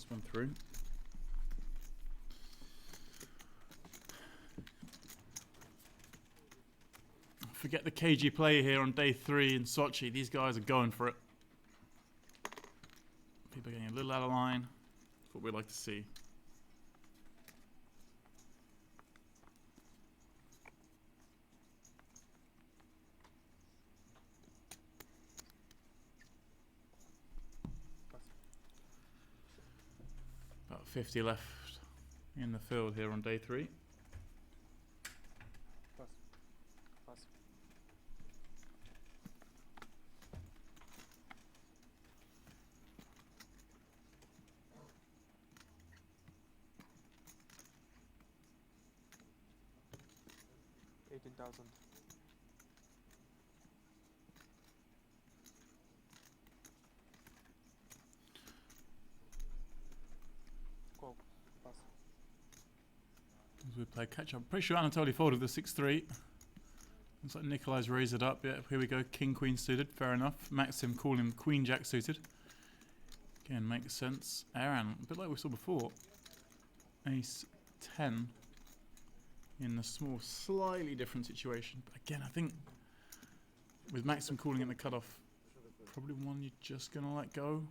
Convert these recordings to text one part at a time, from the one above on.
this one through. Forget the cagey play here on day 3 in Sochi. These guys are going for it. People are getting a little out of line. That's what we'd like to see. About 50 left in the field here on day 3. Pass. 18,000. Call. Pass. As we play catch up. Pretty sure Anatoly folded the 6-3. Looks like Nikolai's raised it up. Yeah, here we go. King, Queen suited. Fair enough. Maxim calling Queen, Jack suited. Again, makes sense. Aaron, a bit like we saw before. Ace 10 in the small, slightly different situation. But again, I think with Maxim calling in the cutoff, probably one you're just going to let go.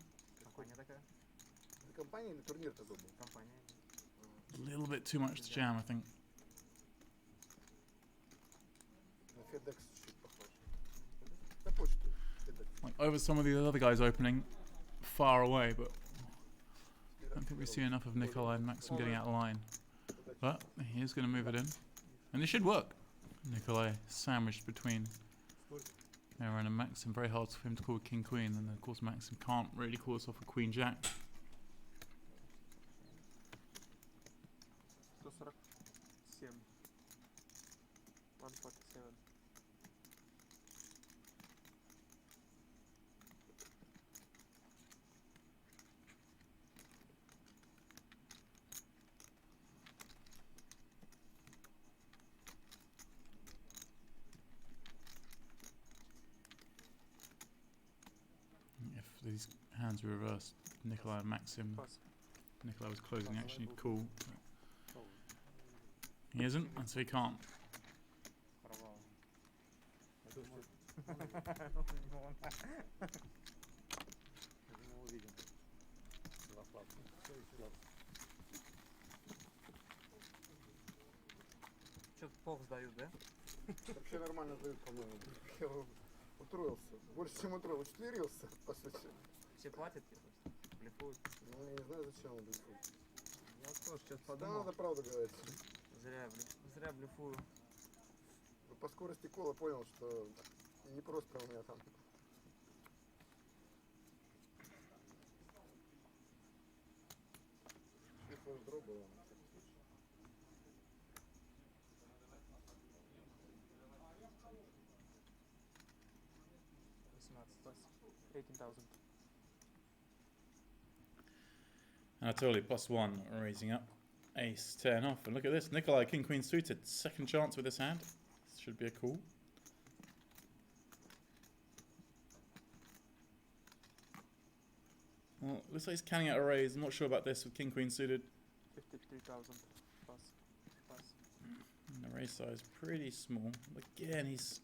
A little bit too much to jam, I think. Like over some of the other guys opening far away, but I don't think we see enough of Nikolai and Maxim getting out of line. But he's going to move it in. And this should work. Nikolai sandwiched between Aaron and Maxim. Very hard for him to call King Queen. And of course Maxim can't really call us off a Queen Jack. 147. 147. If these hands were reversed, Nikolai and Maxim, Nikolai was closing the action, he'd call. He isn't, and so he can't. Что-то плохо сдают, да? Вообще нормально дают, по-моему. Я утроился. Больше, чем утроился. Учетверился, по сути. Все платят тебе просто? Блефуют? Ну, я не знаю, зачем он блефует. Я тоже сейчас Да, подумал. надо правду говорить. Зря блефую. Но по скорости кола понял, что не просто у меня там. Форс дроп было, на всякий случай. Anatoly +1 raising up. Ace 10 off. And look at this. Nikolai King Queen suited. Second chance with this hand. This should be a call. Well, looks like he's canning out a raise. I'm not sure about this with King Queen suited. 53,000 plus. And the raise size pretty small. Again, he's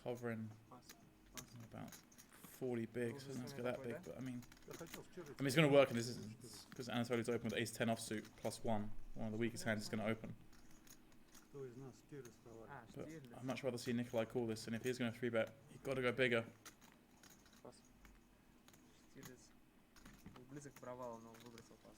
hovering about 40 big, so let's go that big. But I mean it's going to work in this instance because Anatoly's open with Ace 10 offsuit +1. One of the weakest hands is going to open. But I'd much rather see Nikolai call this, and if he's going to 3-bet, you've got to go bigger. Близок к провалу, но выбросил пас.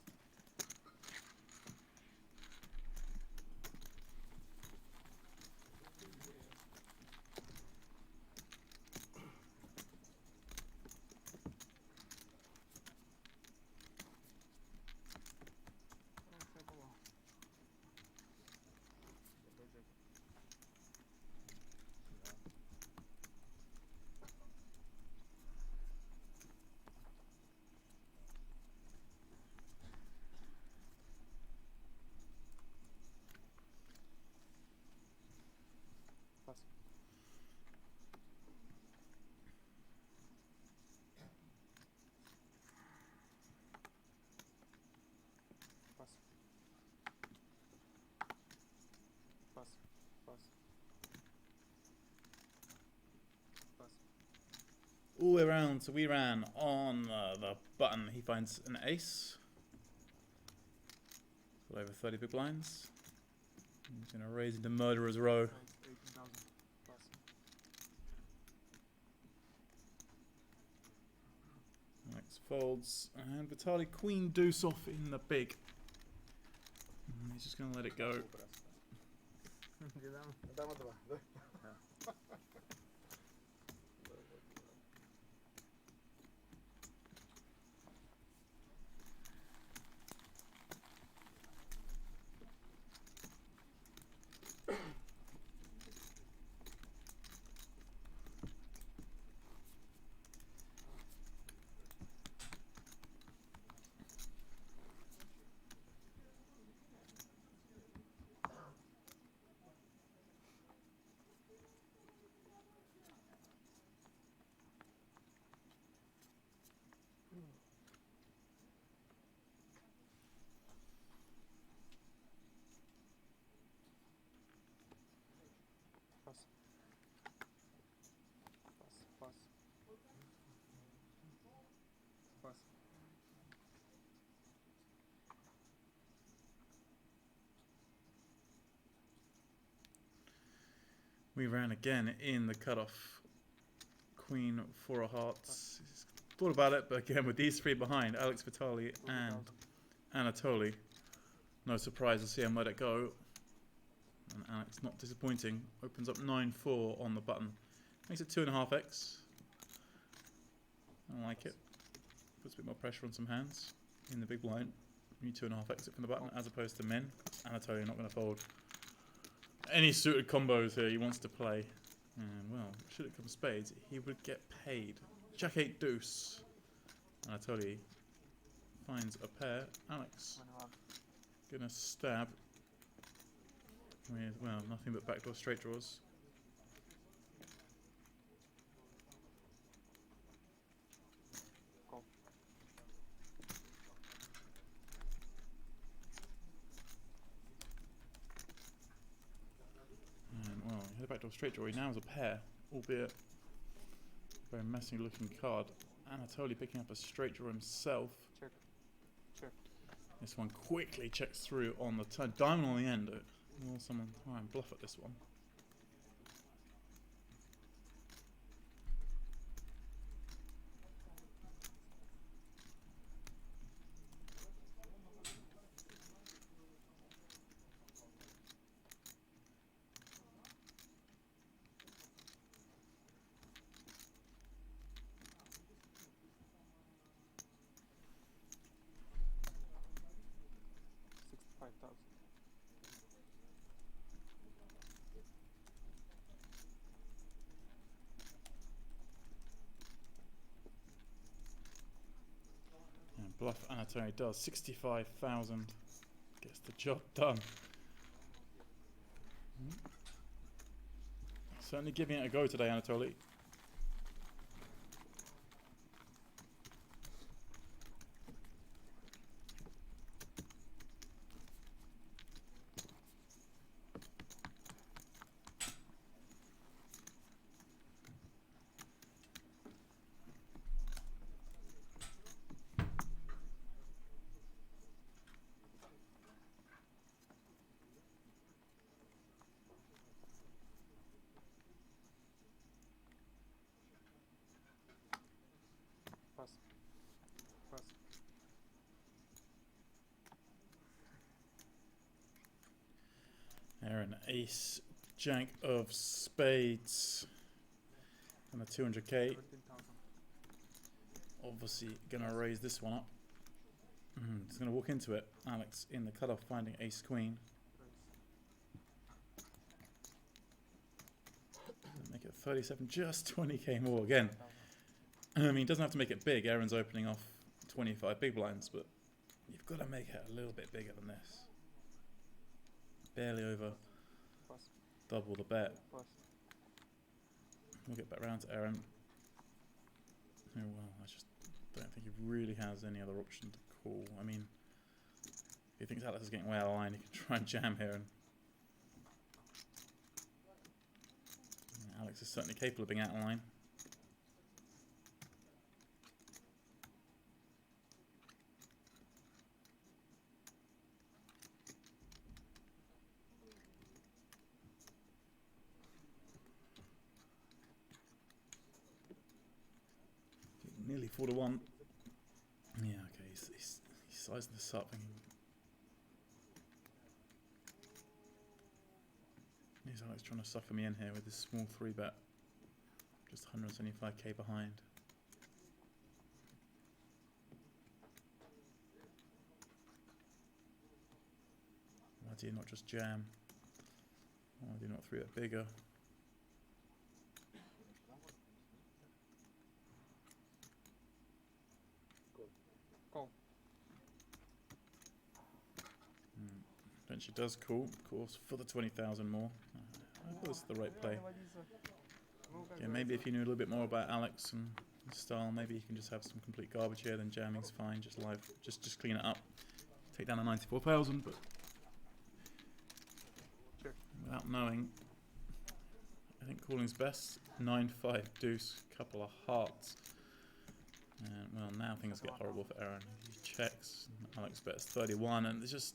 all the way around. So we ran on the button. He finds an ace. Well over 30 big blinds. He's going to raise into Murderer's Row. 18,000 plus. Alex folds. And Vitaly Queen deuce off in the big. And he's just going to let it go. Где дама? Дама 2, да? Pass. Pass. Pass. We ran again in the cutoff. Queen, 4 of hearts. He's thought about it, but again with these three behind, Alex Vitaly and 20,000. Anatoly. No surprise to see him let it go. And Alex, not disappointing, opens up 9-4 on the button. Makes it 2.5x. I like it. Puts a bit more pressure on some hands in the big blind. You 2.5x it from the button as opposed to men. Anatoly not going to fold. Any suited combos here he wants to play. And well, should it come spades, he would get paid. Jack 8 deuce. Anatoly finds a pair. Alex 21. gonna stab with, well, nothing but backdoor straight draws. Call. And well, he had a backdoor straight draw. He now has a pair, albeit a very messy looking card. Anatoly picking up a straight draw himself. Check. Check. This one quickly checks through on the turn. Diamond on the end. Will someone try and bluff at this one? $65,000. And bluff Anatoly does 65,000. Gets the job done. Certainly giving it a go today, Anatoly. Pass. Pass. There, an ace, jack of spades, and a 200k. 17,000. Obviously gonna raise this one up. He's gonna walk into it. Alex in the cutoff, finding ace queen. Make it 37, just 20k more again. I mean, he doesn't have to make it big. Aaron's opening off 25 big blinds, but you've got to make it a little bit bigger than this. Barely over Pass. double the bet. Pass. We'll get back round to Aaron. Oh well, I just don't think he really has any other option to call. I mean, if he thinks Alex is getting way out of line, he can try and jam here. And Alex is certainly capable of being out of line. Nearly 4 to 1. Yeah, okay, he's sizing this up. Thinking. He's always trying to sucker me in here with this small 3-bet. Just 175k behind. Why do you not just jam? Why do you not 3-bet bigger? Call. Eventually does call, of course, for the 20,000 more. I thought this was the right play. Yeah, maybe if you knew a little bit more about Alex and his style, maybe you can just have some complete garbage here, then jamming's fine, just live, just clean it up. Take down the 94,000, but Check. without knowing, I think calling's best. 9-5 deuce, couple of hearts. And well, now things get horrible for Aaron. He checks, Alex bets 31, and it's just,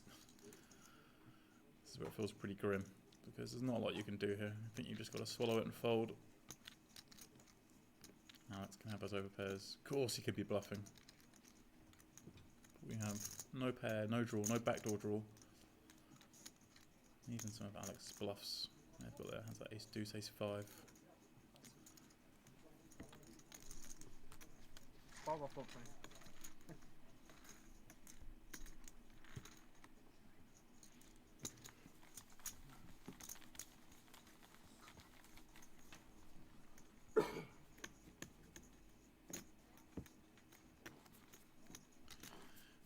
this is where it feels pretty grim, because there's not a lot you can do here. I think you just got to swallow it and fold. Alex can have us over pairs. Of course he could be bluffing. We have no pair, no draw, no backdoor draw. Even some of Alex's bluffs. They've got their hands like ace deuce, ace 5. Power flop man.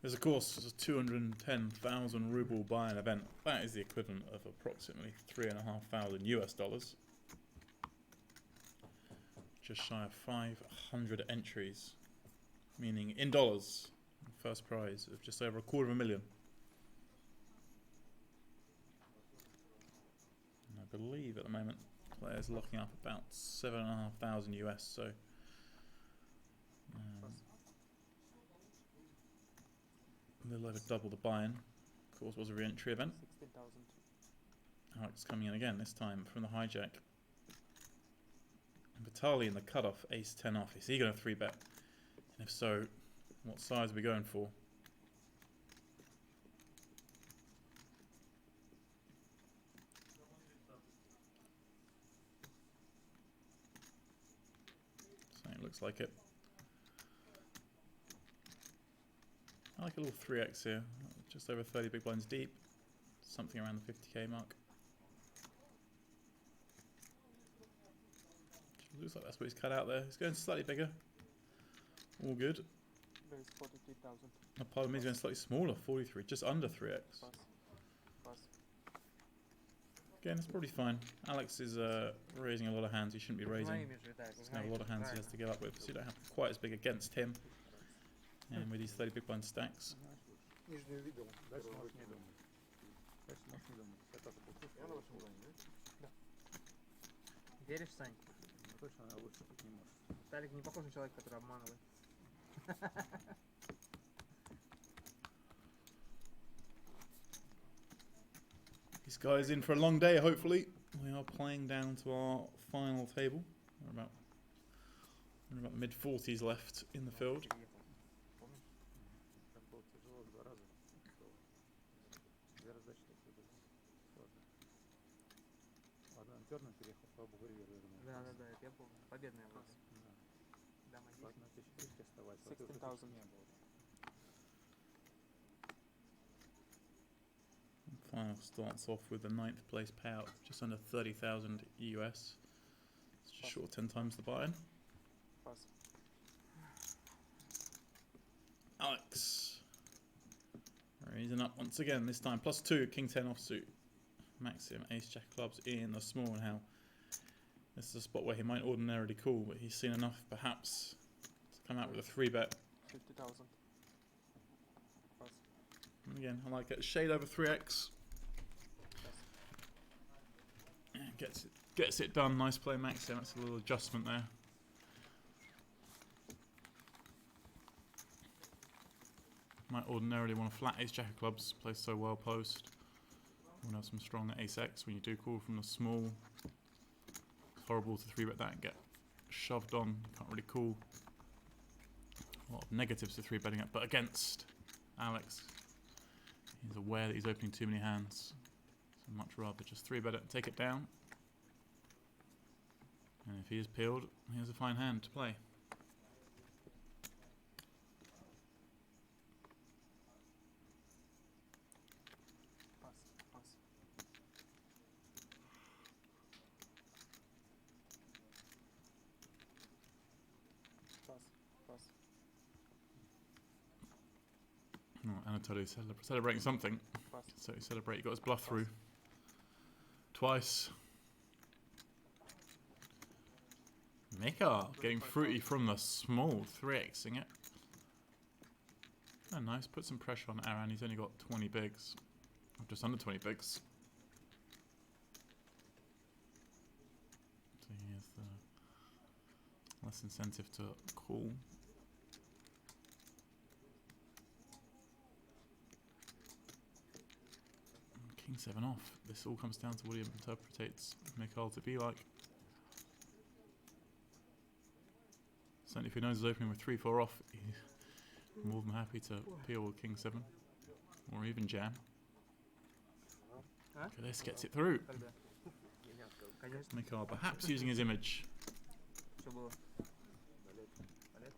There's of course a 210,000 ruble buy-in event. That is the equivalent of approximately $3,500 US. Just shy of 500 entries, meaning in dollars, first prize of just over $250,000. And I believe at the moment players locking up about 7,500 US. So. A little over double the buy-in. Of course, was a re-entry event. 16,000. Alex coming in again, this time from the hijack. And Vitali in the cutoff, ace 10 off. Is he going to 3-bet? And if so, what size are we going for? So it looks like it. I like a little 3x here, just over 30 big blinds deep, something around the 50k mark. Looks like that's what he's cut out there. He's going slightly bigger. All good. There is 43,000. No, pardon me, he's going slightly smaller, 43, just under 3x. Pass. Pass. Again, it's probably fine. Alex is raising a lot of hands he shouldn't be raising. He's going to have a lot of hands he has to give up with, so you don't have quite as big against him. And with these 30 big blind stacks. Нижнюю видел. Дальше можешь не думать. Дальше можешь не думать. Я тоже почувствовал. Я на вашем зоне, да? Веришь, Сань? Точно лучше быть не можешь. Талик не похож на человека, который обманывает. This guy's in for a long day, hopefully. We are playing down to our final table. We're about mid-40s left in the field. Так было тяжело 2 раза. 2 раздачи такие были. Сложно. Ладно, он терном переехал, слава богу, ривер вернул. Да, это я помню. Победная была. Да. Да, магическая. Ладно, 1200 оставайся. Вот тут 16,000. не было. Final starts off with the 9th place payout, just under 30,000 US. It's just short of 10 times the buy-in. Pass. Alex. Raising up once again, this time +2, King 10 offsuit. Maxim, Ace Jack clubs in the small. Now, this is a spot where he might ordinarily call, but he's seen enough perhaps to come out with a 3-bet. 50,000. Pass. And again, I like it. Shade over 3x. Yeah, gets it done. Nice play, Maxim. That's a little adjustment there. Might ordinarily want a flat ace jack of clubs, plays so well post. You want to have some strong ace x when you do call from the small. It's horrible to 3-bet that and get shoved on. You can't really call. A lot of negatives to 3-betting up, but against Alex, he's aware that he's opening too many hands. So much rather just 3-bet it and take it down. And if he is peeled, he has a fine hand to play. Pass, pass. Pass, pass. Oh, Anatoly celebrating something. Pass. So he celebrated, he got his bluff through. Twice. Mika getting fruity from the small, 3xing it. Oh, nice. Put some pressure on Aaron. He's only got 20 bigs. Or just under 20 bigs. So he has less incentive to call. King 7 off. This all comes down to what he interpretates Mikhail to be like. Certainly if he knows he's opening with 3-4 off, he's more than happy to peel with King 7. Or even jam. Huh? Okay, this gets it through. Когда? Конечно. Mikhail perhaps using his image. Что было? Балет. Балет?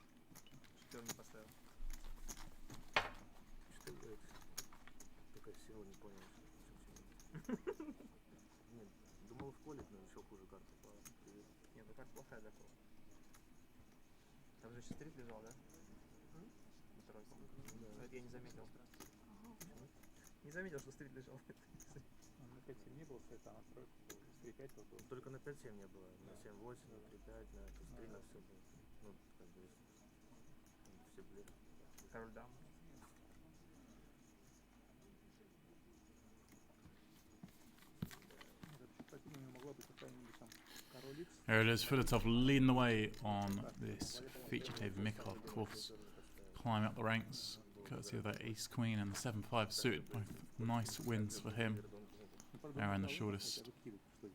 Черный поставил. Что делать? Только всего не понял. Нет, думал в коле, но еще хуже карта попала. Нет, ну карта плохая такого. Там же еще стрит лежал, да? На тройке. Но это я не заметил. Не заметил, что стрит лежал. Он на 5-7 не был, это на тройку был. 3-5 вот был. Только на 5-7 не было. На 7-8, на 3-5, на 3 на все было. Ну, как бы, все были. Король дам. Противнику могло быть какая-нибудь там король Икс. There it is, Filatov leading the way on this feature table. Mikhail, of course, climbing up the ranks, courtesy of that ace queen and the 7-5 suited. Both nice wins for him. Aaron, the shortest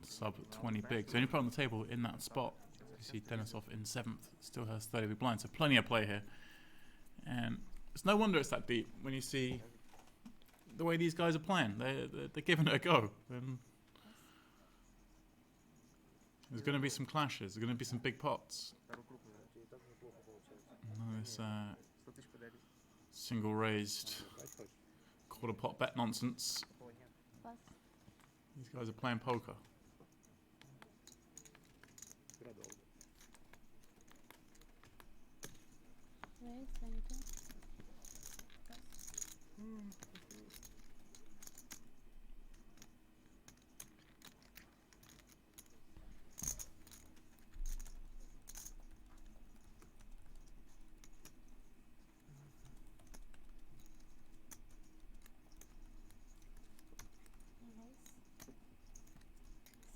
sub 20 bigs. The only player on the table in that spot. You see Denisov in 7th, still has 30 big blinds, so plenty of play here. And it's no wonder it's that deep when you see the way these guys are playing. They're giving it a go. And there's going to be some clashes. There's going to be some big pots. Второй круг уже. И так неплохо получается. None of this 100 тысяч подарить. single raised quarter pot bet nonsense. Такого нет. Pass. These guys are playing poker. Игра долго. Raise 22. Pass. Raise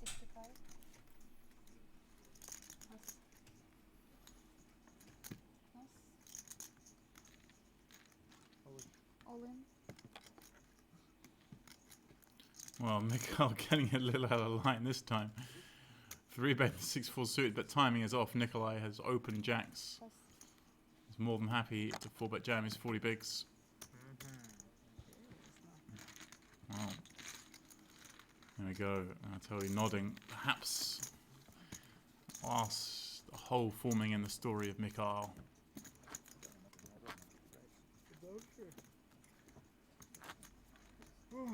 65. Pass. Pass. All in. Well, Mikhail getting a little out of line this time. 3-bet 6-4 suited, but timing is off. Nikolai has open jacks. Pass. He's more than happy to 4-bet jam his 40 bigs. Wow. There we go. Anatoly nodding. Perhaps last hole forming in the story of Mikhail. Не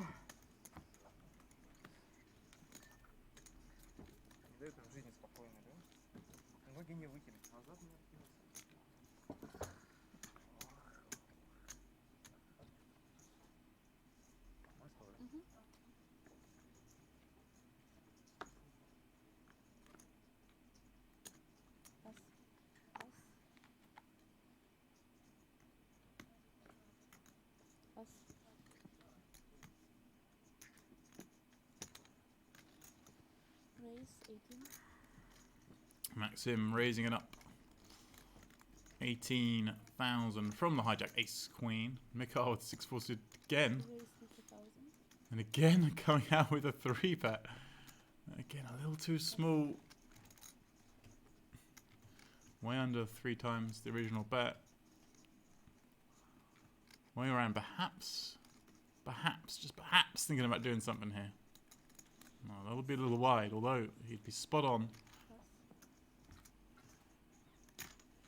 дают им жизни спокойно, да? Ноги не выкинуть. Назад не откинуться. Mhm. Pass. Pass. Pass. Raise 18. Maxim raising it up. 18,000 from the hijack ace queen. Mikhail with 6-4 suited again. Raise 50,000. And again coming out with a 3-bet. Again, a little too small. Way under 3 times the original bet. Way around, perhaps, just perhaps thinking about doing something here. No, that would be a little wide, although he'd be spot on. Pass.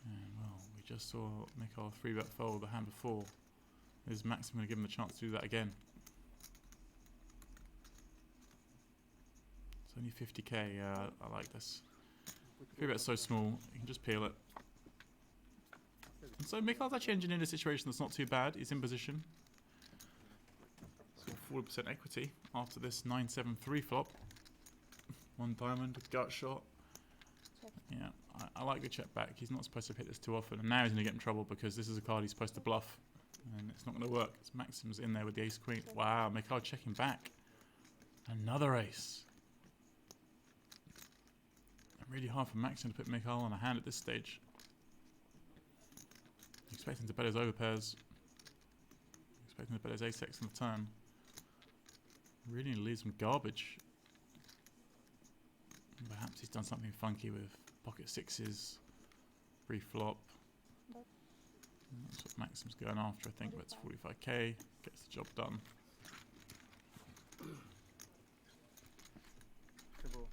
And well, we just saw Mikhail 3-bet fold the hand before. Is Maxim going to give him the chance to do that again? It's only 50k, yeah, I like this. 3-bet's so small, you can just peel it. And so Mikhail's actually engineered a situation that's not too bad. He's in position. So 40% equity after this 9-7-3 flop. 1 diamond, gut shot. Check. Yeah, I like the check back. He's not supposed to hit this too often, and now he's going to get in trouble because this is a card he's supposed to bluff, and it's not going to work. It's Maxim's in there with the ace queen. Wow, Mikhail checking back. Another ace. Really hard for Maxim to put Mikhail on a hand at this stage. Expecting to bet his overpairs. Expecting to bet his ace-x on the turn. Really leaves him garbage. Perhaps he's done something funky with pocket sixes, pre-flop. But That's what Maxim's going after, I think. Bets 45k, gets the job done. Что было?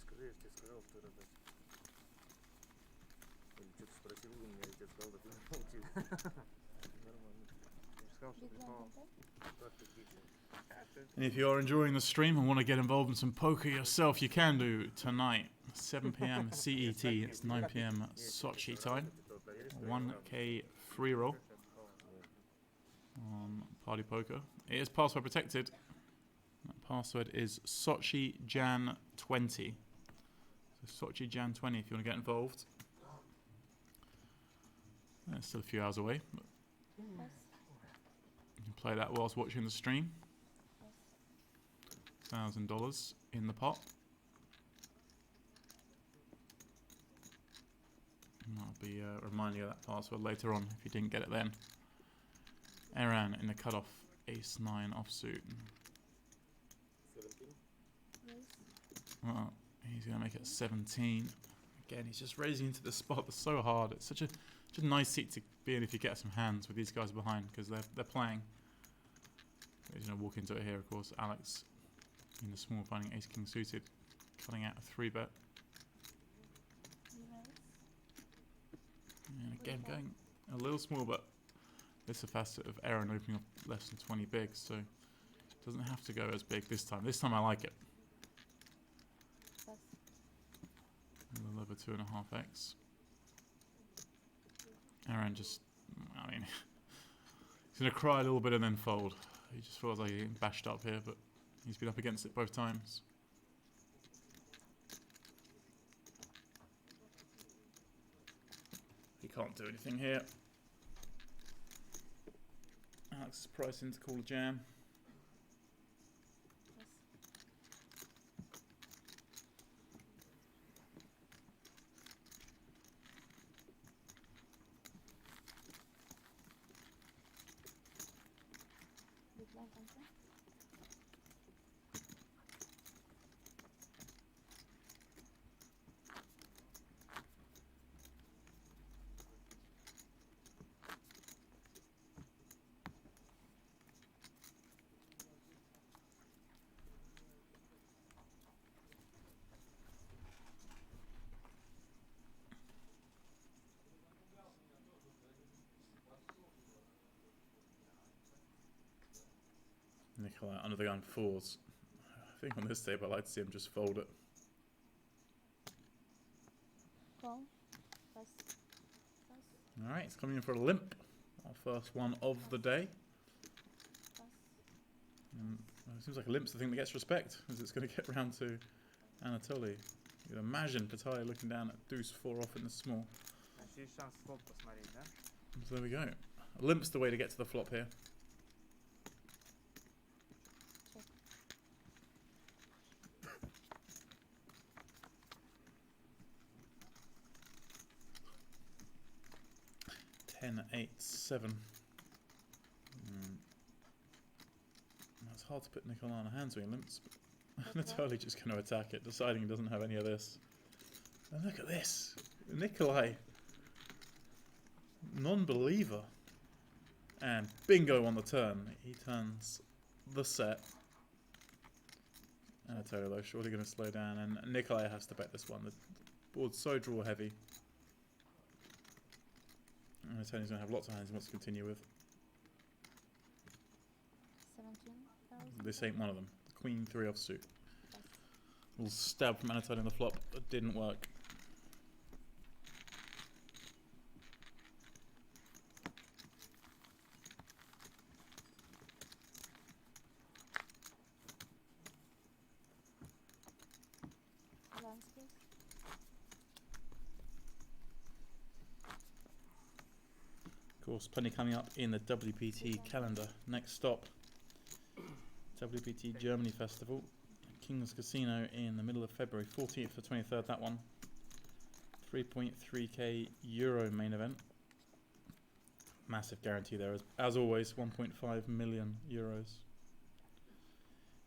Скажи, я же тебе сказал, что надо. Или что-то спросил у меня, я тебе сказал, да ты молчишь. Нормально. Я же сказал, что big blind прикол. on top. Как ты тихо? And if you are enjoying the stream and want to get involved in some poker yourself, you can do tonight, 7 p.m. CET. It's 9 p.m. Sochi time. 1k free roll on Party Poker. It is password protected. That password is Sochi Jan 20. So Sochi Jan 20 if you want to get involved. It's still a few hours away, but Pass. you can play that whilst watching the stream. Pass. $1,000 in the pot. And I'll be reminding you of that password later on if you didn't get it then. Aaron in the cutoff, ace-9 offsuit. 17? Raise. Well, he's going to make it 17. Again, he's just raising into the spot that's so hard. It's such a nice seat to be in if you get some hands with these guys behind because they're playing. He's going to walk into it here, of course. Alex in the small finding ace-king suited, cutting out a 3-bet. Raise. And again, going a little small, but this is a facet of Aaron opening up less than 20 bigs, so it doesn't have to go as big this time. This time I like it. Pass. A little over 2.5x. Aaron just, I mean, he's going to cry a little bit and then fold. He just feels like he's getting bashed up here, but he's been up against it both times. He can't do anything here. Alex is pricing to call a jam. Pass. Big blind on top. Nikolai under the gun fours. I think on this tape I'd like to see him just fold it. Call. Pass. Pass. Alright, it's coming in for a limp. Our first one of the day. Pass. Well, it seems like a limp's the thing that gets respect, as it's going to get round to Anatoly. You'd imagine Pataya looking down at deuce 4 off in the small. Значит, есть шанс слоп посмотреть, да? So there we go. A limp's the way to get to the flop here. Check. Ten, 8, 7. It's hard to put Nikolai on a hand swing limps. Anatoly just going to attack it, deciding he doesn't have any of this. And look at this. Nikolai. Non-believer. And bingo on the turn. He turns the set. Anatolo surely going to slow down, and Nikolai has to bet this one. The board's so draw heavy. Anatoli's going to have lots of hands he wants to continue with. 17,000. This ain't one of them. The Queen 3 offsuit. Yes. Little stab from Anatoly on the flop. That didn't work. Lance, please. Of course, plenty coming up in the WPT calendar. Next stop, WPT Germany Festival, King's Casino in the middle of February, 14th to 23rd, that one. 3.3k euro main event. Massive guarantee there, as always, 1.5 million euros.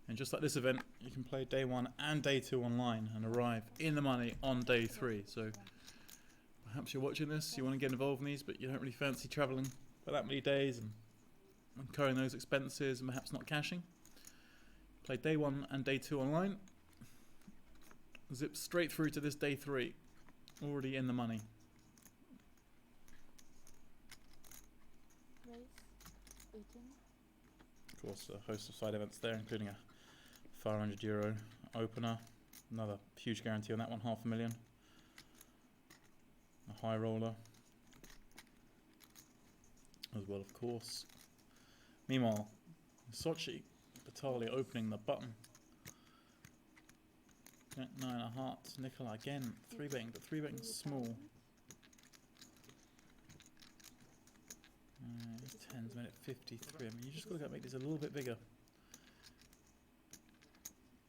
And just like this event, you can play day 1 and day 2 online and arrive in the money on day 3. So perhaps you're watching this, you want to get involved in these, but you don't really fancy travelling for that many days and incurring those expenses and perhaps not cashing. Play day 1 and day 2 online. Zip straight through to this day 3, already in the money. Raise. 18. Of course, a host of side events there, including a 500 euro opener. Another huge guarantee on that one, 500,000. A high roller as well, of course. Meanwhile, Sochi, Batali opening the button. Jack 9 of hearts. Nikolai again, 3-betting, but 3-betting small. 10's made it 53. I mean, you just got to make these a little bit bigger.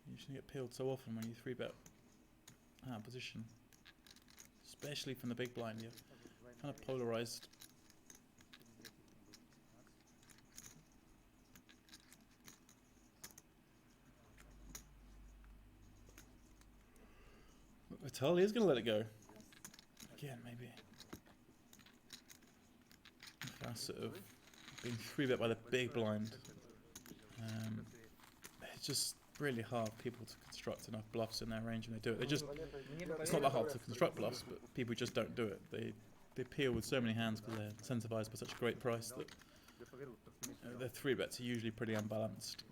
You shouldn't get peeled so often when you 3-bet out of position. Especially from the big blind, you're kind of polarized. Vitaly is going to let it go. Again, maybe. Facet of being 3-bet by the big blind. It's just really hard for people to construct enough bluffs in their range when they do it. They just, it's not that hard to construct bluffs, but people just don't do it. They peel with so many hands because they're incentivized by such a great price that their 3-bets are usually pretty unbalanced,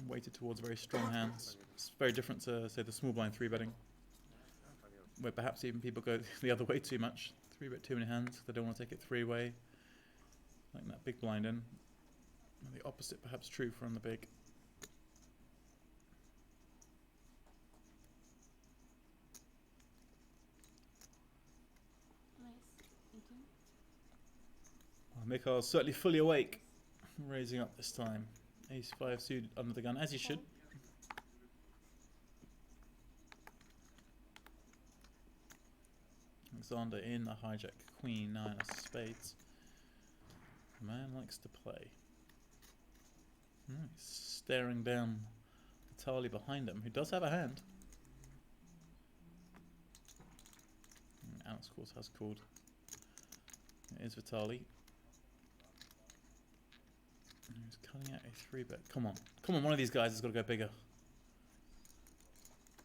weighted towards very strong hands. It's very different to, say, the small blind 3-betting, where perhaps even people go the other way too much. 3-bet too many hands, they don't want to take it 3-way, like that big blind in. And the opposite perhaps true from the big. Raise. 18. Well, Mikhail's certainly fully awake, raising up this time. Ace-5 suited under the gun, as he should. Alexander in the hijack, Queen 9 of spades. The man likes to play. He's staring down Vitaly behind him, who does have a hand. And Alex, of course, has called. It is Vitaly. He's cutting out a 3-bet. Come on. Come on, one of these guys has got to go bigger.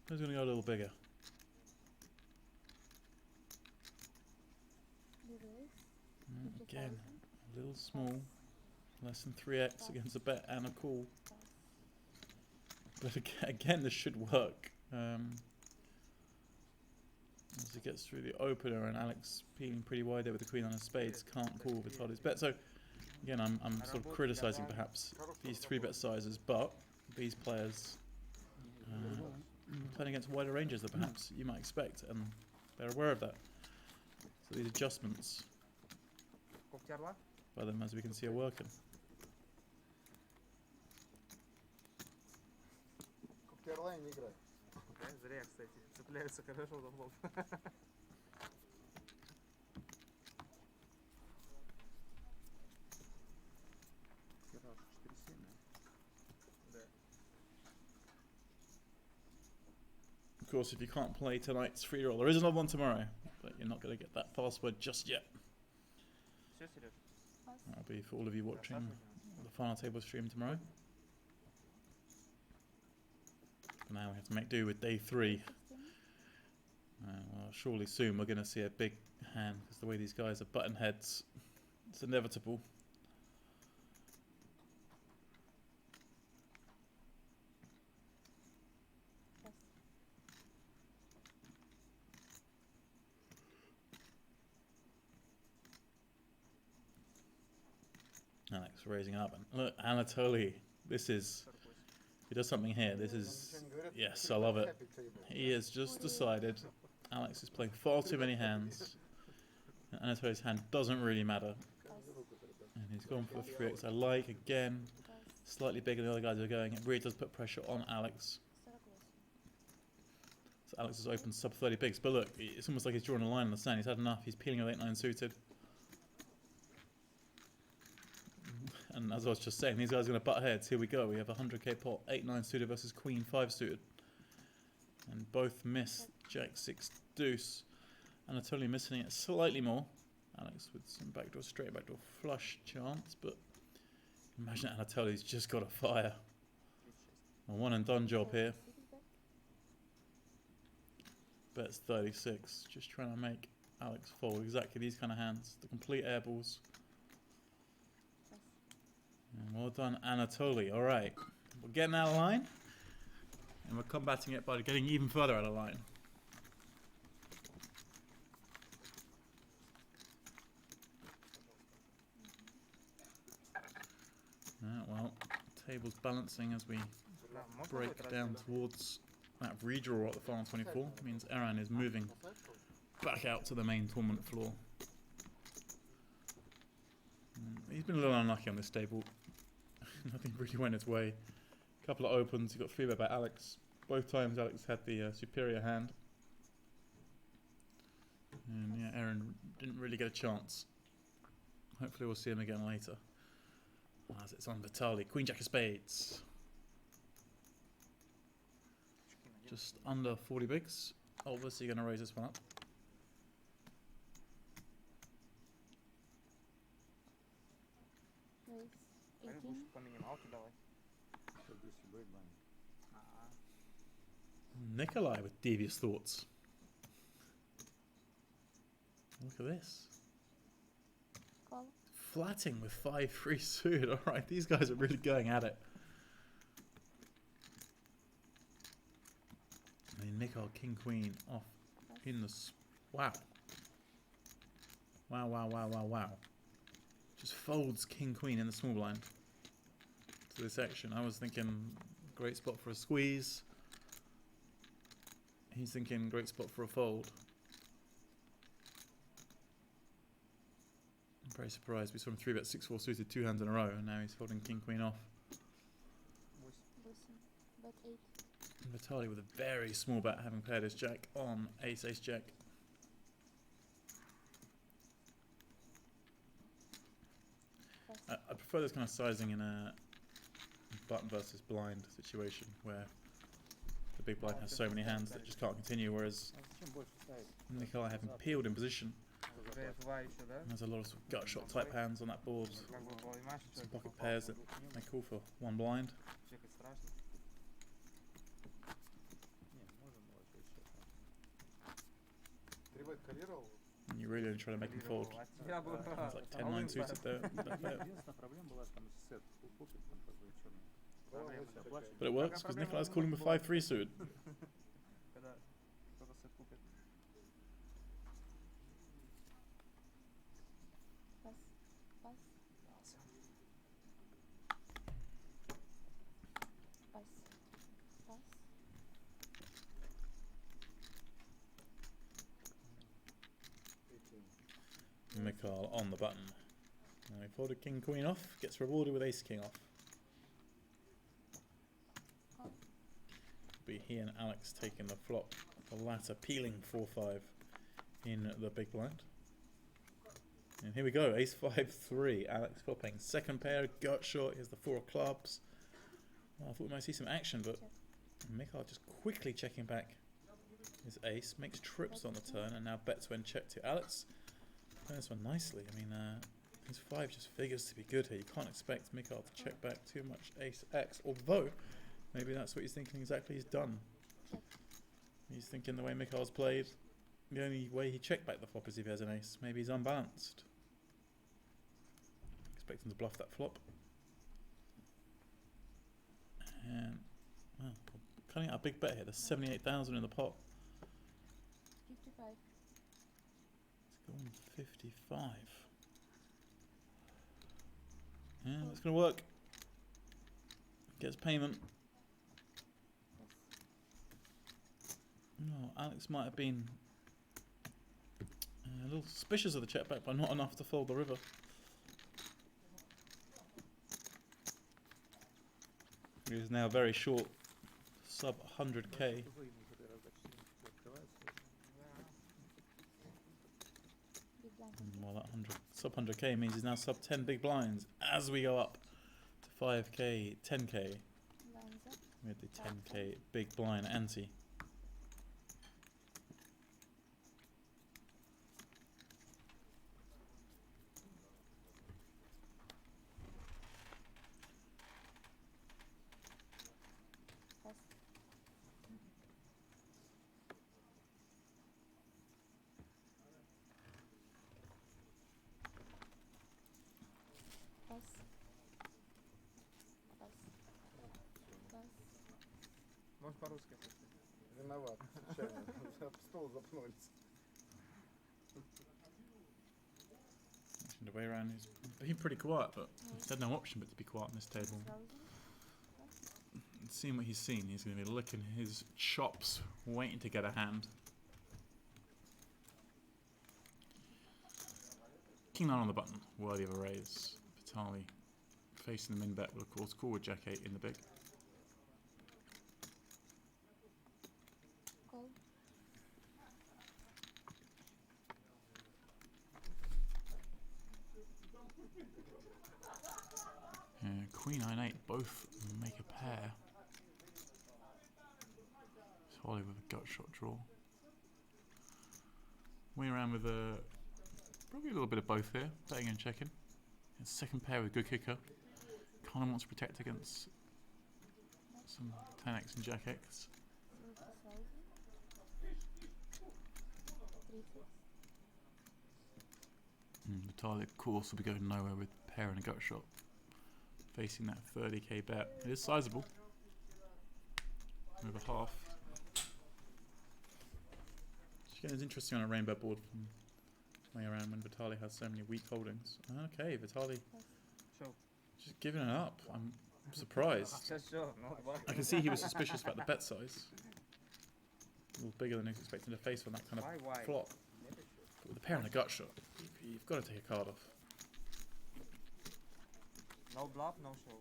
Who's going to go a little bigger? Again, a little small. Less than 3x against a bet and a call. But again, this should work. As he gets through the opener, and Alex peeling pretty wide there with the Queen on his spades, can't call Vitaly's bet. So again, I'm sort of criticizing perhaps these 3-bet sizes, but these players playing against wider ranges than perhaps you might expect, and they're aware of that. So these adjustments by them, as we can see, are working. Коптерлайн не играет. Да, зря, кстати. Цепляются хорошо за флоп. Тираж 4-7. Да. Of course, if you can't play tonight's free roll, there is another one tomorrow, but you're not going to get that password just yet. Все, Сереж? Pass. That'll be for all of you watching the final table stream tomorrow. But now we have to make do with day 3. 16. Well, surely soon we're going to see a big hand, because the way these guys are button heads, it's inevitable. Pass. Alex raising up, and look, Anatoly, this is, 48. he does something here, this is, yes, I love it. He has just decided Alex is playing far too many hands, and Anatoly's hand doesn't really matter, Pass. and he's gone for the 3x I like, again, Pass. slightly bigger than the other guys are going. It really does put pressure on Alex. 48. So Alex has opened sub 30 bigs, but look, it's almost like he's drawing a line in the sand. He's had enough. He's peeling with 8-9 suited. And as I was just saying, these guys are going to butt heads. Here we go. We have a 100k pot, 8-9 suited versus Queen 5 suited, and both miss Jack 6 deuce. Anatoly missing it slightly more. Alex with some backdoor straight, backdoor flush chance, but imagine Anatoly's just got a fire. A one and done job here. Suited back. Bets 36, just trying to make Alex fold exactly these kind of hands, the complete air balls. Pass. And well done, Anatoly. All right, we're getting out of line, and we're combating it by getting even further out of line. Well, table's balancing as we Да, можно break будет down разве, towards that redraw at the final 24. Means Eran is moving back out to the main tournament floor. He's been a little unlucky on this table. Nothing really went his way. A couple of opens, he got 3-bet by Alex. Both times Alex had the superior hand. And yeah, Eran didn't really get a chance. Hopefully we'll see him again later. As it's on Vitaly. Queen Jack of Spades. очки надел? Just under 40 bigs. Obviously going to raise this one up. Raise. Смотри, 18. лучше по минималке давай. Что здесь и будет баня. А, Nikolai with devious thoughts. Look at this. Call. Flatting with 5-3 suited. Alright, these guys are really going at it. I mean, Nikol, King, Queen off Pass. in the... Wow. Wow, wow, wow, wow, wow. Just folds King, Queen in the small blind to this action. I was thinking great spot for a squeeze. He's thinking great spot for a fold. I'm very surprised. We saw him 3-bet 6-4 suited 2 hands in a row, and now he's folding King, Queen off. 8. 8. Bet 8. And Vitaly with a very small bet, having paired his jack on ace, ace, jack. Pass. I prefer this kind of sizing in a button versus blind situation where the big blind has so many hands that just can't continue, whereas А зачем больше ставить? Nikolai having peeled in position, G2 еще, да? and there's a lot of, sort of gut shot type hands on that board. Как бы понимаешь, что Some это pocket попал, pairs that как бы, may call for one blind. чекать страшно. Не, можно было еще там. 3-бет калировал. And you really try to make him fold. А тебя бы, It's like а 10-9 вы suited there. that bet. Единственная проблема была, что там сет купит, там как бы черный. Проблема Оплачивать. But it works because Nikolai's calling with 5-3 suited. когда кто-то сет купит. Pass. Pass. Pass. Pass. Mikhail on the button. Now he folded King Queen off, gets rewarded with Ace King off. Call. Be he and Alex taking the flop, the latter peeling 4-5 in the big blind. And here we go, Ace 5-3. Alex flopping second pair, gut shot. Here's the 4 of clubs. Well, I thought we might see some action, but Check. Mikhail just quickly checking back his ace, makes trips on the turn, and now bets when check to Alex. Playing this one nicely. I mean, His 5 just figures to be good here. You can't expect Mikhail to check back too much ace X, although maybe that's what he's thinking exactly he's done. Check. He's thinking the way Mikhail's played, the only way he check back the flop is if he has an ace. Maybe he's unbalanced. Expecting to bluff that flop. And, well, cutting out a big bet here. There's 78,000 in the pot. 55. Let's go on 55. Yeah, it's going to work. Gets payment. No, Alex might have been a little suspicious of the check back, but not enough to fold the river. He is now very short, sub 100k. Big blind. Well, that sub 100k means he's now sub 10 big blinds as we go up to 5k, 10k Lines up. with the 10k big blind ante. Pass. Pass. Pass. Pass. Можешь по-русски просто. Виноват. Нечаянно. Об стол запнулись. The way around is being pretty quiet, but he's had no option but to be quiet on this table. 1000. And seeing what he's seen, he's going to be licking his chops, waiting to get a hand. King 9 on the button, worthy of a raise. Vitali facing the min bet, will of course call with Jack 8 in the big. Call. Queen 9-8, both make a pair. Vitali with a gut shot draw. Way around with probably a little bit of both here, betting and checking. His second pair with good kicker. Kind of wants to protect against some 10x and jack x. 30,000. 36. Vitali, of course, will be going nowhere with pair and a gut shot. Facing that 30k bet. It is sizable. With a half. Again, it's interesting on a rainbow board from way around when Vitali has so many weak holdings. Okay, Vitali Show. just giving it up. I'm surprised. Сейчас show, not one. I can see he was suspicious about the bet size. A little bigger than he was expecting to face on that kind of Why? flop. But with a pair and a gut shot, you've got to take a card off. No bluff, no show.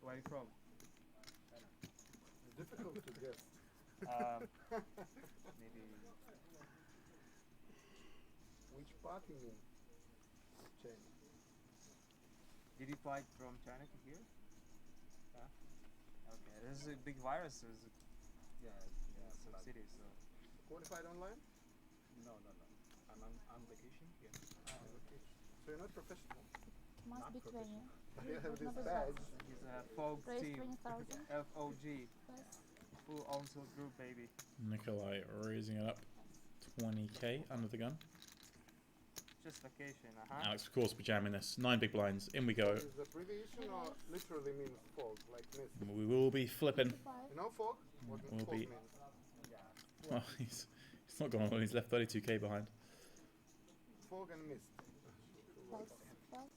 Where are you from? It's difficult to guess. Maybe. Which part you mean? China. Did you fly from China to here? Yeah. Okay. This is a big virus. Yeah. Some cities. So. Qualified online? No. I'm on vacation here. Okay. So you're not professional? Must Not be 20. You have this Not badge. He's a folk Raise team. 20,000. FOG. Pass. Full on-sold group, baby. Nikolai raising it up 20k under the gun. Just vacation, Alex, of course, be jamming this. 9 big blinds. In we go. Is the abbreviation or literally means fog, like mist? We will be flipping. 55. You know fog? What Will fog be- means? Well, he's not gone on. He's left 32k behind. Fog and mist. Pass. Pass.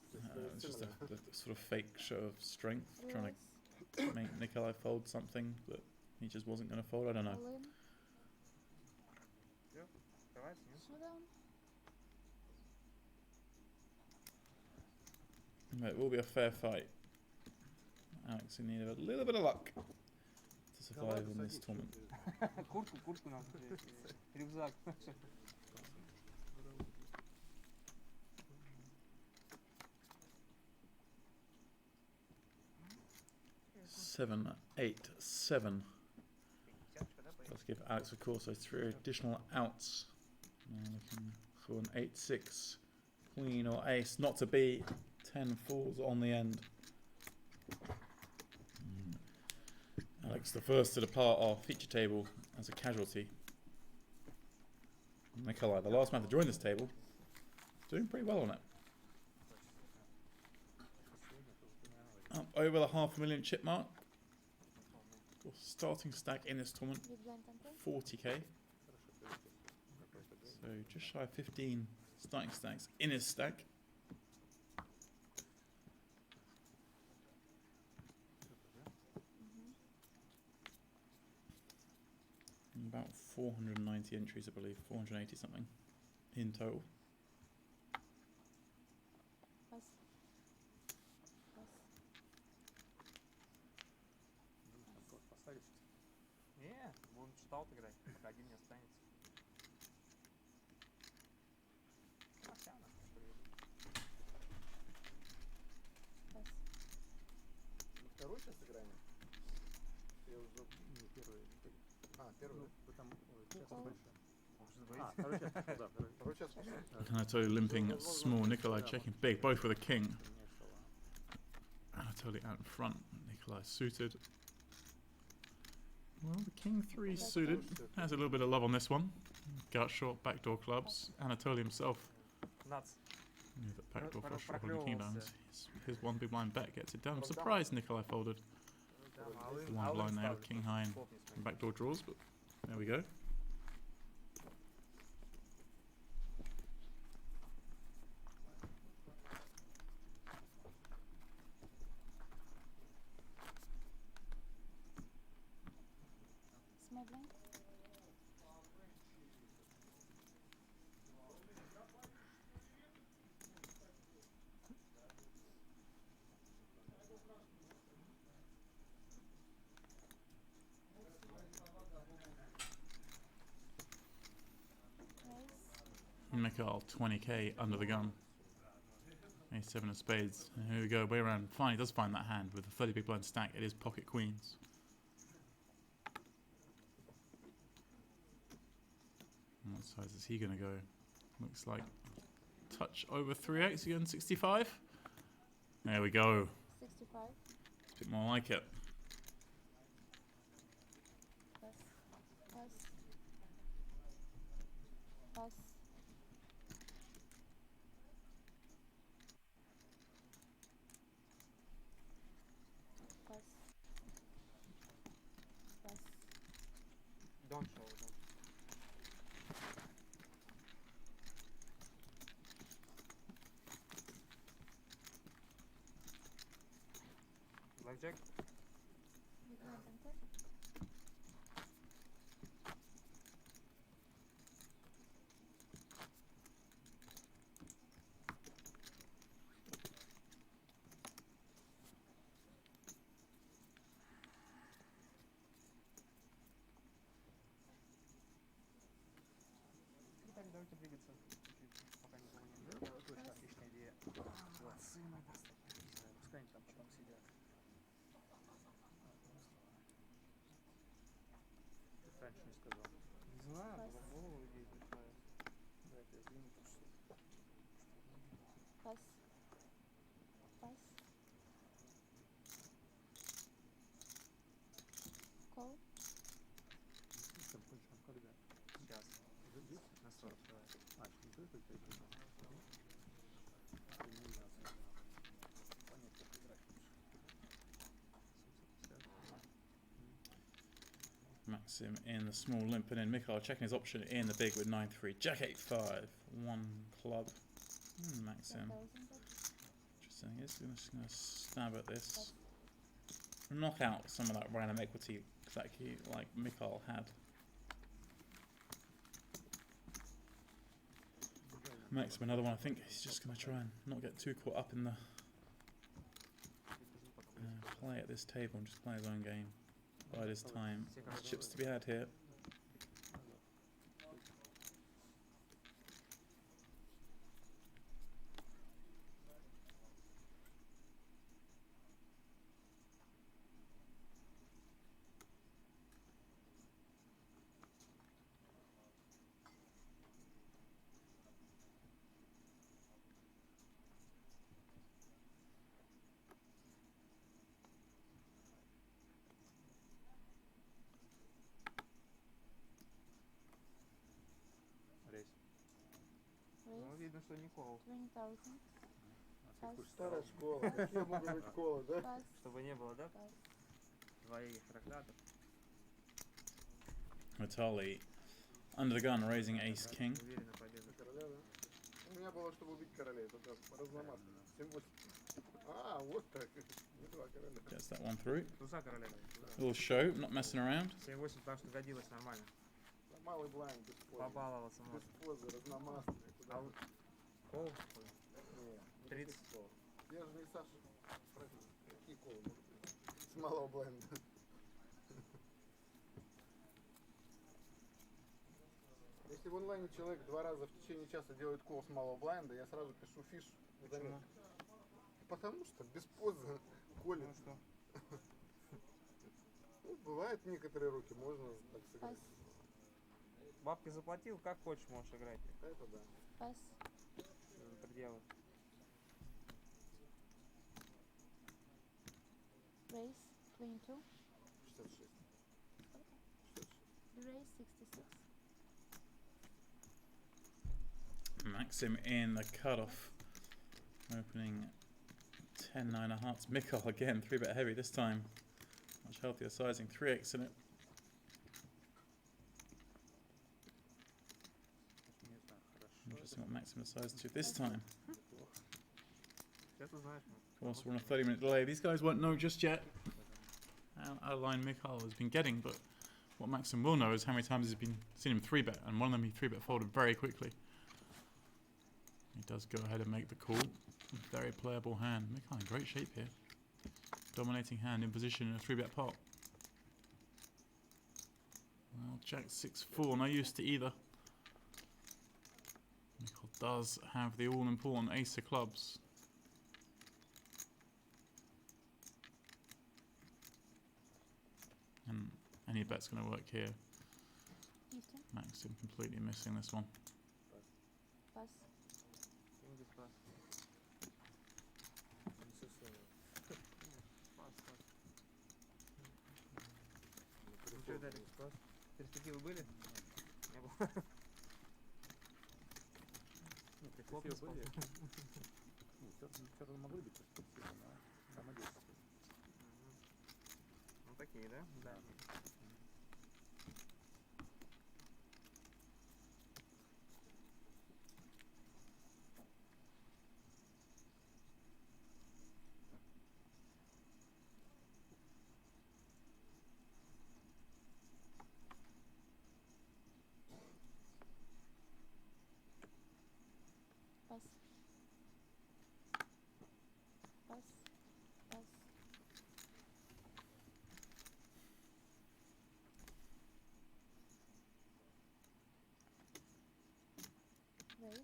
It's just a sort of fake show of strength, trying Realize. to make Nikolai fold something that he just wasn't going to fold. I don't know. All in. Давайте, нет? Showdown. It will be a fair fight. Alex in need of a little bit of luck to survive in this tournament. Куртку надо взять. Рюкзак. 7, 8, 7. Let's give Alex a call, so 3 additional outs. Now looking for an 8-6 queen or ace, not to be 10 falls on the end. Alex, the first to depart our feature table as a casualty. Nikolai, the last man to join this table, doing pretty well on it. Up over the 500,000 chip mark. Starting stack in this tournament, Big blind 10. 40k. So just shy of 15 starting stacks in his stack. And about 490 entries, I believe, 480 something in total. Pass. Pass. Посадишь. Не, будем читал играть, пока один не останется. Матяна, Pass. Второй сейчас играем? Я уже... Не, первый. А, первый. Ну, вы там часто Кол. большой. может А, быть. второй часто, да, второй. Второй сейчас пошел. Anatoly limping small, Nikolai checking big, both with a king. Мне стало. Anatoly out in front, Nikolai suited. Well, the king 3 suited has a little bit of love on this one. Gut short, backdoor clubs. Anatoly himself Nuts. knew that backdoor Pro- flush short on the king проклевывался. downs. His one big blind bet gets it done. I'm surprised Nikolai folded. One blind there with king high and backdoor draws, but there we go. Small blind. Raise. Mikhail 20k under the gun. A7 of spades. And here we go, way around. Finally does find that hand with a 30 big blind stack. It is pocket queens. And what size is he going to go? Looks like touch over 3x again, 65. There we go. 65. A bit more like it. Pass. Pass. Pass. Pass. Pass. Don't show, don't. Blackjack. Big blind 10. Итак, давайте двигаться. Чуть-чуть, пока никого не было. Точно, отличная идея. Молодцы, мои бастарды. Пускай они там потом сидят. Ты раньше не сказал. Не знаю, Пас. в голову людей приходит. Да, это извини, просто. Pass. Pass. Call. Там кончим, когда? Сейчас. Здесь? На 40. А, не только это? Ты не видел. Понятно, как играть лучше. 750. Maxim in the small limp, and then Mikhail checking his option in the big with 9-3. Jack 8-5. One club. Maxim. 10,000. Interesting. He's just going to stab at this. Knock out some of that random equity exactly like Mikhail had. Maxim, another one. I think he's just going to try and not get too caught up in the play at this table and just play his own game. Bide his time. There's chips to be had here. Ну, видно, что не кол. 20,000. А ты Пас. Старая школа. Какие могут быть колы, да? Пас. Чтобы не было, да? Пас. Двоих трактатов. Natali under the gun, raising ace king. Уверенно победа. Короля, да? У меня было, чтобы убить королей, только разномастно. 7-8. А, вот так. Не два короля. Gets that one through. Туза короля. Little show, not messing around. 7-8, потому что годилось нормально. Малый блайнд без позы. Побаловался Без можно. позы, разномастный. Куда А вот кол? Нет, 30. Я же не Саша. Правильно. Какие колы могут быть? С малого бленда. Если в онлайне человек 2 раза в течение часа делает кол с малого блайнда, я сразу пишу фиш. Почему? Потому что без позы колет. Ну что? Ну, бывают некоторые руки, можно так сыграть. Пас. Бабки заплатил, как хочешь можешь играть. Это да. Пас. За пределы. Raise. 22. 66. Raise 66. Maxim in the cutoff. Opening 10-9 of hearts. Mikkel again, 3-bet heavy this time. Much healthier sizing, 3x in it. Не знаю, хорошо. Interesting what Maxim decides to this time. Сейчас узнаешь. Of course, we're on a 30-minute delay. These guys won't know just yet how out of line Mikhail has been getting, but what Maxim will know is how many times he's been seen him 3-bet, and one of them he 3-bet folded very quickly. He does go ahead and make the call. Very playable hand. Mikhail in great shape here. Dominating hand in position in a 3-bet pot. Well, Jack 6-4, no use to either. Mikhail does have the all-important ace of clubs. And any bet's going to work here. Eastern. Maxim completely missing this one. Пас. Кинь без пас. Пас, пас. Ну что, дали? Перспективы были? Не было. Ну, Прихлоп перспективы не были. спал. Ну, что-то могли быть перспективы, но там и действует. Ну такие, да? Да. Пас. Пас. Пас. Raise.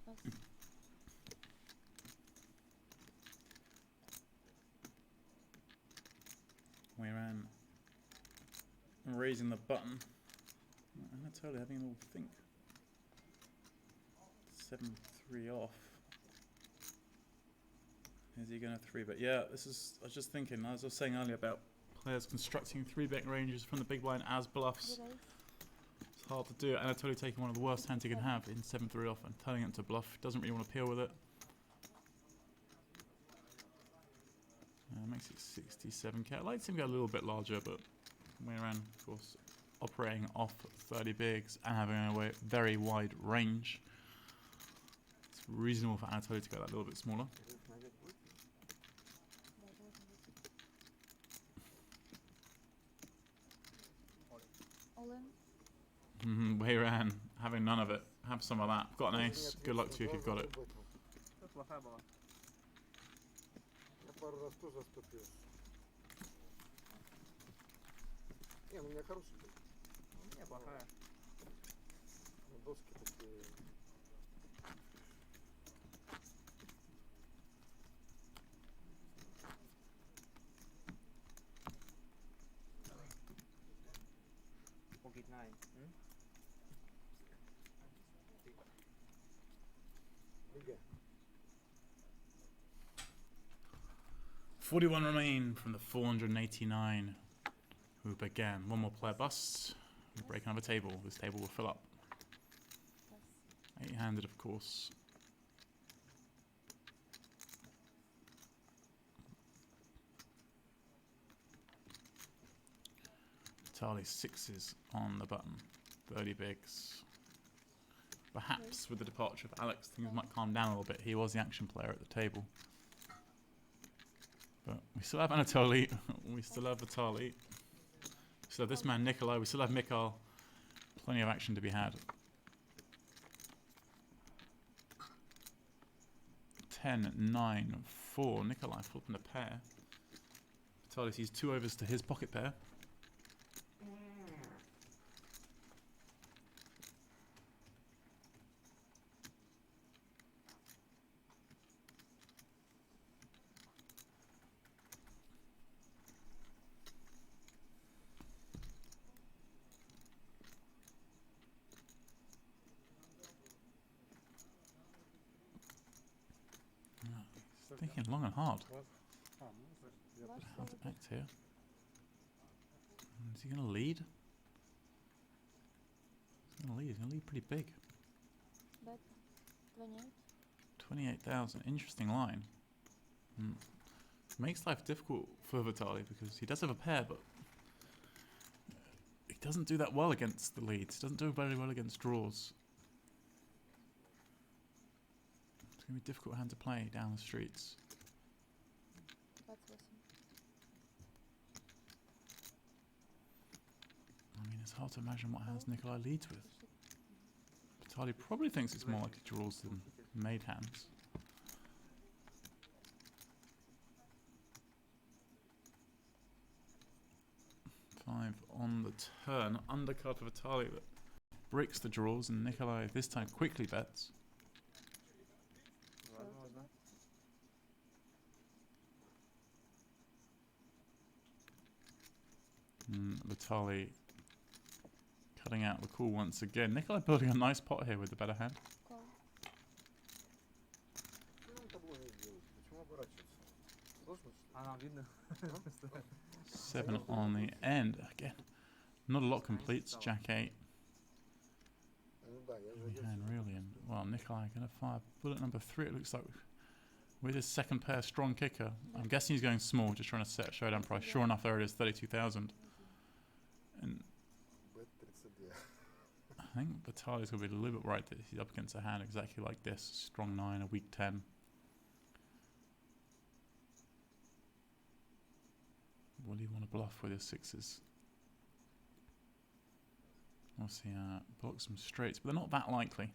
Пас. We ran raising the button. I'm totally having a little think. 7-3 off. Is he going to 3-bet? Yeah, this is. I was just thinking, as I was saying earlier about players constructing 3-bet ranges from the big blind as bluffs. The raise. It's hard to do, and I'm totally taking one of the worst hands you can have in 7-3 off and turning it to bluff. Doesn't really want to peel with it. Makes it 67k. I'd like to see him go a little bit larger, but we ran, of course, operating off 30 bigs and having a very wide range. It's reasonable for Anatoly to go that little bit smaller. Да, должен быть. All in. We ran having none of it. Have some of that. Got an ace. Good luck to you if you've got it. Тут плохая была. Я пару раз тоже оступился. Не, ну у меня хороший был. У меня плохая. Ну, доски такие. Pocket 9. ENG. 41 remain from the 489 who began. One more player busts. We break another table. This table will fill up. Pass. 8-handed, of course. Charlie sixes on the button. 30 bigs. Perhaps with the departure of Alex, things might calm down a little bit. He was the action player at the table. But we still have Anatoly. We still have Vitaly. We still have this man, Nikolai. We still have Mikhail. Plenty of action to be had. 10, 9, 4. Nikolai flipping a pair. Vitaly sees 2 overs to his pocket pair. Thinking long and hard. Я Ваш Hard to solid. act here. Is he going to lead? He's going to lead. He's going to lead pretty big. Bet. 28. 28,000. Interesting line. Makes life difficult for Vitaly because he does have a pair, but he doesn't do that well against the leads. He doesn't do very well against draws. It's going to be a difficult hand to play down the streets. 28. I mean, it's hard to imagine what hands Nikolai leads with. Пишет. Vitaly probably thinks it's more likely draws than made hands. Five on the turn. Undercard for Vitaly that breaks the draws, and Nikolai this time quickly bets. Возможно. Vitaly cutting out the call once again. Nikolai building a nice pot here with the better hand. Call. Что он табло не сделает? Почему оборачиваться? Сложно, что ли? А нам видно? Что? 7 on the end. Again, not a lot completes. Jack 8. Ну да, я Heavy же hand really. And, well, Nikolai going to fire bullet number 3, it looks like. With his second pair strong kicker. I'm guessing he's going small, just trying to set a showdown price. Sure enough, there it is, 32,000. And Бет 32. I think Vitaly's going to be a little bit worried that he's up against a hand exactly like this. Strong 9, a weak 10. Will he want to bluff with his sixes? Obviously, block some straights, but they're not that likely.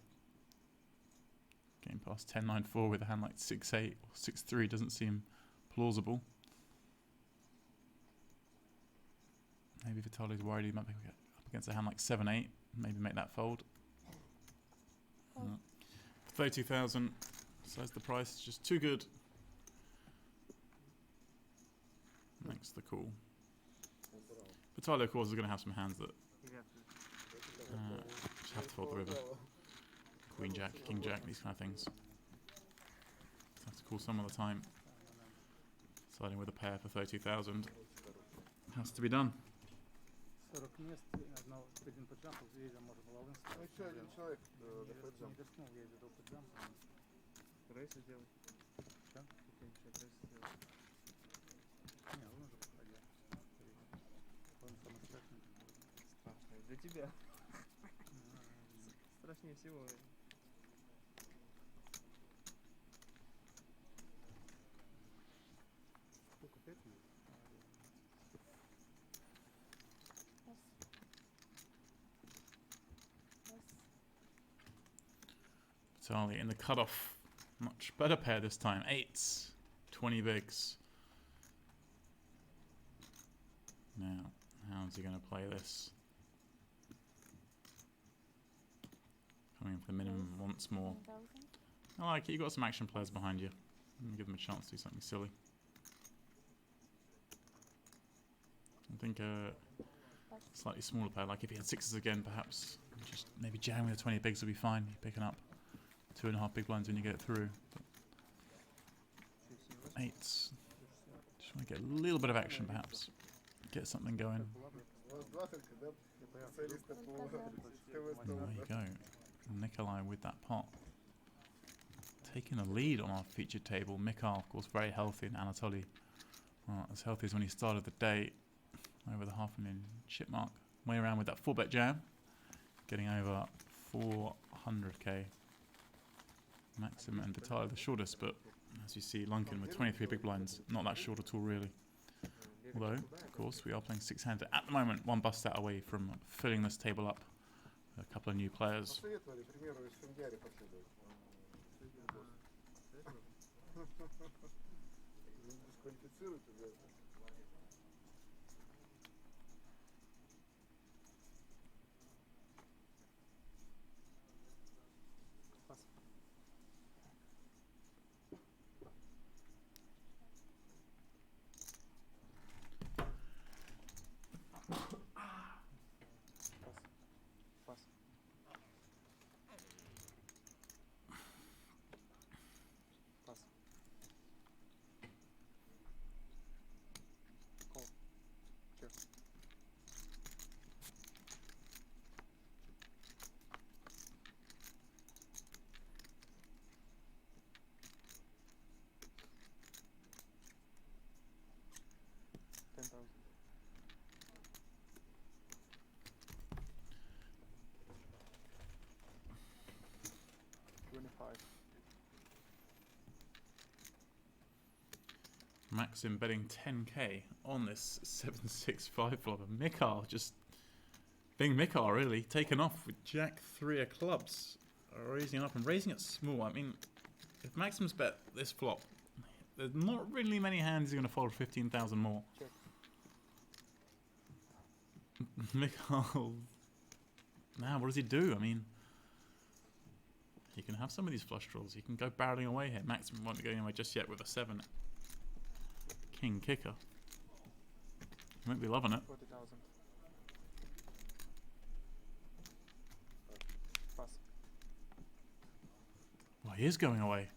Getting past 10-9-4 with a hand like 6-8 or 6-3 doesn't seem plausible. Maybe Vitaly's worried he might be up against a hand like 7-8. Maybe make that fold. Fold. 32,000. Says the price is just too good. Makes the call. Vitaly, of course, is going to have some hands that Ребят, just have to fold the river. Queen Jack, King Jack, these kind of things. Just have to call some of the time. Siding with a pair for 32,000. Has to be done. 40 мест, один по джампу, видимо, может было вынести. Ну еще один человек до Не фэджам. доснул, я видел по джампу. рейс сделай. Что? Какой-нибудь рейс сделай. Не, он уже проходил. Он самостоятельный. Страшно. Для тебя. Страшнее всего. Сколько, 5 минут? Pass. Pass. Vitaly in the cutoff. Much better pair this time. 8s. 20 bigs. Now, how's he going to play this? Coming in for the minimum once more. 10,000. I like it. You got some action players behind you. Give them a chance to do something silly. I think a Pass. slightly smaller pair, like if he had sixes again, perhaps just maybe jamming the 20 bigs would be fine. Picking up 2.5 big blinds when you get it through. But eights. Just want to get a little bit of action, perhaps. Get something going. У вас два только, да? Специалисты по ТВ And there you go. Nikolai with that pot. Taking the lead on our featured table. Mikhail, of course, very healthy, and Anatoly as healthy as when he started the day. Over the 500,000 chip mark. Way around with that 4-bet jam. Getting over 400k. Maxim and Vitaly the shortest, but as you see, Lunkin with 23 big blinds. Not that short at all, really. Although, of course, we are playing 6-handed at the moment. One bust out away from filling this table up. A couple of new players. Посоветовали, к примеру, из Фингяри последовать. Дисквалифицируют за это. Пас. Пас. Кол. Чек. $10,000. Maxim betting 10k on this 7-6-5 flop. And Mikhail just being Mikhail, really taken off with Jack 3 of clubs, raising it up and raising it small. I mean, if Maxim's bet this flop, there's not really many hands he's going to fold 15,000 more. Check. Mikhail, now what does he do? I mean, he can have some of these flush draws. He can go barreling away here. Maxim won't be going away just yet with a 7. King kicker. He won't be loving it. 40,000. Pass. Well, he is going away.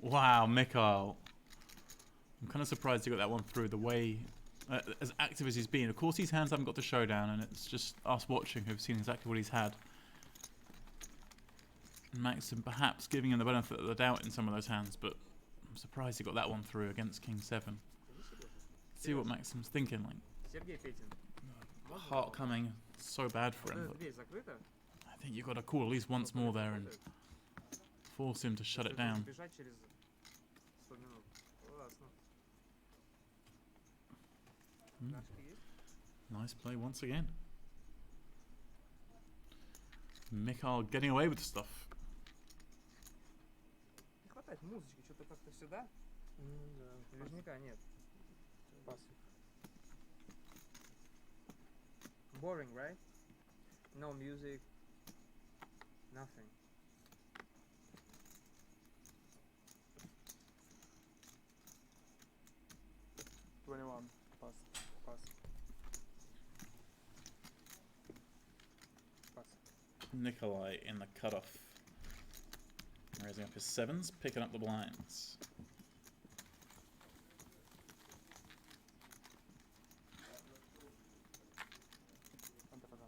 Wow, Mikhail. I'm kind of surprised he got that one through the way, as active as he's been. Of course, these hands haven't got the showdown, and it's just us watching who've seen exactly what he's had. Maxim perhaps giving him the benefit of the doubt in some of those hands, but I'm surprised he got that one through against King 7. See what Maxim's thinking, like, Сергей Петин. heart coming so bad for him, but Дверь закрыта? I think you've got to call at least once more there and force him to shut it down. Бежать через 100 минут. Классно. Нашки есть? Nice play once again. Mikhail getting away with stuff. Не хватает музычки, что-то как-то сюда. Наверняка нет. Pass. Boring, right? No music. Nothing. $21. Pass. Pass. Pass. Nikolai in the cutoff. Raising up his 7s, picking up the blinds. Ante, пожалуйста.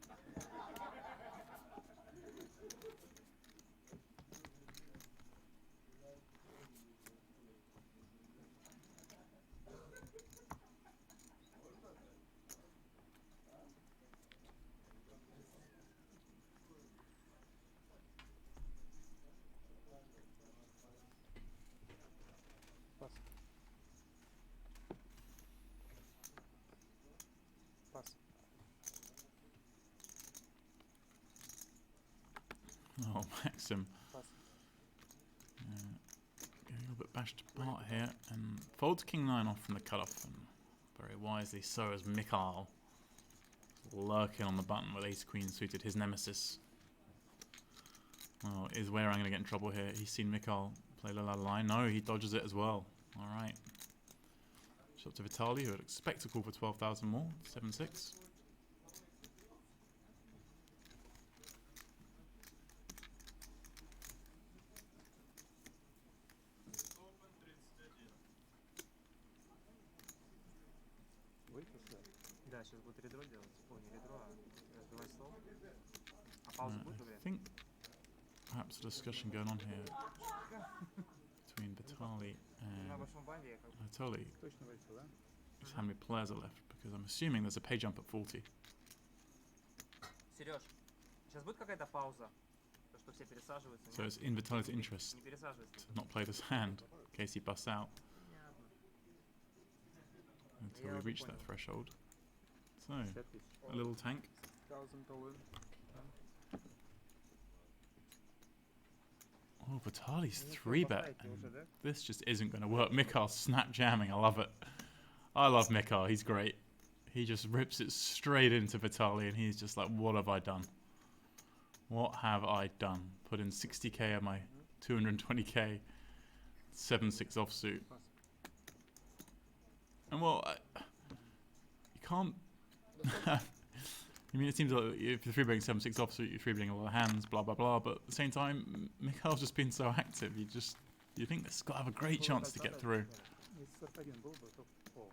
Pass. Pass. Oh, Maxim. Pass. Getting a little bit bashed apart here, and folds King 9 off from the cutoff, and very wisely so as Mikhail lurking on the button with Ace Queen suited, his nemesis. Well, is where I'm going to get in trouble here. He's seen Mikhail play a little out of line. No, he dodges it as well. Alright. Shot to Vitaly, who would expect to call for 12,000 more. 7-6. Да, сейчас будет редро делать. Ой, не редро, а разбивать стол. А пауза будет в I игре? think perhaps a discussion going on here between Vitali На and большом банде я как бы... Anatoly Точно вылетел, да? is how many players are left, because I'm assuming there's a pay jump at 40. Сереж, сейчас будет какая-то пауза? То, что все пересаживаются, So нет? it's in Vitali's interest Не пересаживайся. to not play this hand in case he busts out Понятно. until Я we уже reach that понял. threshold. So, 50 тысяч. a little tank. 1000 all in. Oh, Vitali's Ну, 3 bet. поставите уже, да? This just isn't going to work. Mikar's snap jamming. I love it. I love Mikar. He's great. He just rips it straight into Vitali, and he's just like, what have I done? What have I done? Put in 60k of my 220k 7-6 offsuit. And well, you can't. I mean, it seems like if you're 3-betting 7-6 offsuit, you're 3-betting a lot of hands, blah blah blah. But at the same time, Mikar's just been so active. You think this got to have a great chance to get through. Если сорт-1 был бы, то пол.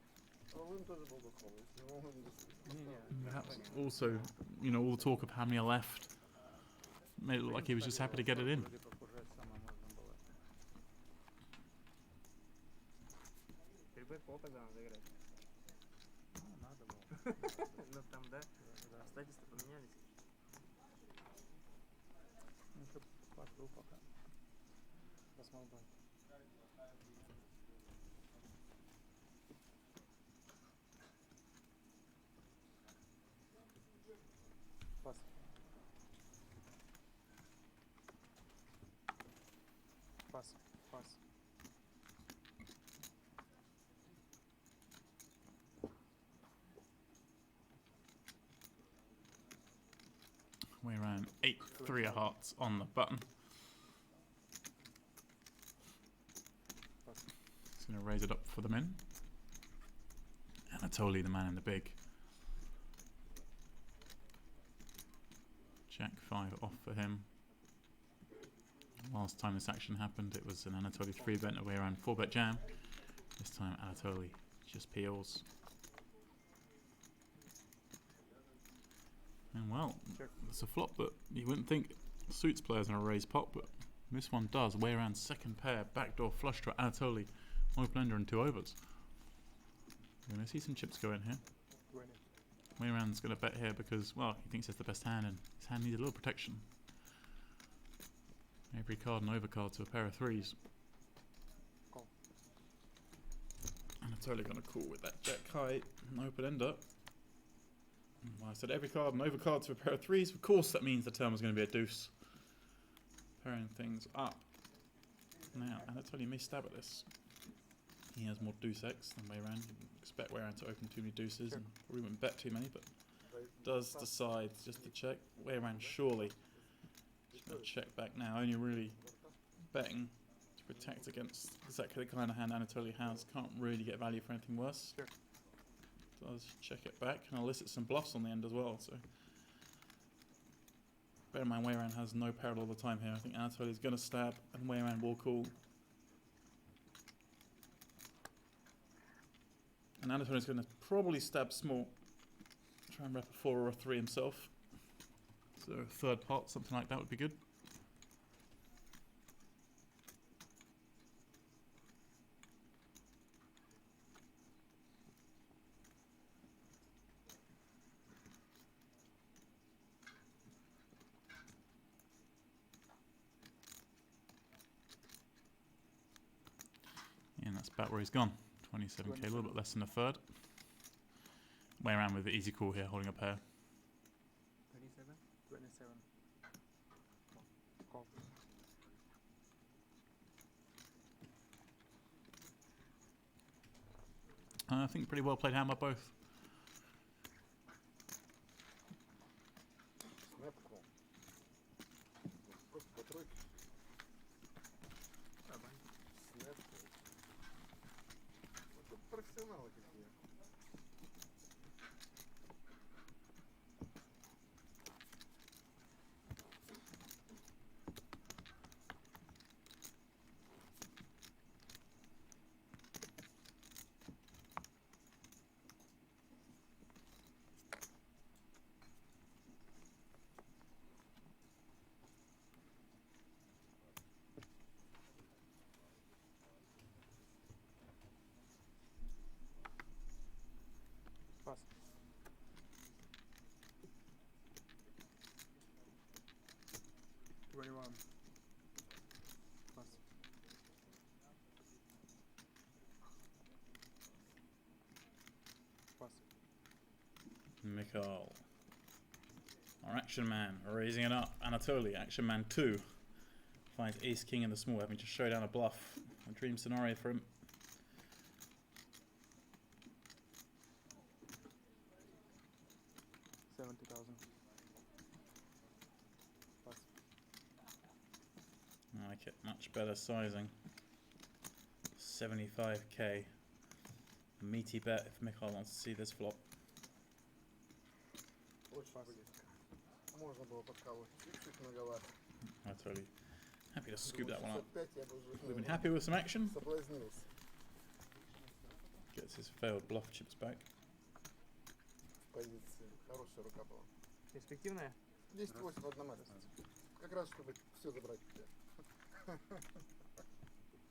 All-in тоже был бы call. Если all-in без- Не-не. Perhaps also, all the talk of how many are left made it look like he was just happy to get it in. Вроде как уже самое можно было. Перебэк пол тогда надо играть. Ну, надо было. Ну там, да? Да. Статисты поменялись. Ну, чтоб пас был пока. Посмотрим. Пас. Пас. Пас. We ran 8-3 of hearts on the button. He's going to raise it up for the min. Anatoly, the man in the big. Jack 5 off for him. Last time this action happened, it was an Anatoly 3-bet away around 4-bet jam. This time Anatoly just peels. And well, it's a flop that you wouldn't think suits players on a raise pot, but this one does. Way around second pair, backdoor flush draw, Anatoly, open ender and 2 overs. You're going to see some chips go in here. 20. Wayran's going to bet here because, well, he thinks it's the best hand and his hand needs a little protection. Every card and overcard to a pair of 3s. Call. Anatoly going to call with that jack high and open ender. Well, I said every card and overcard to a pair of 3s. Of course, that means the turn was going to be a deuce. Pairing things up. Now, Anatoly may stab at this. He has more deuce X than Wayran. You'd expect Wayran to open too many deuces and probably wouldn't bet too many, but does decide just to check. Wayran surely just going to check back now. Only really betting to protect against exactly the kind of hand Anatoly has. Can't really get value for anything worse. Sure. Does check it back and elicit some bluffs on the end as well. So bear in mind, Wayran has no parallel all the time here. I think Anatoly is going to stab and Wayran will call. And Anatoly is going to probably stab small. Try and rep a 4 or a 3 himself. So a third pot, something like that would be good. And that's about where he's gone. 27k, a little bit less than a third. Way around with the easy call here, holding a pair. 27? 27. Call. I think pretty well played hand by both. Snap call. Просто по тройке. Snap call. Вот это профессионалы какие. Mikhail. Our action man raising it up. Anatoly, action man 2. Finds ace king in the small, having to show down a bluff. A dream scenario for him. $70,000. Pass. I like it. Much better sizing. 75k. Meaty bet if Mikhail wants to see this flop. Очень близко. Можно было подкалывать чуть-чуть многовато. Anatoly. Happy to scoop that one up. 65 я бы We've been уже happy with some action. соблазнился. Gets his failed bluff chips back. В позиции. Хорошая рука была. Перспективная? 10-8 в одном месте. Как раз, чтобы все забрать у тебя.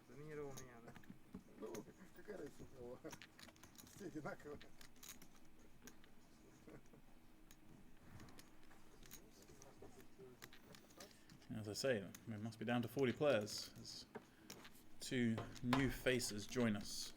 Доминировал меня, да? Ну, какая разница у кого? Все одинаковые. As I say, it must be down to 40 players as 2 new faces join us.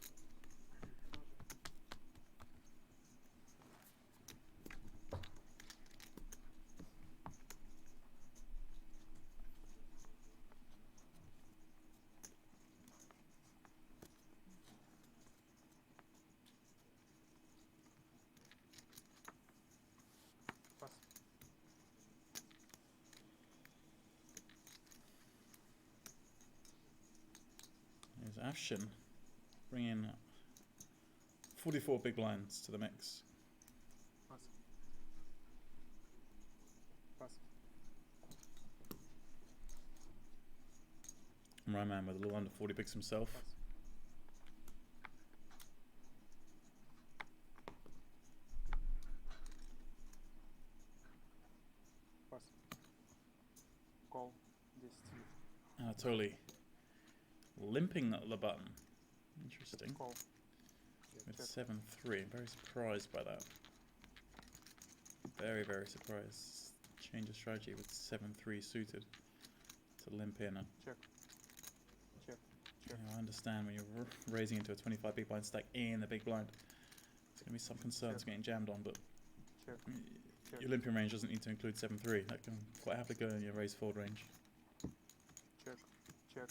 Пас. There's Afshin bringing 44 big blinds to the mix. Пас. Пас. Ryman with a little under 40 bigs himself. Пас. Пас. Call. 10. Anatoly limping the button. Interesting. Call. With 7-3. Very surprised by that. Very, very surprised. Change of strategy with 7-3 suited to limp in. And Check. Check. Check. I understand when you're raising into a 25 big blind stack in the big blind. There's going to be some concerns Check. getting jammed on, but Check. Check. your limping range doesn't need to include 7-3. That can quite happily go in your raise fold range. Check. Check.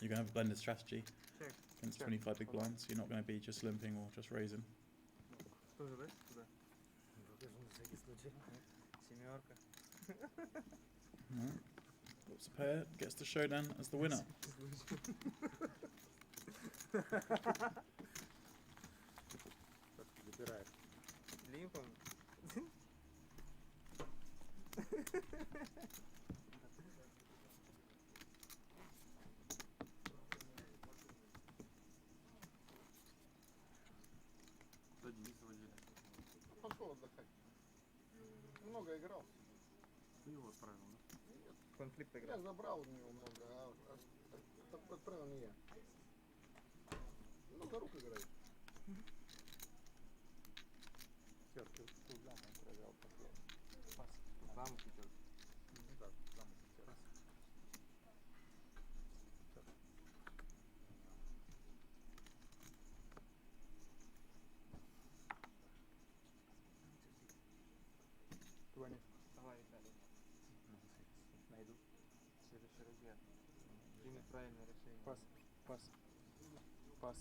You're going to have a blended strategy Check. against Check. 25 big blinds. You're not going to be just limping or just raising. Что же, да? Туда. Покажу на всякий случай. Семерка. Alright. Flips a pair, gets the showdown as the winner. Как забирает. Лимпом. Пошел отдыхать. Много играл. Ты его справил, да? Конфликт Я играл. забрал у него много, отправил не я. Много рук играет. Всё, ты замок провел последний. Пас. Замок идет. Ну да, замок еще раз. Всё. Твони. Давай, Виталий. Найду. Следующий размер. Примет правильное решение. Пас. Пас. Пас.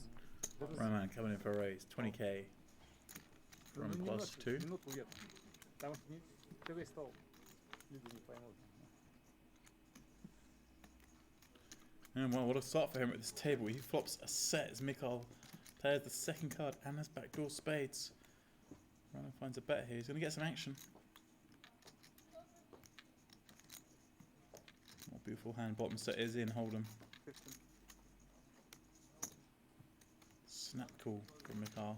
Ryman coming in for a raise. 20k Ну, from plus 2. Минуту нет. Там не ТВ стол. Люди не поймут. And well, what a start for him at this table. He flops a set as Mikhail players the second card and has backdoor spades. Ryman finds a bet here. He's going to get some action. More beautiful hand. Bottom set is in. Hold'em. 15. Snap call from Mikhail.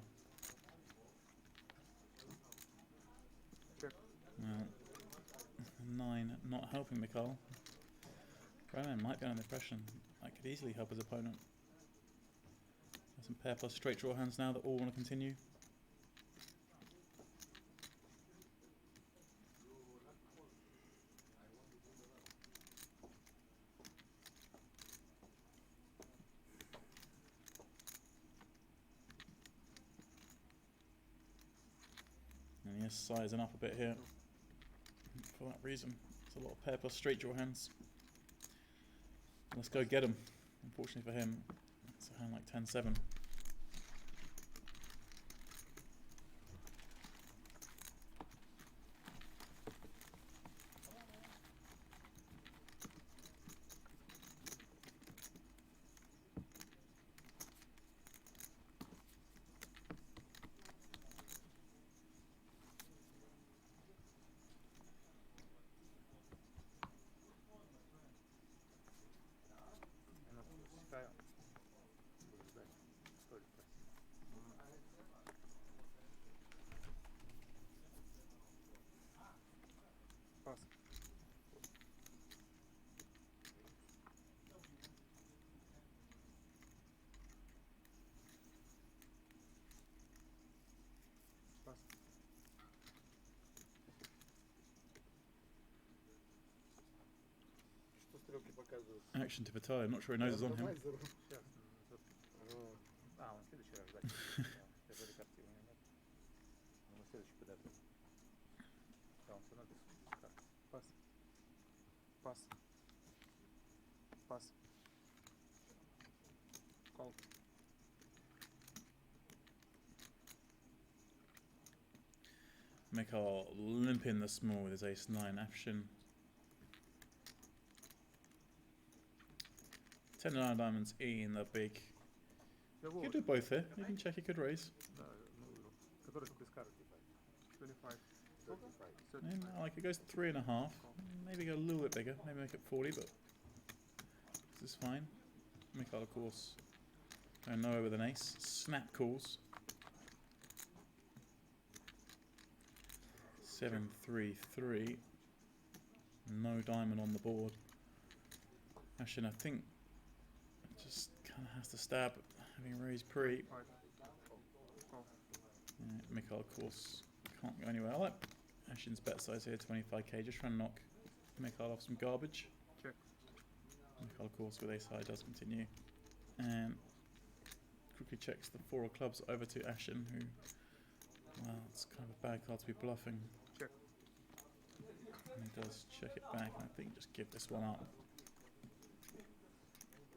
Check. Well, 9 not helping Mikhail. Ryman might be under the impression that could easily help his opponent. Got some pair plus straight draw hands now that all want to continue. And He is sizing up a bit here. For that reason, it's a lot of pair plus straight draw hands. Let's go get him. Unfortunately for him, it's a hand like 10-7. Я напускаю. Буду ждать. Столик просить. Пас. Пас. Что стрелки показывают? Action to Vitaly. I'm not sure he knows it's on him. Рандомайзер. Сейчас. Ага. Он в следующий раз ждать. Я даже карты у него нет. Он следующий подождет. Да, он все равно без карт. Пас. Пас. Пас. Кол. Mikhail limping the small with his ace-9 action. 10-9 diamonds in the big. Я You could do both here. You can check, you could raise. Да, ну, который без карты. 25. 35. And I like it goes 3.5. Maybe go a little bit bigger. Maybe make it 40, but this is fine. Mikhail, of course, going nowhere with an ace. Snap calls. 7-3-3. No diamond on the board. Actually, I think just kind of has to stab, having raised pre. Five. Call. Mikhail, of course, can't go anywhere. I like Ashin's bet size here, 25k, just trying to knock Mikhail off some garbage. Check. Mikhail, of course, with ace high does continue. And quickly checks the 4 of clubs over to Ashin, who, well, it's kind of a bad card to be bluffing. Check. And he does check it back, and I think just give this one up.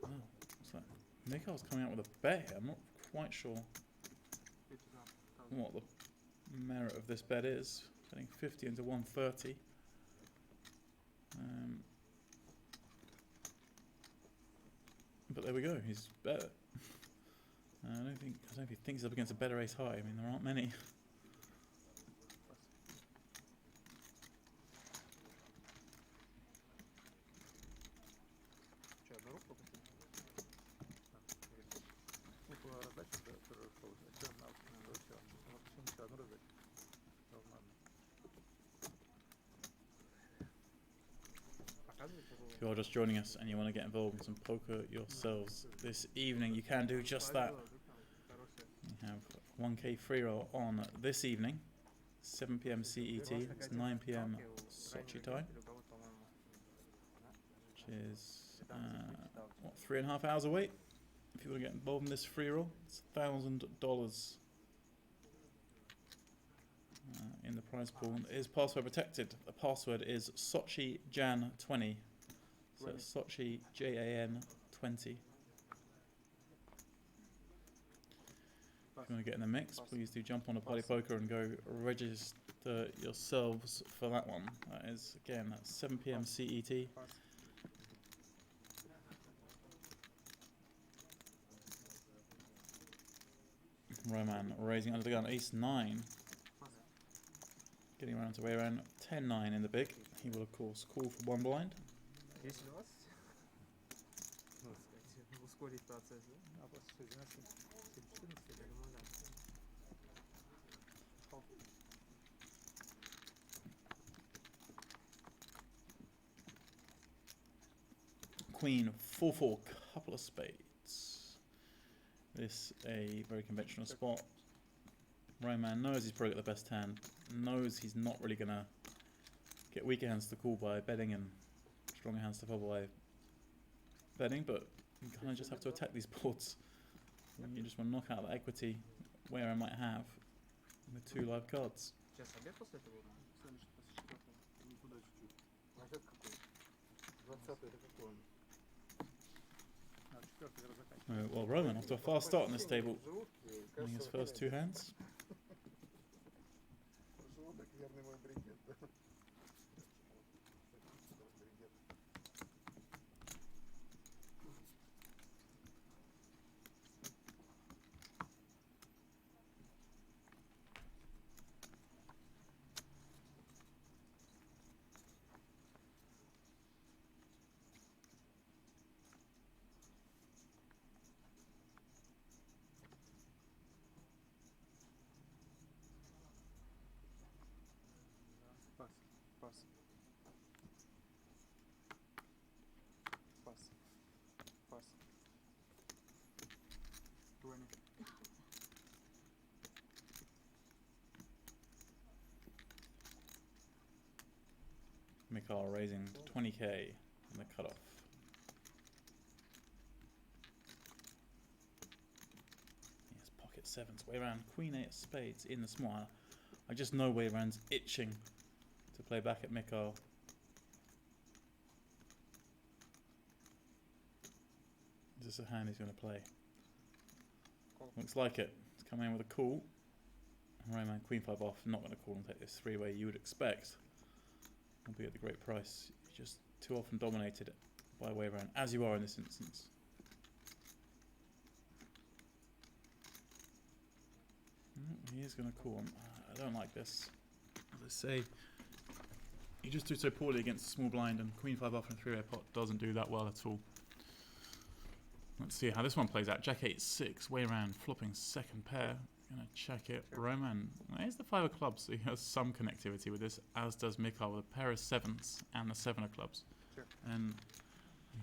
Oh, what's that? Mikhail's coming out with a bet here. I'm not quite sure 51,000. what the merit of this bet is. Betting 50 into 130. But there we go. He's better. I don't think he thinks he's up against a better ace high. I mean, there aren't many. Че, одну руку пропустил? Ну, по раздаче, да, второй шел. А что на все. Вот почему еще одну раздачу? Да, ладно. Показывает его? If you're just joining us and you want to get involved in some poker yourselves this evening, you can do just that. We have 1k free roll on this evening, 7 p.m. CET, it's 9 p.m. Sochi time, which is what, 3.5 hours away. If you want to get involved in this free roll, it's $1,000 in the prize pool. It is password protected. The password is Sochi Jan 20. So it's Sochi JAN 20. If you want to get in the mix, please do jump on a Party Poker and go register yourselves for that one. That is, again, that's 7 p.m. CET. Пас. Roman raising under the gun, ace 9. Getting around to way around 10-9 in the big. He will, of course, call for one blind. 10-20? Ну, сказать, ускорить процесс, да? А пас 12, 7, 14 Я или думаю, да. Кол. Queen 4-4, couple of spades. This a very conventional spot. Roman knows he's probably got the best hand. Knows he's not really gonna get weaker hands to call by betting and stronger hands to fold by betting, but you kind of just have to attack these boards. You just want to knock out the equity where I might have with 2 live cards. Сейчас обед после этого урока? Следующий после 4-го. Никуда чуть-чуть. А сейчас какой? 20-й это какой он? А, 4-й игра заканчивается. Well, Roman, after a fast start on this table, Желудки, winning his кажется, first two hands. желудок верный мой бригет, да? Бригет. Пас. Пас. Пас. Пас. 20. Mikhail raising 20k in the cutoff. Yes, pocket sevens. Way around Queen 8 of spades in the small. I just know way around's itching to play back at Mikhail. Is this a hand he's going to play? Call. Looks like it. It's coming in with a call. Roman Queen 5 off. Not going to call and take this three-way you would expect. Will be at the great price. You're just too often dominated by way around, as you are in this instance. He is going to call him. I don't like this. As I say, you just do so poorly against a small blind, and Queen 5 off in a three-way pot doesn't do that well at all. Let's see how this one plays out. Jack 8-6, way around, flopping second pair. Gonna check it. Sure. Roman, there's the 5 of clubs, so he has some connectivity with this, as does Mikhail with a pair of sevens and the 7 of clubs. Sure. And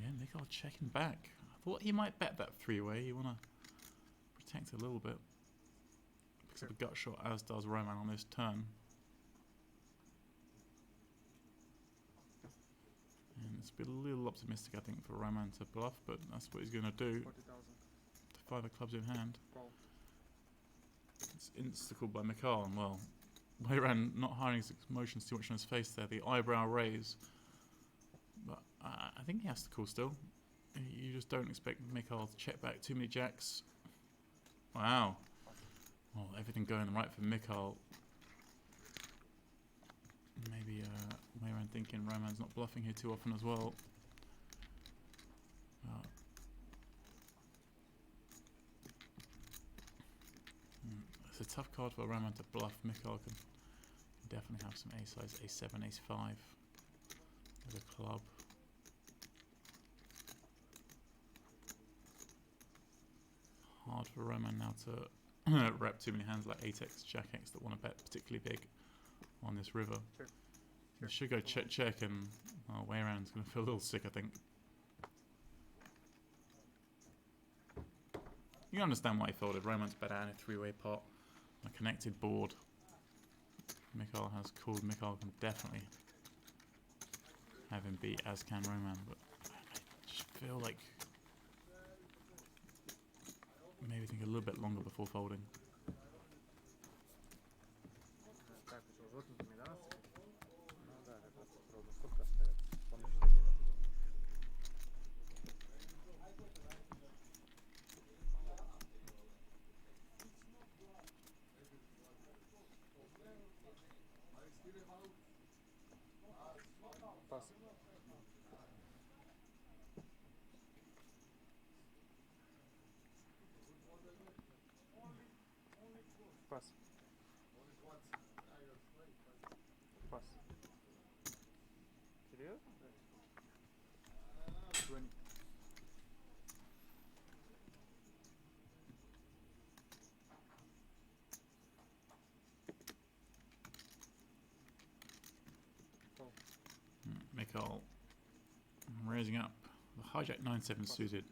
yeah, Mikhail checking back. I thought he might bet that three-way. You wanna protect a little bit. Picks up a gut shot, as does Roman on this turn. And it's a bit a little optimistic, I think, for Roman to bluff, but that's what he's going to do. 40,000. The 5 of clubs in hand. Call. It's insta-called by Mikhail, and well, way around not hiding his emotions too much on his face there. The eyebrow raise. But I think he has to call still. You just don't expect Mikhail to check back too many jacks. Wow. Well, everything going right for Mikhail. Maybe way around thinking Roman's not bluffing here too often as well. It's a tough card for Roman to bluff. Mikhail can definitely have some ace-size, ace-7, ace-5 with a club. Hard for Roman now to rep too many hands like 8x, jack-x that want to bet particularly big on this river. Sure. You should go check, and way around is going to feel a little sick, I think. You can understand why he folded. Roman's better in a three-way pot, a connected board. Mikhail has called. Mikhail can definitely have him beat, as can Roman, but I just feel like maybe think a little bit longer before folding. Так, что, желтенькими, да? Ну да, как раз попробую. Сколько остается? Помнишь, что делать? Пас. Пас. Пас. Серьезно? 20. Mikhail raising up the hijack 9-7 suited.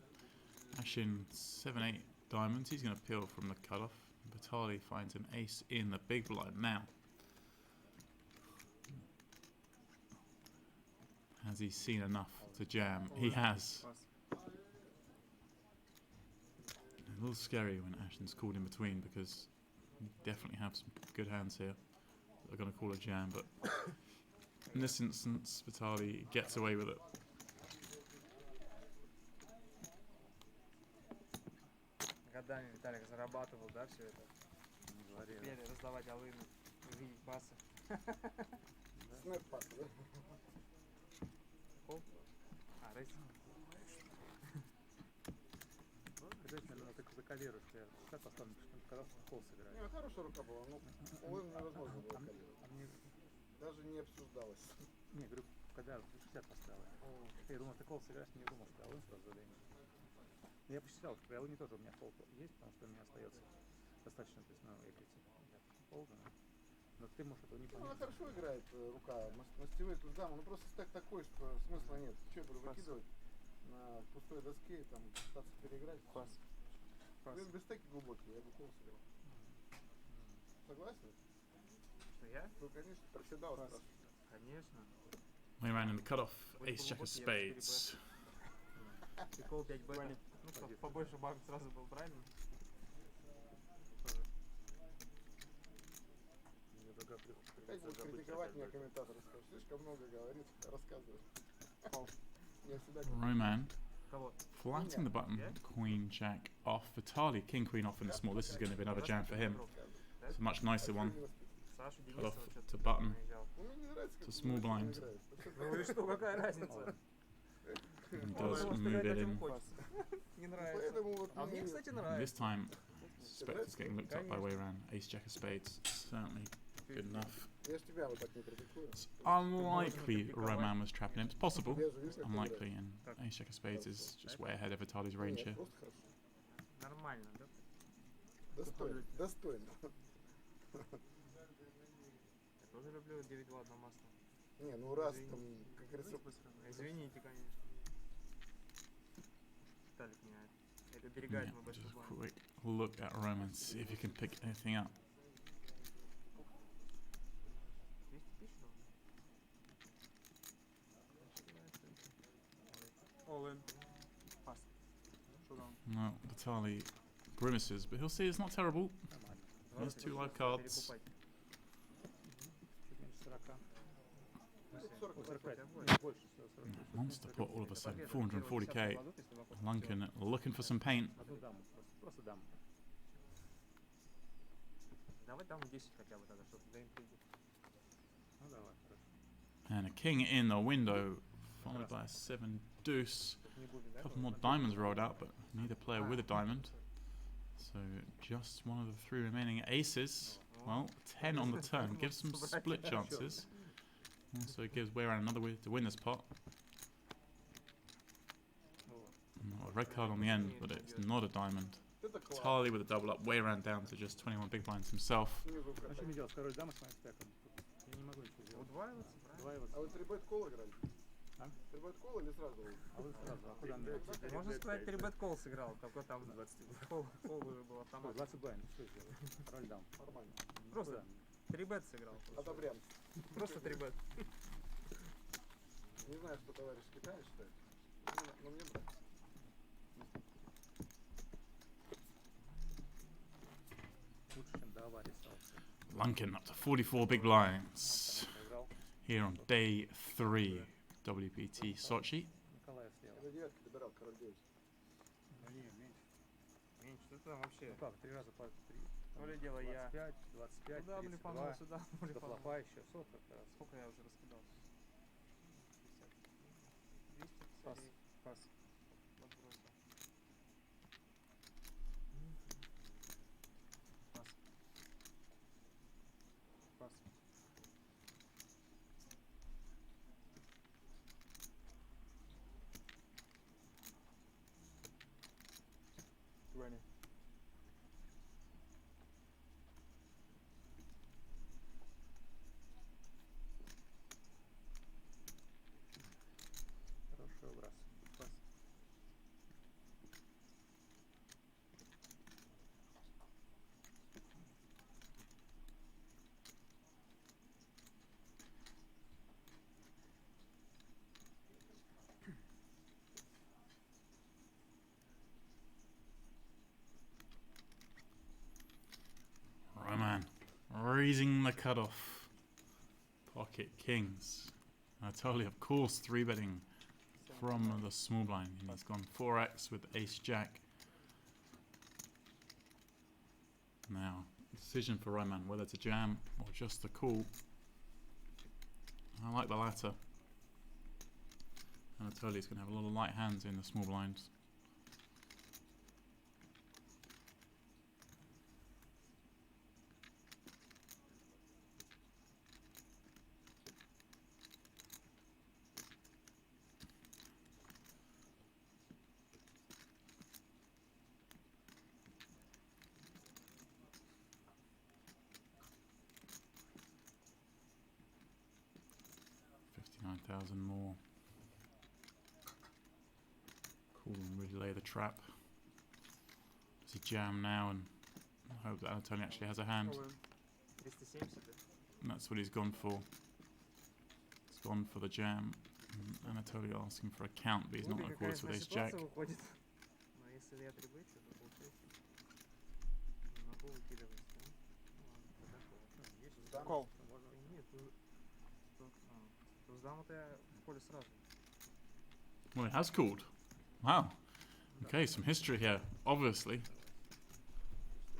Ashin 7-8 diamonds. He's going to peel from the cutoff. Batali finds an ace in the big blind now. Has he seen enough to jam? He has. Пас. A little scary when Ashin's called in between, because you definitely have some good hands here. are going to call a jam, but in this instance, Vitali gets away with it. Годами Виталик зарабатывал, да, все это? Не говори. Теперь раздавать алыны и видеть басы. Снэп-пак, да? Кол? А, рейс. Обязательно надо так закодируешь, что я так поставлю, что когда кол сыграю. Не, хорошая рука была, но Олэн невозможно было А калировать. мне, Даже не обсуждалось. не, говорю, когда 60 поставил. Я думал, ты кол сыграешь, не думал, что Алын сразу заденет. Но я посчитал, что при Алыне тоже у меня кол есть, потому что у меня остается достаточно, то есть, ну, я кол, но ты можешь этого не Ну, она понять. хорошо играет, рука. Мастевые туз дамы. Ну, просто стек такой, что смысла нет. Че, буду выкидывать на пустой доске и там пытаться переиграть? Пас. Без стеки глубокие, я бы кол сыграл. Согласен? Что я? Ну, конечно, проседал страшно. Конечно. Wayman in the cutoff, Будет ace jack of глубокий, я бы spades. И кол 5 бета. Ну, что, побольше банк сразу был, правильно? Мне только Опять будут критиковать меня комментаторы, скажут, слишком много говорит, рассказывает. Я всегда говорю. Roman Кого? flatting the button, queen jack off. Vitali, king queen off in the small. This is going to be another jam for him. It's a much nicer one. Сашу Cut off Денисова to что-то button. наезжал. Ну, мне не нравится, как To он small играет. blind. Ну и что, какая разница? He Он does может move играть, it о чем in. хочет. Не нравится. Поэтому вот А мне, мне кстати, This нравится. time, suspect is getting looked up by Wayran. Ace jack of spades, certainly good enough. я ж тебя вот так не критикую. It's unlikely Roman was trapping him. It's possible. Я же вижу, It's как ты unlikely, and ace jack of spades is just way ahead of Vitali's играешь. range Нет, here. просто хорошо. Нормально, да? Достойно, достойно. Я тоже люблю 9-2 одно масло. Не, ну раз там, как говорится, Извините, конечно. Виталик меняет. Это берегает Yeah, мой just большой a блайнд. quick look at Roman, see if he can pick anything up. 200 тысяч ровно. All in. Пас. Шоудаун. No, Vitali grimaces, but he'll see it's not terrible. Нормально. There's two live cards. Перекупать. Чуть меньше 40. ну, 40 Ой, 45. больше. Нет, больше. 40. Monster pot all of a sudden, 440k. Lunkin looking for some paint. Одну даму просто. Просто даму. Давай там 10 хотя бы тогда, чтобы для интриги. Ну давай, хорошо. And a king in the window, followed by a 7 deuce. Не будет, да? A couple more diamonds rolled out, but neither player with a diamond. So just one of the three remaining aces. Well, 10 on the turn gives some split chances. Also gives Wayran another way to win this pot. A red card on the end, but it's not a diamond. это класс. Tali with a double up, Wayran down to just 21 big blinds himself. Снизу А что катать. мне делать? Король дама с моим стеком. Я не могу ничего сделать. Удваиваться, правильно? Давай вот. А вы 3-бет кол играли? А? 3-бет кол или сразу? А вы сразу. А куда мне? Можно сказать, 3-бет кол сыграл, только там 20 кол уже был автомат. 20 блайнд. Что сделать? Король дам. Нормально. Просто 3-бет сыграл. Одобряем. Просто 3-бет. Не знаю, что товарищ в Китае считает, но мне нравится. Лучше, чем до аварии остался. Lunkin up to 44 big blinds Проиграл. here on day 3 WPT Sochi. Николаев слева. Это девятка добирал, король 9. Ну не, меньше. Меньше, что там вообще? Ну как, 3 раза по 3. То ли дело я 25, 25, туда блефанул, 32. сюда До блефанул. плохая еще. 40 как раз. Сколько я уже раскидал? 200 Пас. косарей Пас. подбросил. Пас. Пас. Ready. Хороший образ. Пас. Roman raising the cutoff. Pocket kings. Anatoly, of course, 3-betting from the small blind. And he's gone 4x with ace jack. Now, decision for Roman, whether to jam or just to call. I like the latter. Anatoly's going to have a lot of light hands in the small blinds. More. Cool, and really lay the trap. Does he jam now and hope that Anatoly actually has a hand? 370. And that's what he's gone for. He's gone for the jam. And Anatoly asking for a count, but he's not going to call this with ace jack. Выходит. Но если я 3-бет, то получается. Не могу выкидывать, да? Ну ладно, тогда кол. Нет, с дамой-то я в поле сразу. Well, it has called. Wow. Okay, some history here, obviously.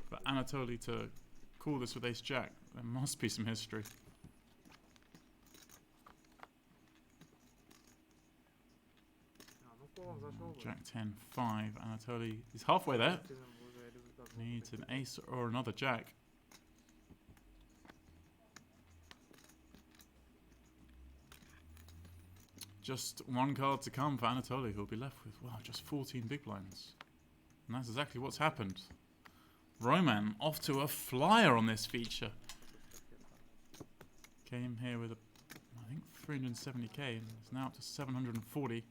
But Anatoly to call this with ace jack, there must be some history. Ну колом зашел бы. Jack 10, 5. Anatoly is halfway there. Естественно, уже результат был Needs an такой. ace or another jack. Just one card to come for Anatoly, who'll be left with, wow, just 14 big blinds. And that's exactly what's happened. Roman off to a flyer on this feature. Came here with, I think, 370k and is now up to 740.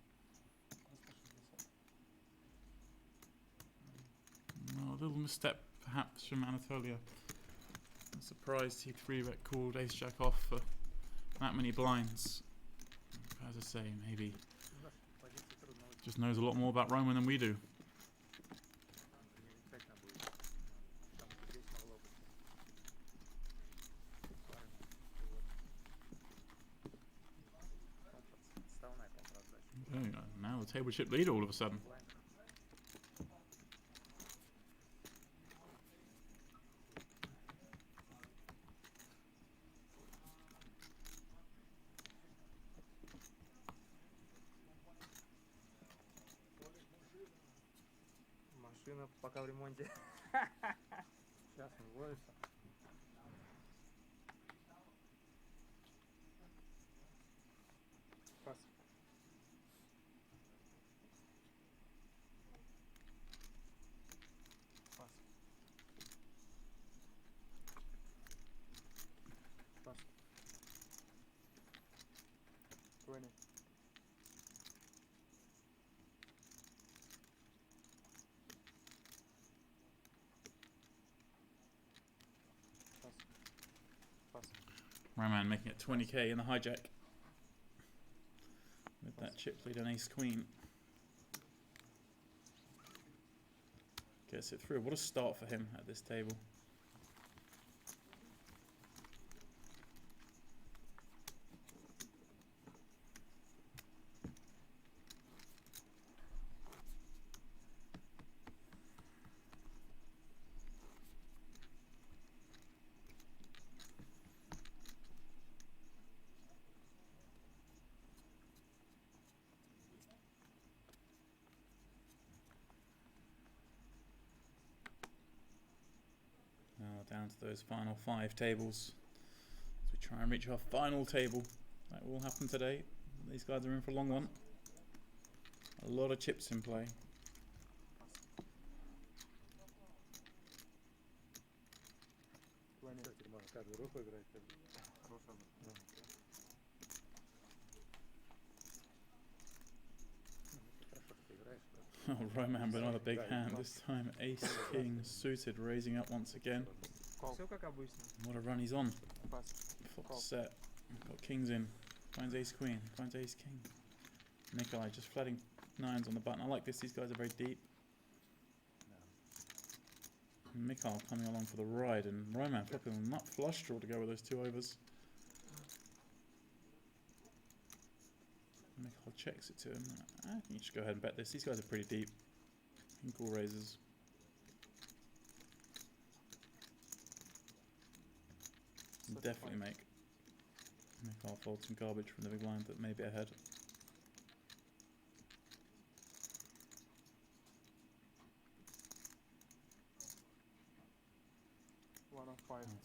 Well, a little misstep, perhaps, from Anatolia. I'm surprised he 3-bet called ace-jack off for that many blinds. As I say, maybe just knows a lot more about Roman than we do. Okay, now the table chip lead all of a sudden. Машина пока в ремонте. Сейчас он вводится. Пас. Пас. Пас. 20. Roman making it 20k in the hijack. With that chip lead and ace queen. Gets it through. What a start for him at this table. Down to those final 5 tables as we try and reach our final table. That will happen today. These guys are in for a long one. A lot of chips in play. Кстати, можно каждую руку играть. Oh, Roman, but another big hand. This time ace king suited, raising up once again. Все как обычно. What a run he's on. Пас. Full set. Got kings in. Finds ace queen. Finds ace king. Nikolai just flooding 9s on the button. I like this. These guys are very deep. Mikhail coming along for the ride, and Roman flipping a nut flush draw to go with those 2 overs. checks it to him. I think you should go ahead and bet this. These guys are pretty deep. King call raises. Definitely make our fold some garbage from the big blind that may be ahead.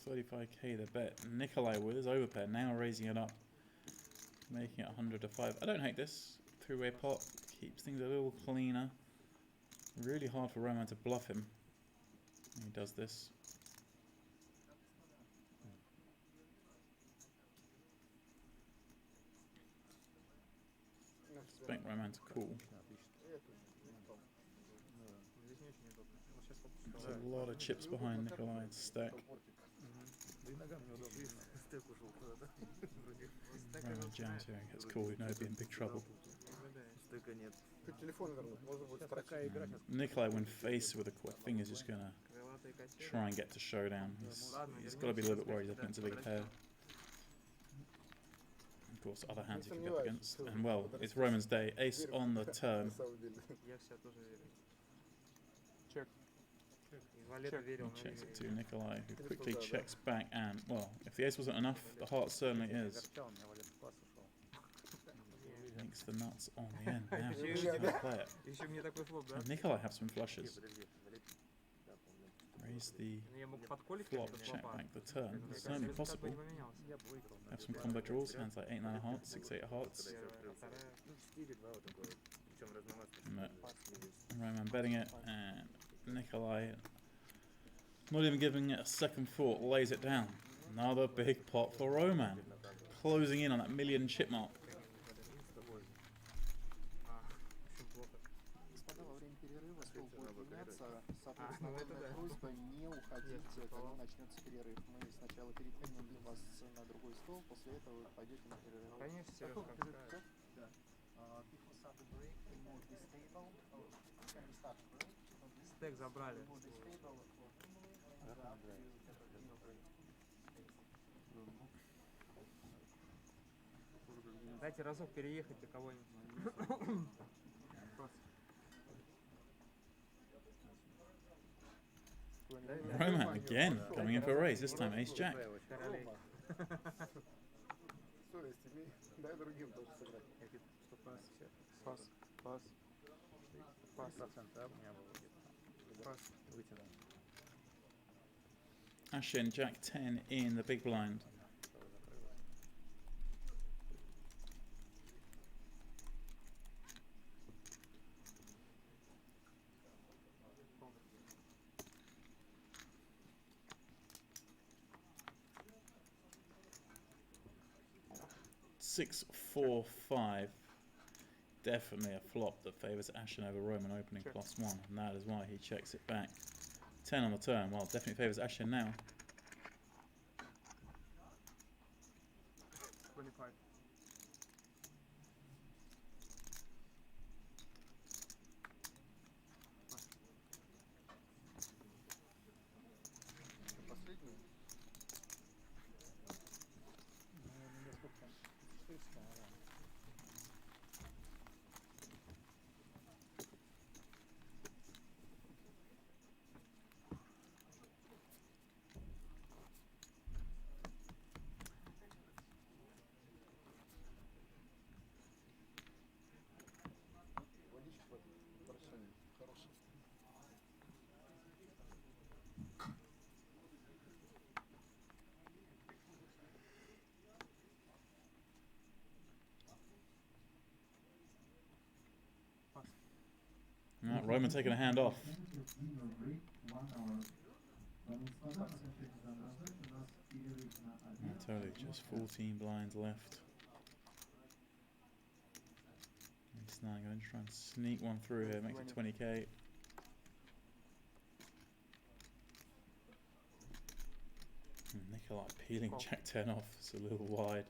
35k the bet. Nikolai with his overpair, now raising it up. Making it 100 to 5. I don't hate this. Three-way pot. Keeps things a little cleaner. Really hard for Roman to bluff him. He does this. Spank Roman to call. Здесь не очень удобно. Вот сейчас вот There's a lot of chips behind Nikolai's stack. Да и ногам неудобно. Стек ушел куда-то. Вроде Roman jams here and gets called. You know he'd be in big trouble. стека нет. Как телефон вернуть, можно будет Сейчас спросить. такая игра, сейчас Nikolai, when faced with a queen, I think is just gonna крылатые качели. try and get to showdown. He's got to be a little bit worried he's up against a big pair. Of course, other hands he can go up against. And well, it's Roman's day. Ace on the turn. На самом деле. Я в себя тоже верю. Чек. Из валета верил, He но checks не it to верил. Nikolai, who quickly checks back. And well, if the ace wasn't enough, the heart certainly is. Горчал, у меня валет в класс ушел. Makes the nuts on the end. Now Еще he's и- gonna play it. Еще мне такой флоп, да? And Nikolai have some flushes. Подожди, валет. Да, помню. Raise the Ну, я мог подколить flop, какой-то check флопа. back the turn. Мне It's кажется, certainly результат бы possible. не поменялся. Я бы выиграл. Have some combo draws, hands like 8-9 of hearts, 6-8 of hearts. Первая, вторая. Ну, 4-2 вот такое. Причем разномастно. No. Roman betting it, and Nikolai, not even giving it a second thought, lays it down. Another big pot for Roman. Closing in on that million chip mark. Очень плохо. Господа, во время перерыва стол будет меняться. ну Соответственно, это важная да. просьба не уходить, Нет, когда такого. начнется перерыв. Мы сначала передвинем вас на другой стол, после этого вы пойдете на перерыв. Конечно, Сереж, как скажешь. Да. Before start the break, remove this table. Can we start the break? Стек забрали. Remove this table. Дайте разок переехать до кого-нибудь. Roman again, coming in for a raise, this time ace jack. Королей. Совесть имей, дай другим тоже сыграть. Что пас? Пас. Пас. Пас. Процента у меня было где-то. Пас. Вытянул. Ashen jack 10 in the big blind. Six, 4, 5. Definitely a flop that favours Ashen over Roman opening +1, and that is why he checks it back. 10 on the turn. Well, definitely favours Ashen now. 25. Последний. Ну, сколько там? 400, наверное. Водичка в прощании. Хорошая. Right, Roman taking a hand off. Totally, just 14 blinds left. He's now going to try and sneak one through here, makes it 20k. Nikolai peeling jack 10 off, it's a little wide.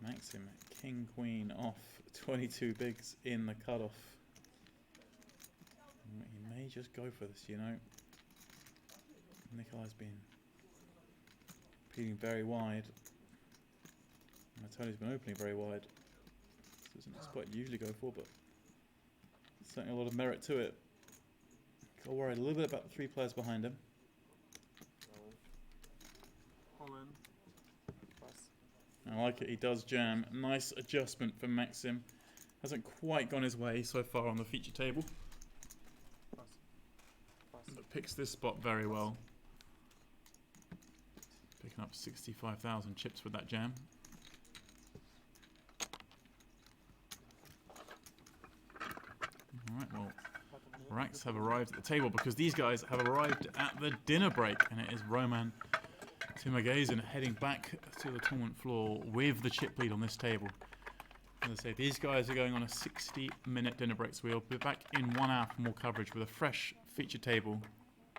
Maxim, king, queen off, 22 bigs in the cutoff. He may just go for this, you know. Nikolai's been peeling very wide. Tony's been opening very wide. isn't a spot you usually go for, but certainly a lot of merit to it. Got worried a little bit about the 3 players behind him. Holland. Pass. I like it, he does jam. Nice adjustment from Maxim. Hasn't quite gone his way so far on the feature table, Pass. Pass. but picks this spot very well. Picking up 65,000 chips with that jam. Alright, well, Racks have arrived at the table because these guys have arrived at the dinner break, and it is Roman Timagazen heading back to the tournament floor with the chip lead on this table. As I say, these guys are going on a 60-minute dinner break, so we'll be back in 1 hour for more coverage with a fresh feature table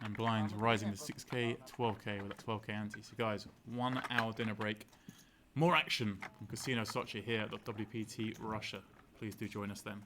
and blinds rising to 6k, 12k with that 12k ante. So guys, 1 hour dinner break. More action from Casino Sochi here at the WPT Russia. Please do join us then.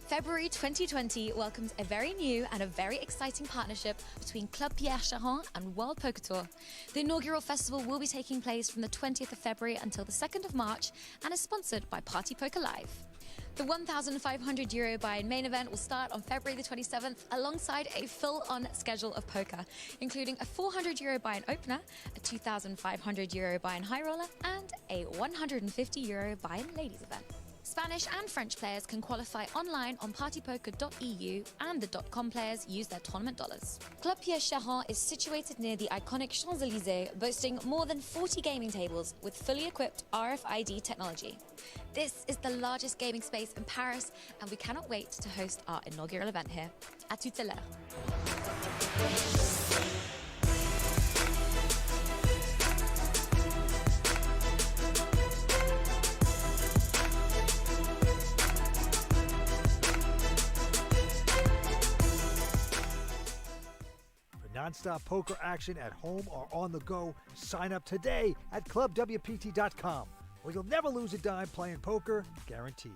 February 2020 welcomes a very new and a very exciting partnership between Club Pierre Charon and World Poker Tour. The inaugural festival will be taking place from the 20th of February until the 2nd of March and is sponsored by Party Poker Live. The €1,500 buy-in main event will start on February the 27th alongside a full-on schedule of poker, including a €400 buy-in opener, a €2,500 buy-in high roller, and a €150 buy-in ladies event. Spanish and French players can qualify online on partypoker.eu, and the .com players use their tournament dollars. Club Pierre Charon is situated near the iconic Champs-Élysées, boasting more than 40 gaming tables with fully equipped RFID technology. This is the largest gaming space in Paris, and we cannot wait to host our inaugural event here. À tout à l'heure. Non-stop poker action at home or on the go. Sign up today at ClubWPT.com, or you'll never lose a dime playing poker, guaranteed.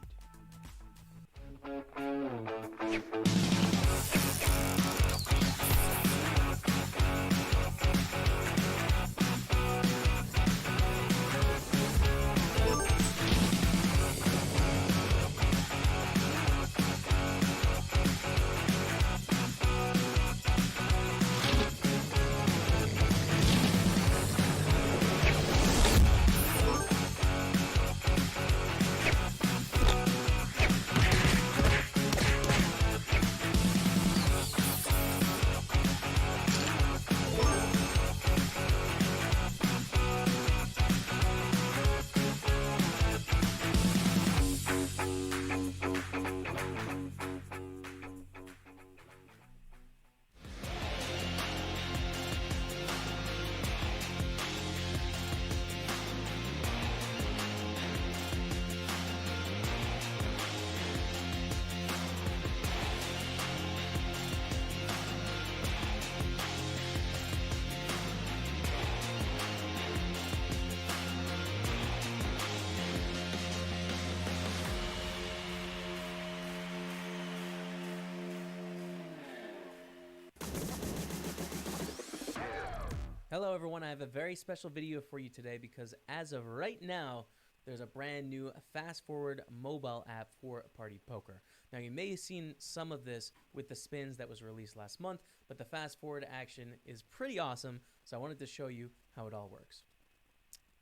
Hello everyone, I have a very special video for you today because as of right now, there's a brand new fast forward mobile app for party poker. Now you may have seen some of this with the spins that was released last month, but the fast forward action is pretty awesome, so I wanted to show you how it all works.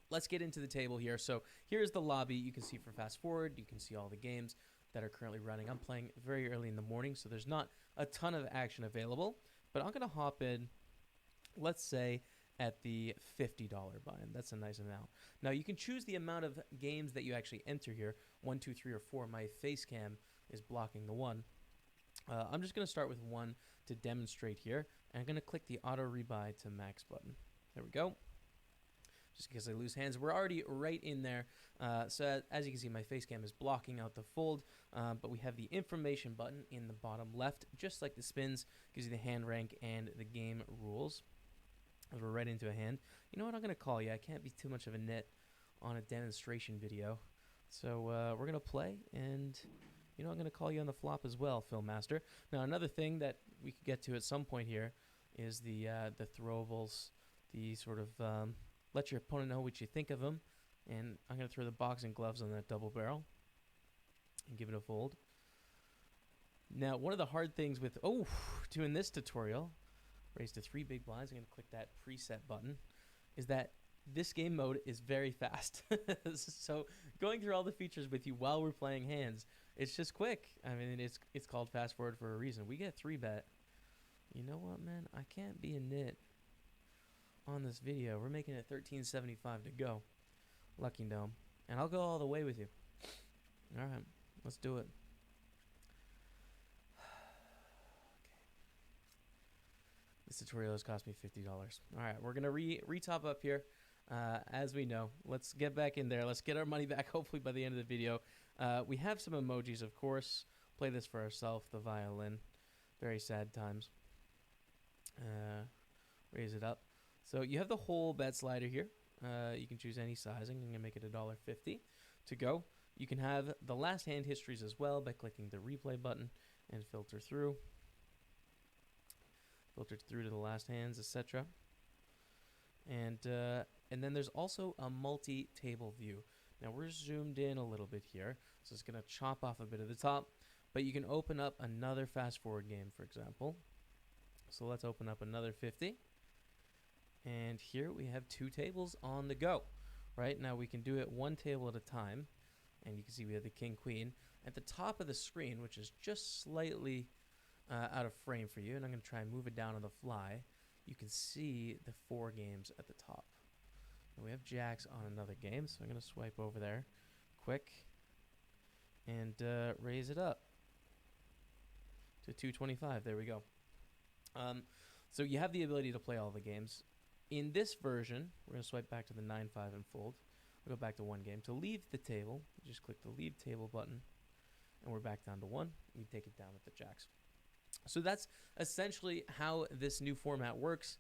Let's get into the table here. So here's the lobby. You can see for fast forward, you can see all the games that are currently running. I'm playing very early in the morning, so there's not a ton of action available, but I'm gonna hop in, let's say, at the $50 buy-in. That's a nice amount. Now you can choose the amount of games that you actually enter here. 1, 2, 3, or 4. My face cam is blocking the 1. I'm just going to start with 1 to demonstrate here. And I'm going to click the auto rebuy to max button. There we go. Just in case I lose hands. We're already right in there. So as you can see, my face cam is blocking out the fold. But we have the information button in the bottom left, just like the spins. Gives you the hand rank and the game rules. As we're right into a hand. You know what, I'm going to call you. I can't be too much of a nit on a demonstration video. So we're going to play, and you know I'm going to call you on the flop as well, Phil Master. Now another thing that we could get to at some point here is the throwables, the sort of let your opponent know what you think of them. And I'm going to throw the boxing gloves on that double barrel and give it a fold. Now one of the hard things with doing this tutorial, raise to 3 big blinds, I'm going to click that preset button, is that this game mode is very fast. So going through all the features with you while we're playing hands, it's just quick. I mean, it's called fast forward for a reason. We get 3-bet. You know what, man? I can't be a nit on this video. We're making it 13.75 to go. Lucky Gnome. And I'll go all the way with you. All right, let's do it. This tutorial has cost me $50. All right, we're going to re-top up here. As we know, let's get back in there. Let's get our money back, hopefully, by the end of the video. We have some emojis, of course. Play this for ourselves, the violin. Very sad times. Raise it up. So you have the whole bet slider here. You can choose any sizing. I'm going to make it $1.50 to go. You can have the last hand histories as well by clicking the replay button and filter through. Filtered through to the last hands, etc. And then there's also a multi-table view. Now we're zoomed in a little bit here, so it's going to chop off a bit of the top, but you can open up another fast forward game, for example. So let's open up another 50. And here we have 2 tables on the go. Right now we can do it 1 table at a time, and you can see we have the king queen at the top of the screen, which is just slightly out of frame for you, and I'm going to try and move it down on the fly. You can see the 4 games at the top. And we have jacks on another game, so I'm going to swipe over there quick and raise it up to 225. There we go. So you have the ability to play all the games. In this version, we're going to swipe back to the 9-5 and fold. We'll go back to 1 game. To leave the table, you just click the leave table button, and we're back down to 1. We take it down with the jacks. So that's essentially how this new format works.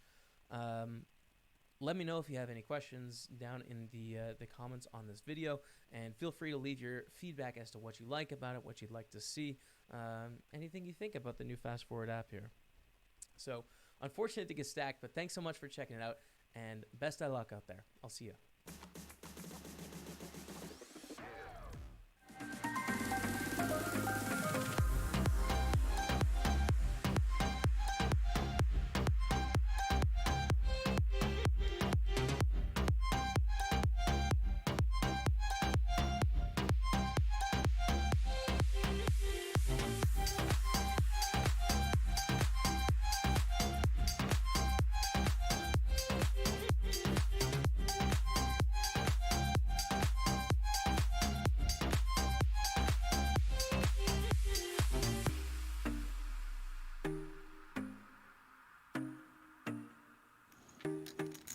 Let me know if you have any questions down in the comments on this video, and feel free to leave your feedback as to what you like about it, what you'd like to see, anything you think about the new fast forward app here. So unfortunate to get stacked, but thanks so much for checking it out, and best of luck out there. I'll see you.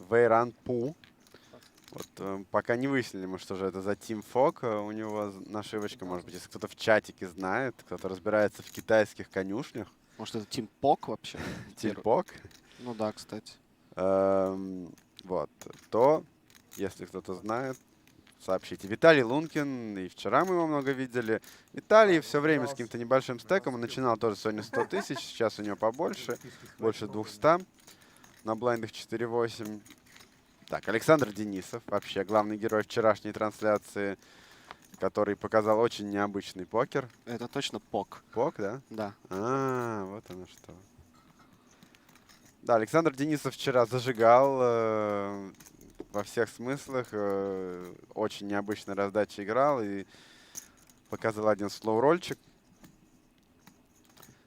Вейран Пу. Вот, пока не выяснили мы, что же это за Team Fog. У него нашивочка, может быть, если кто-то в чатике знает, кто-то разбирается в китайских конюшнях. Может, это Team Pog вообще? Team Pog? Ну да, кстати. Вот, то, если кто-то знает, сообщите. Виталий Лункин, и вчера мы его много видели. Виталий все время с каким-то небольшим стеком. Он начинал тоже сегодня 100 тысяч, сейчас у него побольше, больше 200. на блайндах 4-8. Так, Александр Денисов, вообще главный герой вчерашней трансляции, который показал очень необычный покер. Это точно пок. Пок, да? Да. Вот оно что. Да, Александр Денисов вчера зажигал во всех смыслах. Очень необычной раздаче играл и показал один слоу-рольчик.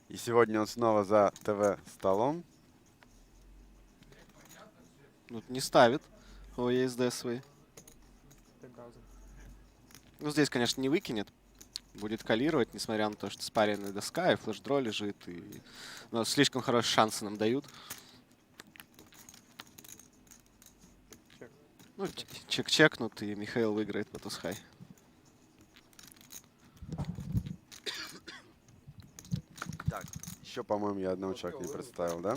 И сегодня он снова за ТВ-столом. Ну, не ставит ОЕСД свои. 10,000. Ну, здесь, конечно, не выкинет. Будет калировать, несмотря на то, что спаренная доска и флеш-дро лежит. Но слишком хорошие шансы нам дают. Ну, чек-чекнут, и Михаил выиграет по тусхай. Так, еще, по-моему, я одного человека не представил, да?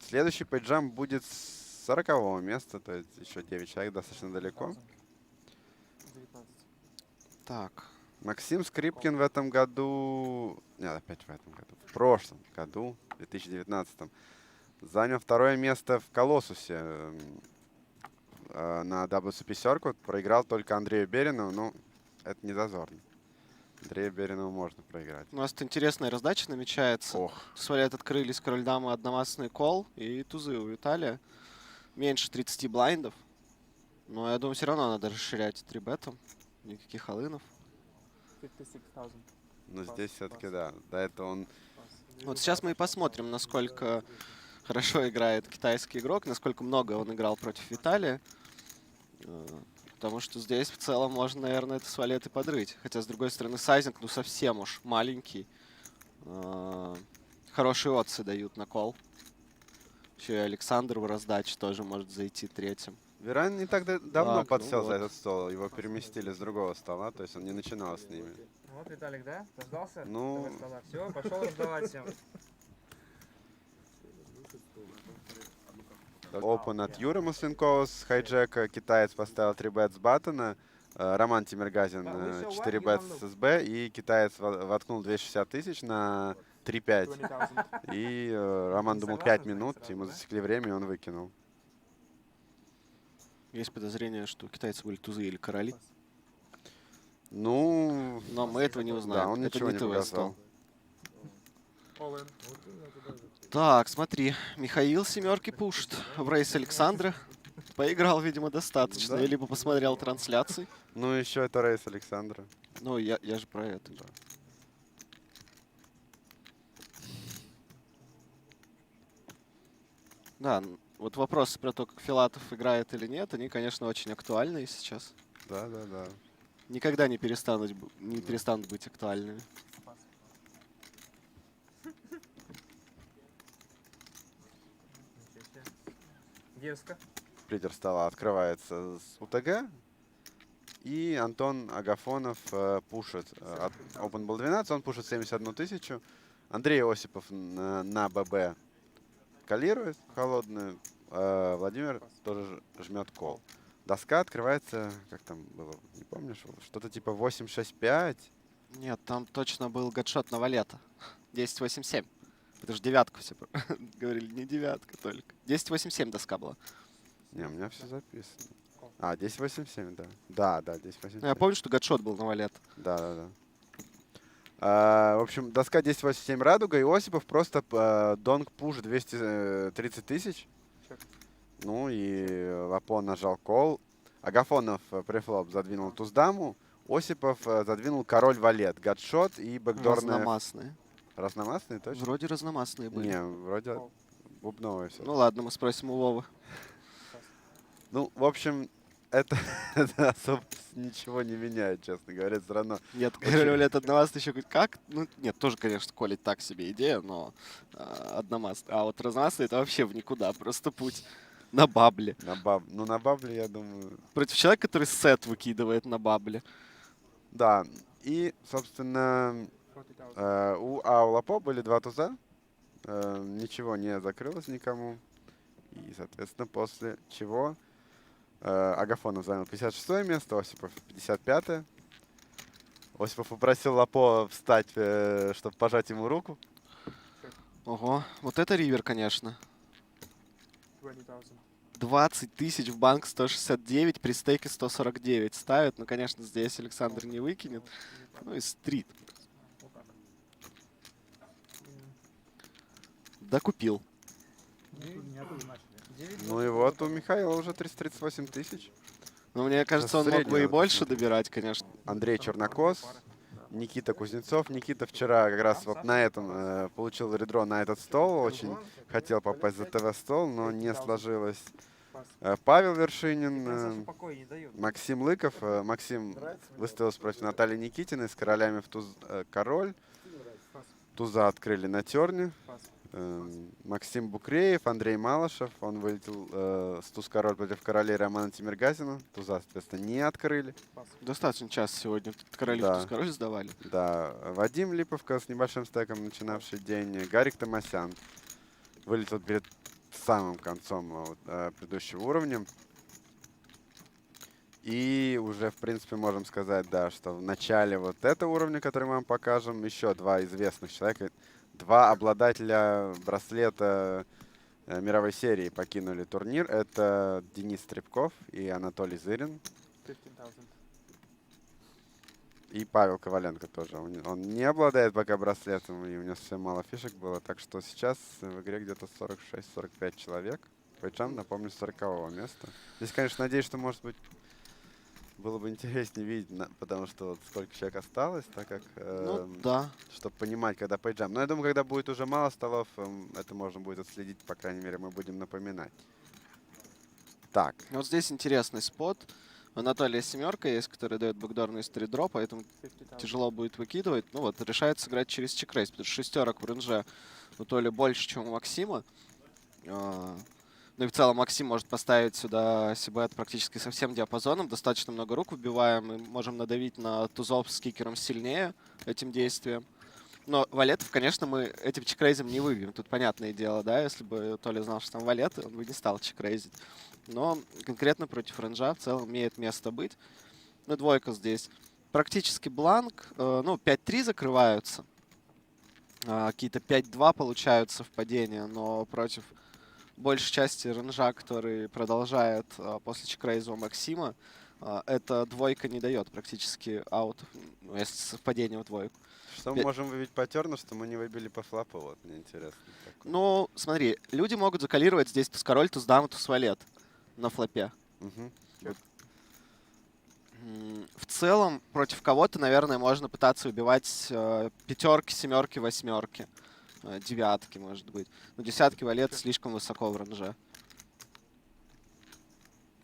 Следующий пейджам будет с 40-го места, то есть еще 9 человек достаточно далеко. 19. Так. Максим Скрипкин в этом году... Нет, опять в этом году. В прошлом году, в 2019, занял второе место в Колоссусе на WPT Circuit. Проиграл только Андрею Беринову, но это не зазорно. Андрею Беринову можно проиграть. У нас тут интересная раздача намечается. Ох. Свалят открылись король-дамы, одномастный кол и тузы у Виталия. Меньше 30 блайндов. Но я думаю, все равно надо расширять 3-бетом. Никаких алынов. 56,000. Но здесь все-таки, да. До этого он... Вот сейчас мы и посмотрим, насколько хорошо играет китайский игрок, насколько много он играл против Виталия. Потому что здесь в целом можно, наверное, это с валеты подрыть. Хотя, с другой стороны, сайзинг, ну, совсем уж маленький. Хорошие отцы дают на кол. Еще и Александр в раздаче тоже может зайти третьим. Веран не так давно Так, подсел ну за вот. этот стол. Его переместили с другого стола, то есть он не начинал с ними. Вот, Виталик, да? Дождался? Ну. Все, пошел раздавать всем. Open от Юры Масленкова с хайджека. Китаец поставил 3-бет с баттона. Роман Тимиргазин 4-бет с СБ. И китаец воткнул 260 тысяч на 3-5. И Роман думал 5 минут. Ему засекли время, и он выкинул. Есть подозрение, что китайцы были тузы или короли. Ну... Но мы этого не узнаем. Да, он это ничего не не ТВ показал. стол. Так, смотри. Михаил семерки пушит в рейс Александра. Поиграл, видимо, достаточно. Да. Либо посмотрел трансляции. Ну, еще это рейс Александра. Ну, я же про это. Да, вот вопросы про то, как Филатов играет или нет, они, конечно, очень актуальные сейчас. Да. Никогда не перестанут быть актуальными. Дерзко. Лидер стола открывается с УТГ. И Антон Агафонов пушит. Open был 12, он пушит 71 тысячу. Андрей Осипов на ББ калирует холодную. Владимир тоже жмет кол. Доска открывается, как там было, не помнишь, что-то типа 8-6-5. Нет, там точно был гадшот на валета. 10-8-7. Это же девятка все говорили, не девятка только. 10-8-7 доска была. Не, у меня все записано. 10-8-7, да. Да, 10-8-7. Ну, я помню, что гадшот был на валет. Да. В общем, доска 10-8-7 радуга, и Осипов просто донг пуш 230 тысяч. Ну и Вапон нажал кол. Агафонов префлоп задвинул туз-даму. Осипов задвинул король валет. Гадшот и бэкдорная... Разномастные. Разномастные, точно? Вроде разномастные были. Не, вроде бубновые все. Ну ладно, мы спросим у Вовы. Ну, в общем, это особо ничего не меняет, честно говоря, все равно. Нет, король одномастный еще говорит, как? Ну, нет, тоже, конечно, колить так себе идея, но одномастный. А вот разномастный это вообще в никуда, просто путь на бабле. Ну, на бабле, я думаю... Против человека, который сет выкидывает на бабле. Да, и, собственно, у Аулапо были 2 туза. Ничего не закрылось никому. И, соответственно, после чего Агафонов занял 56-е место, Осипов 55-е. Осипов попросил Лапо встать, чтобы пожать ему руку. Ого, вот это ривер, конечно. 20,000. 20 тысяч в банк 169, при стейке 149 ставят. Ну, конечно, здесь Александр не выкинет. Ну и стрит. Вот так. Докупил. Не оттуда начали. Ну и вот у Михаила уже 338 тысяч. Ну, мне кажется, он мог бы и среднего больше посмотрим. добирать, конечно. Андрей Чернокос, Никита Кузнецов. Никита вчера как раз вот на этом получил редро на этот стол. Очень хотел попасть за ТВ-стол, но не сложилось. Павел Вершинин, Максим Лыков. Максим выставился против Натальи Никитиной с королями в туз король. Туза открыли на терне. Максим Букреев, Андрей Малышев. Он вылетел с туз-король против королей Романа Тимиргазина. Туза, соответственно, не открыли. Достаточно часто сегодня короли в туз-король сдавали. Да. Вадим Липовка с небольшим стеком, начинавший день. Гарик Томасян вылетел перед самым концом предыдущего уровня. И уже, в принципе, можем сказать, да, что в начале вот этого уровня, который мы вам покажем, еще два известных человека, два обладателя браслета мировой серии покинули турнир. Это Денис Стребков и Анатолий Зырин. 15,000. И Павел Коваленко тоже. Он не обладает пока браслетом, и у него совсем мало фишек было. Так что сейчас в игре где-то 46-45 человек. Причем, напомню, с 40-го места. Здесь, конечно, надеюсь, что, может быть, было бы интереснее видеть, потому что вот сколько человек осталось, так как, да. чтобы понимать, когда пейджам. Но я думаю, когда будет уже мало столов, это можно будет отследить, по крайней мере, мы будем напоминать. Так. Вот здесь интересный спот. У Анатолия семерка есть, который дает бэкдорный стрит-дроп, поэтому тяжело будет выкидывать. Ну вот, решает сыграть через чекрейс, потому что шестерок в рейнже у Толи больше, чем у Максима. Ну и в целом Максим может поставить сюда сибет практически со всем диапазоном. Достаточно много рук выбиваем. Мы можем надавить на тузов с кикером сильнее этим действием. Но валетов, конечно, мы этим чекрейзом не выбьем. Тут понятное дело, да, если бы Толя знал, что там валеты, он бы не стал чекрейзить. Но конкретно против рейнджа в целом имеет место быть. Ну, двойка здесь. Практически бланк. Ну, 5-3 закрываются. Какие-то 5-2 получаются совпадения, но против большей части рейнджа, который продолжает после чекрейза у Максима, эта двойка не дает практически аут, если совпадение в двойку. Что мы можем выбить по терну, что мы не выбили по флапу? Вот, мне интересно. Такое. Ну, смотри, люди могут закалировать здесь туз-король, туз-дама, туз-валет на флопе. В целом, против кого-то, наверное, можно пытаться убивать пятерки, семерки, восьмерки. Девятки, может быть. Но десятки валет слишком высоко в рейнже.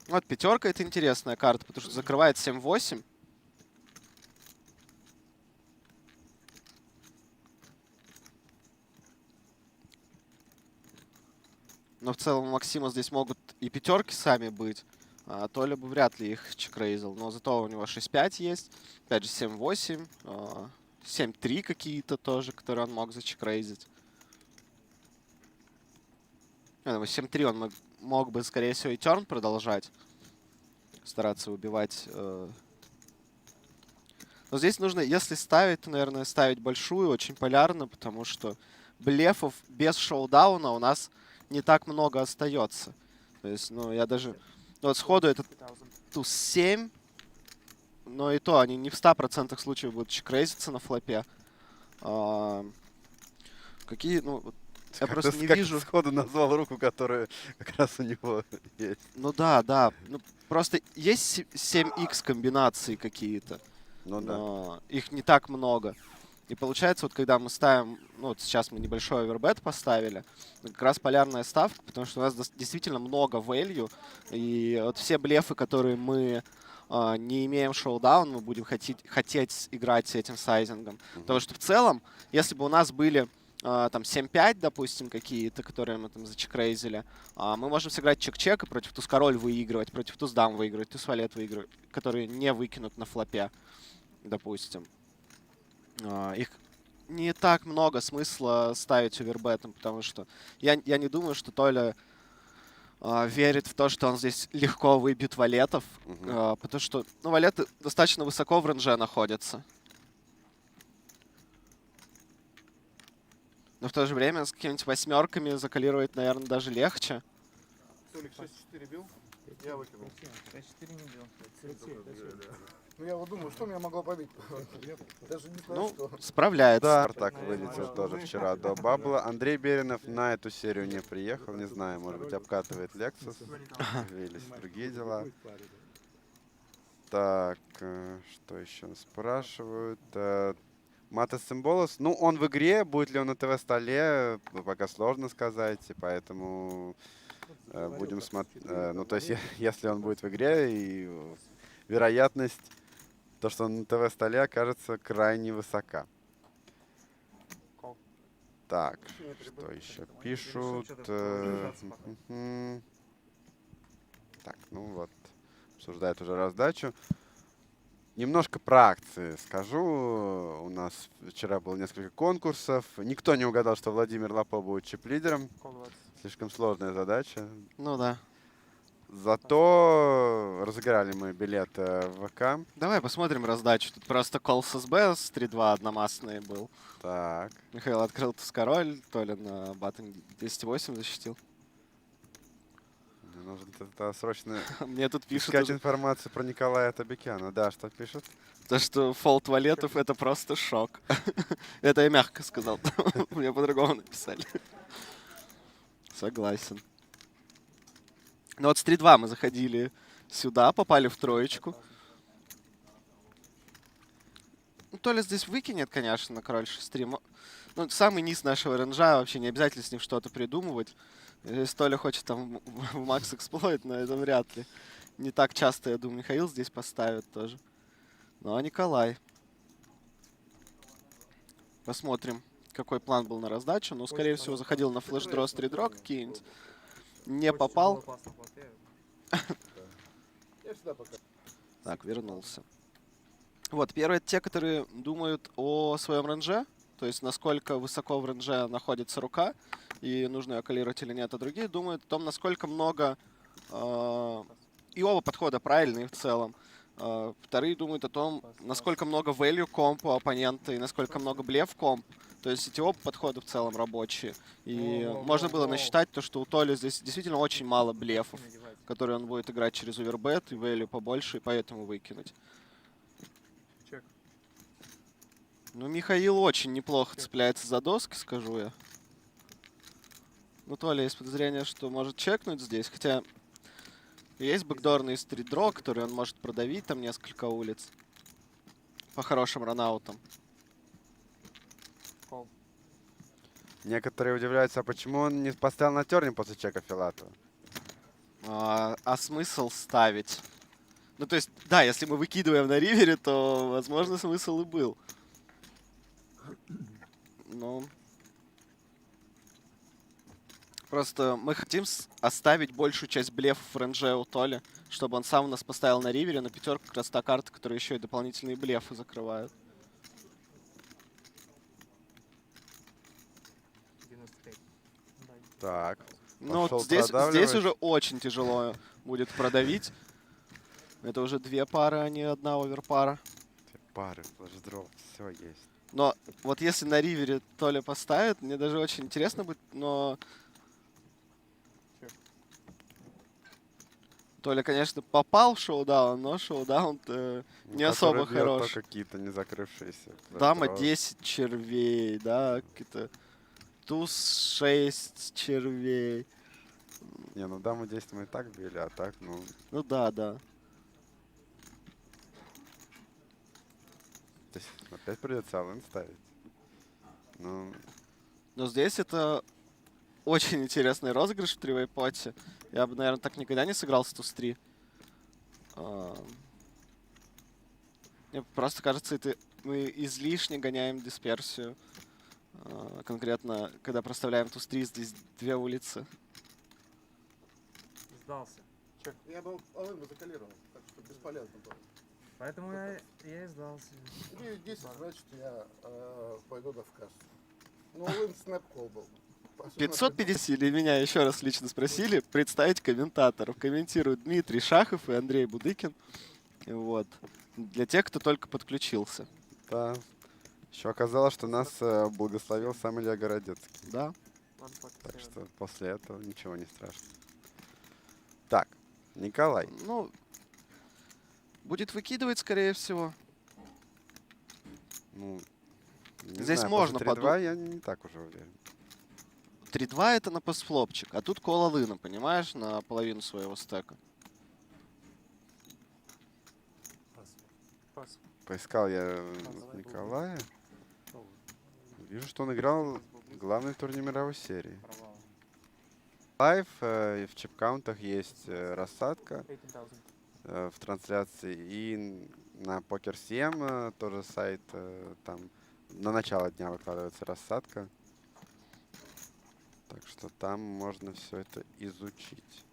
Вот пятерка — это интересная карта, потому что закрывает 7-8. Но в целом у Максима здесь могут и пятерки сами быть. А Толя бы вряд ли их чекрейзил. Но зато у него 6-5 есть. Опять же 7-8. 7-3 какие-то тоже, которые он мог зачекрейзить. 7-3 он мог бы, скорее всего, и терн продолжать. Стараться убивать. Но здесь нужно, если ставить, то, наверное, ставить большую, очень полярно, потому что блефов без шоудауна у нас не так много остается. То есть, ну, я даже... Ну, вот сходу этот туз 7, но и то они не в 100% случаев будут чекрейзиться на флопе. Какие, ну... Я просто не вижу. Сходу назвал руку, которая как раз у него есть. Ну да, да. Ну, просто есть 7х комбинации какие-то. Ну да. Их не так много. И получается, вот когда мы ставим... Ну, вот сейчас мы небольшой овербет поставили. Как раз полярная ставка, потому что у нас действительно много value. И вот все блефы, которые мы не имеем шоудаун, мы будем хотеть играть с этим сайзингом. Потому что в целом, если бы у нас были... там 7-5, допустим, какие-то, которые мы там зачекрейзили. Мы можем сыграть чек-чек и против туз-король выигрывать, против туз-дам выигрывать, туз-валет выигрывать, которые не выкинут на флопе, допустим. Их не так много смысла ставить овербетом, потому что я не думаю, что Толя верит в то, что он здесь легко выбьет валетов, потому что ну, валеты достаточно высоко в рейнже находятся. Но в то же время с какими-нибудь восьмерками закалировать, наверное, даже легче. Толик 6-4 бил? Я выкинул. 5-4 не бил. Ну я вот думаю, что меня могло побить? Даже не знаю, Ну, что. справляется. Да, Спартак вылетел тоже вчера до бабла. Андрей Беринов на эту серию не приехал. Не знаю, может быть, обкатывает Lexus. Появились другие дела. Так, что еще спрашивают? Матес Симболос. Ну, он в игре. Будет ли он на ТВ-столе, пока сложно сказать. И поэтому будем смотреть. Ну, то есть, если он будет в игре, и вероятность, то, что он на ТВ-столе, окажется крайне высока. Так, что еще пишут? Так, ну вот. Обсуждает уже раздачу. Немножко про акции скажу. У нас вчера было несколько конкурсов. Никто не угадал, что Владимир Лапо будет чип-лидером. Слишком сложная задача. Ну да. Зато разыграли мы билеты в ВК. Давай посмотрим раздачу. Тут просто кол с СБ с 3-2 одномастный был. Так. Михаил открыл туз-король, то ли на баттон 208 защитил. Мне нужно это срочно Мне тут пишут искать информацию про Николая Табекяна. Да, что пишут? То, что фолд валетов — это просто шок. Это я мягко сказал. Мне по-другому написали. Согласен. Ну вот с 3-2 мы заходили сюда, попали в троечку. Ну, то ли здесь выкинет, конечно, на король 6-3. Ну, самый низ нашего ренжа, вообще не обязательно с ним что-то придумывать. Если Толя хочет там в макс эксплойт, но это вряд ли. Не так часто, я думаю, Михаил здесь поставит тоже. Ну, а Николай. Посмотрим, какой план был на раздачу. Ну, скорее всего, заходил на флеш-дро с 3-дро какие-нибудь. Не попал. Так, вернулся. Вот, первые те, которые думают о своем ренже, то есть насколько высоко в ренже находится рука, и нужно ее калировать или нет, а другие думают о том, насколько много... и оба подхода правильные в целом. Вторые думают о том, насколько много value комп у оппонента и насколько много блеф комп. То есть эти оба подхода в целом рабочие. И можно было насчитать то, что у Толи здесь действительно очень мало блефов, которые он будет играть через овербет и value побольше, и поэтому выкинуть. Ну, Михаил очень неплохо цепляется за доски, скажу я. Ну, Толя, есть подозрение, что может чекнуть здесь, хотя есть бэкдорный стрит-дро, который он может продавить там несколько улиц по хорошим ранаутам. Некоторые удивляются, а почему он не поставил на терне после чека Филатова? А смысл ставить? Ну, то есть, да, если мы выкидываем на ривере, то, возможно, смысл и был. Ну... Просто мы хотим оставить большую часть блефов в ренже у Толи, чтобы он сам нас поставил на ривере, на пятерку как раз та карта, которая еще и дополнительные блефы закрывают. 95. Так. Ну, вот здесь уже очень тяжело будет продавить. Это уже две пары, а не одна оверпара. Две пары, флеш-дроп, все есть. Но вот если на ривере Толя поставит, мне даже очень интересно будет, но... Толя, конечно, попал в шоу-даун, но шоу-даун не особо хорош. Какие-то не закрывшиеся. Дама 10 червей, да, какие-то туз 6 червей. Не, ну даму 10 мы и так били, а так, ну... Ну да, да. Здесь опять придется алын ставить. Ну... Но здесь это очень интересный розыгрыш в тривейпоте. Я бы, наверное, так никогда не сыграл с туз-3. Мне просто кажется, мы излишне гоняем дисперсию. Конкретно, когда проставляем туз-3, здесь две улицы. Сдался. Чек. Я был алын бы закалировал, так что бесполезно было. Поэтому я и сдался. 10, значит, я пойду в кассу. Ну, алын снэп-колл был. 550 или меня еще раз лично спросили представить комментаторов. Комментируют Дмитрий Шахов и Андрей Будыкин. Вот. Для тех, кто только подключился. Да. Еще оказалось, что нас благословил сам Илья Городецкий. Да. Так что после этого ничего не страшно. Так, Николай. Ну, будет выкидывать, скорее всего. Ну, не Здесь знаю, можно после 3-2 я не так уже уверен. 3-2 это на постфлопчик, а тут кололына, понимаешь, на половину своего стека. Пас. Поискал я Николая. Вижу, что он играл главный турнир мировой серии. Лайв, и в чип-каунтах есть рассадка в трансляции. И на Poker 7 тоже сайт, там на начало дня выкладывается рассадка. Так что там можно все это изучить.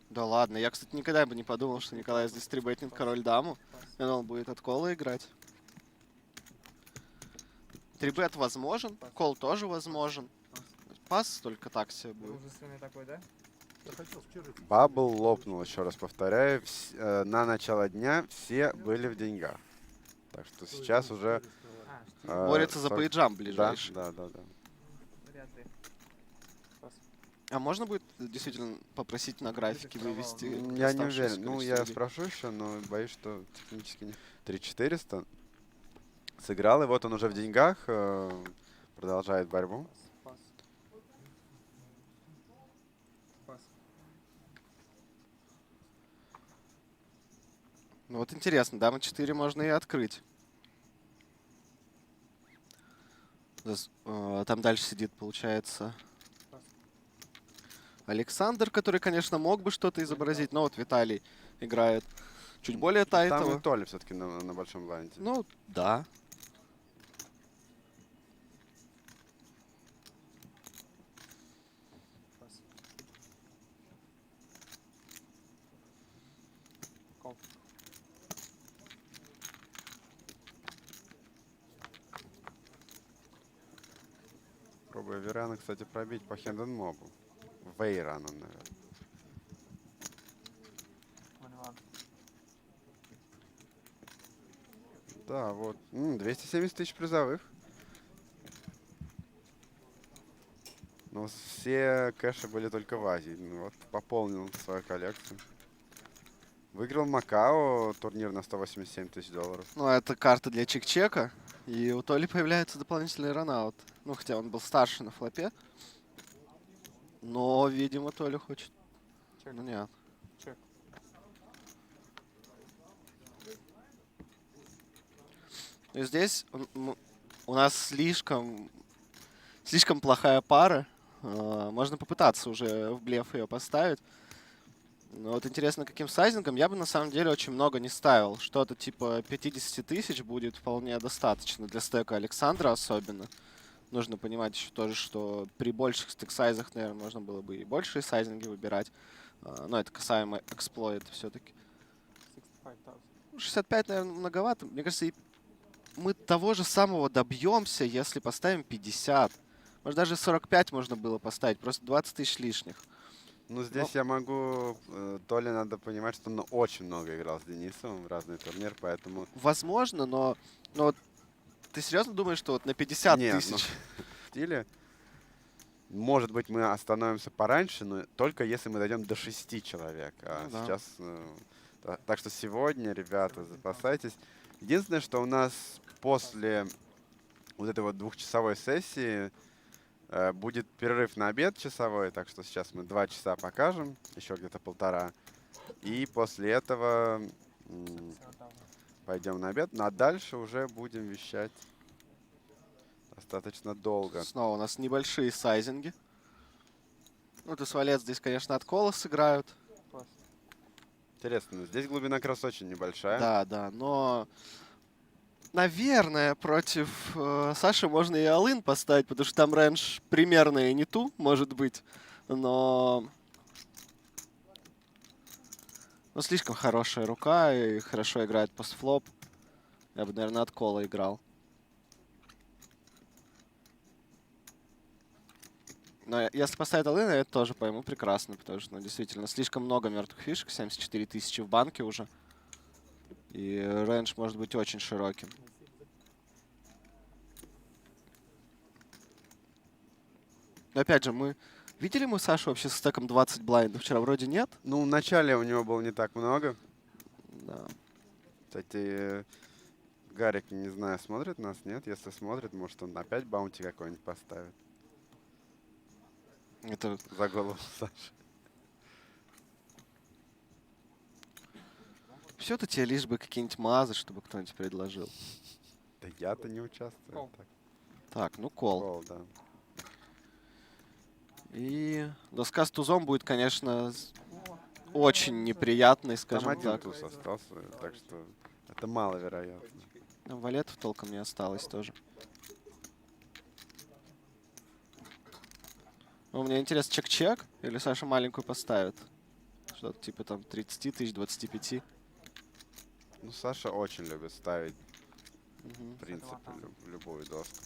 Да ладно, я, кстати, никогда бы не подумал, что Николай здесь трибетнет король-даму. И он будет от кола играть. Трибет возможен, кол тоже возможен. Пас только так себе будет. Дружественный такой, да? Бабл лопнул, еще раз повторяю. На начало дня все были в деньгах. Так что сейчас уже... Борется за пейджам ближайший. Да. Вряд ли. А можно будет действительно попросить на графике вывести? Я не уверен. Ну, я спрошу еще, но боюсь, что технически не... 3400 сыграл, и вот он уже в деньгах. Продолжает борьбу. Ну вот интересно, дама 4 можно и открыть. Там дальше сидит, получается, Александр, который, конечно, мог бы что-то изобразить, но вот Виталий играет чуть более тайтово. Там и Толя все-таки на большом блайнде. Ну, да. Пробую Верана, кстати, пробить по хенденмобу. Вейрану, наверное. Да, вот. 270 тысяч призовых. Но все кэши были только в Азии. Ну, вот, пополнил свою коллекцию. Выиграл Макао, турнир на 187 тысяч долларов. Ну, это карта для чек-чека. И у Толи появляется дополнительный ранаут. Ну, хотя он был старше на флопе. Но, видимо, Толя хочет. Чек. Ну, нет. Чек. И здесь у нас слишком плохая пара. Можно попытаться уже в блеф ее поставить. Но вот интересно, каким сайзингом. Я бы на самом деле очень много не ставил. Что-то типа 50 тысяч будет вполне достаточно для стека Александра особенно. Нужно понимать еще тоже, что при больших стек-сайзах, наверное, можно было бы и большие сайзинги выбирать. Но это касаемо эксплойта все-таки. 65, наверное, многовато. Мне кажется, и мы того же самого добьемся, если поставим 50. Может, даже 45 можно было поставить. Просто 20 тысяч лишних. Ну, здесь я могу... Толе надо понимать, что он очень много играл с Денисом в разные турниры, поэтому... Возможно, но вот ты серьезно думаешь, что вот на 50 тысяч? Ну, в стиле, может быть, мы остановимся пораньше, но только если мы дойдем до 6 человек. А Ну, да. сейчас... Так что сегодня, ребята, запасайтесь. Единственное, что у нас после вот этой вот двухчасовой сессии будет перерыв на обед часовой, так что сейчас мы 2 часа покажем, еще где-то 1,5. И после этого пойдем на обед. Ну а дальше уже будем вещать достаточно долго. Снова у нас небольшие сайзинги. Ну, Тусвалет здесь, конечно, от кола сыграют. Интересно, здесь глубина как раз очень небольшая. Да, но... Наверное, против Саши можно и all-in поставить, потому что там рейндж примерно и не ту, может быть. Но слишком хорошая рука и хорошо играет постфлоп. Я бы, наверное, от кола играл. Но если поставить all-in, я это тоже пойму прекрасно, потому что действительно слишком много мертвых фишек, 74 тысячи в банке уже. И рейндж может быть очень широким. Но опять же, видели мы Сашу вообще с стеком 20 блайндов вчера? Вроде нет. Ну, в начале у него было не так много. Да. Кстати, Гарик, не знаю, смотрит нас, нет? Если смотрит, может, он опять баунти какой-нибудь поставит. Это за голову Саши. Все-то тебе лишь бы какие-нибудь мазы, чтобы кто-нибудь предложил. Да я-то не участвую. Так, ну кол. Кол, да. И доска с тузом будет, конечно, очень неприятной, Там скажем один так. туз остался, так что это маловероятно. Там валетов толком не осталось тоже. Ну, мне интересно, чек-чек? Или Саша маленькую поставит? Что-то типа там 30 тысяч, 25. Ну, Саша очень любит ставить, Мгм. в принципе, любую доску.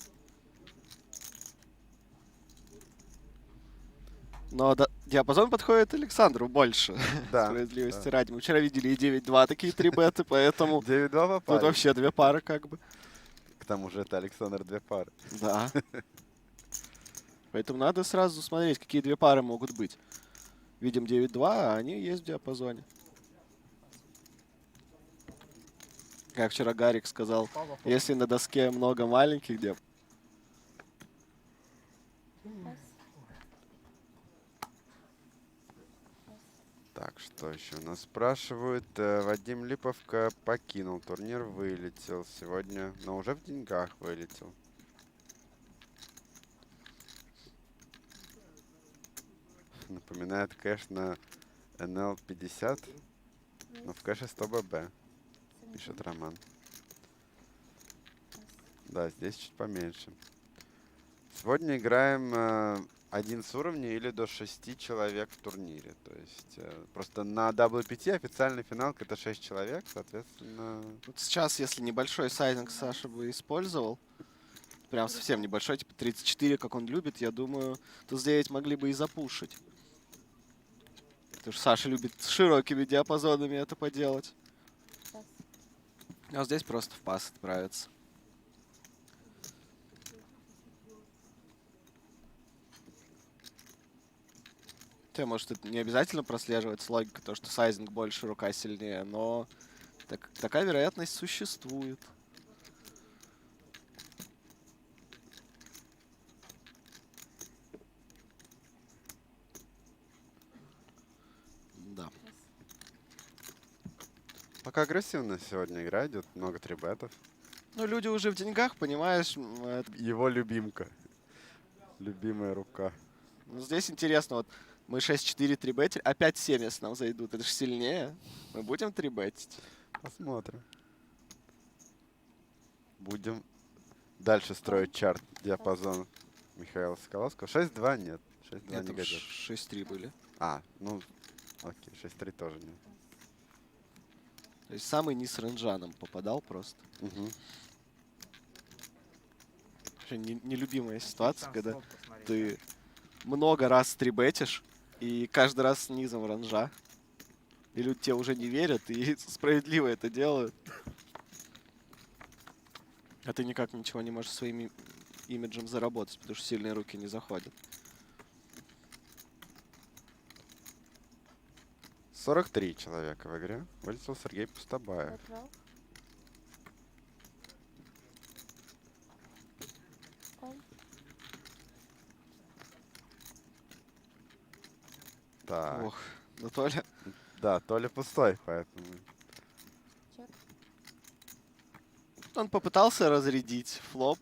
Но диапазон подходит Александру больше. Да, Справедливости да. ради. Мы вчера видели и 9-2 такие 3 беты, поэтому 9-2 тут попали. вообще 2 пары как бы. К тому же это Александр 2 пары. Да. Поэтому надо сразу смотреть, какие 2 пары могут быть. Видим 9-2, а они есть в диапазоне. Как вчера Гарик сказал, если на доске много маленьких диапазонов. Так, что еще нас спрашивают? Вадим Липовка покинул турнир, вылетел сегодня, но уже в деньгах вылетел. Напоминает кэш на NL50, но в кэше 100 ББ, пишет Роман. Да, здесь чуть поменьше. Сегодня играем 11 уровней или до 6 человек в турнире. То есть просто на WPT официальный финал это 6 человек, соответственно... Вот сейчас, если небольшой сайзинг Саша бы использовал, прям совсем небольшой, типа 34, как он любит, я думаю, то с 9 могли бы и запушить. Потому что Саша любит с широкими диапазонами это поделать. А здесь просто в пас отправиться. Хотя, может, это не обязательно прослеживается логика, то, что сайзинг больше, рука сильнее, но такая вероятность существует. Да. Пока агрессивно сегодня игра идет, много трибетов. Ну, люди уже в деньгах, понимаешь. Его любимка. Любимая рука. Ну, здесь интересно, вот мы 6-4 трибетили, опять 7, если нам зайдут. Это же сильнее. Мы будем трибетить? Посмотрим. Будем дальше строить чарт диапазон Михаила Соколовского. 6-2 нет. 6-2 Нет, не там годится. 6-3 были. А, ну, окей, 6-3 тоже нет. То есть самый низ рейнджа нам попадал просто. Угу. Вообще нелюбимая ситуация, когда ты много раз трибетишь, и каждый раз с низом рейнджа. И люди тебе уже не верят, и справедливо это делают. А ты никак ничего не можешь своим имиджем заработать, потому что сильные руки не заходят. 43 человека в игре. Вылетел Сергей Пустобаев. Так. Ох, ну Толя. Да, Толя пустой, поэтому... Он попытался разрядить флоп.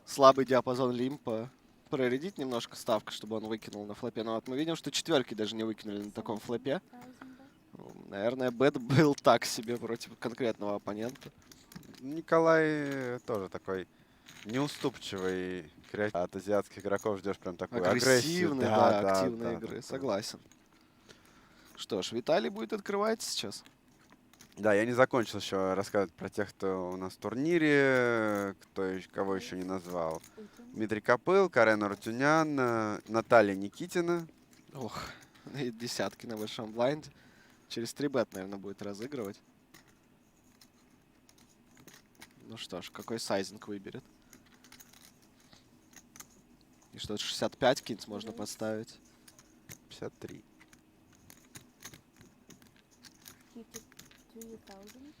Слабый диапазон лимпа. Проредить немножко ставку, чтобы он выкинул на флопе. Но вот мы видим, что четверки даже не выкинули на таком флопе. Наверное, бет был так себе против конкретного оппонента. Николай тоже такой неуступчивый. От азиатских игроков ждешь прям такую агрессию. Агрессивной, да, активной игры. Согласен. Что ж, Виталий будет открывать сейчас. Да, я не закончил еще рассказывать про тех, кто у нас в турнире, кого еще не назвал. Дмитрий Копыл, Карен Рутюнян, Наталья Никитина. Ох, и десятки на большом блайнде. Через 3 бет, наверное, будет разыгрывать. Ну что ж, какой сайзинг выберет? И что, 65 кинц можно поставить? 53. 53,000.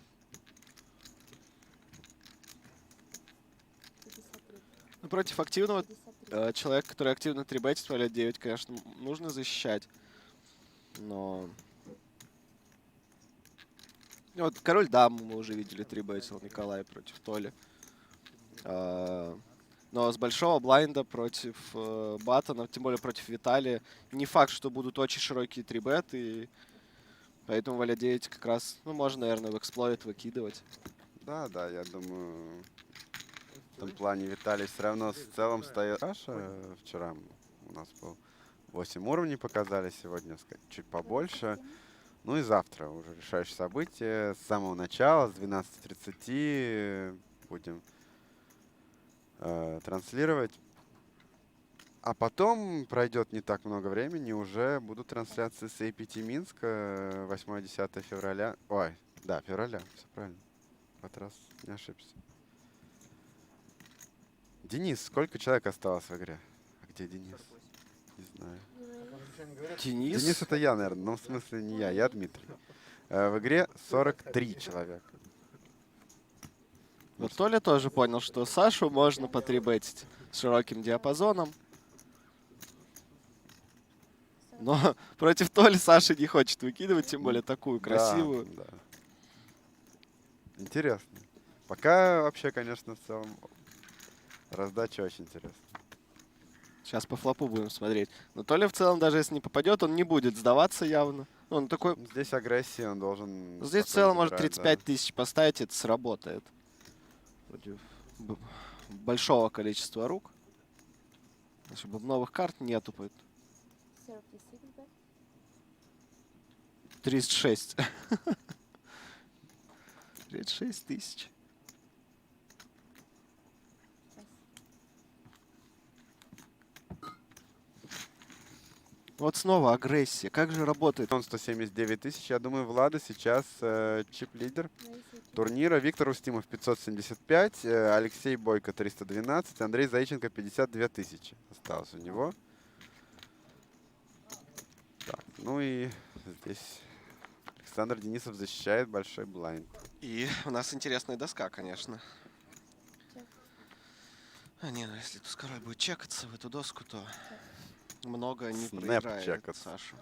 53. Ну, против активного 53. человека, который активно трибетит, валет 9, конечно, нужно защищать. Но... Ну, вот король даму мы уже видели, трибетил Николай против Толи. Но с большого блайнда против Баттона, тем более против Виталия, не факт, что будут очень широкие трибеты. И поэтому валет 9 как раз, ну, можно, наверное, в эксплойт выкидывать. Да, я думаю, в этом плане Виталий все равно в целом стоит. Вчера у нас был 8 уровней показали, сегодня чуть побольше. Ну и завтра уже решающее событие. С самого начала, с 12:30 будем транслировать. А потом пройдет не так много времени, уже будут трансляции с WPT Минска 8-10 февраля. Ой, да, февраля, все правильно. В этот раз не ошибся. Денис, сколько человек осталось в игре? А где Денис? Не знаю. Денис это я, наверное, но в смысле не я Дмитрий. В игре 43 человека. Вот Толя тоже понял, что Сашу можно потрибетить с широким диапазоном. Но против Толи Саша не хочет выкидывать, тем более такую красивую. Да. Интересно. Пока вообще, конечно, в целом раздача очень интересна. Сейчас по флопу будем смотреть. Но Толя в целом, даже если не попадет, он не будет сдаваться явно. Он такой... Здесь агрессия, он должен... Здесь в целом может 35 тысяч поставить, это сработает. Против большого количества рук. Чтобы новых карт нету. 36. 36 тысяч. Вот снова агрессия. Как же работает? Он 179 тысяч. Я думаю, Влада сейчас чип-лидер турнира. Виктор Устимов 575, Алексей Бойко 312, Андрей Заиченко 52 тысячи осталось у него. Так, ну и здесь Александр Денисов защищает большой блайнд. И у нас интересная доска, конечно. Не, ну если Тускарой будет чекаться в эту доску, то много не проиграет Сашу.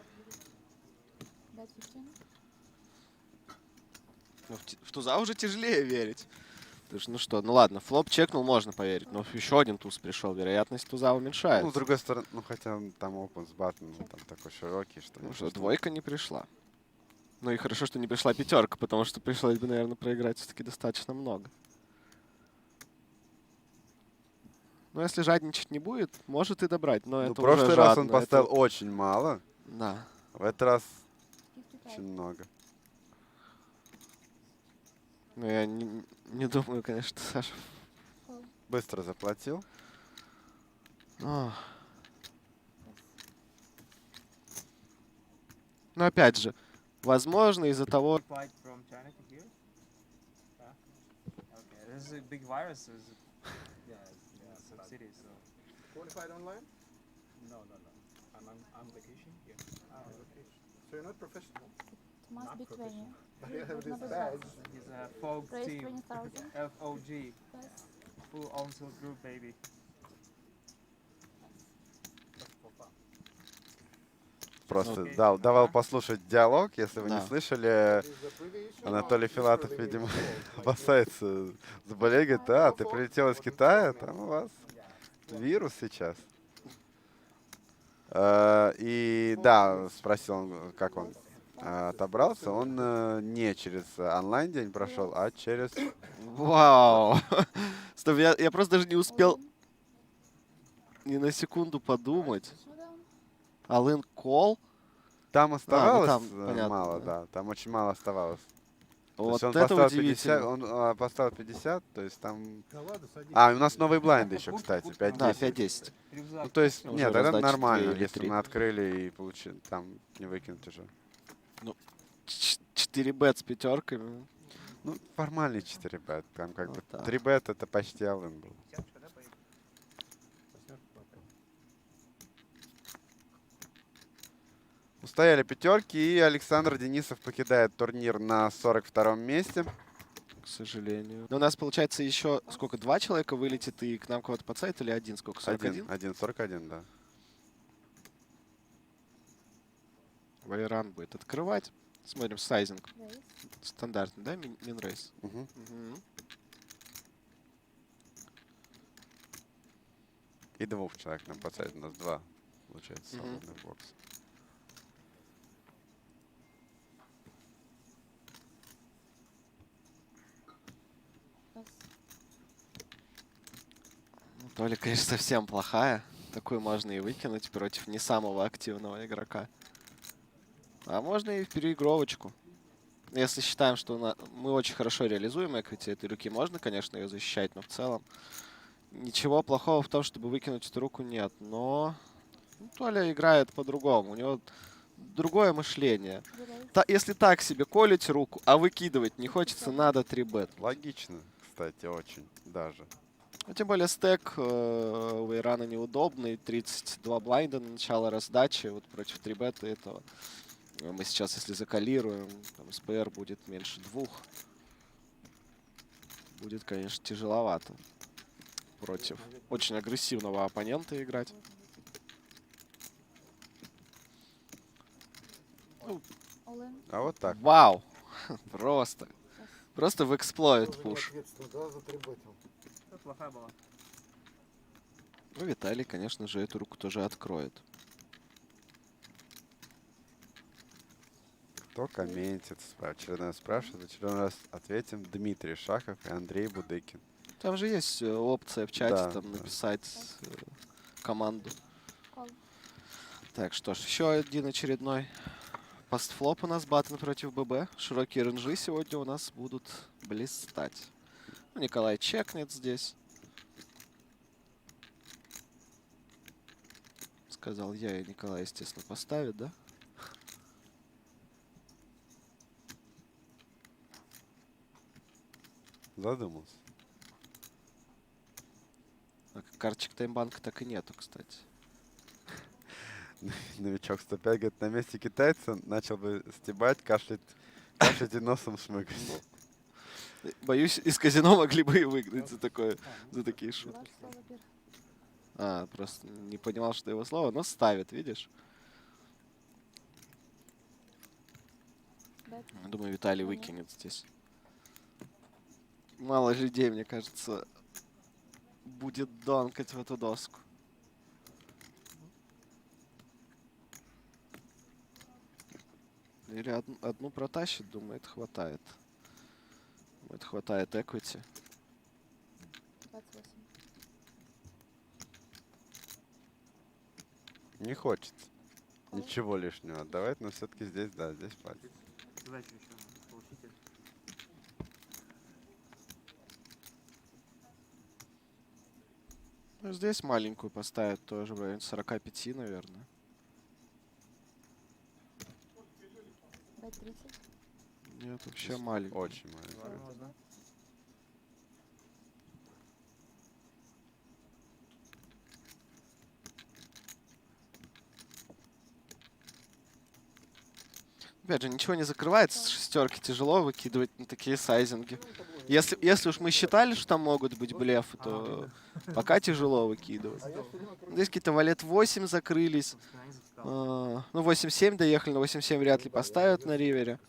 Ну, в туза уже тяжелее верить. Потому что, ну что, ну ладно, флоп чекнул, можно поверить. Но еще один туз пришел, вероятность туза уменьшается. Ну, с другой стороны, ну хотя там опен с баттом, там такой широкий, что... Ну что, двойка не пришла. Ну и хорошо, что не пришла пятерка, потому что пришлось бы, наверное, проиграть все-таки достаточно много. Но если жадничать не будет, может и добрать. Но ну, это в прошлый уже раз жадно. он поставил очень мало. Да. В этот раз очень много. Ну, я не думаю, конечно, Саша. Быстро заплатил. Но опять же, возможно, из-за того... Qualified online? No. I'm on vacation here. Ah, vacation. So you're not professional? It must be 20. But you have this badge. He's a FOG Raise team. 20,000. FOG. Yes. Full on-soul group, baby. Просто давал послушать диалог, если вы не слышали. Is Анатолий Филатов, видимо, опасается заболеть. Говорит, а, ты прилетел из Китая, там у вас вирус сейчас. И да, спросил он, как он отобрался. Он не через онлайн-день прошел, а через... Вау! Стоп, я просто даже не успел ни на секунду подумать. All-in call? Там оставалось там, мало, да. Там очень мало оставалось. Вот то есть это он удивительно. 50, он поставил 50, то есть там... А, у нас новые блайнды еще, кстати, 5-10. Да, 5-10. Ну, то есть, Уже нет, это раздача нормально, 2 или если 3. мы открыли и получили, там не выкинуть уже. Ну, 4 бет с пятерками. Ну, формальный 4-бет. Там как бы Вот так. 3-бет это почти all-in был. Десяточка, да, поедет? Восьмерку хватает. Устояли пятерки, и Александр Денисов покидает турнир на 42-м месте. К сожалению. Но у нас, получается, еще сколько? 2 человека вылетит и к нам кого-то подсадит или один? Сколько? 41? 1.41, да. Вайран будет открывать. Смотрим сайзинг. Рейс. Стандартный, да? Мин-рейс. Мгм. И 2 человек нам подсадит. У нас 2, получается, Мгм. свободных бокса. Раз. Толя, конечно, совсем плохая. Такую можно и выкинуть против не самого активного игрока. А можно и в переигровочку. Если считаем, что мы очень хорошо реализуем эквити этой руки, можно, конечно, ее защищать, но в целом ничего плохого в том, чтобы выкинуть эту руку, нет. Но Толя играет по-другому. У него другое мышление. Рейс. Если так себе колить руку, а выкидывать не хочется, надо 3-бет. Логично, кстати, очень даже. Ну, тем более стек у Ирана неудобный. 32 блайнда на начало раздачи. Вот против 3-бета этого. Мы сейчас, если закалируем, там СПР будет меньше 2. Будет, конечно, тяжеловато против очень агрессивного оппонента играть. All-in. А вот так. Вау! Просто. Раз. Просто в эксплойт Тоже пуш. ответственно, да, за 3-бетил. Это плохая была. Ну, Виталий, конечно же, эту руку тоже откроет. Кто комментит? Очередной раз спрашивает, очередной раз ответим. Дмитрий Шахов и Андрей Будыкин. Там же есть опция в чате, Да, там да. написать команду. Кол. Так, что ж, еще один очередной постфлоп у нас, баттен против ББ. Широкие ренжи сегодня у нас будут блистать. Ну, Николай чекнет здесь. Сказал я, и Николай, естественно, поставит, да? Задумался. А карточек таймбанка так и нету, кстати. Новичок 105 говорит, на месте китайца начал бы стебать, кашлять и носом шмыгать. Боюсь, из казино могли бы и выиграть за такие шутки. Ваш слово пир. А, просто не понимал, что его слово, но ставит, видишь? Бет. Думаю, Виталий выкинет здесь. Мало людей, мне кажется, будет донкать в эту доску. Или одну протащит, думает, хватает. Думает, хватает эквити. 28. Не хочется ничего лишнего отдавать, но все-таки здесь, да, здесь платит. Задачу еще получите. Ну, здесь маленькую поставят тоже в районе 45, наверное. Бет 30. Нет, вообще маленькую. Очень маленький. Можно. Опять же, ничего не закрывается, с шестерки тяжело выкидывать на такие сайзинги. Если уж мы считали, что там могут быть блефы, то пока тяжело выкидывать. Здесь какие-то валет 8 закрылись. Ну, 8-7 доехали, но 8-7 вряд ли поставят на ривере.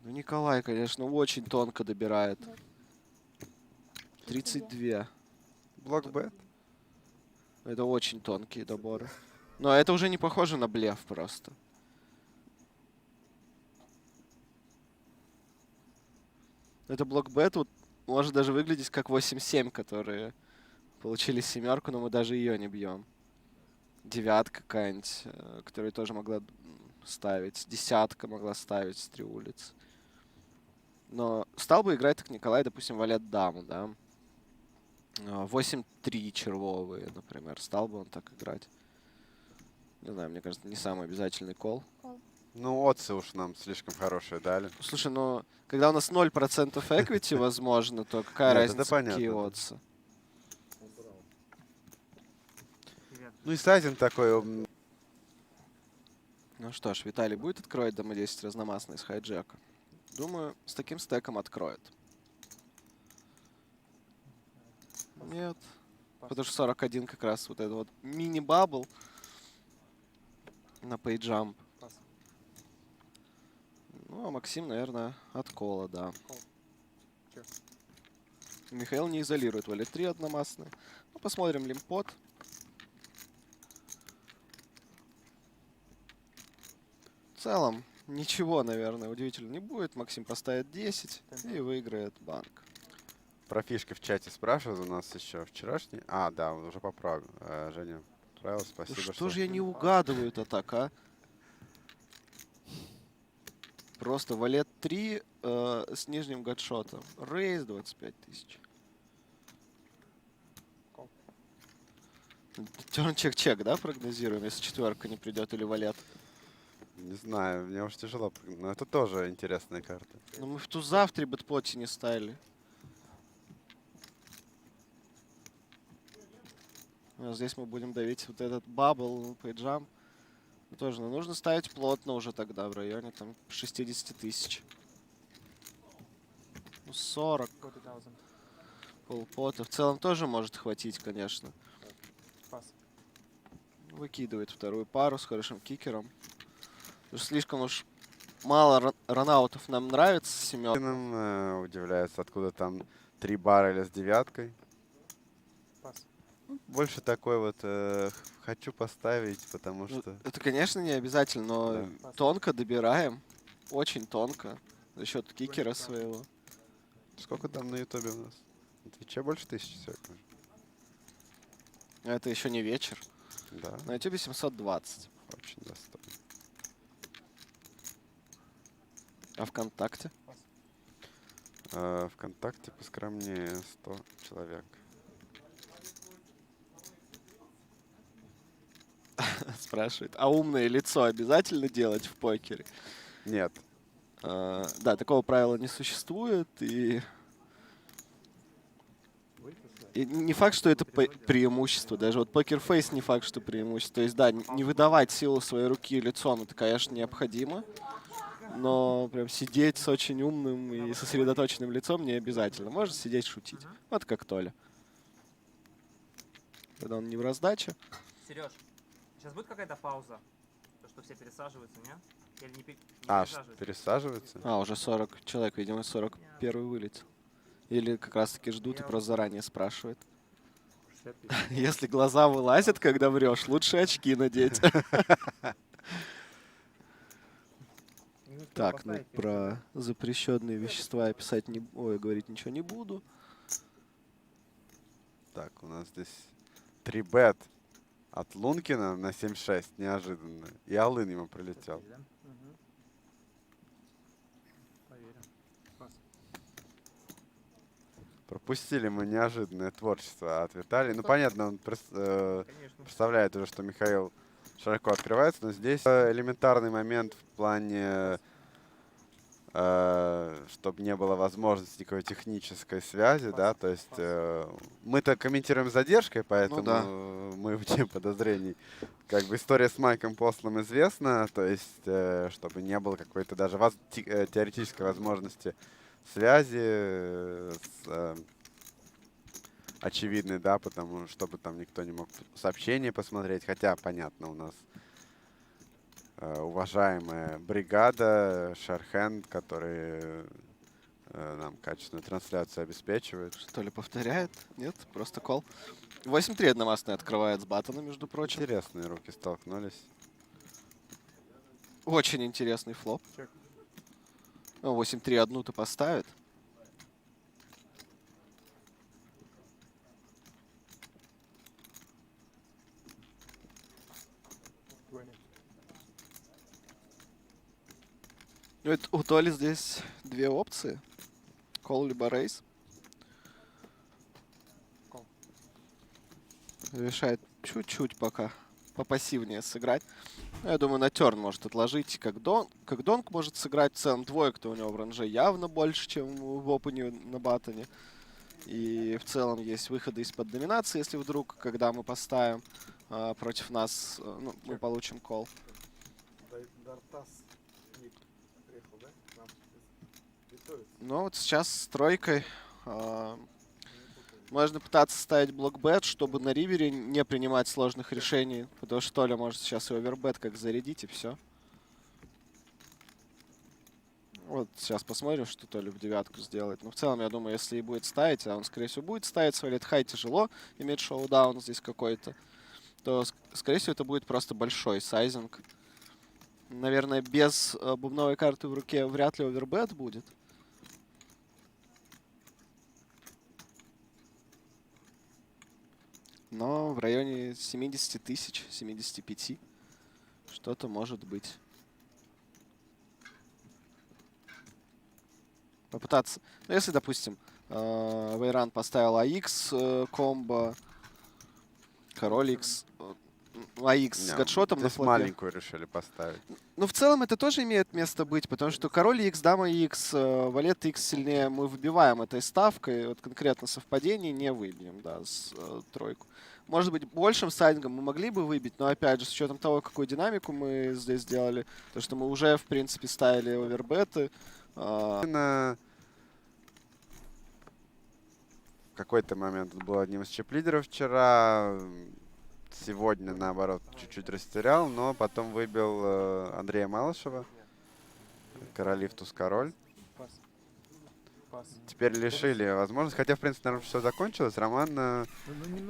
Ну, Николай, конечно, очень тонко добирает. 32. Блокбет. Это очень тонкие доборы. Но это уже не похоже на блеф просто. Это блокбет вот может даже выглядеть как 8-7, которые получили семерку, но мы даже ее не бьем. Девятка какая-нибудь, которую тоже могла ставить. Десятка могла ставить с 3 улиц. Но стал бы играть так Николай, допустим, валет даму, да? 8-3 червовые, например. Стал бы он так играть. Не знаю, мне кажется, не самый обязательный кол. Кол. Ну, отцы уж нам слишком хорошие дали. Слушай, ну, когда у нас 0% equity, возможно, то какая Нет, это разница, какие понятно, да. отцы? Ну и сайзинг такой. Ну что ж, Виталий будет открывать дома 10 разномастный с хайджека? Думаю, с таким стеком откроет. Нет. Потому что 41 как раз вот этот вот мини-бабл на пейджамп. Ну, а Максим, наверное, от кола, да. Михаил не изолирует валет 3 одномастные. Ну, посмотрим лимпот. В целом, ничего, наверное, удивительного не будет. Максим поставит 10 и выиграет банк. Про фишки в чате спрашивают у нас еще вчерашний. А, да, он уже поправил. Женя поправил, спасибо. Что же я не угадываю-то так, а? Просто валет 3 с нижним гадшотом. Рейз 25 тысяч. Терн чек-чек, да, прогнозируем, если четверка не придет или валет? Не знаю, мне уж тяжело. Но это тоже интересная карта. Но мы в туза в 3-бетпоте не ставили. А здесь мы будем давить вот этот бабл, пейджам. Тоже, но нужно ставить плотно уже тогда, в районе там 60 тысяч. Ну, 40. Полпота. В целом тоже может хватить, конечно. Выкидывает вторую пару с хорошим кикером. Потому что слишком уж мало ранаутов нам нравится с семеркой. Удивляется, откуда там 3 барреля с девяткой. Больше такой вот хочу поставить, потому Ну, что... это, конечно, не обязательно, но Да. тонко добираем. Очень тонко. За счет кикера своего. Сколько там на ютубе у нас? На Твиче больше 1000 человек. Это еще не вечер. Да. На ютубе 720. Очень достойно. А ВКонтакте? ВКонтакте поскромнее 100 человек. Спрашивает, а умное лицо обязательно делать в покере? Нет. Да, такого правила не существует, и не факт, что это преимущество. Даже вот покерфейс не факт, что преимущество. То есть, да, не выдавать силу своей руки и лицом, это, конечно, необходимо. Но прям сидеть с очень умным и сосредоточенным лицом не обязательно. Можно сидеть шутить. Вот как Толя. Когда он не в раздаче. Сереж, сейчас будет какая-то пауза? То, что все пересаживаются, не? Или не Пересаживаются? А, уже 40 человек, видимо, 41 вылетел. Или как раз таки ждут и просто заранее спрашивают. Если глаза вылазят, когда врешь, лучше очки надеть. Так, ну про запрещенные вещества я писать не... Ой, говорить ничего не буду. Так, у нас здесь 3-бет от Лункина на 7-6, неожиданно. И Алын ему прилетел. Пропустили мы неожиданное творчество от Виталия. Ну, понятно, он представляет уже, что Михаил широко открывается, но здесь элементарный момент в плане, чтобы не было возможности никакой технической связи, да, то есть мы-то комментируем с задержкой, поэтому мы вне подозрений. Как бы история с Майком Послом известна, то есть чтобы не было какой-то даже теоретической возможности связи очевидной, да, потому чтобы там никто не мог сообщения посмотреть, хотя понятно, у нас уважаемая бригада Шархенд, которые нам качественную трансляцию обеспечивают. Что ли повторяет? Нет, просто кол. 8-3 одномастный открывает с Баттона, между прочим. Интересные руки столкнулись. Очень интересный флоп. 8-3 одну-то поставит. У Толи здесь две опции. Кол либо рейс. Решает чуть-чуть пока попассивнее сыграть. Ну, я думаю, на терн может отложить, как донг может сыграть. В целом двоек-то у него в ранже явно больше, чем в опене на баттоне. И в целом есть выходы из-под доминации, если вдруг, когда мы поставим против нас, ну, мы получим кол. Ну вот сейчас с тройкой можно пытаться ставить блокбет, чтобы на ривере не принимать сложных решений. Потому что Толя может сейчас и овербет как зарядить, и все. Вот сейчас посмотрим, что Толя в девятку сделает. Но в целом, я думаю, если и будет ставить, а он, скорее всего, будет ставить свой летхай, тяжело иметь шоу-даун здесь какой-то, то, скорее всего, это будет просто большой сайзинг. Наверное, без бубновой карты в руке вряд ли овербет будет. Но в районе 70 тысяч, 75 что-то может быть. Попытаться. Ну, если, допустим, Вейран поставил АХ комбо, король X, АХ с гадшотом на здесь флопе. маленькую решили поставить. Ну, в целом, это тоже имеет место быть, потому что король X, дама X, валет X сильнее мы выбиваем этой ставкой. Вот конкретно совпадение не выбьем, да, с тройку. Может быть, большим сайдингом мы могли бы выбить, но, опять же, с учетом того, какую динамику мы здесь сделали, то, что мы уже, в принципе, ставили овербеты. В какой-то момент он был одним из чип-лидеров вчера. Сегодня, наоборот, чуть-чуть растерял, но потом выбил Андрея Малышева. Короли в туз-король. Теперь лишили возможность. Хотя, в принципе, наверное, все закончилось. Роман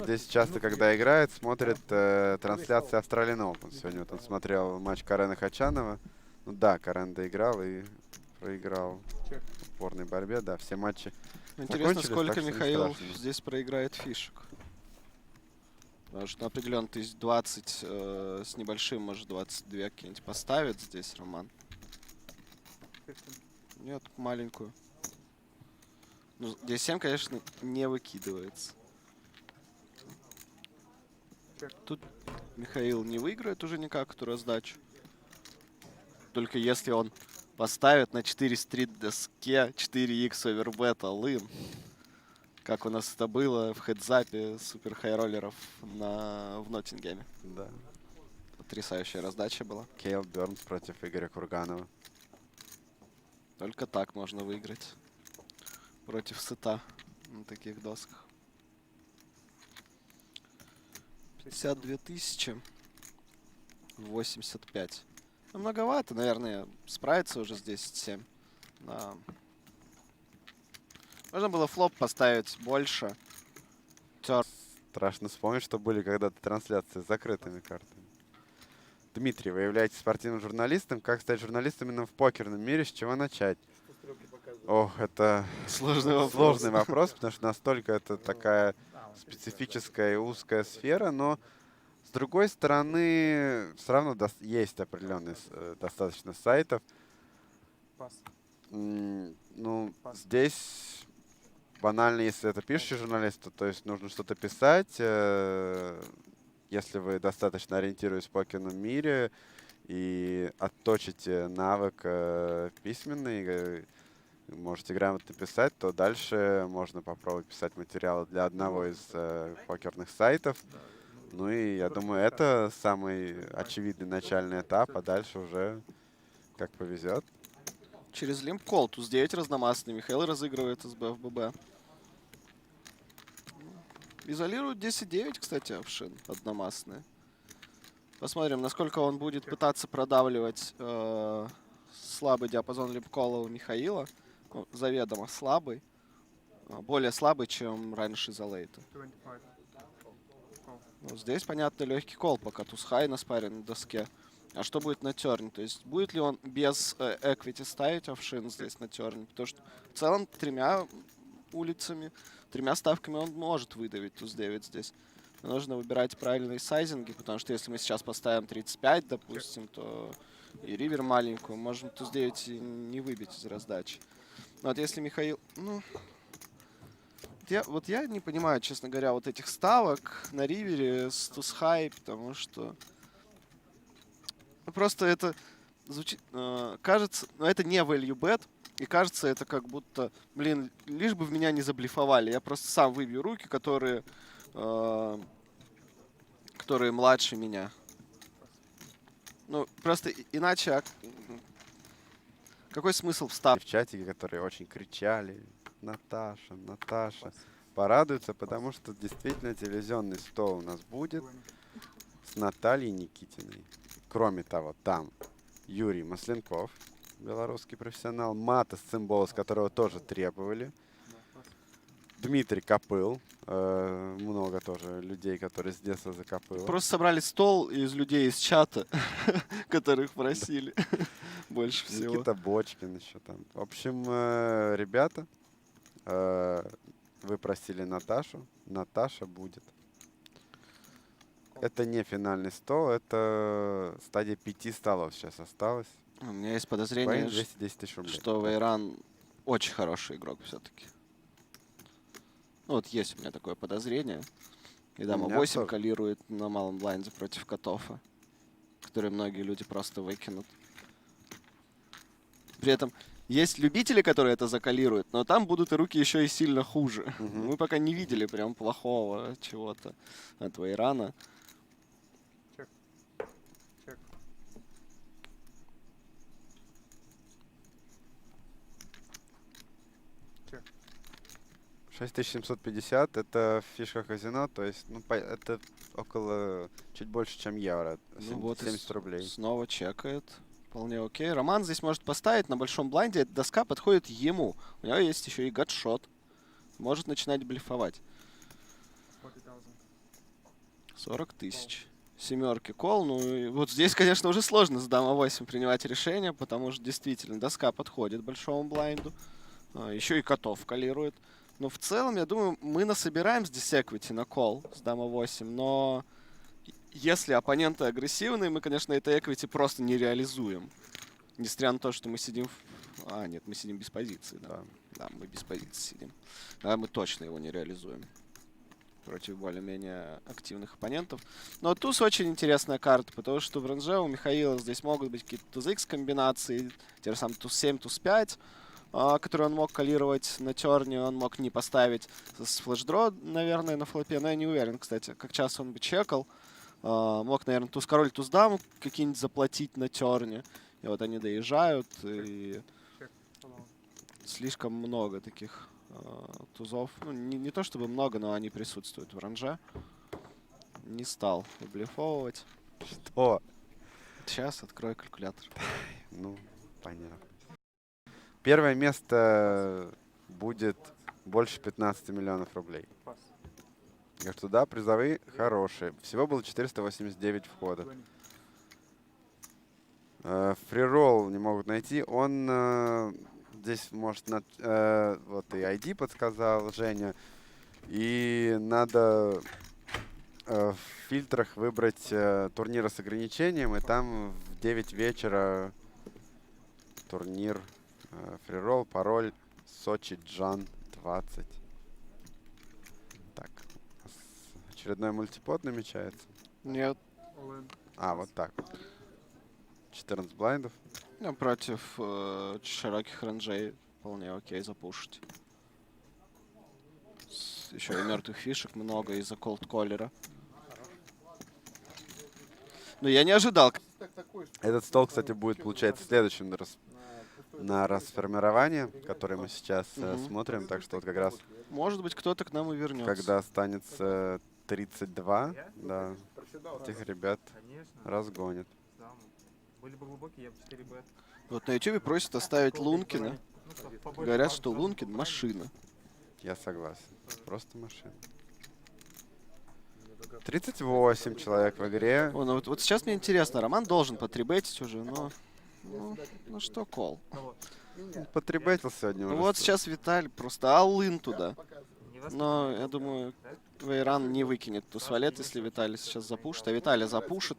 здесь часто, когда играет, смотрит трансляции Australian Open. Сегодня вот он смотрел матч Карена Хачанова. Ну да, Карен доиграл и проиграл в упорной борьбе. Да, все матчи интересно, сколько так что Михаил здесь проиграет фишек. Потому что определенно 1020 с небольшим, может 22 какие-нибудь поставит здесь Роман. Нет, маленькую. Ну, здесь 7, конечно, не выкидывается. Тут Михаил не выиграет уже никак эту раздачу. Только если он поставит на 4 стрит доске 4х овербет all-in. Как у нас это было в хедзапе супер хайроллеров в Ноттингеме. Да. Потрясающая раздача была. Кейл Бернс против Игоря Курганова. Только так можно выиграть против сета на таких досках. 52 тысячи. 85. Ну, многовато, наверное, справиться уже здесь 7. Да. Можно было флоп поставить больше. Страшно вспомнить, что были когда-то трансляции с закрытыми картами. Дмитрий, вы являетесь спортивным журналистом. Как стать журналистом именно в покерном мире? С чего начать? Ох, это сложный вопрос, потому что настолько это такая специфическая и узкая сфера, но с другой стороны, все равно есть определенный достаточно сайтов. Ну, здесь банально, если это пишущий журналист, то есть нужно что-то писать. Если вы достаточно ориентируетесь в покерном мире и отточите навык письменный, можете грамотно писать, то дальше можно попробовать писать материалы для одного из покерных сайтов. Ну и я думаю, это самый очевидный начальный этап, а дальше уже как повезет. Через лимп-колл. Туз 9 разномастный. Михаил разыгрывает СБ в ББ. Изолирует 10-9, кстати, опшин одномастный. Посмотрим, насколько он будет пытаться продавливать слабый диапазон лимп-колла у Михаила. Ну, заведомо слабый. Более слабый, чем раньше из Алейта. Ну, здесь, понятно, легкий колл, пока туз хай на спарринг доске. А что будет на терне? То есть будет ли он без эквити ставить офшин здесь на терне? Потому что в целом 3 улицами, 3 ставками он может выдавить туз 9 здесь. Но нужно выбирать правильные сайзинги, потому что если мы сейчас поставим 35, допустим, то и ривер маленькую, можем туз 9 не выбить из раздачи. Но вот если Михаил... Ну, я не понимаю, честно говоря, вот этих ставок на ривере с туз хай, потому что просто это звучит, кажется, но это не value bet, и кажется, это как будто, блин, лишь бы в меня не заблефовали. Я просто сам выбью руки, которые младше меня. Ну, просто иначе какой смысл встать? В чатике, которые очень кричали: Наташа, Наташа. Порадуются, потому что действительно телевизионный стол у нас будет с Натальей Никитиной. Кроме того, там Юрий Масленков, белорусский профессионал, Матас Цимболос, которого тоже требовали. Дмитрий Копыл, много тоже людей, которые с детства за Копыла. Просто собрали стол из людей из чата, которых просили больше всего. Никита Бочкин еще там. В общем, ребята, вы просили Наташу, Наташа будет. Это не финальный стол, это стадия 5 столов сейчас осталось. У меня есть подозрение, 210 тысяч рублей. что Вейран очень хороший игрок все-таки. Ну вот есть у меня такое подозрение. И дама 8 калирует на малом блайнде против Котофа, который многие люди просто выкинут. При этом есть любители, которые это закалируют, но там будут и руки еще и сильно хуже. Мы пока не видели прям плохого чего-то от Вейрана. 6750 это фишка казино, то есть ну, это около, чуть больше, чем евро, 70 рублей. Снова чекает, вполне окей. Роман здесь может поставить на большом блайнде, эта доска подходит ему. У него есть еще и гадшот, может начинать блефовать. 40 тысяч. Семерки кол, ну и вот здесь, конечно, уже сложно с дама 8 принимать решение, потому что действительно доска подходит большому блайнду. Еще и Котов калирует. Но в целом, я думаю, мы насобираем здесь эквити на кол с дама 8, но если оппоненты агрессивные, мы, конечно, это эквити просто не реализуем. Несмотря на то, что мы сидим нет, мы сидим без позиции, да. Да, мы без позиции сидим. Да, мы точно его не реализуем против более-менее активных оппонентов. Но туз очень интересная карта, потому что в ранже у Михаила здесь могут быть какие-то туз-икс комбинации, те же самые туз-7, туз-5, который он мог калировать на терне, он мог не поставить с флеш-дро, наверное, на флопе, но я не уверен, кстати, как часто он бы чекал. Мог, наверное, туз-король, туз-дам какие-нибудь заплатить на терне. И вот они доезжают, и слишком много таких тузов. Ну, не то чтобы много, но они присутствуют в ранже. Не стал блефовывать. Что? Сейчас открою калькулятор. Ну, понятно. Первое место будет больше 15 миллионов рублей. Так что да, призовые хорошие. Всего было 489 входов. Фриролл не могут найти. Он здесь может... вот и ID подсказал Женя. И надо в фильтрах выбрать турниры с ограничением. И там в 9 вечера турнир фриролл, пароль Сочи Джан 20. Так. Очередной мультипод намечается? Нет. Вот так. 14 блайндов. Ну, против широких ранжей вполне окей запушить. Еще и мертвых фишек много из-за колд-коллера. Но я не ожидал. Этот стол, кстати, будет, получается, следующим на расформирование, которое мы сейчас смотрим. Так что вот как раз... Может быть, кто-то к нам и вернется. Когда останется 32, да, этих ребят разгонят. Были бы глубокие, я бы 4 бет. Вот на YouTube просят оставить Лункина. Говорят, что Лункин машина. Я согласен. Просто машина. 38 человек в игре. Вот сейчас мне интересно, Роман должен потрибетить уже, но... Ну что, кол? Потрибетил сегодня уже. Вот сейчас Виталий просто алын туда. Но я думаю, Вейран не выкинет туз-валет, если Виталий сейчас запушит. А Виталий запушит.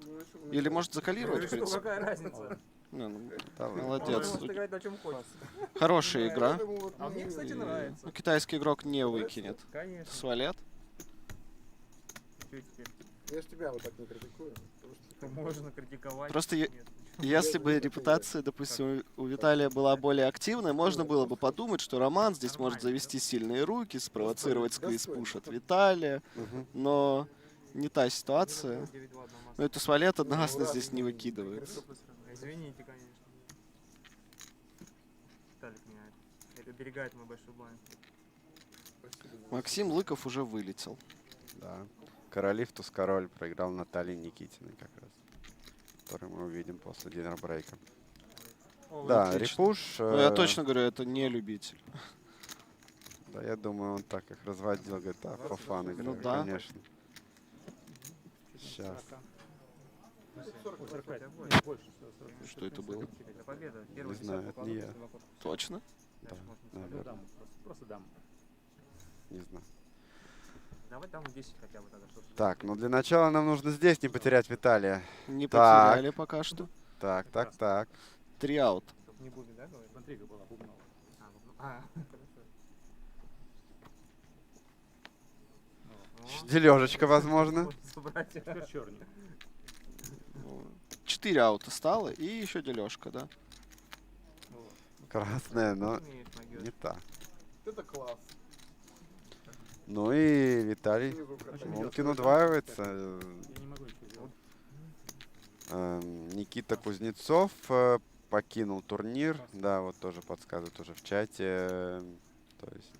Или может закалировать, в принципе. Какая разница? Молодец. Хорошая игра. А мне, кстати, нравится. Ну, китайский игрок не выкинет туз-валет. Я ж тебя вот так не критикую. Можно критиковать. Просто Если бы репутация, допустим, у Виталия была более активной, можно было бы подумать, что Роман здесь может завести сильные руки, спровоцировать сквиз-пуш от Виталия, но не та ситуация. Но эту свалет одногласно здесь не выкидывается. Извините, конечно. Виталик меняет. Это уберегает мой большой блайнд. Максим Лыков уже вылетел. Да. Королев туз-король проиграл Наталье Никитиной как раз, который мы увидим после диннер-брейка. Да, Отлично. репуш. Ну, я точно говорю, это не любитель. Да, я думаю, он так их разводил, говорит, а, по фан играю, Ну да. конечно. Сейчас. Что это было? Не знаю, это не я. Точно? Да, Ну, наверное. дам, просто дам. Не знаю. Давай там 10 хотя бы тогда. Так, ну для начала нам нужно здесь не потерять Виталия. Не Так. потеряли пока что. Так, так, так. 3 аут. Не будет, да, говорить? Интрига была, бубнова. Дележечка, возможно. Что черный? 4 аута стало и еще дележка, да? Красная, но не та. Это класс. Ну и Виталий Лункин удваивается. Я не могу ничего сделать. Никита Кузнецов покинул турнир. Да, вот тоже подсказывают уже в чате. То есть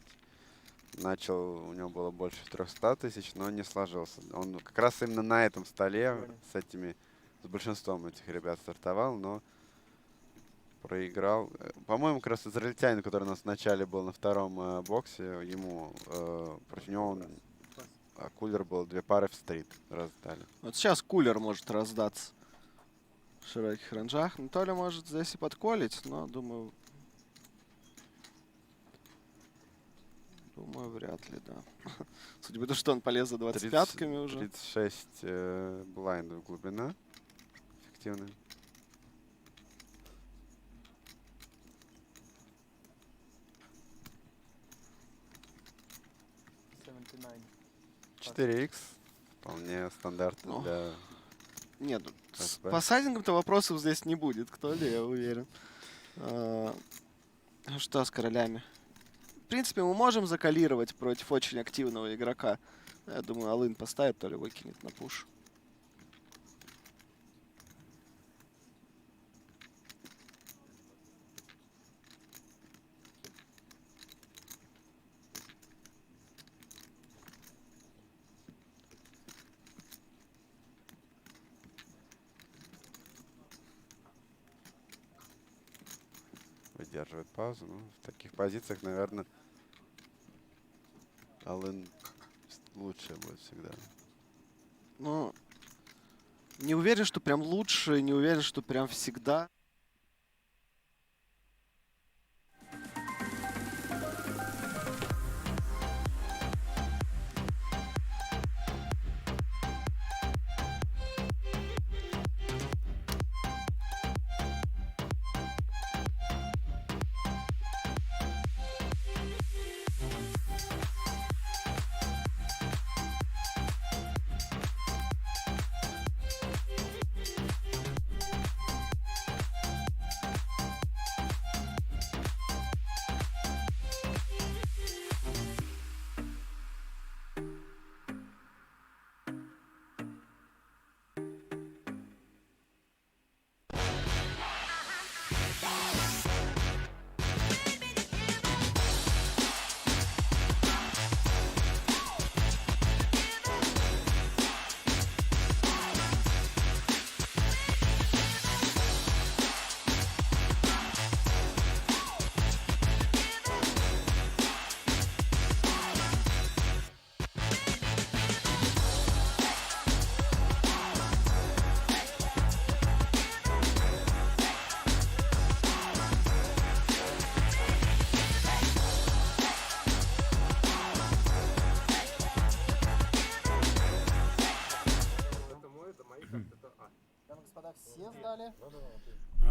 начал, у него было больше 300 тысяч, но не сложился. Он как раз именно на этом столе с большинством этих ребят стартовал, но проиграл. По-моему, как раз израильтянин, который у нас в начале был на втором боксе, ему против него кулер был 2 пары в стрит раздали. Вот сейчас кулер может раздаться в широких ранжах. Ну, Толя может здесь и подколить, но думаю, вряд ли, да. Судя по тому, что он полез за 25-ками уже. 36 блайндов глубина. Эффективная. $79. 4х. Вполне стандартно для... Нет, по сайдингам-то вопросов здесь не будет, кто ли, я уверен. Что с королями? В принципе, мы можем закалировать против очень активного игрока. Я думаю, Алын поставит, то ли выкинет на пуш. Выдерживает паузу. Ну, в таких позициях, наверное, Алын лучше будет всегда. Ну, не уверен, что прям лучше, не уверен, что прям всегда.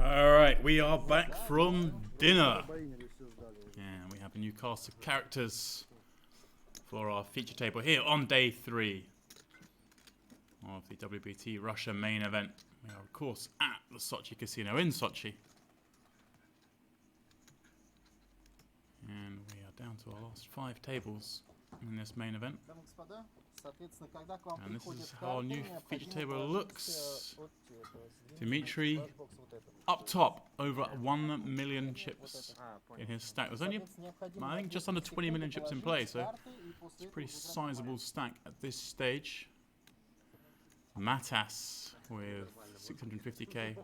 All right, we are back from dinner. And we have a new cast of characters for our feature table here on day 3 of the WPT Russia main event. We are, of course, at the Sochi Casino in Sochi. And we are down to our last 5 tables in this main event. Дамы и господа, соответственно, когда к вам And this приходит is how our карта, new feature необходимо table положить, looks. вот это, сдвинуть Dimitri ваш бокс вот этот. up top, over 1 million chips in his stack. There's only, Соответственно, необходимо I think, на just 30 under 20 million секунд chips in положить play, so карты, и после it's a этого pretty вы sizable stack at this stage. Matas with 650k,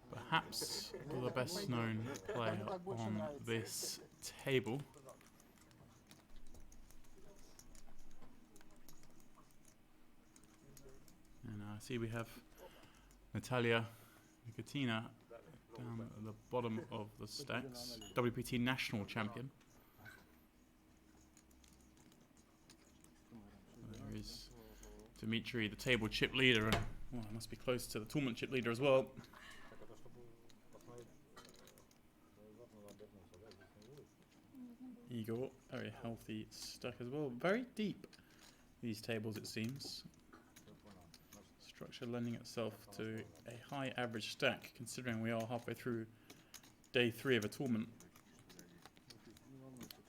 perhaps the best known player on this table. And I see we have Natalia Nikotina down at the bottom of the stacks, WPT national champion. There is Dimitri, the table chip leader, and well, must be close to the tournament chip leader as well. Igor, very healthy stack as well. Very deep, these tables, it seems. Structure lending itself to a high average stack, considering we are halfway through day 3 of a tournament.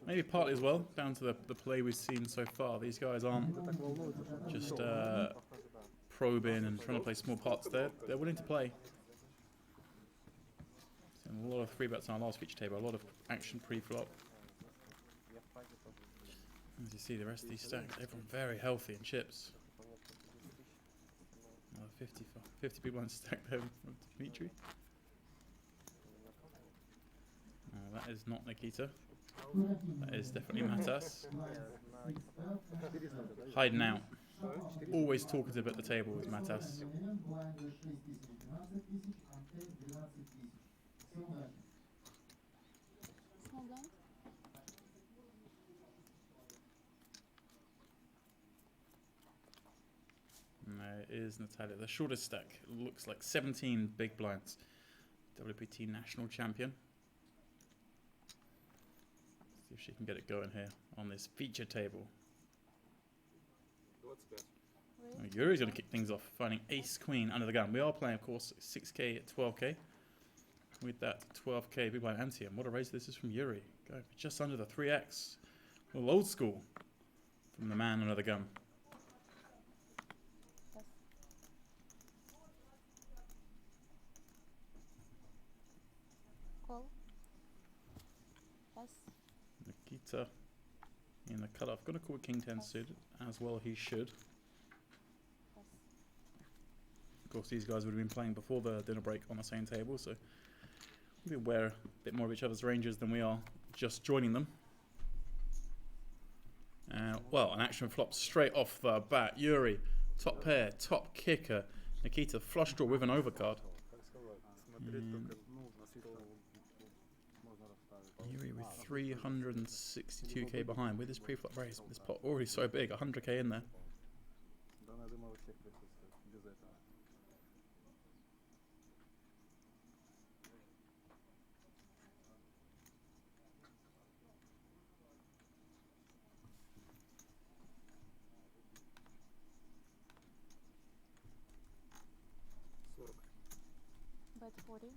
Maybe partly as well, down to the play we've seen so far. These guys aren't just probing and trying to play small parts. They're willing to play. A lot of 3 bets on our last feature table, a lot of action pre-flop. As you see, the rest of these stacks, everyone very healthy in chips. 50 people on stack there from Dimitri. That is not Nikita. That is definitely Matas. Hiding out. Always talkative at the table is Matas. Small blind. And there is Natalia. The shortest stack looks like 17 big blinds. WPT national champion. See if she can get it going here on this feature table. Yuri's going to kick things off, finding ace queen under the gun. We are playing, of course, 6k at 12k. With that 12k big blind ante. And what a raise this is from Yuri. Going for just under the 3x. A little old school from the man under the gun. Call. Pass. Nikita in the cutoff. Going to call king 10 suited, as well he should. Of course, these guys would have been playing before the dinner break on the same table, so we'll be aware a bit more of each other's ranges than we are just joining them. Well, an action flop straight off the bat. Yuri, top pair, top kicker. Nikita, flush draw with an overcard. Yuri with 362k behind. With this pre-flop raise, this pot already so big, 100k in there. Bet 40.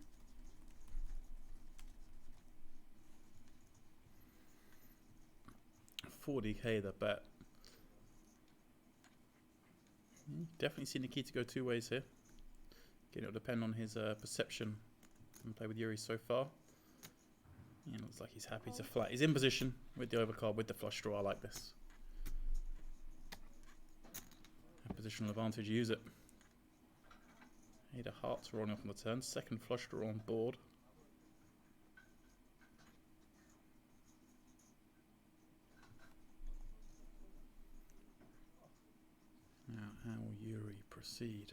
$40k the bet. Definitely see Nikita go 2 ways here. Again, it'll depend on his perception and play with Yuri so far. It looks like he's happy to flat. He's in position with the overcard, with the flush draw. I like this. Have positional advantage, use it. 8 of hearts rolling off on the turn. Second flush draw on board. Now, how will Yuri proceed?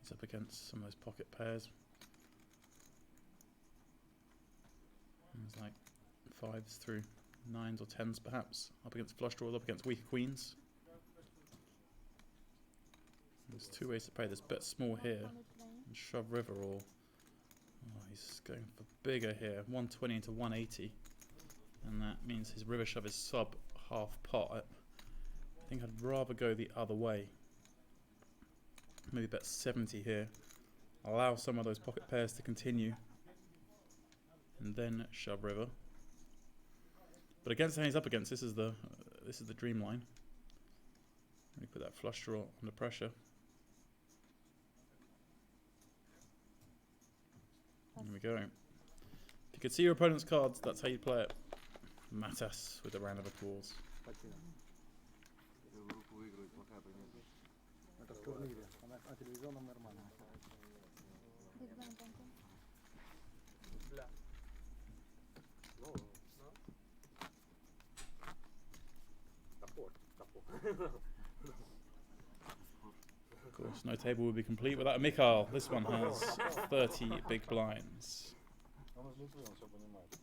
He's up against some of those pocket pairs. There's like 5s through 9s or 10s perhaps. Up against flush draws, up against weaker queens. There's 2 ways to play this. Bet small here and shove river, or he's going for bigger here. 120 into 180. And that means his river shove is sub half pot. I think I'd rather go the other way. Maybe bet 70 here. Allow some of those pocket pairs to continue. And then shove river. But against the hand he's up against, this is the dream line. Let me put that flush draw under pressure. Here we go. If you could see your opponent's cards, that's how you play it. Matas with a round of applause. Это в турнире, на телевизионном нормально. Big blind bunker. Бля. Ну, топор. Of course, no table would be complete without Mikhail. This one has 30 big blinds. Он из Литвы, он все понимает.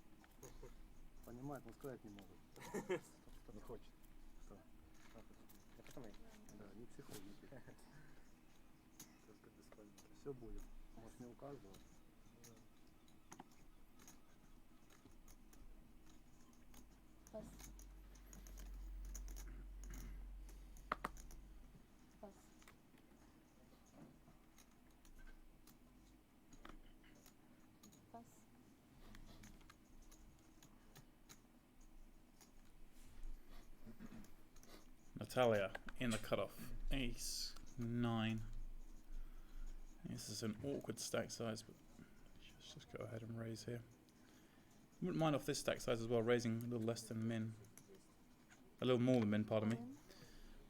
Понимает, но сказать не может. Не хочет. Что? Пацаны, да, не психологи. Все будет. Может, не у каждого. Pass. Pass. Pass. Natalia in the cutoff. Ace, 9. This is an awkward stack size, but just go ahead and raise here. Wouldn't mind off this stack size as well, raising a little less than min. A little more than min, pardon me.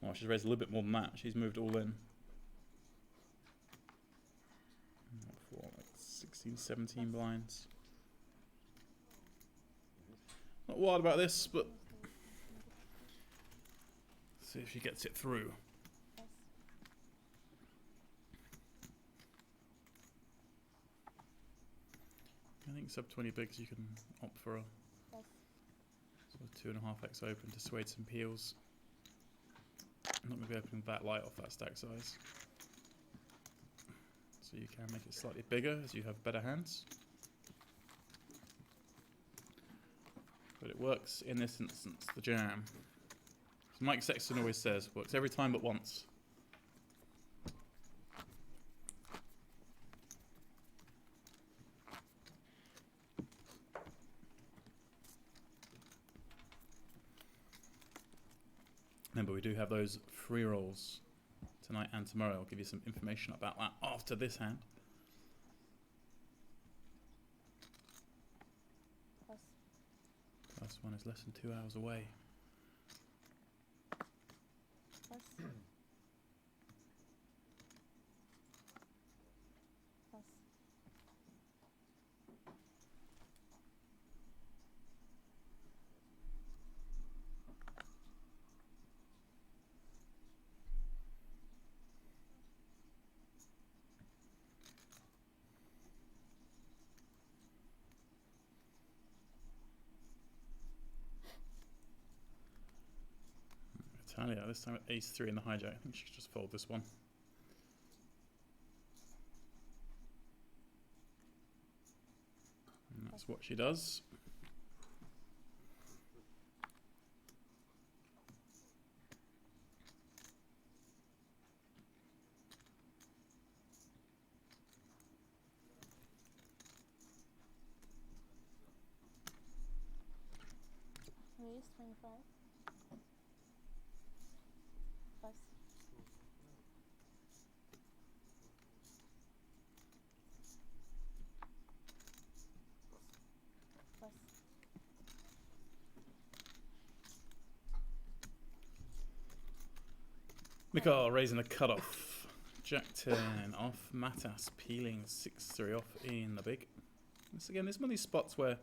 Well, she's raised a little bit more than that. She's moved all in. For like 16, 17 blinds. Not wild about this, but see if she gets it through. I think sub 20 bigs you can opt for a sort of 2.5x open to sway some peels. I'm not going to be opening that light off that stack size. So you can make it slightly bigger as you have better hands. But it works in this instance, the jam. As Mike Sexton always says, works every time but once. Remember, we do have those free rolls tonight and tomorrow. I'll give you some information about that after this hand. Pass. Last one is less than 2 hours away. Pass. Pass. Natalia, this time at ace 3 in the hijack. I think she should just fold this one. And that's what she does. Raise 25. Pass. Pass. Mikhail raising the cutoff. Jack 10 off. Matas peeling 6-3 off in the big. This again is one of these spots where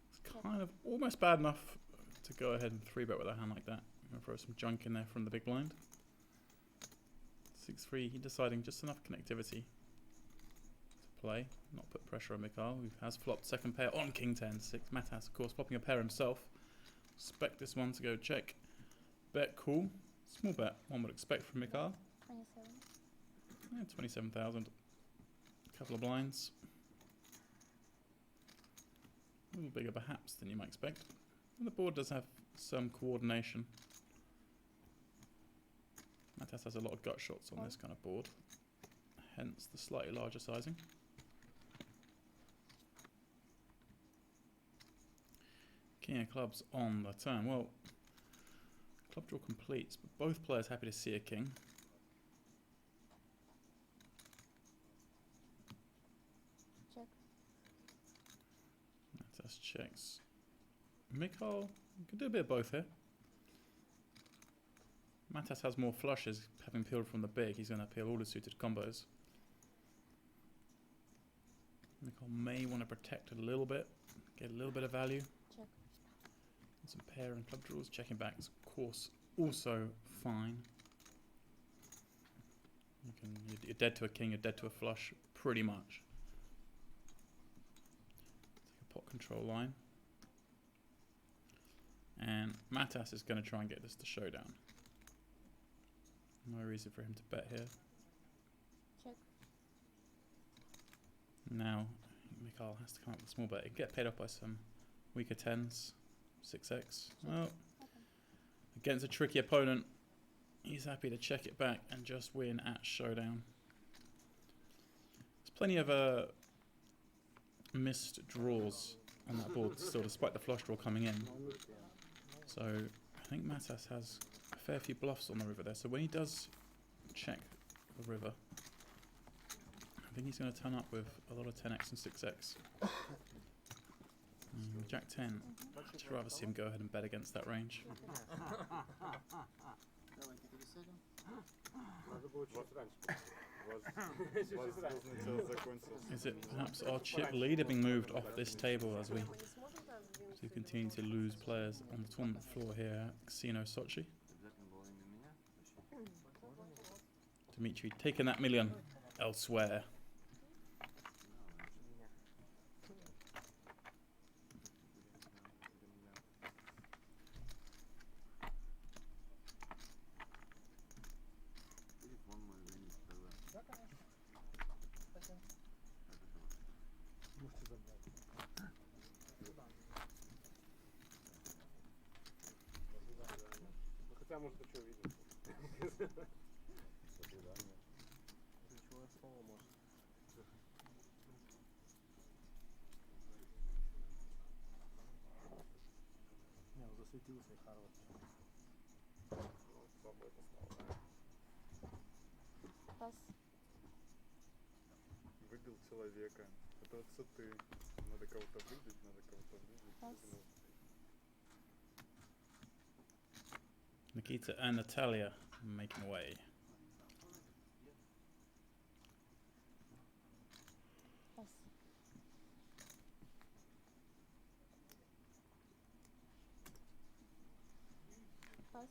it's kind of almost bad enough to go ahead and 3-bet with a hand like that. I'm gonna throw some junk in there from the big blind. 6-3, deciding just enough connectivity to play, not put pressure on Mikhail, who has flopped second pair on King 10. 6 Matas, of course, flopping a pair himself. Expect this one to go check. Bet cool. Small bet, one would expect from Mikhail. 27. Yeah, 27,000. Couple of blinds. A little bigger perhaps than you might expect. And the board does have some coordination. Matas has a lot of gut shots on this kind of board, hence the slightly larger sizing. King of clubs on the turn. Well, club draw completes, but both players happy to see a king. Check. Matas checks. Mikhail can do a bit of both here. Matas has more flushes, having peeled from the big. He's going to peel all the suited combos. Mikhail may want to protect a little bit, get a little bit of value. Check. And some pair and club draws. Checking back is, of course, also fine. You're dead to a king, you're dead to a flush, pretty much. Take a pot control line. And Matas is going to try and get this to showdown. No reason for him to bet here. Check. Now, Mikhail has to come up with a small bet. He can get paid off by some weaker 10s. 6x. Well, against a tricky opponent, he's happy to check it back and just win at showdown. There's plenty of missed draws on that board still, despite the flush draw coming in. So I think Matas has a fair few bluffs on the river there. So when he does check the river, I think he's going to turn up with a lot of 10x and 6x. Jack 10. I'd just rather see him go ahead and bet against that range. Is it perhaps our chip leader being moved off this table as we continue to lose players on the tournament floor here at Casino Sochi? Dmitry taking that million elsewhere. Хотя, может, ты что видел? Ключевое слово может. Не, он засветился и хорош. Свободно стал, да? Пас. Выбил человека. Это все ты. Надо кого-то выбить, надо кого-то выбить. Пас. Nikita and Natalia making way. Пас. Пас.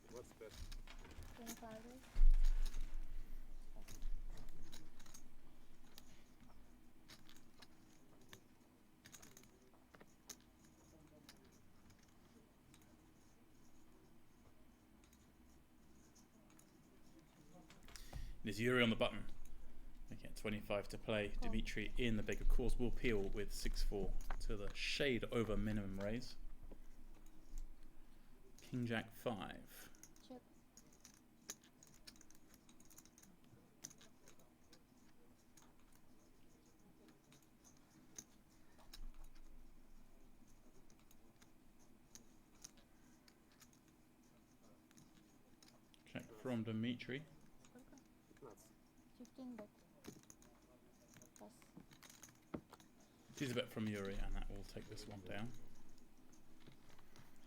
25. 25. There's Yuri on the button. Making it 25 to play. Dmitry in the big, of course, will peel with 6-4 to the shade over minimum raise. King Jack 5. Check. Check from Dmitry. Сколько? 15 bet. Пас. Sees a bet from Yuri, and that will take this one down.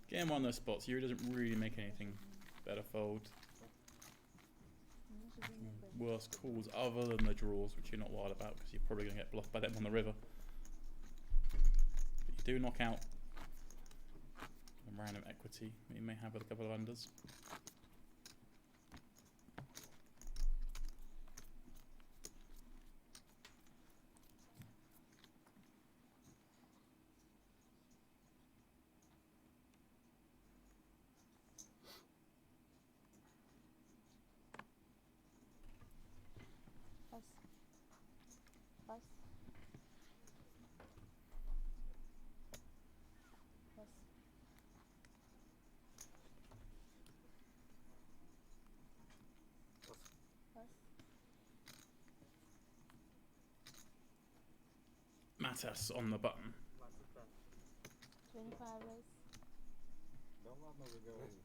Getting one of those spots, Yuri doesn't really make anything better fold. Worse calls other than the draws, which you're not wild about because you're probably going to get bluffed by them on the river. But you do knock out a random equity that you may have with a couple of unders. Пас. Пас. Matas on the button. 25 raise. Да ладно вы говорите.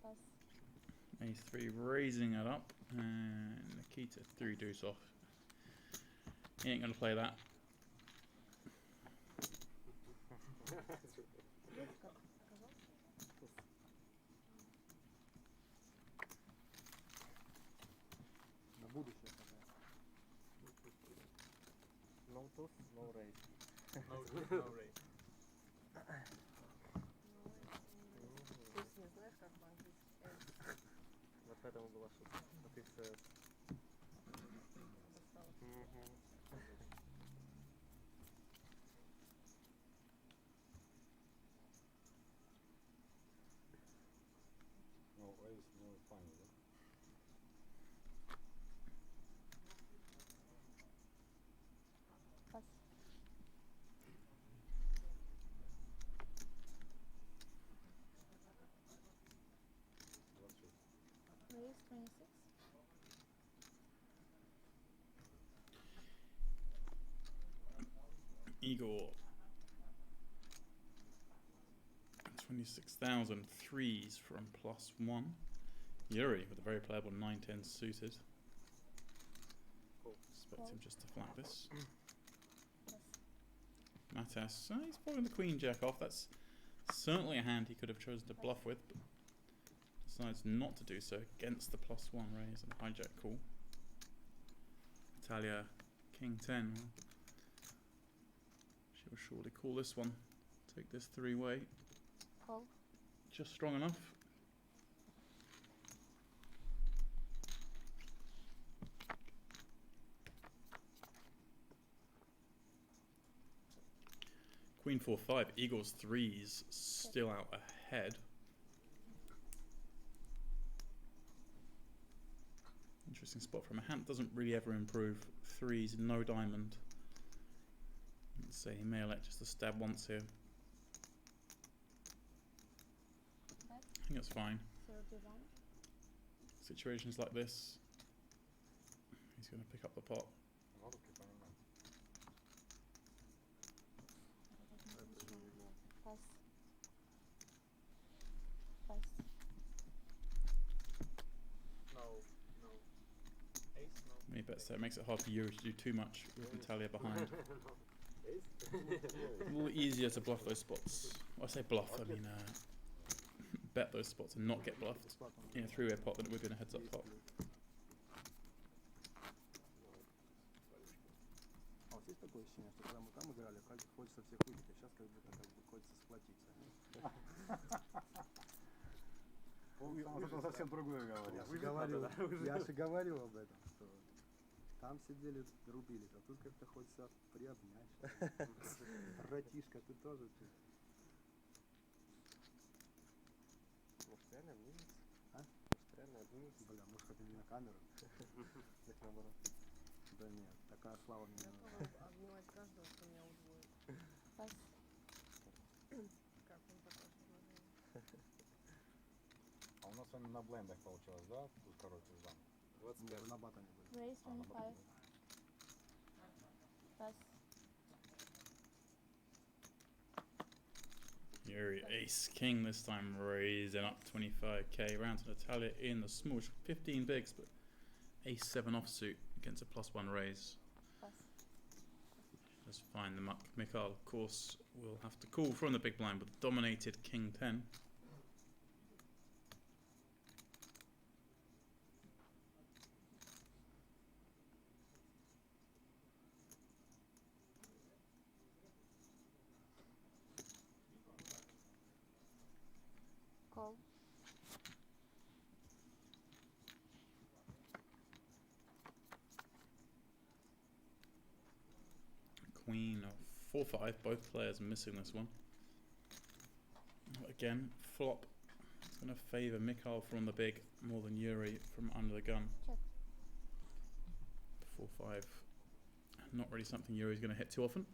Pass. Ace 3 raising it up, and Nikita 3 deuce off. He ain't gonna play that. На будущее пока. No toss, no raise. No raise. Не знаешь, как по-английски? Вот поэтому была шутка. А ты все... No ace, no funny, да? Pass. Raise 26. Igor. 26,000 threes from +1. Yuri with a very playable 9-10 suited. Expect him just to flat this. Matas, he's following the queen jack off. That's certainly a hand he could have chosen to bluff with, but decides not to do so against the +1 raise and hijack call. Italia, king 10. She will surely call this one. Take this three-way. Call. Just strong enough. Queen 4-5. Eagles 3s still out ahead. Interesting spot from a hand. Doesn't really ever improve. 3s, no diamond. Let's say he may elect just to stab once here. I think that's fine. 31. Situations like this, he's going to pick up the pot. Pass. Pass. No. Ace, no. Maybe better say it makes it hard for Yuri to do too much with Natalia behind. A little easier to bluff those spots. Well, I say bluff, I mean bet those spots and not get bluffed in a three-way pot than it would be in a heads-up pot. А вот есть такое ощущение, что когда мы там играли, хочется всех выбить, а сейчас как будто хочется сплотиться. Он что-то совсем другое говорил. Я же говорил об этом, что там сидели, рубились, а тут как-то хочется приобнять. Братишка, ты тоже тут. Может, реально обнимется? А? Может, реально обнимется? Бля, может, хоть и не на камеру? Так наоборот. Да нет, такая слава меня. Обнимать каждого, кто меня удвоит. Pass. Как он такое предложение? А у нас с вами на блендах получилось, да? Туз король, туз дам. 25. На батоне были. Raise 25. Pass. Yuri ace king this time, raising up 25k. Round to Natalia in the small 15 bigs, but ace 7 offsuit against a +1 raise. Pass. Just find the muck. Mikhail, of course, will have to call from the big blind with dominated king 10. Call. Queen of 4-5. Both players missing this one. Again, flop. It's going to favour Mikhail from the big more than Yuri from under the gun. Check. 4-5. Not really something Yuri's going to hit too often.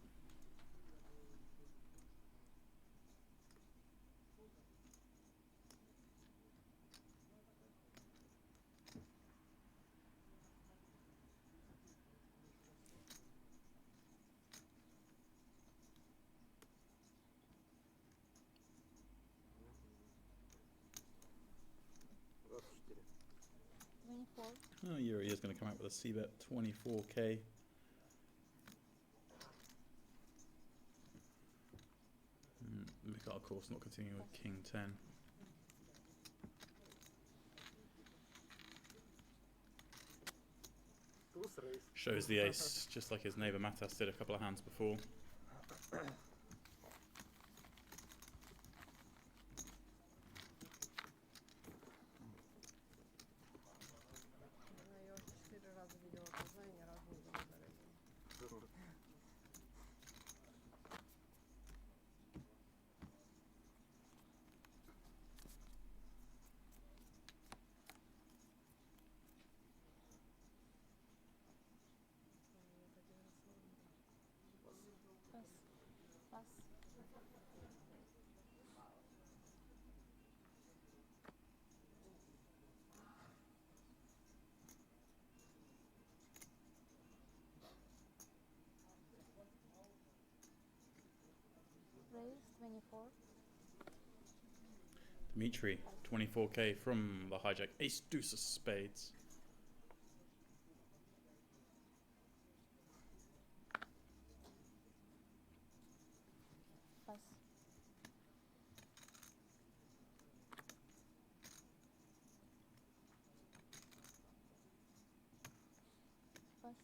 Fold. Oh, Euro is going to come out with a C-bet 24k. Mikhail, of course, not continuing with King 10. Shows the ace, just like his neighbour Matas did a couple of hands before. Я уже 4 раза видела глаза и ни разу не зарезала. Pass. Pass. Raise 24. Dmitry, 24k from the hijack. Ace deuce of spades. Pass. Pass.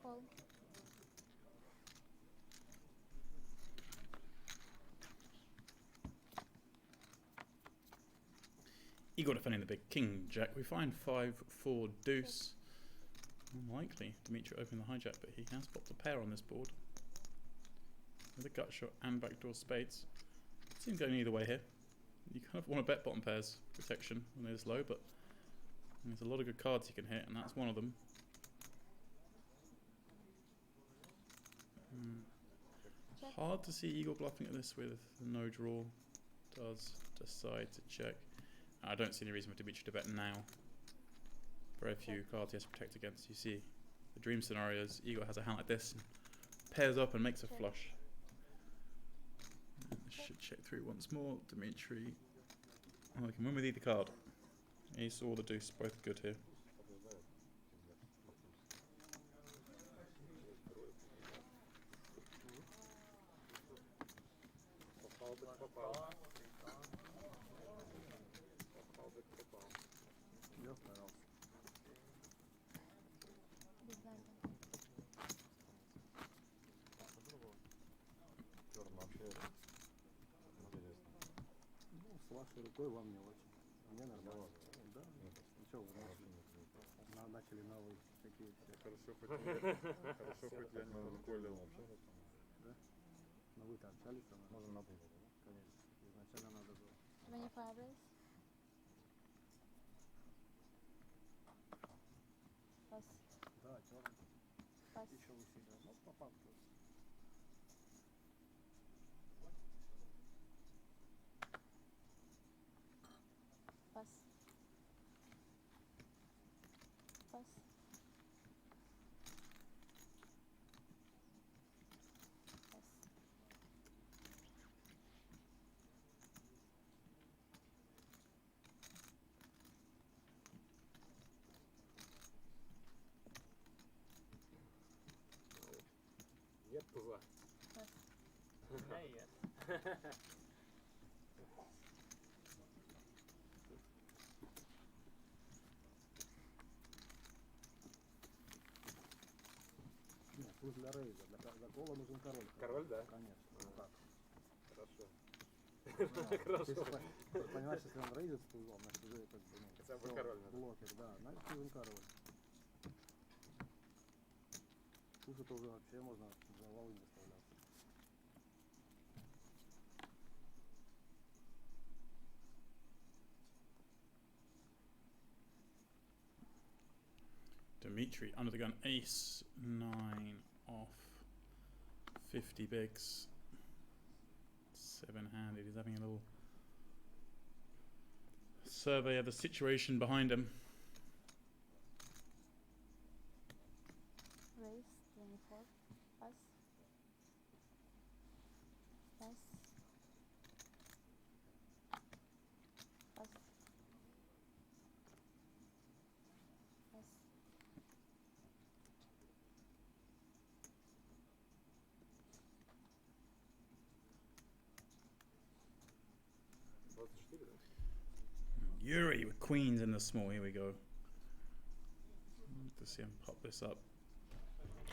Fold. Igor defending the big king jack. We find 5-4 deuce. Unlikely Dmitry opening the hijack, but he has popped a pair on this board. With a gut shot and backdoor spades. Seems going either way here. You kind of want to bet bottom pairs protection when they're this low, but there's a lot of good cards you can hit, and that's one of them. Hard to see Igor bluffing at this with no draw. Does decide to check. I don't see any reason for Dmitry to bet now. Very few cards he has to protect against. You see the dream scenarios, Igor has a hand like this, and pairs up and makes a flush. And this should check through once more. Dmitry, oh, he can win with either card. Ace or the deuce, both good here. Я старался. Без знака. Черный вообще интересно. Ну, с вашей рукой вам не очень. Мне нормально. Да? Ничего, вы начали новые такие все. Хорошо, хоть я не расколил. Да? Но вы-то общались со мной? Можно на пол. Конечно. Изначально надо было. 25 raise. Pass. Да, черный. Pass. Еще усилил. Ну, попал тоже. Pass. Pass. Pass. Нет туза. Pass. Нет, туз для рейза. Для кола нужен король. Король, да? Конечно. Ну как? Хорошо. Хорошо. Если понимаешь, если он рейзит с тузом, значит уже как бы, ну, Хотя бы всё, король надо. блокер, да, значит нужен король. Туз это уже вообще можно за валы выставляться. Dmitry under the gun, ace 9 off, 50 bigs, 7-handed. He's having a little survey of the situation behind him. Raise 24. Pass. 24, да? Yuri with queens in the small. Here we go. To see him pop this up.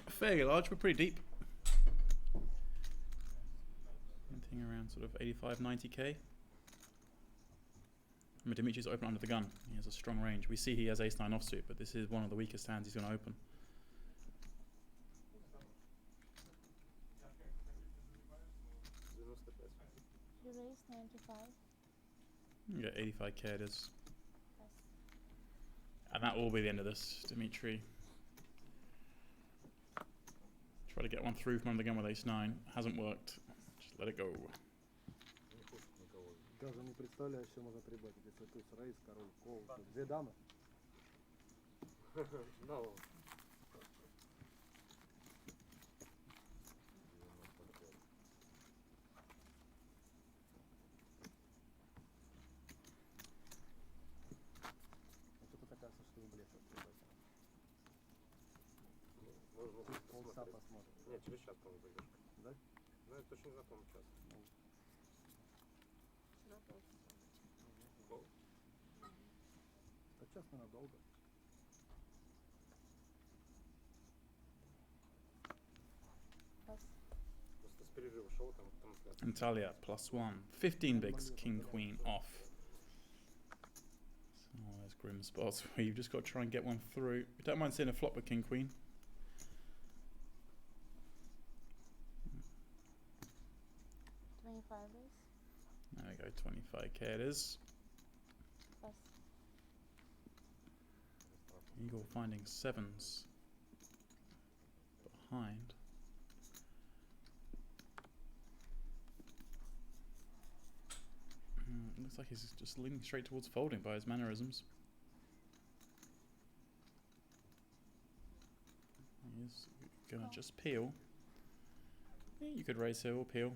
Fairly large, but pretty deep. Anything around sort of 85, 90k. I mean, Dimitri's open under the gun. He has a strong range. We see he has ace-9 offsuit, but this is one of the weakest hands he's going to open. You raise 95. You get 85k it is. Pass. And that will be the end of this, Dimitri. Try to get one through from under the gun with ace-9. Hasn't worked. Just let it go. Даже не представляю, что можно требовать, если туз, рейс, король, кол, то две дамы. No. А что-то такая, что им блеск открывать. Полчаса посмотрим. Нет, через час, по-моему, зайдешь. Да? Ну, это точно не знаю, по-моему, час. Вчера полчаса. Кол. Это час ненадолго. Pass. Просто с перерыва шел, там трансляция. Natalia +1. 15 bigs, king, queen off. So there's grim spots where you've just got to try and get one through. We don't mind seeing a flop with king, queen. 25 raise. There we go, 25k it is. Pass. Eagle finding sevens behind. Looks like he's just leaning straight towards folding by his mannerisms. He's gonna just peel. Yeah, you could raise here or peel.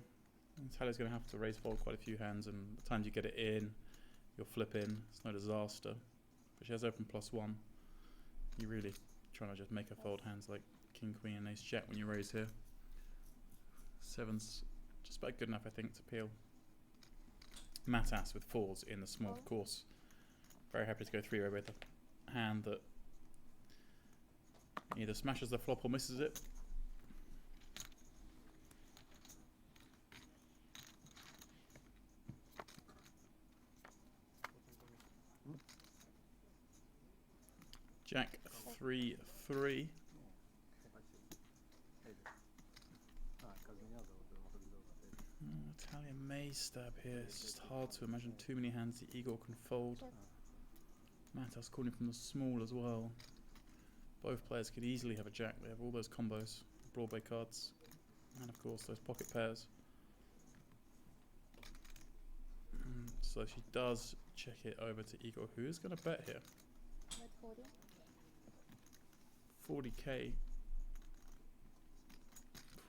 Natalia's gonna have to raise fold quite a few hands, and the times you get it in, you'll flip in. It's no disaster. But she has open +1. You're really trying to just make her fold hands like king, queen, and ace jack when you raise here. Seven's just about good enough, I think, to peel. Matas with fours in the small, of course. Very happy to go three-way with a hand that either smashes the flop or misses it. Jack 3-3. Italian may stab here. It's just hard to imagine too many hands the Igor can fold. Matas calling from the small as well. Both players could easily have a jack. They have all those combos, Broadway cards, and of course those pocket pairs. So she does check it over to Igor, who is going to bet here. With 40. 40k.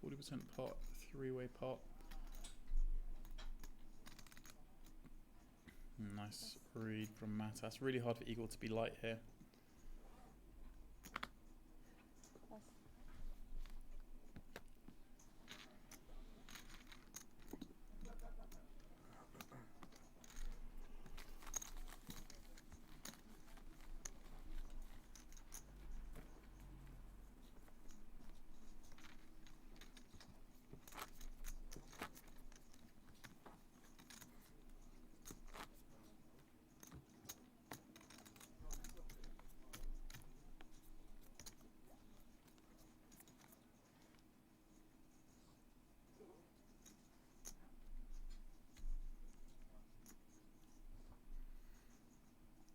40% pot, three-way pot. Nice read from Matas. Really hard for Eagle to be light here. Pass.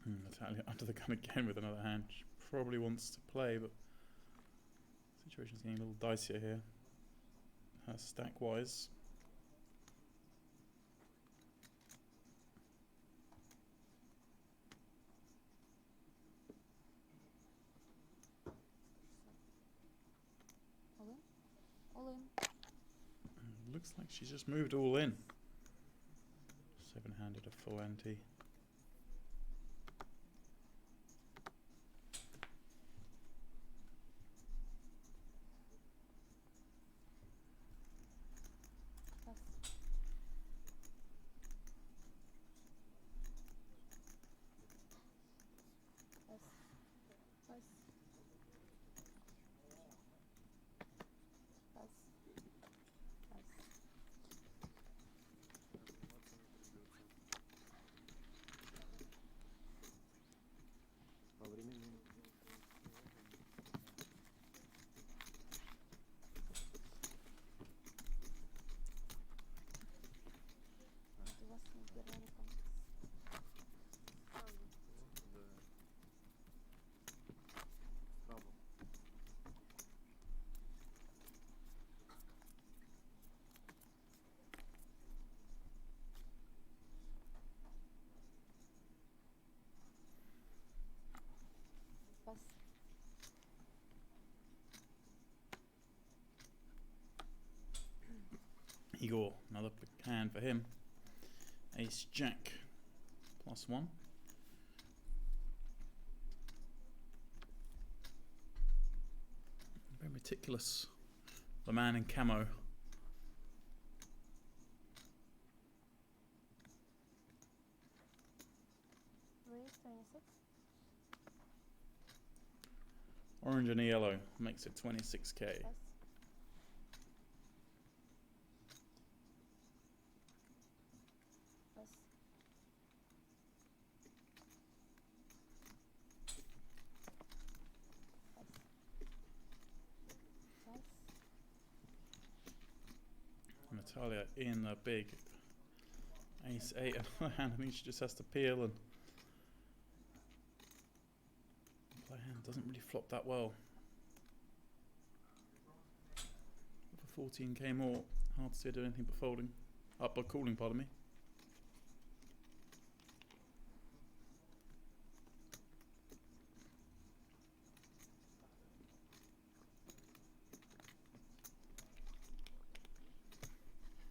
Natalia under the gun again with another hand. She probably wants to play, but the situation's getting a little dicier here. Her stack wise. All in? All in. Looks like she's just moved all in. Seven-handed a full ante. Pass. Igor, another big hand for him. Ace Jack, +1. Very meticulous. The man in camo. Raise 26. Orange and yellow makes it 26k. Pass. Pass. Pass. Natalia in the big ace 8 and I think she just has to peel and play hand. Doesn't really flop that well. For 14k more, hard to see her do anything but folding. Up but calling, pardon me.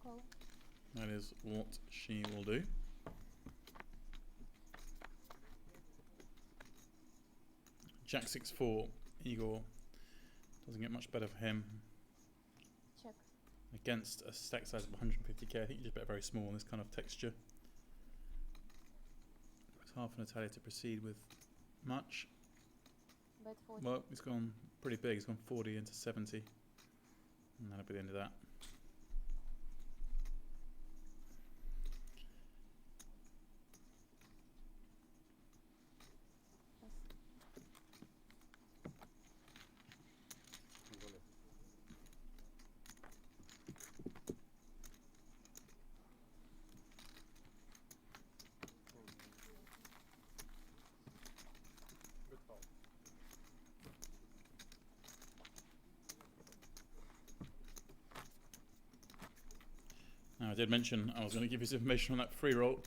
Call. That is what she will do. Jack 6-4, Igor. Doesn't get much better for him. Check. Against a stack size of 150k, I think you just bet very small in this kind of texture. It's hard for Natalia to proceed with much. Bet 40. Well, it's gone pretty big. It's gone 40 into 70. And that'll be the end of that. Now, I did mention I was going to give you some information on that free roll.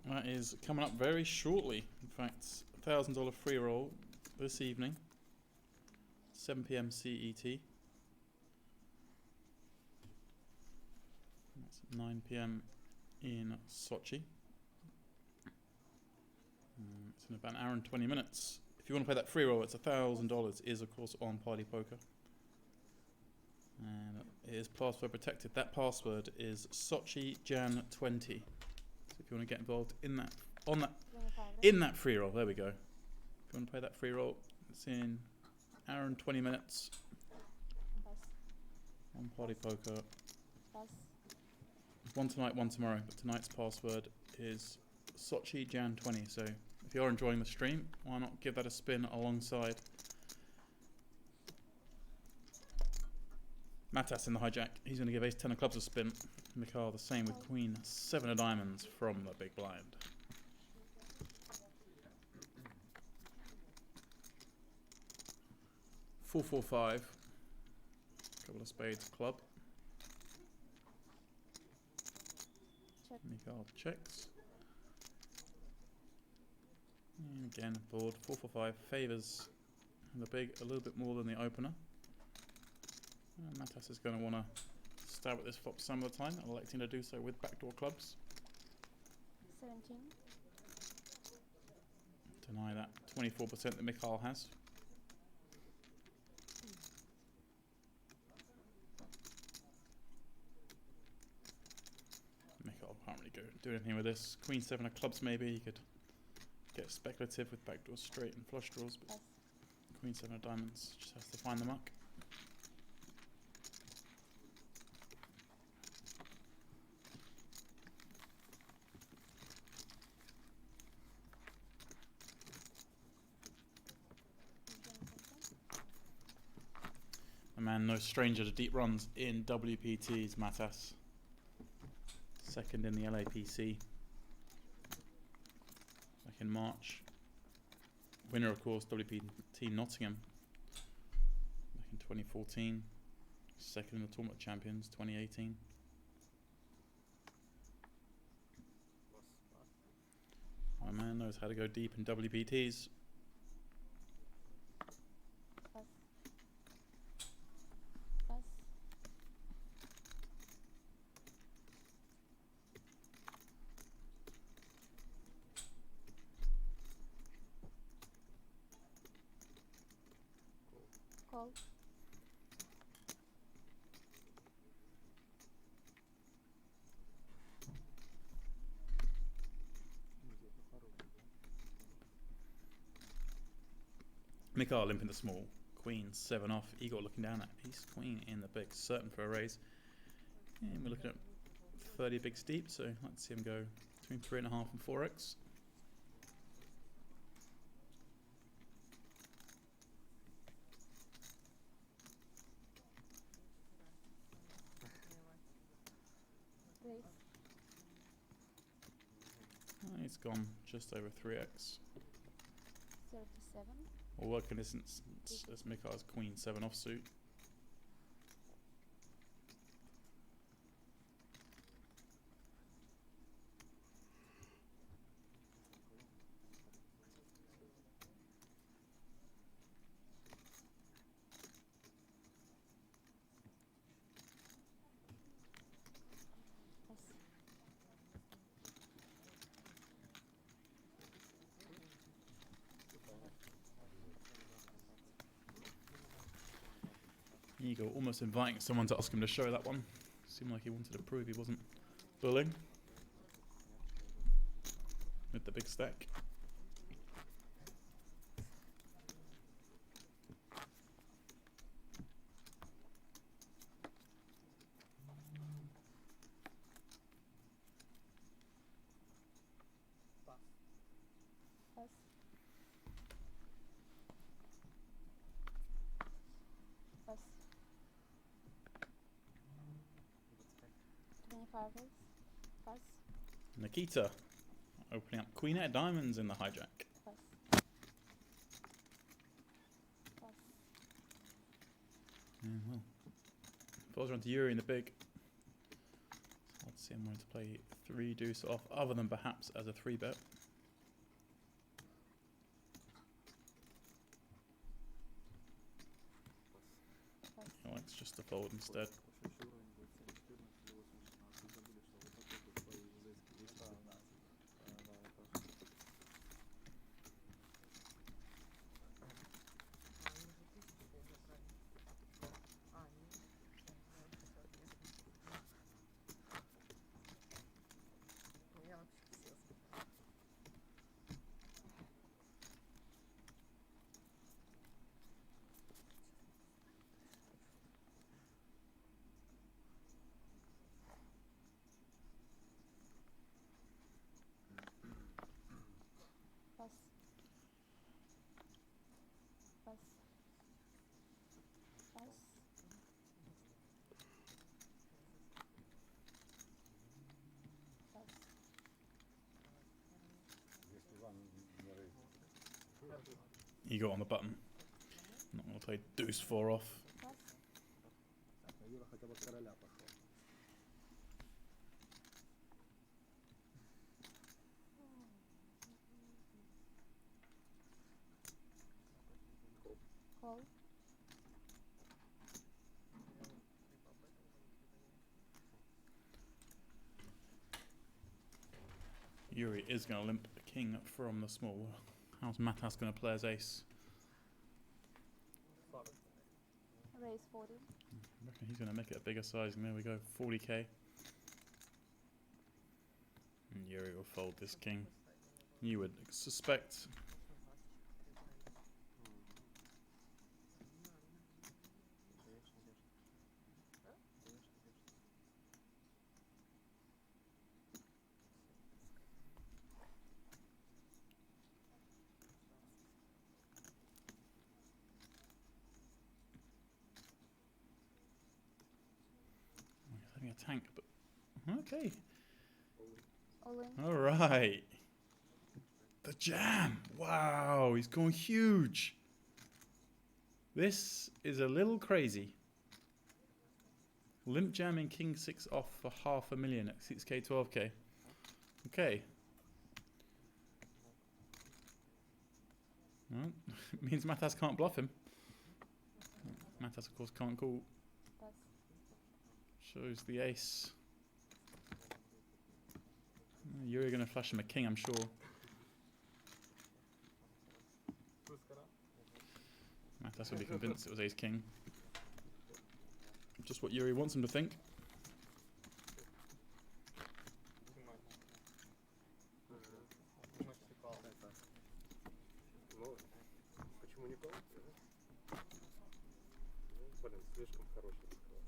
That is coming up very shortly. In fact, $1,000 free roll this evening, 7 PM CET. That's 9 PM in Sochi. It's in about an hour and 20 minutes. If you want to play that free roll, it's $1,000. Is of course on Party Poker. And it is password protected. That password is Sochi Jan 20. So if you want to get involved in that, in that free roll, there we go. If you want to play that free roll, it's in hour and 20 minutes Pass. on Party Poker. Pass. One tonight, one tomorrow. But tonight's password is Sochi Jan 20. So if you're enjoying the stream, why not give that a spin alongside Matas in the hijack. He's going to give ace 10 of clubs a spin. Mikhail the same with queen 7 of diamonds from the big blind. Four, 4, 5. Couple of spades club. Check. Mikhail checks. And again, board 4, 4, 5 favors the big a little bit more than the opener. Matas is going to want to stab at this flop some of the time, electing to do so with backdoor clubs. 17. Deny that 24% that Mikhail has. Mikhail can't really do anything with this. Queen 7 of clubs maybe, you could get speculative with backdoor straight and flush draws, but Queen 7 of diamonds just has to find the muck. A man no stranger to deep runs in WPT's Matas. Second in the LAPC. Back in March. Winner, of course, WPT Nottingham. Back in 2014. Second in the Tournament of Champions, 2018. My man knows how to go deep in WPTs. Pass. Pass. Call. Mikhail limp in the small. Queen 7 off. Igor looking down at piece. Queen in the big. Certain for a raise. And we're looking at 30 big steep. So let's see him go between 3.5 and 4x. Raise. He's gone just over 3x. 37. We'll work in this instance as Mikhail's Queen 7 offsuit. Pass. Igor almost inviting someone to ask him to show that one. Seemed like he wanted to prove he wasn't bullying. With the big stack. Pass. Pass. 25 raise. Pass. Nikita opening up Queen 8 diamonds in the hijack. Pass. Pass. Yeah, well. Falls around to Yuri in the big. So let's see him wanting to play 3 deuce off, other than perhaps as a 3-bet. Pass. He likes just to fold instead. Я вообще все Pass. Pass. Pass. Pass. Igor on the button. Not going to play deuce 4 off. Pass. Так, а Юра хотя бы с короля пошел. Call. Yuri is going to limp a king from the small. How's Matas going to play as ace? Raise 40. I reckon he's going to make it a bigger size, and there we go, 40k. And Yuri will fold this king. You would suspect. He's having a tank, but okay. All in. All right. The jam. Wow, he's going huge. This is a little crazy. Limp jamming king 6 off for 500,000 at 6k, 12k. Okay. Well, it means Matas can't bluff him. Matas, of course, can't call. Pass. Shows the ace. You're going to flash him a king, I'm sure. Matas will be convinced it was ace king. Just what Yuri wants him to think. Ну, почему не кол? Блин, слишком хороший расклад.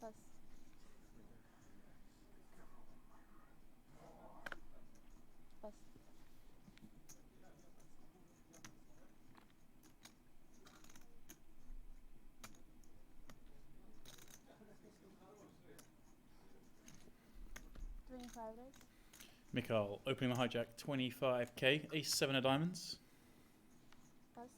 Pass. Pass. 25 raise. Mikhail opening the hijack 25k, ace 7 of diamonds. Pass.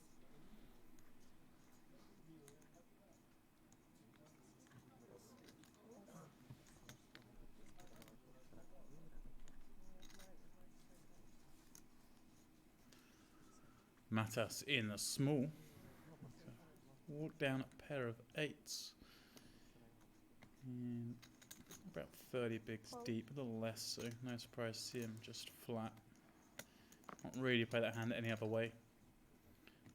Matas in a small. Walk down a pair of eights. And about 30 bigs deep, a little less so. No surprise to see him just flat. Not really play that hand any other way.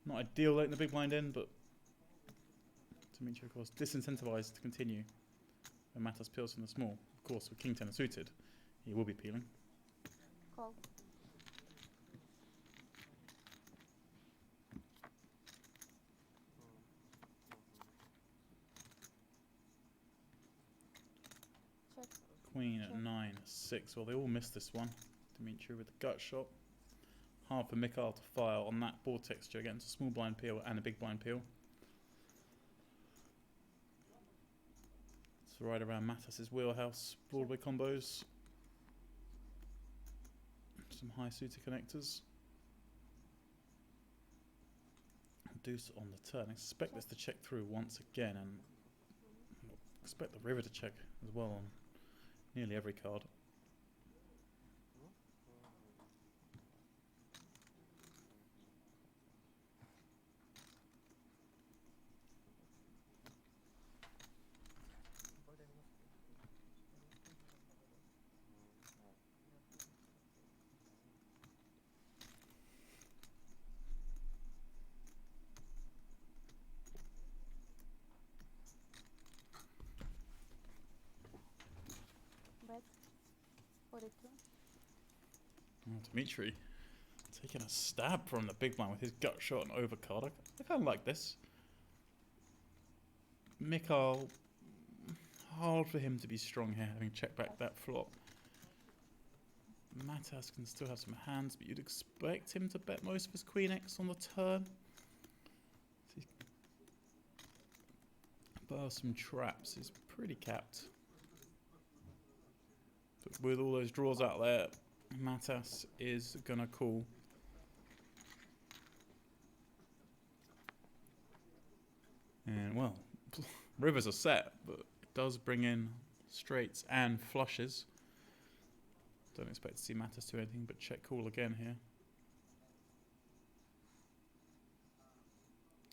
Not ideal letting the big blind in, but Dimitri, of course, disincentivized to continue when Matas peels from the small. Of course, with king 10 suited, he will be peeling. Call. Check. Queen at 9, 6. Well, they all missed this one. Dimitri with the gut shot. Hard for Mikhail to fire on that board texture against a small blind peel and a big blind peel. It's right around Matas's wheelhouse. Broadway combos. Some high suited connectors. Deuce on the turn. Expect this to check through once again, and expect the river to check as well on nearly every card. Bet. 42. Dimitri taking a stab from the big blind with his gut shot and overcard. I kind of like this. Mikhail, hard for him to be strong here, having checked back that flop. Matas can still have some hands, but you'd expect him to bet most of his queen X on the turn. Bar some traps, he's pretty capped. But with all those draws out there, Matas is gonna call. And well, rivers are set, but it does bring in straights and flushes. Don't expect to see Matas do anything but check call again here.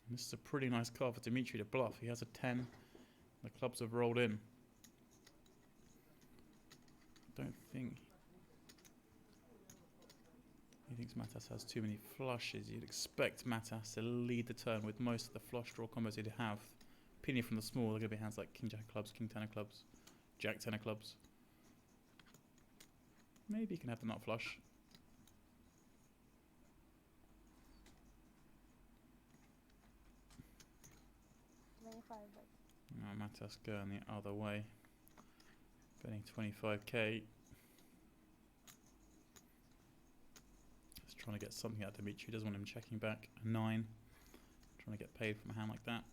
And this is a pretty nice card for Dimitri to bluff. He has a 10. The clubs have rolled in. Don't think he thinks Matas has too many flushes. You'd expect Matas to lead the turn with most of the flush draw combos he'd have. Opinion from the small, they're going to be hands like King Jack of clubs, King 10 of clubs, Jack 10 of clubs. Maybe you can have the nut flush. Oh, Matas going the other way. Betting 25k. Just trying to get something out of Dimitri. Doesn't want him checking back. A 9. Trying to get paid from a hand like that.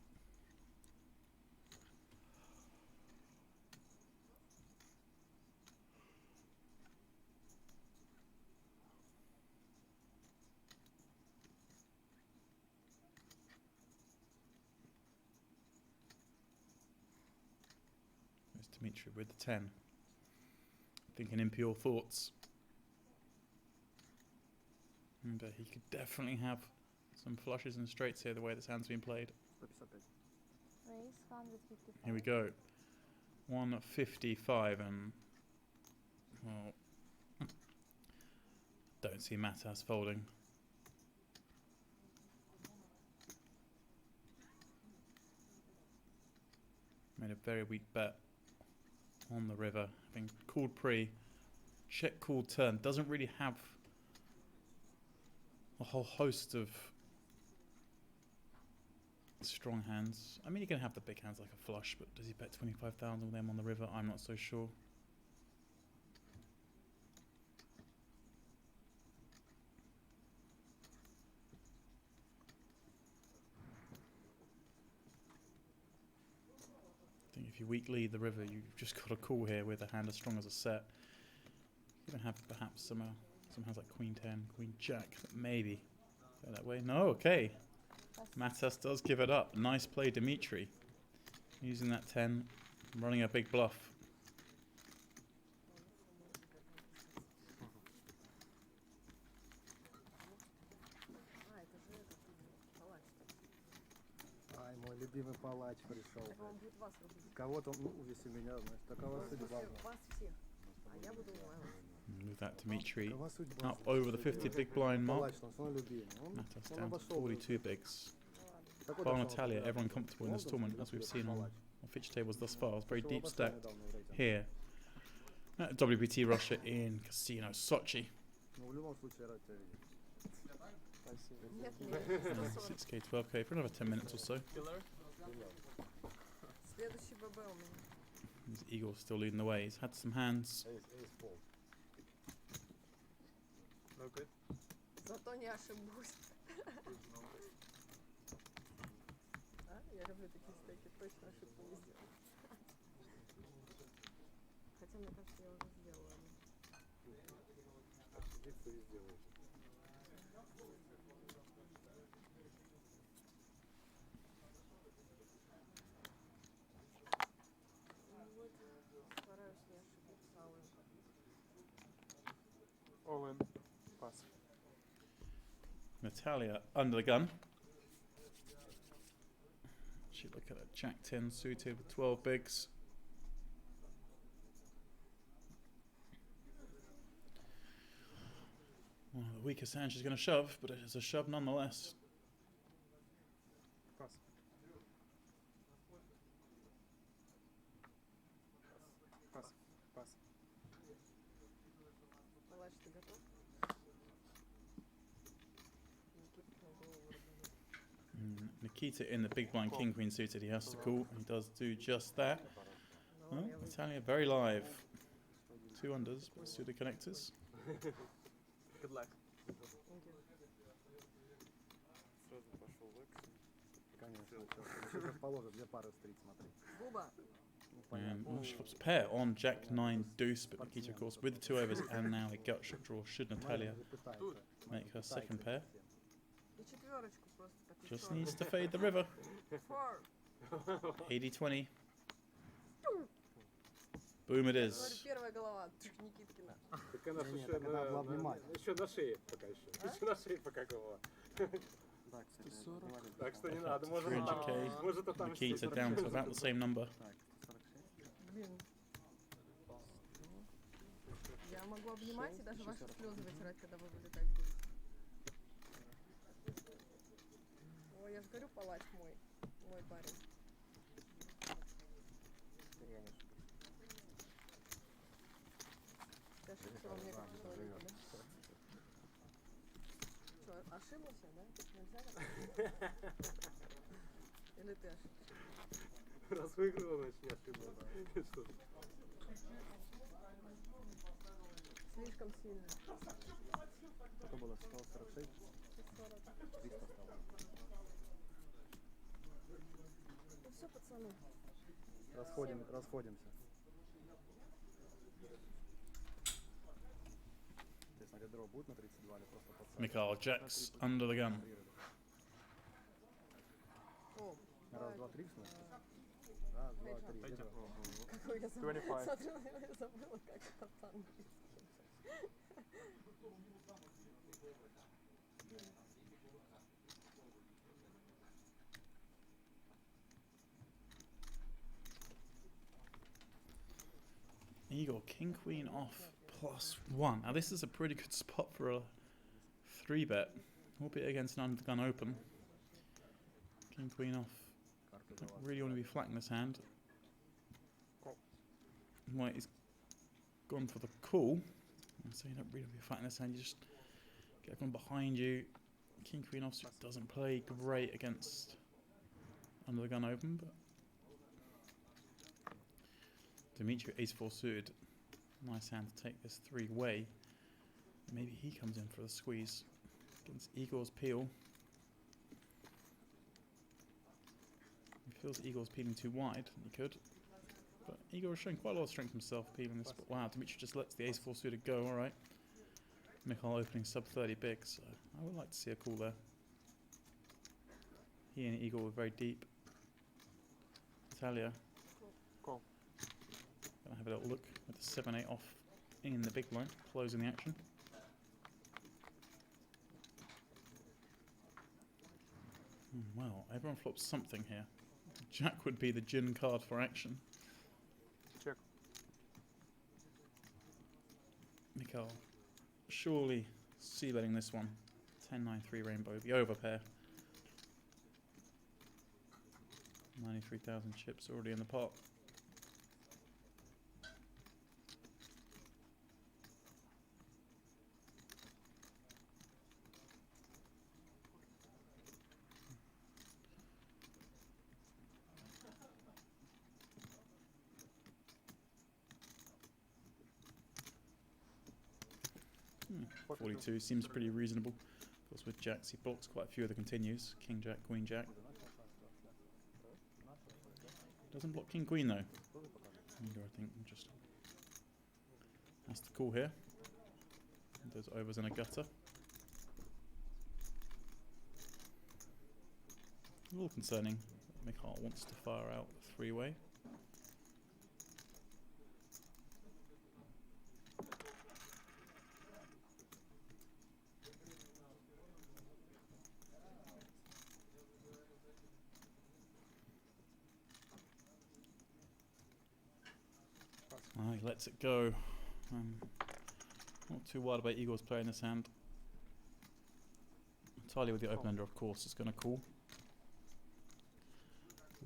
There's Dimitri with the 10. Thinking impure thoughts. But he could definitely have Some flushes and straights here, the way this hand's been played. 155. Raise 155. Here we go. 155 and... Well... Don't see Matas folding. Made a very weak bet on the river. Having called pre. Check called turn. Doesn't really have a whole host of strong hands. I mean, you can have the big hands like a flush, but does he bet 25,000 with them on the river? I'm not so sure. I think if you weak lead the river, you've just got a call here with a hand as strong as a set. You can have perhaps some hands like Queen 10, Queen Jack, that maybe go that way. No, okay. Matas does give it up. Nice play, Dimitri. Using that 10, running a big bluff. Ай, мой любимый палач пришел. Так он будет вас рубить. Кого-то увеси меня, значит, такова судьба. Вас всех. А я буду вас. With that, Dimitri up over the 50 big blind mark. Matas down to 42 bigs. Bar Natalia, everyone comfortable in this tournament, as we've seen on feature tables thus far. It's very deep stacked here. WPT Russia in Casino Sochi. 6k, 12k for another 10 minutes or so. Следующий ББ у меня. This Eagle's still leading the way. He's had some hands. No good. Зато не ошибусь. А? Я люблю такие стейки, точно ошибку не сделаю. Хотя, мне кажется, я уже сделала. Ошибиться и сделаешь. Вот, стараюсь не ошибиться. All in. Pass. Natalia under the gun. She look at a Jack 10 suited with 12 bigs. Well, the weakest hand she's going to shove, but it is a shove nonetheless. Pass. Pass. Pass. Палач, ты готов? Никитка на голову рубанет. Nikita in the big blind king queen suited. He has to call. He does do just that. Oh, Natalia very live. 2 unders, but suited connectors. Good luck. Сразу пошел в экс. Конечно, еще как положено, 2 пары встретить, смотри. Буба. And she flips a pair on Jack 9 deuce, but Nikita, of course, with the 2 overs and now a gut shot draw. Should Natalia make her second pair? И четверочку просто так. Just needs to fade the river. 80-20. Boom it is. Первая голова. Никиткина. Так она еще на шее пока еще. Еще на шее пока голова. Так что не надо, может 300k. Nikita down to about the same number. Блин. Я могу обнимать и даже ваши слезы вытирать, когда вы вылетать будете. Ой, я же говорю, палач мой парень. Ты ошибся во мне как человека, да? Что, ошиблся, да? Нельзя так? Или ты ошибся? Раз выиграла, значит не ошиблась. Слишком сильно. Сколько было? 146? 300 стало. Ну все, пацаны. Расходимся. Смотри, дроу будет на 32 или просто подсадка? Mikhail Jacks under the gun. О, Раз, два, три, в смысле? Раз, два, три. какой я забыла. Смотрела, я забыла, как это по-английски. Igor, king queen off +1. Now this is a pretty good spot for a 3-bet, albeit against an under the gun open. King queen off. Don't really want to be flat in this hand. White is gone for the call, so you don't really want to be flat in this hand. You just get everyone behind you. King queen offsuit doesn't play great against under the gun open, but Dimitri ace-4 suited. Nice hand to take this 3-way. Maybe he comes in for the squeeze against Igor's peel. He feels Igor's peeling too wide, he could. But Igor is showing quite a lot of strength himself peeling this. But wow, Dimitri just lets the ace-4 suited go, alright. Mikhail opening sub-30 big, so I would like to see a call there. He and Igor were very deep. Natalia. Call. Gonna have a little look with the 7-8 off in the big blind, closing the action. Well, everyone flops something here. Jack would be the gin card for action. Check. Mikhail, surely c-betting this one. 10-9-3 rainbow, the overpair. 93,000 chips already in the pot. Hmm, 42 seems pretty reasonable. Of course, with jacks, he blocks quite a few of the continues. King jack, queen jack. Doesn't block king queen though. Igor, I think, just has to call here. Those overs in a gutter. A little concerning. Mikhail wants to fire out the 3-way. He lets it go. Not too worried about Igor's playing this hand. Entirely with the open ender, of course, is going to call.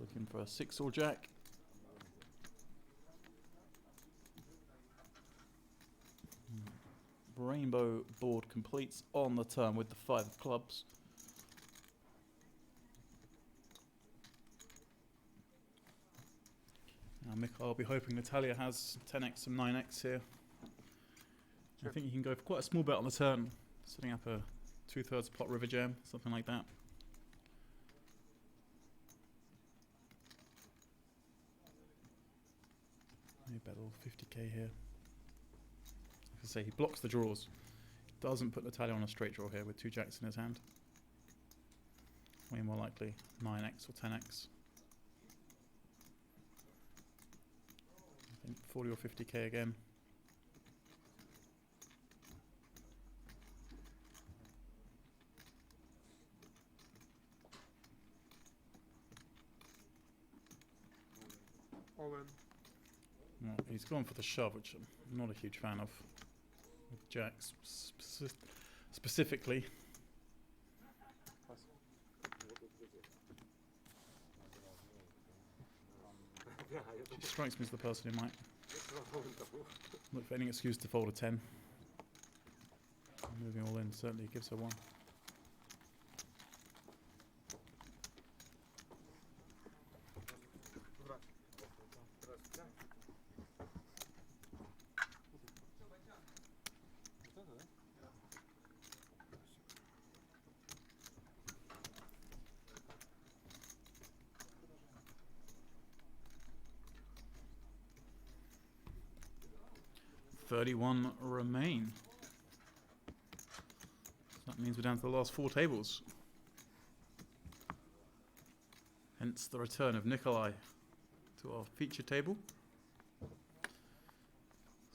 Looking for a 6 or jack. Rainbow board completes on the turn with the 5 of clubs. Now Mikhail will be hoping Natalia has 10x, some 9x here. I think you can go for quite a small bet on the turn, setting up a 2/3 pot river jam, something like that. Maybe bet a little 50k here. Like I say, he blocks the draws. Doesn't put Natalia on a straight draw here with 2 jacks in his hand. Way more likely 9x or 10x. I think 40 or 50k again. All in. Well, he's gone for the shove, which I'm not a huge fan of. With jacks specifically. She strikes me as the person who might look for any excuse to fold a 10. Moving all in certainly gives her one. $31 remain. That means we're down to the last 4 tables. Hence the return of Nikolai to our feature table.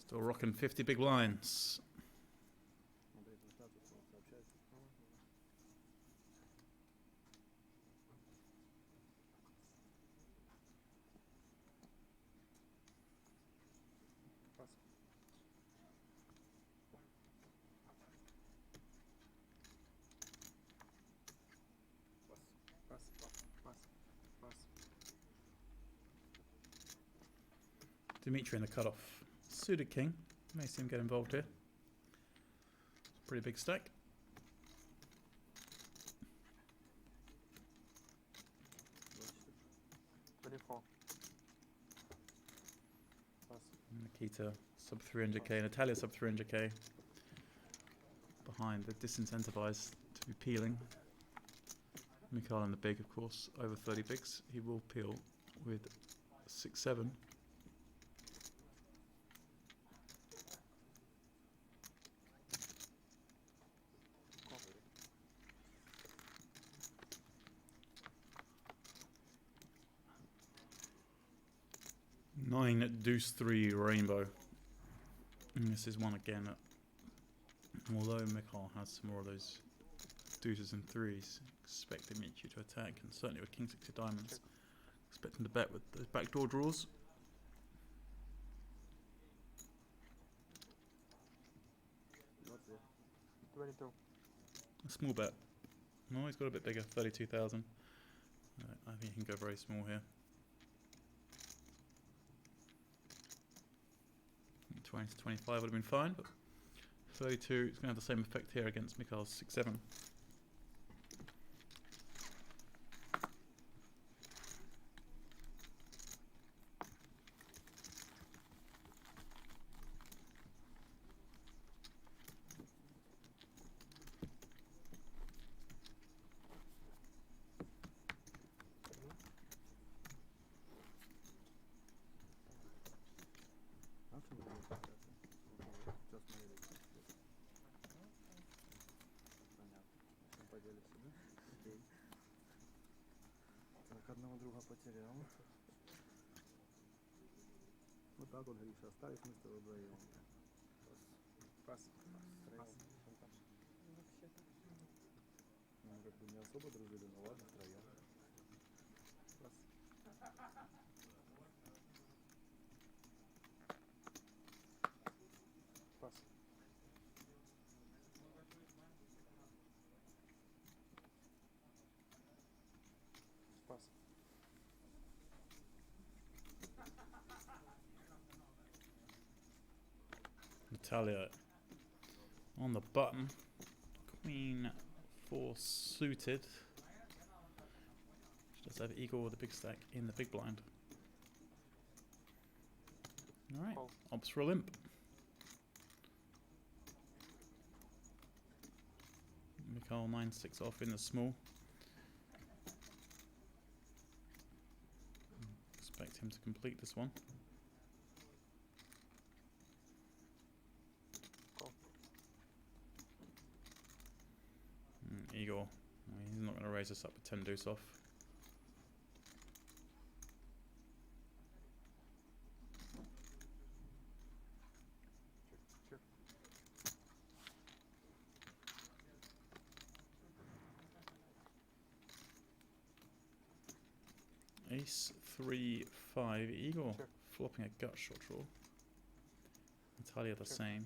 Still rocking 50 big blinds. Dimitri in the cutoff. Suited king. May see him get involved here. Pretty big stack. Nikita sub 300k, Natalia sub 300k. Behind the disincentivized to be peeling. Mikhail in the big, of course, over 30 bigs. He will peel with 6-7. Nine deuce 3 rainbow. And this is one again. Although Mikhail has some more of those deuces and threes, expect Dimitri to attack, and certainly with king 6 of diamonds, expect him to bet with those backdoor draws. A small bet. No, he's got a bit bigger, 32,000. I think he can go very small here. 20 to 25 would have been fine, but 32 is going to have the same effect here against Mikhail's 6-7. Одного друга потерял. Вот так вот, Гриша, остались мы с тобой вдвоем. Пас. Мы как бы не особо дружили, но ладно, втроем. Пас. Пас. Natalia on the button. Queen 4 suited. She does have Igor with a big stack in the big blind. Alright, opts for a limp. Mikhail 9-6 off in the small. Expect him to complete this one. Igor, he's not going to raise us up with 10 deuce off. Ace 3-5. Igor flopping a gut shot draw. Natalia the same.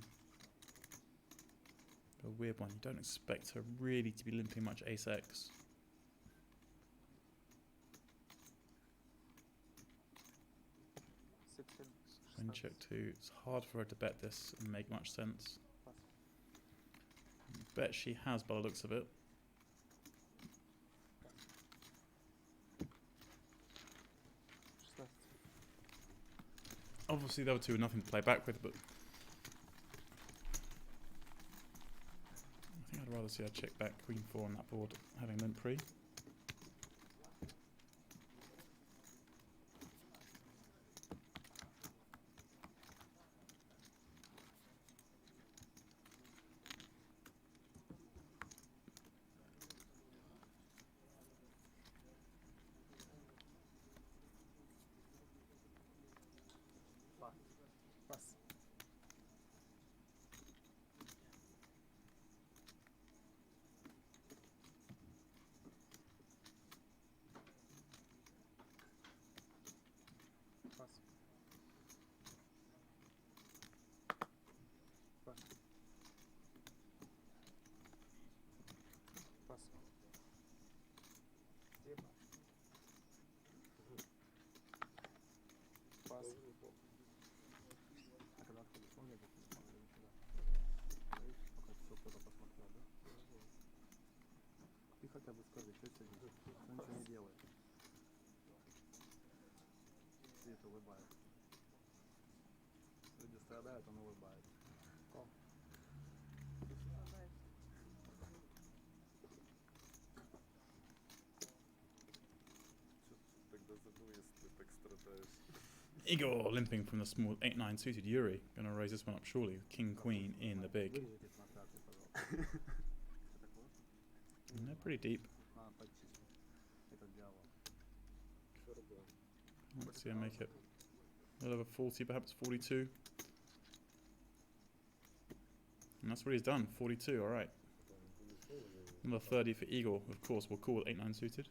A weird one. You don't expect her really to be limping much ace X. Queen check 2. It's hard for her to bet this and make much sense. Bet she has by the looks of it. Obviously the other two are nothing to play back with, but I think I'd rather see her check back Queen 4 on that board, having limp pre. Пас. что-то посмотрел, да? Ты хотя бы скажи, что сегодня? Он ничего не делает. Свет улыбается. Люди страдают, он улыбается. Тогда забыл, если ты так страдаешь. Igor limping from the small 8-9 suited. Yuri going to raise this one up surely with King Queen in the big. Вырежите трансляцию, пожалуйста. Что такое? And they're pretty deep. А, почти. Этот дьявол. Let's see him make it a little over 40, perhaps 42. And that's what he's done, 42, alright. Number 30 for Igor, of course, we'll call 8-9 suited.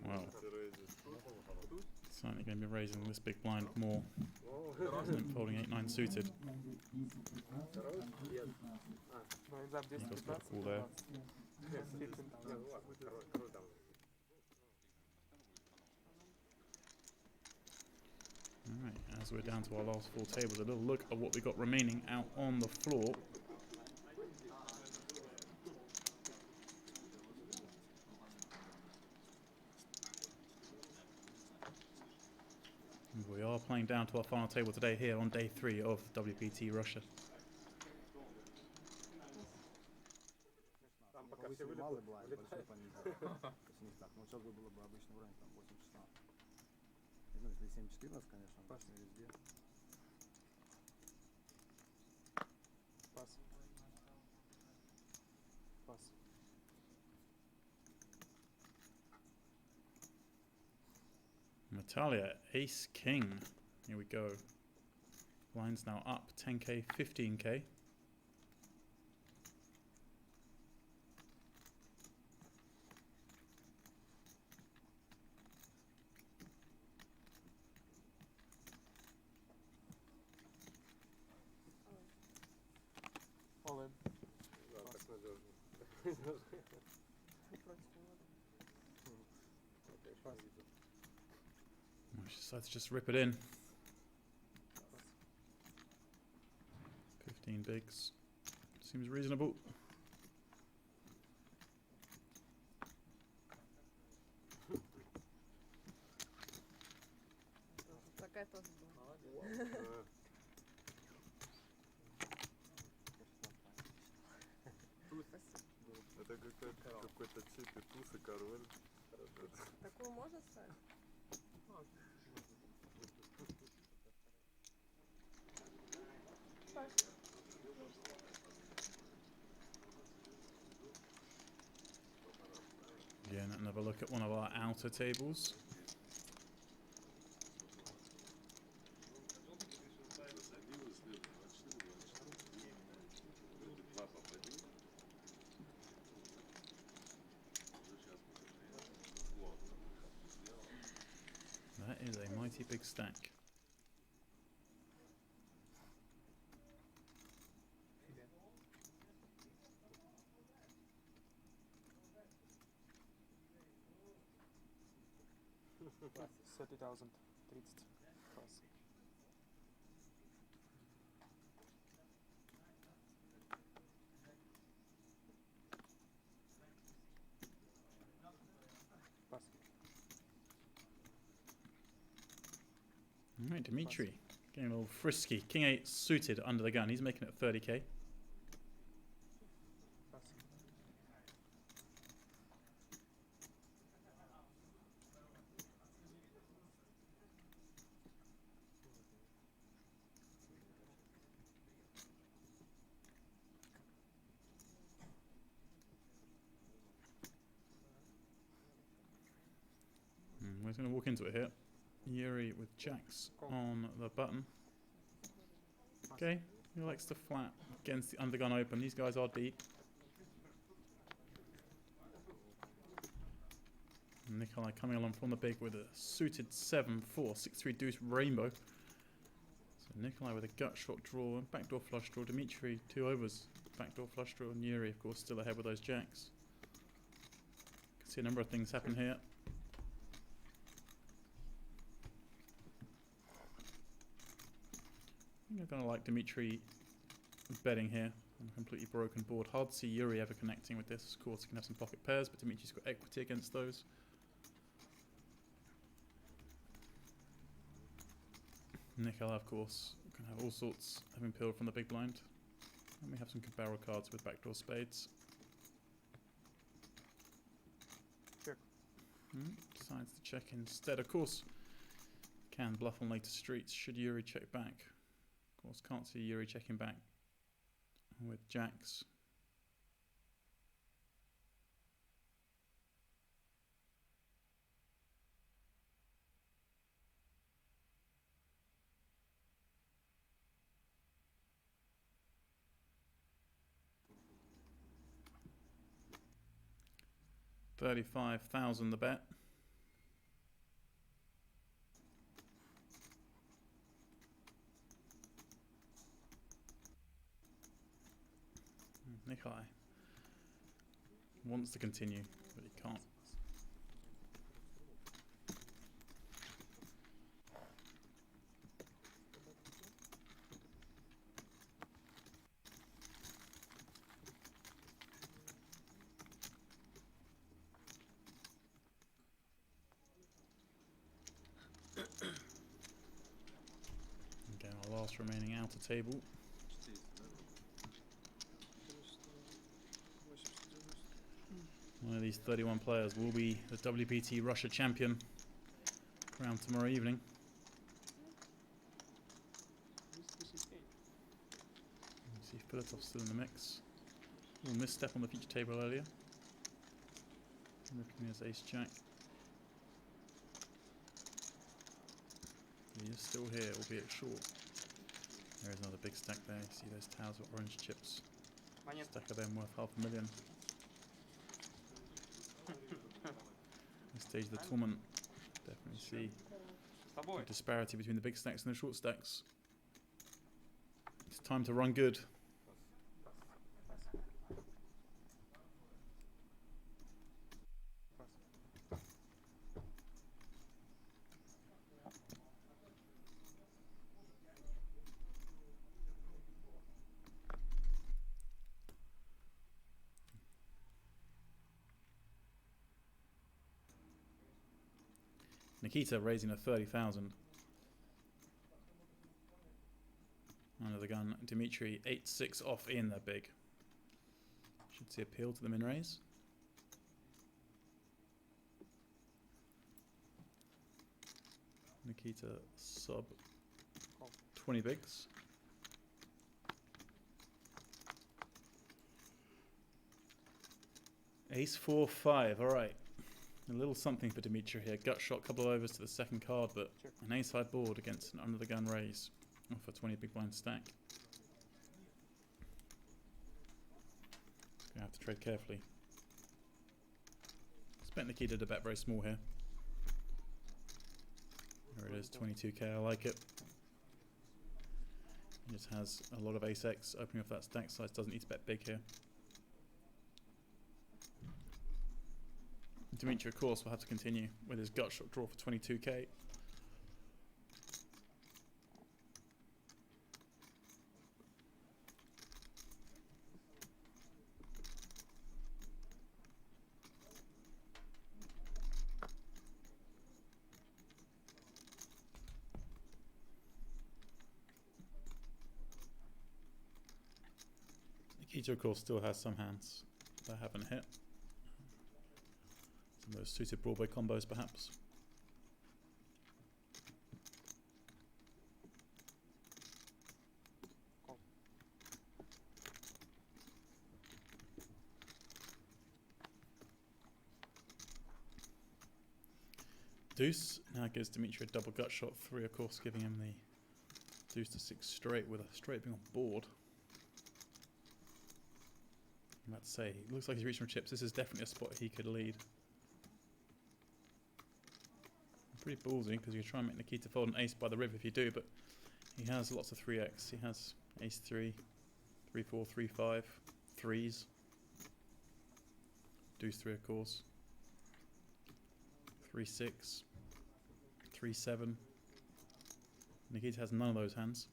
Wow. Certainly going to be raising this big blind more. Folding 8-9 suited. Eagle's got a call there. Alright, as we're down to our last four tables, a little look at what we got remaining out on the floor. We are playing down to our final table today here on day 3 of WPT Russia. Повысили малый блайнд, большой понизили. То есть у них так. Ну сейчас бы было бы обычный уровень, там 8-16. Ну, если 7-14, конечно, обычно везде. Пас. Пас. Natalia, Ace King. Here we go. Blinds now up 10k, 15k. All in. Да, так надежно. She decides to just rip it in. 15 bigs. Seems reasonable. Такая тоже была. Это какой-то чип и туз и король. Такую можно ставить? Again, another look at one of our outer tables. That is a mighty big stack. Пас. 30,000. 30. Пас. Пас. Alright, Dimitri. Getting a little frisky. King 8 suited under the gun. He's making it 30k. Пас. We're just going to walk into it here. Yuri with jacks on the button. Okay, he likes to flat against the undergun open. These guys are deep. Nikolai coming along from the big with a suited 7-4, 6-3 deuce rainbow. So Nikolai with a gut shot draw and backdoor flush draw. Dimitri 2 overs. Backdoor flush draw. And Yuri, of course, still ahead with those jacks. Can see a number of things happen here. I think I'm going to like Dimitri betting here on a completely broken board. Hard to see Yuri ever connecting with this. Of course, he can have some pocket pairs, but Dimitri's got equity against those. Nikolai, of course, can have all sorts having peeled from the big blind. And we have some good barrel cards with backdoor spades. Check. Decides to check instead. Of course, can bluff on later streets. Should Yuri check back? Of course, can't see Yuri checking back with jacks. $35,000 the bet. Nikolai wants to continue, but he can't. Again, our last remaining outer table. One of these 31 players will be the WPT Russia champion, crowned tomorrow evening. You see Filatov's still in the mix. A little misstep on the feature table earlier. Looking as ace-jack. He is still here, albeit short. There is another big stack there. You see those towers of orange chips. Stack of them worth $500,000. This stage of the tournament, definitely see the disparity between the big stacks and the short stacks. It's time to run good. Nikita raising a 30,000. Under the gun, Dimitri 8-6 off in there big. Should see appeal to the min raise. Nikita sub 20 bigs. Ace 4-5, alright. A little something for Dimitri here. Gut shot, couple of overs to the second card, but an ace-high board against an under-the-gun raise off a 20 big blind stack. Gonna have to trade carefully. Expect Nikita to bet very small here. There it is, 22k, I like it. He just has a lot of ace-x opening off that stack size, doesn't need to bet big here. Dimitri, of course, will have to continue with his gut shot draw for 22k. Nikita, of course, still has some hands that haven't hit. Some of those suited Broadway combos, perhaps. Deuce now gives Dimitri a double gut shot 3, of course, giving him the deuce to 6 straight with a straight being on board. I'm about to say, it looks like he's reaching for chips. This is definitely a spot he could lead. Pretty ballsy, because you try and make Nikita fold an ace by the river if you do, but He has lots of 3x. He has ace 3, 3 4, 3 5, threes. Deuce 3 of course. 3 6, 3 7. Nikita has none of those hands.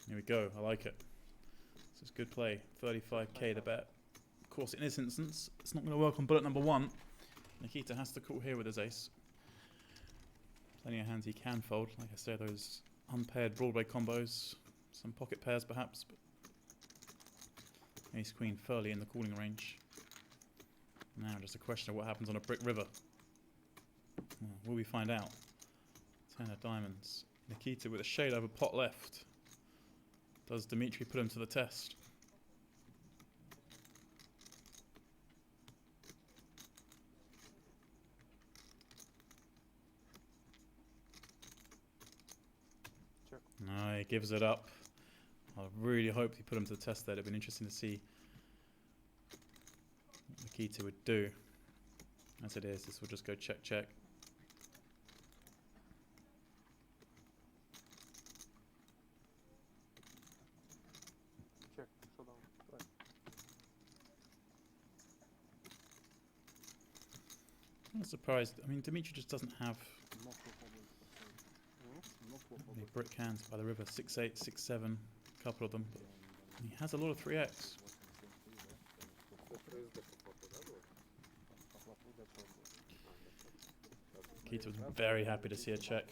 Here we go, I like it. This is good play. 35k to bet. Of course, in this instance, it's not going to work on bullet number 1. Nikita has to call here with his ace. Plenty of hands he can fold. Like I said, those unpaired Broadway combos, some pocket pairs perhaps. But ace queen fairly in the calling range. Now just a question of what happens on a brick river. Will we find out? 10 of diamonds. Nikita with a shade over pot left. Does Dmitry put him to the test? Check. No, he gives it up. I really hoped he put him to the test there. It'd been interesting to see what Nikita would do. As it is, this will just go check, check. Check. Showdown. Right. I'm not surprised. I mean, Dmitry just doesn't have any brick hands by the river. 6-8, 6-7, a couple of them. But he has a lot of 3x. Nikita was very happy to see a check.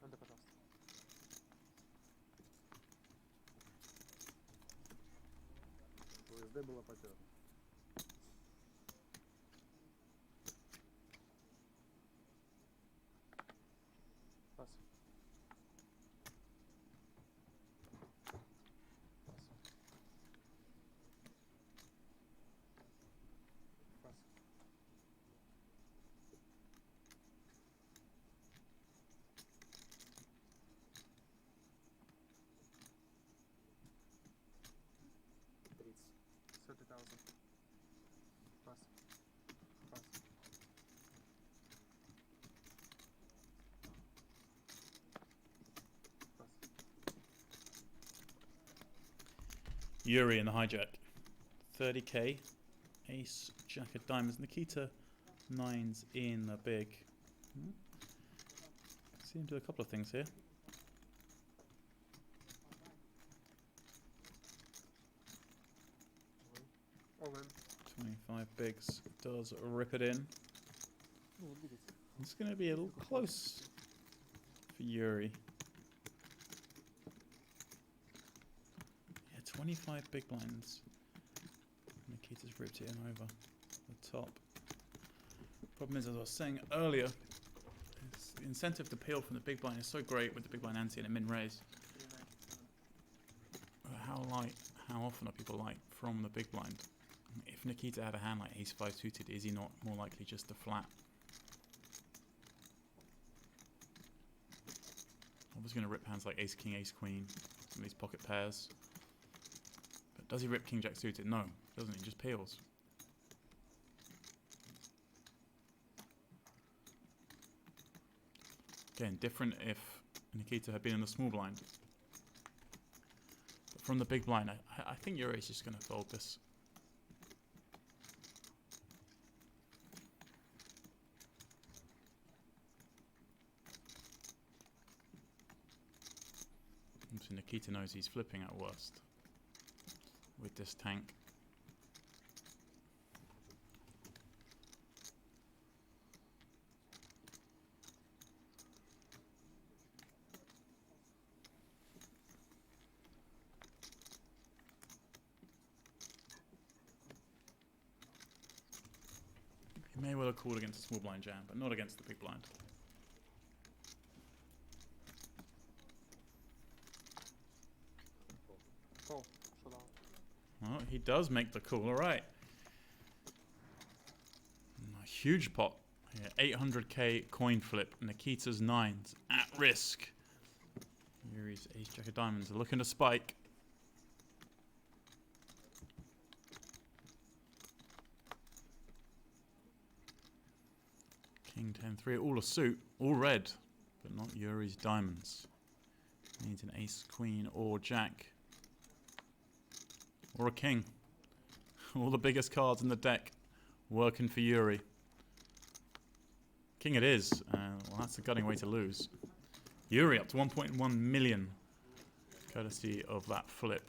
Anda, пожалуйста. УСД была потерта. Пас. Пас. Пас. 30,000. Пас. Пас. Пас. Yuri in the hijack. 30k. Ace, jack of diamonds. Nikita, 9s in the big. See him do a couple of things here. All in. 25 bigs does rip it in. It's going to be a little close for Yuri. Yeah, 25 big blinds. Nikita's ripped it in over the top. Problem is, as I was saying earlier, the incentive to peel from the big blind is so great with the big blind ante and a min raise. How often are people light from the big blind? If Nikita had a hand like ace 5 suited, is he not more likely just to flat? Obviously going to rip hands like ace king, ace queen, some of these pocket pairs. But does he rip king jack suited? No, doesn't he? Just peels. Again, different if Nikita had been in the small blind. But from the big blind, I think Yuri is just going to fold this. So Nikita knows he's flipping at worst with this tank. He may well have called against a small blind jam, but not against the big blind. Call. Showdown. Well, he does make the call, alright. A huge pot. Yeah, 800k coin flip. Nikita's 9s at risk. Yuri's ace jack of diamonds. Looking to spike. King 10-3, all a suit, all red, but not Yuri's diamonds. Needs an ace, queen, or jack. Or a king. All the biggest cards in the deck working for Yuri. King it is. Well, that's a gutting way to lose. Yuri up to 1.1 million. Courtesy of that flip.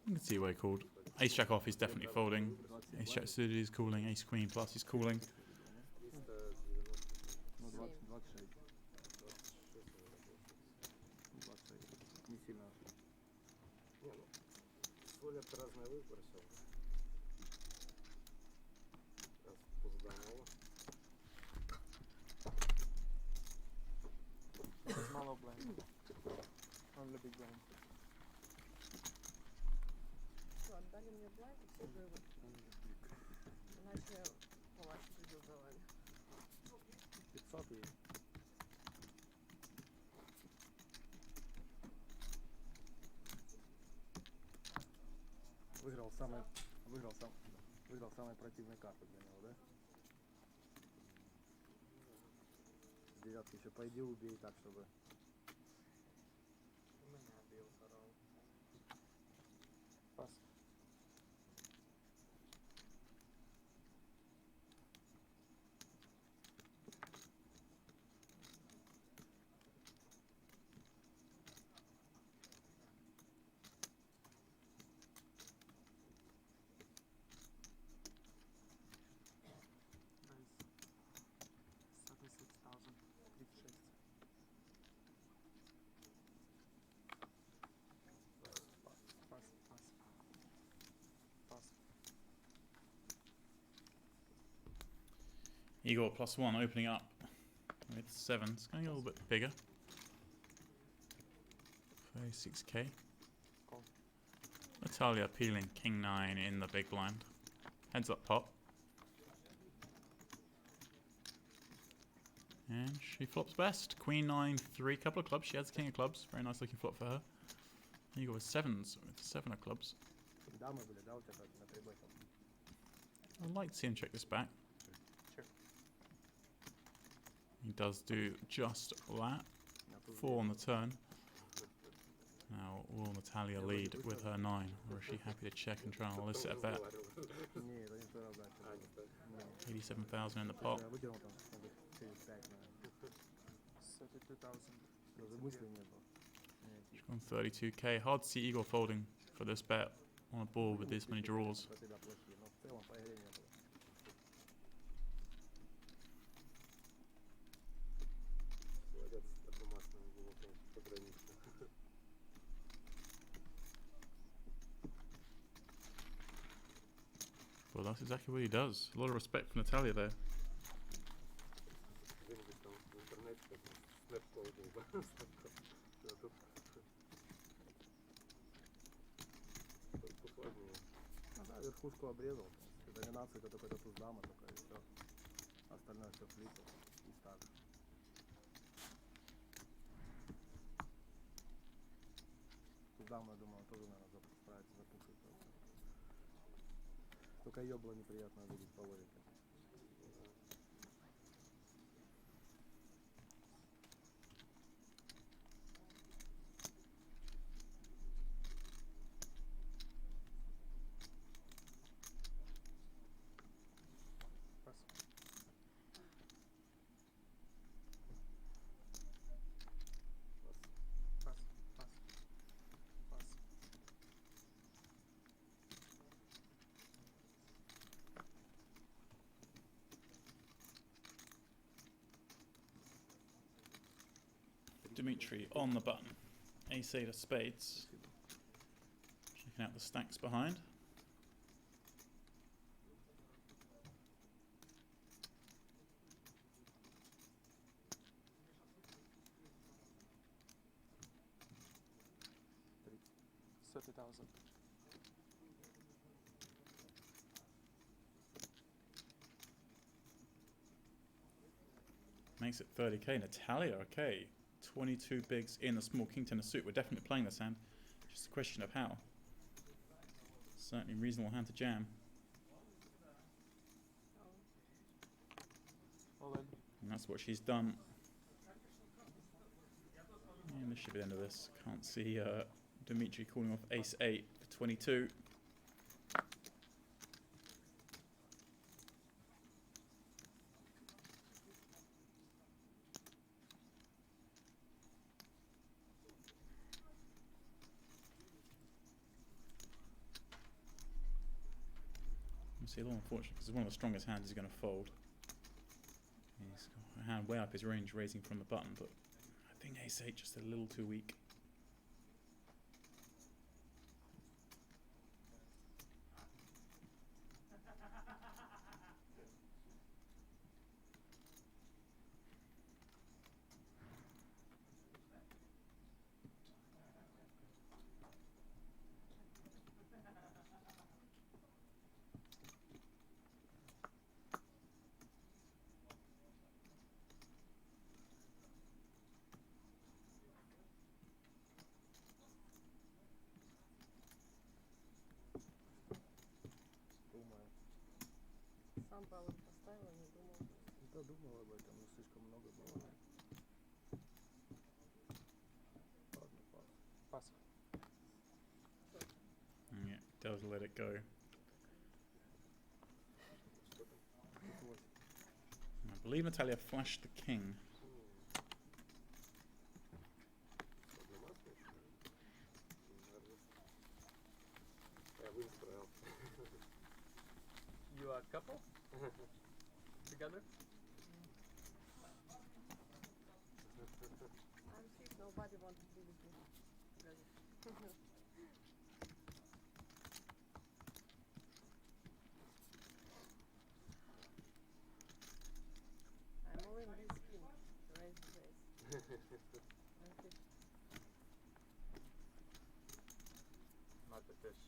You can see where called. Ace jack off is definitely folding. Ace jack suited is calling. Ace queen plus is calling. Small blind. Only big blind. Что, отдали мне блайнд и все живы. Иначе по вашим пределам. 500 и... Выиграл самые противные карты для него, да? С девятки еще пойди убей так, чтобы... Меня бил король. Пас. Igor +1 opening up with 7. It's going a little bit bigger. 36k. Natalia peeling king 9 in the big blind. Heads up pot. And she flops best. Queen 9, 3, couple of clubs. She has king of clubs. Very nice looking flop for her. Igor with 7s, with 7 of clubs. I'd like to see him check this back. He does do just that. 4 on the turn. Now, will Natalia lead with her 9? Or is she happy to check and try and elicit a bet? 87,000 in the pot. 32,000. She's gone 32k. Hard to see Igor folding for this bet on a board with this many draws. Well, that's exactly what he does. A lot of respect for Natalia there. Ну да, верхушку обрезал. Доминация это только туз дама, только и все. Остальное все флипы и стак. Туз дама, я думаю, тоже, наверное, справится, запушит. Только ее было неприятно видеть по логике. Dimitri on the button. Ace-8 of spades. Checking out the stacks behind. $30,000. makes it 30k. Natalia, okay. 22 bigs in a small king ten of suit. We're definitely playing this hand. Just a question of how. Certainly reasonable hand to jam. And that's what she's done. And this should be the end of this. Can't see Dimitri calling off ace 8 for 22. See, a little unfortunate because it's one of the strongest hands he's going to fold. He's got a hand way up his range, raising from the button, but I think ace 8 just a little too weak. Сам Павел поставил, не думал. Да, думал об этом, но слишком много было. Ладно, пас. Yeah, does let it go. I believe Natalia flashed the king. You are a couple? Together? I'm sick, nobody wants to be with me. I'm moving this king to raise the race. Not the fish.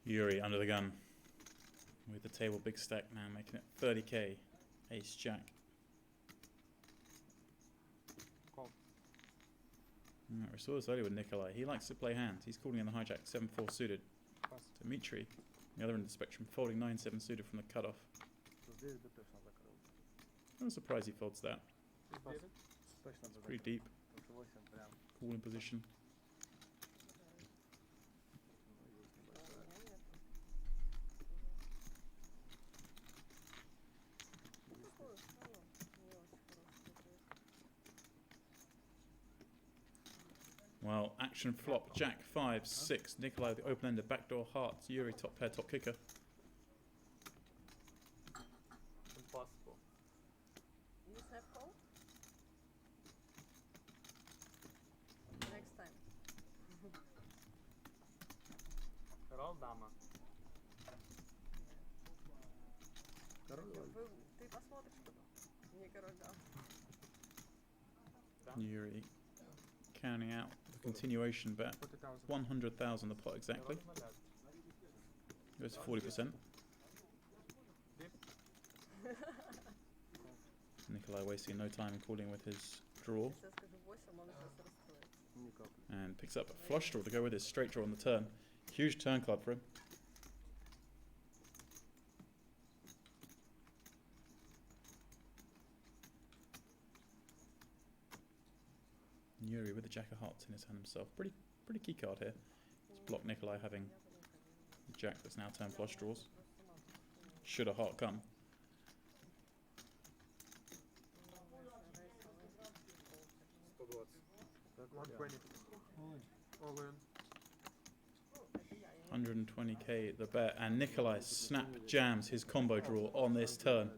Yuri under the gun with the table big stack now, making it 30k. Ace jack. Call. We saw this earlier with Nikolai. He likes to play hands. He's calling in the hijack 7-4 suited. Pass. Dimitri, the other end of the spectrum, folding 9-7 suited from the cutoff. I'm surprised he folds that. It's pretty deep. Cool in position. Well, action flop, jack 5, 6, Nikolai the open ender, backdoor hearts, Yuri top pair, top kicker. Impossible. You have call? Next time. Король, дама. Ты посмотришь потом. Не король, да. Yuri counting out the continuation bet. 100,000 the pot exactly. Goes to 40%. Nikolai wasting no time in calling with his draw. And picks up a flush draw to go with his straight draw on the turn. Huge turn club for him. Yuri with the jack of hearts in his hand himself. Pretty key card here. It's blocked Nikolai having the jack that's now turned flush draws. Should a heart come. All in. 120k the bet, and Nikolai snap jams his combo draw on this turn.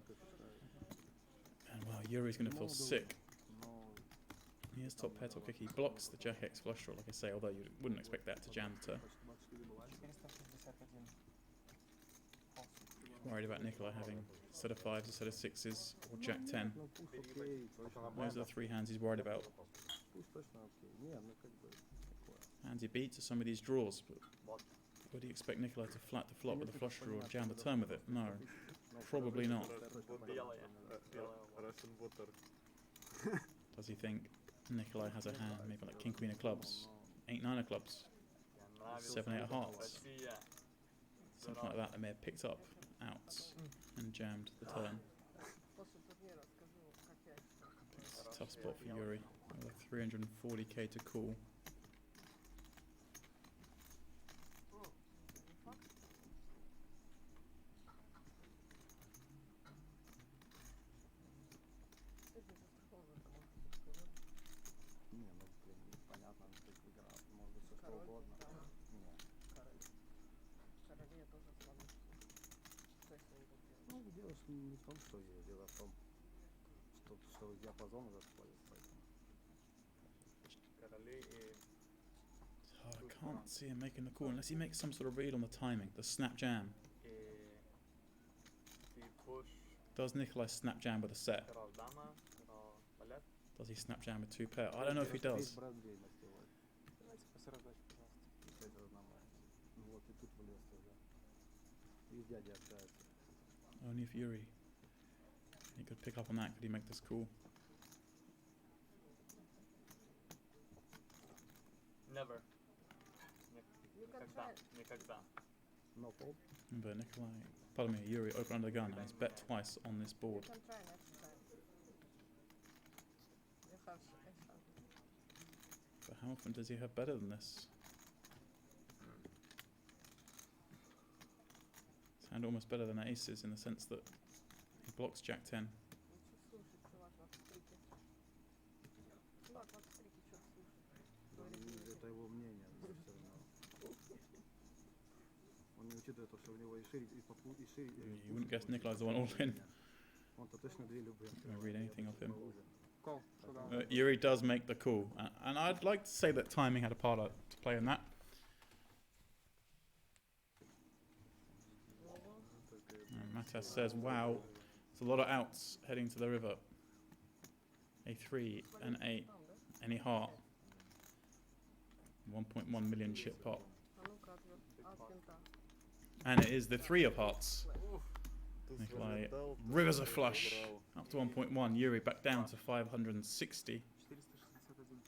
And well, Yuri's going to feel sick. He has top pair, top kick. He blocks the jack X flush draw, like I say, although you wouldn't expect that to jam the turn. Worried about Nikolai having set of 5s, a set of 6s, or Jack 10. Ну, пусть окей, точно. Those are the 3 hands he's worried about. Пусть точно окей. Не, ну как бы такое. Hands he beats are some of these draws, but would he expect Nikolai to flat the flop with a flush draw or jam the turn with it? No, probably not. Russian water. Does he think Nikolai has a hand, maybe like King Queen of clubs, 8 9 of clubs, 7 8 of hearts, something like that? They may have picked up outs and jammed the turn. После турнира скажу, как я считаю. It's a tough spot for Yuri. With 340k to call. Не, ну, блин, непонятно, как игра. Может быть, все что угодно. Не. Короли я тоже слабо. Что если не так делать? Ну, дело ж не в том, что я, дело в том, что диапазон этот входит, поэтому. Короли и... Oh, I can't see him making the call unless he makes some sort of read on the timing, the snap jam. Ты push Does Nikolai snap jam with a set? король дама, король палет. Does he snap jam with 2 pair? I don't know if he does. Давайте Пассировать, пожалуйста. Это нормально. Ну вот и тут влез тоже. И дядя общается. Only if Yuri. He could pick up on that. Could he make this call? Never. You can Никогда. try. Никогда. No fold. But Nikolai, pardon me, Yuri open under the gun and he's bet twice on this You board. can try next time. You have a chance. But how often does he have better than this? His hand almost better than aces in the sense that he blocks Jack 10. Лучше слушать, чувак, в австрийке. Чувак, в австрийке что-то слушает. Да, ну, это его мнение, все равно. Он не учитывает то, что у него и шире, и попу, и шире. You wouldn't guess Nikolai's the one all in. Он-то точно две любые. Don't read anything of him. Call. Showdown. Yuri does make the call, and I'd like to say that timing had a part to play in that. Matas says, wow, there's a lot of outs heading to the river. A 3, an 8, any heart. 1.1 million chip pot. А ну-ка, от винта. And it is the 3 of hearts. Nikolai rivers a flush. Up to 1.1. Yuri back down to 560. 461.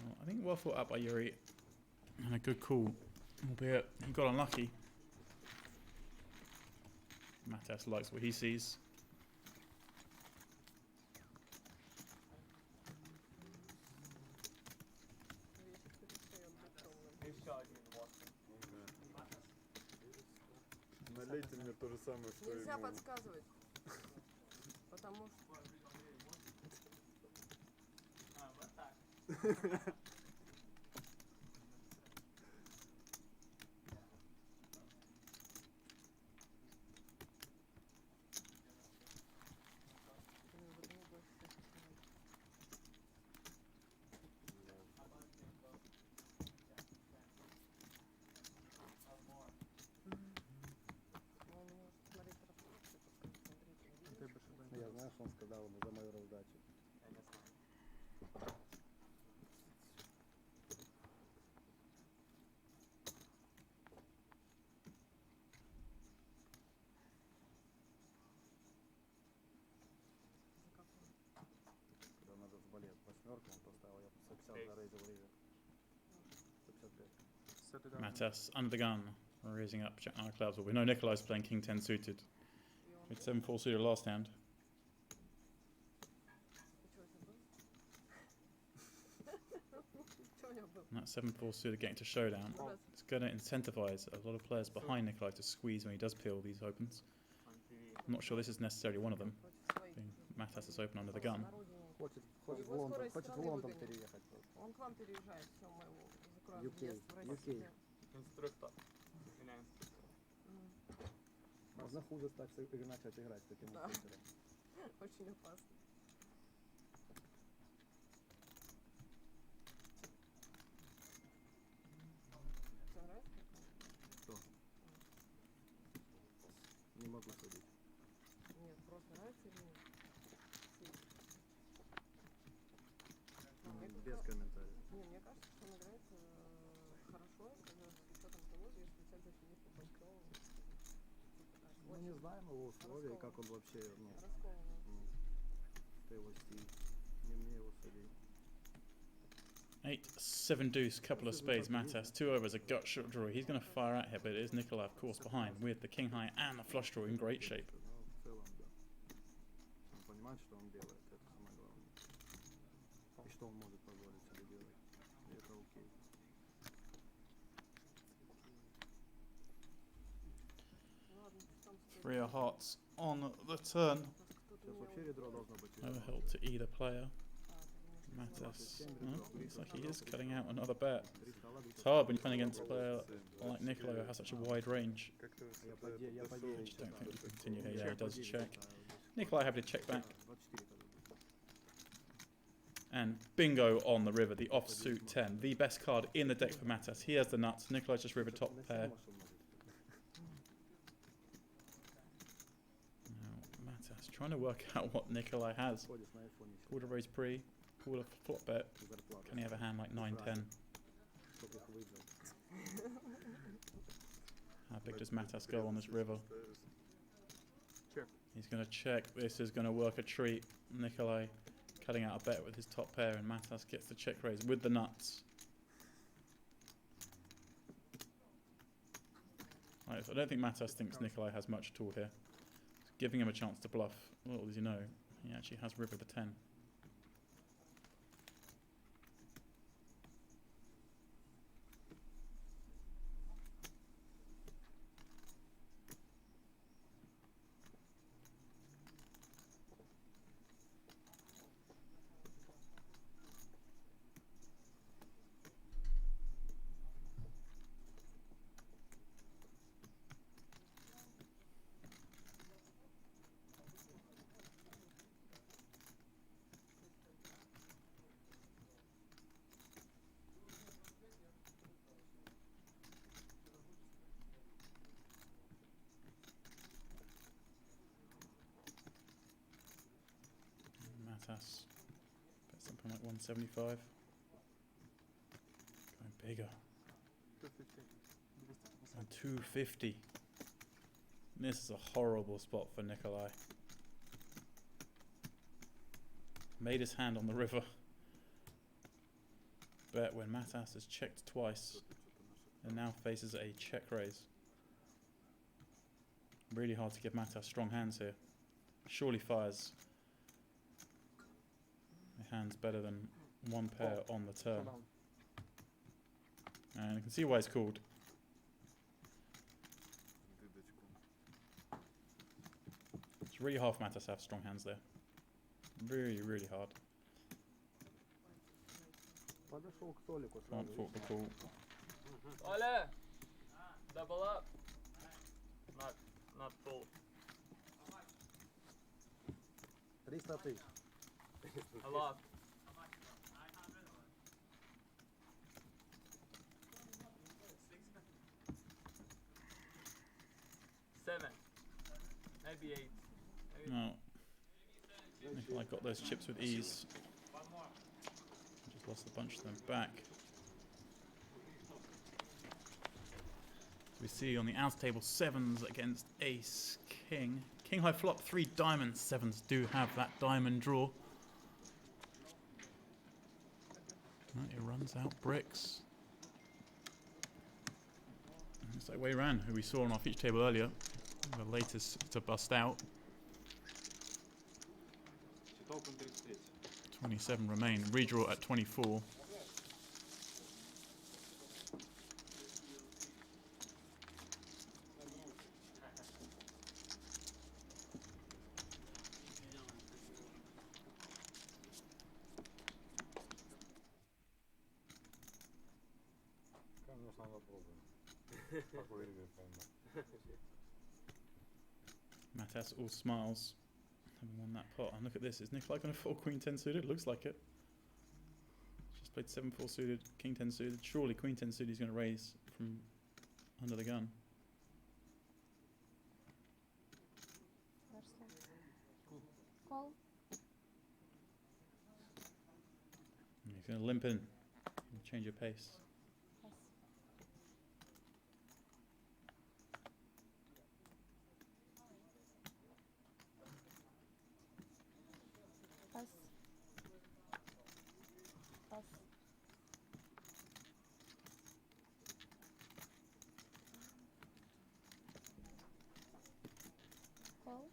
Well, I think well thought out by Yuri. And a good call. Albeit he got unlucky. Matas likes what he sees. Еще один вот. Налейте мне то же самое, что и Нельзя ему. подсказывать. Потому что... А, вот так. Блин, вот мне больше всех нравится. Ну, он может смотреть трансляцию, подсказать, смотрите, видишь? Ну, я знаю, что он сказал ему за мою раздачу. Я не знаю. Когда надо заболеть восьмерку, он поставил, я 150 зарейзил риver. 155. Matas under the gun, raising up Jack 9 clubs. Well, we know Nikolai's playing King 10 suited. With 7-4 suited last hand. И что это было? Что у него было? And that 7-4 suited getting to showdown. It's going to incentivize a lot of players behind Nikolai to squeeze when he does peel these opens. I'm not sure this is necessarily one of them. Being Matas is open under the gun. Хочет в Лондон, хочет в Лондон переехать просто. Он к вам переезжает, все, мы его закроем UK, въезд в Россию. UK. Инструктор. Меня инструктор. Можно хуже стать, и начать играть с таким Да. инструктором. Очень опасно. Тебе нравится? Что? Не могу судить. Нет, просто нравится или нет? Без комментариев. Не, мне кажется, что он играет хорошо, когда с учетом того, что если центр сидит по большому, Мы не знаем его условия, как он вообще, ну, это его стиль. Не мне его судить. 8-7 deuce, couple of spades, Matas, 2 overs, a gut shot draw. He's going to fire at here, but it is Nikolai, of course, behind with the king high and the flush draw in great shape. Ну, в целом, да. Он понимает, что он делает, это самое главное. И что он может позволить себе делать. И это окей. Three of hearts on the turn. Сейчас вообще редро должно быть. No help to either player. Matas, looks like he is cutting out another bet. It's hard when you're playing against a player like Nikolai who has such a wide range. I just don't think we can continue here. Yeah, he does check. Nikolai happy to check back. And bingo on the river, the offsuit 10. The best card in the deck for Matas. He has the nuts. Nikolai's just river top pair. Now, Matas trying to work out what Nikolai has. Quarter raise pre. Call a flop bet. Can he have a hand like 9-10? How big does Matas go on this river? He's going to check. This is going to work a treat. Nikolai cutting out a bet with his top pair, and Matas gets the check raise with the nuts. Right, so I don't think Matas thinks Nikolai has much at all here. Giving him a chance to bluff. Little does he know, he actually has river the 10. Matas, bet something like 175. Going bigger. And 250. This is a horrible spot for Nikolai. Made his hand on the river. Bet when Matas has checked twice and now faces a check raise. Really hard to give Matas strong hands here. Surely fires. The hand's better than one pair on the turn. And you can see why it's called. It's really hard for Matas to have strong hands there. Really, really hard. Can't fault the call. Ole! Double up. Not full. 300 тысяч. A lot. Seven. Maybe 8. Maybe No. Nikolai got those chips with ease. Just lost a bunch of them back. So we see on the out table 7s against ace, king. King high flop, 3 diamonds. 7s do have that diamond draw. He runs out bricks. It's like Wei Ran, who we saw on our feature table earlier, the latest to bust out. 27 remain. Redraw at 24. Matas all smiles, having won that pot. And look at this, is Nikolai going to fold Queen 10 suited? Looks like it. Just played 7-4 suited, King 10 suited. Surely Queen 10 suited is going to raise from under the gun. He's going to limp in and change your pace. Pass. Pass. Call.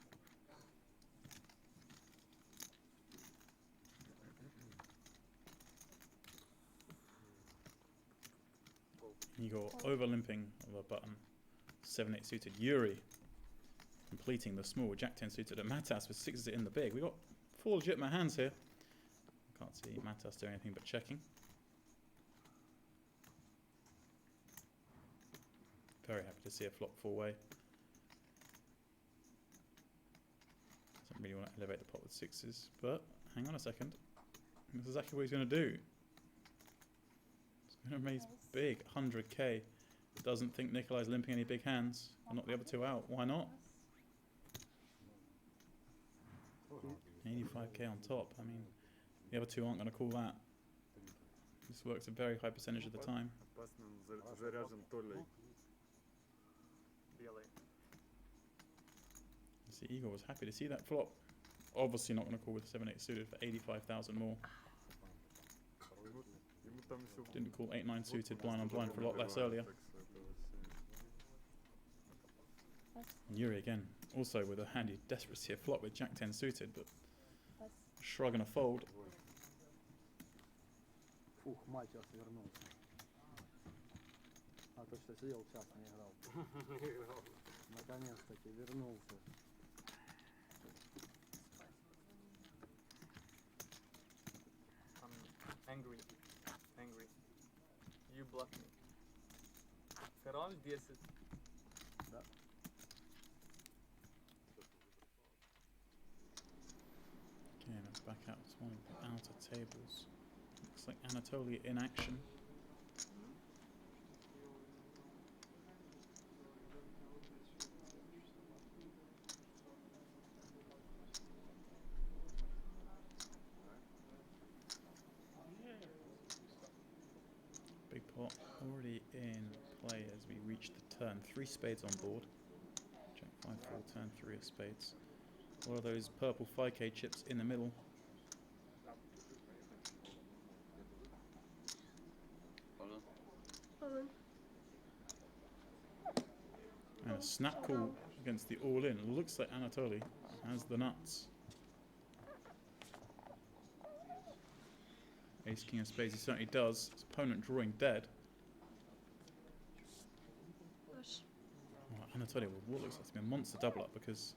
You got over limping of a button. 7-8 suited. Yuri completing the small. Jack 10 suited. And Matas with 6s in the big. We got 4 legitimate hands here. Can't see Matas doing anything but checking. Very happy to see a flop 4-way. Doesn't really want to elevate the pot with 6s, but hang on a second. This is exactly what he's going to do. He's going to raise big, 100k. Doesn't think Nikolai's limping any big hands. And knock the other 2 out. Why not? 85k on top. I mean, the other 2 aren't going to call that. This works a very high percentage of the time. See, Igor was happy to see that flop. Obviously not going to call with 7-8 suited for 85,000 more. Didn't call 8-9 suited blind on blind for a lot less earlier. And Yuri again, also with a handy desperate to see a flop with Jack 10 suited, but shrug and a fold. Фух, Матиас вернулся. А то что сидел час не играл. Наконец-таки вернулся. I'm angry. Angry. You blocked me. Король 10. Да. Okay, let's back out to one of the outer tables. Looks like Anatoly in action. Big pot already in play as we reach the turn. 3 spades on board. Jack 5-4, turn 3 of spades. What are those purple 5k chips in the middle? And a snap call against the all-in. Looks like Anatoly has the nuts. Ace king of spades, he certainly does. His opponent drawing dead. Oh, Anatoly with what looks like to be a monster double up because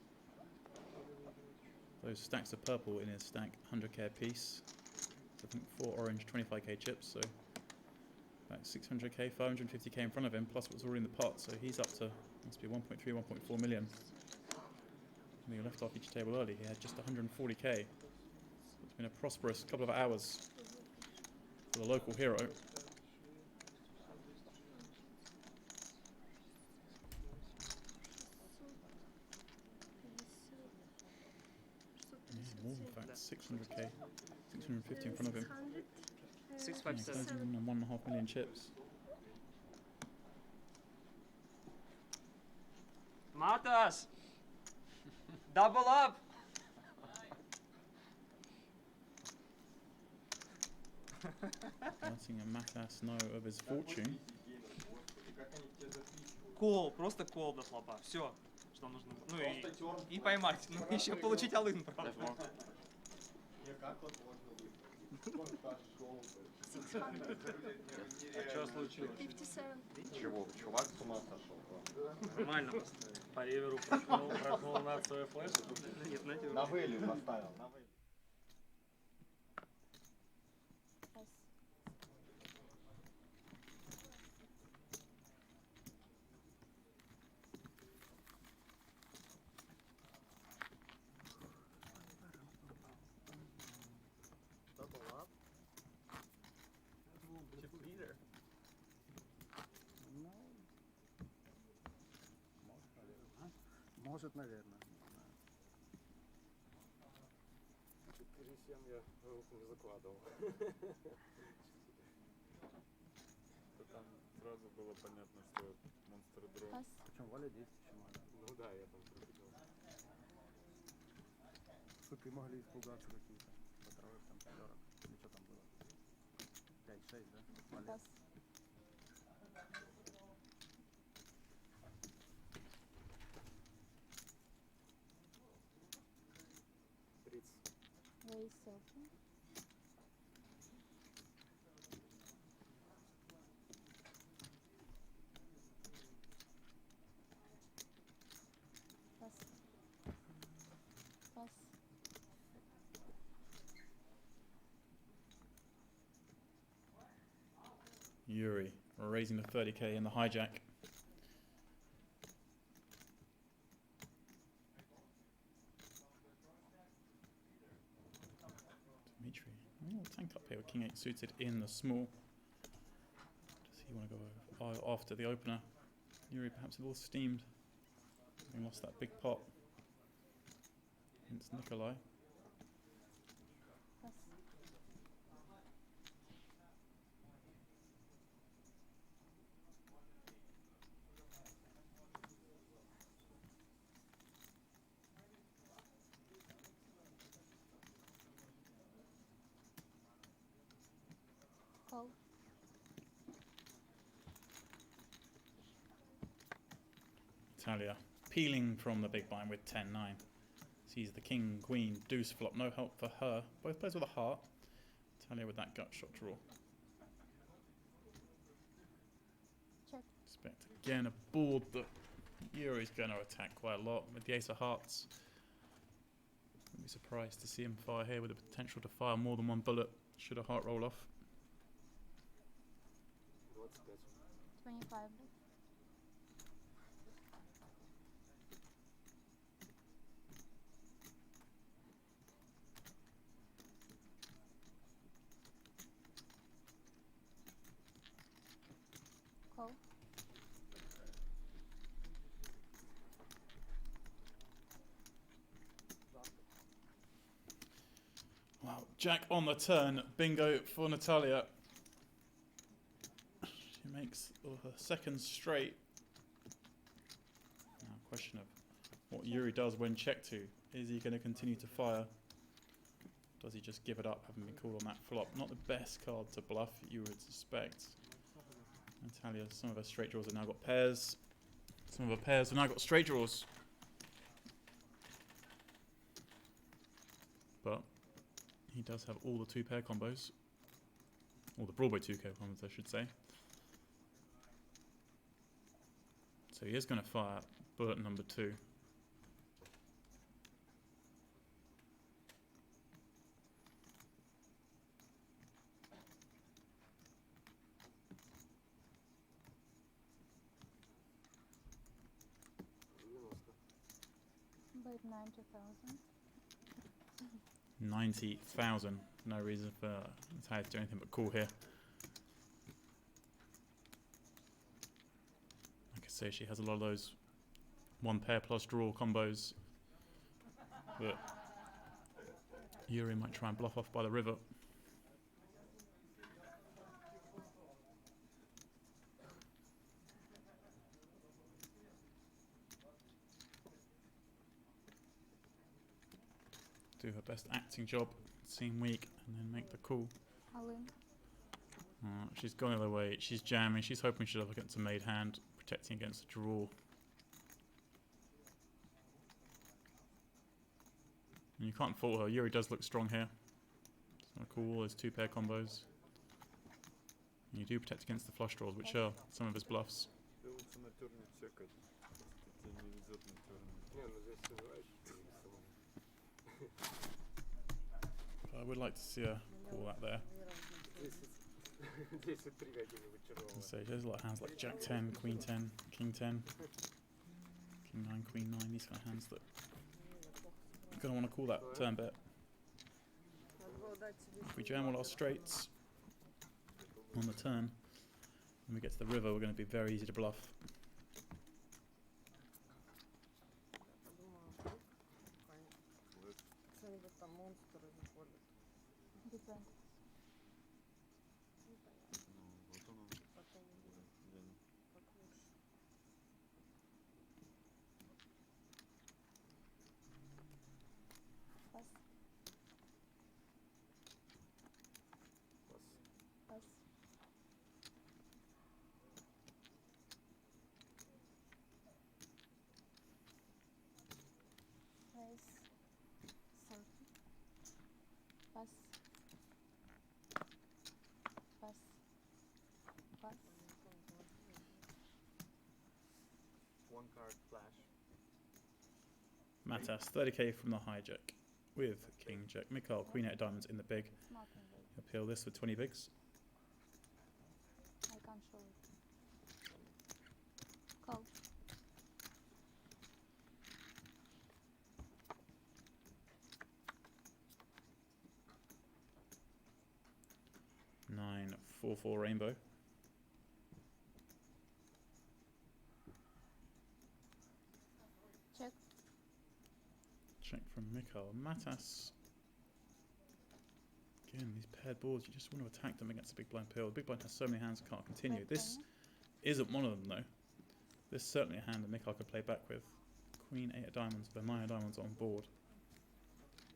those stacks of purple in his stack, 100k a piece. So I think 4 orange, 25k chips. So about 600k, 550k in front of him, plus what's already in the pot. So he's up to, must be 1.3, 1.4 million. And he left off each table early. He had just 140k. So it's been a prosperous couple of hours for the local hero. Yeah, more in fact, 600k, 650 in front of him. 657. 1.5 million chips. Matas! Double up! Letting a Matas know of his fortune. Кол, просто кол до флопа. Все, что нужно. Ну и поймать. Ну еще получить all-in, правда. Что случилось? 57. Чего? Чувак с ума сошел? Нормально поставил. По реверу прошел на свою флешку. Нет, на тебе. На вэлью поставил. На вэлью. Может, наверное. Скорее всем я руку не закладывал. Там сразу было понятно, что монстр дрон. Пас. Причем Валя 10 чемодан. Ну да, я там пробегал. Суки могли испугаться какие-то. По там 40. Или что там было? 5-6, да? Валя. Пас. Raise open. Pass. Pass. Yuri raising the 30k in the hijack. Dimitri, tank up here with king 8 suited in the small. Does he want to go after the opener? Yuri perhaps a little steamed, having lost that big pot against Nikolai. Pass. Call. Talia peeling from the big blind with 10-9. Sees the king, queen, deuce flop, no help for her. Both players with a heart. Talia with that gut shot draw. Check. Expect again a board that Yuri's going to attack quite a lot with the ace of hearts. Wouldn't be surprised to see him fire here with the potential to fire more than one bullet should a heart roll off. 25. Call. Wow, Jack on the turn, bingo for Natalia. She makes her second straight. Now, question of what Yuri does when checked to. Is he going to continue to fire? Does he just give it up, having been called on that flop? Not the best card to bluff, you would suspect. Natalia, some of her straight draws have now got pairs. Some of her pairs have now got straight draws. But he does have all the two pair combos. Or the Broadway 2 pair combos, I should say. So he is going to fire bullet number 2. Bet 90,000. 90,000. No reason for Natalia to do anything but call here. Like I say, she has a lot of those one pair plus draw combos that Yuri might try and bluff off by the river. Do her best acting job, seem weak, and then make the call. All in. She's gone the other way. She's jamming. She's hoping she'll have against a made hand, protecting against a draw. And you can't fault her. Yuri does look strong here. So call all those two pair combos. And you do protect against the flush draws, which are some of his bluffs. I would like to see her call that there. So she has a lot of hands like Jack 10, Queen 10, King 10, King 9, Queen 9, these kind of hands that you're going to want to call that turn bet. If we jam all our straights on the turn, when we get to the river, we're going to be very easy to bluff. Disadvantage. Ну, вот он. Потом Блин. как лучше. Pass. Пас. Pass. Raise. 30. Pass. Pass. Pass. One card flash. Matas, 30k from the hijack with King Jack. Mikhail, Queen 8 of diamonds in the big. Small thing, babe. Appeal this with 20 bigs. I can't show it. Call. Nine, 4-4 rainbow. Check. Check from Mikhail. Matas. Again, these paired boards, you just want to attack them against a big blind pill. The big blind has so many hands it can't continue. Red This penny. isn't one of them though. This is certainly a hand that Mikhail could play back with. Queen 8 of diamonds with a 9 of diamonds on board.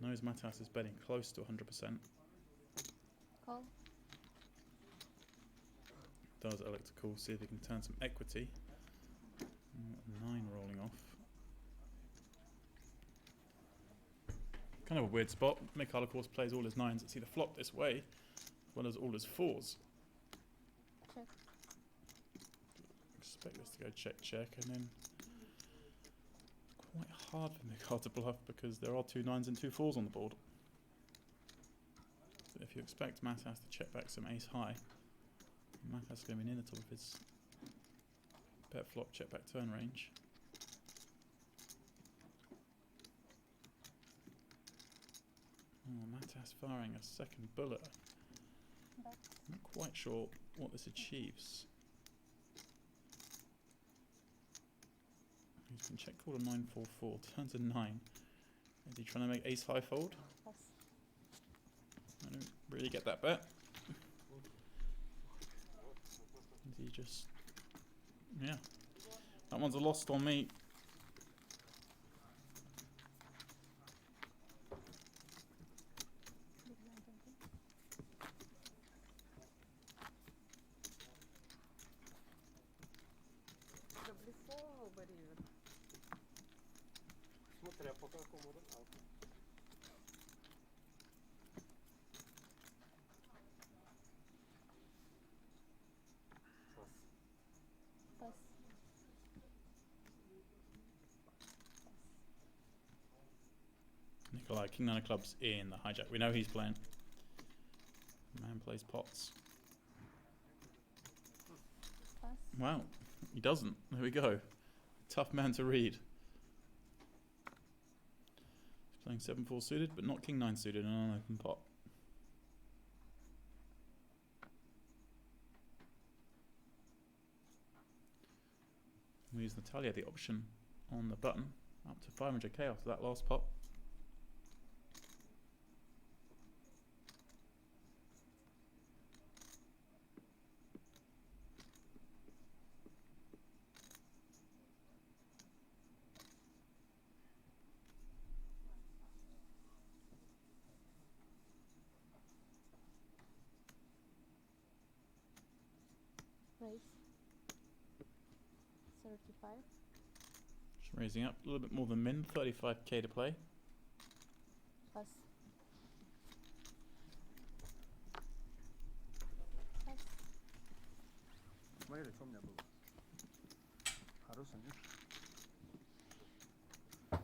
Knows Matas is betting close to 100%. Call. Does elect to call, see if he can turn some equity. 9 rolling off. Kind of a weird spot. Mikhail, of course, plays all his 9s that see the flop this way, as well as all his 4s. Check. Expect this to go check, check, and then quite hard for Mikhail to bluff because there are 2 9s and 2 4s on the board. But if you expect Matas to check back some ace high, Matas going in the top of his bet flop check back turn range. Oh, Matas firing a second bullet. Back. Not quite sure what this achieves. He's been check called a 9-4-4, turns a 9. Is he trying to make ace high fold? Pass. I don't really get that bet. Is he just... Yeah. That one's a lost on me. Big blind 20. Да блефовал бы Ривер. Смотря по какому раунду. Пас. Pass. Nikolai, King 9 of clubs in the hijack. We know he's playing. Man plays pots. Pass. Wow, he doesn't. There we go. Tough man to read. He's playing 7-4 suited, but not King 9 suited in an open pot. We use Natalia the option on the button up to 500k after that last pot. Raise. 35. Just raising up a little bit more than min, 35k to play. Pass. Pass. Смотрели, что у меня было? Хороший, нет?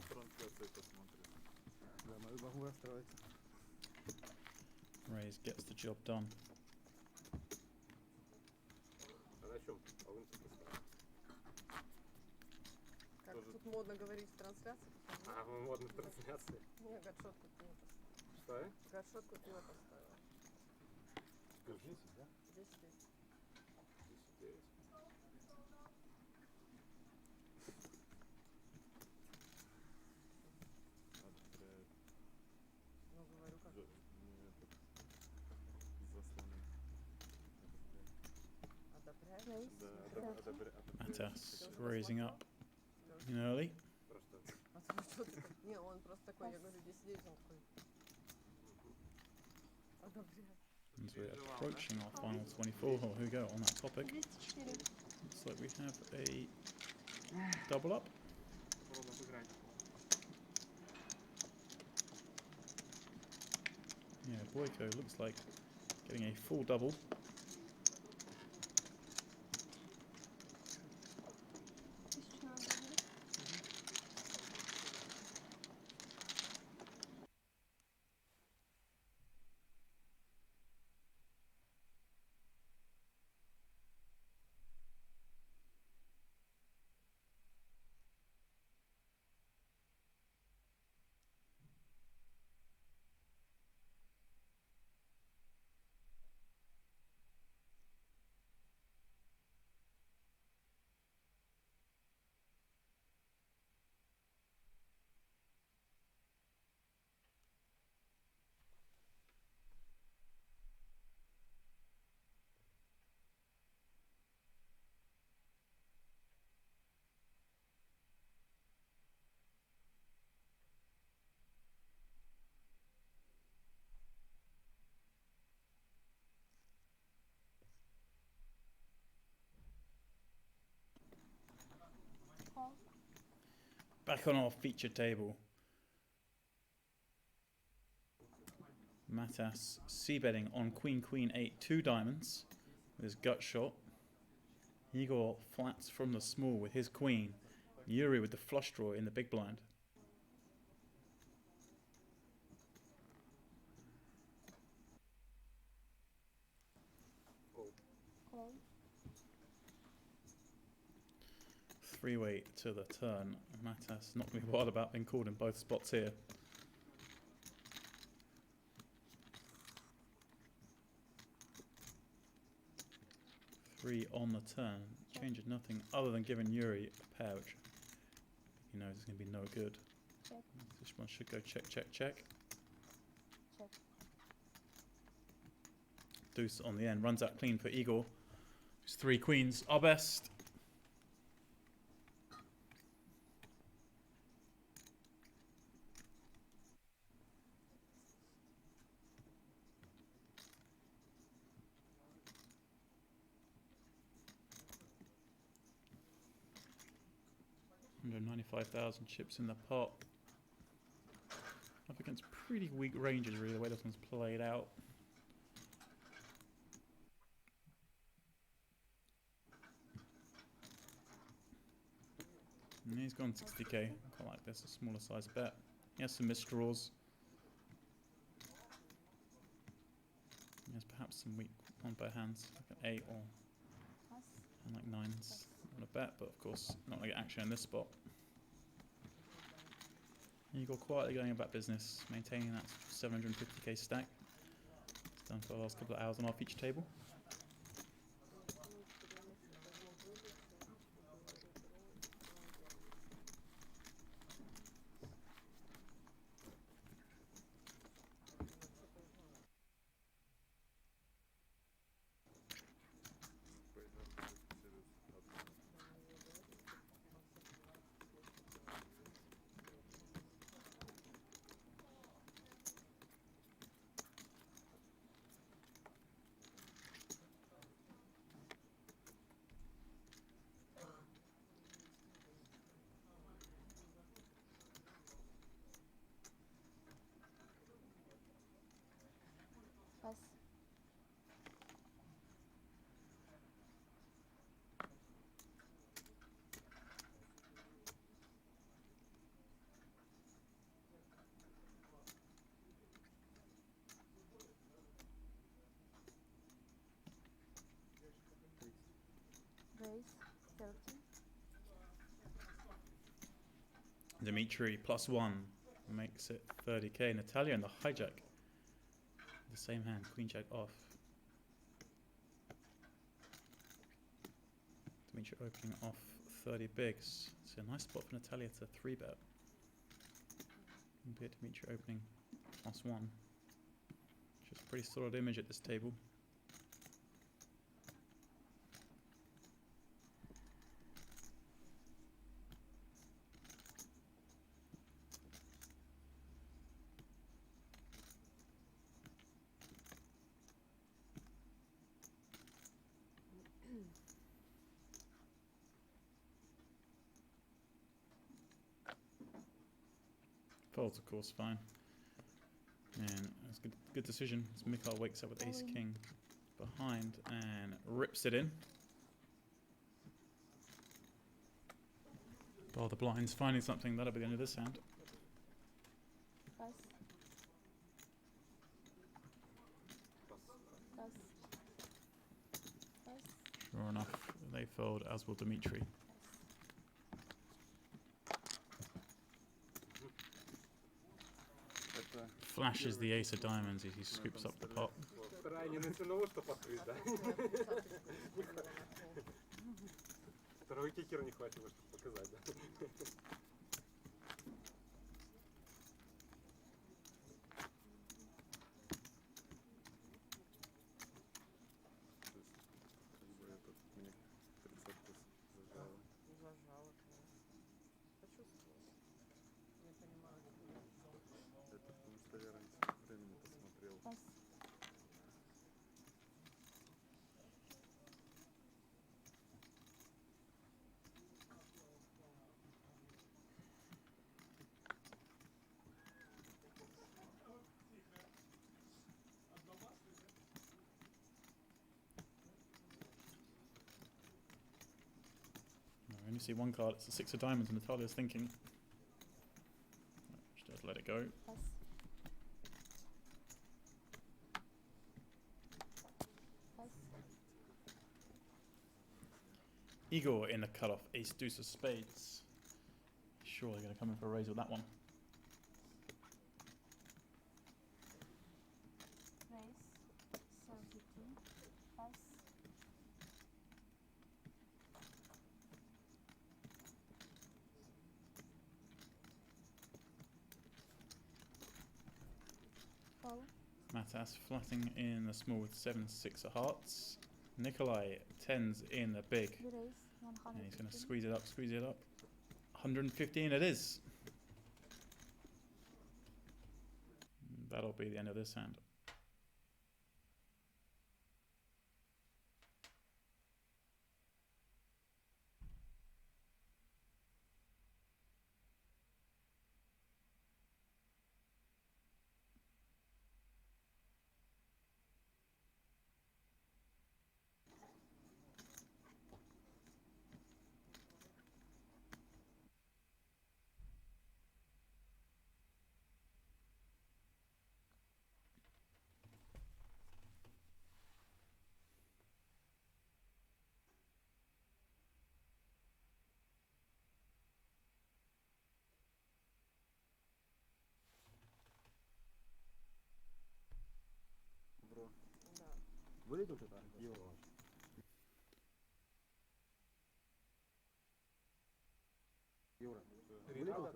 Трансляцию посмотрим. Да, могу расстроиться. Raise gets the job done. А на чем? Полынцев поставил. Как Тоже- тут модно говорить в трансляции. А, мы модно в трансляции. Не, гатшотку пиво поставил. Что? Гатшотку пиво поставила. 10, да? 10. 10-9. Ну, говорю, как. Не, этот, Raise. Matas raising up in early. Не, он просто такой, я говорю, здесь сидеть, он такой. Одобряет. As we're approaching our final 24, oh, here we go on that topic. Looks like we have a double up. Yeah, Boyko looks like getting a full double. Back on our feature table. Matas c-betting on Queen Queen 8, 2 diamonds with his gut shot. Igor flats from the small with his queen. Yuri with the flush draw in the big blind. Three-way to the turn. Matas not going to be wild about being called in both spots here. Three on the turn. Changes nothing other than giving Yuri a pair, which he knows is going to be no good. Check. This one should go check, check, check. Check. Deuce on the end. Runs out clean for Igor. His 3 queens are best. $195,000 chips in the pot. Up against pretty weak ranges, really, the way this one's played out. And he's gone 60k. I quite like this, a smaller size bet. He has some misdraws. He has perhaps some weak on-bet hands, like an 8 or and like 9s. On a bet, but of course not going to get action in this spot. Igor quietly going about business, maintaining that 750k stack. It's done for the last couple of hours on our feature table. Pass. Raise. 30. Dimitri +1 makes it 30k. Natalia in the hijack. The same hand, queen jack off. Dimitri opening off 30 bigs. It's a nice spot for Natalia to 3-bet. Be Dimitri opening +1. Just a pretty solid image at this table. Folds, of course, fine. And that's good decision. As Mikhail wakes up with ace king behind and rips it in. Oh, the blind's finding something. That'll be the end of this hand. Pass. Pass. Pass. Sure enough, they fold, as will Dmitry. Flashes the ace of diamonds as he scoops up the pot. Крайне натянуло, что покрыть, да? Второй кикер не хватило, чтобы показать, да? Зажало, конечно. Почувствовала. Не понимаю. Это потому что я раньше времени посмотрел. Pass. I only see one card. It's the six of diamonds, and Natalia's thinking. Just have to let it go. Pass. Pass. Igor in the cutoff, ace deuce of spades. Surely going to come in for a raise with that one. Raise. 72. Pass. Fold. Matas flatting in the small with 7-6 of hearts. Nikolai tens in the big. We raise. And he's going to 115. squeeze it up, squeeze it up. 115 it is. That'll be the end of this hand. Да. Вылетел ты там? Его. Юра. Вылетел?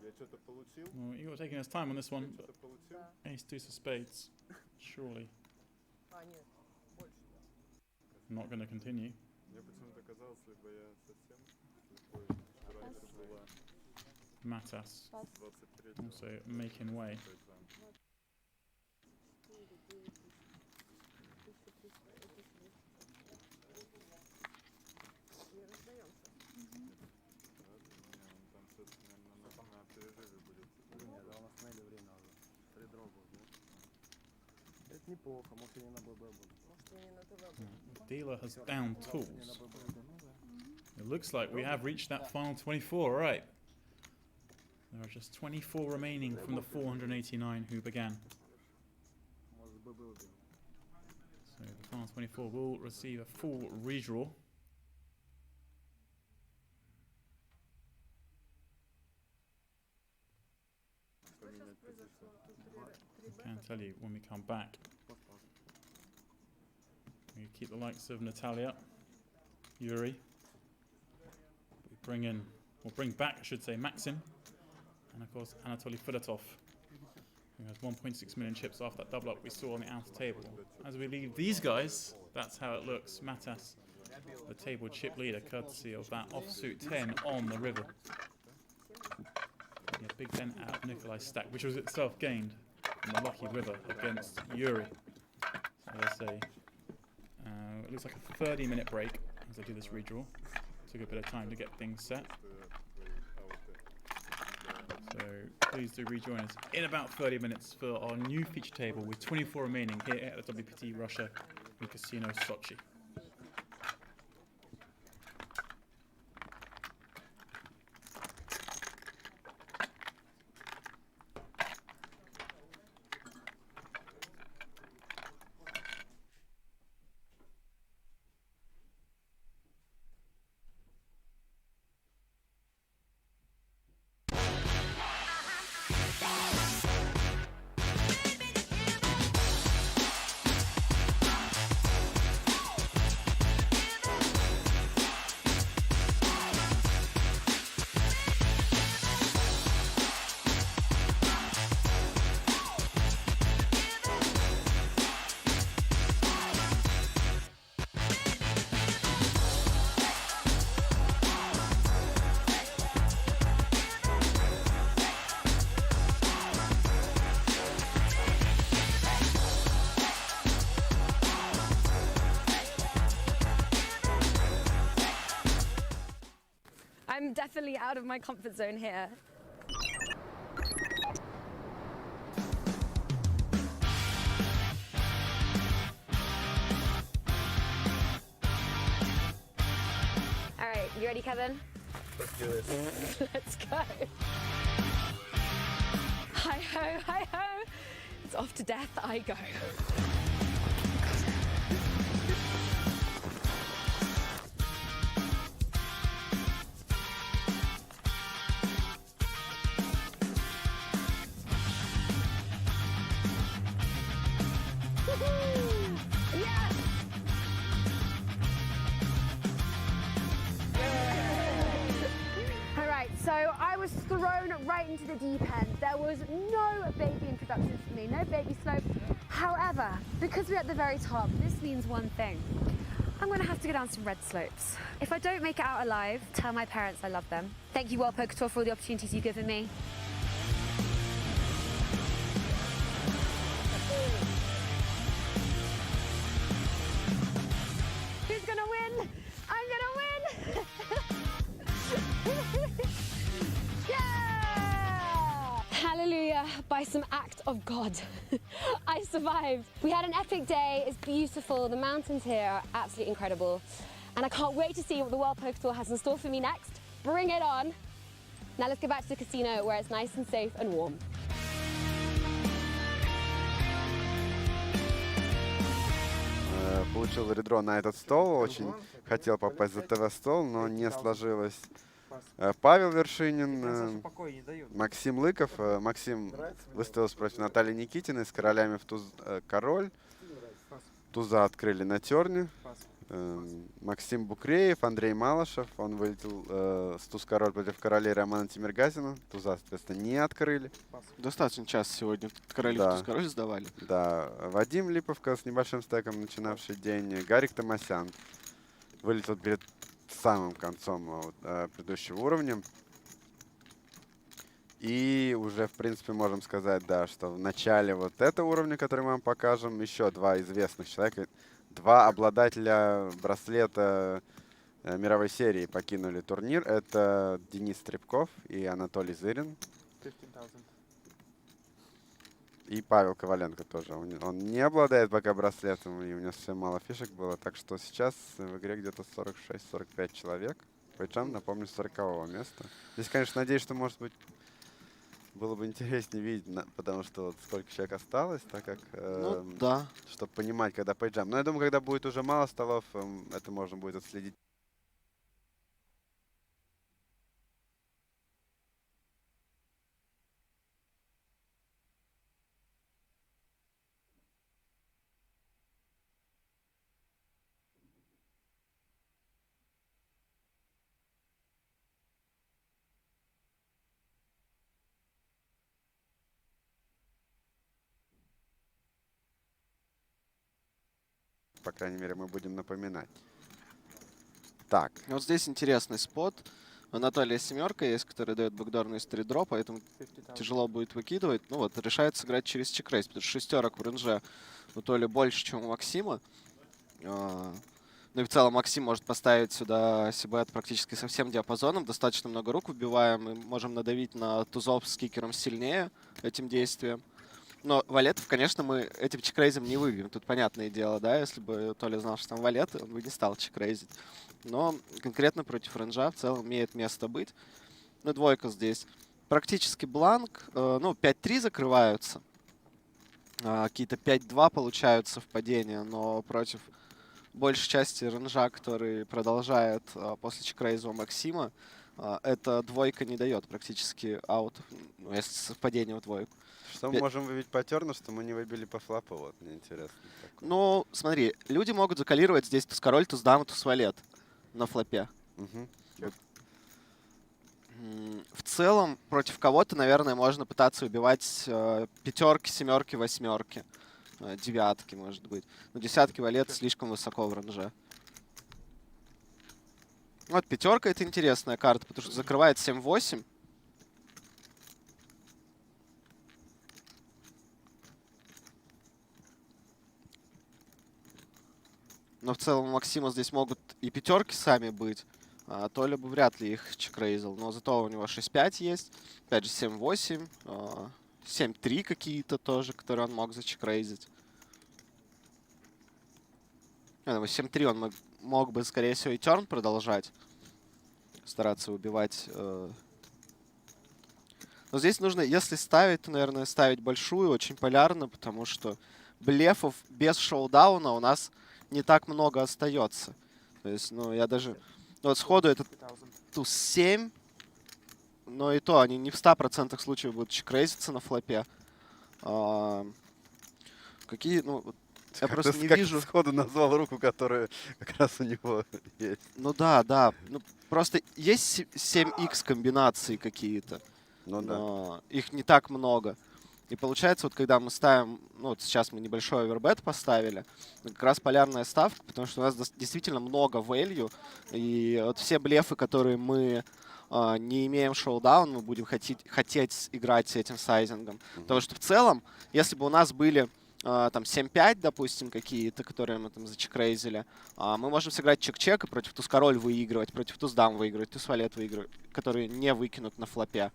Я что-то получил. Well, Igor taking his time on this one, but Получил. ace deuce of spades. Surely А, нет, больше. not going to continue. Мне почему-то казалось, либо я совсем слепой, что раньше была Matas 23 also making way. 4, 1000. Не раздаемся. Там все-таки, наверное, на перерыве будет. Нет, да, у нас найдет время уже. 3 дроба, да? Это неплохо, может и не на ББ будет. Может, и не на ТВ будет. Dealer has down Не tools. на ББ будет. It looks like we have reached that final 24. Right. There are just 24 remaining from the 489 who began. Может ББ убил. So the final 24 will receive a full redraw. Что сейчас произошло? Тут 3 I can tell you when we come back. We keep the likes of Natalia, Yuri. We bring in, or bring back, I should say, Maxim. And of course, Anatoly Fedotov, who has 1.6 million chips after that double up we saw on the outer table. As we leave these guys, that's how it looks. Matas, the table chip leader, courtesy of that offsuit 10 on the river. Yeah, big 10 out of Nikolai's stack, which was itself gained on the lucky river against Yuri. So let's say, it looks like a 30-minute break as I do this redraw. Took a bit of time to get things set. So please do rejoin us in about 30 minutes for our new feature table with 24 remaining here at the WPT Russia in Casino Sochi. I'm definitely out of my comfort zone here. All right, you ready, Kevin? Let's do this. Let's go. Hi ho, hi ho. It's off to death I go. Yes! All right, so I was thrown right into the deep end. There was no baby introductions for me, no baby slope. However, because we're at the very top, this means one thing. I'm gonna have to go down some red slopes. If I don't make it out alive, tell my parents I love them. Thank you, World Poker Tour, for all the opportunities you've given me. Who's gonna win? I'm gonna win! Yeah! Hallelujah, by some act of God. I survived. We had an epic day, it's beautiful, the mountains here are absolutely incredible. And I can't wait to see what the World Poker Tour has in store for me next. Bring it on. Now let's go back to the casino where it's nice and safe and warm. Получил редро на этот стол, очень хотел попасть за ТВ-стол, но не сложилось. Павел Вершинин, Максим Лыков. Максим выставился против Натальи Никитиной с королями в туз король. Туза открыли на терне. Максим Букреев, Андрей Малышев. Он вылетел с туз-король против королей Романа Тимиргазина. Туза, соответственно, не открыли. Достаточно часто сегодня короли в туз-король сдавали. Да. Вадим Липовка с небольшим стеком, начинавший день. Гарик Томасян вылетел перед самым концом предыдущего уровня. И уже, в принципе, можем сказать, да, что в начале вот этого уровня, который мы вам покажем, еще два известных человека, два обладателя браслета мировой серии покинули турнир. Это Денис Стребков и Анатолий Зырин. 15,000. И Павел Коваленко тоже. Он не обладает пока браслетом, и у него совсем мало фишек было. Так что сейчас в игре где-то 46-45 человек. Причем, напомню, с 40-го места. Здесь, конечно, надеюсь, что, может быть, было бы интереснее видеть, потому что вот сколько человек осталось, так как, да. чтобы понимать, когда пейджам. Но я думаю, когда будет уже мало столов, это можно будет отследить. По крайней мере, мы будем напоминать. Так. Вот здесь интересный спот. У Анатолия семерка есть, который дает бэкдорный стрит-дроп, поэтому тяжело будет выкидывать. Ну вот, решает сыграть через чекрейс, потому что шестерок в рейнже у Толи больше, чем у Максима. Ну и в целом Максим может поставить сюда сибет практически со всем диапазоном. Достаточно много рук выбиваем. И можем надавить на тузов с кикером сильнее этим действием. Но валетов, конечно, мы этим чекрейзом не выбьем. Тут понятное дело, да, если бы Толя знал, что там валеты, он бы не стал чекрейзить. Но конкретно против ренжа в целом имеет место быть. Ну, двойка здесь. Практически бланк. Ну, 5-3 закрываются. Какие-то 5-2 получаются совпадения, но против большей части ренжа, который продолжает после чекрейза у Максима, эта двойка не дает практически аутов, ну, если совпадение в двойку. Что мы можем выбить по терну, что мы не выбили по флапу, вот, мне интересно. Такое. Ну, смотри, люди могут закалировать здесь туз-король, туз-дама, туз-валет на флопе. Угу. В целом, против кого-то, наверное, можно пытаться убивать пятерки, семерки, восьмерки, девятки, может быть. Но десятки валет слишком высоко в ранже. Вот пятерка — это интересная карта, потому что закрывает 7-8. Но в целом у Максима здесь могут и пятерки сами быть. Толя бы вряд ли их чекрейзил. Но зато у него 6-5 есть. Опять же 7-8. 7-3 какие-то тоже, которые он мог зачекрейзить. 7-3 он мог бы, скорее всего, и терн продолжать. Стараться убивать. Но здесь нужно, если ставить, то, наверное, ставить большую, очень полярно, потому что блефов без шоудауна у нас не так много остается. То есть, ну, я даже... Ну, вот сходу этот туз 7, но и то они не в 100% случаев будут чекрейзиться на флопе. Какие, ну, я просто не вижу... Ты сходу назвал руку, которая как раз у него есть. Ну да, да. Ну, просто есть 7х комбинаций какие-то. Ну но их не так много. И получается, вот когда мы ставим, ну вот сейчас мы небольшой овербет поставили, как раз полярная ставка, потому что у нас действительно много value, и вот все блефы, которые мы не имеем шоудаун, мы будем хотеть играть с этим сайзингом. Потому что в целом, если бы у нас были там 7-5, допустим, какие-то, которые мы там зачекрейзили, мы можем сыграть чек-чек и против туз-король выигрывать, против туз-дам выигрывать, туз-валет выигрывать, которые не выкинут на флопе,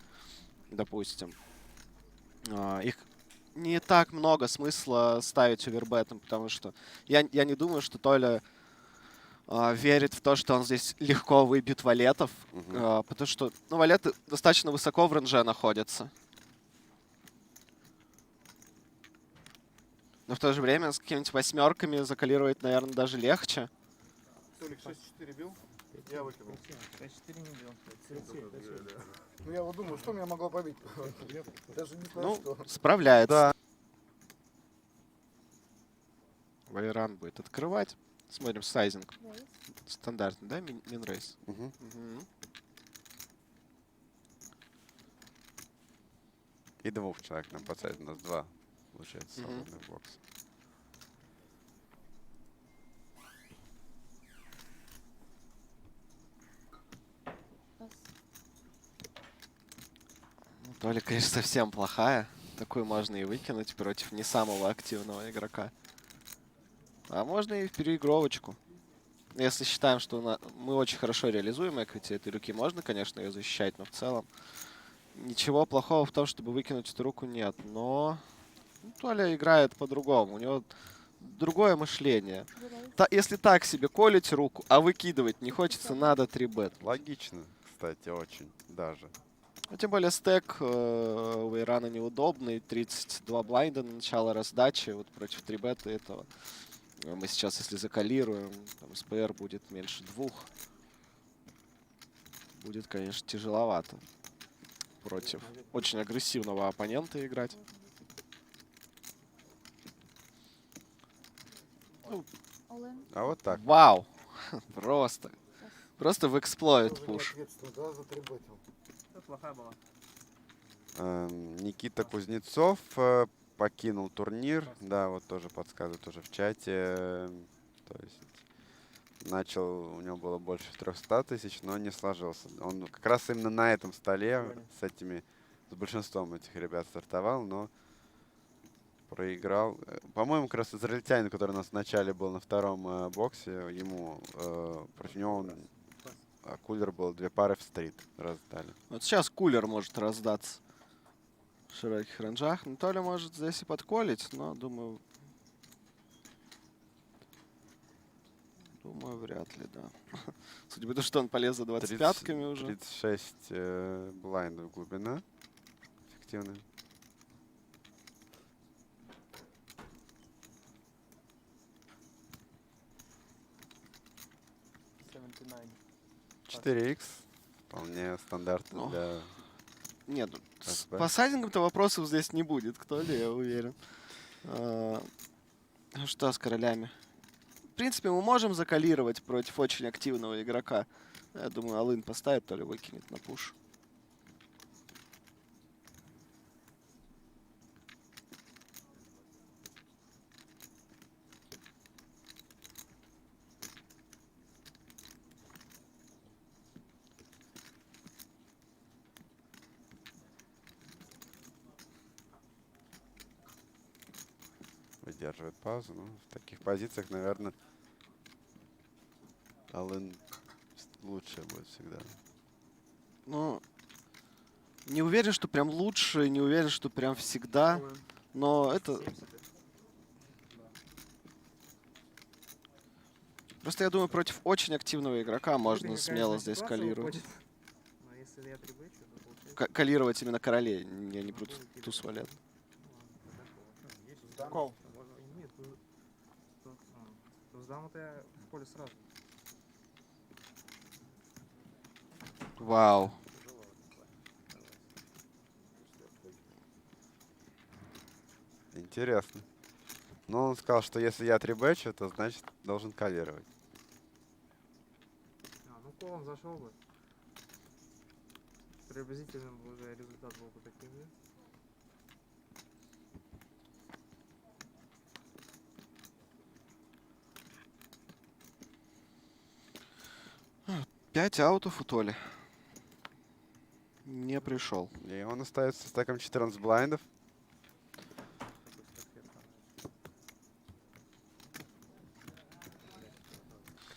допустим. Их не так много смысла ставить овербетом, потому что я не думаю, что Толя верит в то, что он здесь легко выбьет валетов, потому что ну, валеты достаточно высоко в ренже находятся. Но в то же время с какими-нибудь восьмерками закалировать, наверное, даже легче. Толик 6-4 бил? Я выкинул. 5-4 не бил. Ну я вот думаю, что меня могло побить? Даже не знаю, Ну, что. справляется. Да. Валеран будет открывать. Смотрим сайзинг. Стандартный, да? Мин-рейс. И двух человек нам подсадит. У нас два, получается, свободных бокса. Толя, конечно, совсем плохая. Такую можно и выкинуть против не самого активного игрока. А можно и в переигровочку. Если считаем, что мы очень хорошо реализуем эквити этой руки, можно, конечно, ее защищать, но в целом ничего плохого в том, чтобы выкинуть эту руку, нет. Но Толя играет по-другому. У него другое мышление. Если так себе колите руку, а выкидывать не хочется, надо 3-бет. Логично, кстати, очень даже. Ну, тем более стек у Ирана неудобный. 32 блайнда на начало раздачи. Вот против 3-бета этого. Мы сейчас, если закалируем, там СПР будет меньше 2. Будет, конечно, тяжеловато против очень агрессивного оппонента играть. Ну, а вот так. Вау! Просто в эксплойт пуш. Плохая была. Никита Кузнецов покинул турнир. Да, вот тоже подсказывают тоже в чате. То есть начал, у него было больше 300 тысяч, но не сложился. Он как раз именно на этом столе с большинством этих ребят стартовал, но проиграл. По-моему, как раз израильтянин, который у нас в начале был на втором боксе, ему против него кулер был 2 пары в стрит раздали. Вот сейчас кулер может раздаться в широких ранжах. Ну, то ли может здесь и подколить, но думаю, вряд ли, да. Судя по тому, что он полез за 25-ками уже. 36 блайндов глубина. Эффективная. $79. 4х. Вполне стандартно для... Нет, по сайдингам-то вопросов здесь не будет, кто ли, я уверен. Что с королями? В принципе, мы можем закалировать против очень активного игрока. Я думаю, Алын поставит, то ли выкинет на пуш. Выдерживает паузу. Ну, в таких позициях, наверное, Алын лучше будет всегда. Ну, не уверен, что прям лучше, не уверен, что прям всегда. Но это... Просто я думаю, против очень активного игрока можно смело здесь калировать. Калировать именно королей, я не буду туз валет. Кол. Нет, с дамой-то я в поле сразу. Вау. Интересно. Но он сказал, что если я трибэчу, то значит должен калировать. Ну колом зашел бы. Приблизительно бы уже результат был бы таким же. Пять аутов у Толи. Не пришел. И он остается с стаком 14 блайндов.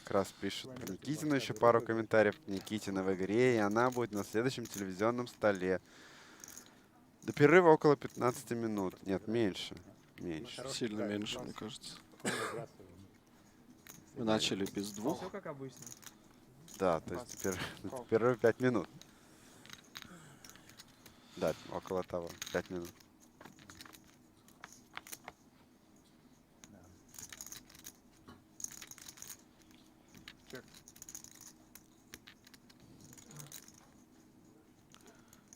Как раз пишет Никитина еще пару комментариев. Никитина в игре, и она будет на следующем телевизионном столе. До перерыва около 15 минут. Нет, меньше. Меньше. Сильно меньше, мне кажется. Мы начали без двух. Все как обычно. Да, то есть перерыв 5 минут. Да, около того. 5 минут.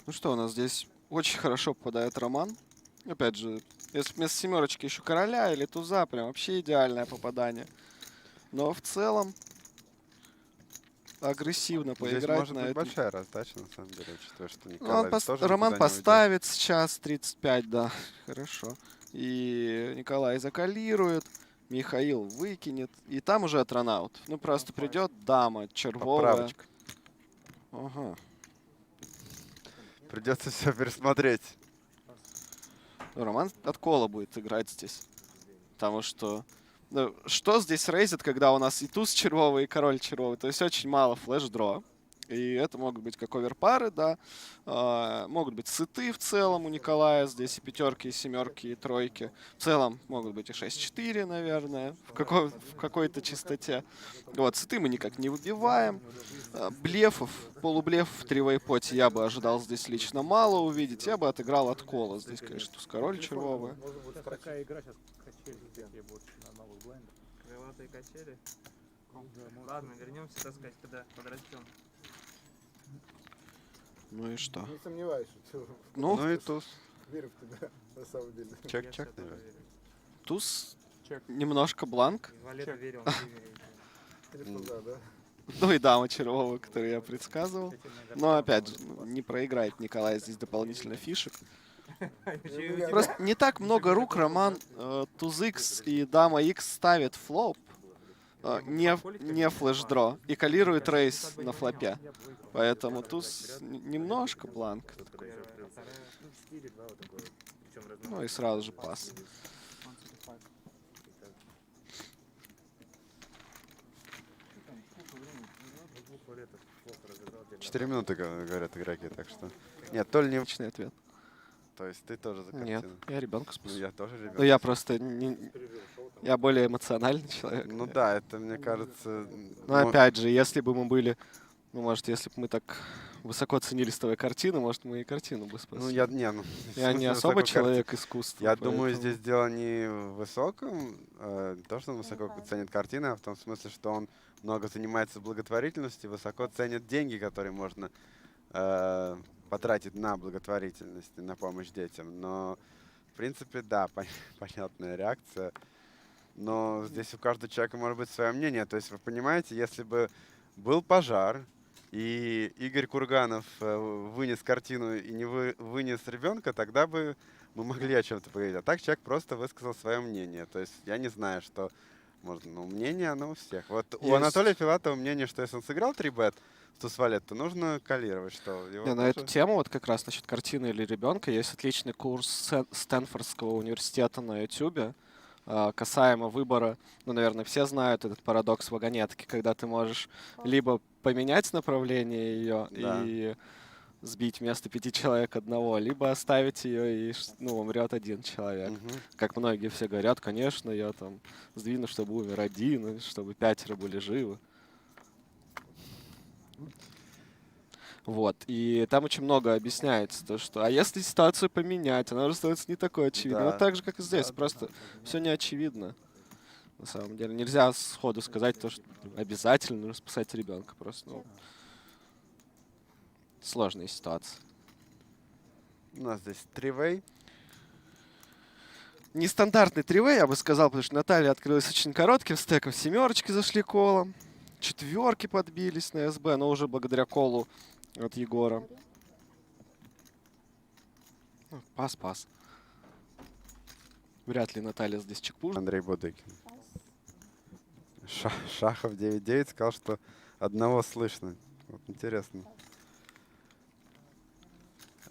Ну что, у нас здесь очень хорошо попадает Роман. Опять же, если вместо семерочки еще короля или туза, прям вообще идеальное попадание. Но в целом агрессивно поиграть Здесь может на быть этом. большая раздача, на самом деле, учитывая, что Ну, Николай тоже Роман никуда не поставит сейчас 35, да, хорошо. И Николай закалирует, Михаил выкинет. И там уже от ранаут. Ну, просто придет дама червовая. Поправочка. Ага. Придется все пересмотреть. Роман от кола будет играть здесь. Потому что... Ну, что здесь рейзит, когда у нас и туз червовый, и король червовый? То есть очень мало флеш-дро. И это могут быть как оверпары, да. Могут быть сыты в целом у Николая. Здесь и пятерки, и семерки, и тройки. В целом могут быть и 6-4, наверное, в какой-то чистоте. Вот, сыты мы никак не выбиваем. Блефов, полублефов в тривейпоте я бы ожидал здесь лично мало увидеть. Я бы отыграл от кола. Здесь, конечно, туз король червовый. Такая игра сейчас качели такие будут на новых блайндах. Крылатые качели. Ладно, вернемся, так сказать, когда подрастем. Ну и что? Не сомневаюсь, что Ну и туз. верю в тебя, на самом деле. Чек-чек, наверное. Туз, немножко бланк. Валета верил, да? Ну и дама червовая, которую я предсказывал. Но опять же, не проиграет Николай здесь дополнительно фишек. Просто не так много рук Роман туз X и дама X ставит флоп. Не флеш-дро. И калирует рейс на флопе. Поэтому туз немножко бланк. чем разнообразие. Ну и сразу же пас. 4 минуты, говорят игроки, так что... Нет, то ли не... Личный ответ. То есть ты тоже за картину? Нет, я ребенка Ну, спасу. я тоже ребенка. Ну, я просто я более эмоциональный человек. Ну да, это, мне кажется... Но опять же, если бы мы были... Ну, может, если бы мы так высоко ценили с тобой картину, может, мы и картину бы спасли. Ну, я не не особо человек искусства. Я думаю, здесь дело не в высоком, то, что он высоко ценит картины, а в том смысле, что он много занимается благотворительностью, высоко ценит деньги, которые можно потратить на благотворительность и на помощь детям. Но, в принципе, да, понятная реакция. Но здесь у каждого человека может быть свое мнение. То есть, вы понимаете, если бы был пожар, и Игорь Курганов вынес картину и не вынес ребенка, тогда бы мы могли о чем-то поговорить. А так человек просто высказал свое мнение. То есть я не знаю, что можно, но мнение оно у всех. Вот у Анатолия Филатова мнение, что если он сыграл 3-бет с туз-валет, то нужно калировать, что его на эту тему, вот как раз насчет картины или ребенка, есть отличный курс Стэнфордского университета на YouTube. Касаемо выбора, ну, наверное, все знают этот парадокс вагонетки, когда ты можешь либо поменять направление ее и сбить вместо 5 человек одного, либо оставить ее и, ну, умрет один человек. Как многие все говорят, конечно, я там сдвину, чтобы умер один, чтобы 5 были живы. Вот. И там очень много объясняется, то, что а если ситуацию поменять, она уже становится не такой очевидной. Да. Вот так же, как и здесь. Просто все не очевидно. На самом деле. Нельзя сходу сказать то, что обязательно нужно спасать ребенка. Просто, ну, сложная ситуация. У нас здесь тривей. Нестандартный тривей, я бы сказал, потому что Наталья открылась очень коротким стеком. 7 зашли колом. 4 подбились на СБ, но уже благодаря колу от Егора. Пас. Вряд ли Наталья здесь чекпуш. Андрей Будыкин. Шахов 9-9 сказал, что одного слышно. Вот интересно.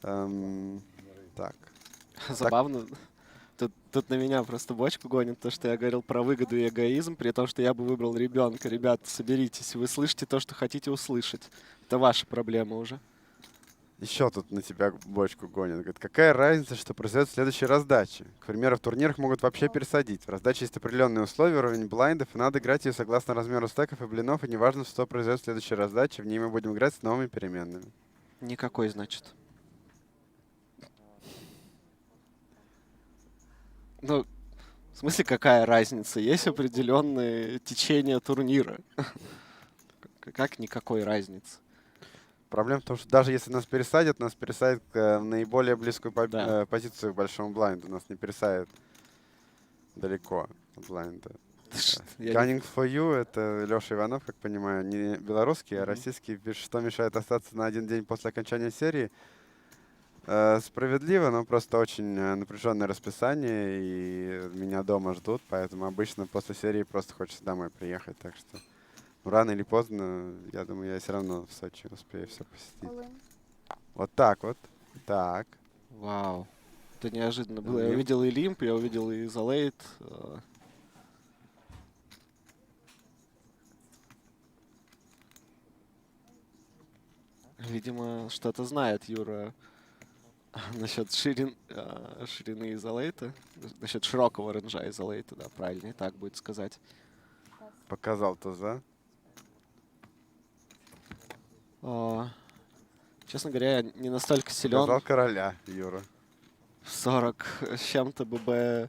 Так. Забавно. Тут на меня просто бочку гонит, то, что я говорил про выгоду и эгоизм, при том, что я бы выбрал ребенка. Ребята, соберитесь, вы слышите то, что хотите услышать. Это ваша проблема уже. Еще тут на тебя бочку гонят. Говорит, какая разница, что произойдет в следующей раздаче? К примеру, в турнирах могут вообще пересадить. В раздаче есть определенные условия, уровень блайндов, и надо играть ее согласно размеру стеков и блинов, и неважно, что произойдет в следующей раздаче, в ней мы будем играть с новыми переменными. Никакой, значит. Ну, в смысле, какая разница? Есть определенные течения турнира. Как никакой разницы? Проблема в том, что даже если нас пересадят в наиболее близкую позицию к большому блайнду. Нас не пересадят далеко от блайнда. Gunning for you — это Леша Иванов, как понимаю, не белорусский, а российский. Что мешает остаться на один день после окончания серии? Справедливо, но просто очень напряженное расписание, и меня дома ждут, поэтому обычно после серии просто хочется домой приехать, так что рано или поздно, я думаю, я все равно в Сочи успею все посетить. Вот так вот. Так. Вау. Это неожиданно было. Я увидел и Лимп, я увидел и Залейт. Видимо, что-то знает Юра насчет ширины изолейта, насчет широкого рейнджа изолейта, да, правильно, и так будет сказать. Показал туза. Честно говоря, я не настолько силен. Показал короля, Юра. В 40 с чем-то ББ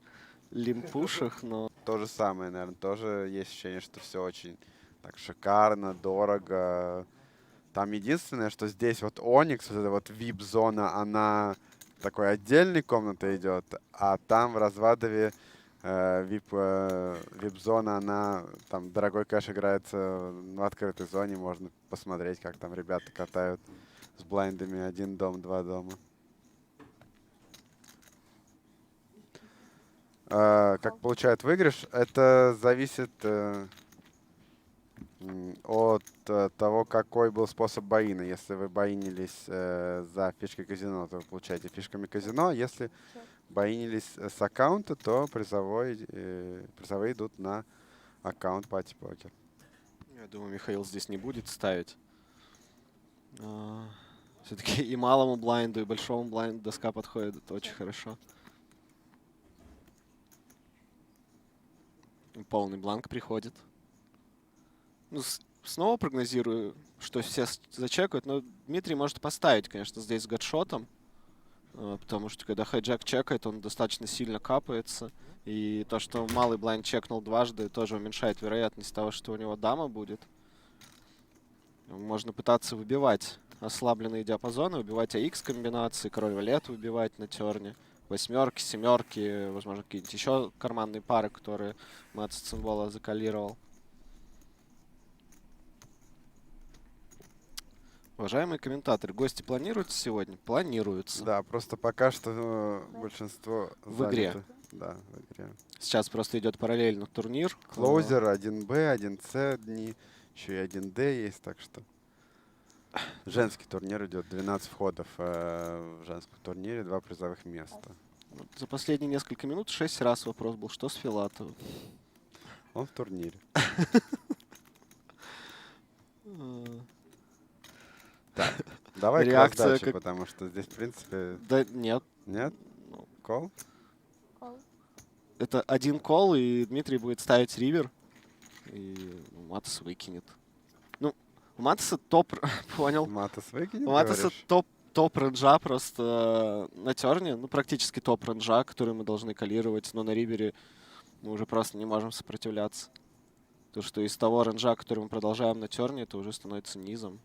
лимпушах, но... То же самое, наверное, тоже есть ощущение, что все очень так шикарно, дорого. Там единственное, что здесь вот Оникс, вот эта вот VIP-зона, она такой отдельной комнатой идет, а там в Развадове VIP-зона, она там дорогой кэш играется в открытой зоне, можно посмотреть, как там ребята катают с блайндами 1 дом, 2 дома. Как получают выигрыш, это зависит от того, какой был способ боина. Если вы боинились за фишкой казино, то вы получаете фишками казино. Если боинились с аккаунта, то призовые идут на аккаунт Party Poker. Я думаю, Михаил здесь не будет ставить. Все-таки и малому блайнду, и большому блайнду доска подходит. Это очень хорошо. Полный бланк приходит. Ну, снова прогнозирую, что все зачекают, но Дмитрий может поставить, конечно, здесь с гадшотом, потому что когда хайджак чекает, он достаточно сильно капается, и то, что малый блайнд чекнул дважды, тоже уменьшает вероятность того, что у него дама будет. Можно пытаться выбивать ослабленные диапазоны, выбивать АХ комбинации, король валет выбивать на терне, восьмерки, семерки, возможно, какие-нибудь еще карманные пары, которые Мэтт Цимбола закалировал. Уважаемые комментаторы, гости планируются сегодня? Планируются. Да, просто пока что большинство в игре. заняты. Да, в игре. Сейчас просто идет параллельно турнир. Клоузер, 1Б, 1С дни, еще и 1Д есть, так что женский турнир идет, 12 входов в женском турнире, 2 призовых места. За последние несколько минут 6 раз вопрос был, что с Филатовым? Он в турнире. Так, давай реакция раздаче, как... потому что здесь, в принципе... Да нет. Нет? Кол? Это один кол, и Дмитрий будет ставить ривер. И Матос выкинет. Ну, у Матоса топ... Понял. Матос выкинет, у Матоса топ ренджа просто на терне. Ну, практически топ ренджа, который мы должны калировать. Но на ривере мы уже просто не можем сопротивляться. То, что из того ренджа, который мы продолжаем на терне, это уже становится низом.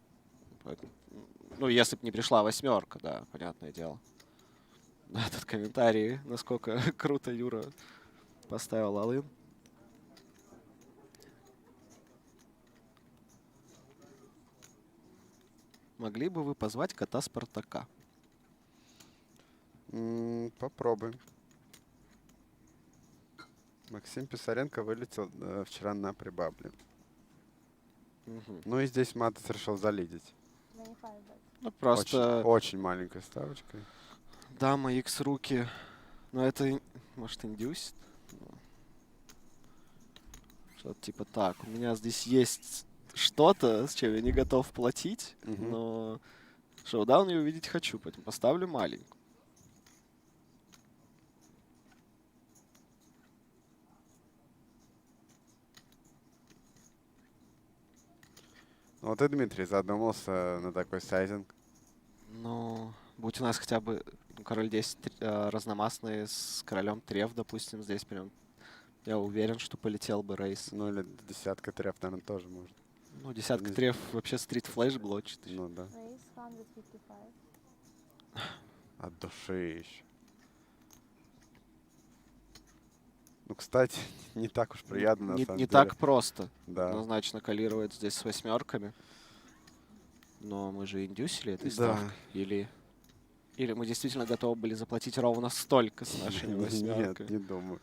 Поэтому, ну, если бы не пришла восьмерка, да, понятное дело. Этот комментарий, насколько круто Юра поставил all-in. Могли бы вы позвать кота Спартака? Попробуем. Максим Писаренко вылетел вчера на прибабле. Ну и здесь Матос решил залидить. Ну, просто... Очень маленькой ставочкой. Дама, X руки. Но это, может, индюсит? Что-то типа так. У меня здесь есть что-то, с чем я не готов платить, но шоудаун я увидеть хочу, поэтому поставлю маленькую. Вот и Дмитрий задумался на такой сайзинг. Ну, будь у нас хотя бы король 10 разномастный с королем треф, допустим, здесь прям я уверен, что полетел бы рейс. Ну или десятка треф, наверное, тоже может. Ну, десятка треф вообще стрит флэш блочит. Ну да. От души еще. Ну, кстати, не так уж приятно, на самом деле. Не так просто. Да. Однозначно калировать здесь с восьмерками. Но мы же индюсили этой ставкой. Или мы действительно готовы были заплатить ровно столько с нашими восьмерками? Нет, не думаю.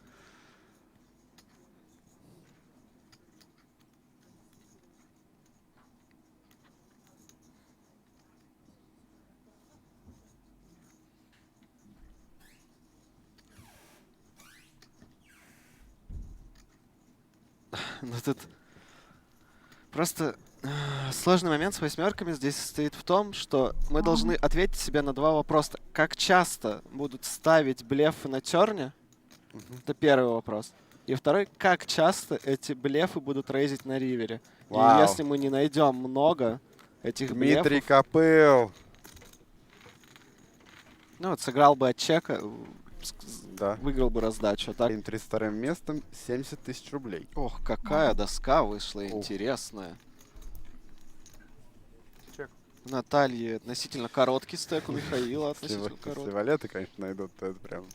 Ну тут просто сложный момент с восьмерками здесь состоит в том, что мы должны ответить себе на два вопроса. Как часто будут ставить блефы на терне? Это первый вопрос. И второй, как часто эти блефы будут рейзить на ривере? Вау. И если мы не найдем много этих Дмитрий блефов... Копыл. Ну вот сыграл бы от чека, да. Выиграл бы раздачу. Так? 32 местом 70 тысяч рублей. Ох, какая доска вышла интересная. Чек. У Натальи относительно короткий стек, у Михаила относительно короткий. Если валеты, конечно, найдут, то это прям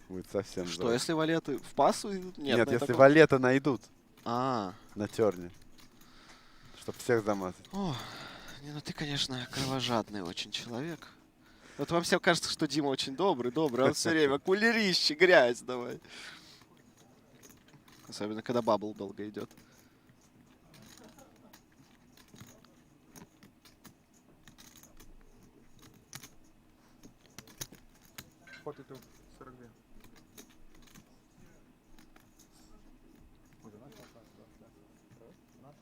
будет совсем... Что, если валеты в пасу идут? Нет, если валеты найдут на терне, чтобы всех замазать. О, не, ну ты, конечно, кровожадный очень человек. Вот вам всем кажется, что Дима очень добрый, он все время кулерище, грязь давай. Особенно, когда бабл долго идет. Вот это 42.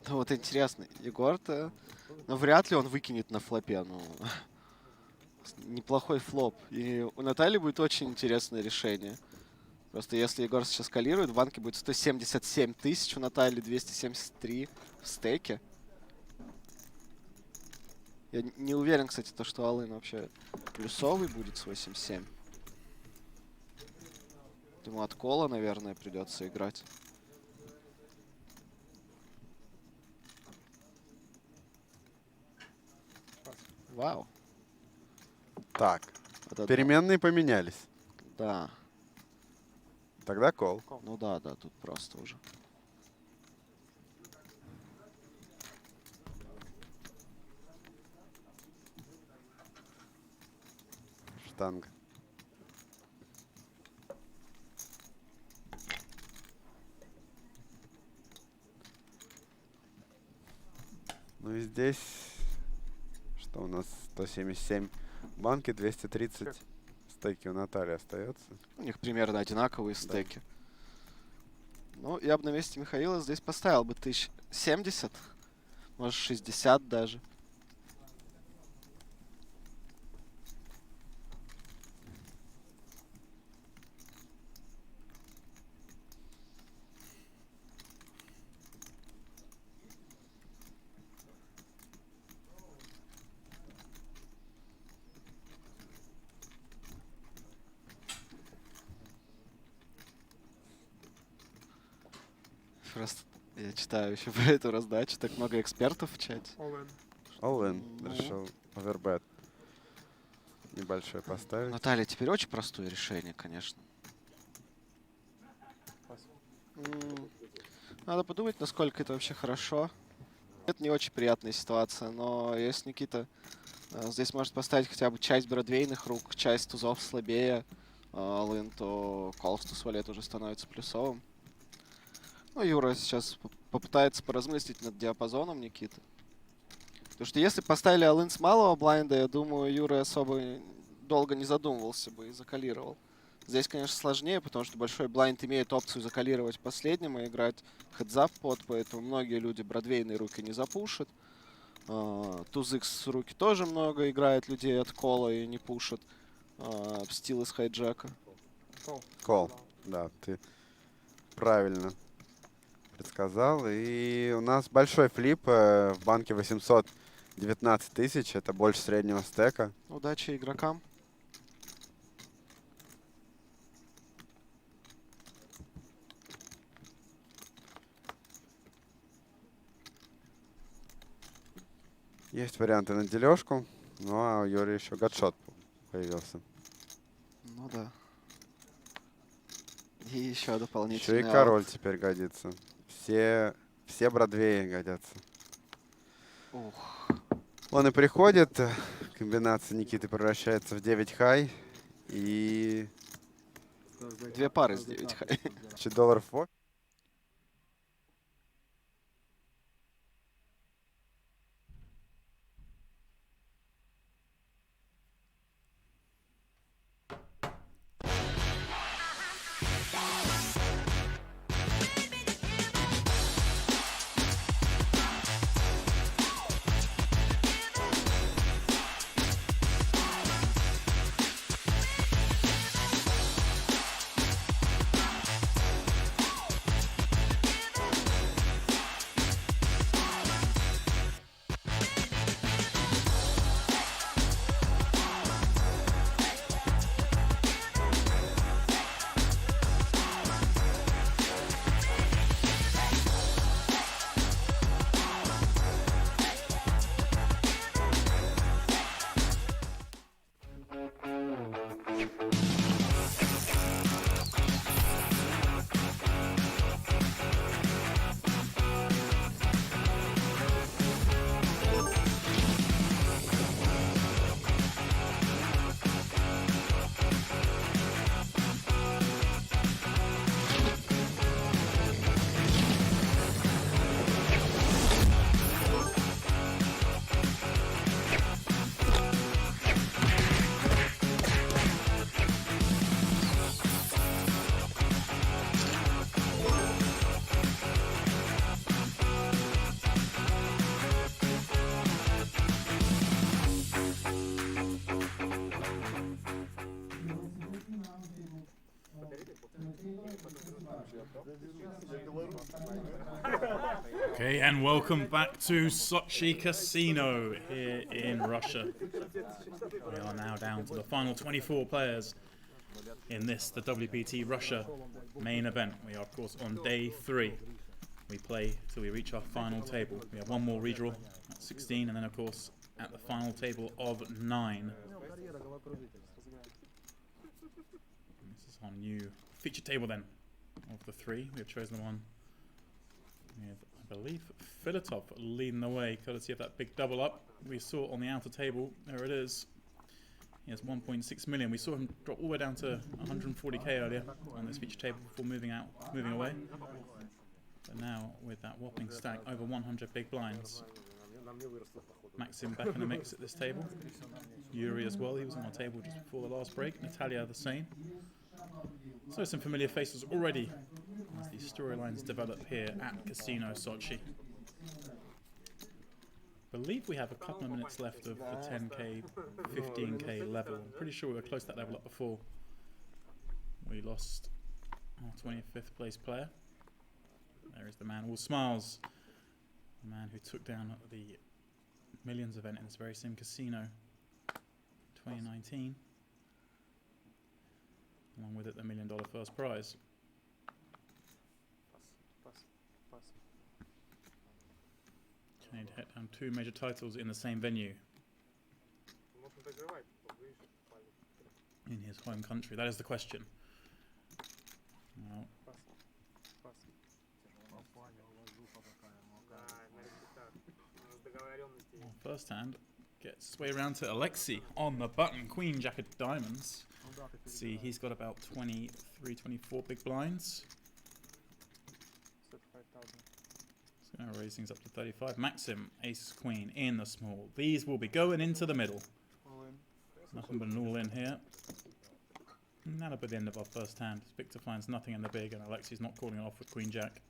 Ну вот интересно, Егор-то, ну вряд ли он выкинет на флопе, ну неплохой флоп. И у Натальи будет очень интересное решение. Просто если Егор сейчас скалирует, в банке будет 177 тысяч, у Натальи 273 в стейке. Я не уверен, кстати, то, что Алын вообще плюсовый будет с 8-7. Ему от кола, наверное, придется играть. Вау. Так, Вот это переменные поменялись. да. Тогда кол. Ну да, тут просто уже. Штанга. Ну и здесь, что у нас, 177 банки, 230 стейки у Натальи остается. У них примерно одинаковые стеки. Ну, я бы на месте Михаила здесь поставил бы 1070, может 60 даже. Просто я читаю еще про эту раздачу, так много экспертов в чате. All-in. Решил овербет. Небольшой поставить. Наталья, теперь очень простое решение, конечно. Надо подумать, насколько это вообще хорошо. Это не очень приятная ситуация, но если Никита здесь может поставить хотя бы часть бродвейных рук, часть тузов слабее All-in, то колл с туз-валет уже становится плюсовым. Ну, Юра сейчас попытается поразмыслить над диапазоном Никиты. Потому что если поставили all-in с малого блайнда, я думаю, Юра особо долго не задумывался бы и закалировал. Здесь, конечно, сложнее, потому что большой блайнд имеет опцию закалировать последним и играть хедзап под, поэтому многие люди бродвейные руки не запушат. Туз-икс руки тоже много играет людей от кола и не пушат. Стил из хайджека. Кол. Да, ты правильно предсказал. И у нас большой флип в банке 819 тысяч. Это больше среднего стека. Удачи игрокам. Есть варианты на дележку. Ну а у Юрия еще гадшот появился. Ну да. И еще дополнительный. Еще и король теперь годится. Все бродвеи годятся. Ух. Он и приходит. Комбинация Никиты превращается в 9 хай. И... Две пары с 9 хай. $10 в Okay, and welcome back to Sochi Casino here in Russia. We are now down to the final 24 players in this, the WPT Russia main event. We are, of course, on day 3. We play till we reach our final table. We have one more redraw at 16, and then, of course, at the final table of 9. And this is our new feature table, then, of the 3. We have chosen the one with, I believe, Filatov leading the way, courtesy of that big double up we saw on the outer table. There it is. He has 1.6 million. We saw him drop all the way down to 140k earlier on this feature table before moving away. But now, with that whopping stack, over 100 big blinds. Maxim back in the mix at this table. Yuri as well, he was on our table just before the last break. Natalia the same. So some familiar faces already as these storylines develop here at Casino Sochi. I believe we have a couple of minutes left of the 10k, 15k level. I'm pretty sure we were close to that level up before we lost our 25th place player. There is the man all smiles. The man who took down the Millions event in this very same casino 2019. Along with it, the $1 million first prize. Okay, to hit down 2 major titles in the same venue. In his home country, that is the question. Well, first hand gets his way around to Alexei on the button, Queen Jack of Diamonds. See, he's got about 23, 24 big blinds. It's going to raise things up to 35. Maxim, Ace Queen in the small. These will be going into the middle. Nothing but an all in here. And that'll be the end of our first hand. Victor finds nothing in the big, and Alexei's not calling it off with Queen Jack.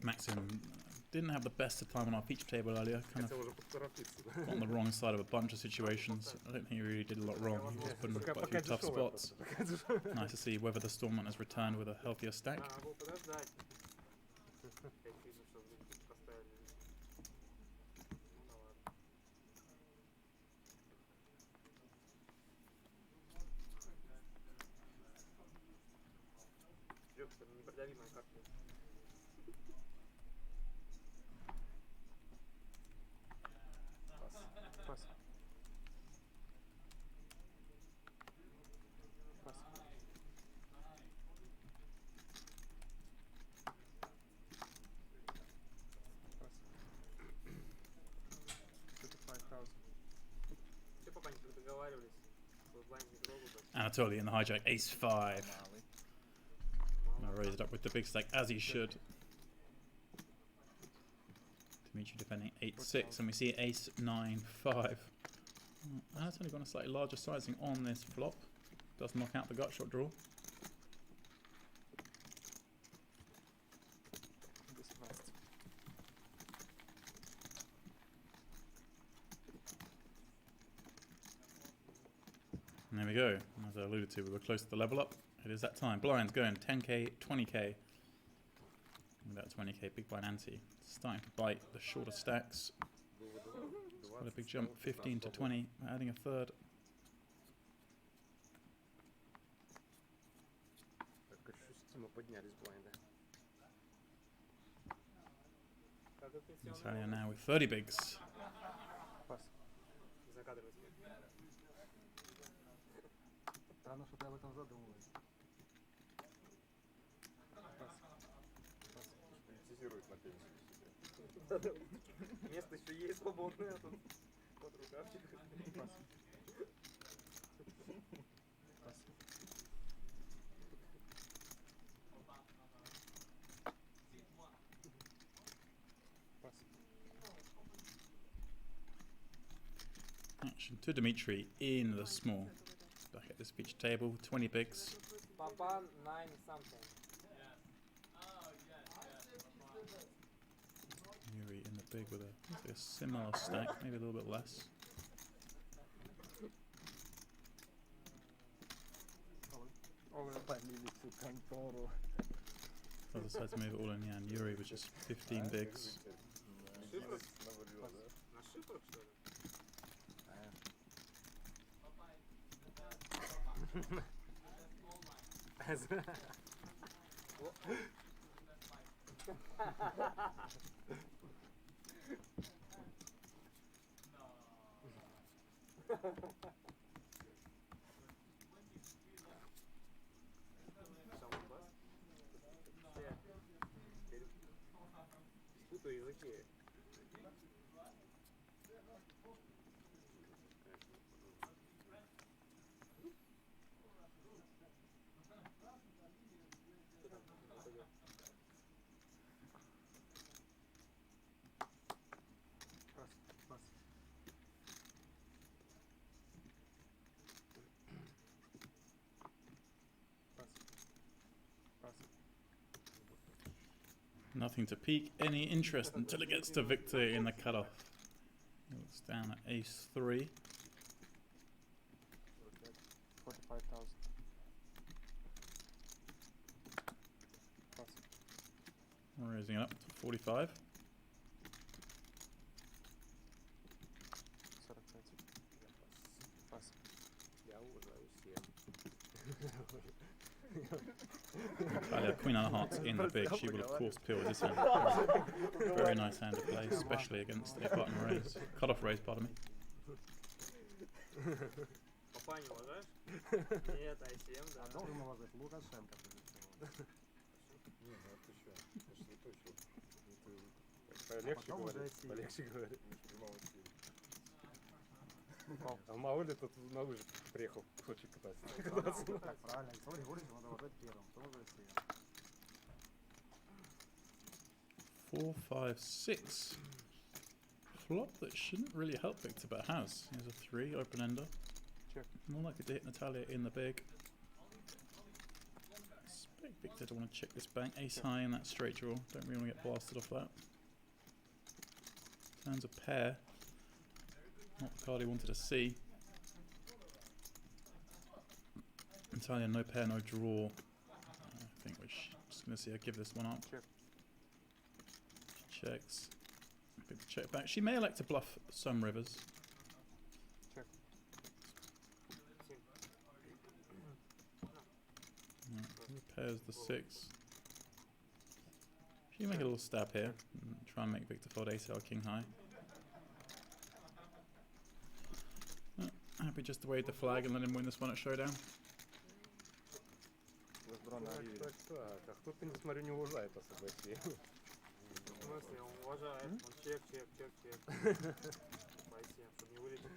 Maxim didn't have the best of time on our feature table earlier, kind of on the wrong side of a bunch of situations. I don't think he really did a lot wrong. He was put in quite a few tough spots. Nice to see whether the Stormman has returned with a healthier stack. Anatoly in the hijack, ace-5. Raise it up with the big stack, as he should. Dimitri defending 8-6, and we see ace-9-5. Anatoly got a slightly larger sizing on this flop. Does knock out the gut shot draw. And there we go. As I alluded to, we were close to the level up. It is that time. Blinds going 10k, 20k. With that 20k big blind ante. Starting to bite the shorter stacks. It's quite a big jump, 15 to 20. Adding a third. Natalia now with 30 bigs. Странно, что ты об этом задумываешься. Монетизирует на пенсию. Место еще есть свободное, тут под рукавчик. Action to Dimitri in the small. Back at this feature table, 20 bigs. Papa 9 something. Yuri in the big with a similar stack, maybe a little bit less. I decided to move it all in, yeah, and Yuri was just 15 bigs. Спутаю языки. Nothing to pique any interest until it gets to Victor in the cutoff. He looks down at ace 3. 45,000. Raising it up to 45. 45. Пас. Я уважаю всем. Queen of Hearts in the big, she will of course peel this hand. Very nice hand to play, especially against a button raise. Cut-off raise, pardon me. Папа не уважаешь? Нет, ICM, да. Должен уважать Лукашенко, прежде всего. Не, ну ты что? Это же святой человек. Полегче говори, полегче говори. А мало ли тут на лыжах приехал, хочет кататься. Так, правильно, Александр Григорьевич надо уважать первым, потом уже все. 4, 5, 6. Flop that shouldn't really help Victor, but has. Here's a 3, open ender. Check. More likely to hit Natalia in the big. Expect Victor to want to check this bank. Ace high in that straight draw. Don't really want to get blasted off that. Turns a pair. Not the card he wanted to see. Natalia, no pair, no draw. I think we're just going to see her give this one up. Check. She checks. Big check back. She may elect to bluff some rivers. Check. Repairs the 6. She can make a little stab here and try and make Victor fold ace out king high. Happy just to wave the flag and let him win this one at showdown. Так, кто-то, не смотрю, не уважает особо все. В смысле, он уважает. Он чек. По ICM, чтобы не вылетел.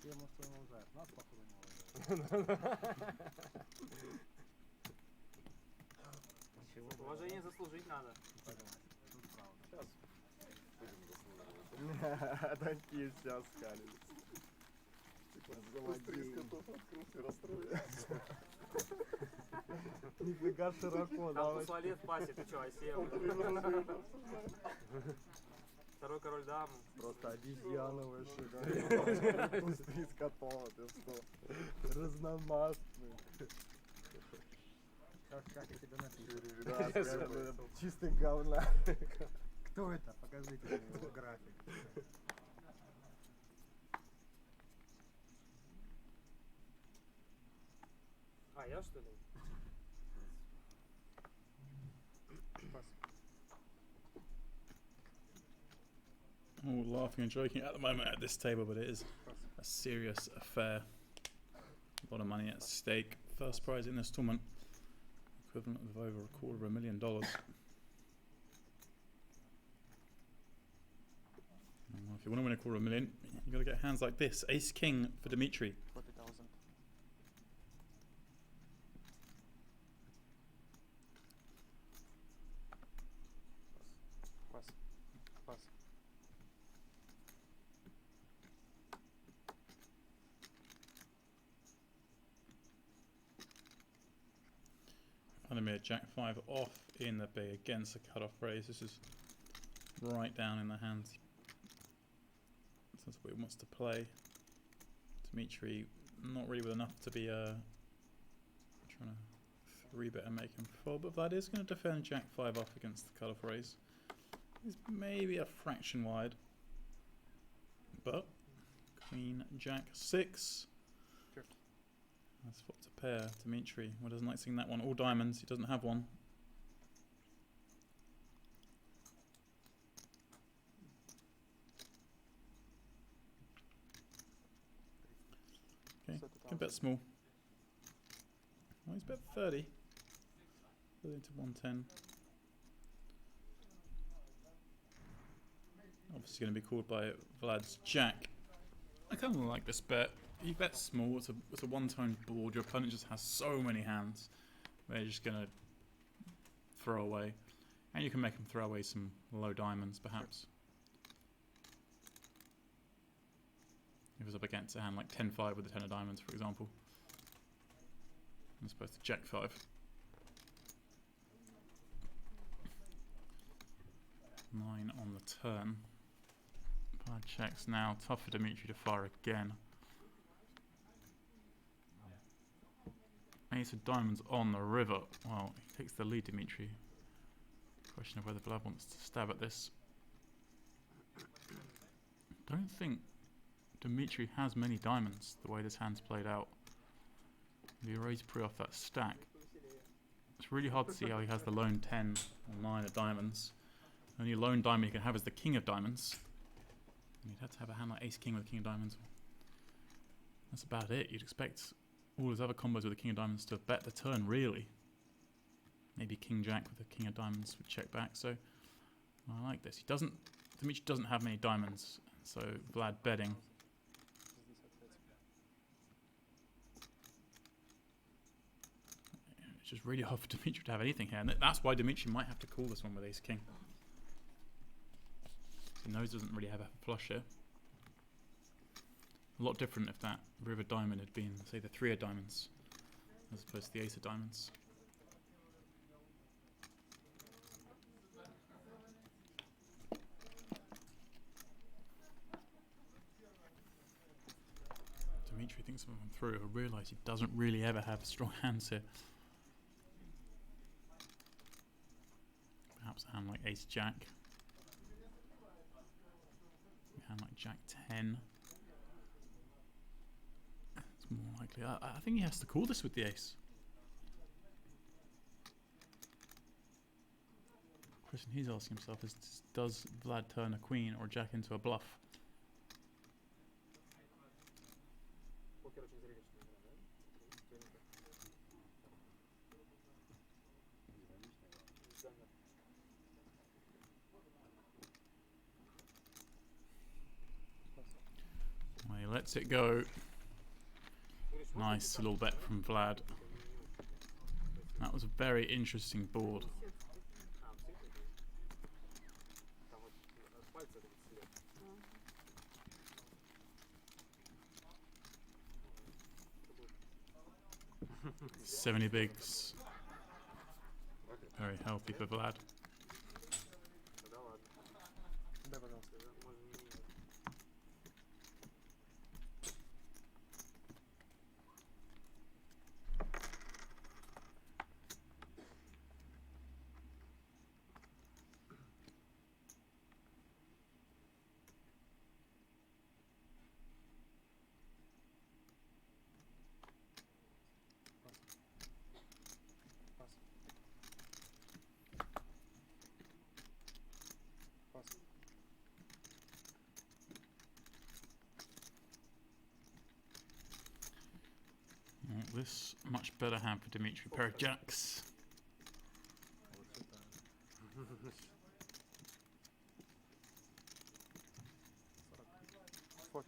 Все, может, он уважает. Нас, походу, не уважает. Уважение заслужить надо. Сейчас. Такие все скалились. Быстрее котов открылся, расстроился. Нифига широко, там туалет в пасе, ты чё, ICM? Второй король дамы. Просто обезьяна вообще. Пустые из котов, ты что? Разномастный. Как я тебя напишу? Чистый говна. Кто это? Покажите мне его график. А, я что ли? All laughing and joking at the moment at this table, but it is a serious affair. A lot of money at stake. First prize in this tournament, equivalent of over $250,000. If you want to win $250,000, you got to get hands like this. Ace King for Dimitri. 40,000. Пас. going to be a Jack 5 off in the big against the cutoff raise. This is right down in the hands. That's what he wants to play. Dimitri, not really with enough to be trying to 3-bet and make him fold, but Vlad is going to defend Jack 5 off against the cutoff raise. He's maybe a fraction wide, but Queen Jack 6. Sure. That's swapped a pair. Dimitri, well, doesn't like seeing that one. All diamonds. He doesn't have one. Okay, can bet small. Oh, he's bet 30. 30 into 110. Obviously going to be called by Vlad's Jack. I kind of like this bet. You bet small. It's a one-tone board. Your opponent just has so many hands. They're just going to throw away, and you can make them throw away some low diamonds, perhaps. If it's up against a hand like 10-5 with a 10 of diamonds, for example, as opposed to Jack 5. Nine on the turn. Vlad checks now. Tough for Dimitri to fire again. Ace of diamonds on the river. Well, he takes the lead, Dimitri. Question of whether Vlad wants to stab at this. Don't think Dimitri has many diamonds, the way this hand's played out. He raised pre off that stack. It's really hard to see how he has the lone 10 or 9 of diamonds. The only lone diamond he can have is the king of diamonds. And he'd have to have a hand like ace king with the king of diamonds. That's about it. You'd expect all his other combos with the king of diamonds to bet the turn, really. Maybe king jack with the king of diamonds would check back. So I like this. Dimitri doesn't have many diamonds, so Vlad betting. It's just really hard for Dimitri to have anything here, and that's why Dimitri might have to call this one with ace king. He knows he doesn't really have a flush here. A lot different if that river diamond had been, say, the 3 of diamonds, as opposed to the ace of diamonds. Dimitri thinks of him through. I realise he doesn't really ever have strong hands here. Perhaps a hand like ace jack. A hand like jack 10. It's more likely. I think he has to call this with the ace. The question he's asking himself is, does Vlad turn a queen or jack into a bluff? Well, he lets it go. Nice little bet from Vlad. That was a very interesting board. $70 bigs. Very healthy for Vlad. This much better hand for Dimitri. Pair of jacks. $40,000.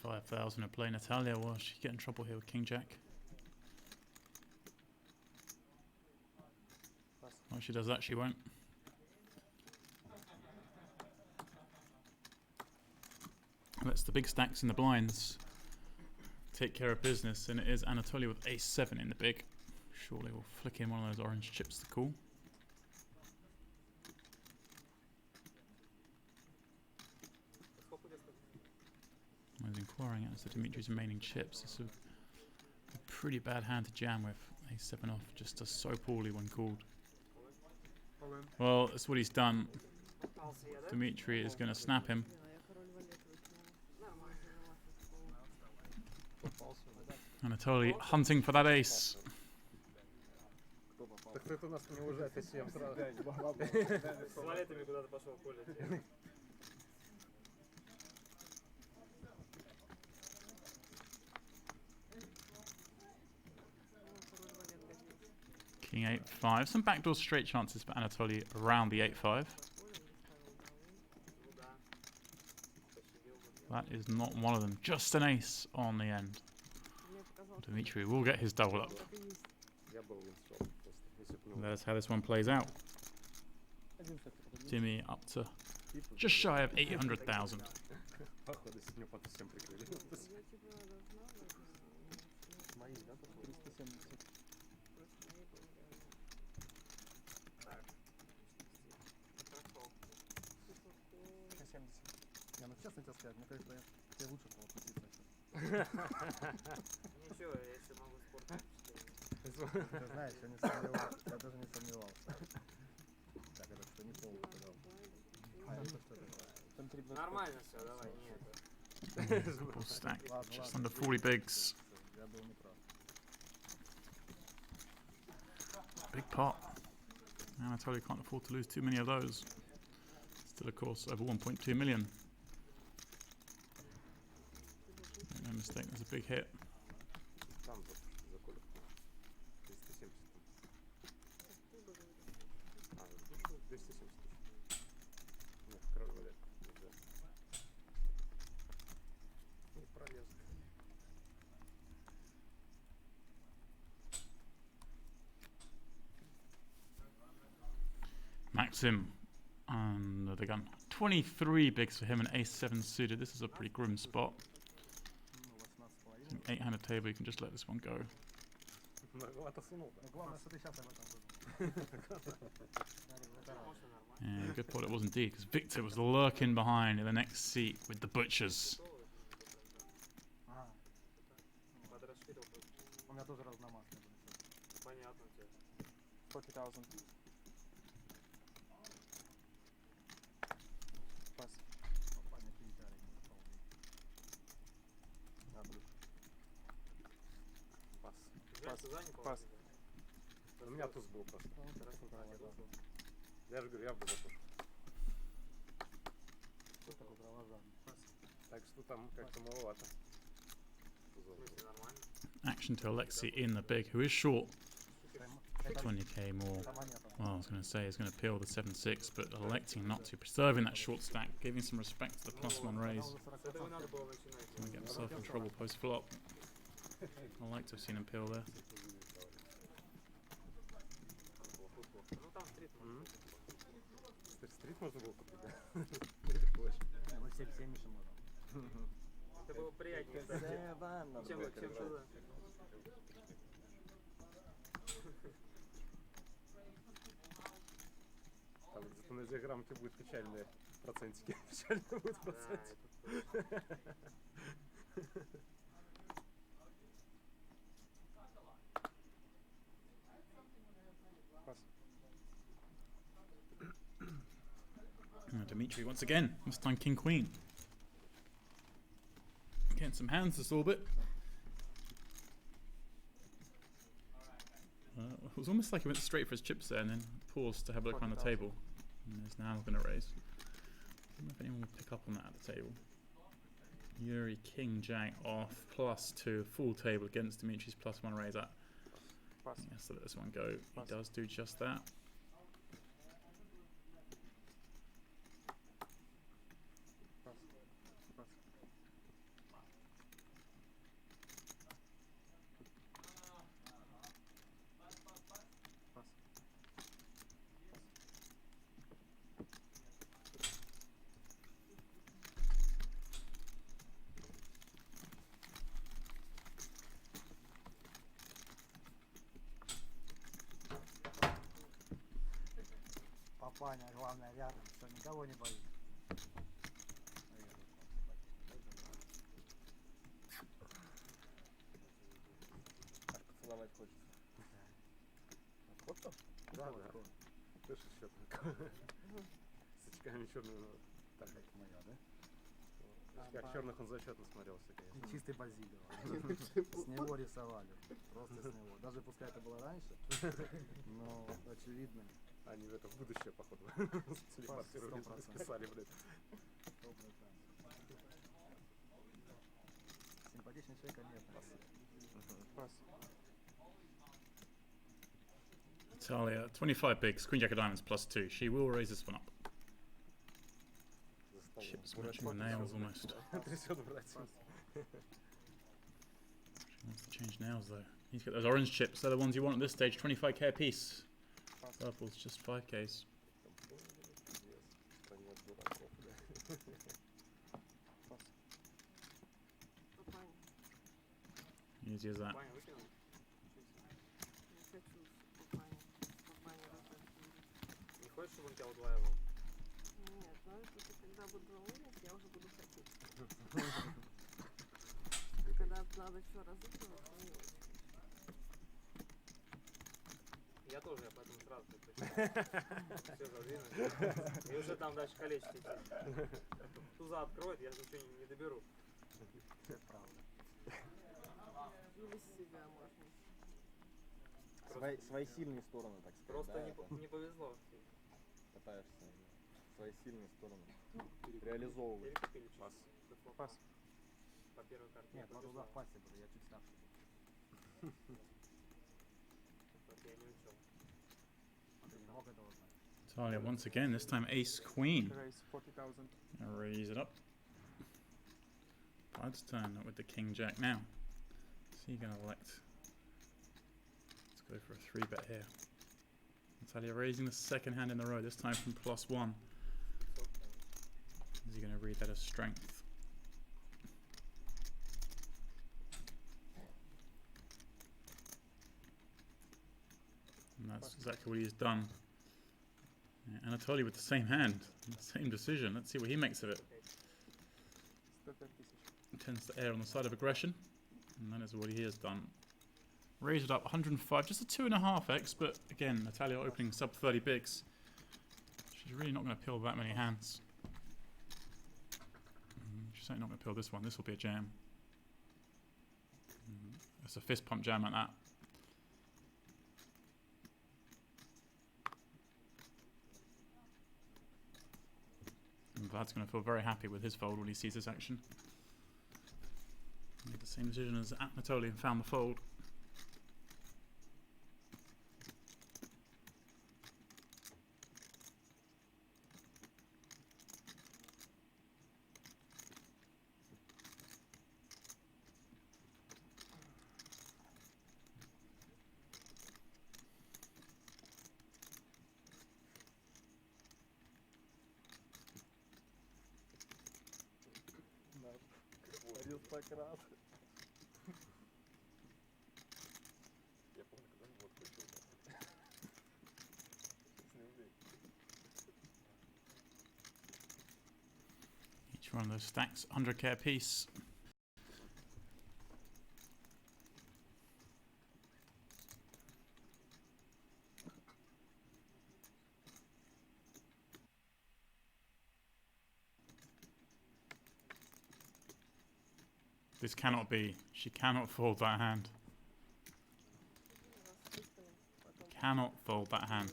$45,000 to play Natalia. Well, she get in trouble here with king jack. Well, she does that, she won't. lets the big stacks in the blinds take care of business, and it is Anatoly with ace-7 in the big. Surely we'll flick in one of those orange chips to call. I was inquiring as to Dimitri's remaining chips. It's a pretty bad hand to jam with. Ace-7 off just does so poorly when called. Well, that's what he's done. Dimitri is going to snap him. Anatoly hunting for that ace. Так ты у нас не уже совсем сразу. С валетами куда-то пошел, Коля. King 8-5. Some backdoor straight chances for Anatoly around the 8-5. That is not one of them. Just an ace on the end. Dimitri will get his double up. That's how this one plays out. Jimmy up to just shy of 800,000. Не, ну честно тебе сказать, мне кажется, тебе лучше было относиться сейчас. Ничего, я еще могу спортом. Ты знаешь, я не сомневался, я даже не сомневался. Так, это что, не пол сказал. Нормально все, давай, нет. Couple stack, just under 40 bigs. Я был неправ. Big pot. Anatoly can't afford to lose too many of those. Still, of course, over 1.2 million. Make no mistake, there's a big hit. Maxim under the gun. 23 bigs for him and ace-7 suited. This is a pretty grim spot. 8-handed table, you can just let this one go. Yeah, good pot it was indeed, because Victor was lurking behind in the next seat with the butchers. У меня тоже разномастные были. Понятно тебе. 40,000. Пас. Память Виталий не вполне. Пас. Пас. Пас. У меня туз был просто. Я же говорю, я бы запушу. Что такое кровожадный? Так что там как-то маловато. Action to Alexei in the big, who is short. 20k more. Well, I was going to say he's going to peel the 7-6, but electing not to, preserving that short stack, giving some respect to the +1 raise. Going to get himself in trouble post flop. I like to have seen him peel there. Стрит можно было купить, да? Мы все Миша можем. Это было приятнее, кстати, чем туда. Там зато на диаграммке будут печальные процентики. Печальные будут процентики. Dimitri once again, this time King Queen. Getting some hands this orbit. It was almost like he went straight for his chips there and then paused to have a look around the table. And is now going to raise. I don't know if anyone will pick up on that at the table. Yuri King Jack off +2 full table against Dimitri's +1 raise. That he has to let this one go. He does do just that. компания, главное рядом, все, никого не боюсь. Аж поцеловать хочется. Вот то? Да, Да. такое. Слышишь, что с очками черного. Так, Это моя, да? в очках черных он зачетно смотрелся, конечно. И чистый базилио. С него рисовали. Просто с него. Даже пускай это было раньше, но очевидно. Они в это в будущее, походу, телепортировали, 100%. списали, блядь. 100%. Симпатичный человек, нет. Пас. Natalia, 25 bigs, Queen Jack of Diamonds +2. She will raise this one up. Chips matching the nails almost. Трясет братьев. She wants to change nails though. He's got those orange chips. They're the ones you want at this stage. 25k a piece. Purple's just 5k's. Easy as that. Не хочешь, чтобы он тебя удваивал? Нет, знаешь, что когда буду умнеть, я уже буду хотеть. Когда надо все разыгрывать, то не очень. Я тоже, я поэтому сразу предпочитаю. Все задвинуть. И уже там дальше колечки идти. Туза откроет, я ничего не доберу. Это правда. Или себя можно. Свои сильные стороны, так сказать. Просто да, не повезло. пытаешься свои сильные стороны реализовывать. Пас. Пас. По первой карте. Нет, два туда в пасе были, я чуть старше. Вот я не учел. Ты не мог этого знать. Natalia once again, this time ace queen. Raise 40,000. Raise it up. Bud's turn with the king jack now. So you're going to elect. Let's go for a 3-bet here. Natalia raising the second hand in a row, this time from +1. Is he going to read that as strength? And that's exactly what he's done. Yeah, Anatoly with the same hand, same decision. Let's see what he makes of it. Tends to err on the side of aggression, and that is what he has done. Raised it up 105, just a 2.5x, but again, Natalia opening sub 30 bigs. She's really not going to pill that many hands. She's certainly not going to pill this one. This will be a jam. It's a fist pump jam at that. And Vlad's going to feel very happy with his fold when he sees this action. Made the same decision as Anatoly and found the fold. Аристократ. Я помню, когда он водку пил. С ним вместе. Each one of those stacks, 100k a piece. This cannot be. She cannot fold that hand. Cannot fold that hand.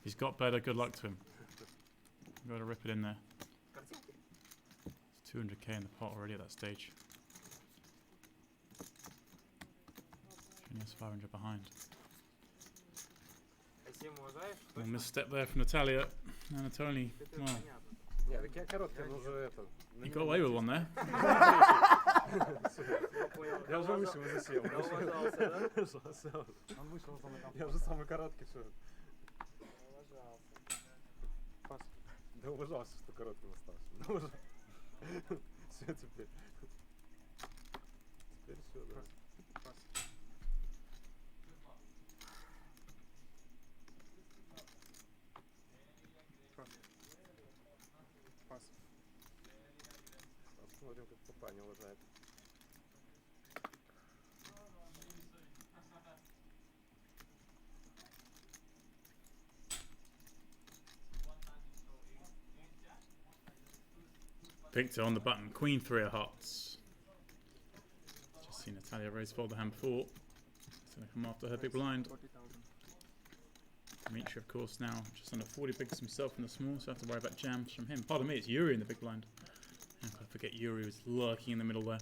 He's got better. Good luck to him. Got to rip it in there. It's 200k in the pot already at that stage. She is 500 behind. One misstep there from Natalia. Anatoly, well. Нет, так я короткий, он уже это... You got away with one there. Я уже вышел и засел. Он вышел за наконец. Я уже самый короткий, что... Пас. Да уважался, что коротким остался. Да уважался. Все теперь. Теперь все, да. Пас. Пас. Посмотрим, как Папаня уважает. Victor on the button. Queen 3 of hearts. Just seen Natalia raise fold the hand before. It's going to come after her big blind. 40,000. Dimitri, of course, now just under 40 bigs himself in the small, so I have to worry about jams from him. Pardon me, it's Yuri in the big blind. And I forget Yuri was lurking in the middle there.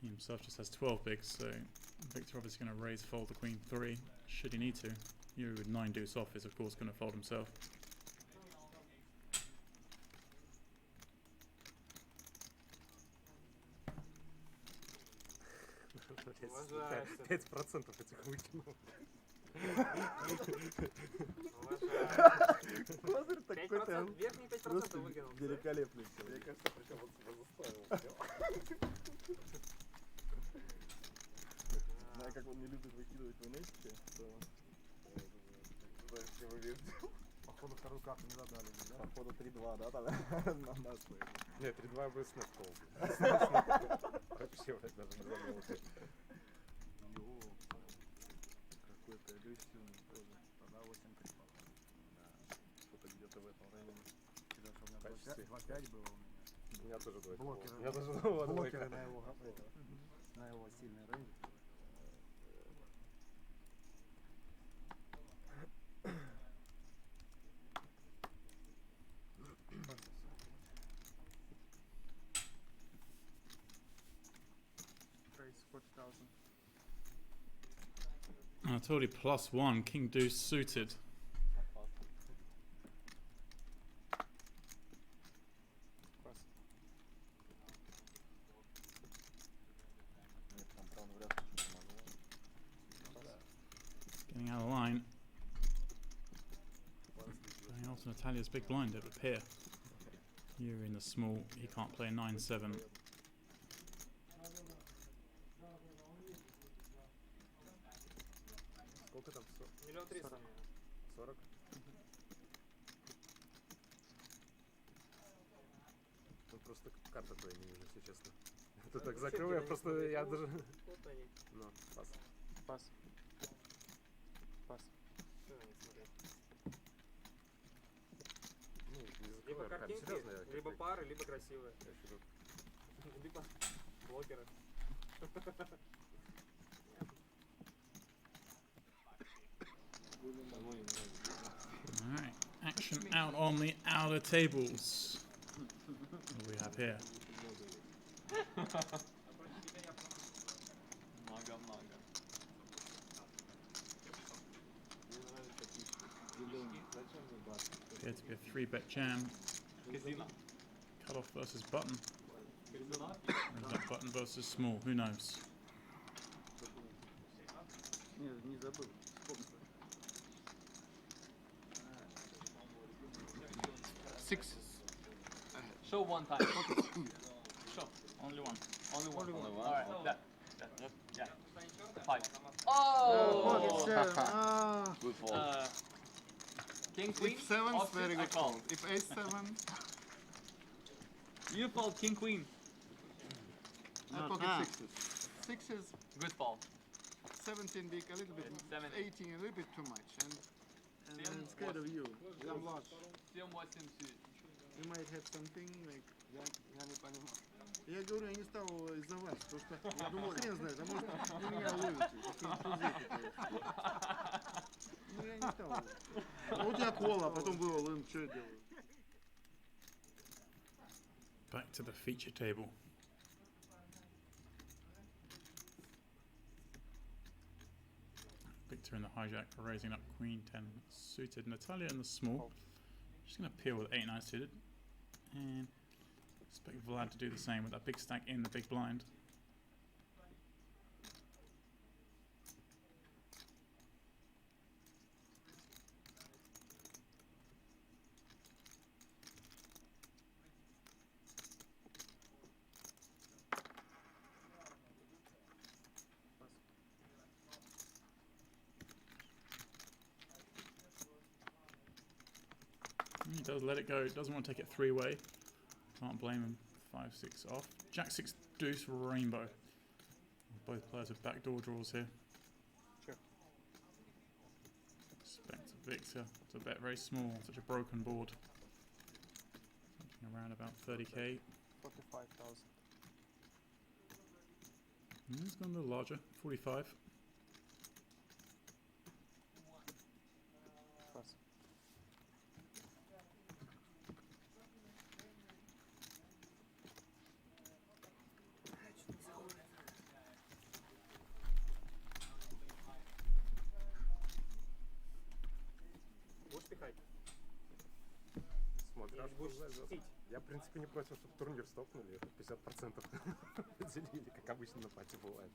He himself just has 12 bigs, so Victor obviously going to raise fold the Queen 3, should he need to. Yuri with 9 deuce off is, of course, going to fold himself. Уважаю. 5% этих выкинул. Козырь такой прям. Верхние 5% выкинул. Великолепный. Мне кажется, причем он себя заставил. Зная, как он не любит выкидывать в инете, то... Знаешь, чего видел? Походу вторую карту не задали, да? Походу 3-2, да, там на нас. Нет, 3-2 будет снэп-колл. Вообще, блядь, даже не задумал. Ёпта. Какой-то агрессивный тоже. Тогда 8 припал. Да. Что-то где-то в этом районе. Когда у меня 2-5 было у меня. У меня тоже двойка. Блокеры. У меня тоже была Блокеры двойка. на его сильный рейндж. Raise 40,000. Anatoly +1, King Deuce suited. Пас. Нет, там правда вряд ли что-то могло. Getting out of line. Going out to Natalia's big blind, it would appear. Yuri in the small, he can't play a 9-7. Сколько там? 1 300 000. 40? Тут просто карты твои не вижу, если честно. Ты так закрыл, я просто, я даже... Вот они. Ну, пас. Пас. Пас. Что на них смотреть? Ну, не Либо закрывай руками, картинки, серьезно. Я либо как-то- пары, либо красивые. Я ещё тут- Либо блокеры. Alright, action out on the outer tables. What do we have here? Много-много. Appear to be a 3-bet jam. Казино. Cut off versus button. Or is that button versus small? Who knows? Не забыл. Sixes. Show one time. Show. Only one. Only one. Alright. Yeah. 5. Oh! Good fold. King Queen. If 7's offsuit, very I good call. fold. If ace 7, You fold King Queen. I pocket sixes. Sixes, Good fold. 17 big, a little bit, 17. 18 a little bit too much. And I'm scared of you. I'm lost. 7-8 suit. You might have something like... Я не понимаю. Я говорю, я не стал из-за вас, потому что я думал, хрен знает, а может вы меня ловите, какие-то тузеки. Ну я не стал. Ну у тебя кола, а потом было, ладно, что я делаю? Back to the feature table. Victor in the hijack raising up Queen 10 suited. Natalia in the small. She's going to peel with 8-9 suited. And expect Vlad to do the same with that big stack in the big blind. He does let it go. Doesn't want to take it three-way. Can't blame him. 5-6 off. Jack 6 deuce rainbow. Both players with backdoor draws here. Sure. Spectre Victor to bet very small. Such a broken board. Something around about 30k. 45,000. It's gone a little larger. 45. Pass. Будешь пихать? Смотришь, будешь будешь пить? Я, в принципе, не против, чтобы турнир стопнули. 50% поделили, как обычно на пати бывает.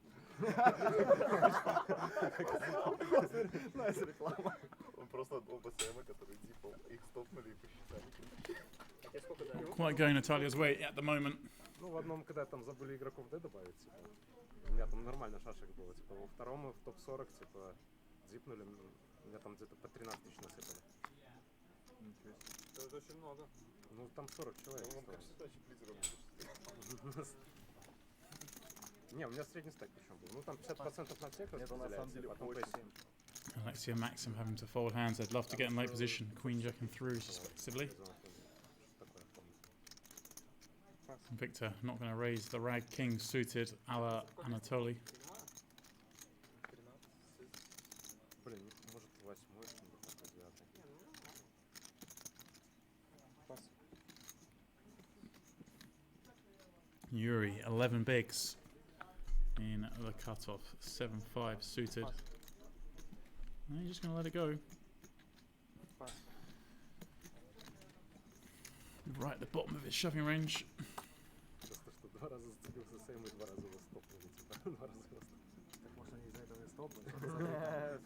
Найс реклама. Он просто оба СМа, которые дипал, их стопнули и посчитали. А тебе сколько дали? Quite going Natalia's way at the moment. Ну, в одном, когда там забыли игроков D добавить, типа, у меня там нормально шашек было, типа, во втором мы в топ-40, типа, дипнули, у меня там где-то по 13 тысяч насыпали. Ничего себе. Это очень много. Ну, там 40 человек. Ну, вам качество чиплизера будет. Не, у меня средний стек причем был. Ну, там 50% на всех Это на самом распределяется, деле потом очень. P7. Alexia Maxim having to fold hands. They'd love to get in late position. Queen Jack and through, respectively. Victor not going to raise the rag king suited a la Anatoly. Блин, может 8-й, что-нибудь, 9-й. Пас. Yuri, 11 bigs in the cutoff. 7-5 suited. And he's just going to let it go. Пас. Right at the bottom of his shoving range. Просто что 2 раза зацепился Сэм и 2 раза его стопнули, типа, 2 раза его стопнули. Так может они из-за этого и стопнули?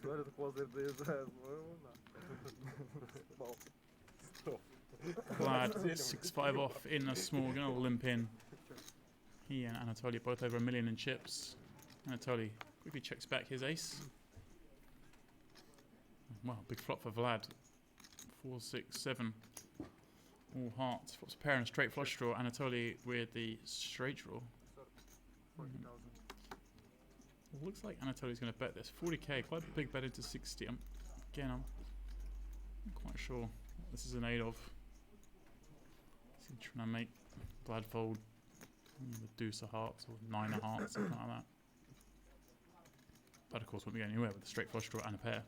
Смотрят, козырь доезжает, ну, Стоп. Стоп. Vlad 6-5 off in a small, going to limp in. He and Anatoly both over 1 million in chips. Anatoly quickly checks back his ace. Wow, big flop for Vlad. 4, 6, 7. All hearts. Flops a pair and a straight flush draw. Anatoly with the straight draw. 40,000. Looks like Anatoly's going to bet this. 40k, quite a big bet into 60. Again, I'm not quite sure what this is an 8 of. Is he trying to make Vlad fold the deuce of hearts or 9 of hearts, something like that? But of course, won't be going anywhere with a straight flush draw and a pair.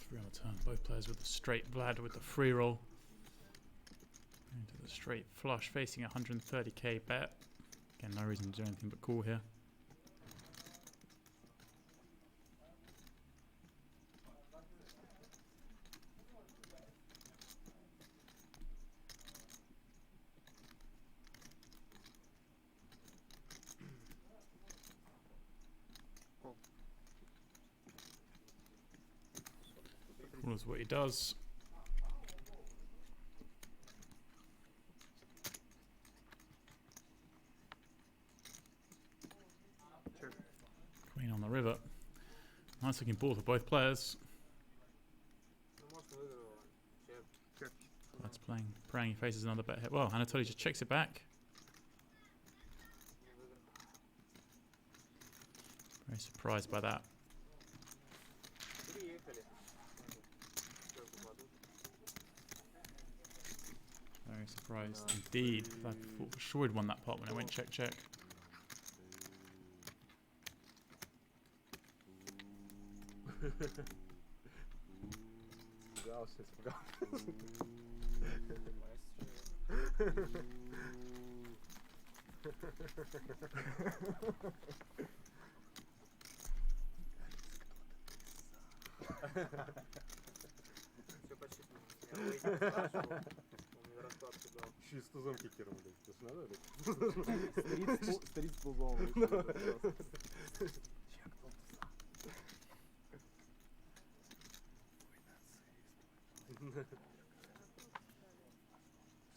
Three on the turn. Both players with the straight. Vlad with the free roll. Into the straight flush, facing 130k bet. Again, no reason to do anything but call here. Calls what he does. Queen on the river. Nice looking ball for both players. That's praying he faces another bet here. Well, Anatoly just checks it back. Very surprised by that. Very Very surprised indeed. I thought for sure he'd won that pot when I went check check. Все подсчитано. Я Уэйдина спрашивал, он мне раскладку дал. Еще и с тузом кикером, блядь. Это ж надо, блядь. Старик с тузом.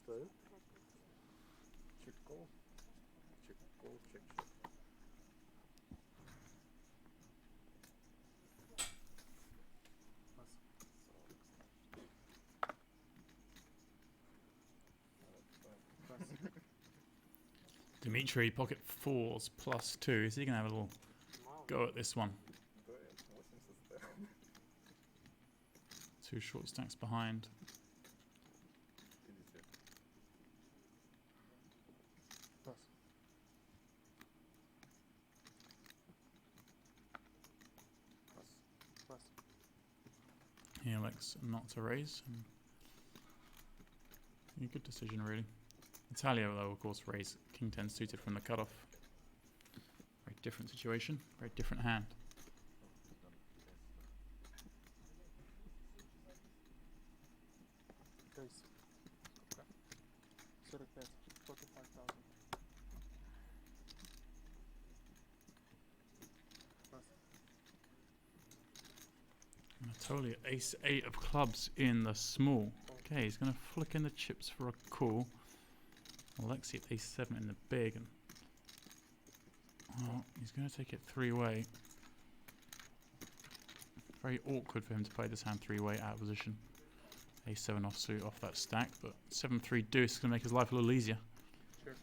Что? Чек-кол? Чек-кол, чек-чек. Dimitri, pocket fours plus 2. Is he going to have a little go at this one? 2 short stacks behind. He elects not to raise. A good decision, really. Italia, though, of course, raise king 10 suited from the cutoff. Very different situation, very different hand. Anatolia, ace 8 of clubs in the small. Okay, he's going to flick in the chips for a call. Alexei at ace 7 in the big. And well, he's going to take it 3-way. Very awkward for him to play this hand 3-way out of position. Ace 7 offsuit off that stack, but 7-3 deuce is going to make his life a little easier. Sure.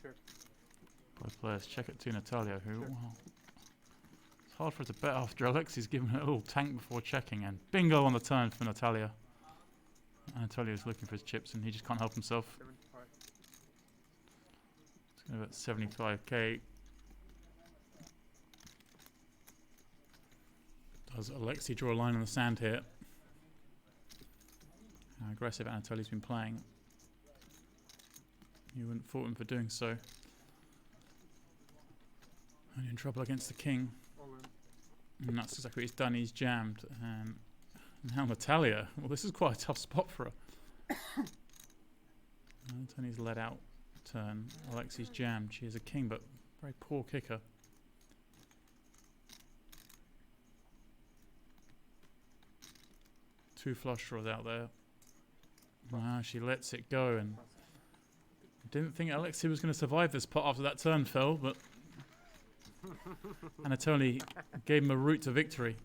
Sure. Both players check it to Natalia, who, well, it's hard for her to bet after Alexei's given her a little tank before checking, and bingo on the turn for Natalia. Natalia is looking for his chips, and he just can't help himself. 75. It's going to bet 75k. Does Alexei draw a line on the sand here? How aggressive Anatolia's been playing. You wouldn't fault him for doing so. And in trouble against the king. And that's exactly what he's done. He's jammed. And now Natalia. Well, this is quite a tough spot for her. Antoni's let out turn. Alexei's jammed. She is a king, but very poor kicker. Two flush draws out there. Wow, she lets it go, and didn't think Alexei was going to survive this pot after that turn fell, but Anatoly gave him a route to victory.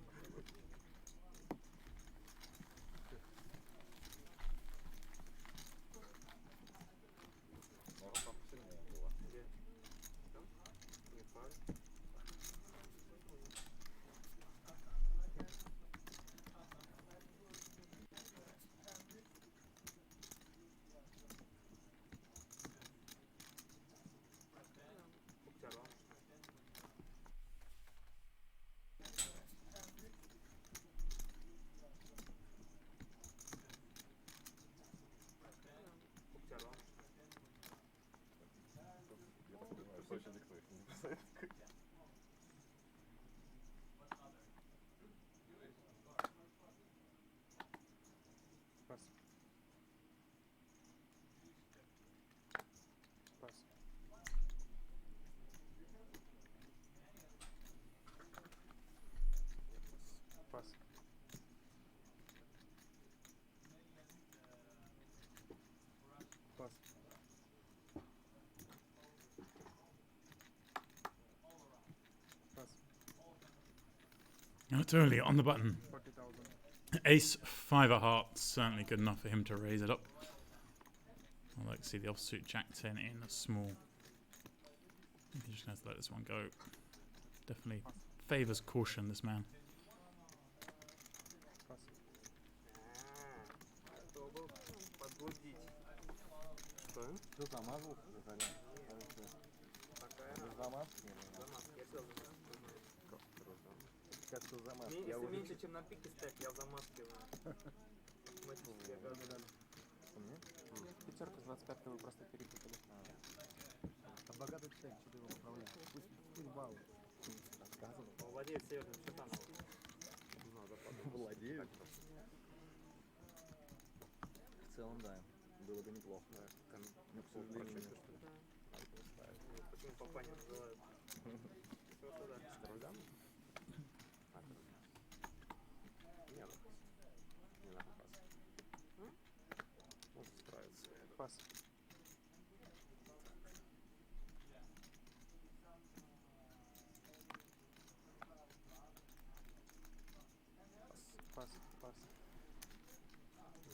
Anatoly on the button. 40,000. Ace 5 of hearts, certainly good enough for him to raise it up. I like to see the offsuit Jack 10 in a small. He's just going to let this one go. Definitely favors caution, this man. Чтобы подгудить. Что? Что замазался за заряд? Такая Без замазки? замазка. Я сел замазку. Как что замазки? Если меньше, чем на пике стек, я замазкиваю. Автоматически я газую. Пятерку с 25 вы просто перепутали. А богатый человек, что ты его поправляешь? Пусть балует. Рассказывал. Он владеет северным шатаном. Владеет. В целом, да. Было бы неплохо. Но, к сожалению, нет. Почему папа не называют? Все туда. Второй дам? Не надо. Не надо пас. Может справиться. Пас. Пас.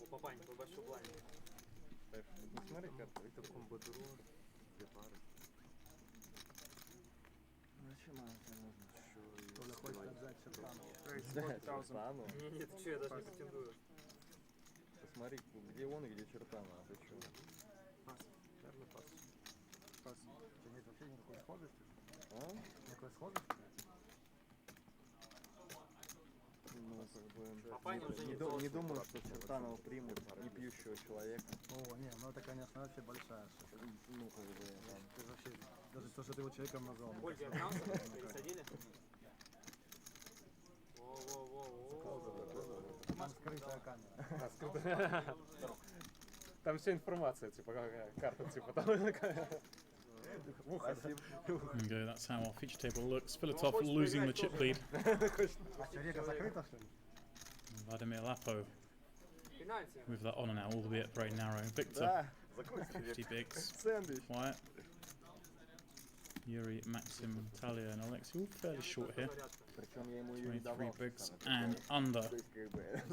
У папа не большой блайнд. Не смотри карту, это комбо-дру. Две пары. Зачем это нужно? Толя хочет отдать Чертану. Нет, что, я даже не претендую. Посмотри, где он и где Чертану. А ты что? Пас. Верный пас. Пас. У тебя нет вообще никакой схожести? А? Никакой схожести? Ну, как бы... Не думаю, что Чертанова примут не пьющего человека. О, не, ну это, конечно, вообще большая ошибка. Ну, как бы... Ты вообще... Даже то, что ты его человеком назвал. Ольга обнялся, пересадили? Во-во-во-во. Там скрытая камера. Там вся информация, типа, карта, типа, там такая. Okay, that's how our feature table looks. Filatov losing the chip lead. Vladimir Lapo with that honour now, albeit very narrow. Victor, 50 bigs. Quiet. Yuri, Maxim, Talia and Alexei all fairly short here. 23 bigs and under.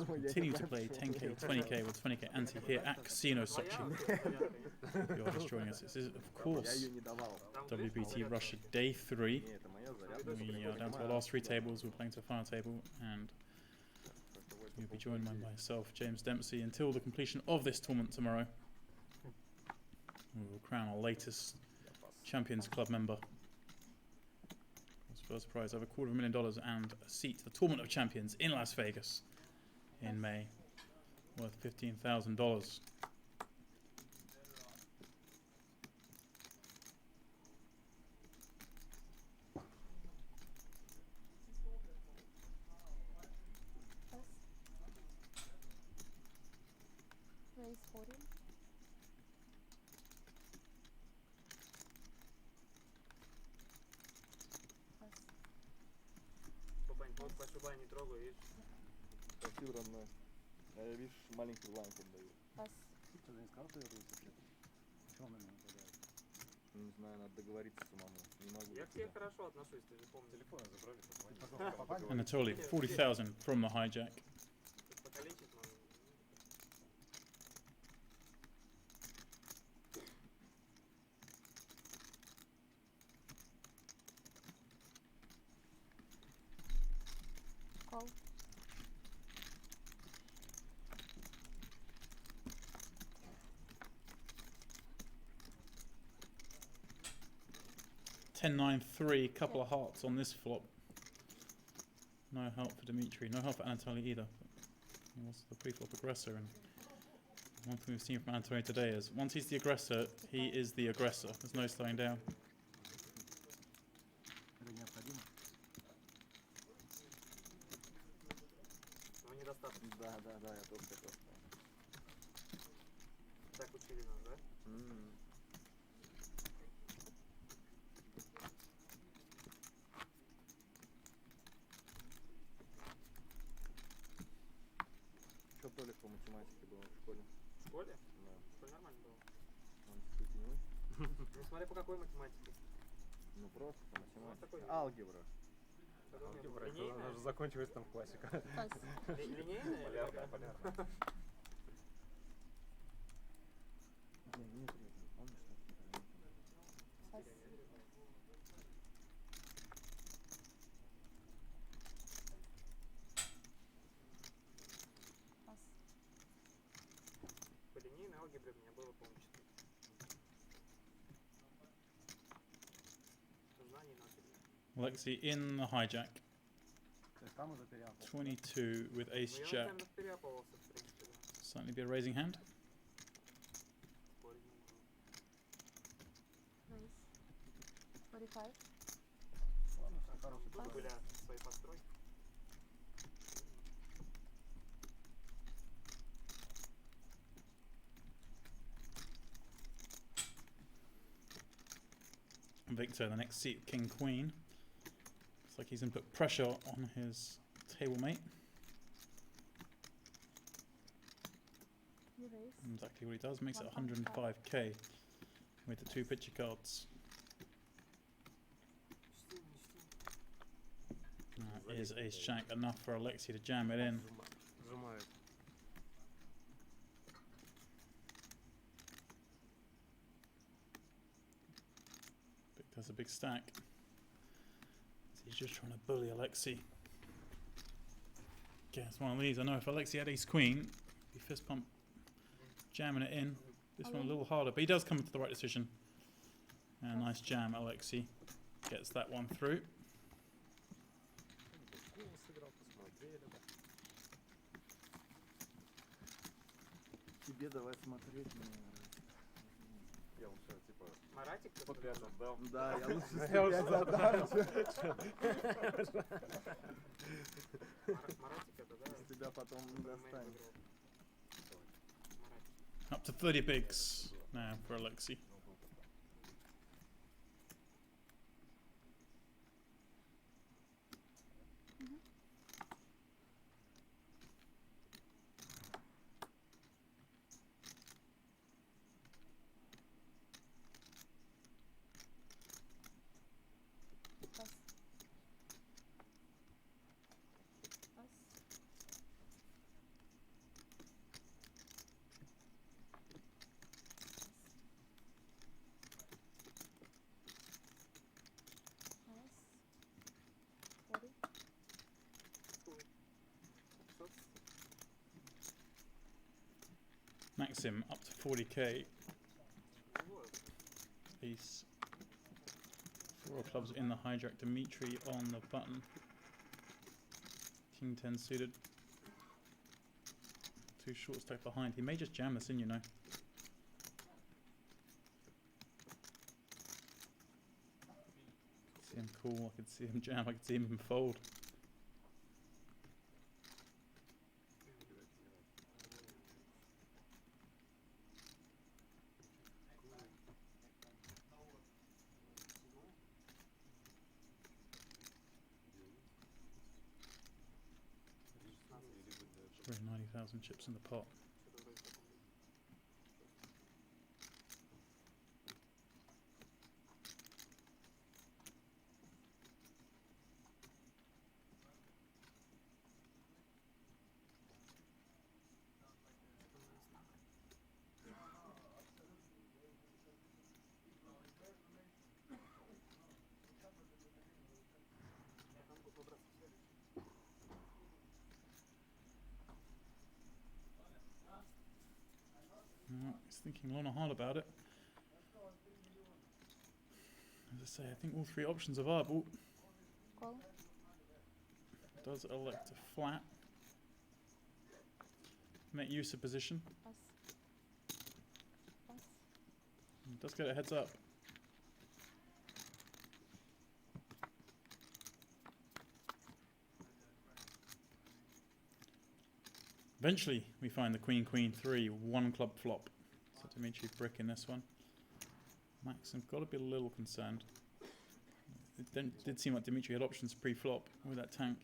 Continue to play 10k, 20k with 20k ante here at Casino Sochi. If you're just joining us, this is of course WPT Russia Day 3. We are down to our last 3 tables, we're playing to a final table, and you'll be joined by myself, James Dempsey, until the completion of this tournament tomorrow. We will crown our latest Champions Club member. First prize over $250,000 and a seat to the Tournament of Champions in Las Vegas in May, worth $15,000. Raise 14. Вот большой блайнд не трогаю, видишь? Спасибо, родной. А я, видишь, маленький блайнд отдаю. Пас. Что, ты не сказал, что я буду секрет? Почему он меня нападает? Не знаю, надо договориться самому. Не могу. Я к тебе хорошо отношусь, ты же помнишь. Телефон забрали, позвони. Anatoly, 40,000 from the hijack. Покалечить могу. Call. $10-9-3, couple of hearts on this flop. No help for Dmitry, no help for Anatoly either. He was the pre-flop aggressor, and one thing we've seen from Anatoly today is once he's the aggressor, he is the aggressor. There's no slowing down. Но недостаточно. Да, я тоже хотел. Так учили нас, да? Что Толик по математике было в школе? В школе? Да. В школе нормально было. Он действительно не очень. Ну смотри по какой математике. Ну просто по математике. Такой... Алгебра. Алгебра, Она же закончилась там в классика. Линейная? Полярная. Нет, помнишь, что алгебре у меня было, по-моему, 4. Знание на 3. Alexei in the hijack. То есть там уже переапал. 22 with ace Ну, я, jack. наверное, переапывался, в принципе, да. Certainly be a raising hand. Спорить не могу. Nice. 45. Ладно, все хороший Тут были свои постройки. Victor, the next seat, King Queen. Looks like he's going to put pressure on his table mate. You raise. Exactly what he does. Makes it 105k with the 2 picture cards. Is ace jack enough for Alexei to jam it in? Сжимает. Victor's a big stack. He's just trying to bully Alexei. Guess one of these. I know if Alexei had ace queen, he'd be fist pump jamming it in. This one a little harder, but he does come to the right decision. And nice jam, Alexei gets that one through. Тебе давай смотреть мне. Я уже типа Маратик? 105 отдал. Да, я лучше 105 отдам. Маратик это, да? С тебя потом не достанет. Up to 30 bigs now for Alexei. Pass. Pass. Nice. 40. Maxim up to 40k. Ace. 4 of clubs in the hijack. Dimitri on the button. King 10 suited. 2 short stack behind. He may just jam us in, you know. See him call. I could see him jam. I could see him fold. Probably 90,000 chips in the pot. He's thinking long and hard about it. As I say, I think all 3 options are viable. Call. Does elect a flat. Make use of position. Pass. Pass. Does get a heads up. Eventually, we find the Queen, Queen 3, 1 club flop. So Dimitri brick in this one. Maxim got to be a little concerned. It did seem like Dimitri had options pre-flop with that tank.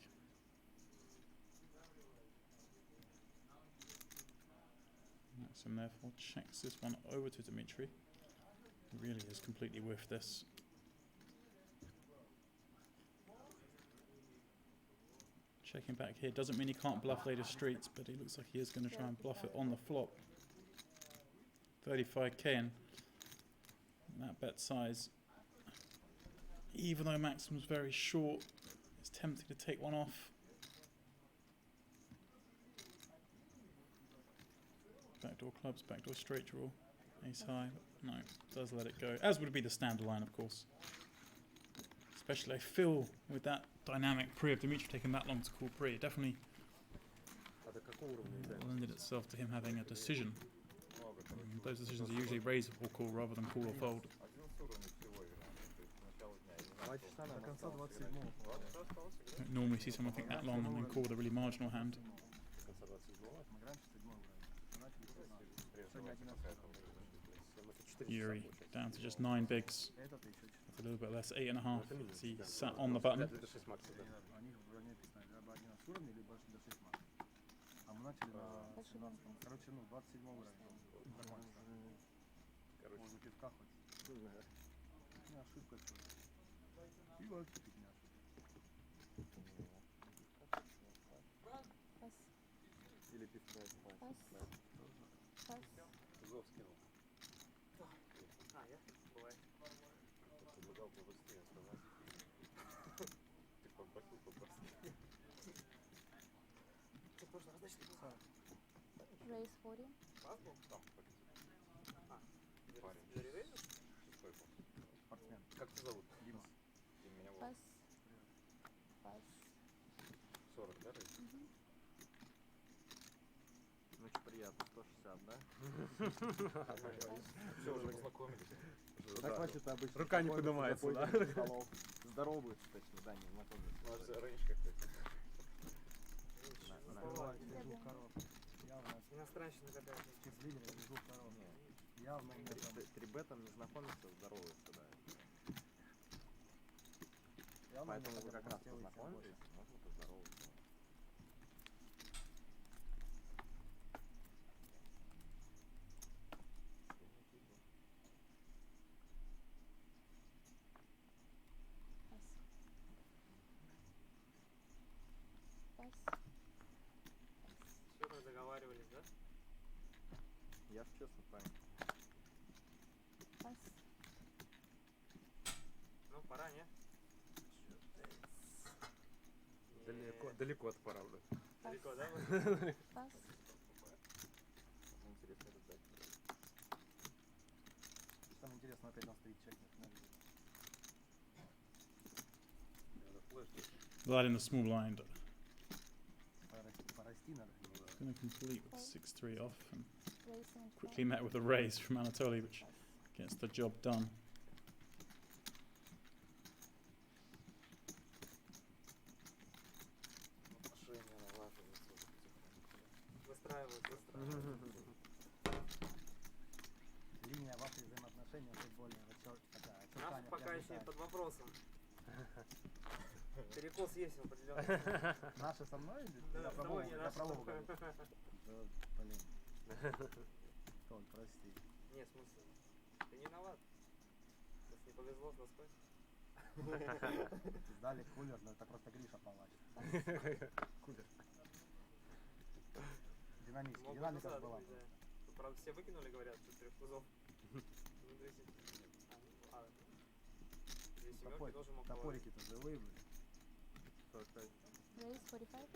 Maxim therefore checks this one over to Dimitri. He really is completely whiffed this. Checking back here doesn't mean he can't bluff later streets, but he looks like he is going to try and bluff it on the flop. 35k and that bet size. Even though Maxim's very short, it's tempting to take one off. backdoor clubs, backdoor straight draw, ace high. No, does let it go. As would be the standard line, of course. Especially, I feel with that dynamic pre of Dimitri taking that long to call pre, it definitely lended itself to him having a decision. Those decisions are usually raise or call rather than call or fold. You don't normally see someone think that long and then call with a really marginal hand. Yuri down to just 9 bigs. That's a little bit less, 8.5. As he sat on the button. Или пивка. Зов скинул. Я? Бывает. Предлагал побыстрее вставать. Ты попросил побыстрее. Ты тоже раздачный был? Raise 40. Пас был? Там, парень. Шестой был. Спортсмен. Как тебя зовут? Дима. Дима, меня Пас. Вова. Пас. 40, да, Рейс? Ну, что приятно, 160, да? Все, уже познакомились. Так хватит обычно. Рука не поднимается, да? Здороваются, точно, да, не знакомятся. У нас рейндж какой-то. Иностранщина какая-то. Чип-лидер, я везу второго. Явно у меня там... 3-бетом не знакомятся, здороваются, да. Поэтому вы как раз познакомились, можно поздороваться. Пас. Все как договаривались, да? Я ж честно понял. Пас. Ну, пора, не? Далеко от пора уже. Далеко, да? Пас. Интересно раздать. Самое интересное, опять нас 3 чекнет. Blood in the small blind. Порасти надо. Going to complete with 6-3 off and Raising quickly met with a raise from Anatoly, which gets the job done. Выстраивают. Линия ваших взаимоотношений футбольная. Нас пока еще под вопросом. Перекос есть определенный. Наши со мной или Да, с тобой не наши. Блин. Толь, прости. Не, в смысле? Ты не виноват. Сейчас не повезло с доской. Сдали кулер, но это просто Гриша палач. Кулер. Динамический. Динамика была. Правда, все выкинули, говорят, что 3 кузов. Ну, 2 семерки тоже мог положить. Топорики-то живые были. Raise 45.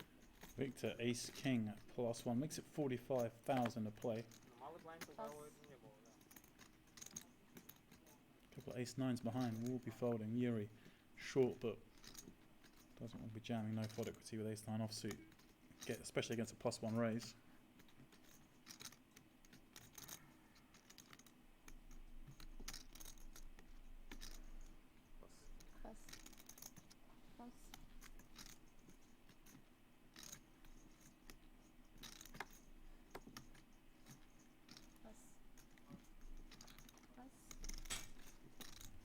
Victor Ace King +1 makes it 45,000 a play. Малый блайнд тогда его это не было, да. Couple of ace 9s behind will be folding. Yuri short but doesn't want to be jamming. No fold equity with ace 9 offsuit, especially against a +1 raise. Пас. Пас. Пас. Пас.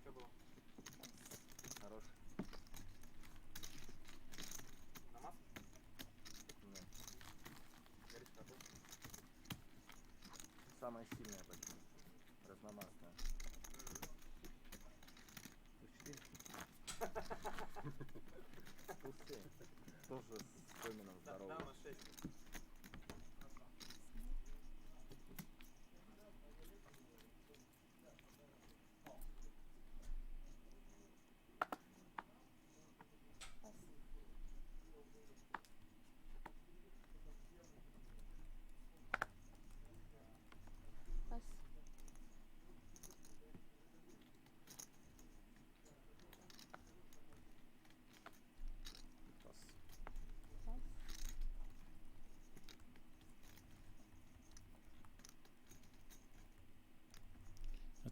Что было? Хороший. Намаз? Нет. Горишь на тут? Самая сильная почему. Разномастная. 4. Туз-7. Тоже с феменом здоровым. Дама 6.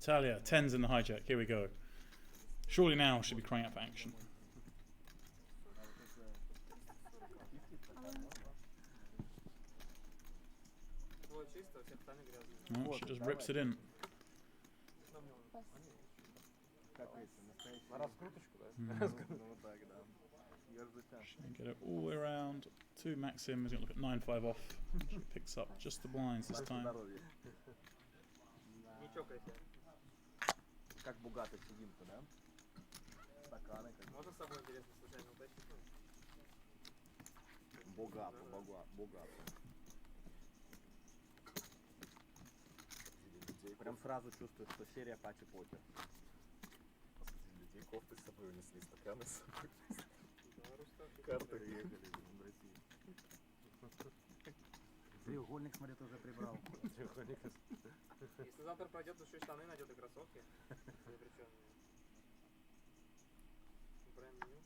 Natalia, 10's in the hijack. Here we go. Surely now should be crying out for action. No, she just rips it in. She get it all the way around to Maxim. He's going to look at 9-5 off. She picks up just the blinds this time. Как богато сидим-то, да? Стаканы как. Можно с собой интересно случайно утащить? Богато, богато. Прям сразу чувствую, что серия пати-покер. Людей кофты с собой унесли, стаканы с собой. Карты ехали в России. Треугольник, смотри, тоже прибрал. Если завтра пройдет, то еще и штаны найдет и кроссовки. Запрещенные. Бренд-нью.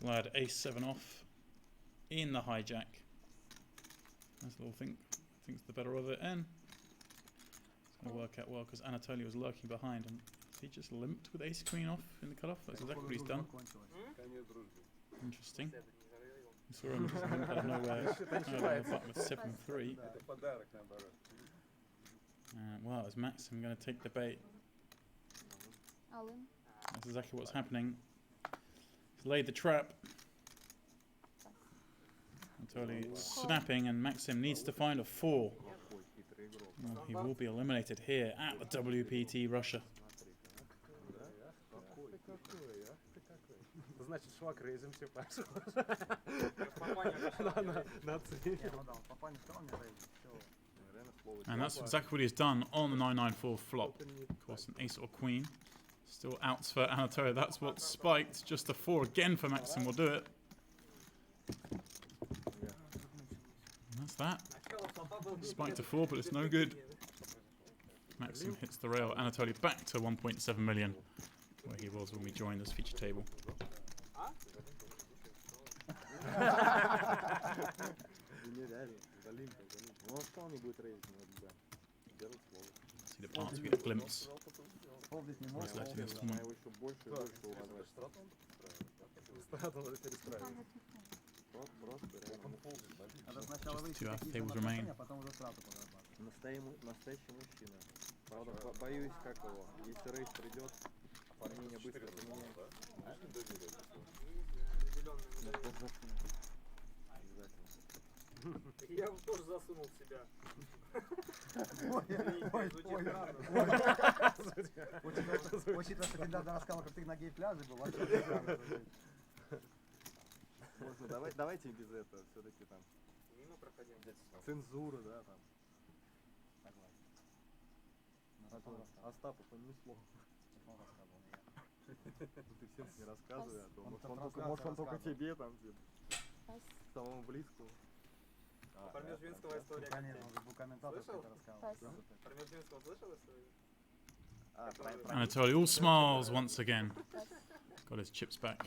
Lad ace-7 off in the hijack. Nice little think. Thinks the better of it, and it's going to work out well because Anatoly was lurking behind, and he just limped with ace-queen off in the cutoff. That's exactly what he's done. Interesting. You saw him just limp out of nowhere. With 7-3. Wow, is Maxim going to take the bait? That's exactly what's happening. He's laid the trap. Anatoly snapping, and Maxim needs to find a 4. Well, he will be eliminated here at the WPT Russia. Значит, швак рейзим все пошел. And that's exactly what he's done on the 9-9-4 flop. Of course, an ace or queen. Still outs for Anatoly. That's what spiked. Just a 4 again for Maxim will do it. And that's that. Spiked a 4, but it's no good. Maxim hits the rail. Anatoly back to 1.7 million, where he was when we joined this feature table. See the parts, we get a glimpse. What's left in this tournament. 2 out of tables remain. Настоящий мужчина. Правда, боюсь, как его. Если рейс придет, мнение быстро поменяется. Я тоже засунул в себя. Учитывая, что ты недавно рассказал, как ты на гей-пляже был, давайте без этого, все-таки там. Мимо проходил. Цензура, да, там. Остапу понесло. Ты всем не рассказывай, а то может он только тебе там, самому близкому. Про Межвинского история. Конечно, он же был комментатор, Слышал? кто рассказал. Про Межвинского слышал историю? Anatoly all smiles once again. Got his chips back.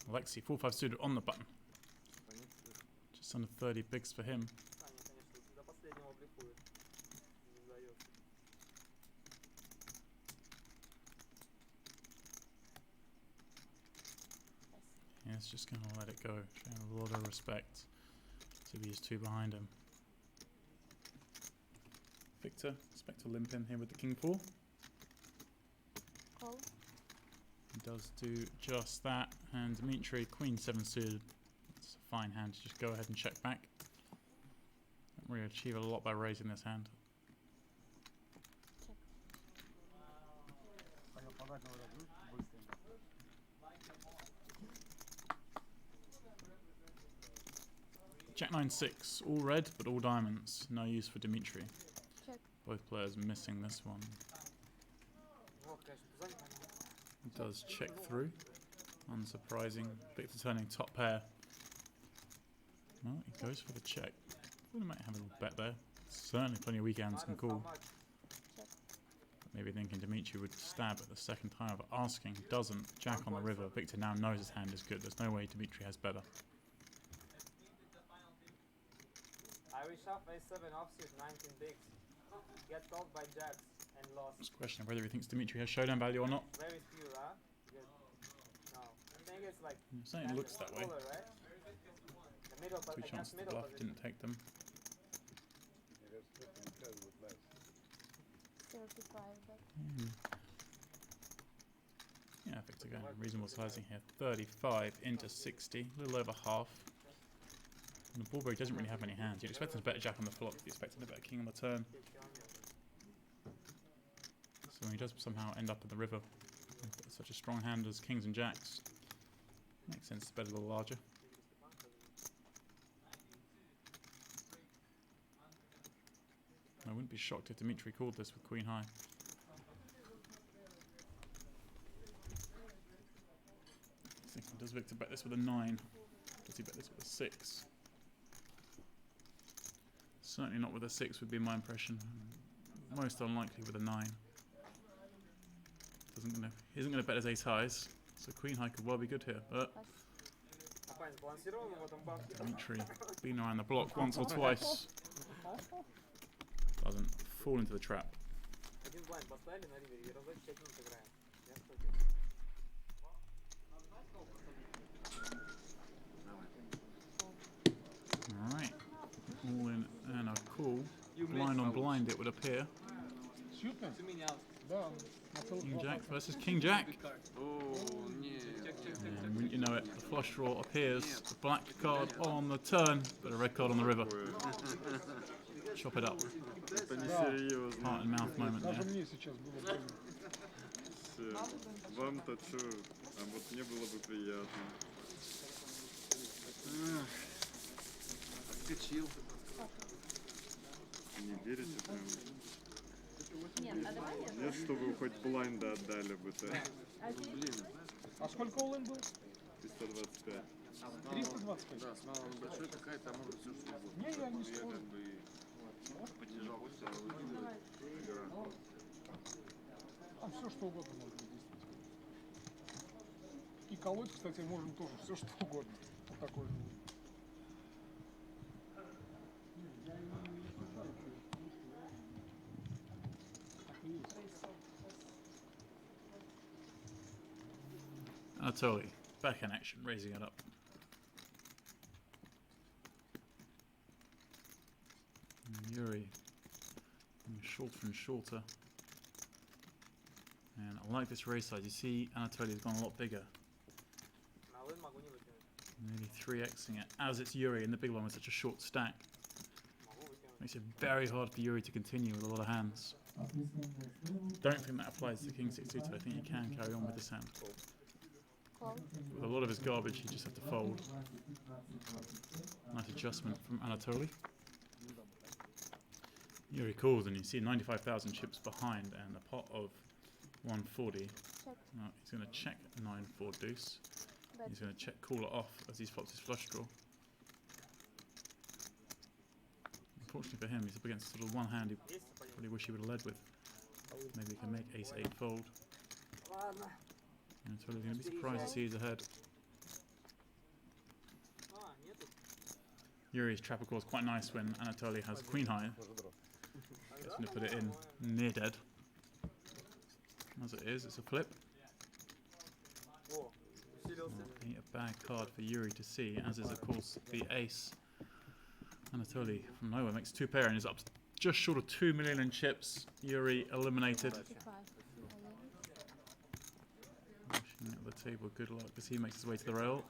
Alexei 4-5 suited on the button. Just under 30 bigs for him. Yeah, it's just going to let it go. Showing a lot of respect to these two behind him. Victor, expect to limp in here with the king 4. Call. He does do just that, and Dmitry, queen 7 suited. It's a fine hand to just go ahead and check back. Don't really achieve a lot by raising this hand. Jack 9-6, all red but all diamonds. No use for Dmitry. Check. Both players missing this one. He does check through. Unsurprising. Victor turning top pair. Well, he goes for the check. We might have a little bet there. Certainly plenty of weak hands can call. Maybe thinking Dimitri would stab at the second time of asking. Doesn't. Jack on the river. Victor now knows his hand is good. There's no way Dimitri has better. Irish off A7 offsuit, 19 bigs. Get called by jacks and lost. It's a question of whether he thinks Dimitri has showdown value or not. Very few, huh? Good. No. I think it's like... It certainly looks that way. Cooler, right? The middle, Two chances to bluff, didn't take them. 35, but... Yeah, Victor going reasonable sizing here. 35 into 60, a little over half. And the ball break doesn't really have any hands. You'd expect him to bet a jack on the flop, you'd expect him to bet a king on the turn. So when he does somehow end up in the river with such a strong hand as kings and jacks, makes sense to bet a little larger. I wouldn't be shocked if Dimitri called this with queen high. Thinking, does Victor bet this with a 9? Does he bet this with a 6? Certainly not with a 6 would be my impression. Most unlikely with a 9. Isn't gonna bet his ace highs, so queen high could well be good here. But Dimitri been around the block once or twice. Doesn't fall into the trap. Alright. All in and a call. Blind on blind it would appear. King Jack versus King Jack. And wouldn't you know it, the flush draw appears. The black card on the turn, but a red card on the river. Chop it up. Heart and mouth moment there. Вам-то что? А вот мне было бы приятно. Отскочил. Не верите прям? Нет, что вы хоть блайнда отдали бы-то. Блин. А сколько all-in был? 325. 325? Да, с малым большой какая-то, а может все что угодно. Не, я не Я спорю. как бы поддержался, увидел игра. Там все что угодно можно действовать. И колоть, кстати, можно тоже все что угодно. Вот такой же. Anatoly, back in action, raising it up. And Yuri, shorter and shorter. And I like this raise size. You see, Anatoly's gone a lot bigger. Nearly 3xing it, as it's Yuri in the big one with such a short stack. Makes it very hard for Yuri to continue with a lot of hands. Don't think that applies to King 6 suited. I think he can carry on with this hand. With a lot of his garbage, he just have to fold. Nice adjustment from Anatoly. Yuri calls, and you see 95,000 chips behind and a pot of 140. No, he's going to check 9-4 deuce. He's going to check call it off as he flops his flush draw. Unfortunately for him, he's up against sort of one hand he probably wish he would have led with. Maybe he can make ace-8 fold. And Anatoly's going to be surprised to see he's ahead. Yuri's trapper call is quite nice when Anatoly has queen high. Gets him to put it in near dead. As it is, it's a flip. Ain't a bad card for Yuri to see, as is of course the ace. Anatoly from nowhere makes 2 pair and is up to just short of 2 million in chips. Yuri eliminated. Pushing at the table, good luck as he makes his way to the rail.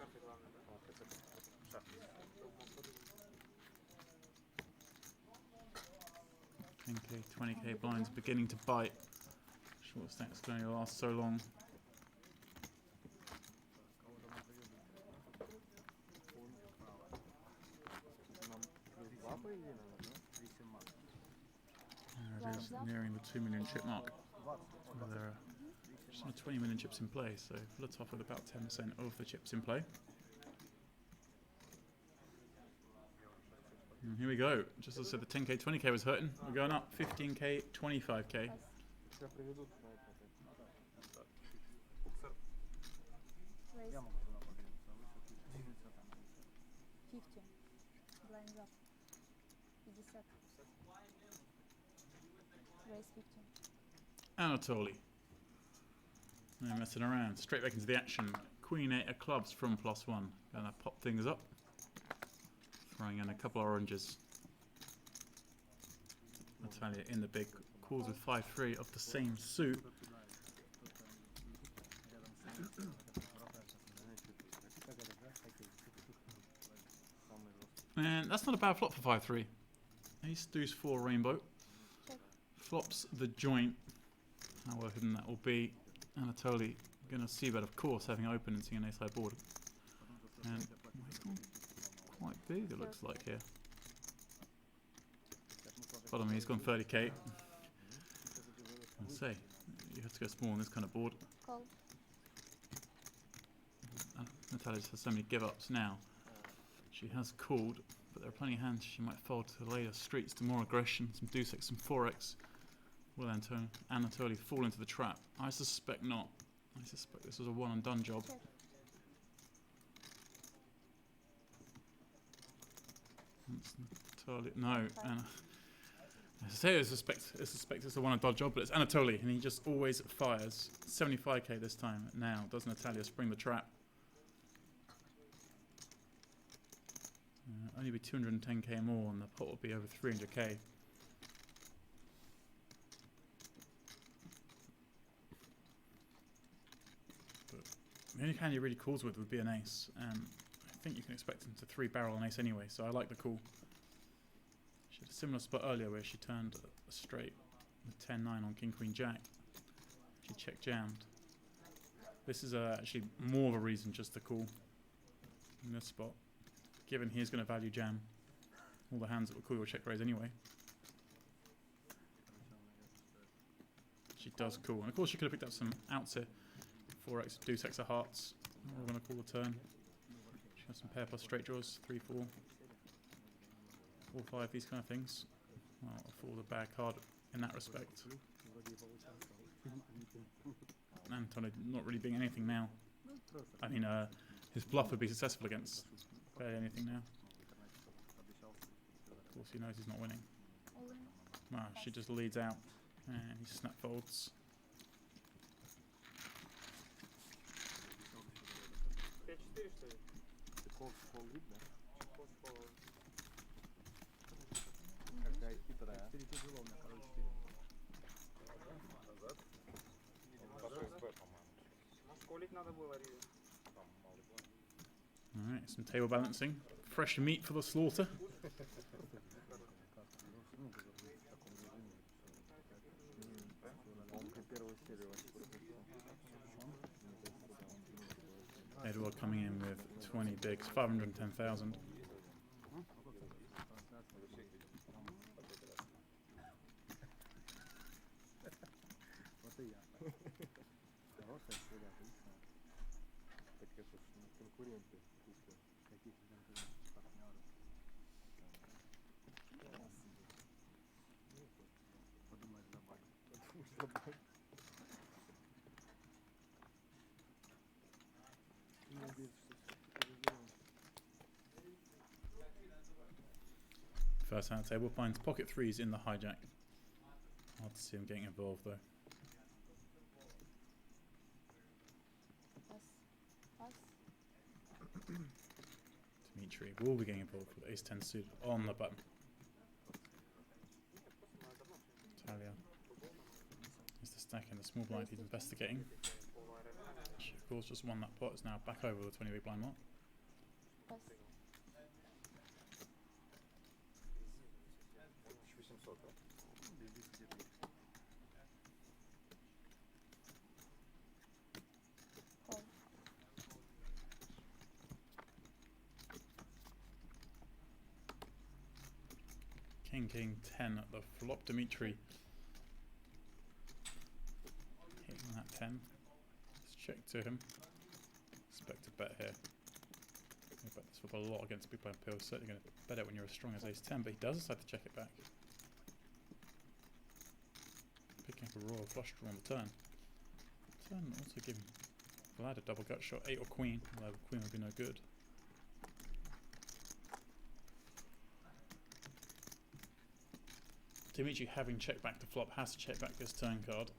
10k, 20k blinds beginning to bite. Short stacks can only last so long. There it is, nearing the 2 million chip mark. There are Just on 20 million chips in play, so let's off with about 10% of the chips in play. And here we go. Just as I said, the 10k, 20k was hurting. We're going up 15k, 25k. Raise 50. Blinds up. 50. Raise 50. Anatoly. No messing around. Straight back into the action. Queen 8 of clubs from +1. Gonna pop things up. Throwing in a couple of oranges. Natalia in the big. Calls with 5-3 of the same suit. And that's not a bad flop for 5-3. Ace deuce 4 rainbow. Flops the joint. How well hidden that will be. Anatoly gonna see bet, of course, having open and seeing an ace high board. And he's gone quite big, it looks like here. Bottom he's gone 30k. I'll say you have to go small on this kind of board. Call. Natalia just has so many give ups now. She has called, but there are plenty of hands she might fold to the later streets to more aggression, some deuce X, some 4x. Will Anatoly fall into the trap? I suspect not. I suspect this was a one and done job. No, I say I suspect it's a one and done job, but it's Anatoly, and he just always fires. 75k this time. Now, does Natalia spring the trap? Only be 210k more, and the pot will be over 300k. The only hand he really calls with would be an ace, and I think you can expect him to 3-barrel an ace anyway, so I like the call. She had a similar spot earlier where she turned a straight with 10-9 on King Queen Jack. She check jammed. This is actually more of a reason just to call in this spot, given he's going to value jam all the hands that will call your check raise anyway. She does call, and of course she could have picked up some outs here. 4x, deuce X of hearts. We're going to call the turn. She has some pair plus straight draws, 3, 4, 4, 5, these kind of things. Well, for the bad card in that respect. Anatoly not really being anything now. I mean, his bluff would be successful against barely anything now. Of course, he knows he's not winning. Well, she just leads out, and he snap folds. Какая хитрая. Alright, some table balancing. Fresh meat for the slaughter. Edward coming in with 20 bigs, 510,000. Вот и я. Хорошая серия, отлично. Так это ж конкуренты. Каких партнеров. Подумаешь, добавить. First hand table finds pocket threes in the hijack. Hard to see him getting involved though. Dimitri will be getting involved with ace 10 suited on the button. Talia is the stack in the small blind he's investigating. She of course just won that pot, is now back over the 20 big blind mark. King 10 at the flop. Dimitri hitting that 10. Check to him. Expect to bet here. I bet this flop a lot against big blind pills. Certainly going to bet it when you're as strong as ace 10, but he does decide to check it back. Picking up a royal flush draw on the turn. Turn also giving Vlad a double gut shot, 8 or queen. Although queen would be no good. Dimitri, having checked back the flop, has to check back this turn card.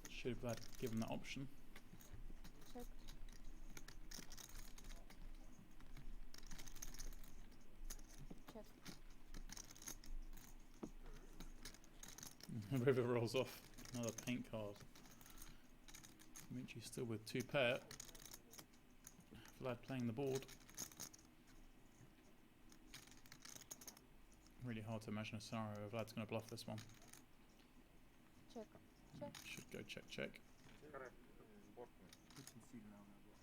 Should have Vlad given that option. Check. Check. River rolls off. Another paint card. Dimitri still with 2 pair. Vlad playing the board. Really hard to imagine a scenario where Vlad's going to bluff this one. Check. Check. Should go check check. Очень сильно она была.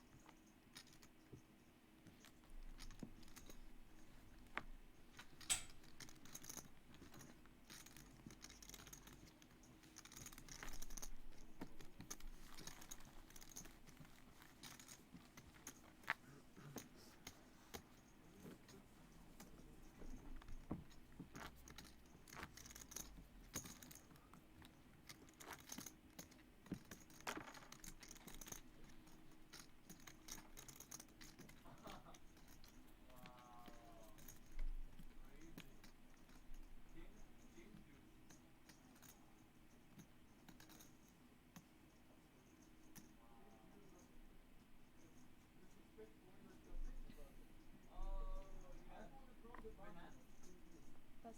Pass.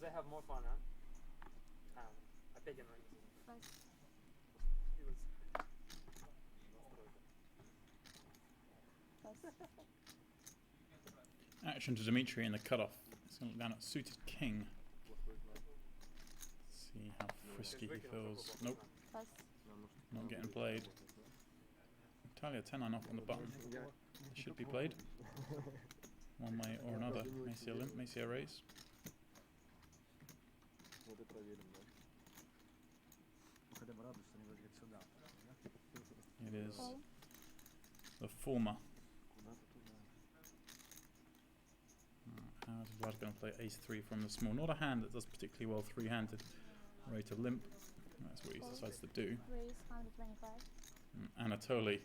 They have more fun, huh? Опять она не Pass. Pass. Action to Dimitri in the cutoff. He's going to look down at suited king. See how frisky he feels. Nope, Pass. not getting played. Italia 10-9 off on the button. Should be played. One way or another. May see a limp, may see a raise. Вот и проверим, да? Хотя бы радуюсь, что не выиграет сюда. It is the former. How's Vlad going to play ace 3 from the small? Not a hand that does particularly well 3-handed. Ready to limp. That's what he decides to do. Raise 125. Anatoly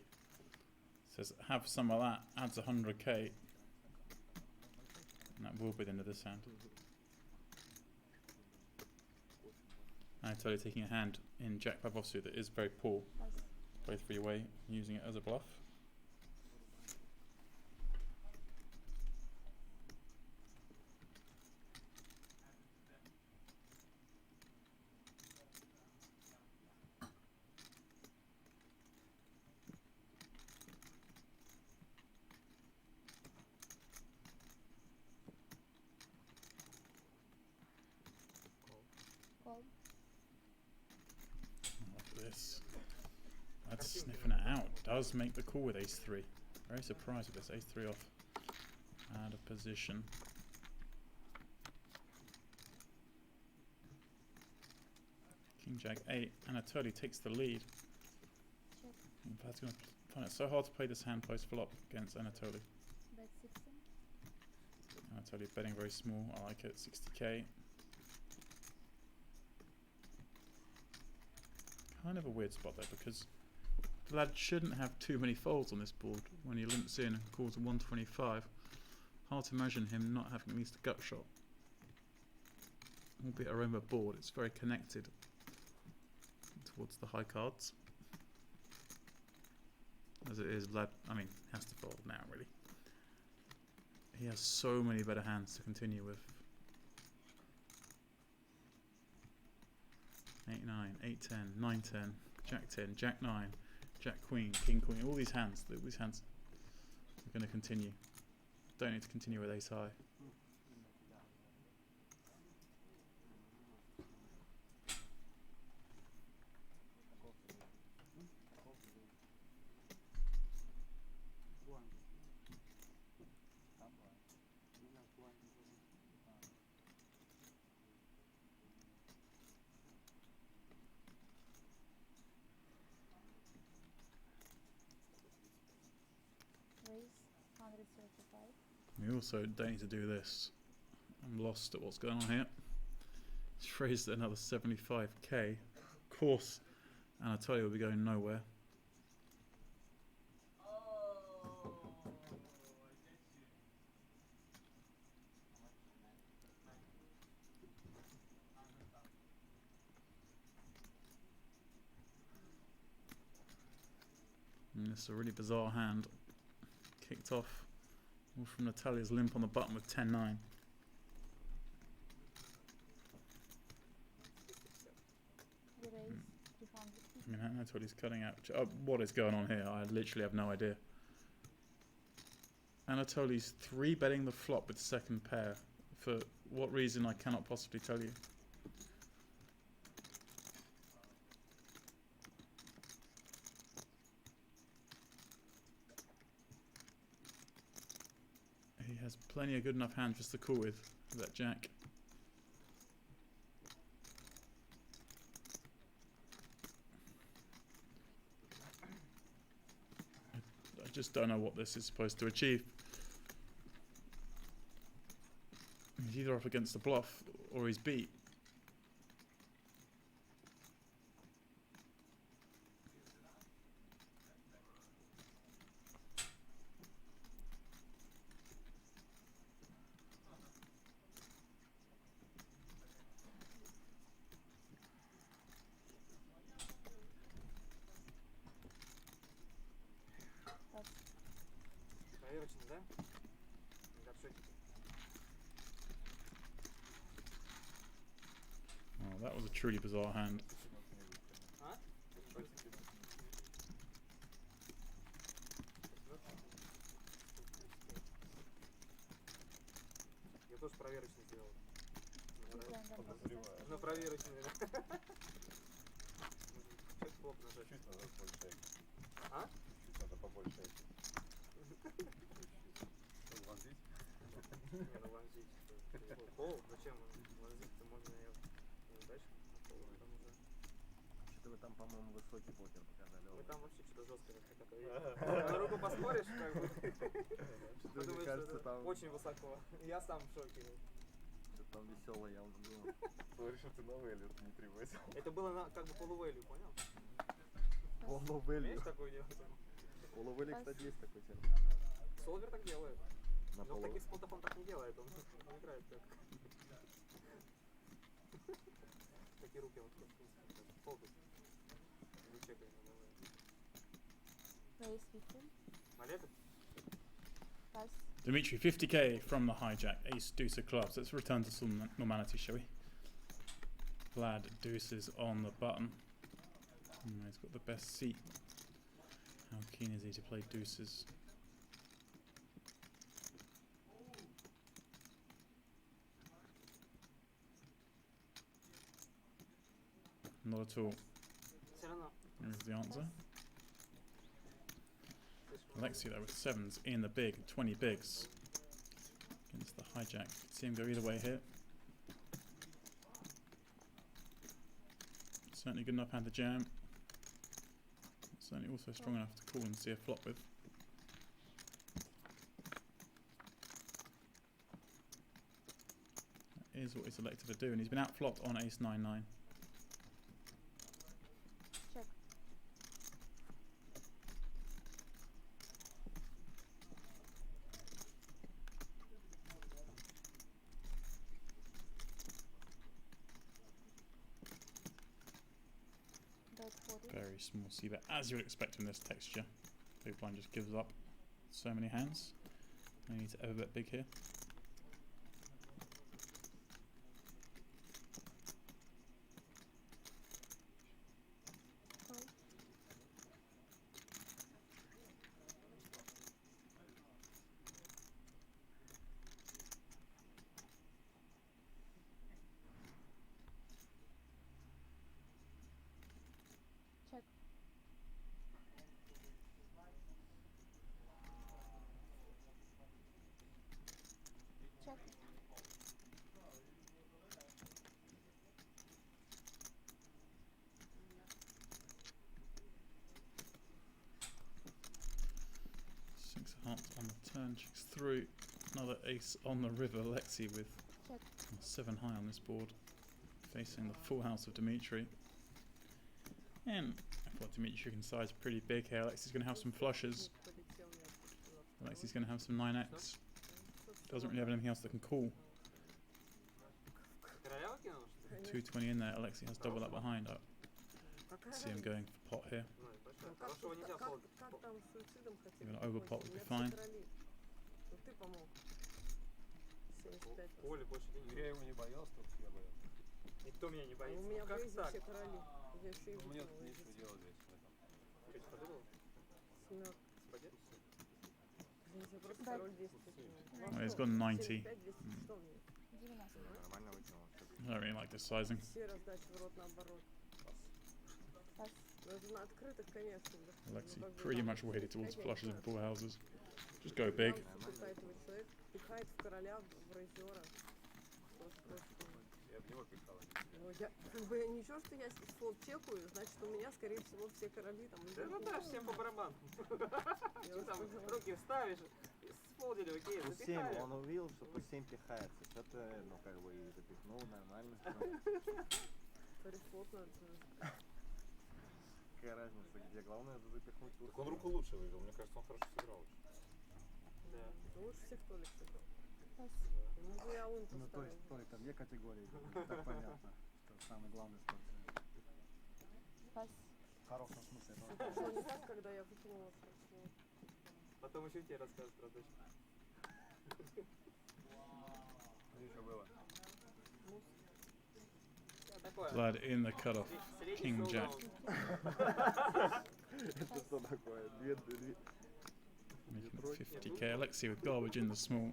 says, have some of that, adds 100k. And that will be the end of this hand. Anatoly taking a hand in Jack 5 offsuit that is very poor. Play 3-way, using it as a bluff. Call. Look at this. That's sniffing it out. Does make the call with ace 3. Very surprised with this ace 3 off. Out of position. King Jack 8. Anatoly takes the lead. Vlad's going to find it so hard to play this hand post flop against Anatoly. Bet 16. Anatoly betting very small. I like it. 60k. Kind of a weird spot there because Vlad shouldn't have too many folds on this board when he limps in and calls a 125. Hard to imagine him not having at least a gut shot. Albeit a rainbow board, it's very connected towards the high cards. As it is, Vlad, I mean, has to fold now really. He has so many better hands to continue with. 8-9, 8-10, 9-10, Jack 10, Jack 9, Jack Queen, King Queen, all these hands are going to continue. Don't need to continue with ace high. is certified. We also don't need to do this. I'm lost at what's going on here. He's raised at another 75k. Of course, Anatoly will be going nowhere. And this is a really bizarre hand. Kicked off all from Natalia's limp on the button with 10-9. You raise 300. I mean, Anatoly's cutting out. What is going on here? I literally have no idea. Anatoly's 3-betting the flop with second pair. For what reason, I cannot possibly tell you. He has plenty of good enough hands just to call with that jack. I just don't know what this is supposed to achieve. He's either up against a bluff or he's beat. Проверочный, да? Горшочек. Oh, that was a truly bizarre hand. А? Я тоже проверочный сделал. На проверочный, да? Чек хлоп нажать. Чуть надо побольше. А? Чуть надо побольше. Вонзить? Не, ну вонзить. Пол? Зачем вонзить-то? Можно и дальше на пол, там уже. Что-то вы там, по-моему, высокий покер показали. Мы там вообще что-то жесткое такое. На руку поспоришь, как бы. Подумаешь, что это очень высоко. Я сам в шоке. Что-то там веселое явно было. Смотри, что ты на вэлью не привозил. Это было как бы полувэлью, понял? Полувэлью. Умеешь такое делать? Полувэлью, кстати, есть такой термин. Солвер так делает. На Но в таких спотах он так не делает, он играет как. Такие руки вот фокус. Не чекай на новые. Raise 15. Малеты? Pass. Dimitri, 50k from the hijack. Ace, deuce of clubs. Let's return to some normality, shall we? Vlad deuces on the button. He's got the best seat. How keen is he to play deuces? Not at all. Here's the answer. Alexia though with sevens in the big, 20 bigs. Against the hijack. See him go either way here. Certainly good enough hand to jam. Certainly also strong enough to call and see a flop with. That is what he's elected to do, and he's been outflopped on ace 9-9. Check. Very small C bet, as you would expect in this texture. Big blind just gives up so many hands. No need to ever bet big here. Check. Turn checks through. Another ace on the river. Alexei with 7 high on this board, facing the full house of Dimitri. And I thought Dimitri can size pretty big here. Alexei's going to have some flushes. Alexei's going to have some 9x. Doesn't really have anything else that can call. 220 in there. Alexei has double that behind up. See him going for pot here. Even over pot would be fine. Поле больше денег. Я его не боялся, только я боялся. Никто меня не боится. У меня Как в так? все короли. Я еще и Мне выкинула. нечего делать здесь в этом. Что тебе подумал? Семерка. Спагетти? Блин, я просто король 10 Well, he's got 90. 5, 200, что мне? Нормально выкинул. I don't really like this sizing. Все раздачи в рот наоборот. Но это на открытых, конечно. Alexei pretty much weighted towards flushes and full houses. Just go big. Человек пихает в короля, в рейзера. Я в него пихал. Ну, я, как бы, ничего, что я фолд чекаю, значит, у меня, скорее всего, все короли там... Да ну да, всем по барабану. Что там, руки вставишь, сфолдили, окей, По 7, запихали. он увидел, что по 7 пихается. Что-то, ну, как бы, и запихнул нормально. Парифлот надо. Какая разница, где? Главное, это запихнуть. Так он руку лучше вывел, мне кажется, он хорошо сыграл. Да. Лучше всех Толик сыграл. Ну, я он Ну, то есть, Толик, там 2 категории. Так понятно, что самый главный спортсмен. В хорошем смысле. Что не так, когда я выкинула француз? Потом еще тебе расскажут про дочь. Что еще было? Vlad in the cutoff. King Jack. Это что такое? 50k. Alexei with garbage in the small.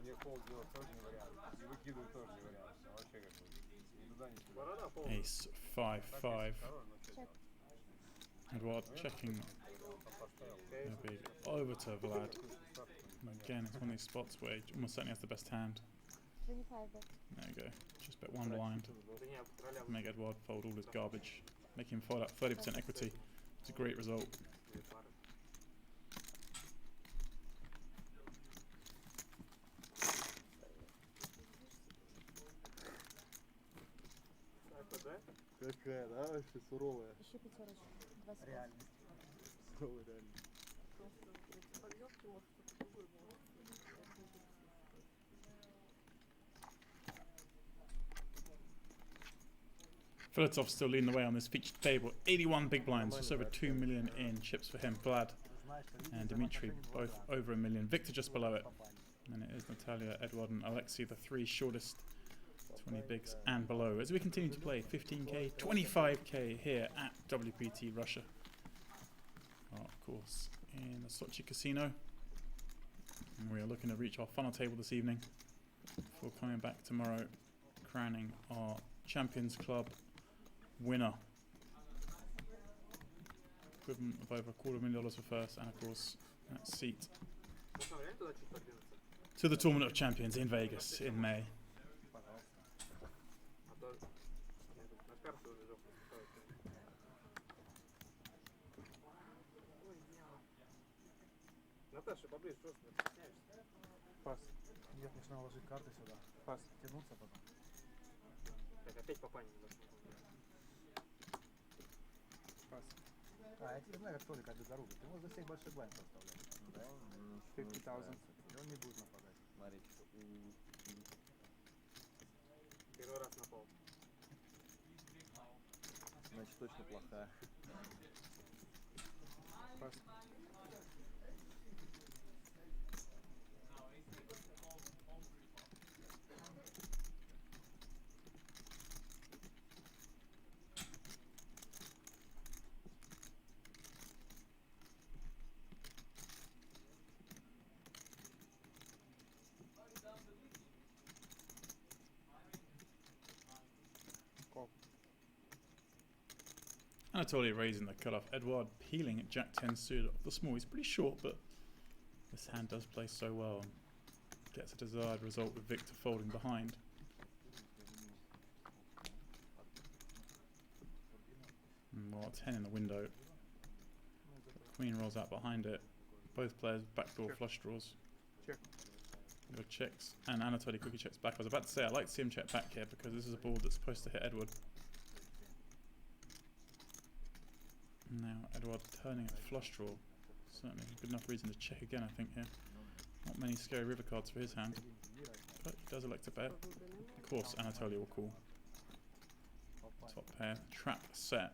Мне пол делать тоже не вариант. И выкидывать тоже не вариант. Вообще как бы туда не сюда. Ace 5-5. Edward checking. Maybe over to Vlad. And again, it's one of these spots where he almost certainly has the best hand. 25 bit. There you go. Just bet one blind. Make Edward fold all his garbage. Make him fold up 30% equity. It's a great result. Какая, да, вообще суровая. Еще пятерочку. 25. Реальность. Суровая реальность. Подъемки, может, что-то другое было. Filatov's still leading the way on this featured table. 81 big blinds, just over 2 million in chips for him. Vlad and Dimitri both over 1 million. Victor just below it. And it is Natalia, Edward and Alexei, the 3 shortest 20 bigs and below. As we continue to play 15k, 25k here at WPT Russia. Of course, in the Sochi Casino. And we are looking to reach our final table this evening before coming back tomorrow, crowning our Champions Club winner. Equivalent of over $250,000 for first, and of course, that seat to the Tournament of Champions in Vegas in May. Наташа, поближе, просто не стесняешься. Пас. Нет, нужно ложить карты сюда. Пас. Тянуться потом. Так, опять папа не должен. Пас. А, я тебе знаю, как Толик отбит дорогу. Ты можешь за всех больших блайн поставлять. Да? 50,000. И он не будет нападать. Смотрите. Первый раз напал. Значит, точно плохая. Пас. Anatoly raising the cutoff. Edouard peeling at Jack 10 suited off the small. He's pretty short, but this hand does play so well and gets a desired result with Victor folding behind. Well, 10 in the window. Queen rolls out behind it. Both players backdoor flush draws. Go checks, and Anatoly quickly checks back. I was about to say, I'd like to see him check back here because this is a board that's supposed to hit Edward. Now, Edward turning a flush draw. Certainly a good enough reason to check again, I think, here. Not many scary river cards for his hand. But he does elect to bet. Of course, Anatoly will call. Top pair, trap set.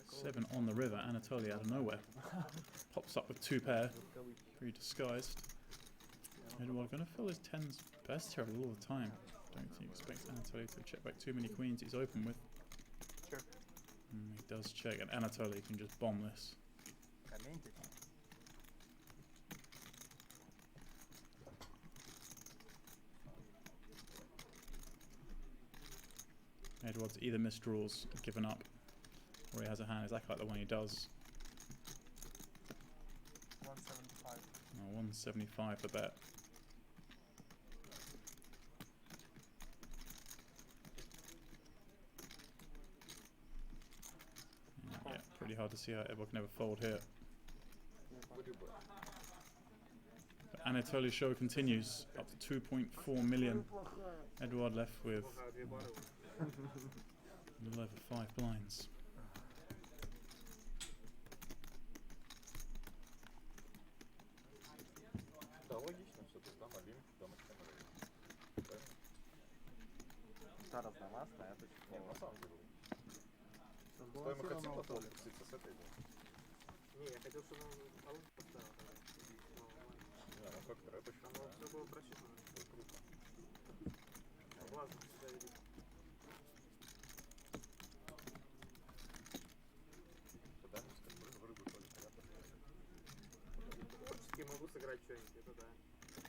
Seven on the river, Anatoly out of nowhere. Pops up with two pair, very disguised. Edouard going to fill his tens best here all the time. Don't think he expects Anatoly to check back too many queens he's open with. He does check, and Anatoly can just bomb this. Edouard's either misdraws, given up, or he has a hand exactly like the one he does. 175. Oh, 175 the bet. Yeah, pretty hard to see how Edouard can ever fold here. But Anatoly's show continues up to 2.4 million. Edouard left with a little over 5 blinds. Да, логично, все, то есть там Олимп, там Правильно? Та раздавастая, это Нет, на самом деле. Кто ему хотел отпуститься с этой, да? Не, я хотел, чтобы он Олимп поставил. Не, ну как трэп еще. Оно все было просчитано. Круто. Влазно всегда видит. Творчески могу сыграть что-нибудь, это да.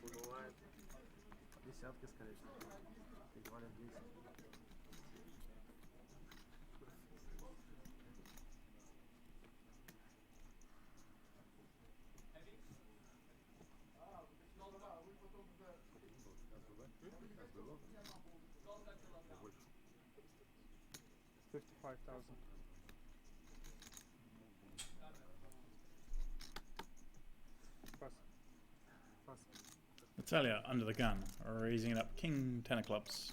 Бывает. Десятки, скорее всего. Едва ли 10. Natalia under the gun, raising it up. King 10 of clubs.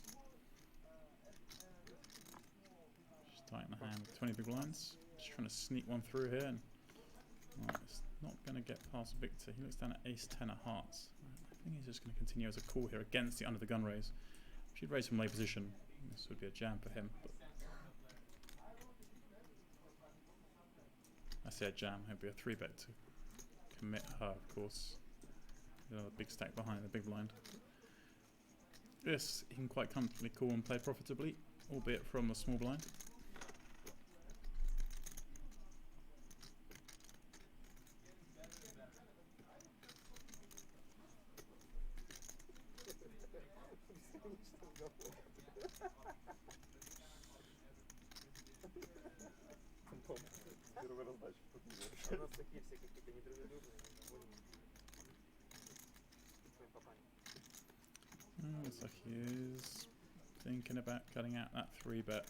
Just tighten the hand with 20 big blinds. Just trying to sneak one through here. And, well, it's not going to get past Victor. He looks down at ace 10 of hearts. I think he's just going to continue as a call here against the under the gun raise. If he'd raise from late position, this would be a jam for him. But I say a jam. It'd be a 3-bet to commit her, of course. Another big stack behind the big blind. This he can quite comfortably call and play profitably, albeit from the small blind. У нас такие все какие-то недружелюбные, недовольные. Looks like he is thinking about cutting out that 3-bet.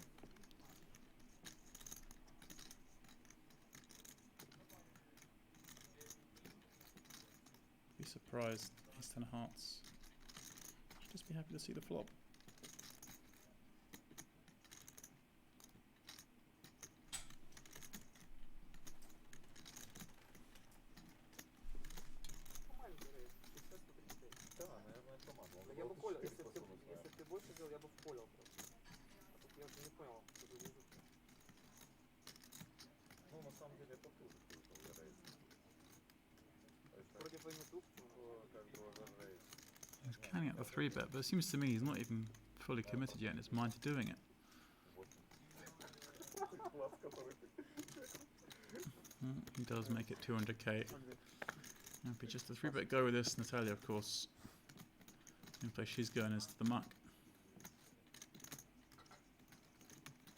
Be surprised, ace 10 of hearts. Should just be happy to see the flop. Я бы колил, если бы ты больше сделал, я бы вколил просто. А тут я уже не понял, что ты лежит. Ну, на самом деле, это тоже какой-то рейс. Вроде бы не туп, как бы оверрейс. He's counting out the 3-bet, but it seems to me he's not even fully committed yet in his mind to doing it. He does make it 200k. Happy just a 3-bet go with this. Natalia, of course. The only place she's going is to the muck.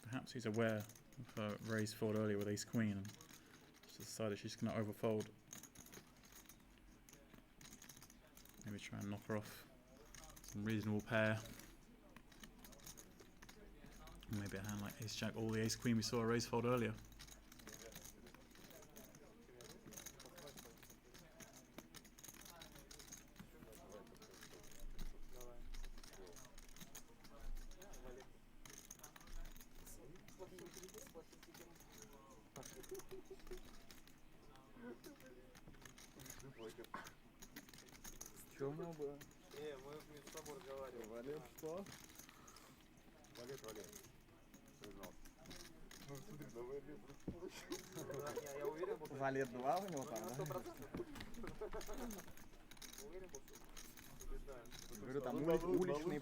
Perhaps he's aware of her raise fold earlier with ace queen and just decided she's going to overfold. Maybe try and knock her off some reasonable pair. Or maybe a hand like ace jack or the ace queen we saw a raise fold earlier. Что у него было? Мы между собой разговаривали. Валет что? Валет. Признался. Ну смотри, давай Я уверен был. Валет 2 у него там, да? 100%. Уверен был, что побеждаю. Говорю, там уличный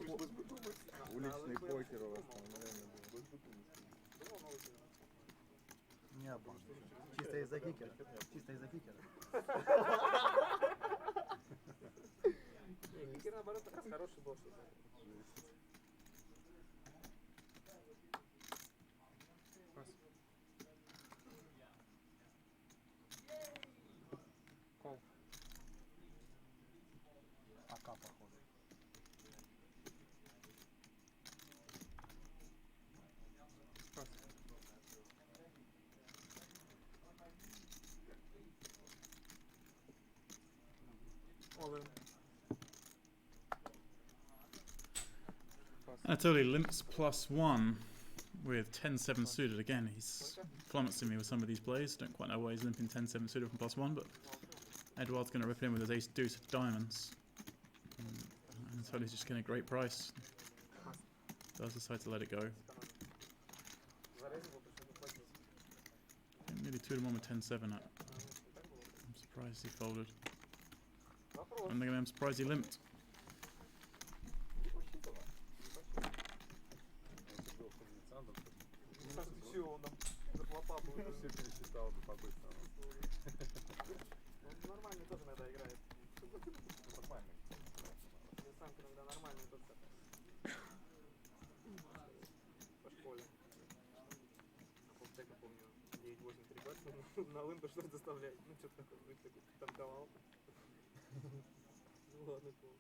покер у вас там, наверное, был. Не обман. Чисто из-за кикера. Кикер, наоборот, как раз хороший был. Кол. АК, походу. Anatoly limps +1 with 10-7 suited. Again, he's flummoxing me with some of these plays. Don't quite know why he's limping 10-7 suited from +1, but Eduard's going to rip it in with his ace deuce of diamonds. Anatoly's just getting a great price. Does decide to let it go. Nearly 2-1 with 10-7 up. I'm surprised he folded. And again, I'm surprised he limped. Все пересчитал бы по-быстрому. Он нормально тоже иногда играет. Нормально. Сам иногда нормальный тоже. По школе. А полтека помню, 9-8 3 на лымпы что-то доставлять. Ну что-то такое, вроде такой танковал. Ну ладно, cool.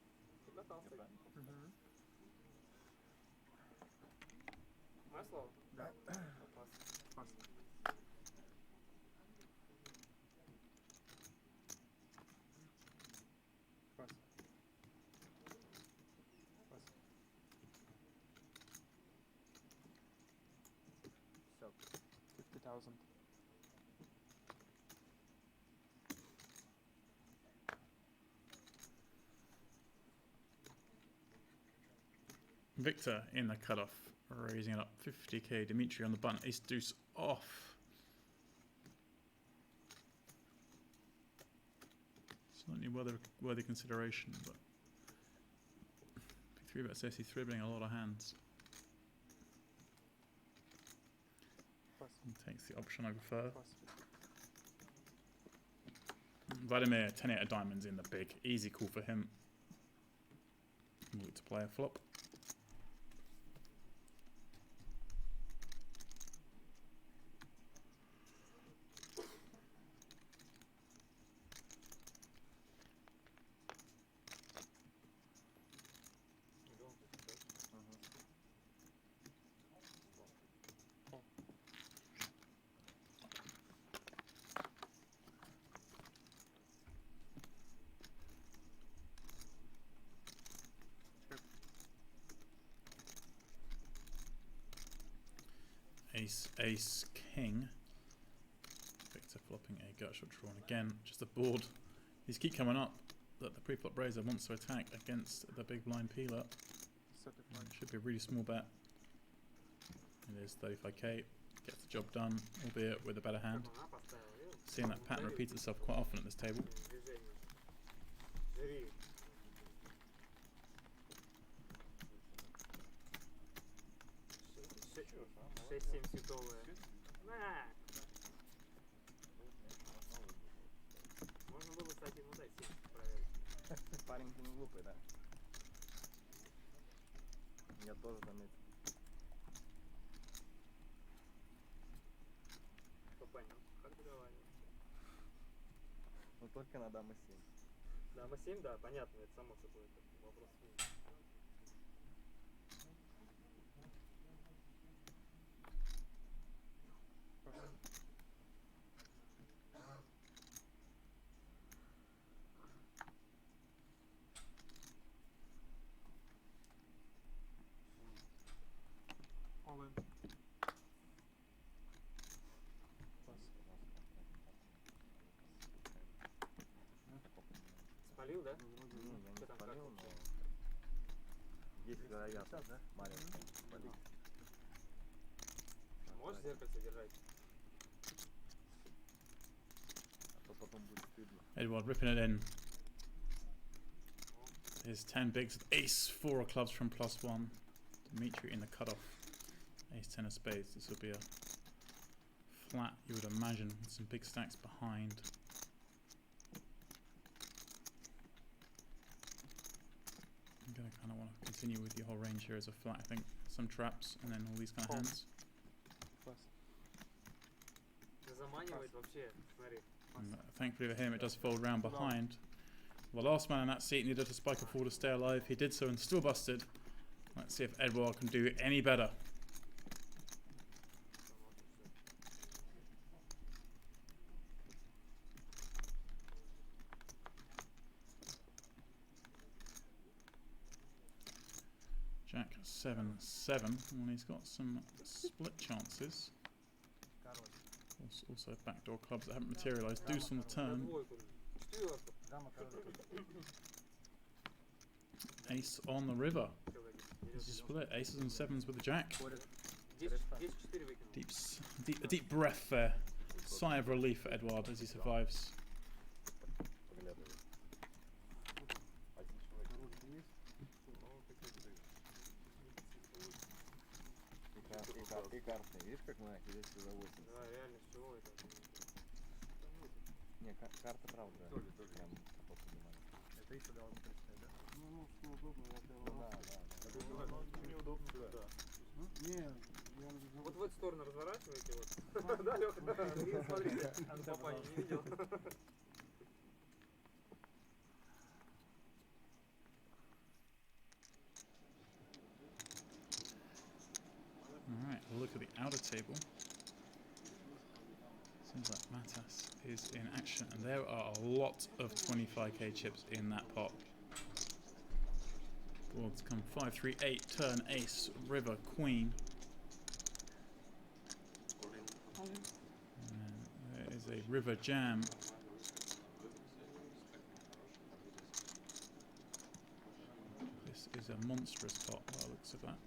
Катался. Мое слово? Да. Пас. Все. 50,000. Victor in the cutoff, raising it up 50k. Dimitri on the button, ace deuce off. Certainly worthy consideration, but 3 bet says he's dribbling a lot of hands. And takes the option I prefer. Vladimir 10-8 of diamonds in the big, easy call for him. Look to play a flop. Ace, ace, king. Victor flopping a gut shot drawn again. Just a board. These keep coming up that the pre-flop raiser wants to attack against the big blind peeler. Should be a really small bet. It is 35k. Gets the job done, albeit with a better hand. Seeing that pattern repeat itself quite often at this table. 6-7 световые. Можно было, кстати, ну дать проверить. Парень-то не глупый, да? Я тоже заметил. Что понял? Как договариваться? Ну только на дама 7. Дама 7, да, понятно, это само собой, это вопрос к ней. All in. Спалил, да? Не, я не Что там, спалил, как но вообще? есть вероятность маленькая спалить. Можешь зеркальце держать? А то потом будет стыдно. Edward ripping it in. His 10 bigs with ace, 4 of clubs from +1. Dimitri in the cutoff. Ace 10 of spades. This will be a flat, you would imagine, with some big stacks behind. I'm going to kind of want to continue with the whole range here as a flat, I think. Some traps and then all these kind of hands. Заманивает вообще, смотри. And, thankfully for him, it does fold round behind. The last man in that seat needed to spike a 4 to stay alive. He did so and still busted. Let's see if Edouard can do any better. Jack 7-7. Well, he's got some split chances. Also backdoor clubs that haven't materialised. Deuce on the turn. Ace on the river. This is split. Aces and 7s with the jack. A deep breath there. Sigh of relief for Edouard as he survives. И карты, видишь, как мы здесь за 80? Да, реально, с чего это? Не, карта правда. Прям поток поднимали. Это еще должно представить, да? Ну, что удобно, я тебя Да. Неудобно, да. Не, я Вот в эту сторону разворачиваете, вот. Да, Лёха, и смотрите, папа не видел. Alright, we'll look at the outer table. Seems like Matas is in action, and there are a lot of 25k chips in that pot. Boards come 5, 3, 8, turn, ace, river, queen. And there is a river jam. This is a monstrous pot by the looks of that.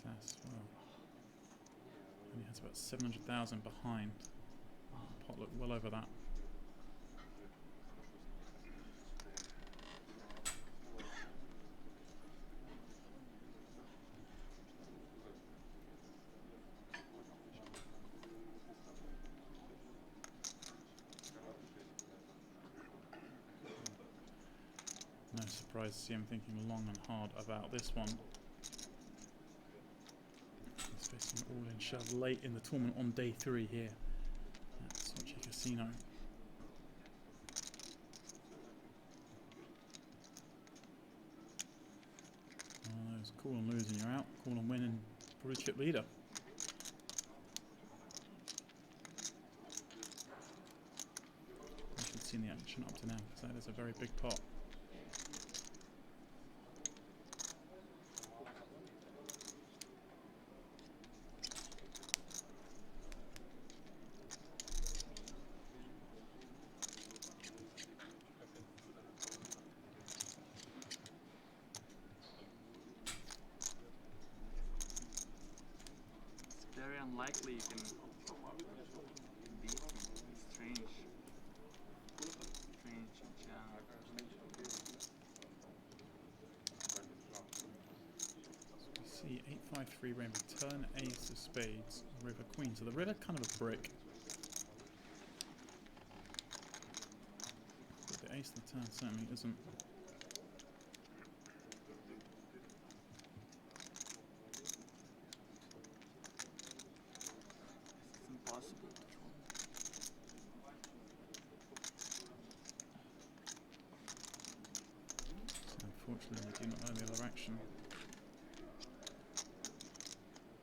Matas, well, only has about 700,000 behind. Pot looked well over that. No surprise to see him thinking long and hard about this one. He's facing an all-in shove late in the tournament on day 3 here at Sochi Casino. Those call and lose and you're out, call and win and probably chip leader. You should have seen the action up to now, because that is a very big pot. Very unlikely you can beat him. It's strange. Strange jam. So we see 8-5-3 rainbow, turn, ace of spades, river, queen. So the river kind of a brick. ace of the turn certainly isn't. It's impossible to throw. So unfortunately, we do not know the other action.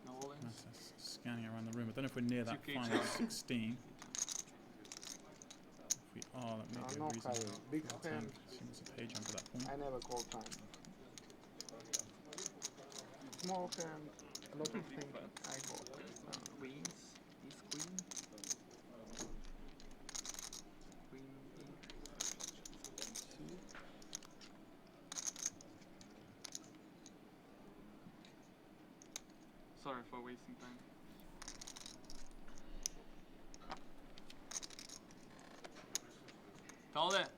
No all-ins. That's us scanning around the room. I don't know if we're near that Two final kings. 16. If we are, that may be a no reason higher. to Big attempt. hand. Assume it's a page jump at that point. I never call time. Small hand, lot of thinking. I call. Queens. East queen. Queen e2. Sorry for wasting time. Told it.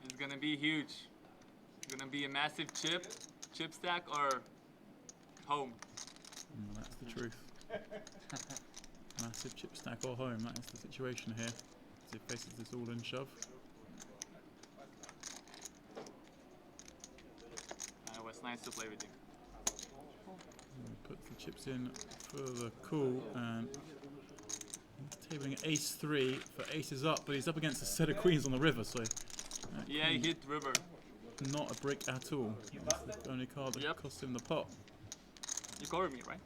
It's gonna be huge. It's gonna be a massive chip stack or home. That's the truth. Massive chip stack or home, that is the situation here. As he faces this all-in shove. It was nice to play with you. And puts the chips in for the call and tabling ace-3 for aces up, but he's up against a set of queens on the river, so Yeah, he hit river. not a brick at all. That's the only card that cost him the pot. You covered me, right?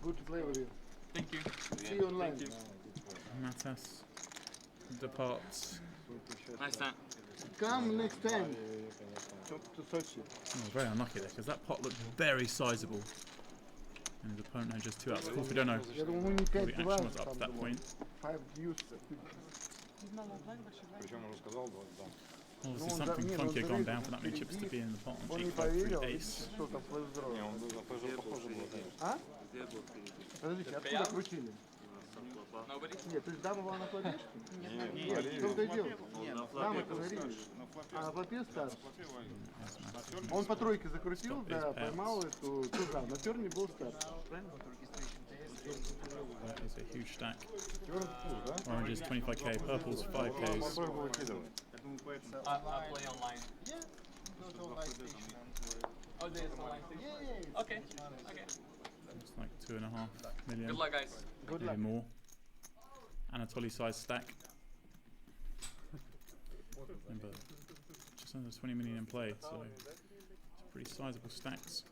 Good to play with you. Thank you. See you online. Thank you. Matas departs. Nice time. Come next time to Sochi. Oh, very unlucky there, because that pot looked very sizable. And his opponent had just 2 outs. Of course, we don't know Я думаю, не what the 5-2, action was up to that там, point. 5 deuce. Причем он сказал, да. Obviously, something funky had gone down for that many chips to be in the pot on Он не G5 поверил, 3 видите, ace. что там произошло. Не, он за ПЖ похоже было, конечно. А? Подождите, откуда крутили? Нет, то есть дама была на флопе? Нет, в том-то и дело. Дама говорили. А на флопе старт. Он по тройке закрутил, да, поймал эту туза. На терне был старт. That is a huge stack. Oranges 25k, purples 5ks. I play online. Oh, there's online too? Okay. Okay. It's like 2.5 million. Good luck, guys. Good Maybe luck. more. Anatoly size stack. Remember, just under 20 million in play, so it's pretty sizable stacks.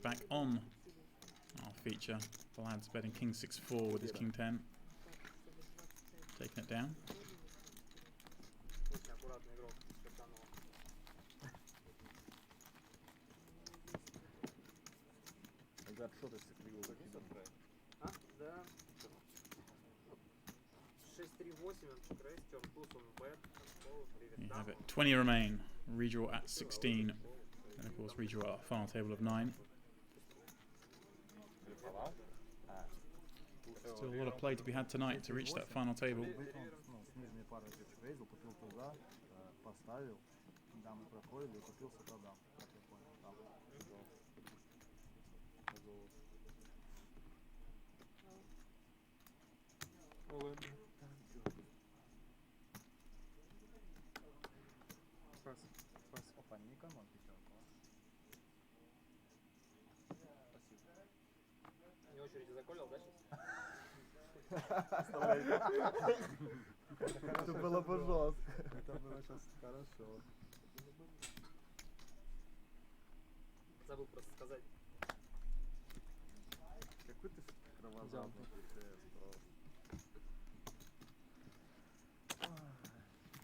Back on our feature, the lad's betting king 6-4 with his king 10. Taking it down. Да. 6-3-8, он чекрейс, плюс он бэт, You have it. 20 remain. Redraw at 16. And of course, redraw at a final table of 9. Still a lot of play to be had tonight to reach that final table. С нижней парой чекрейзил, купил туда, поставил, дамы проходили, купил с утра дам, как я понял, там. Опа, не эконом пятерку. Не очереди заколил, да, Это было бы жестко. Это было сейчас хорошо. Забыл просто сказать. Какой ты кровожадный ПТС просто.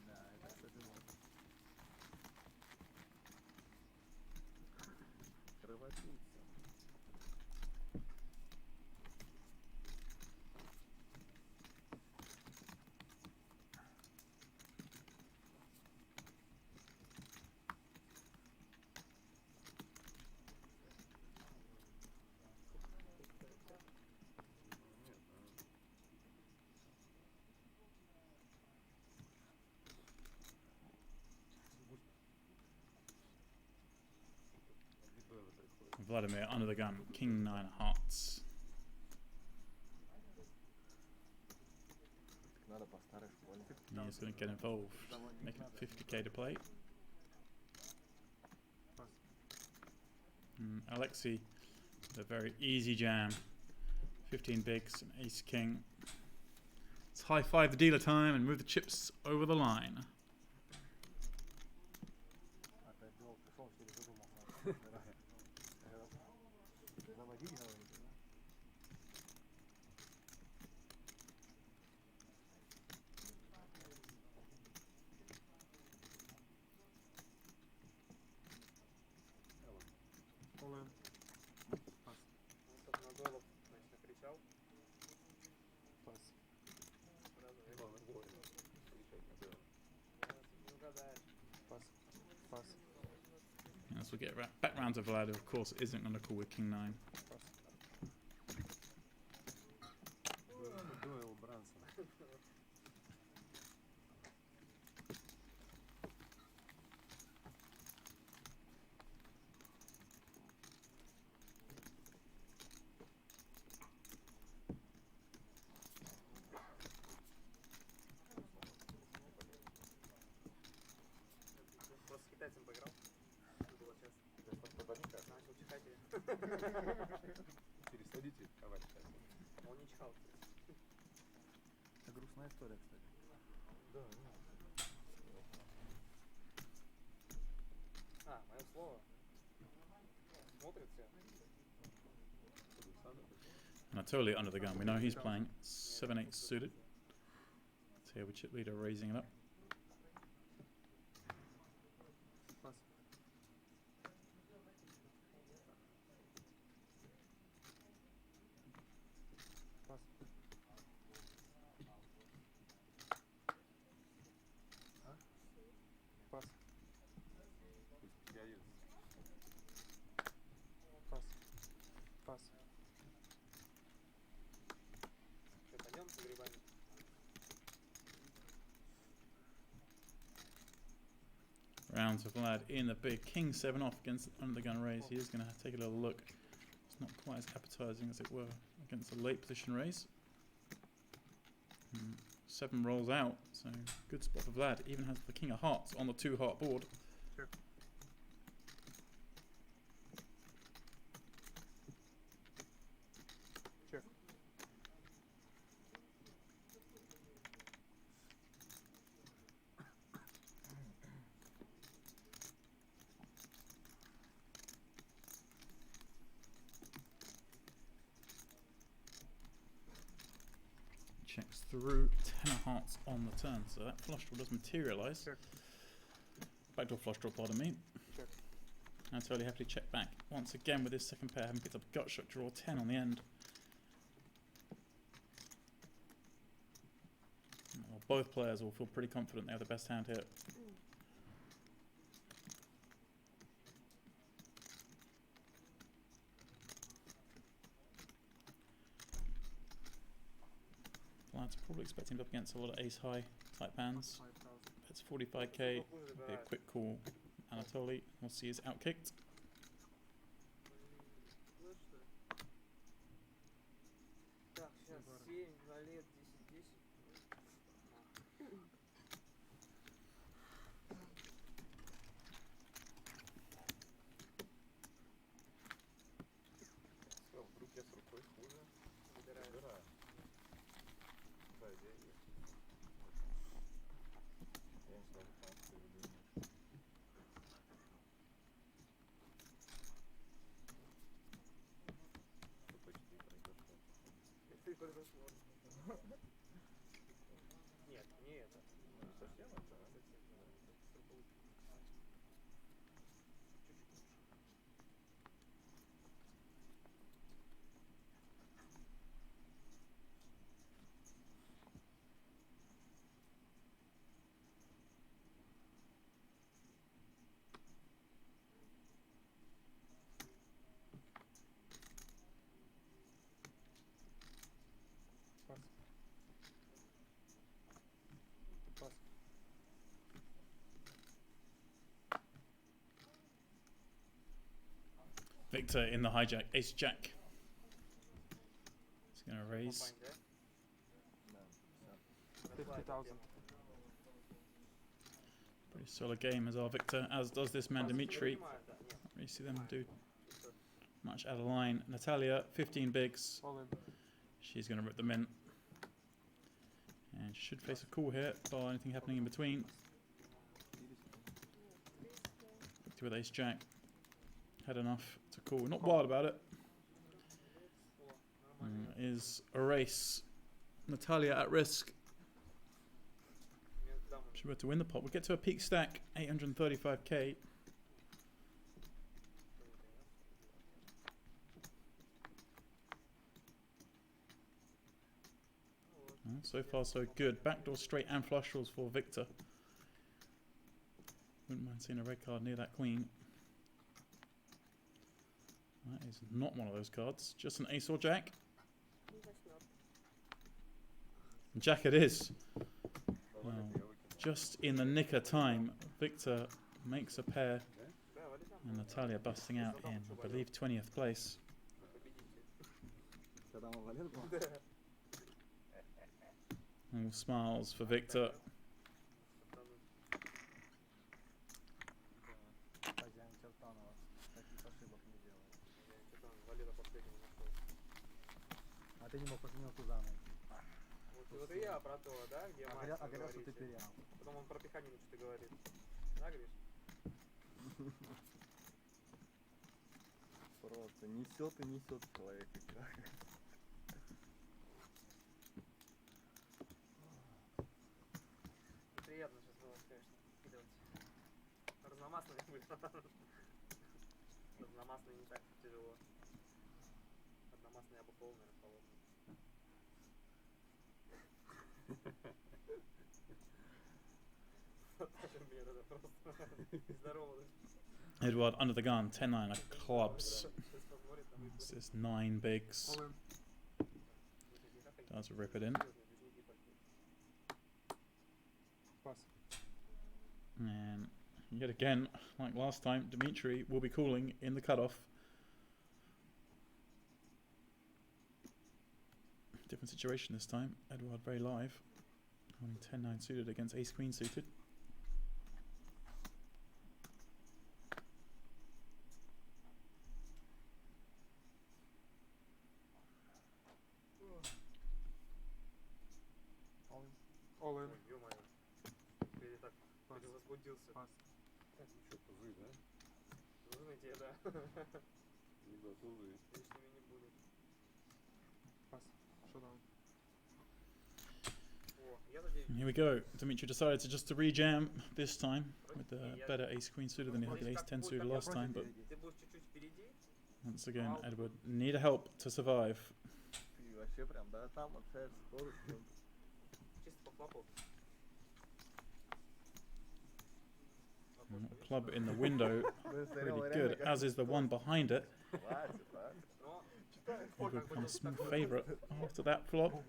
Да, это, кстати, вот. Кровопийца. Vladimir under the gun, king 9 hearts. He's going to get involved, making it 50k to play. Alexei, a very easy jam. 15 bigs, and ace king. Let's high five the dealer time and move the chips over the line. Чтоб на голов, значит, накричал. Пас. Главное вовремя кричать на дело. Не угадаешь. Пас. Пас. As we get back round to Vlad, who of course isn't going to call with king 9. Дуэл Брансон. Просто с китайцем поиграл. Было честно. Начал чихать и... Пересадите ковать. Он не чихал, кстати. Это грустная история, кстати. Да, А, мое слово. Смотрит все. Anatoly under the gun. We know he's playing 7-8 suited. So here with chip leader raising it up. Пас. Пас. А? Пас. Пусть переоденется. Пас. Пас. Что, пойдем с грибами? Rounds of Vlad in the big king 7 off against under the gun raise. He is going to take a little look. It's not quite as appetizing as it were against a late position raise. 7 rolls out, so good spot for Vlad. Even has the king of hearts on the 2 heart board. Sure. Check. Checks through 10 of hearts on the turn, so that flush draw does materialise. Sure. Backdoor flush draw, pardon me. Sure. Anatoly happily check back once again with his second pair, having picked up gut shot draw 10 on the end. Well, both players will feel pretty confident they have the best hand here. Vlad's probably expecting to up against a lot of ace high type hands. That's 45k. Be a quick call. Anatoly, we'll see, is outkicked. Так, сейчас 7, валет, 10, 10. Все, вдруг я с рукой хуже. Выбираю. Выбираю. Да, я есть. Я не сразу понял, что я люблю. Что почти произошло. Ты произошло. Нет, не это. Ну, не совсем это, а? Пас. Пас. Victor in the hijack, ace jack. He's going to raise. Да, все. 50,000. Pretty solid game as our Victor, as does this man Dimitri. Don't really see them do much out of line. Natalia, 15 bigs. She's going to rip them in. And she should face a call here, bar anything happening in between. Victor with ace jack. Had enough to call. Not wild about it. Is a race. Natalia at risk. She's about to win the pot. We'll get to a peak stack, 835k. So far so good. Backdoor straight and flush draws for Victor. Wouldn't mind seeing a red card near that queen. That is not one of those cards. Just an ace or jack. Jack it is. Well, just in the nick of time, Victor makes a pair. And Natalia busting out in, I believe, 20th place. All smiles for Victor. А ты не мог позвонил туза найти. Вот и я про то, да, где мать говорят, что ты терял. Потом он про Пеханина что-то говорит. Да, Гриш? Просто несет и несет человека. Приятно сейчас было, конечно, кидать. Разномастный будет. Разномастный не так тяжело. Одномастный я бы полный расположен. Edward under the gun, 10-9 of clubs. This is 9 bigs. Does rip it in. And yet again, like last time, Dimitri will be calling in the cutoff. Different situation this time. Edward very live. Holding 10-9 suited against ace-queen suited. Ой, ё-моё. Ты так возбудился. Что, тузы, да? Тузы тебе, да. Либо тузы. Лишними не будут. Пас. Шодаун. Here we go. Dimitri decided to just to rejam this time with the better ace-queen suited than he had the ace-10 suited last time, but once again, Edward need help to survive. Ты вообще прям, да, там общаешься скоростью. Чисто по флопу. Club in the window, really good, as is the one behind it. Edward becomes small favourite after that flop.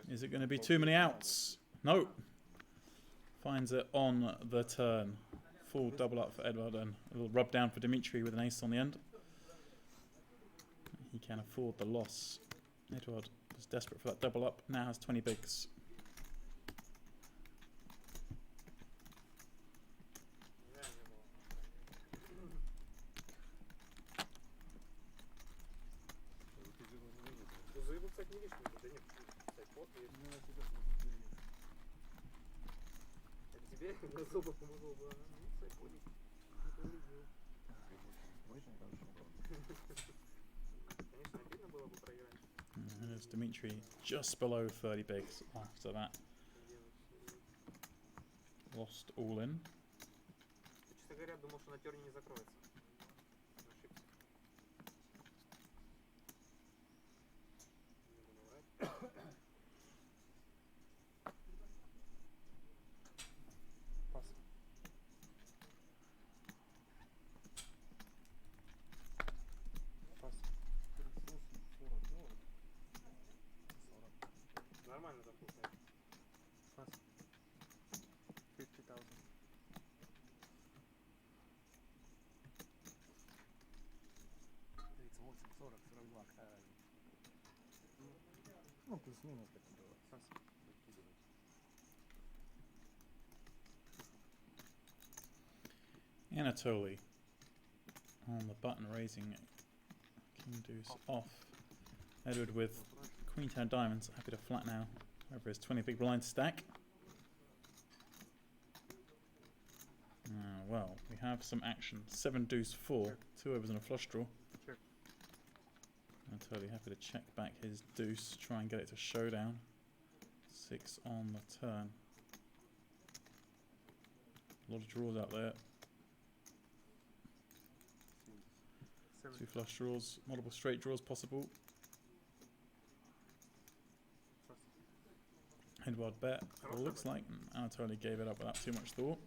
Is it going to be too many outs? No. Finds it on the turn. Full double up for Edward and a little rub down for Dimitri with an ace on the end. He can afford the loss. Edward was desperate for that double up, now has 20 bigs. Особо помогло бы, ну, сайподик. Не повредил. Конечно, обидно было бы проиграть. And it's Dimitri just below 30 bigs after that. Lost all in. Честно говоря, думал, что на терне не закроется. Ошибся. Не буду врать. Нормально запускаешь. Пас. 50,000. Ну, плюс-минус так было. Anatoly on the button, raising king deuce off. Edward with queen 10 diamonds, happy to flat now over his 20 big blind stack. Well, we have some action. 7 deuce 4, 2 overs and a flush draw. I'm totally happy to check back his deuce, try and get it to showdown. 6 on the turn. A lot of draws out there. 2 flush draws, multiple straight draws possible. Head-wild bet, it looks like Anatoly gave it up without too much thought.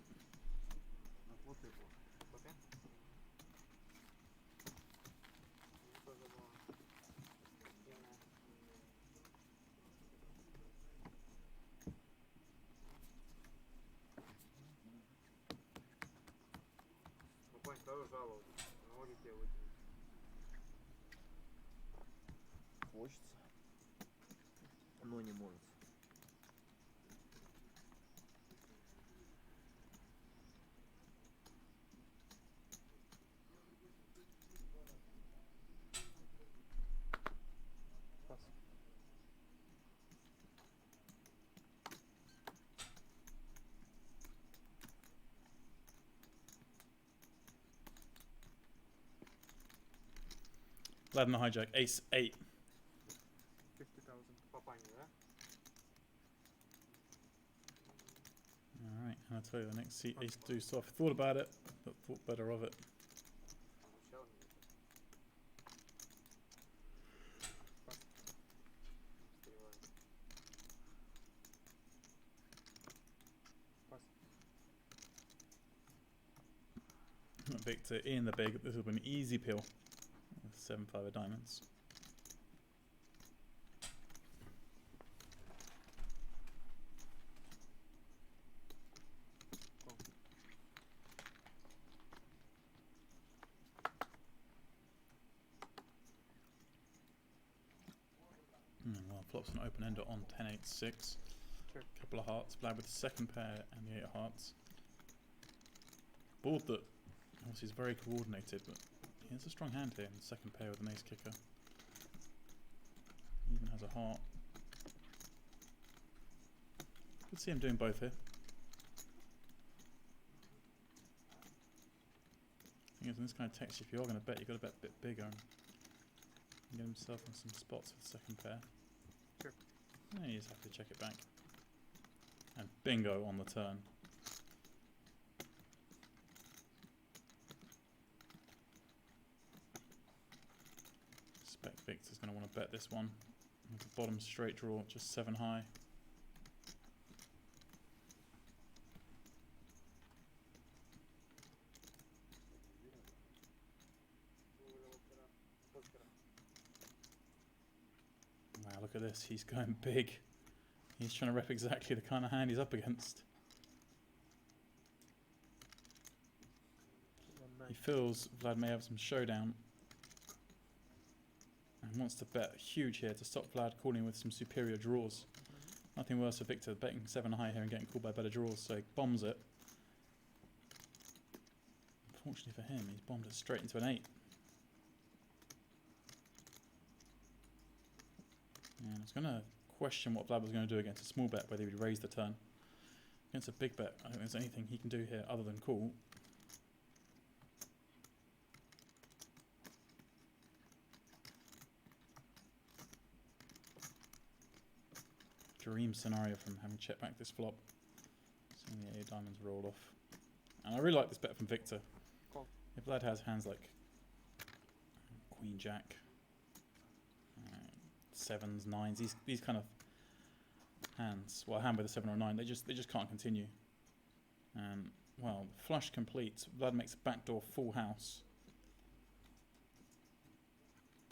Хочется, но не может. Vlad in the hijack, ace 8. 50,000 попаний, да? Alright, and I'll tell you the next seat, ace deuce off. Thought about it, but thought better of it. Victor in the big, this will be an easy pill. 7-5 of diamonds. Well, flops an open ender on 10-8-6. Couple of hearts. Vlad with the second pair and the 8 of hearts. Board that obviously is very coordinated, but he has a strong hand here in the second pair with an ace kicker. He even has a heart. Could see him doing both here. Thing is, in this kind of text, if you are going to bet, you've got to bet a bit bigger and get himself in some spots with the second pair. Sure. Yeah, you just have to check it back. And bingo on the turn. Spec Victor's going to want to bet this one. With the bottom straight draw, just 7 high. Wow, look at this. He's going big. He's trying to rep exactly the kind of hand he's up against. He feels Vlad may have some showdown. And wants to bet huge here to stop Vlad calling with some superior draws. Nothing worse for Victor betting 7 high here and getting called by better draws, so he bombs it. Unfortunately for him, he's bombed it straight into an 8. And I was going to question what Vlad was going to do against a small bet, whether he would raise the turn. Against a big bet, I don't think there's anything he can do here other than call. Dream scenario from having checked back this flop. Seeing the 8 diamonds roll off. And I really like this bet from Victor. Cool. If Vlad has hands like Queen Jack, 7s, 9s, these kind of hands, well, a hand with a 7 or a 9, they just can't continue. And well, flush complete. Vlad makes a backdoor full house.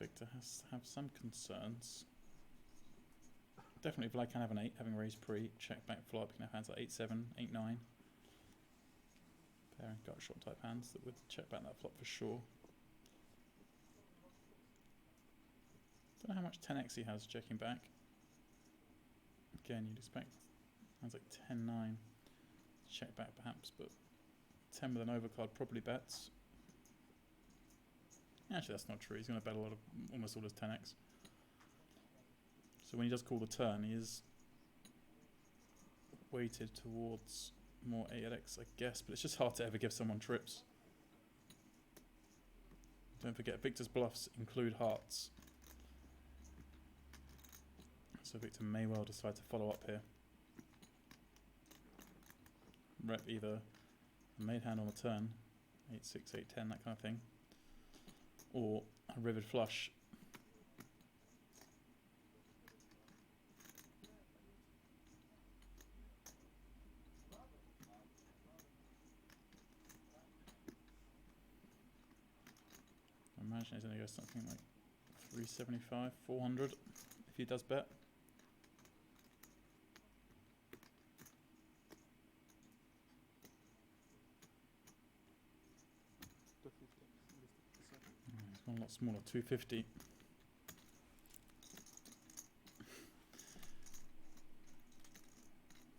Victor has to have some concerns. Definitely Vlad can have an 8, having raised pre, check back flop, he can have hands like 8-7, 8-9. Pair and gut shot type hands that would check back that flop for sure. Don't know how much 10x he has checking back. again, you'd expect. Sounds like 10-9. Check back perhaps, but 10 with an overcard probably bets. Actually, that's not true. He's going to bet a lot of, almost all his 10x. So when he does call the turn, he is weighted towards more 8x, I guess, but it's just hard to ever give someone trips. Don't forget, Victor's bluffs include hearts. So Victor may well decide to follow up here. Rep either a made hand on the turn, 8-6, 8-10, that kind of thing, or a rivered flush. I imagine he's going to go something like 375, 400 if he does bet. He's gone a lot smaller, 250.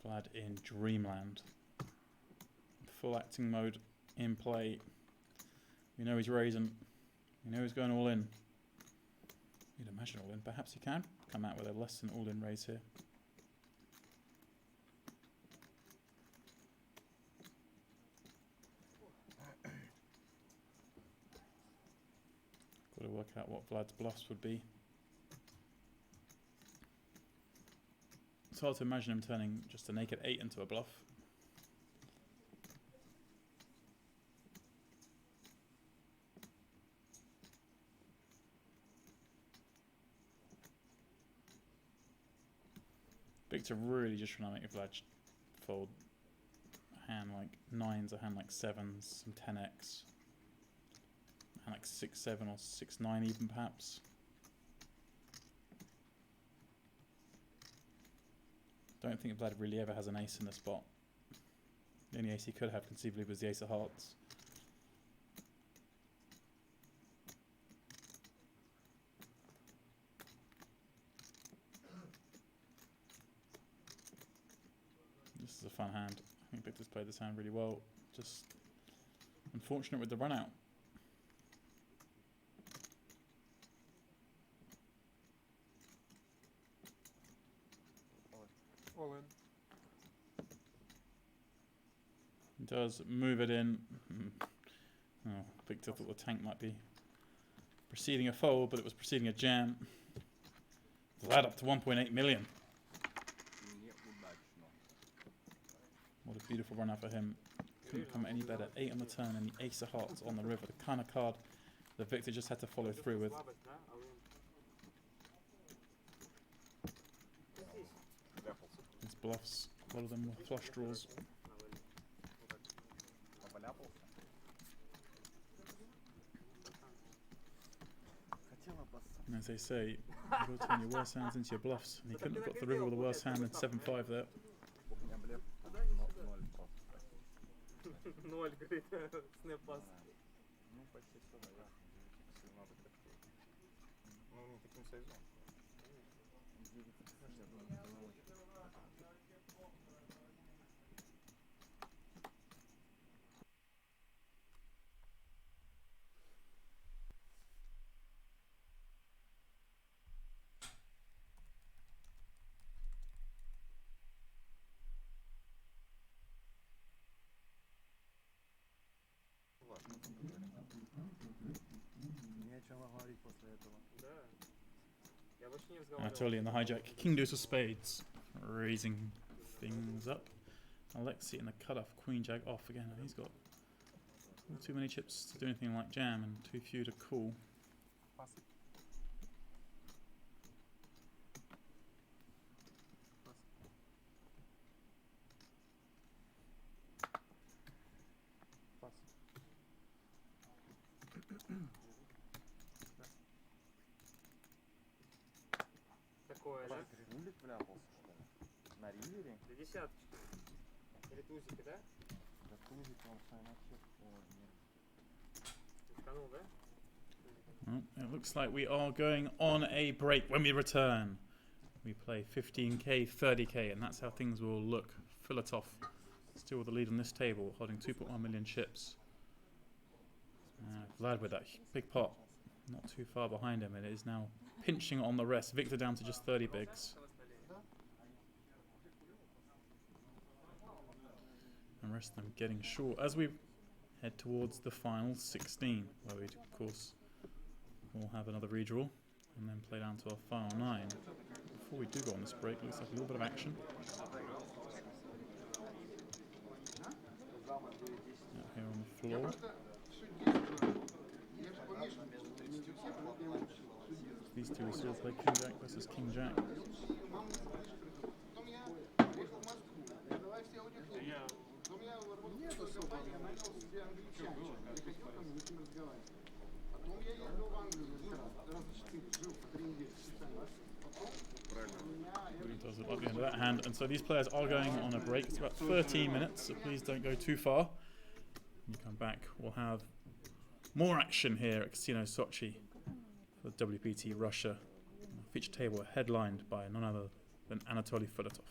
Vlad in Dreamland. Full acting mode in play. We know he's raising. We know he's going all in. You'd imagine all in. Perhaps he can come out with a less than all in raise here. Got to work out what Vlad's bluffs would be. It's hard to imagine him turning just a naked 8 into a bluff. Victor really just trying to make a Vlad fold a hand like 9s, a hand like 7s, some 10x. And like 6-7 or 6-9 even perhaps. Don't think Vlad really ever has an ace in the spot. The only ace he could have conceivably was the ace of hearts. This is a fun hand. I think Victor's played this hand really well. Just unfortunate with the run out. All in. He does move it in. Oh, Victor thought the tank might be preceding a fold, but it was preceding a jam. Vlad up to 1.8 million. What a beautiful run out for him. Couldn't come any better. 8 on the turn and the ace of hearts on the river. The kind of card that Victor just had to follow through with. His bluffs, a lot of them were flush draws. And as they say, you've got to turn your worst hands into your bluffs. And he couldn't have got the river with the worst hand and 7-5 there. 0, говорит, снэп-пас. Ну, почти что, да. Если надо как-то. Ну, не таким сайзом. 9, я думаю, Anatoly in the hijack. King deuce of spades. Raising things up. Alexei in the cutoff. Queen jack off again. And he's got too many chips to do anything like jam and too few to call. Такое, да? Рулик вляпался, что ли? На ривере? Для десяточки. Или тузики, да? Да тузик он сам вообще. Ой, нет. Рисканул, да? Well, it looks like we are going on a break. When we return, we play 15k, 30k, and that's how things will look. Filatov still with the lead on this table, holding 2.1 million chips. Vlad with that big pot, not too far behind him, and it is now pinching on the rest. Victor down to just 30 bigs. And the rest of them getting short as we head towards the final 16, where we, of course, will have another redraw and then play down to our final 9. Before we do go on this break, looks like a little bit of action. Out here on the floor. These two we saw play King Jack versus King Jack. Does it at the end of that hand, and so these players are going on a break. It's about 13 minutes, so please don't go too far. When you come back, we'll have more action here at Casino Sochi for WPT Russia. Feature table headlined by none other than Anatoly Filatov.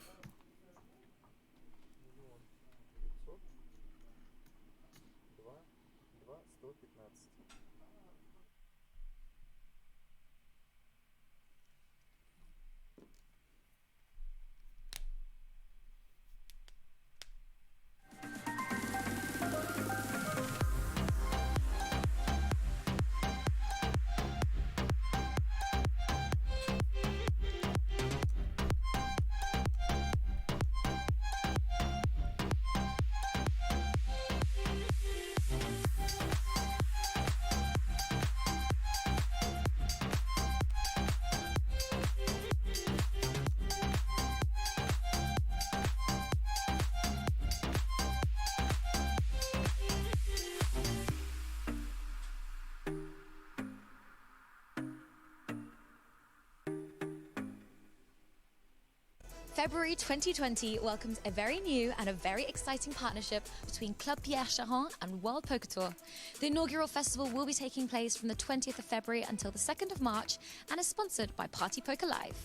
February 2020 welcomes a very new and a very exciting partnership between Club Pierre Charon and World Poker Tour. The inaugural festival will be taking place from the 20th of February until the 2nd of March and is sponsored by Party Poker Live.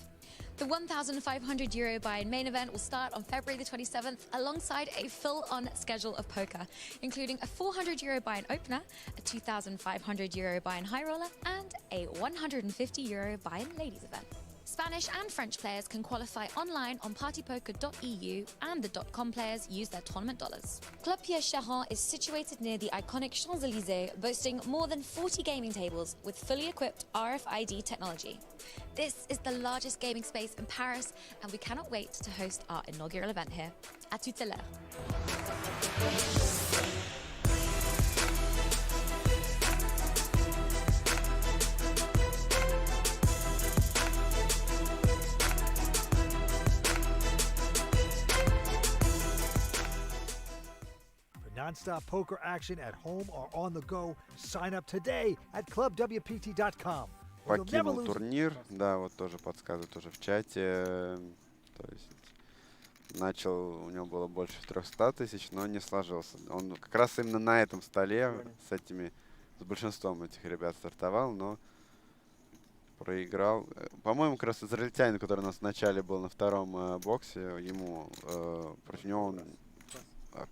The €1,500 buy-in main event will start on February the 27th alongside a full-on schedule of poker, including a €400 buy-in opener, a €2,500 buy-in high roller, and a €150 buy-in ladies event. Spanish and French players can qualify online on partypoker.eu, and the .com players use their tournament dollars. Club Pierre Charon is situated near the iconic Champs-Élysées, boasting more than 40 gaming tables with fully equipped RFID technology. This is the largest gaming space in Paris, and we cannot wait to host our inaugural event here. À tout à l'heure. Non-stop poker action at home or on the go. Sign up today at ClubWPT.com. Покинул турнир, да, вот тоже подсказывают тоже в чате. То есть начал, у него было больше 300 тысяч, но не сложился. Он как раз именно на этом столе с большинством этих ребят стартовал, но проиграл. По-моему, как раз израильтянин, который у нас вначале был на втором боксе, ему против него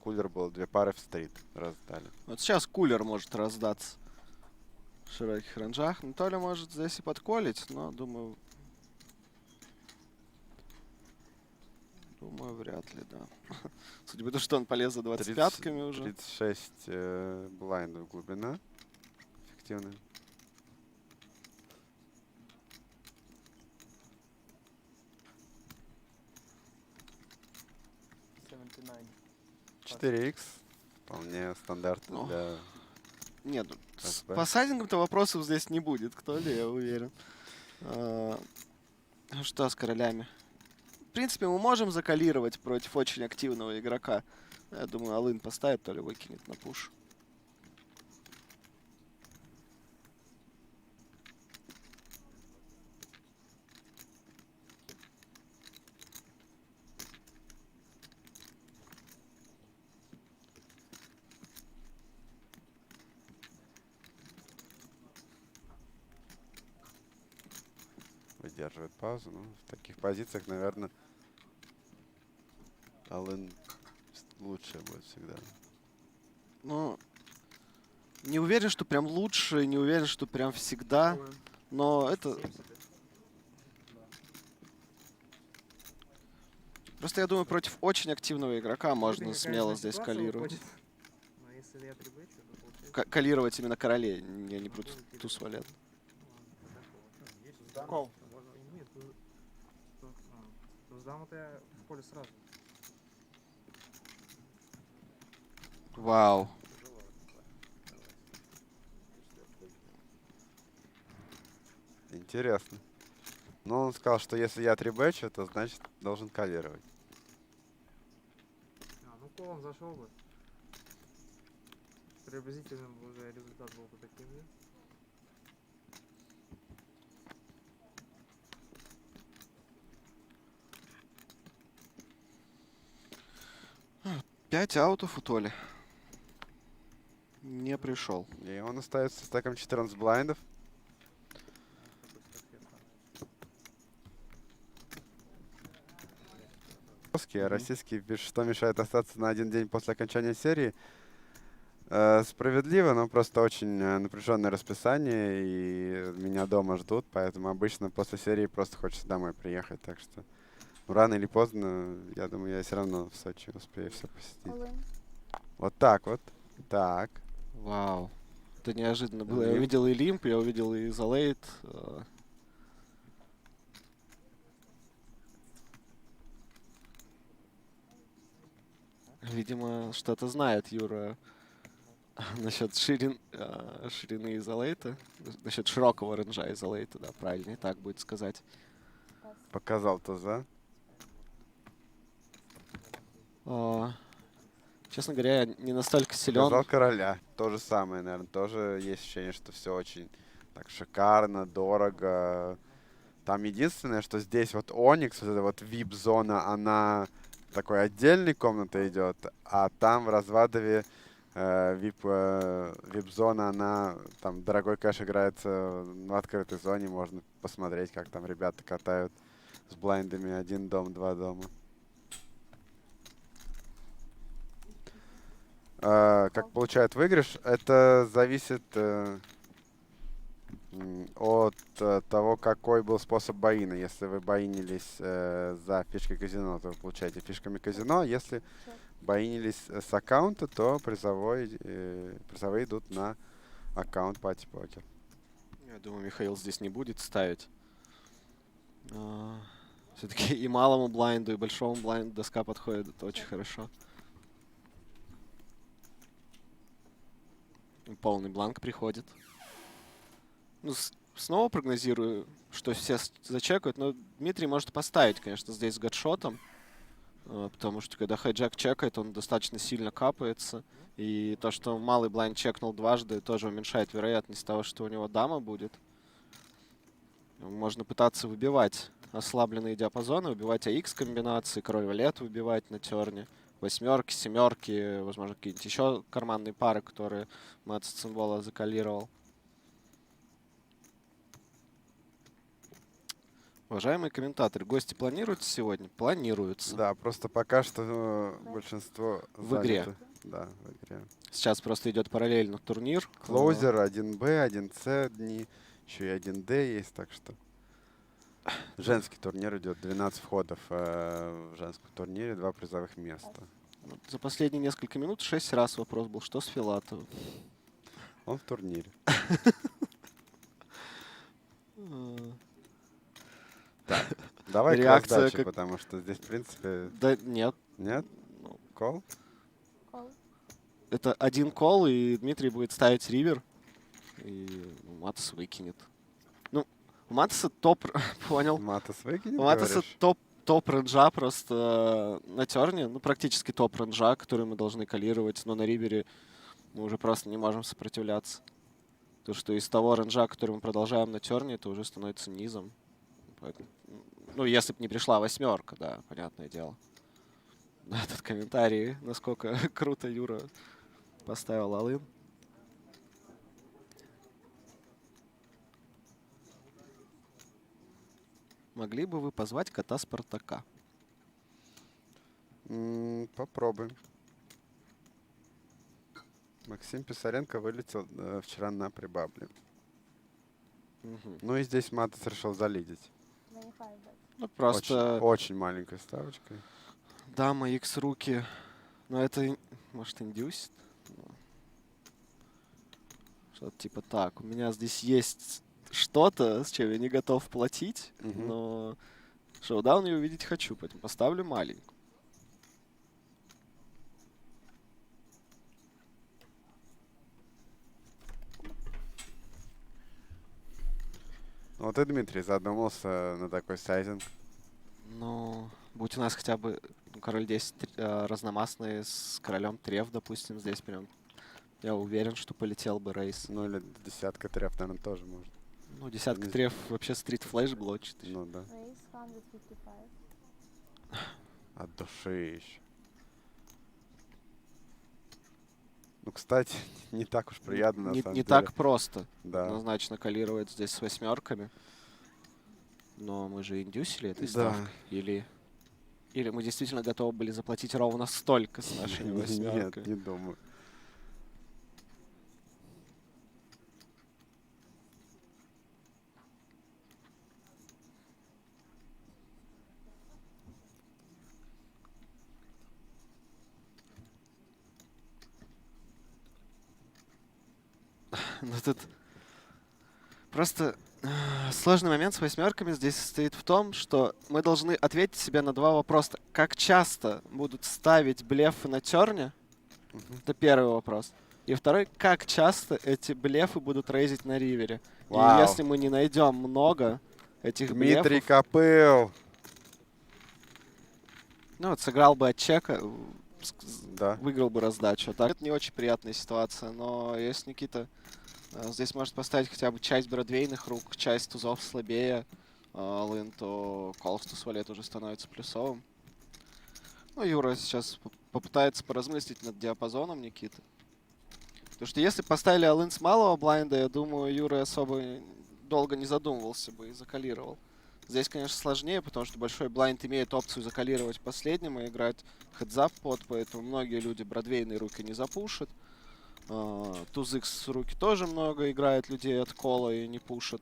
кулер был 2 пары в стрит раздали. Вот сейчас кулер может раздаться в широких ранжах. Ну, Толя может здесь и подколить, но думаю, вряд ли, да. Судя по тому, что он полез за 25-ками уже. 36 блайндов глубина. Эффективная. $4X. Вполне стандартно для... Нет, по сайдингам-то вопросов здесь не будет. Кто ли, я уверен. Что с королями? В принципе, мы можем закалировать против очень активного игрока. Я думаю, Алын поставит, то ли выкинет на пуш. В выдерживает паузу. Ну, в таких позициях, наверное, all-in лучше будет всегда. Ну, не уверен, что прям лучше, не уверен, что прям всегда, но это... Просто я думаю, против очень активного игрока можно смело здесь каллировать. Но если я трибэчу, то получается... Каллировать именно королей, я не буду туз валет. Кол. Нет, туз даму-то я в поле сразу. Вау. Интересно. Но он сказал, что если я трибэчу, то значит должен каллировать. Ну колом зашел бы. Приблизительно уже результат был бы таким же. Пять аутов у Толи. Не пришел. И он остается с стаком 14 блайндов. Российский пишет, что мешает остаться на один день после окончания серии. Справедливо, но просто очень напряженное расписание, и меня дома ждут, поэтому обычно после серии просто хочется домой приехать, так что рано или поздно, я думаю, я все равно в Сочи успею все посетить. Вот так вот. Так. Вау. Это неожиданно было. Я увидел и Лимп, я увидел и Залейт. Видимо, что-то знает Юра насчет ширины изолейта, насчет широкого рейнджа изолейта, да, правильнее так будет сказать. Показал туза. Честно говоря, я не настолько силен. Показал короля. То же самое, наверное. Тоже есть ощущение, что все очень так шикарно, дорого. Там единственное, что здесь вот Оникс, вот эта вот VIP-зона, она такой отдельной комнатой идет, а там в Развадове VIP-зона, она там дорогой кэш играется в открытой зоне, можно посмотреть, как там ребята катают с блайндами 1 дом, 2 дома. Как получают выигрыш, это зависит от того, какой был способ боина. Если вы боинились за фишкой казино, то вы получаете фишками казино. Если боинились с аккаунта, то призовые идут на аккаунт Пати Покер. Я думаю, Михаил здесь не будет ставить. Все-таки и малому блайнду, и большому блайнду доска подходит. Это очень хорошо. Полный бланк приходит. Ну, снова прогнозирую, что все зачекают, но Дмитрий может поставить, конечно, здесь с гадшотом, потому что когда хайджак чекает, он достаточно сильно капается, и то, что малый блайнд чекнул дважды, тоже уменьшает вероятность того, что у него дама будет. Можно пытаться выбивать ослабленные диапазоны, выбивать АХ комбинации, король валет выбивать на терне, восьмерки, семерки, возможно, какие-нибудь еще карманные пары, которые Мэтт с цимбола закалировал. Уважаемые комментаторы, гости планируются сегодня? Планируются. Да, просто пока что большинство в игре. заняты. Да, в игре. Сейчас просто идет параллельно турнир. Клоузер, 1Б, 1С дни, еще и 1Д есть, так что женский турнир идет, 12 входов в женском турнире, 2 призовых места. Вот за последние несколько минут 6 раз вопрос был, что с Филатовым? Он в турнире. Так, давай реакция к раздаче, потому что здесь, в принципе... Да нет. Нет? Кол? Это один кол, и Дмитрий будет ставить ривер. И Матос выкинет. Ну, у Матоса топ... Понял. Матос выкинет, у Матоса топ рейнджа просто на терне. Ну, практически топ рейнджа, который мы должны калировать. Но на ривере мы уже просто не можем сопротивляться. То, что из того рейнджа, который мы продолжаем на терне, это уже становится низом. Поэтому, ну, если бы не пришла восьмерка, да, понятное дело. Этот комментарий, насколько круто Юра поставил all-in. Могли бы вы позвать кота Спартака? Попробуем. Максим Писаренко вылетел вчера на прибабле. Ну и здесь Матос решил залидить. Ну, просто... Очень маленькой ставочкой. Дама, X руки. Но это, может, индюсит? Что-то типа так. У меня здесь есть что-то, с чем я не готов платить, но шоудаун я увидеть хочу, поэтому поставлю маленькую. Вот и Дмитрий задумался на такой сайзинг. Ну, будь у нас хотя бы король 10 разномастный с королем треф, допустим, здесь прям. Я уверен, что полетел бы рейс. Ну или десятка треф, наверное, тоже может. Ну, десятка треф вообще стрит флэш блочит. Ну да. От души еще. Ну, кстати, не так уж приятно, на самом не деле. так просто. Да. Однозначно калировать здесь с восьмерками. Но мы же индюсили этой ставкой. Или мы действительно готовы были заплатить ровно столько с нашими восьмерками? Нет, не думаю. Ну тут просто сложный момент с восьмерками здесь состоит в том, что мы должны ответить себе на два вопроса. Как часто будут ставить блефы на терне? Это первый вопрос. И второй, как часто эти блефы будут рейзить на ривере? Вау. И если мы не найдем много этих блефов... Дмитрий Копыл! Ну вот сыграл бы от чека, да. Выиграл бы раздачу. Так, это не очень приятная ситуация, но если Никита здесь может поставить хотя бы часть бродвейных рук, часть тузов слабее лын, то колстус валет уже становится плюсовым. Ну, Юра сейчас попытается поразмыслить над диапазоном Никиты. Потому что если поставили алын с малого блайнда, я думаю, Юра особо долго не задумывался бы и закалировал. Здесь, конечно, сложнее, потому что большой блайнд имеет опцию закалировать последним и играть хедзап под, поэтому многие люди бродвейные руки не запушат. Туз Икс руки тоже много играет людей от кола и не пушат.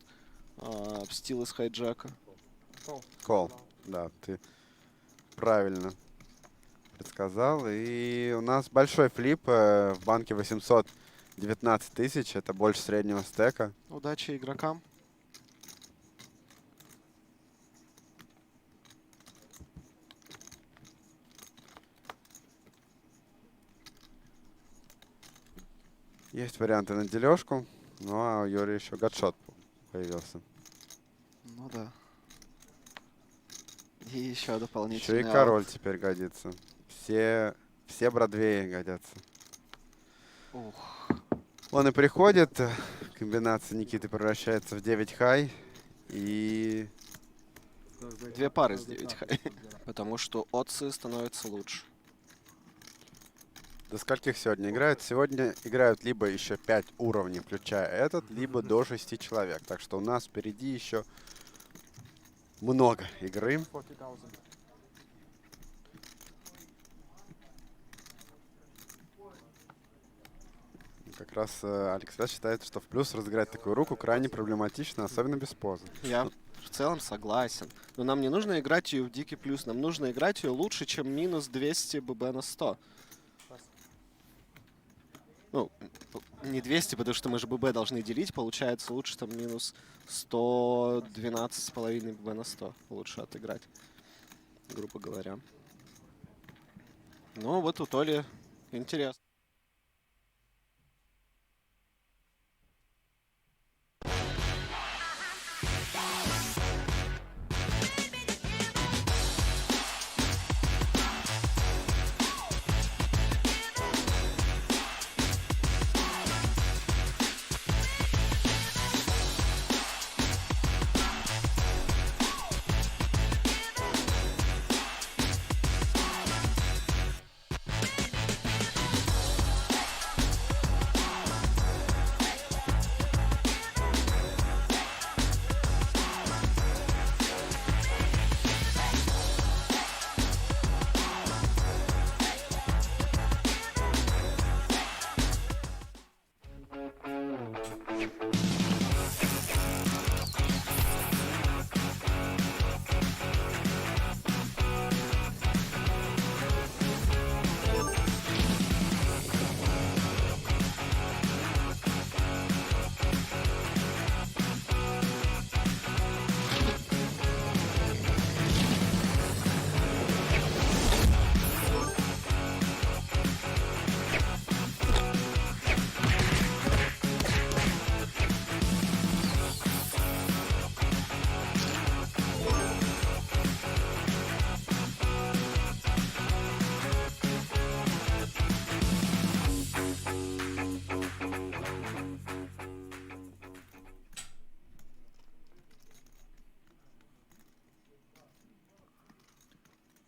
Стил из хайджека. Кол, да, ты правильно предсказал. И у нас большой флип в банке 819 тысяч, это больше среднего стека. Удачи игрокам. Есть варианты на дележку, ну а у Юрия еще гадшот появился. Ну да. И еще дополнительный Еще и король теперь годится. Все бродвеи годятся. Ух. Он и приходит, комбинация Никиты превращается в 9 хай, и... Две пары с 9 хай. Потому что отцы становятся лучше. До скольких сегодня играют? Сегодня играют либо еще 5 уровней, включая этот, либо до 6 человек. Так что у нас впереди еще много игры. Как раз Алекс считает, что в плюс разыграть такую руку крайне проблематично, особенно без позы. Я в целом согласен. Но нам не нужно играть ее в дикий плюс. Нам нужно играть ее лучше, чем минус 200 ББ на 100. Ну, не 200, потому что мы же ББ должны делить. Получается лучше там минус 112,5 ББ на 100. Лучше отыграть, грубо говоря. Ну, вот у Толи интересно.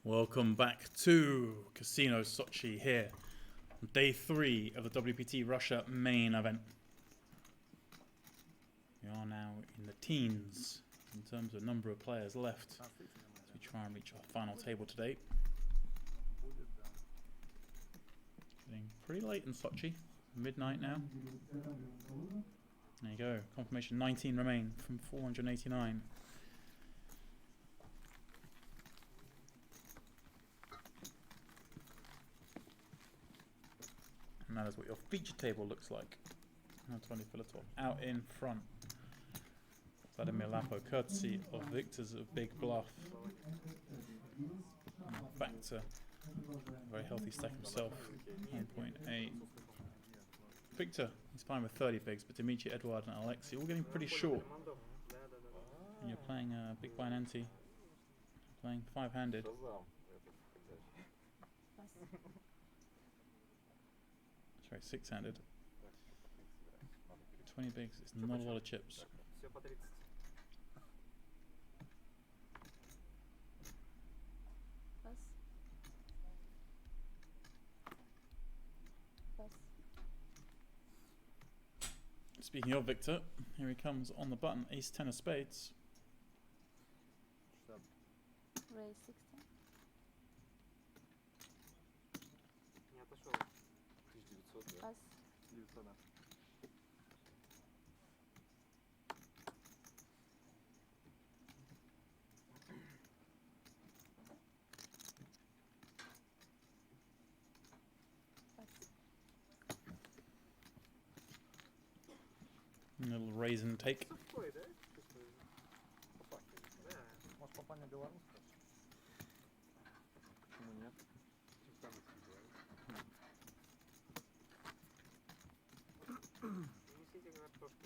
Welcome back to Casino Sochi here on day 3 of the WPT Russia main event. We are now in the teens in terms of number of players left as we try and reach our final table today. Getting pretty late in Sochi, midnight now. There you go, confirmation 19 remain from 489. And that is what your feature table looks like. Anatoly Filatov out in front. Vladimir Lapo, courtesy of Victor's a Big Bluff. Back to a very healthy stack himself. 1.8. Victor, he's playing with 30 bigs, but Dimitri, Edward, and Alexei all getting pretty short. And you're playing Big Blind Ante, playing 5-handed. Sorry, 6-handed. 20 bigs, it's not a lot of chips. Speaking of Victor, here he comes on the button, ace 10 of spades. Raise 16. Pass. A little raise and take. Может, компания белорусская? Почему нет?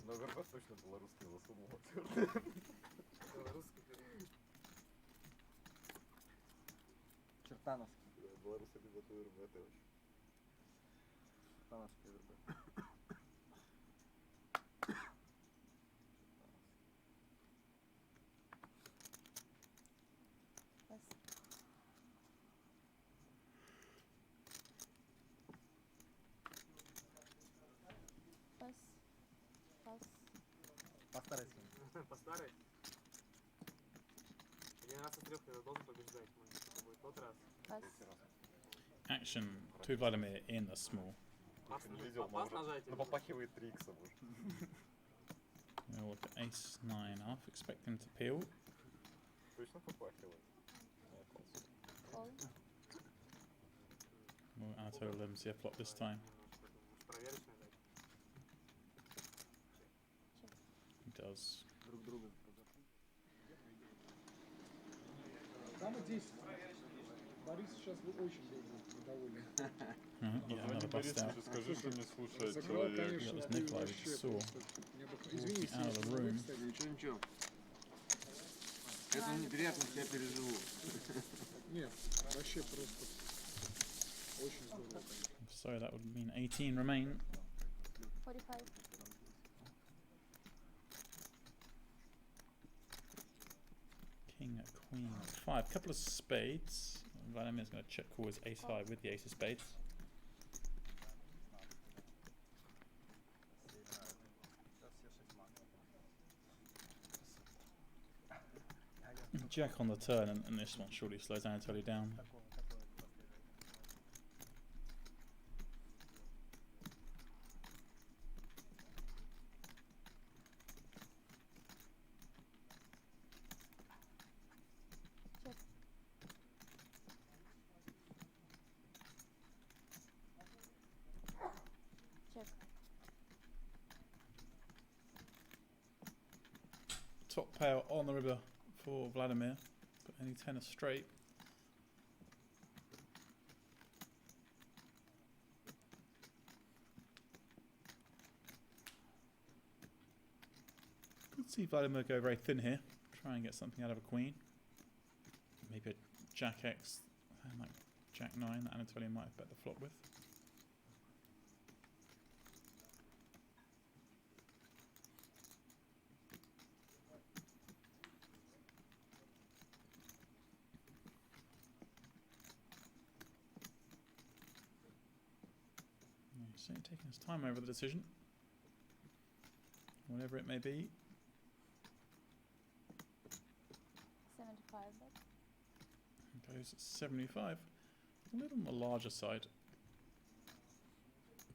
Но Горбас точно белорусский засунул. Чертановский. Белорусы любят УРБ, это очень. Чертановский УРБ. Постарайся. Постарайся. 11-3 я должен побеждать. Это будет тот раз. Action to Vladimir in the small. Не видел, но попахивает 3 икса уже. We'll look at ace 9 off, expect him to peel. Точно попахивает. Well, Anatoly let him see a flop this time. He does. Дама 10. Борис, сейчас вы очень будете недовольны. Yeah, another bust out. Скажи, что не слушает человек. Конечно, ты вообще просто... Извините, out of the room. Ничего. Эту неприятность я переживу. Нет, вообще просто очень здорово. So that would mean 18 remain. 45. King, queen, 5. Couple of spades. Vladimir's going to check call his ace high with the ace of spades. Jack on the turn, and this one surely slows Anatoly down. Top pair on the river for Vladimir, but only 10 straight. Could see Vladimir go very thin here, try and get something out of a queen. Maybe a Jack X, like Jack 9 that Anatoly might have bet the flop with. So taking his time over the decision. Whatever it may be. 75 bet. Goes at 75. A little on the larger side.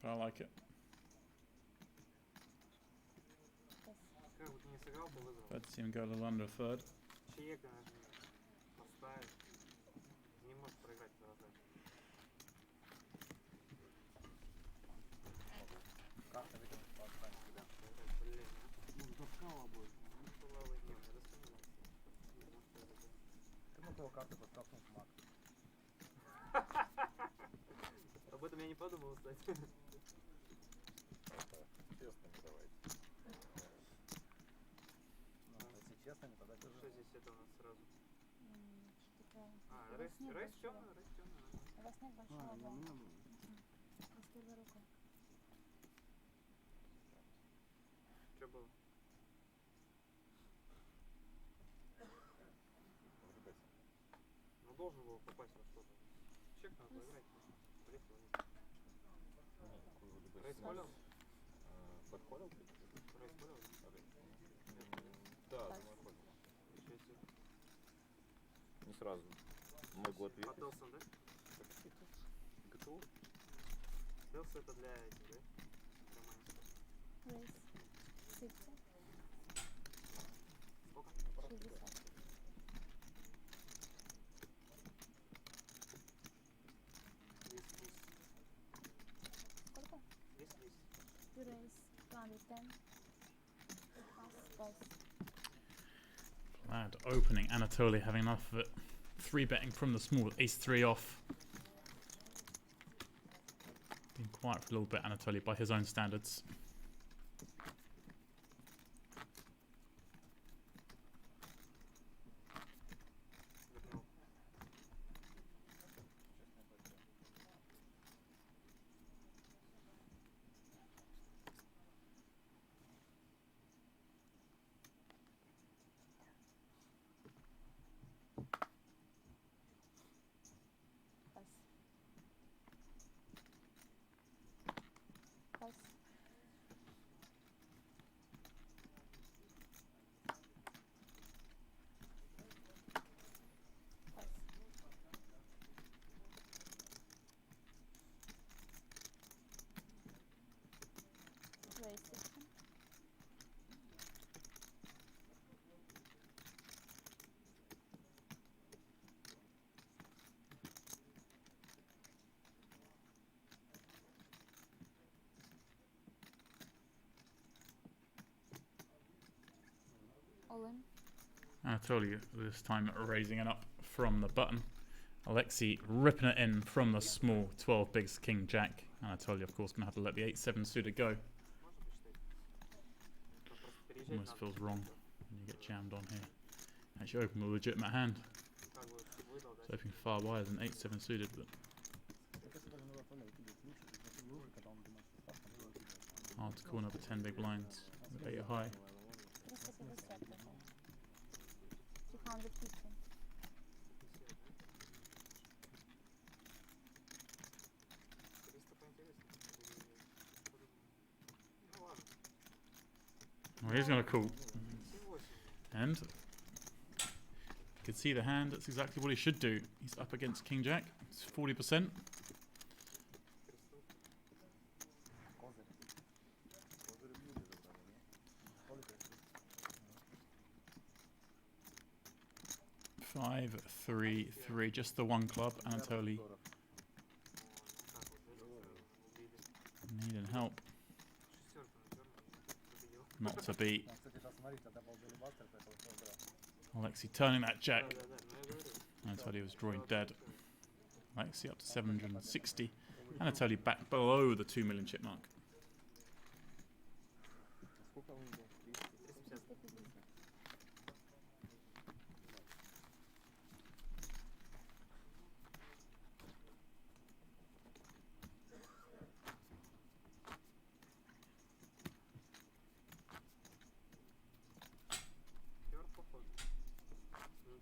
But I like it. Как бы ты не сыграл, ты выиграл. Glad to see him go a little under a third. Чаек нажми. Поставить. Не можешь проиграть в разы. Карта выкинуть по отстанию, да. Блин, Может, доскала будет. ну лавы не, мне достанется. Ты мог его карты подтолкнуть в маг. Об этом я не подумал, кстати. Честно, не давайте. Ну, если честно, не тогда тоже. Что здесь это у нас сразу? Что-то... А, рейс темный, рейс темный. У вас нет большого А, блока. не было. Просто за руку. Что было? Ну должен был попасть во что-то. Чек надо играть. Поехали. Рейс холил? Подхолил? Рейс холил? Да, думаю, холил. Ничего себе. Не сразу. Могу ответить. Потелсон, да? ГТУ? Телс это для этих, да? Для майнского. Рейс. 60. Сколько? 60. Сколько? 10. You raise 210. Pass. Glad opening. Anatoly having enough of it. 3-betting from the small with ace-3 off. Been quiet for a little bit, Anatoly, by his own standards. Pass. Raise 60. All in. Anatoly this time raising it up from the button. Alexei ripping it in from the small 12 bigs king jack. Anatoly, of course, going to have to let the 8-7 suited go. Almost feels wrong when you get jammed on here. Actually open with a legitimate hand. It's opening far wider than 8-7 suited, but hard to call another 10 big blinds. Bet you're high. 350 total. 250. Well, he's going to call. And you can see the hand, that's exactly what he should do. He's up against King Jack, it's 40%. Five, 3, 3, just the one club. Anatoly needing help. Not to beat. Alexei turning that jack. Anatoly was drawing dead. Alexei up to 760. Anatoly back below the 2 million chip mark.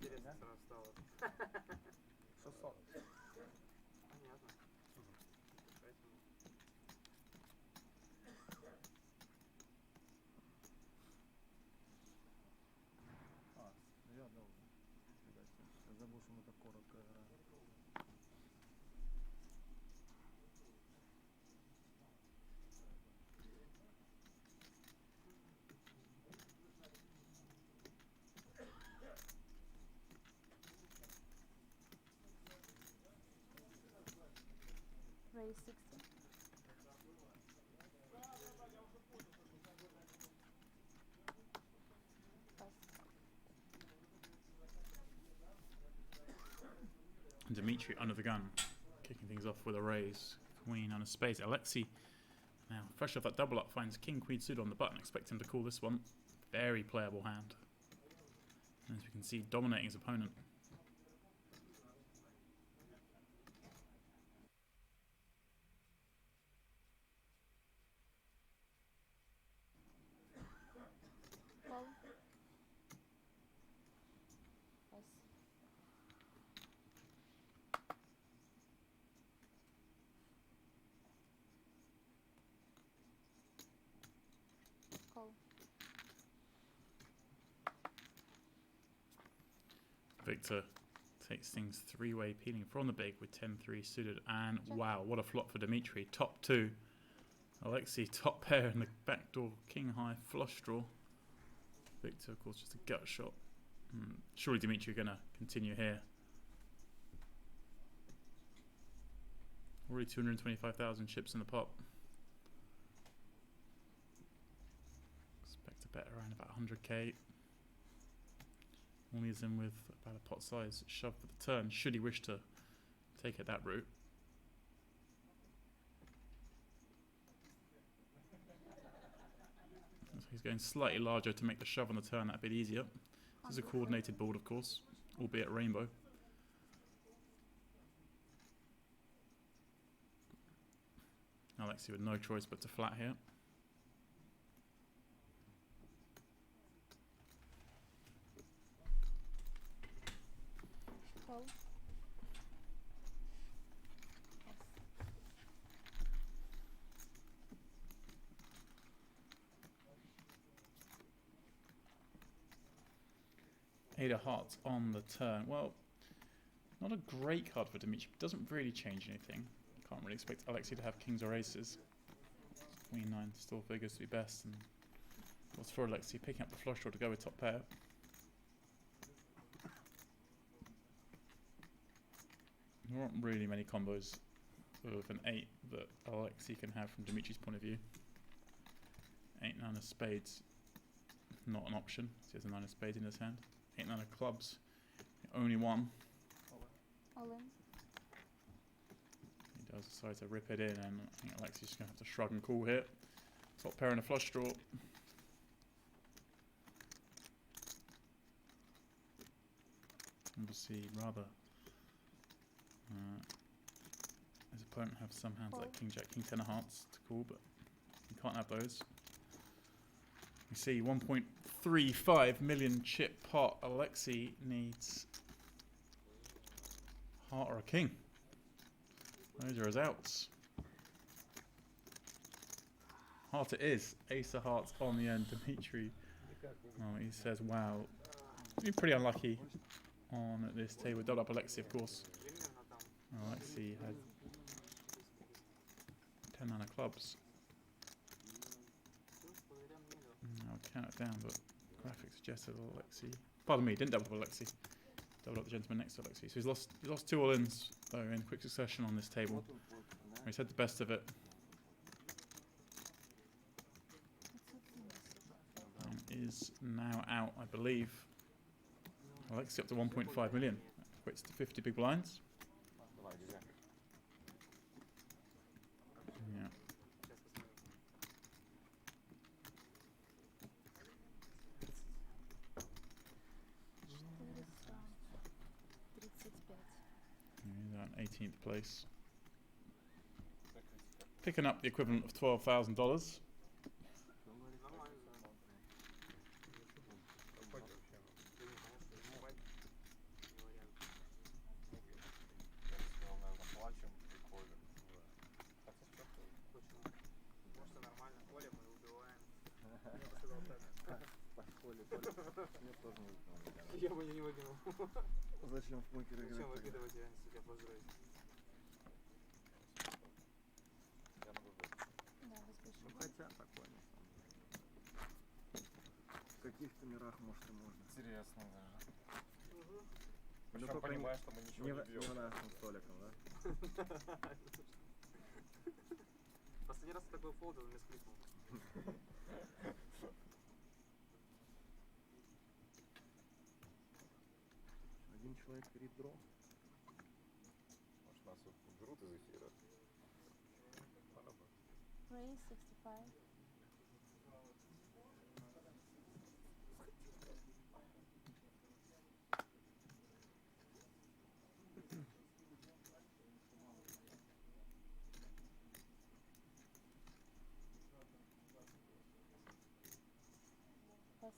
Интересно сразу стало. 600. Понятно. что мы так коротко играем. Raise 60. Dimitri under the gun, kicking things off with a raise. Queen on a spade. Alexei now fresh off that double up finds king queen suited on the button. Expect him to call this one. Very playable hand. And as we can see, dominating his opponent. Call. Yes. Call. Victor takes things three-way, peeling from the big with 10-3 suited. And wow, what a flop for Dimitri. Top two. Alexei top pair in the backdoor king high flush draw. Victor, of course, just a gut shot. Surely Dimitri going to continue here. Already 225,000 chips in the pot. Expect a bet around about 100k. Only is in with about a pot size shove for the turn, should he wish to take it that route. So he's going slightly larger to make the shove on the turn that bit easier. This is a coordinated board, of course, albeit rainbow. Alexei with no choice but to flat here. Call. Eight of hearts on the turn. Well, not a great card for Dimitri. Doesn't really change anything. Can't really expect Alexei to have kings or aces. Queen 9 still figures to be best. And what's for Alexei? Picking up the flush draw to go with top pair. There aren't really many combos of an 8 that Alexei can have from Dimitri's point of view. 8, 9 of spades, not an option. So he has a 9 of spades in his hand. 8, 9 of clubs, only one. All in. He does decide to rip it in, and I think Alexei's just going to have to shrug and call here. Top pair and a flush draw. Obviously, rather his opponent have some hands like king jack, king 10 of hearts to call, but he can't have those. We see 1.35 million chip pot. Alexei needs heart or a king. Those are his outs. Heart it is. Ace of hearts on the end. Dimitri, he says, wow. He's pretty unlucky on this table. Double up Alexei, of course. Alexei had 10 9 of clubs. I'll count it down, but graphics suggested Alexei. Pardon me, didn't double up Alexei. Double up the gentleman next to Alexei. So he's lost 2 all-ins though in quick succession on this table. He's had the best of it. And is now out, I believe. Alexei up to 1.5 million. That equates to 50 big blinds. Yeah. He's on 18th place. Picking up the equivalent of $12,000. Я бы не выкинул. Зачем в покер Зачем играть? выкидывать я себя пожрать? Я могу выиграть. Да, без Ну хотя такое на самом деле. В каких-то мирах, может, и можно. Интересно даже. Ну, Причем только понимаю, что мы ничего не бьем. не нашим столиком, да? Последний раз такой фолд, он мне скликнул. Один человек перед дро. Может, нас уберут из эфира? Пора бы. Raise 65. Pass.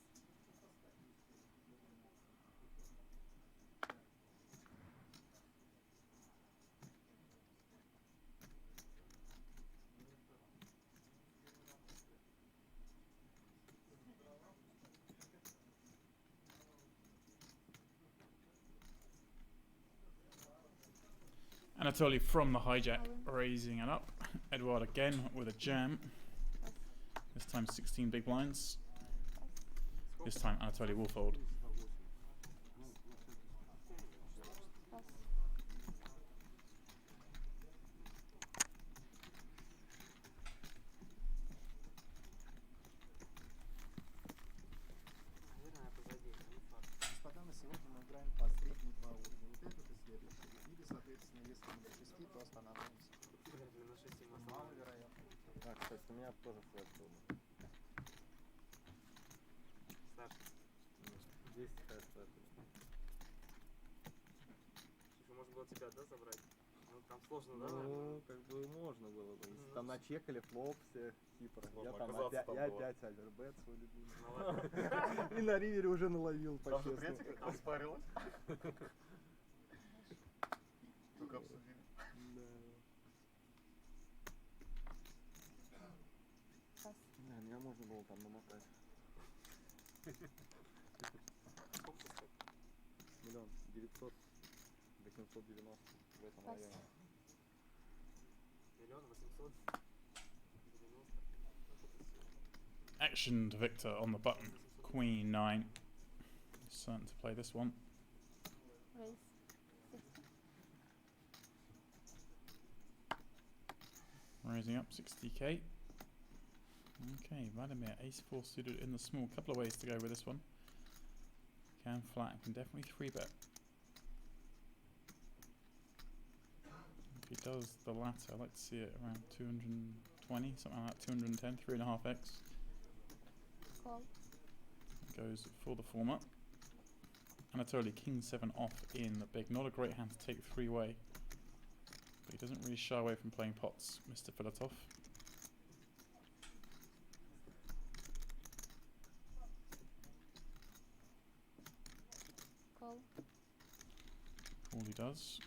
Anatoly from the hijack raising it up. Edouard again with a jam. This time 16 big blinds. This time Anatoly will fold. Наверное, это заденет, не факт. Господа, на сегодня мы играем по средней два уровня. Вот этот и следующий. Или, соответственно, если не до 6, то останавливаемся. На 6 мы Маловероятно. А, кстати, у меня тоже флэт был. Старший. 10 хэт флэт. Слушай, можно было тебя, да, забрать? Ну, там сложно, да? Ну, как бы можно было бы. Если там начекали флоп все, типа, Сложно я там оказаться там было. опять овербет свой любимый. Ну ладно. И на ривере уже наловил, Там же по-честному. третий как спарилась. Только обсудили. Да, меня можно было там намотать. Сколько сейчас стоит? 1 900 890 в этом районе. 1 800 90. Action to Victor on the button. Queen 9. Certain to play this one. Raise 60. Raising up 60k. Okay, Vladimir, ace 4 suited in the small. Couple of ways to go with this one. Can flat, can definitely 3-bet. If he does the latter, I'd like to see it around 220, something like that, 210, 3.5x. Call. Goes for the former. Anatoly, king 7 off in the big. Not a great hand to take 3-way. But he doesn't really shy away from playing pots, Mr. Filatov. Call. All he does.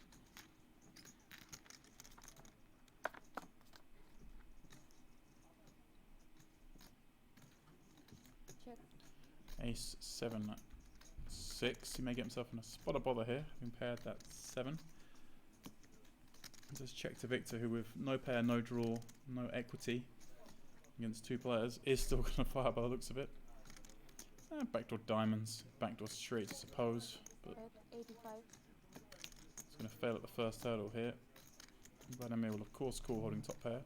Check. Ace 7 6. He may get himself in a spot of bother here, having paired that 7. Just check to Victor, who with no pair, no draw, no equity against 2 players, is still going to fire by the looks of it. Backdoor diamonds, backdoor straight, I suppose, but 85. it's going to fail at the first hurdle here. Vladimir will of course call holding top pair.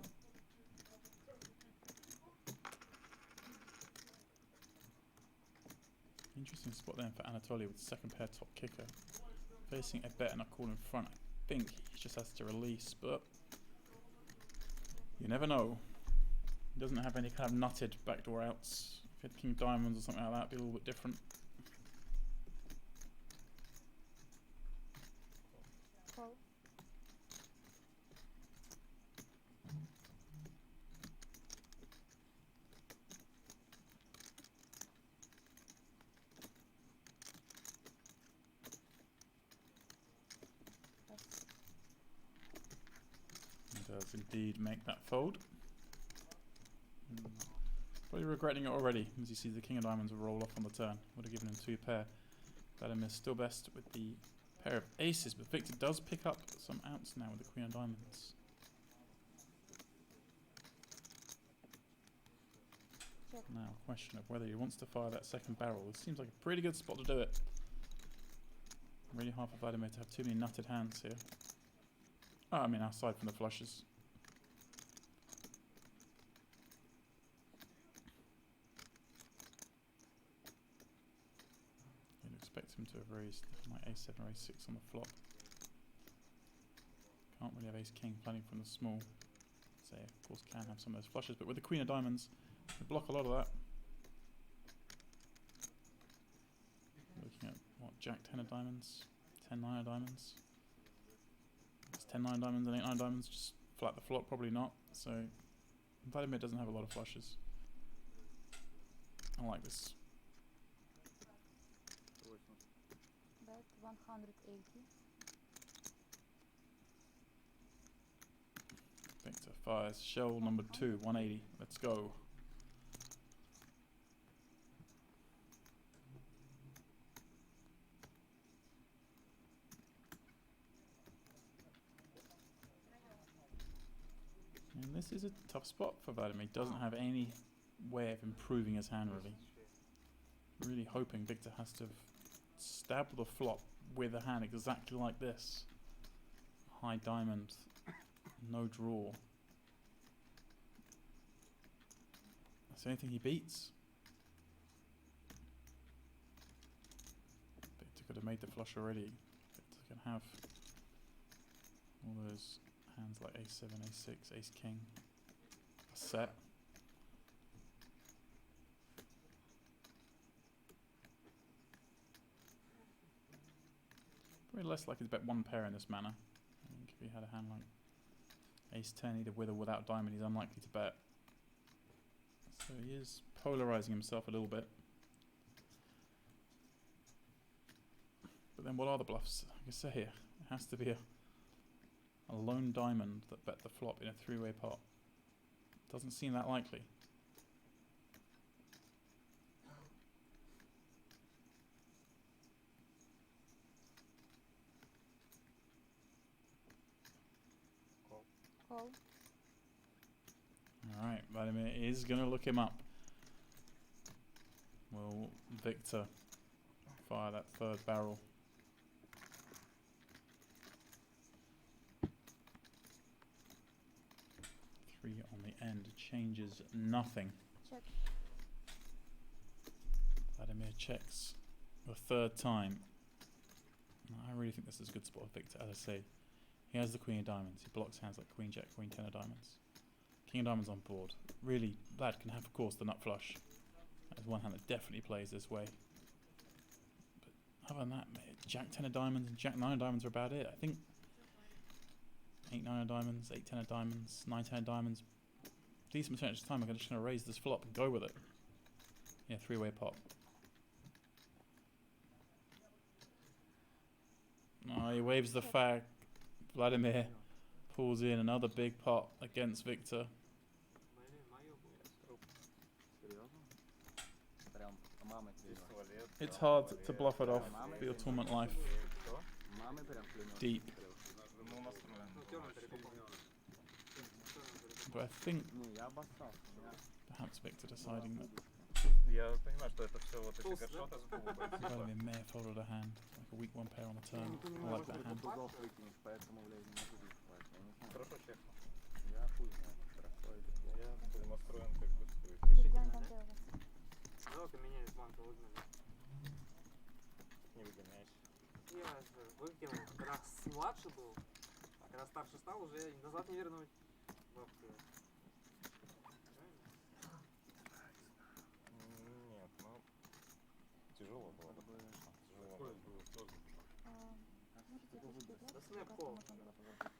Interesting spot then for Anatoly with second pair top kicker. Facing a bet and a call in front. I think he just has to release, but you never know. He doesn't have any kind of nutted backdoor outs. If he had king diamonds or something like that, it'd be a little bit different. Call. He does indeed make that fold. Probably regretting it already, as you see the king of diamonds will roll off on the turn. Would have given him 2 pair. Vladimir's still best with the pair of aces, but Victor does pick up some outs now with the queen of diamonds. Now, question of whether he wants to fire that second barrel. This seems like a pretty good spot to do it. Really hard for Vladimir to have too many nutted hands here. Oh, I mean, aside from the flushes. You'd expect him to have raised like a7 or a6 on the flop. Can't really have ace-king planning from the small. So, of course, can have some of those flushes, but with the queen of diamonds, we block a lot of that. Looking at, what, jack 10 of diamonds, 10 9 of diamonds. It's 10 9 diamonds and 8 9 diamonds, just flat the flop, probably not. So, Vladimir doesn't have a lot of flushes. I like this. Bet 180. Victor fires shell number 2, 180. Let's go. And this is a tough spot for Vladimir. He doesn't have any way of improving his hand, really. Really hoping Victor has to stab the flop with a hand exactly like this. High diamond, no draw. That's the only thing he beats. Victor could have made the flush already. Victor can have all those hands like a7, a6, ace-king. A set. Probably less likely to bet one pair in this manner. I think if he had a hand like ace-10, either with or without diamond, he's unlikely to bet. So he is polarizing himself a little bit. But then what are the bluffs? Like I say here, it has to be a lone diamond that bet the flop in a three-way pot. Doesn't seem that likely. Call. Alright, Vladimir is going to look him up. Will Victor fire that third barrel? Three on the end changes nothing. Check. Vladimir checks the third time. I really think this is a good spot for Victor, as I say. He has the queen of diamonds. He blocks hands like queen jack, queen 10 of diamonds. King of diamonds on board. Really, Vlad can have, of course, the nut flush. There's one hand that definitely plays this way. But other than that, jack 10 of diamonds and jack 9 of diamonds are about it. I think 8 9 of diamonds, 8 10 of diamonds, 9 10 of diamonds. Decent percentage of time, I'm just going to raise this flop and go with it. Yeah, three-way pot. Oh, he waves the fag. Vladimir pulls in another big pot against Victor. It's hard to bluff it off for your tournament life. Deep. But I think perhaps Victor deciding that Vladimir may have folded a hand, like a weak one pair on the turn. I like that hand. Давай поменяем банку, выгнали. Не выгоняйся. Я же выкинул, когда младше был, а когда старше стал, уже назад не вернуть. Бабка. Нет, ну тяжело было бы, конечно. Тяжело было. Да снэп-кол.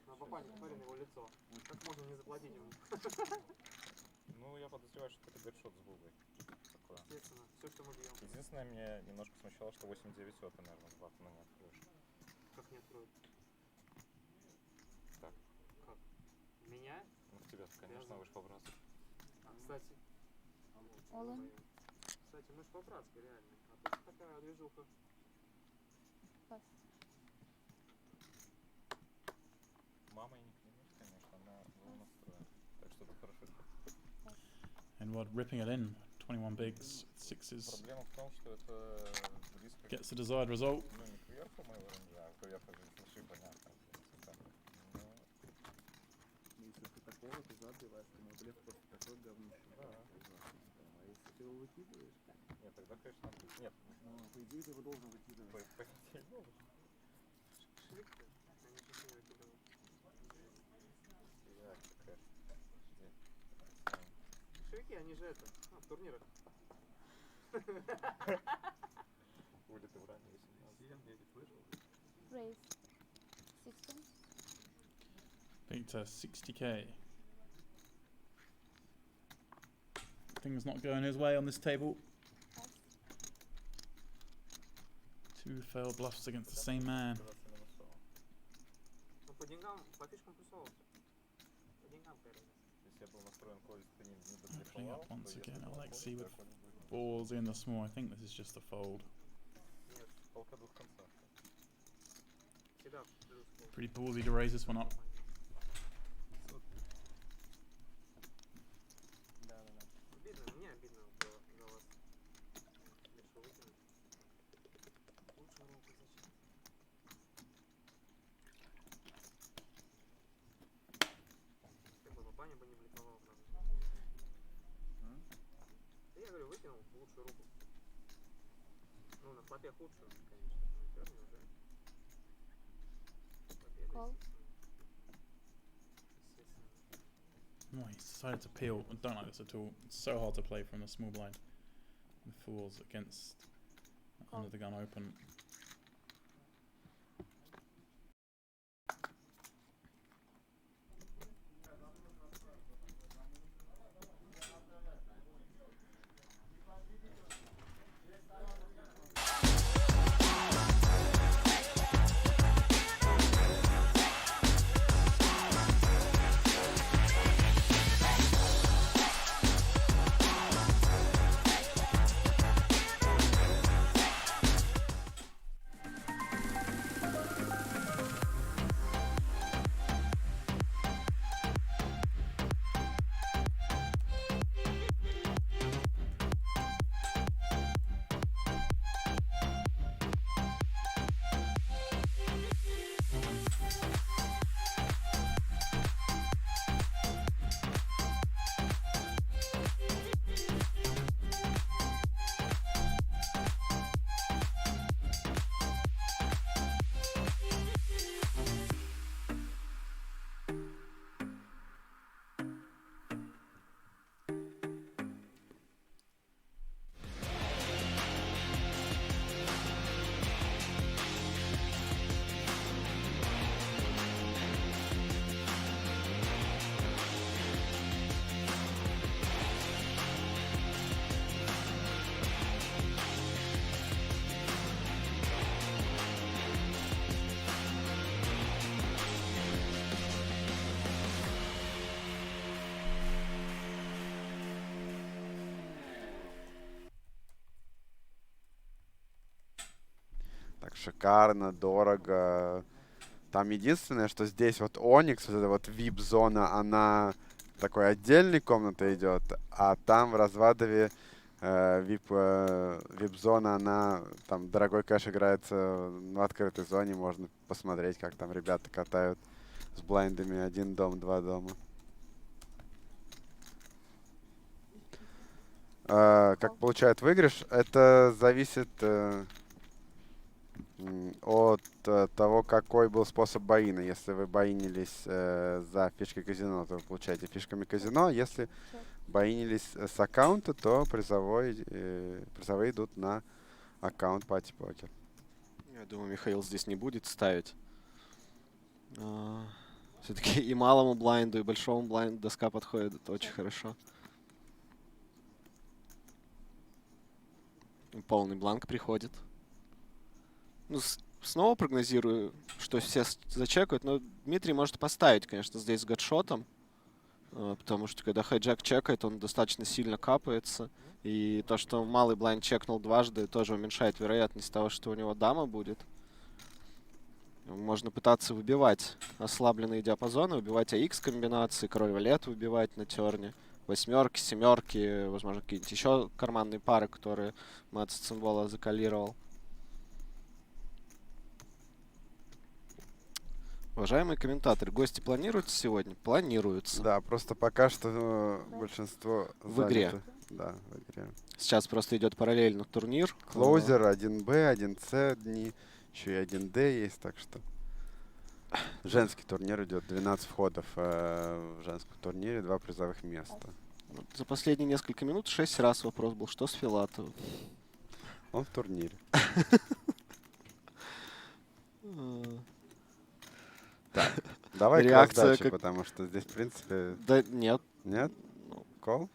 На попаде парень его лицо. Как можно не заплатить ему? Ну, я подозреваю, что это бэкшот с губой. Такое. Естественно, все, что мы бьем. Единственное, меня немножко смущало, что 8-9 ты, наверное, 2 но не откроешь. Как не откроют? Так. Как? Меня? Ну, в тебя-то, конечно, вы же по-братски. А, кстати. Олен. Кстати, мы ж по-братски, реально. А тут такая движуха. Пас. And what, ripping it in, 21 bigs, sixes. Gets the desired result. Если ты такого, ты забиваешь, ты мой блеф просто такой говнище. Да. А если ты его выкидываешь... Нет, тогда, конечно, нет. Ну, по идее, ты его должен выкидывать. По идее, должен. Шрифты, они почти не выкидывают. Шрифты, они же это, в турнирах. Будет и в ранее 18. Я не слышал. Raise 16. Peter, 60k. Things not going his way on this table. Two failed bluffs against the same man. Ну, по деньгам, по фишкам плюсовался. По деньгам первый. Если я был настроен кое не Opening up once again, Alexei with balls in the small. I think this is just a fold. Нет. Полка двух концов. Всегда плюс. Pretty ballsy to raise this one up. Обидно, мне обидно было за вас. Решил выкинуть. Лучше руку зачем? Как бы папаня бы не блефовал, правда. Да я говорю, выкинул лучшую руку. Ну, на флопе худшую, конечно. На терне уже. Call. Oh, he's decided to peel. I don't like this at all. It's so hard to play from the small blind. The fools against under the gun open. Так, шикарно, дорого. Там единственное, что здесь вот Оникс, вот эта вот VIP-зона, она такой отдельной комнатой идет, а там в Развадове VIP-зона, она, там дорогой кэш играется в открытой зоне, можно посмотреть, как там ребята катают с блайндами 1 дом, 2 дома. Как получают выигрыш, это зависит от того, какой был способ боина. Если вы боинились за фишкой казино, то вы получаете фишками казино. Если боинились с аккаунта, то призовые идут на аккаунт Party Poker. Я думаю, Михаил здесь не будет ставить. Все-таки и малому блайнду, и большому блайнду доска подходит. Это очень хорошо. Полный бланк приходит. Ну, снова прогнозирую, что все зачекают, но Дмитрий может поставить, конечно, здесь с гадшотом, потому что когда хайджак чекает, он достаточно сильно капается, и то, что малый блайнд чекнул дважды, тоже уменьшает вероятность того, что у него дама будет. Можно пытаться выбивать ослабленные диапазоны, выбивать AX комбинации, король валет выбивать на терне. Восьмерки, семерки, возможно, какие-нибудь еще карманные пары, которые мат с цимбола закалировал. Уважаемые комментаторы, гости планируются сегодня? Планируются. Да, просто пока что большинство в игре. заняты. Да, в игре. Сейчас просто идет параллельно турнир. Клоузер, 1Б, 1С дни, еще и 1Д есть, так что женский турнир идет, 12 входов в женском турнире, 2 призовых места. Вот за последние несколько минут 6 раз вопрос был, что с Филатовым? Он в турнире. Так, давай к раздаче, потому что здесь, в принципе... Да нет. Нет? Кол?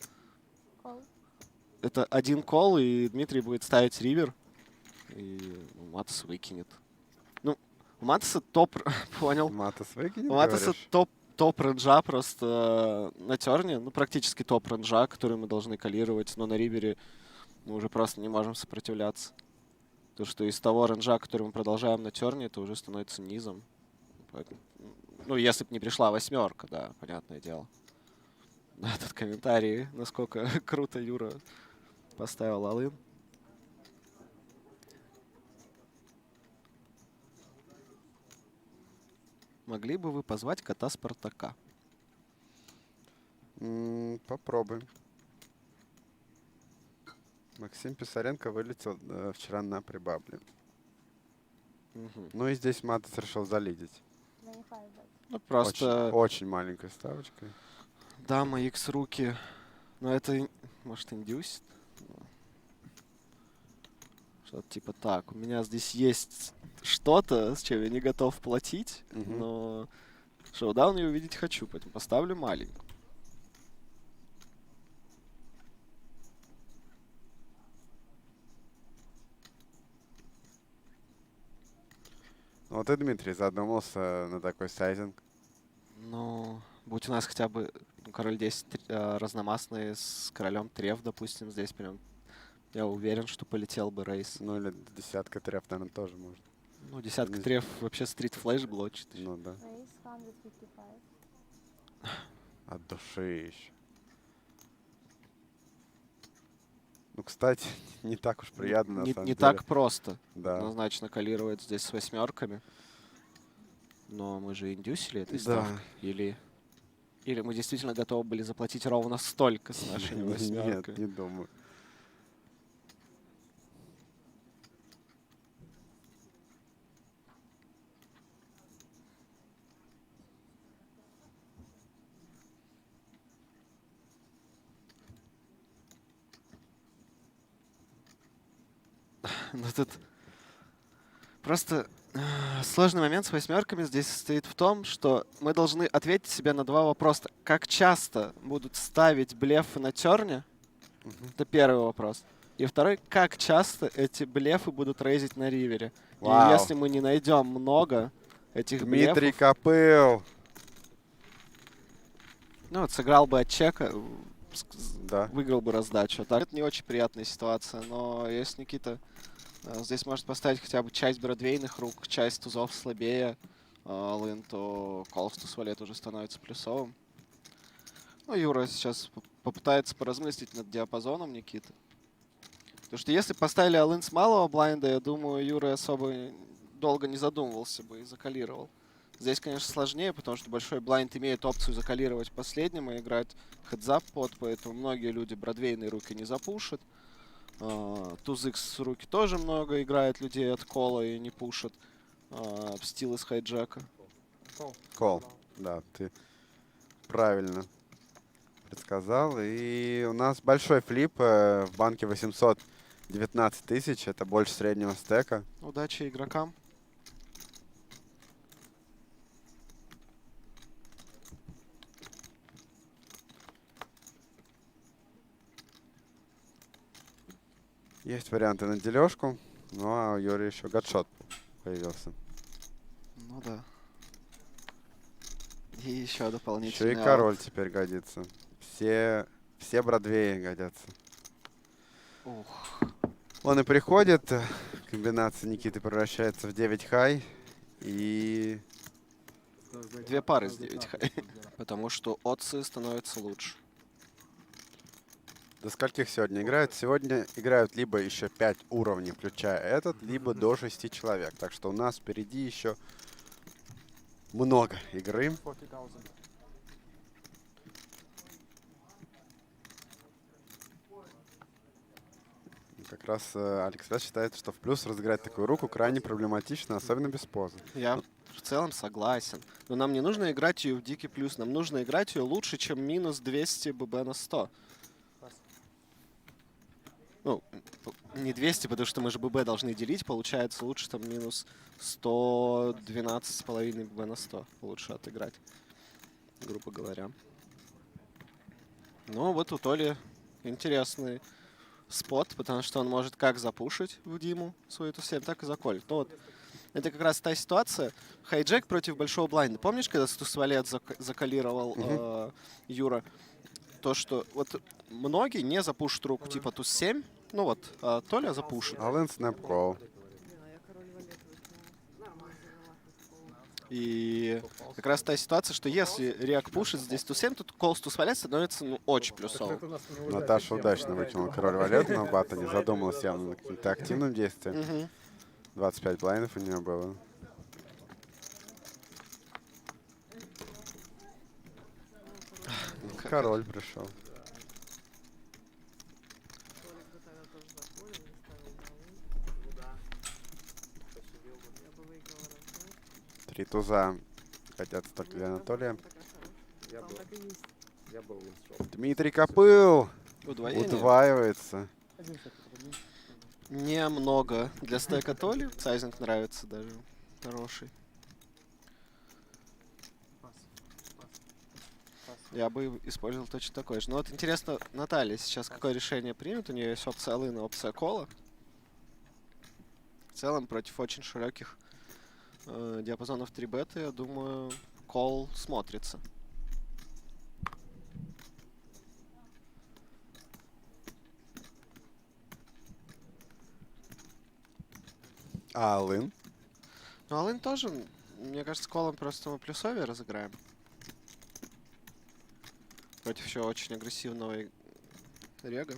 Это один кол, и Дмитрий будет ставить ривер. И Матос выкинет. Ну, у Матоса топ... Понял. Матос выкинет, у Матоса топ ренджа просто на терне. Ну, практически топ ренджа, который мы должны калировать. Но на ривере мы уже просто не можем сопротивляться. То, что из того ренджа, который мы продолжаем на терне, это уже становится низом. Поэтому, ну, если бы не пришла восьмерка, да, понятное дело. Этот комментарий, насколько круто Юра поставил all-in. Могли бы вы позвать кота Спартака? Попробуем. Максим Писаренко вылетел вчера на прибабле. Ну и здесь Матос решил залидить. Ну, просто... Очень маленькой ставочкой. Дама, X руки. Но это, может, индюсит? Что-то типа так. У меня здесь есть что-то, с чем я не готов платить, но шоудаун я увидеть хочу, поэтому поставлю маленькую. Вот и Дмитрий задумался на такой сайзинг. Ну, будь у нас хотя бы король 10 разномастный с королем треф, допустим, здесь прям, я уверен, что полетел бы рейс. Ну или десятка треф, наверное, тоже можно. Ну, десятка треф вообще стрит флэш блочит. Ну да. От души еще. Ну, кстати, не так уж приятно, на самом деле. Не так просто да. Однозначно калировать здесь с восьмерками. Но мы же индюсили этой ставкой. Или мы действительно готовы были заплатить ровно столько с нашими восьмерками? Нет, не думаю. Ну тут просто сложный момент с восьмерками здесь состоит в том, что мы должны ответить себе на два вопроса. Как часто будут ставить блефы на терне? Это первый вопрос. И второй, как часто эти блефы будут рейзить на ривере? Вау. И если мы не найдем много этих блефов... Дмитрий Копыл! Ну вот сыграл бы от чека, да. Выиграл бы раздачу. Так, это не очень приятная ситуация, но если Никита здесь может поставить хотя бы часть бродвейных рук, часть тузов слабее, лын, то колстус валет уже становится плюсовым. Ну, Юра сейчас попытается поразмыслить над диапазоном Никиты. Потому что если поставили алын с малого блайнда, я думаю, Юра особо долго не задумывался бы и закалировал. Здесь, конечно, сложнее, потому что большой блайнд имеет опцию закалировать последним и играть хедзап под, поэтому многие люди бродвейные руки не запушат. Туз Икс руки тоже много играет людей от кола и не пушат. Стил из хайджека. Кол, да, ты правильно предсказал. И у нас большой флип в банке 819 тысяч, это больше среднего стека. Удачи игрокам. Есть варианты на дележку, ну а у Юрия еще гадшот появился. Ну да. И еще дополнительный еще и король теперь годится. Все бродвеи годятся. Ух. Он и приходит, комбинация Никиты превращается в 9 хай. И... Две пары с 9 хай. Потому что отцы становятся лучше. До скольких сегодня играют? Сегодня играют либо еще 5 уровней, включая этот, либо до 6 человек. Так что у нас впереди еще много игры. Как раз Алекс считает, что в плюс разыграть такую руку крайне проблематично, особенно без позы. Я в целом согласен. Но нам не нужно играть ее в дикий плюс. Нам нужно играть ее лучше, чем минус 200 ББ на 100. Ну, не 200, потому что мы же ББ должны делить. Получается лучше там минус 112,5 ББ на 100. Лучше отыграть, грубо говоря. Ну, вот у Толи интересный спот, потому что он может как запушить в Диму свою тусель, так и заколить. Ну вот, это как раз та ситуация. Хайджек против большого блайнда. Помнишь, когда туз-валет заколировал Юра? То, что вот многие не запушат руку типа туз-7, ну вот, Толя запушит. Ален снэп кол. И как раз та ситуация, что если Реак пушит здесь туз-7, то кол с туз-валет становится ну, очень плюсовым. Наташа удачно выкинула король валет на бата, не задумалась явно над каким-то активным действием. 25 блайндов у нее было. Король пришел. Три туза хотят только для Анатолия. Дмитрий Копыл удваивается. Немного для стека Толи. Сайзинг нравится даже. Хороший. Я бы использовал точно такой же. Но вот интересно, Наталья сейчас какое решение примет? У нее есть опция Алына, опция Кола. В целом, против очень широких диапазонов 3 беты, я думаю, Кол смотрится. А Алын? Ну, Алын тоже, мне кажется, Колом просто мы плюсовее разыграем. Против еще очень агрессивного рега.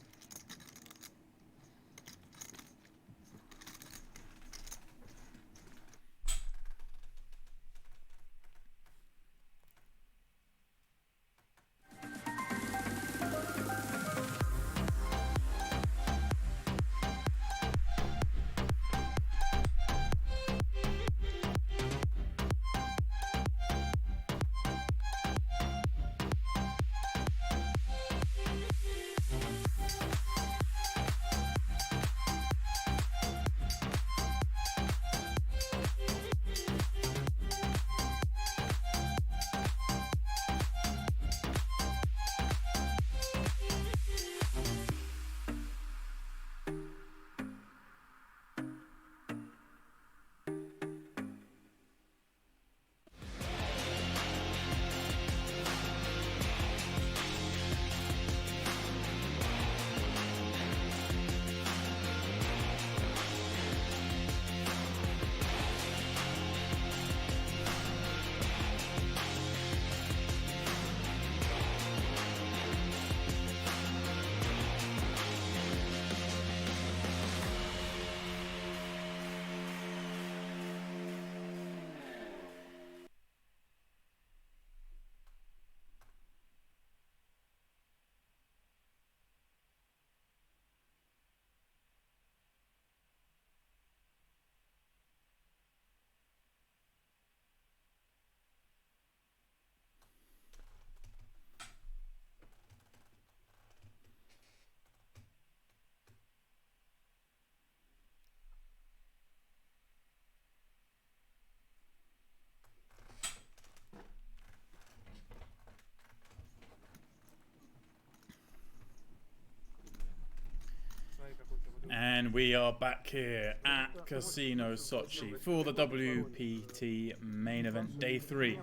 And we are back here at Casino Sochi for the WPT main event, day 3.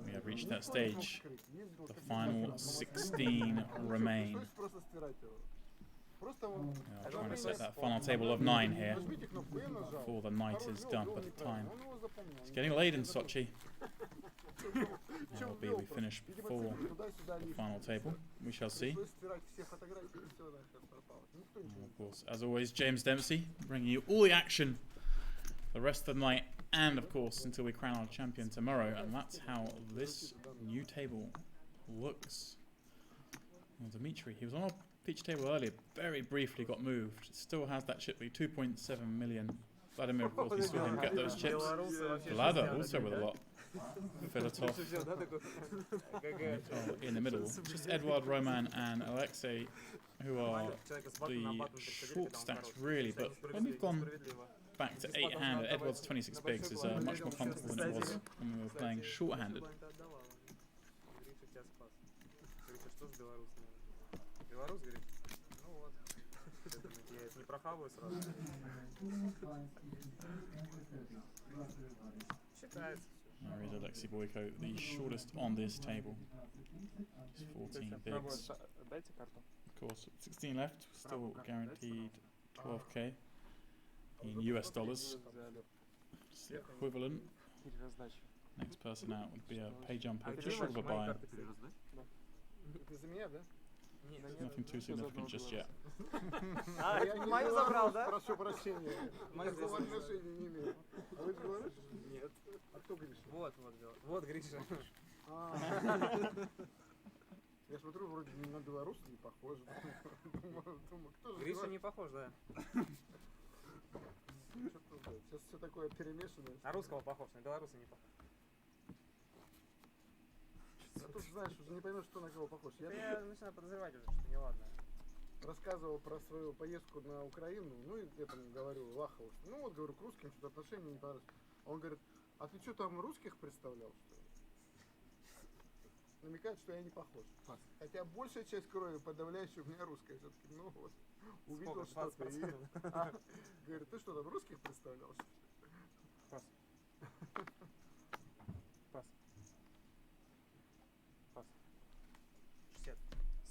We have reached that stage. The final 16 remain. Просто вот I'm trying to set that final table of 9 here нажмите кнопку «М» нажал. before the night Пароль is ввел, done ввел by the неправильно. time. Он его запомнил. It's getting late in Sochi. Чем Will be ввел we просто. finish Видимо, before цифры туда-сюда the лишние. final table. We shall see. Пришлось стирать все фотографии, и все нахер пропало. Никто ничего Of course, as always, James Dempsey bringing you all the action the rest of the night and, of course, until we crown our champion tomorrow. And that's how this new table looks. Well, Dimitri, he was on our pitch table earlier, very briefly got moved. Still has that chip lead, 2.7 million. Vladimir, of course, we saw him get those chips. Vlada also with a lot. Filatov in the middle. Just Edward, Roman, and Alexei, who are the short stacks, really. But when we've gone back to 8-handed, Edward's 26 bigs is much more comfortable than it was when we were playing short-handed. There is Alexei Boyko, the shortest on this table. It's 14 bigs. Of course, 16 left, still guaranteed 12k in US dollars. It's the equivalent. Next person out would be a pay jumper, just short of a buy. За меня, да? Nothing too significant just yet. Я мою забрал, да? Прошу прощения. Я к вам отношения не имею. А вы говорите? Нет. А кто Гриша? Вот Гриша. Я смотрю, вроде на белорус не похож. Думаю, кто же Гриша не похож, да. Сейчас все такое перемешанное. На русского похож, на белоруса не похож. А тут, знаешь, уже не поймешь, кто на кого похож. Я начинаю подозревать уже, что неладно. Рассказывал про свою поездку на Украину, ну и я там говорю, Лахову, ну вот, говорю, к русским что-то отношения не понравилось. Он говорит, а ты что там русских представлял, что ли? Намекает, что я не похож. Хотя большая часть крови подавляющая у меня русская все-таки. Ну вот, увидел что-то и... Говорит, ты что там русских представлял, что ли? Пас. Пас. Пас.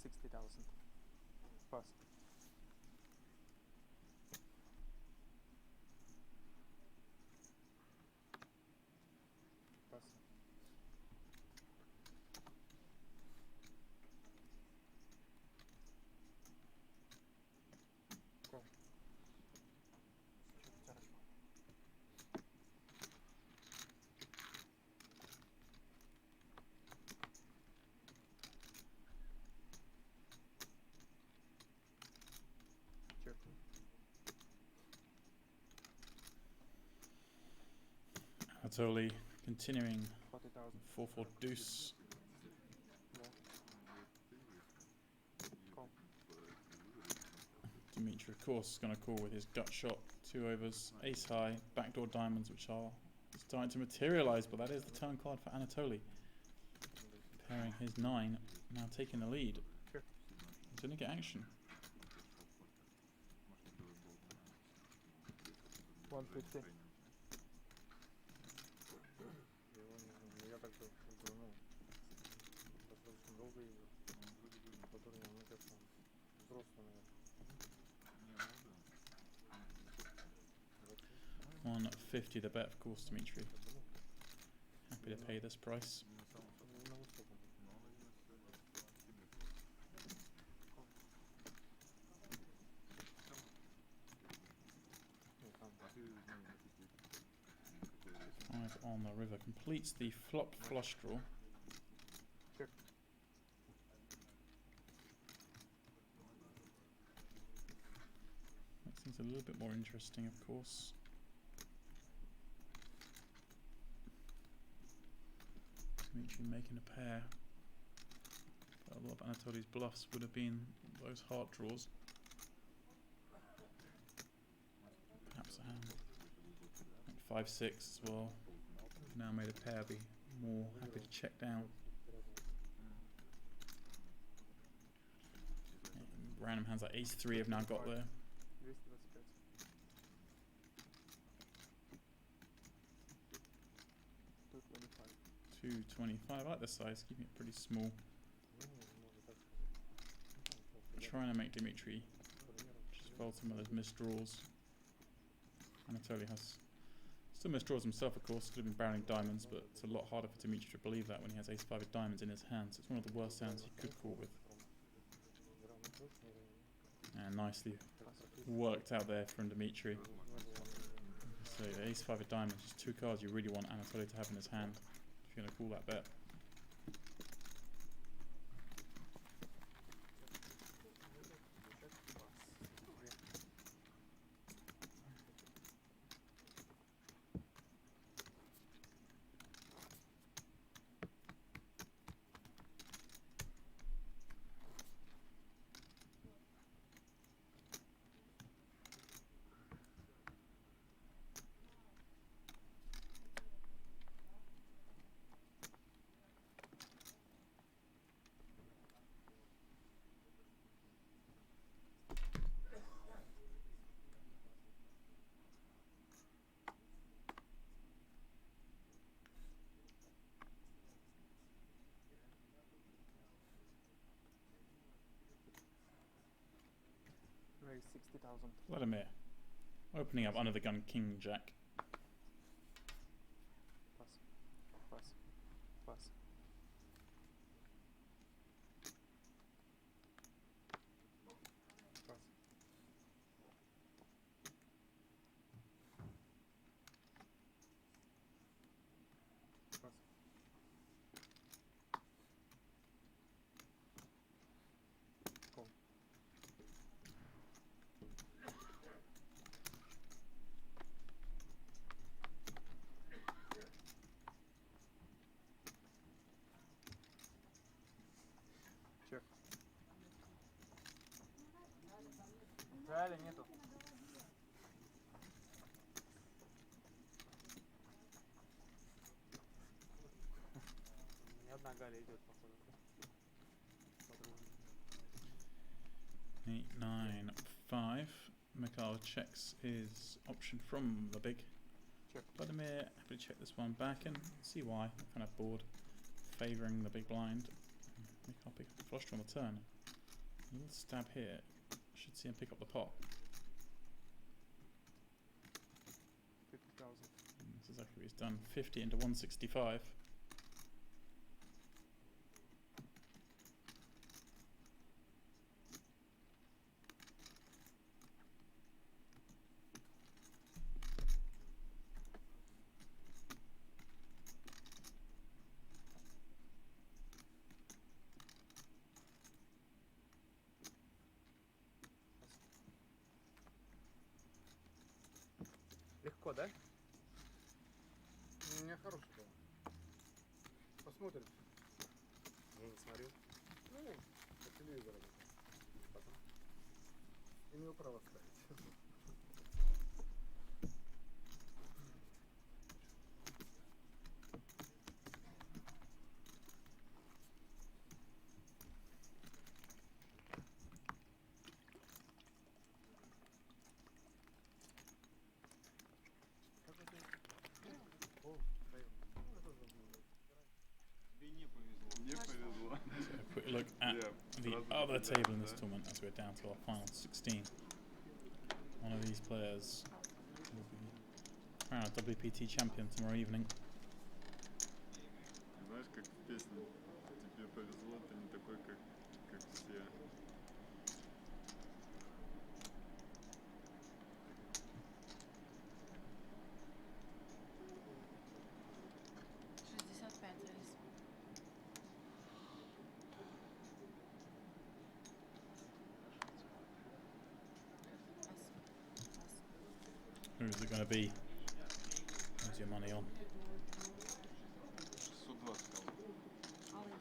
60,000. Пас. Пас. Кол. Anatoly continuing 4-4 deuce. Dimitri, of course, is going to call with his gut shot. 2 overs, ace high, backdoor diamonds, which are starting to materialise, but that is the turn card for Anatoly. Pairing his 9, now taking the lead. He's going to get action. 150. Я так ну, достаточно долго ездил. По турниру, мне кажется, взрослый, наверное. 150 the bet, of course, Dimitri. Happy to pay this price. Five on the river completes the flop flush draw. Makes things a little bit more interesting, of course. Dimitri making a pair. But a lot of Anatoly's bluffs would have been those heart draws. Perhaps a hand. 5-6 as well. Now made a pair, be more happy to check down. And random hands like ace-3 have now got there. 225. I like the size, keeping it pretty small. Trying to make Dimitri fold some of those missed draws. Anatoly has still missed draws himself, of course. Could have been barreling diamonds, but it's a lot harder for Dimitri to believe that when he has ace-5 of diamonds in his hands. It's one of the worst hands he could call with. And nicely worked out there from Dimitri. So ace-5 of diamonds, just two cards you really want Anatoly to have in his hand if you're going to call that bet. Raise 60,000. Vladimir, opening up under the gun King Jack. Pass. Pass. Pass. Pass. Pass. Call. Check. Реально нету. Ни одна галя идет, походу. 8-9-5. Mikhail checks his option from the big. Check. Vladimir happy to check this one back and see why. Kind of bored, favouring the big blind. Mikhail pick up the flush draw on the turn. A little stab here. Should see him pick up the pot. 50,000. That's exactly what he's done. 50 into 165. Легко, да? У меня хороший был. Посмотрим. Я не смотрю. Ну, по телевизору. Потом. Имел право ставить. A quick look at the other table in this tournament as we're down to our final 16. One of these players will be crowned WPT champion tomorrow evening. Знаешь, как в песне, тебе повезло, ты не такой, как все. Who's it going to be? Where's your money on? 620 стало.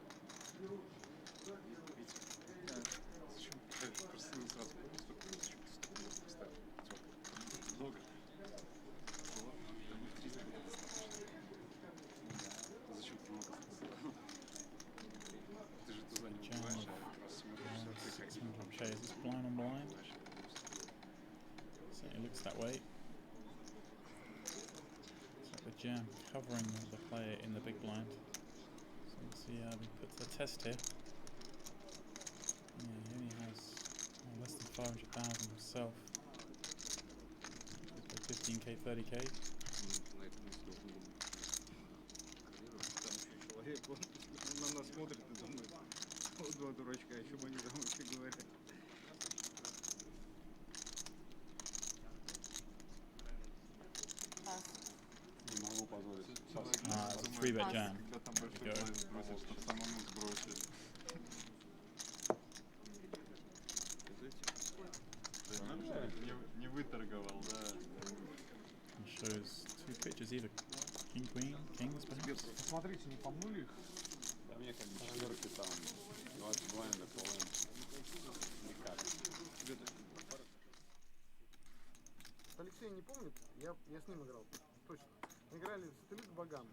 Зачем? Просто не сразу полностью поставил. Много. Там 300 достаточно. Зачем ты много сказал? Ты же туда не убиваешь, а смотришь, как 600k. Is this blind on blind? Certainly looks that way. The jam covering the player in the big blind. So we'll see how he puts the test here. Yeah, he only has less than 500,000 himself. 15k, 30k. На этом если он там еще человек, он на нас смотрит и думает, вот два дурачка, о чем они там вообще говорят. Не могу позволить. Three bet jam. Когда там большой блайнд сбросит, чтобы самому сбросить. Не выторговал, да. It shows two pitches, either king, queen, kings, perhaps. Посмотрите, не помнули их? Да мне как бы четверки там, 20 блайндов, половин. Никак. Алексей не помнит, я с ним играл, точно. Мы играли в сателлит богам.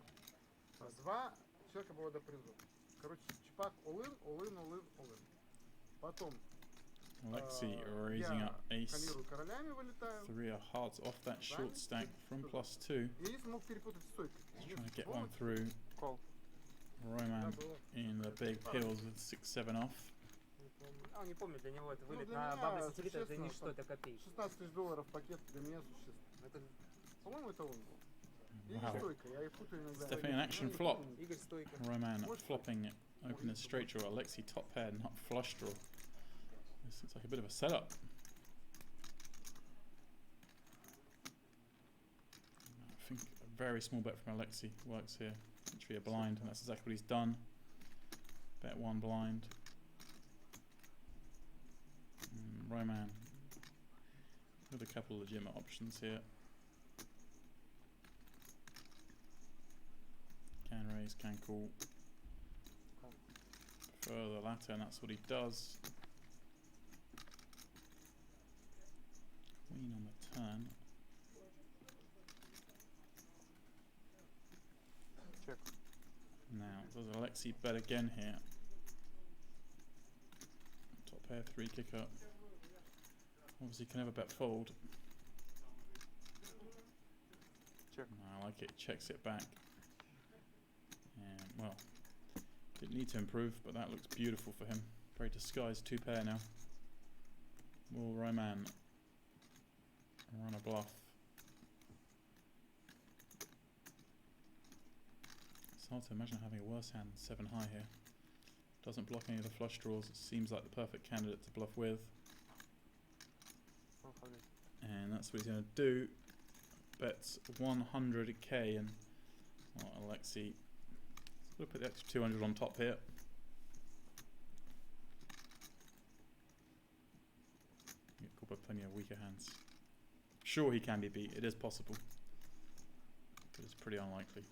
Два человека было до призов. Короче, чипак all-in, all-in, all-in, all-in. Потом Alexei raising up ace. калирую королями, вылетаю. 3 of hearts off that short stack from +2. Я если мог перепутать стойкой. Just trying to get one through. Roman in the big hills with 6-7 off. Он не помнит, для него это вылет на бабы сателлита, это ничто, это копейки. 16 тысяч долларов пакет для меня существенно. Это, по-моему, это он был. Wow. Стойка, я и путаю иногда. It's definitely an action flop. Игорь стойка. Roman flopping it, open a straight draw. Alexei top pair, not flush draw. This looks like a bit of a setup. I think a very small bet from Alexei works here. Literally a blind, and that's exactly what he's done. Bet one blind. Roman with a couple of legitimate options here. Can raise, can call. Prefer the latter, and that's what he does. Queen on the turn. Check. Now, does Alexei bet again here? Top pair, 3 kick up. Obviously can never bet fold. Check. No, I like it, checks it back. And well, didn't need to improve, but that looks beautiful for him. Very disguised 2 pair now. Will Roman run a bluff? It's hard to imagine having a worse hand than 7 high here. Doesn't block any of the flush draws. It seems like the perfect candidate to bluff with. And that's what he's going to do. Bets 100k, and well, Alexei, we'll put the extra 200 on top here. Get caught by plenty of weaker hands. Sure, he can be beat. It is possible, but it's pretty unlikely.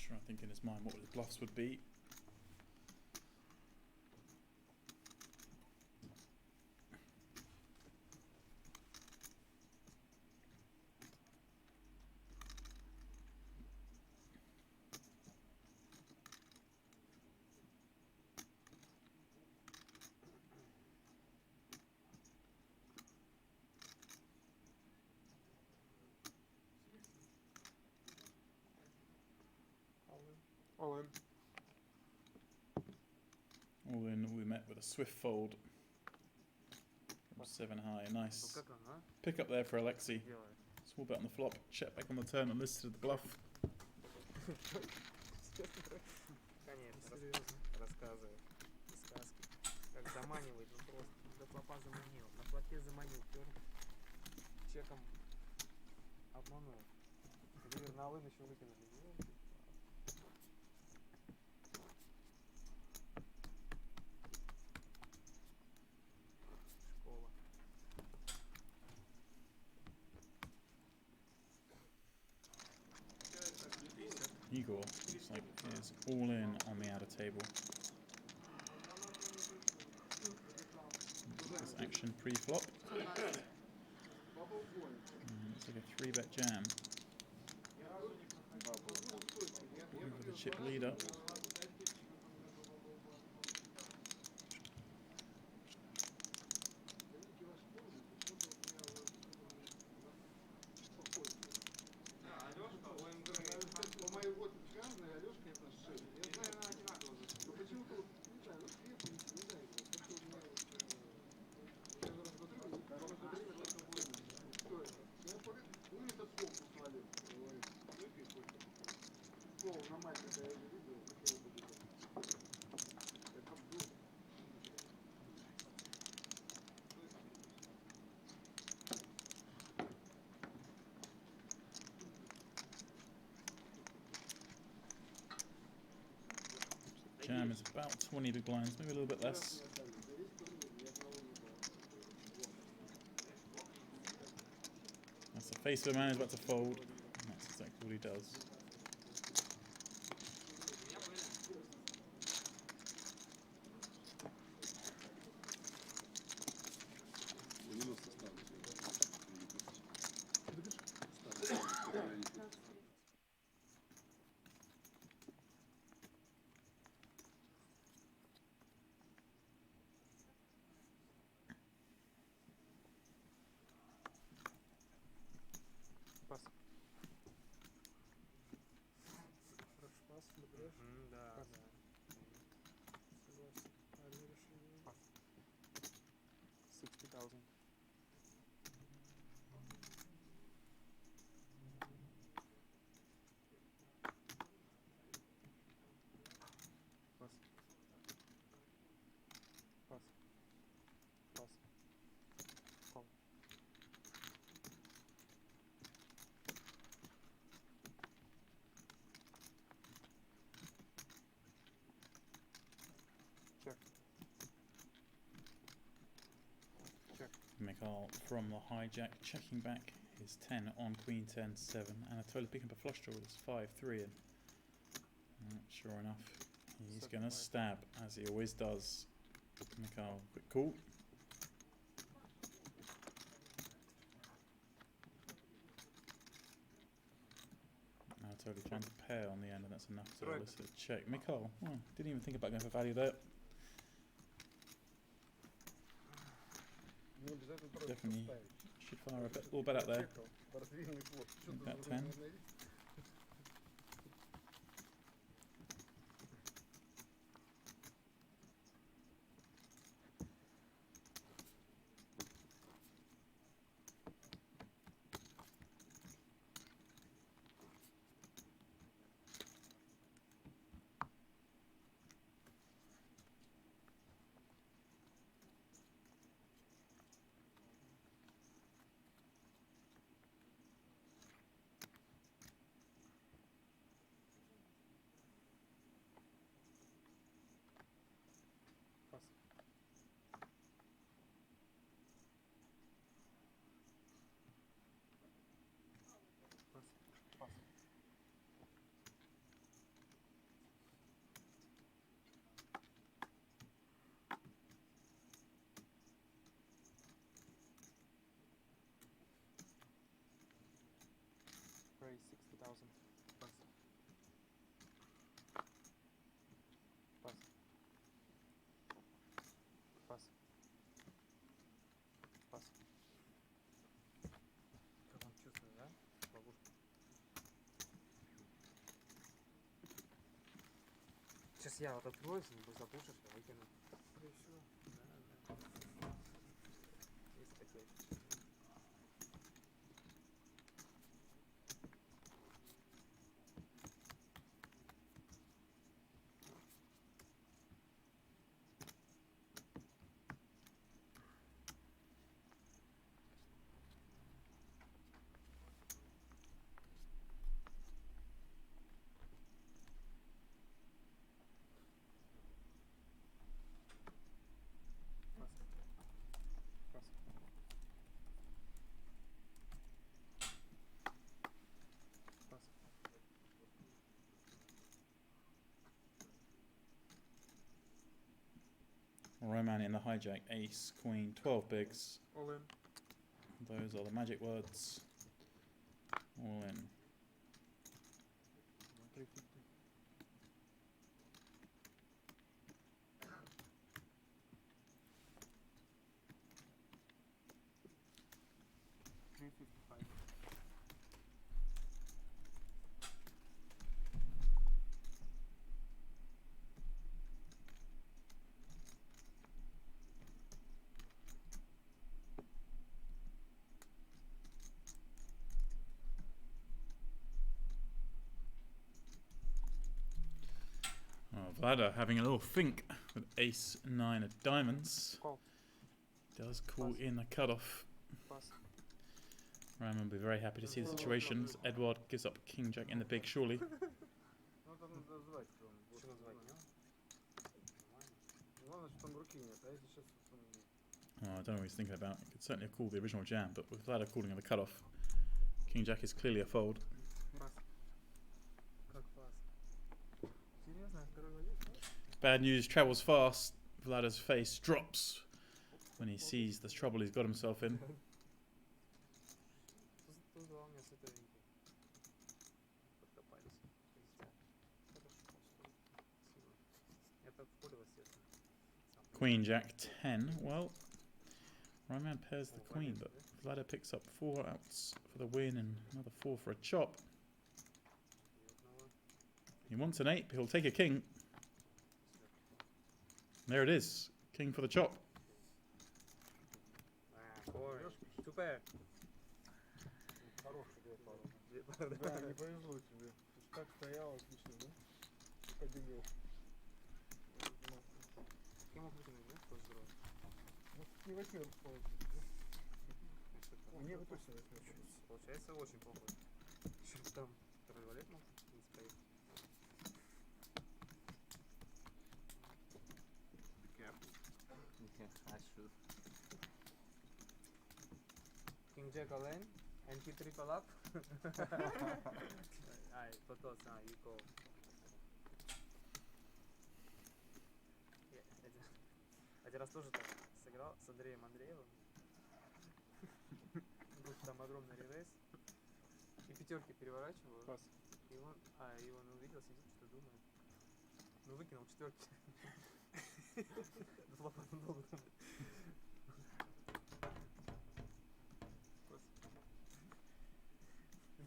Trying to think in his mind what his bluffs would be. All in. All in, we met with a swift fold from 7 high. Nice pick up there for Alexei. Small bet on the flop, check back on the turn and listed the bluff. Конечно, рассказывает сказки. Как заманивает, ну просто до флопа заманил. На флопе заманил, чеком обманул. Ливер на all-in еще выкинули. Igor looks like is all in on the outer table. This action pre-flop. Looks like a 3-bet jam. Over the chip leader. jam is about 20 big blinds, maybe a little bit less. That's the face of a man who's about to fold. And that's exactly what he does. Пас. Хороший пас, добрешь. Да, пас. Да. Согласен. Правильное решение. Пас. 60,000. Пас. Пас. Пас. Кол. Check. Check. Mikhail from the hijack checking back his 10 on Queen 10 7. Anatoly picking up a flush draw with his 5-3 in. Sure enough, he's going to stab as he always does. Mikhail, quick call. Anatoly trying to pair on the end, and that's enough to elicit a check. Mikhail, didn't even think about going for value there. Definitely should fire a little bet out there. About 10. Raise 60,000. Pass. Pass. Pass. Pass. Как он чувствует, да? Ловушку. Сейчас я вот открою, если не запушишь, я выкину. Скорее всего. Да. Есть такой. Roman in the hijack, ace, queen, 12 bigs. All in. Those are the magic words. All in. 350. Vlada having a little think with ace 9 of diamonds. Call. Does call in a cutoff. Pass. Roman will be very happy to see the situation. Edward gives up king jack in the big, surely. значит там руки нет, а если сейчас... Oh, I don't know what he's thinking about. He could certainly have called the original jam, but with Vlada calling the cutoff, King Jack is clearly a fold. Как пас? Серьезно? Король валет? Bad news travels fast. Vlada's face drops when he sees the trouble he's got himself in. Туз 2 у меня световенький. Подкопались. Это в поле естественно. Queen Jack 10. Well, Ryman pairs the queen, but Vlada picks up 4 outs for the win and another 4 for a chop. He wants an 8, but he'll take a king. There it is. King for the chop. Super. Хороший был пару. Да, не повезло тебе. Так стоял, отлично, да? Победил. Я мог выкинуть, да? Кто здорово? Ну, не восьмерку получится. Мне бы точно восьмерку. Получается очень плохо. Еще там король валет мог не стоит. King Jack Allen and he triple up. Потом, you go. Один раз тоже так сыграл с Андреем Андреевым. Был там огромный ререйс. И пятерки переворачиваю. И он увидел, сидит, что думает. Ну, выкинул четверки. Флопа долго.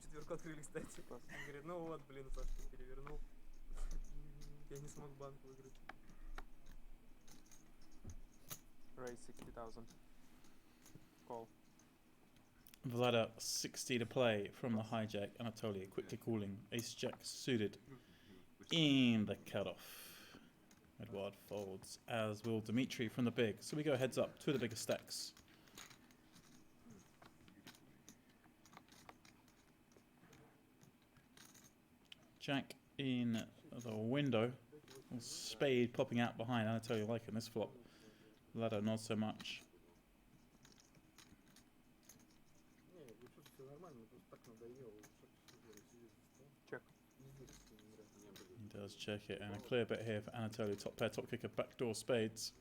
Четверку открыли, кстати. Он говорит, ну вот, блин, Сашка перевернул. Я не смог банк выиграть. Raise 60,000. Call. Vlada 60 to play from the hijack. Anatoly quickly calling ace jack suited in the cutoff. Edward folds, as will Dimitri from the big. So we go heads up, 2 of the biggest stacks. Jack in the window. Spade popping out behind. Anatoly liking this flop. Vlada not so much. Check. He does check it, and a clear bet here for Anatoly. Top pair, top kicker, backdoor spades.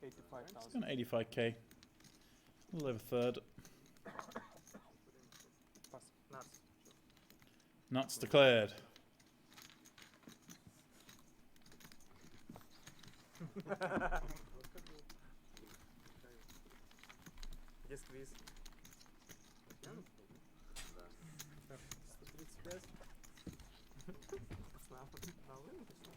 It's got an 85k. A little over third. Nuts declared. Где сквиз? Да. 135. Пацана, на вынос почему?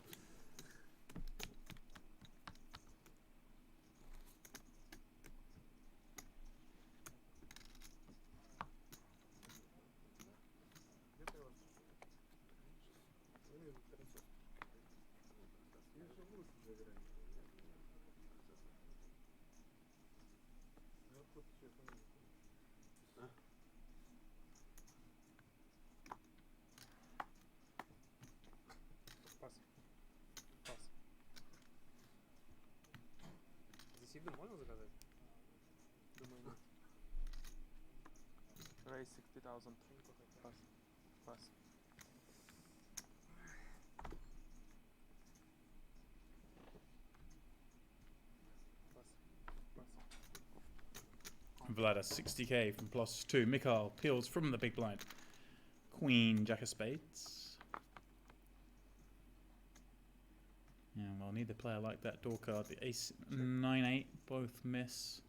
Здесь еду можно заказать? Думаю, нет. Raise 60,000. Pass. Pass. Vlada 60k from +2. Mikhail peels from the big blind. Queen, jack of spades. Yeah, well, neither player like that door card. The ace 9-8, both miss.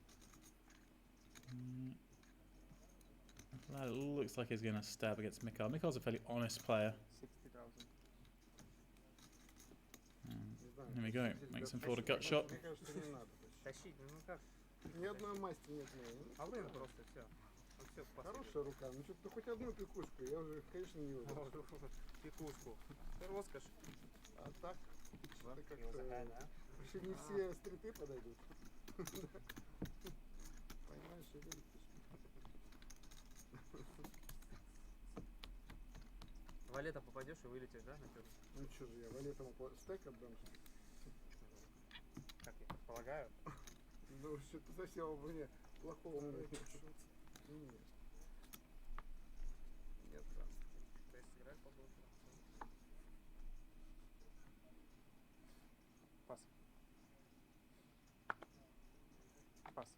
Vlada looks like he's going to stab against Mikhail. Mikhail's a fairly honest player. 60,000. There we go. Makes him forward a gut shot. Тащить, ну как? Ни одной масти нет. А блин, просто все. Хорошая рука. Ну что-то хоть одну пекушку. Я уже, конечно, не выбрал. Пекушку. Это роскошь. А так, как-то еще не все стриты подойдут. Понимаешь, и веришь. Валета попадешь и вылетишь, да, на turn? Ну что, я валетому стек отдам? Как я предполагаю. Ну, что-то засел мне плохого мнения. Нет. Нет, да. То есть сыграть побольше. Пас. Пас.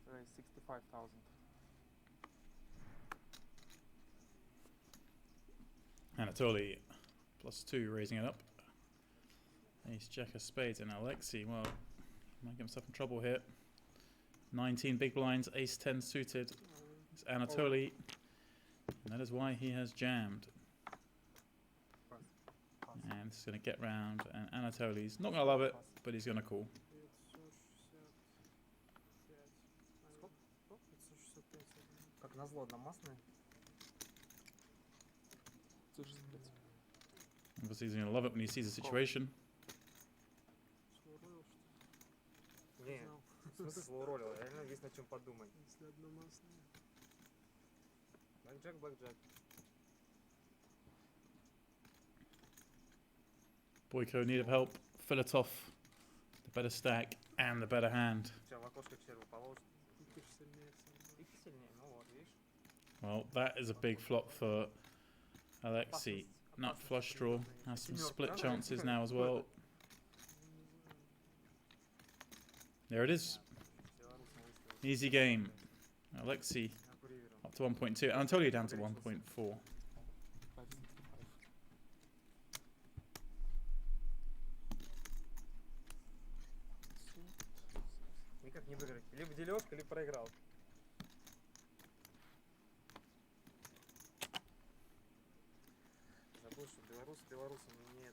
Raise 65,000. Anatoly +2 raising it up. Ace Jack of Spades and Alexei, well, might get himself in trouble here. 19 big blinds, Ace 10 suited. It's Anatoly, and that is why he has jammed. And it's going to get round, and Anatoly's not going to love it, but he's going to call. 565. Как назло, одномастная. Obviously he's going to love it when he sees the situation. Не, в смысле слоуролил, реально есть над чем подумать. Если одномастная. Блэкджек, блэкджек. Boyko need of help. Fill it off. The better stack and the better hand. Сейчас в окошко к серву положит. Пикер сильнее. Пикер сильнее, ну вот, видишь. Well, that is a big flop for Alexei. Nut flush draw. Has some split chances now as well. There it is. Easy game. Alexei up to 1.2. Anatoly down to 1.4. Никак не выиграть. Либо дележка, либо проиграл. Забыл, что белорус белорусом не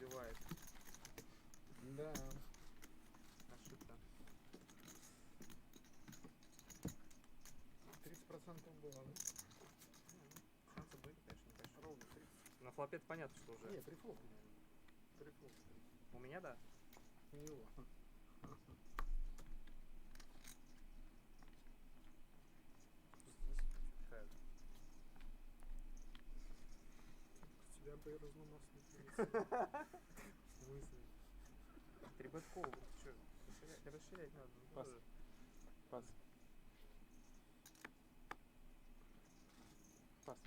выбивает. Да. Ошибка. 30% было, да? Шансы были, конечно, конечно. Ровно 30. На флопе понятно, что уже. Нет, три флопа. Три флопа. У меня, да? У него. Тебя бы разномастный. В смысле? 3-бет кол, что? Расширять надо. Пас. Пас. Пас.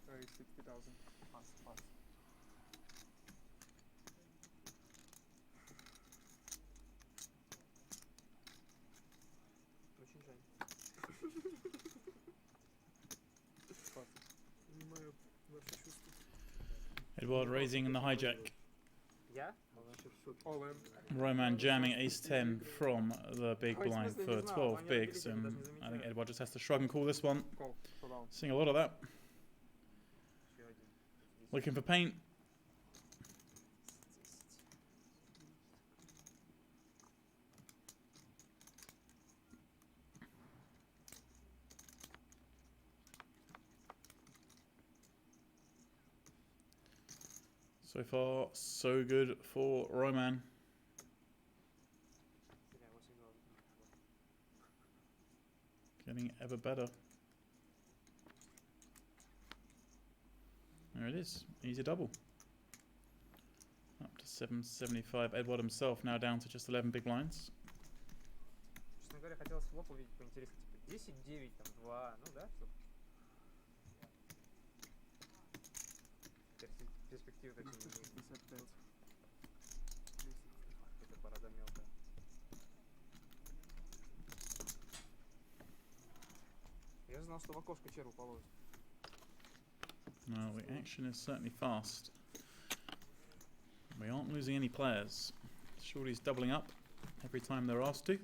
Raise 60,000. Пас, пас. Очень жаль. Пас. Понимаю ваши чувства. Edward raising in the hijack. Я? Roman jamming ace 10 from the big blind for 12 bigs, and I think Edward just has to shrug and call this one. Seeing a lot of that. Looking for paint. So far, so good for Roman. Getting ever better. There it is. Easy double. Up to 775. Edward himself now down to just 11 big blinds. Честно говоря, хотелось флоп увидеть поинтереснее, типа 10-9, там 2, ну да, чтоб перспективы такие не были. 55. Это борода мелкая. Я знал, что в окошко черву положит. No, the action is certainly fast. We aren't losing any players. Shorty's doubling up every time they're asked to.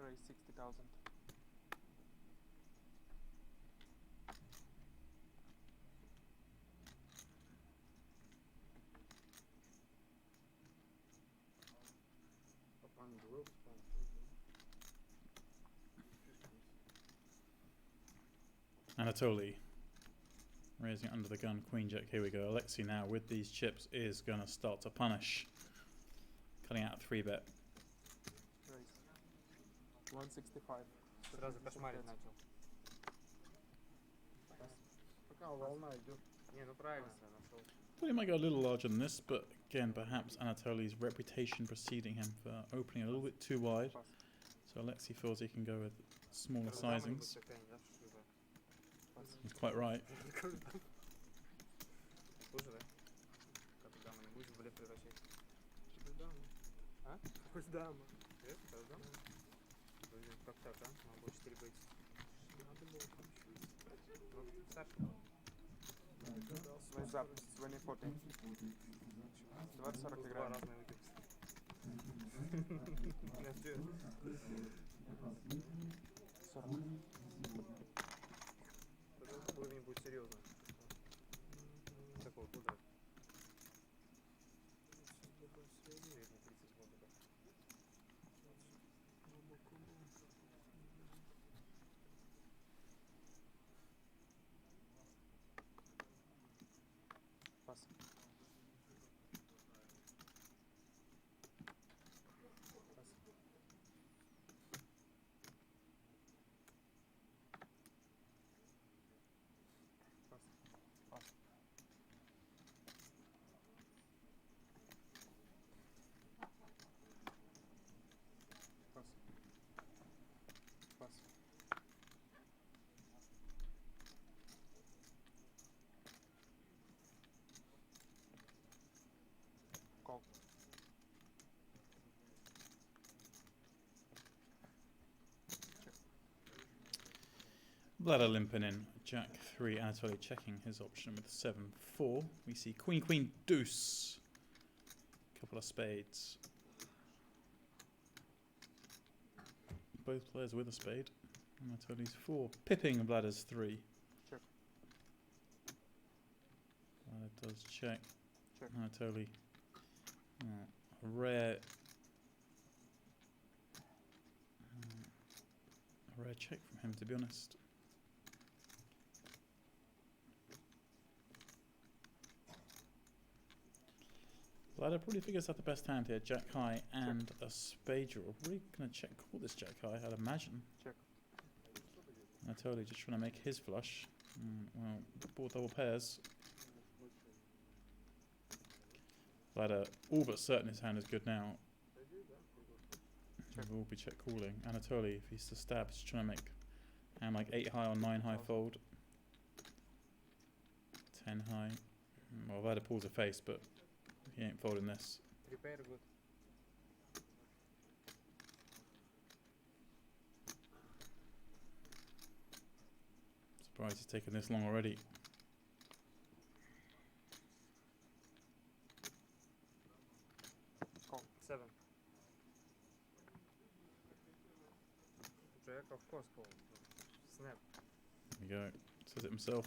Raise 60,000. Anatoly raising it under the gun, queen jack. Here we go. Alexei now with these chips is going to start to punish, cutting out a 3-bet. Raise 165. Сразу кошмарить начал. Пока волна идет. Не, ну правильно нашел. Thought he might go a little larger than this, but again, perhaps Anatoly's reputation preceding him for opening a little bit too wide. So Alexei feels he can go with smaller sizings. He's quite right. Слушай, да? Как дама, не будешь в блеф превращать? Дама. А? Пусть дама. Нет, это дама? Как так, а? Надо было 4 быть. Надо было там чуть. Ну, старше. Свой запись, 2014. 20-40 Два играем. разные выписки. Уровень будет серьезно. Такого туда. Средний 30 воздуха. Пас. Call. Bladder limping in. Jack 3. Anatoly checking his option with 7-4. We see queen, queen, deuce. Couple of spades. Both players with a spade. Anatoly's 4. Pipping Bladder's 3. Check. Bladder does check. Check. Anatoly. A rare check from him, to be honest. Bladder probably figures out the best hand here. Jack high and a spade draw. Really gonna check call this jack high, I'd imagine. Check. Anatoly just trying to make his flush. Well, bought double pairs. Bladder all but certain his hand is good now. He will be check calling. Anatoly, if he's to stab, he's trying to make hand like 8 high or 9 high fold. 10 high. Well, Bladder pulls a face, but he ain't folding this. 3 pair good. Surprised he's taken this long already. Call. 7. Jack, of course, call. Snap. There we go. Says it himself.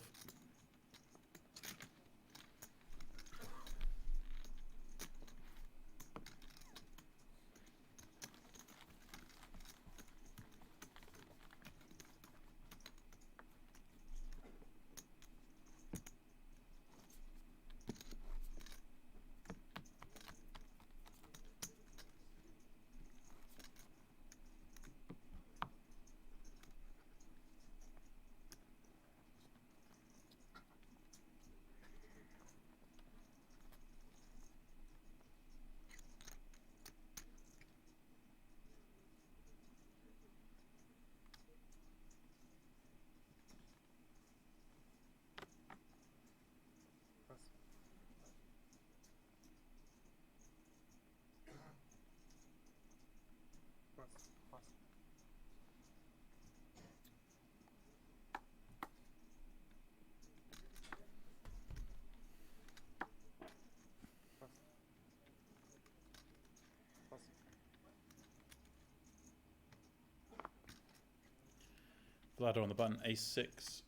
Vlad on the button, ace 6.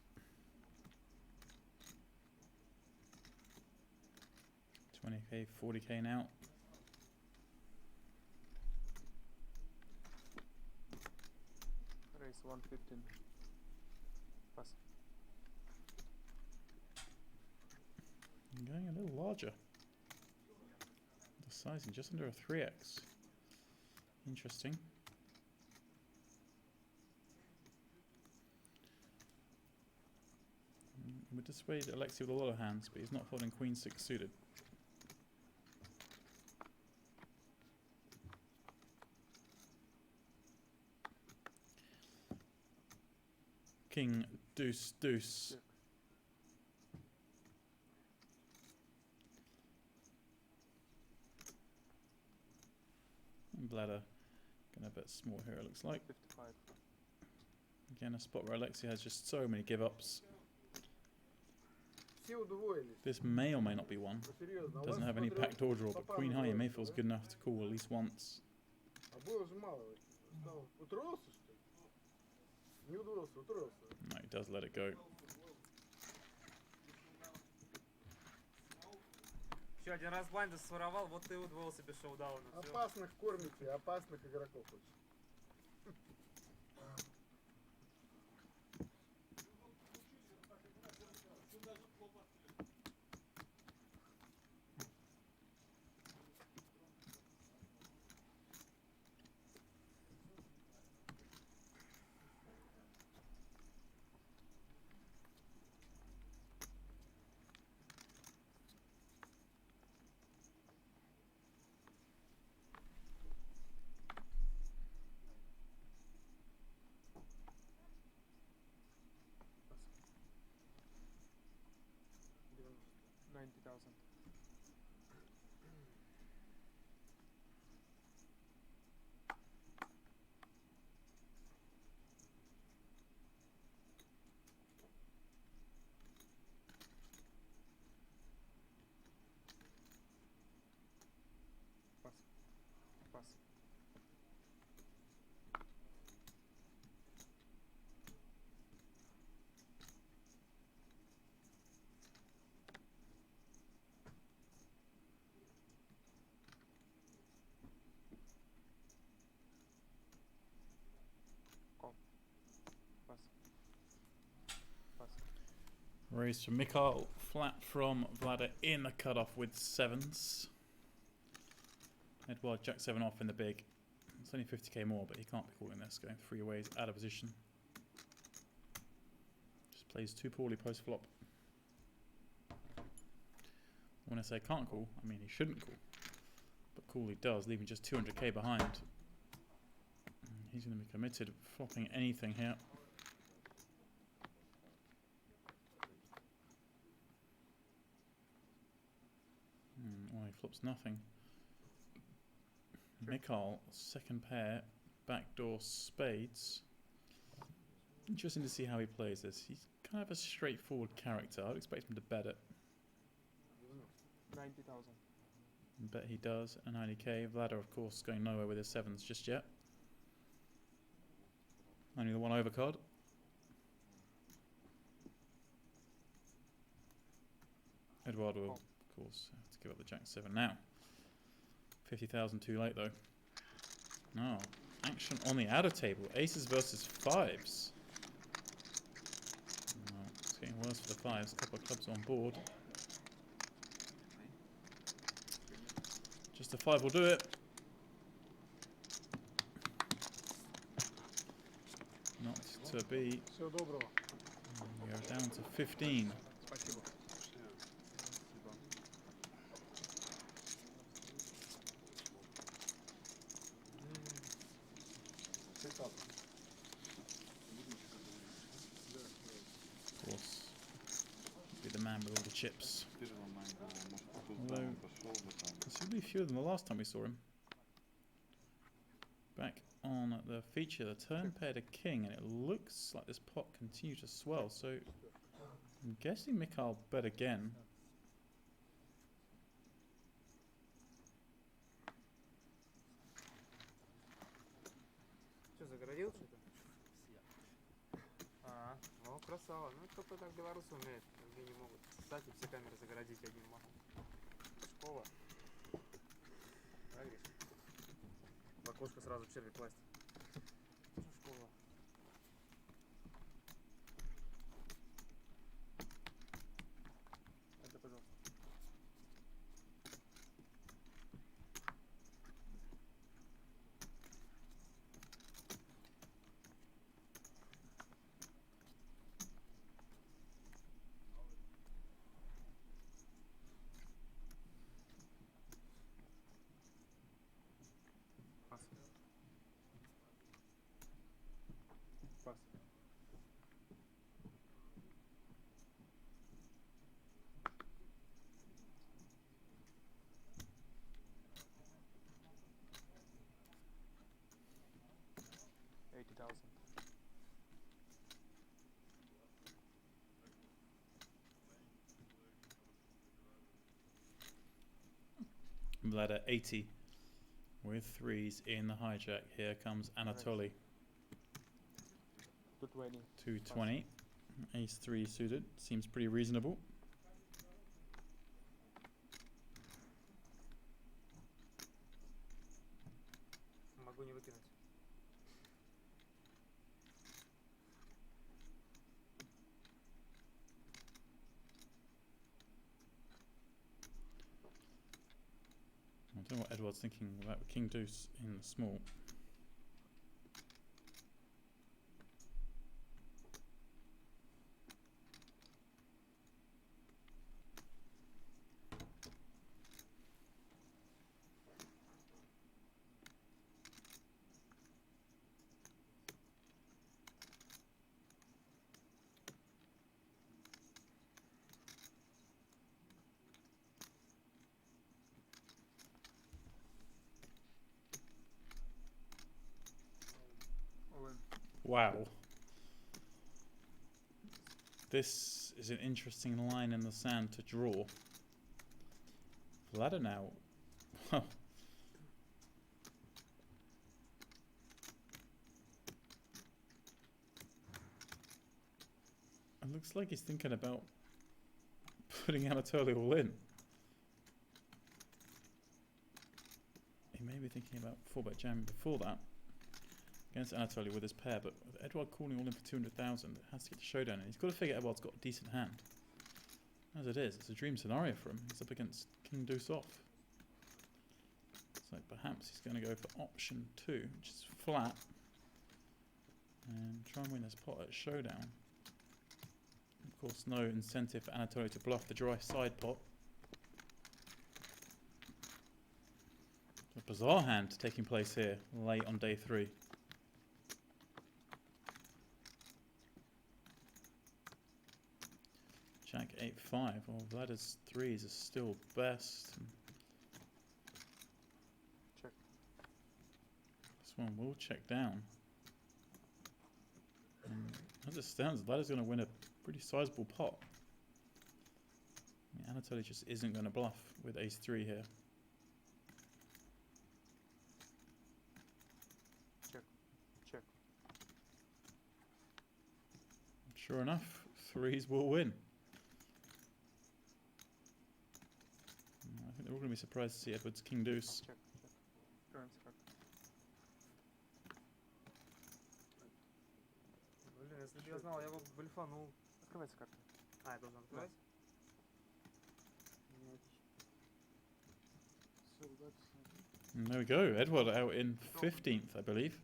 20k, 40k now. Raise 115. Pass. Going a little larger. The sizing just under a 3x. Interesting. Would dissuade Alexei with a lot of hands, but he's not folding queen 6 suited. King, deuce, deuce. And Bladder gonna bet small here, it looks like. 55. Again, a spot where Alexei has just so many give-ups. Все удвоились. This may or may not be one. Серьезно. Doesn't have any backdoor draw, but queen high may feels good enough to call at least once. А было же мало. Утроился, что ли? Не удвоился, утроился. No, he does let it go. Еще один раз блайнда своровал, вот ты удвоил себе шоу-дауна. Опасных кормите, опасных игроков очень. $90,000. Pass. Pass. Raise from Mikhail, flat from Vlada in the cutoff with 7s. Edward jack 7 off in the big. It's only 50k more, but he can't be calling this. Going 3 ways out of position. Just plays too poorly post flop. When I say can't call, I mean he shouldn't call. But call he does, leaving just 200k behind. He's going to be committed flopping anything here. Well, he flops nothing. Mikhail, second pair, backdoor spades. Interesting to see how he plays this. He's kind of a straightforward character. I'd expect him to bet it. 90,000. Bet he does. A 90k. Vlada, of course, going nowhere with his 7s just yet. Only the one overcard. Edward will, of course, have to give up the jack 7 now. 50,000 too late though. No. Action on the outer table. Aces versus 5s. No, it's getting worse for the 5s. A couple of clubs on board. Just a 5 will do it. Not to be. Всего доброго. We are down to 15. Спасибо. Of course. Be the man with all the chips. Although, considerably fewer than the last time we saw him. Back on the feature, the turn pair to king, and it looks like this pot continues to swell, so I'm guessing Mikhail bet again. Что, загородил что-то? красава. Ну, только так белорусы умеют. Другие не могут. Кстати, все камеры загородить одним махом. Школа. Да, Гриш? В окошко сразу черви класть. Тоже школа. Это, пожалуйста. Пас. Пас. $80,000. Vlad at 80 with threes in the hijack. Here comes Anatoly. 220. 220. Ace 3 suited. Seems pretty reasonable. Могу не выкинуть. I don't know what Edward's thinking about King Deuce in the small. Wow. This is an interesting line in the sand to draw. Vlada now. Well. It looks like he's thinking about putting Anatoly all in. He may be thinking about 4-bet jamming before that against Anatoly with his pair, but with Edward calling all in for 200,000, it has to get to showdown, and he's got to figure Edward's got a decent hand. As it is, it's a dream scenario for him. He's up against King Deuce off. So perhaps he's going to go for option 2, which is flat, and try and win this pot at showdown. Of course, no incentive for Anatoly to bluff the dry side pot. A bizarre hand taking place here late on day 3. Jack 8-5. Well, Vlad's 3s are still best. Check. This one will check down. And as it stands, Vlad's going to win a pretty sizable pot. I mean, Anatoly just isn't going to bluff with ace 3 here. Check. Check. Sure enough, 3s will win. I think they're all going to be surprised to see Edward's King Deuce. Check. Check. Currency card. Блин, если бы я знал, я бы блефанул. Открывается карта. А, я должен открывать? And there we go, Edward out in 15th, I believe.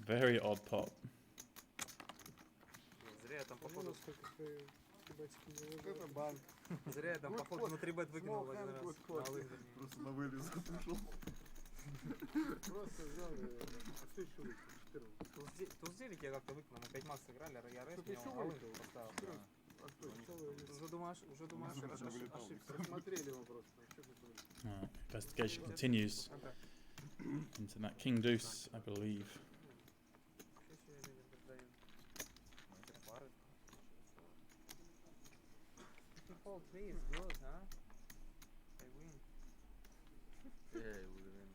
Very odd pot. Зря я там походу... Это банк. Зря я там походу на 3-бет выкинул в один раз. Просто на вылез ушел. Просто взял и... А что еще выкинул? 14. Туз 9 я как-то выкинул, мы 5 масс сыграли, я рэп, я алын поставил. Уже думаешь, ошибся. Посмотрели его просто. Investigation continues into that King Deuce, I believe. Fold 3 is good, huh? I win. Yeah, we win.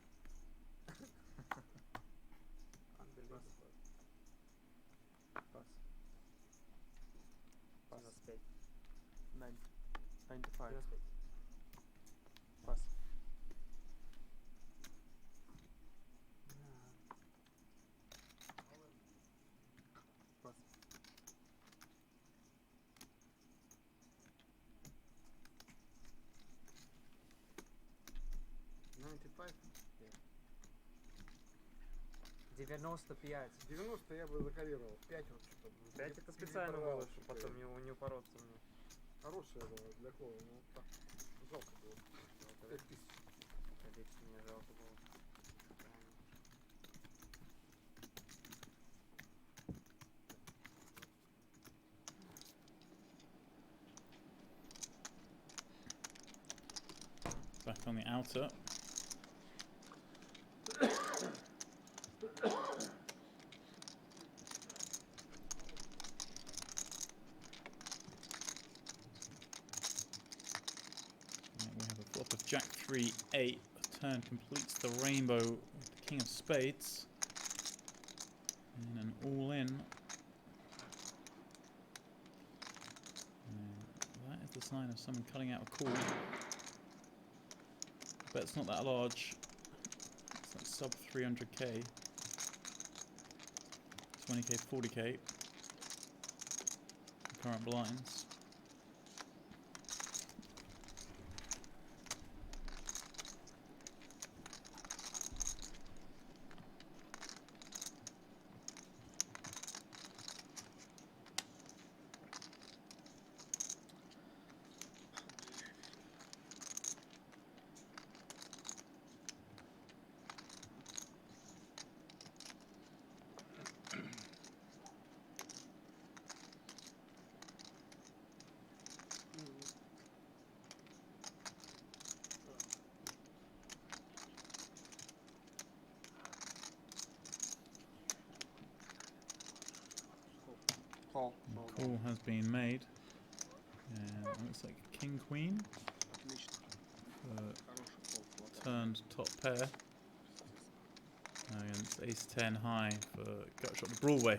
95. Yes. Pass. Pass. 95? 95. 90 я бы закарировал. 5 вот что-то. 5 это специально было, чтобы потом не упороться мне. Хорошая была для кола, но так жалко было. 5000. Лично мне жалко было. Back on the outer. We have a flop of Jack 3 8. The turn completes the rainbow with the King of Spades. And an all in. And that is the sign of someone cutting out a call. Bet's not that large. It's like sub 300k. 20k, 40k. Current blinds. The call has been made. And it looks like King Queen for turned top pair. Against Ace 10 high for gut shot to Broadway.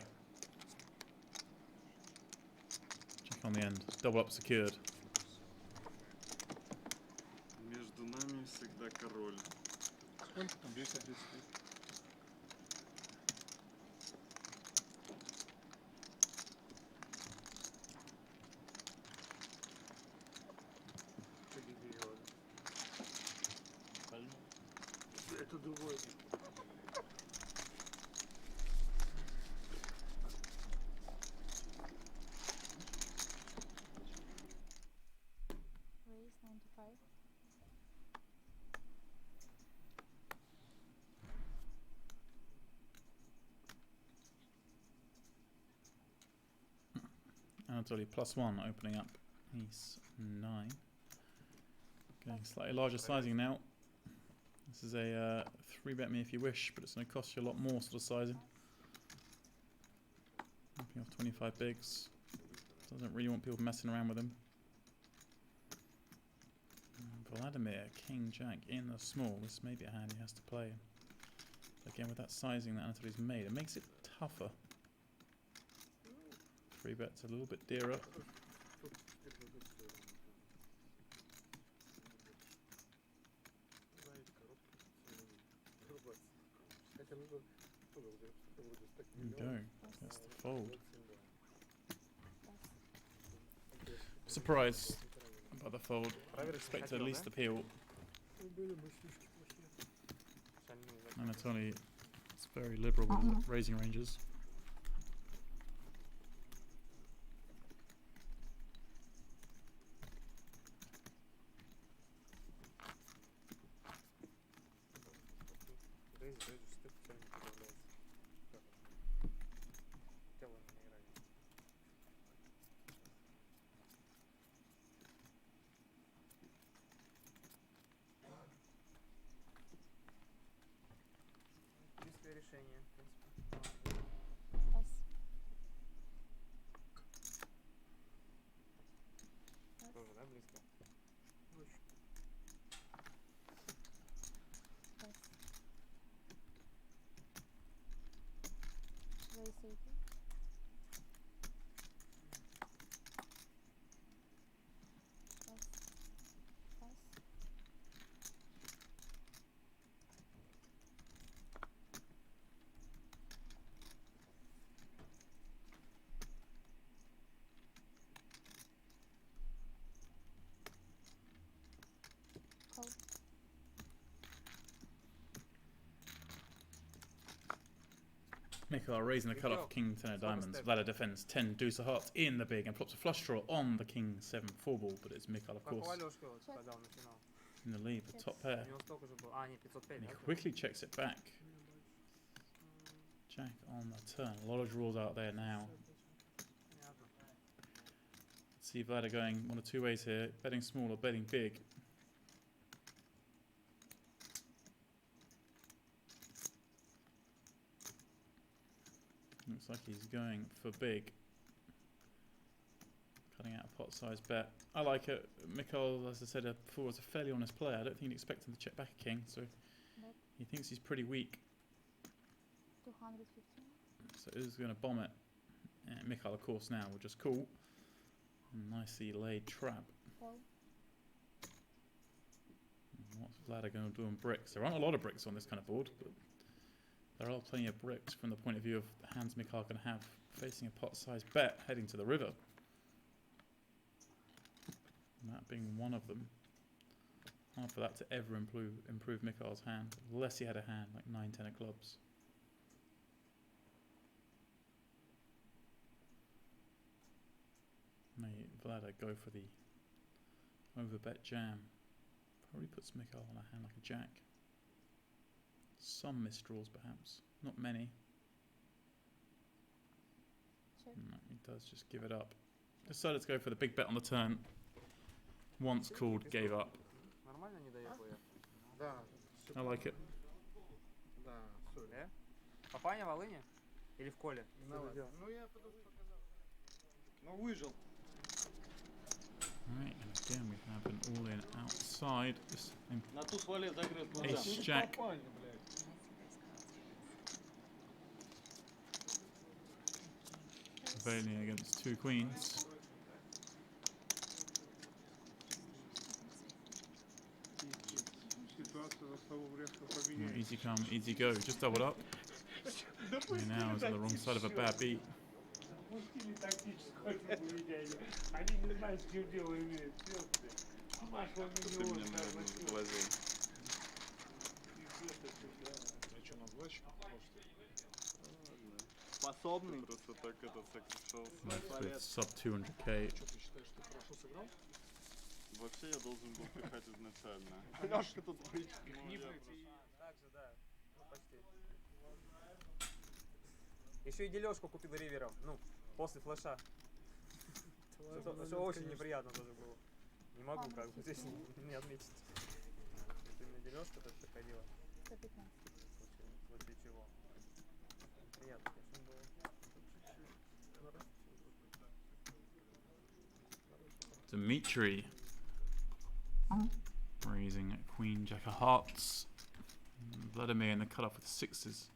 Check on the end. Double up secured. Между нами всегда король. Сколько там? 230. Это другое. Raise 95. Anatoly +1 opening up. Ace 9. Going slightly larger sizing now. This is a 3-bet me if you wish, but it's going to cost you a lot more sort of sizing. Opening off 25 bigs. Doesn't really want people messing around with him. Vladimir, King Jack in the small. This may be a hand he has to play. Again, with that sizing that Anatoly's made, it makes it tougher. 3 bets a little bit dearer. There you go. That's the fold. Surprised by the fold. I would expect at least the peel. Anatoly is very liberal with raising ranges. Быстрое решение, в принципе. Тоже, да, близко? Очень. Raise 80. Mikhail raising the cutoff for King 10 of diamonds. Vlada defends 10 deuce of hearts in the big and flops a flush draw on the King 7 4 ball, but it's Mikhail, of Как у course, Алёшки вот, когда он начинал. in the lead, the top pair. У него столько же было. А, нет, 505, And he да? quickly checks it back. Jack on the turn. A lot of draws out there now. Let's see Vlada going one of two ways here. Betting small or betting big. Looks like he's going for big. Cutting out a pot size bet. I like it. Mikhail, as I said before, was a fairly honest player. I don't think he'd expect him to check back a king, so he thinks he's pretty weak. 215. So he's going to bomb it. And Mikhail, of course, now will just call. Nicely laid trap. What's Vlada going to do on bricks? There aren't a lot of bricks on this kind of board, but there are plenty of bricks from the point of view of the hands Mikhail can have facing a pot-sized bet heading to the river. And that being one of them. Hard for that to ever improve Mikhail's hand, unless he had a hand like 9-10 of clubs. May Vlada go for the overbet jam. Probably puts Mikhail on a hand like a jack. Some misdraws perhaps, not many. No, he does just give it up. Decided to go for the big bet on the turn. Once called, gave up. Нормально не дает я. Да. I like it. Да, сори. Да? Папаня в Волыне? Или в Коле? Ну я потом показал. Ну выжил. Alright, and again we have an all-in outside. На ту свале загрыз глаза. Ace Jack. Prevailing against two queens. Easy come, easy go. Just doubled up. And now he's on the wrong side of a bad beat. Способный. Просто так это секс With sub 200k. Вообще я должен был пихать изначально. Алёшка тут брычка. Так же, да. Ну, почти. Еще и дележку купил ривером. Ну, после флеша. Что очень неприятно тоже было. Не могу как бы здесь не отметить. Это именно дележка тоже приходила. 115. В случае чего. Приятно, конечно, было. Dmitry raising at Queen Jack of Hearts. Vladimir in the cutoff with sixes.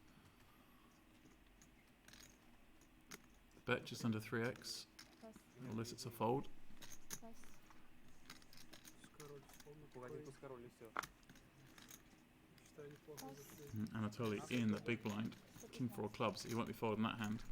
Bet just under 3x. Unless it's a fold. Anatoly in the big blind. King 4 clubs. He won't be folding that hand.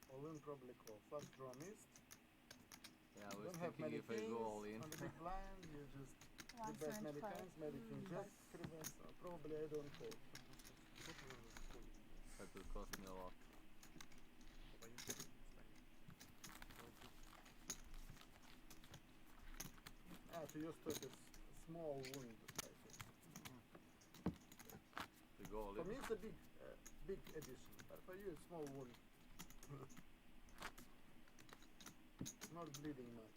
All-in probably call. First draw missed. Yeah, I was Don't have thinking many if I go all kings in. on the big blind, you just bet many times, maybe king jack, reverse, probably I don't call. That would cost me a lot. So your stop is small wind, I think. To go all For in. me it's a big addition, but for you it's small wind. Not bleeding much.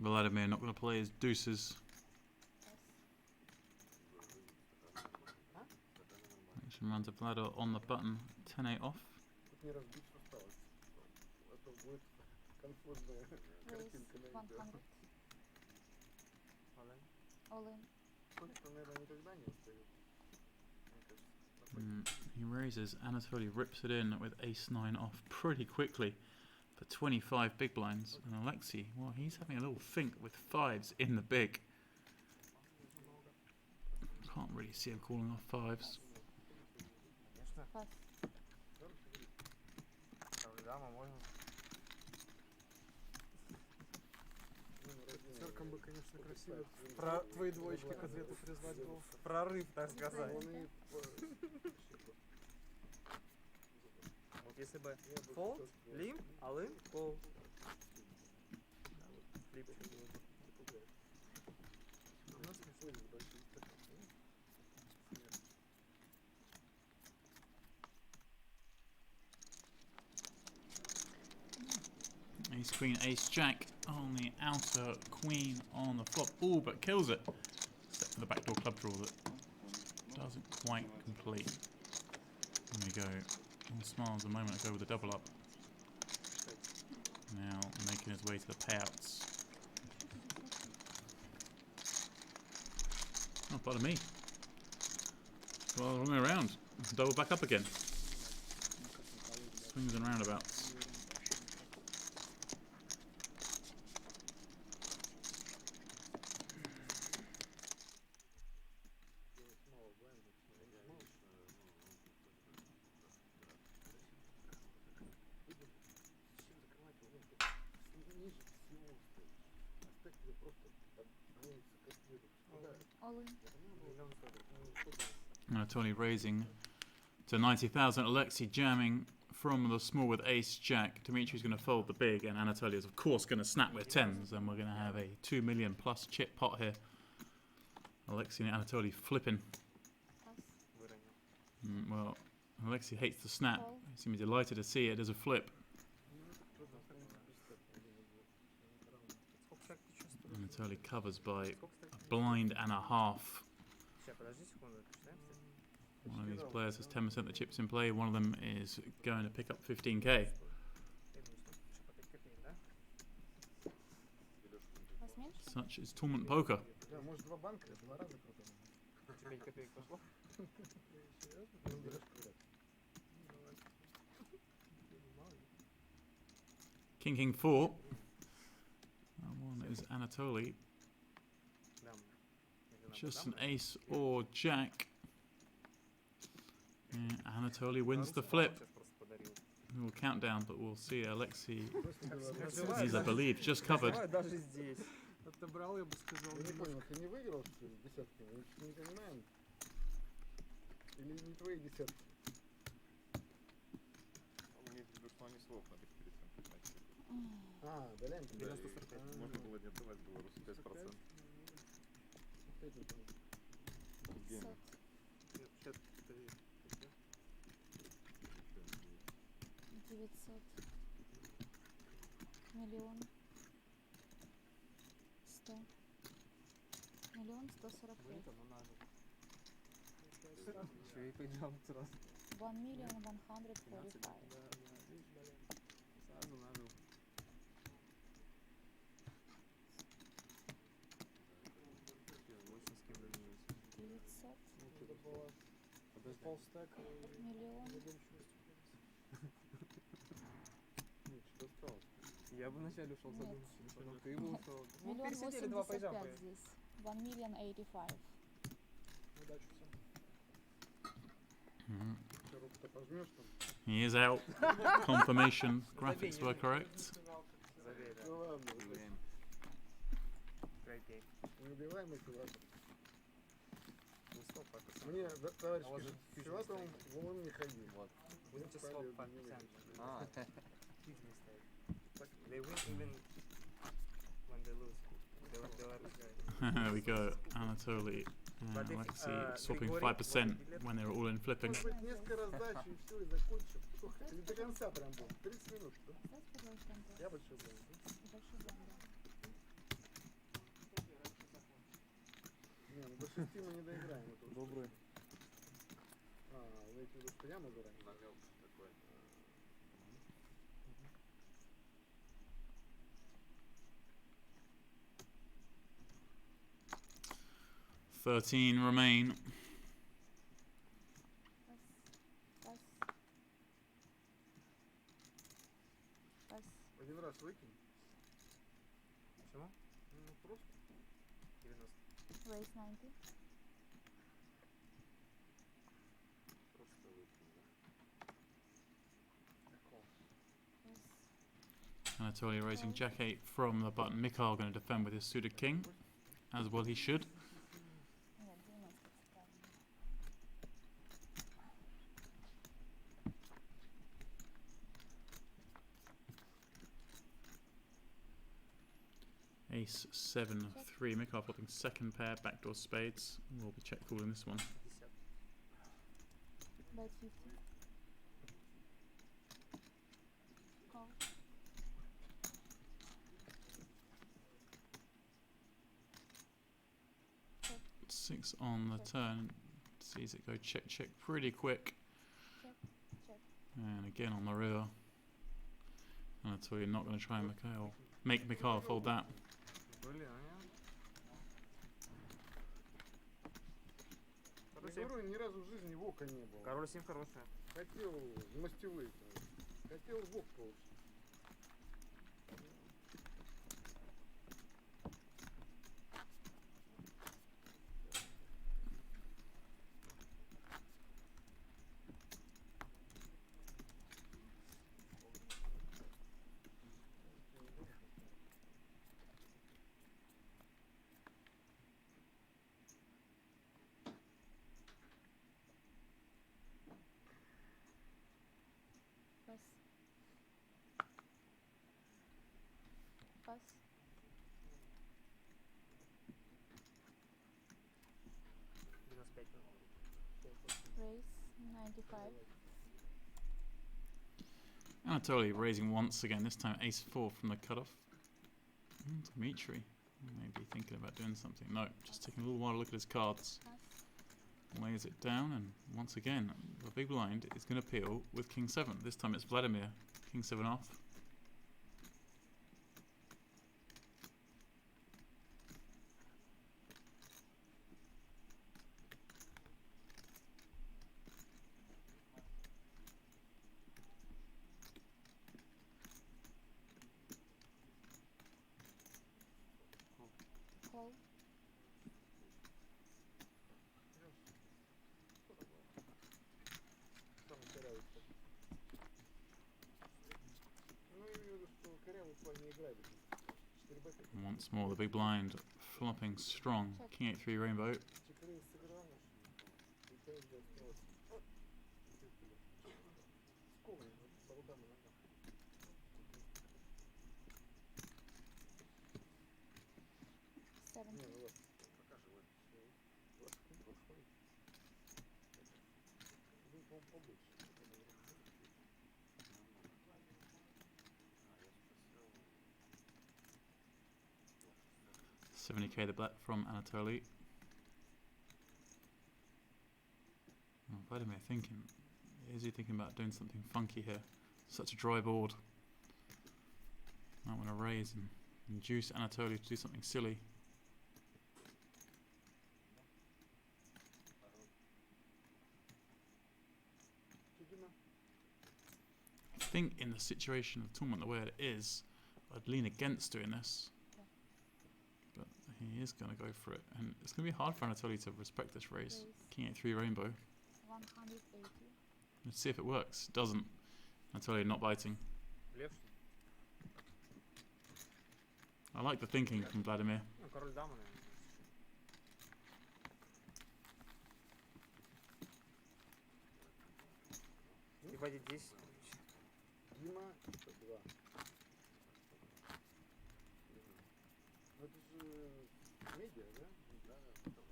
Vladimir not going to play his deuces. Action runs a Vladimir on the button. 10-8 off. Тут не разбить, что осталось. А то будет конфузная картинка на видео. All in. Точно, наверное, никогда не устают. Мне кажется. He raises. Anatoly rips it in with ace-9 off pretty quickly for 25 big blinds. And Alexei, well, he's having a little think with fives in the big. Can't really see him calling off fives. Конечно. Дама, можно. Пятеркам бы, конечно, красиво про твои двоечки к ответу призвать был. Прорыв, так сказать. Вот если бы fold, limp, all-in, call. Флипчик был бы. У нас не ходит большие стаканы. Ace queen, ace jack on the outer, queen on the flop. Ooh, but kills it. Except for the backdoor club draw that doesn't quite complete. There we go. All smiles a moment ago with a double up. Now making his way to the payouts. Oh, pardon me. Well, wrong way around. Double back up again. Swings and roundabouts. Anatoly raising to 90,000. Alexei jamming from the small with ace jack. Dimitri's going to fold the big, and Anatoly is of course going to snap with tens, and we're going to have a 2 million plus chip pot here. Alexei and Anatoly flipping. Well, Alexei hates the snap. He seems delighted to see it as a flip. Anatoly covers by a blind and a half. One of these players has 10% of the chips in play. One of them is going to pick up 15k. Such is tournament poker. King, king, 4. One is Anatoly. Just an ace or jack. Anatoly wins the flip. We'll count down, but we'll see Alexei. He's, I believe, just covered. Отобрал, я бы сказал. Я не понял, ты не выиграл, что ли, десятки? Мы что-то не понимаем. Или не твои десятки? Он имеет в виду, что они слов надо перед тем поднять. А, доляем? Можно было не отдавать белорусу 5%. Геймер. 900. Миллион. 100. Миллион 145. Еще и поджал сразу. 1 million 145. Сразу нажил. Очень скидываюсь. 900. Полстака. Миллион. Что осталось? Я бы вначале ушел с одним, потом ты бы ушел. Ну, Миллион пересидели два пейджа. 85 здесь. 1 million 85. Удачи всем. Руку-то пожмешь там? He is out. Confirmation. Graphics were correct. Ну ладно. Great game. Неубиваемый чувак. Мне товарищ пишет, с Филатовым в ООН не ходи. Будете слов подписать. They win even when they lose. There we go. Anatoly and Alexei swapping 5% when they were all in flipping. Может быть, несколько раздач и все, и закончим. Или до конца прям будет. 30 минут, да? Я большой блин. Не, ну до 6 мы не доиграем. Это уж Добрый. точно. А, вы имеете в виду, что я могу раньше? Намек такой. 13 remain. Один раз выкинь. Почему? Ну просто. 90. Raise 90. Просто выкинь, да? Anatoly raising Jack 8 from the button. Mikhail going to defend with his suited king, as well he should. Нет, 90 правильно. Ace 7 3. Mikhail flipping second pair, backdoor spades. We'll be check calling this one. 50. Bet 50. Call. 6 on the turn. Sees it go check check pretty quick. Check, check. And again on the river. Anatoly not going to try and make Mikhail fold that. Блин, Я говорю, ни разу в жизни вока не было. Король 7 хорошая. Хотел мастевый. Хотел вок получить. Pass. Pass. Raise 95. Anatoly raising once again, this time ace 4 from the cutoff. Dmitry maybe thinking about doing something. No, just taking a little while to look at his cards. Lays it down, and once again, the big blind is going to peel with king 7. This time it's Vladimir, king 7 off. Call. Там корявый. Ну, я имею в виду, что корявый в плане играет. 4 бэка. Once more, the big blind flopping strong. King 8-3 rainbow. Чекрей сыграл. И каждый остался. Скованный, по рукам и ногам. Не, ну вот. Покажи, вот. Вот, прошлый. Ну, по-моему, побольше. 70k the black from Anatoly. Oh, Vladimir thinking. Is he thinking about doing something funky here? Such a dry board. Might want to raise and induce Anatoly to do something silly. I think in the situation of the tournament the way it is, I'd lean against doing this. But he is going to go for it. And it's going to be hard for Anatoly to respect this raise. King 8-3 rainbow. 180. Let's see if it works. Doesn't. Anatoly not biting. I like the thinking from Vladimir. Ну, король дама, наверное. И водить здесь. Дима, 2. Это же медиа, да? Да, да.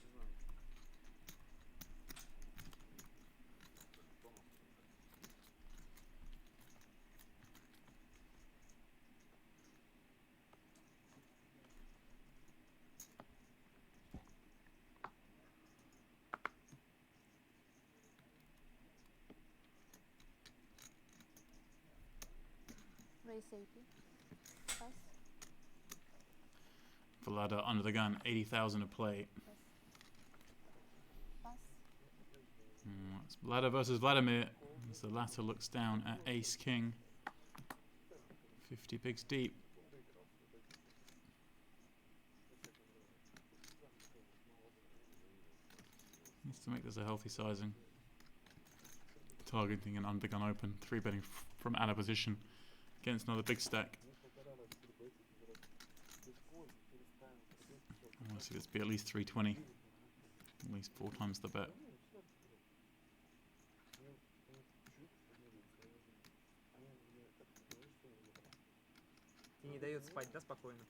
Не знаю. Vlada under the gun, 80,000 a play. It's Vlada versus Vladimir. As the latter looks down at Ace King. 50 pigs deep. Needs to make this a healthy sizing. Targeting an undergun open, 3-betting from out of position against another big stack. I want to see this be at least 320. At least 4 times the bet. Тебе не дает спать, да, спокойно?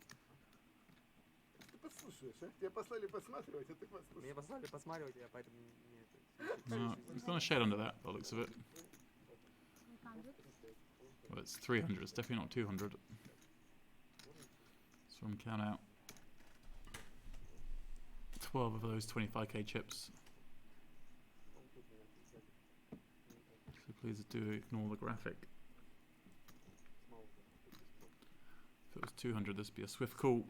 Ты подслушиваешь, а? Тебя послали подсматривать, а ты подслушиваешь. Меня послали посматривать, я поэтому не No, he's got a shade under that, by the looks of it. Well, it's 300, it's definitely not 200. So from count out, 12 of those 25k chips. So please do ignore the graphic. If it was 200, this would be a swift call.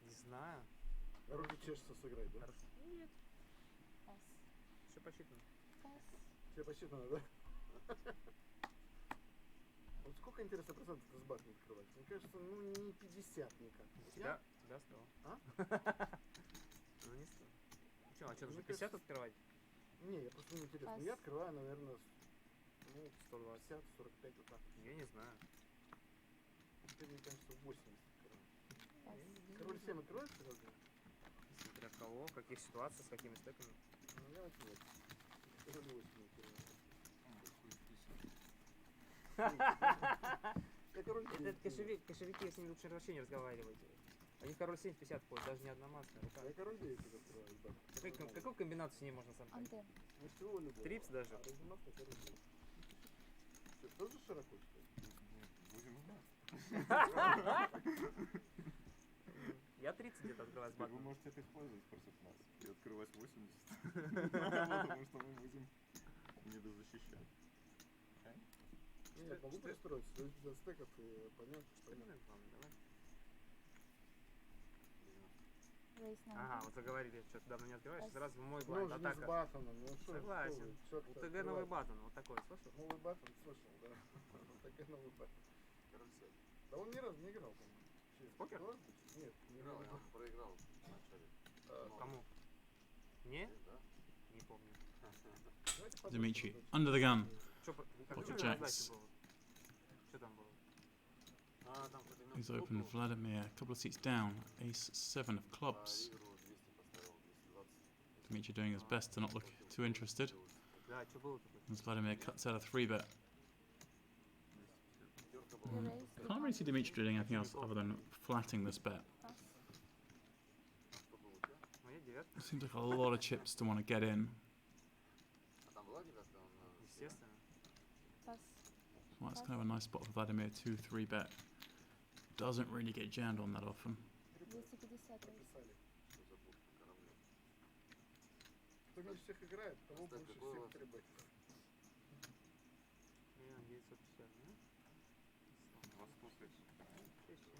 Не знаю. Руки чешется сыграть, да? Хорошо. Нет. Все посчитано. Все посчитано, да? Вот сколько, интересно, процентов с башни открывается? Мне кажется, ну не 50 никак. Тебя 100. А? Ну не 100. Че, а что, нужно 50 открывать? Не, я просто не интересно. Я открываю, наверное, ну, 120. 50-45 вот так. Я не знаю. Теперь, мне кажется, 80 открываю. Король 7 открывается сразу? Смотря кого, в каких ситуациях, с какими стеками. Ну, я вот нет. Король 8 открываю. Это кошевики, я с ними лучше вообще не разговаривать. Они в король 7 50 ходят, даже не одна масса. Я король 9 открываю, да. Какую комбинацию с ней можно сам? Ну, всего любого. Трипс даже? А разумасный король 9. Что, тоже широко, что ли? Будем знать. Я 30 где-то открываю с Теперь батом. вы можете это использовать против нас и открывать 80. Потому что мы будем недозащищать. Нет, могу пристроиться, 50 стеков и понять, что нет. Ага, вот заговорили, что-то давно не открываешь, сразу в мой Ну, блайнд, уже не атака. с батоном, ну что? Согласен. У ТГ новый батон, вот такой, слышал? Новый батон, слышал, да. ТГ новый батон. Король 7. Да он ни разу не играл, по-моему. Покер? Нет, не Играл, играл. я проиграл в начале. Кому? Не? Не помню. Dimitri, under the gun. Pocket jacks. Что там было? He's opened Vladimir, a couple of seats down, ace 7 of clubs. Dimitri doing his best to not look too interested. Да, что было-то? As Vladimir cuts out a 3-bet. Can't really see Dimitri doing anything else other than flatting this bet. Моя девятка. Seems like a lot of chips to want to get in. Естественно. So that's kind of a nice spot for Vladimir, 2-3 bet. Doesn't really get jammed on that often. Кто меньше всех играет, того больше всех требует. Я 950, да? Вас слушать. Ничего себе.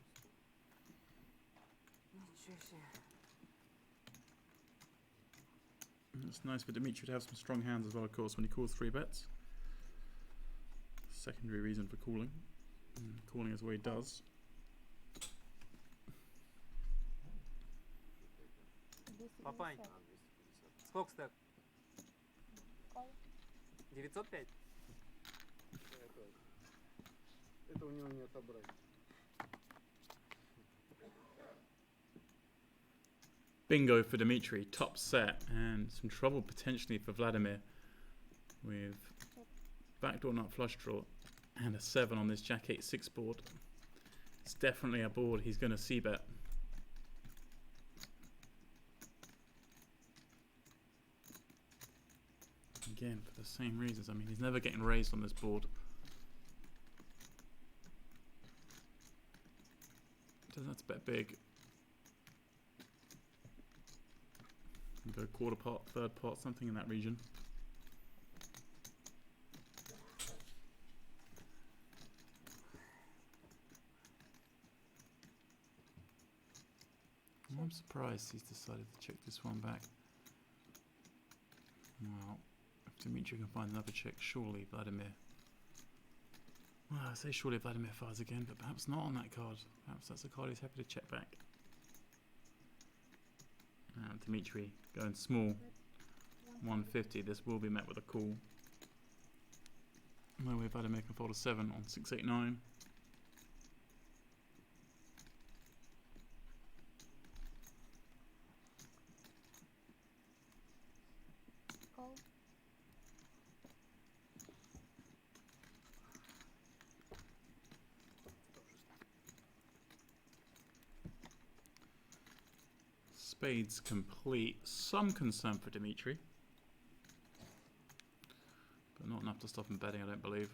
It's nice for Dimitri to have some strong hands as well, of course, when he calls 3 bets. Secondary reason for calling. Calling is the way he does. Папань. Сколько стек? 905? Это у него не отобрать. Bingo for Dmitry, top set, and some trouble potentially for Vladimir with backdoor nut flush draw and a 7 on this Jack 8-6 board. It's definitely a board he's going to c-bet. Again, for the same reasons. I mean, he's never getting raised on this board. Doesn't have to bet big. Go quarter pot, third pot, something in that region. I'm surprised he's decided to check this one back. Well, if Dmitry can find another check, surely Vladimir. Well, I say surely Vladimir fires again, but perhaps not on that card. Perhaps that's a card he's happy to check back. And Dmitry going small, 150. This will be met with a call. No way Vladimir can fold a 7 on 689. Call. Spades complete. Some concern for Dmitry, but not enough to stop him betting, I don't believe.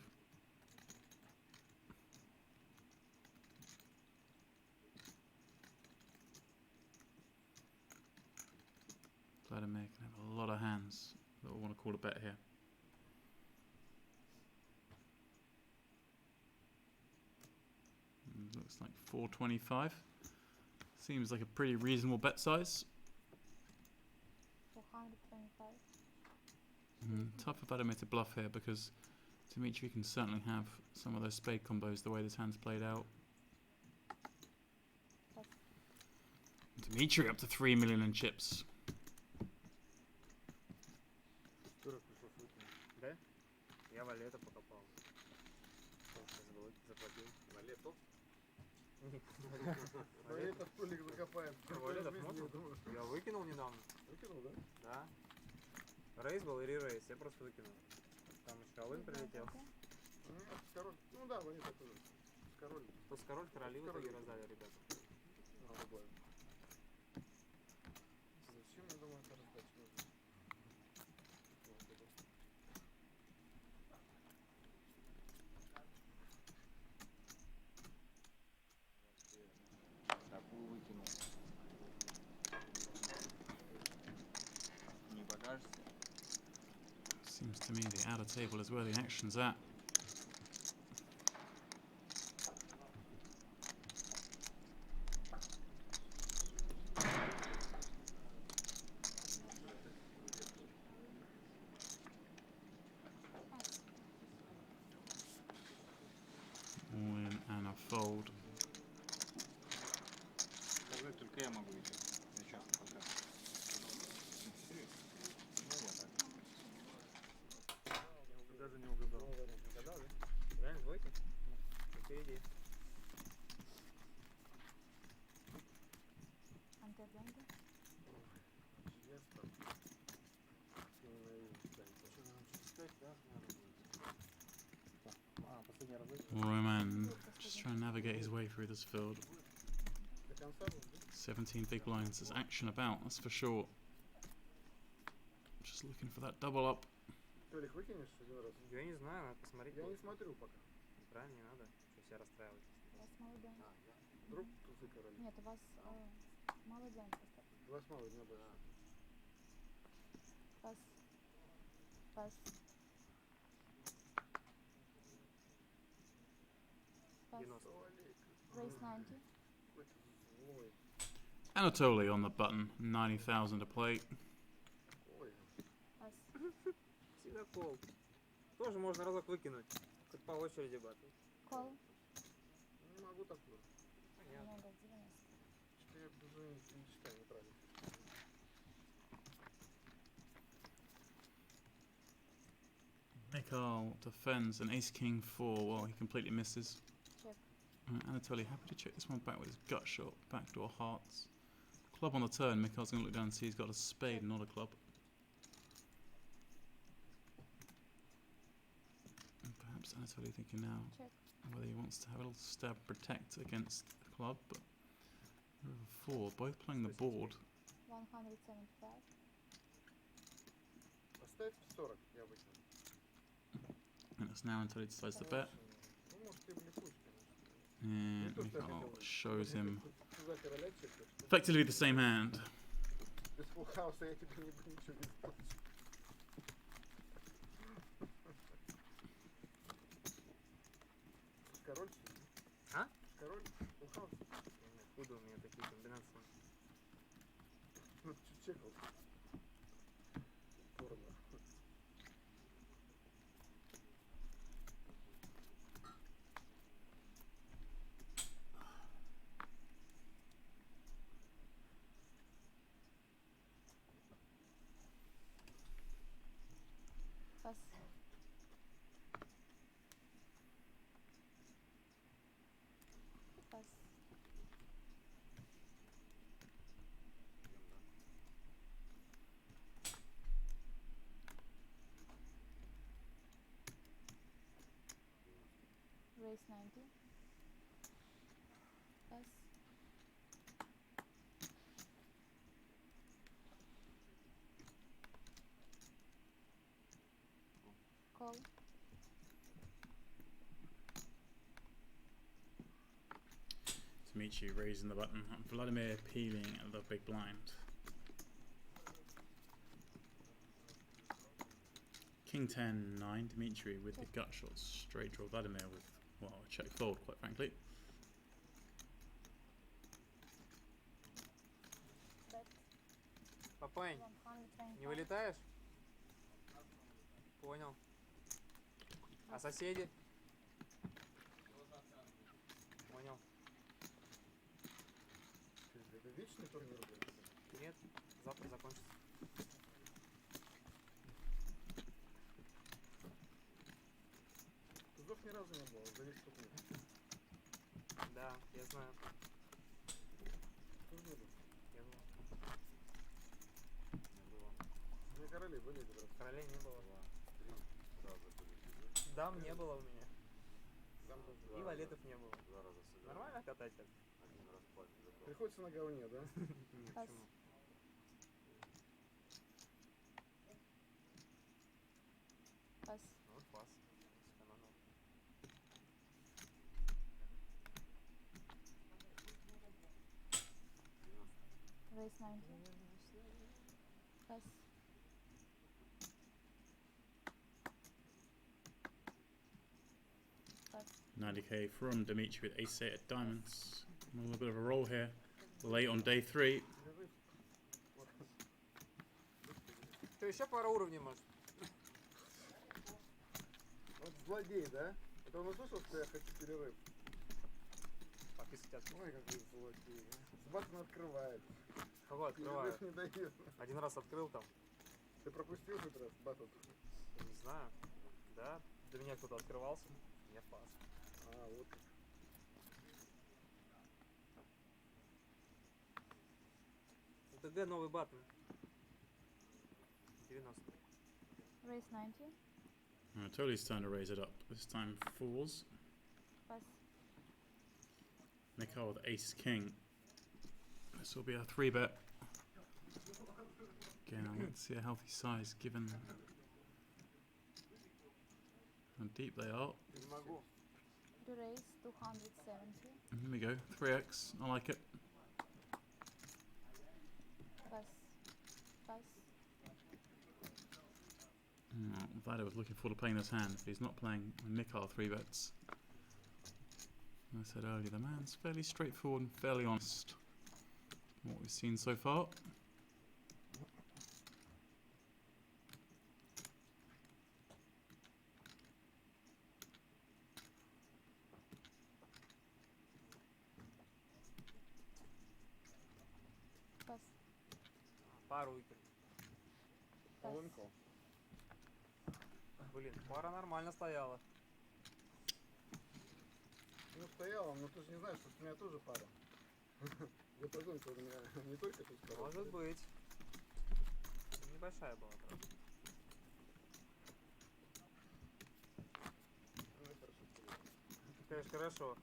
Vladimir can have a lot of hands that will want to call a bet here. Looks like 425. Seems like a pretty reasonable bet size. 425. Tough for Vladimir to bluff here because Dmitry can certainly have some of those spade combos the way this hand's played out. Dmitry up to 3 million in chips. Да? Я валета покопал. Заплатил. Валету? Валета столик закопаем. Валета смотрел? Я выкинул недавно. Выкинул, да? Да. Рейс был и ререйс, я просто выкинул. Там еще Алын прилетел. Король. Ну да, валета тоже. Король. Туз король, короли в итоге раздали, ребята. Зачем, я думаю, это раздать нужно? Такую выкинул. Не покажется? Seems to me the outer table is where the action's at. All in and a fold. Сказать только я могу идти. Зачем пока? Ну вот так. Даже не угадал. Не угадал, да? Реально двойки? Впереди. Антебленды. Roman just trying to navigate his way through this field. 17 big blinds. There's action about, that's for sure. Just looking for that double up. Толик, выкинешь один раз? Я не знаю, надо посмотреть. Я не смотрю пока. Правильно, не надо. Что себя расстраивать. У вас малый блинд. Вдруг тузы короли. Нет, у вас малый блинд просто. У вас мало, не больше. Пас. Пас. Пас. 90. Raise 90. Anatoly on the button, 90,000 to play. Пас. Всегда кол. Тоже можно разок выкинуть. Хоть по очереди батл. Кол. Не могу такое. Много 90. Что я даже не читаю, неправильно. Mikhail defends an ace-king 4 while he completely misses. Check. Anatoly happy to check this one back with his gut shot, backdoor hearts. Club on the turn. Mikhail's going to look down and see he's got a spade, not a club. And perhaps Anatoly thinking now whether he wants to have a little stab protect against the club, but river 4, both playing the board. 175. Оставь 40, я выкину. And it's now Anatoly decides to bet. Ну, может, ты блефуешь, конечно. And Mikhail shows him За короля чекаешь. effectively the same hand. Без фулл-хауса я тебе ничего не сделаю. Король? А? Король? Фулл-хаус? Откуда у меня такие комбинации? Ну, чуть чекал. Порно. Pass. Pass. Raise 90. Pass. Call. Dimitri raising the button. Vladimir peeling at the big blind. King 10, 9. Dimitri with the gut shot straight draw. Vladimir with, well, a check fold, quite frankly. Папань, не вылетаешь? Понял. А соседи? Понял. Это вечный турнир будет? Нет, завтра закончится. Тузов ни разу не было, за весь турнир. Да, я знаю. Тоже не был? Я был. Не было. У меня королей были один раз. Королей не было. 2, 3 раза были. Дам не было у меня. Дам тоже. И валетов не было. 2 раза сыграли. Нормально катать так? Один раз пальник забрал. Приходится на говне, да? Нет, Пас. почему? Pass. Вот пас. Сэкономил. Raise 90. Pass. Pass. 90k from Dimitri with ace 8 at diamonds. A little bit of a roll here. Late on day 3. Что, еще пару уровней, может? Вот злодей, да? Это он услышал, что я хочу перерыв? Подписывайтесь. Ой, какой злодей. С батом открывает. Кого открываю? Перерыв не дает. Один раз открыл там. Ты пропустил хоть раз батл? Не знаю. Да? Для меня кто-то открывался. Я пас. А, вот. УТГ новый баттон. 90. Raise 90. Totally starting to raise it up. This time fours. Pass. Mikhail with ace king. This will be a 3-bet. Again, let's see a healthy size given how deep they are. Не могу. To raise 270. And here we go, 3x. I like it. Pass. Pass. Vlado was looking forward to playing this hand. But he's not playing Mikhail 3-bets. I said earlier, the man's fairly straightforward and fairly honest. What we've seen so far. Pass. Пару выкинул. Полынкал. Блин, пара нормально стояла. Ну, стояла, но ты же не знаешь, что у меня тоже пара. Диапазон-то у меня не только тут короткий. Может быть. Небольшая была, правда. Ну, хорошо. Конечно, хорошо.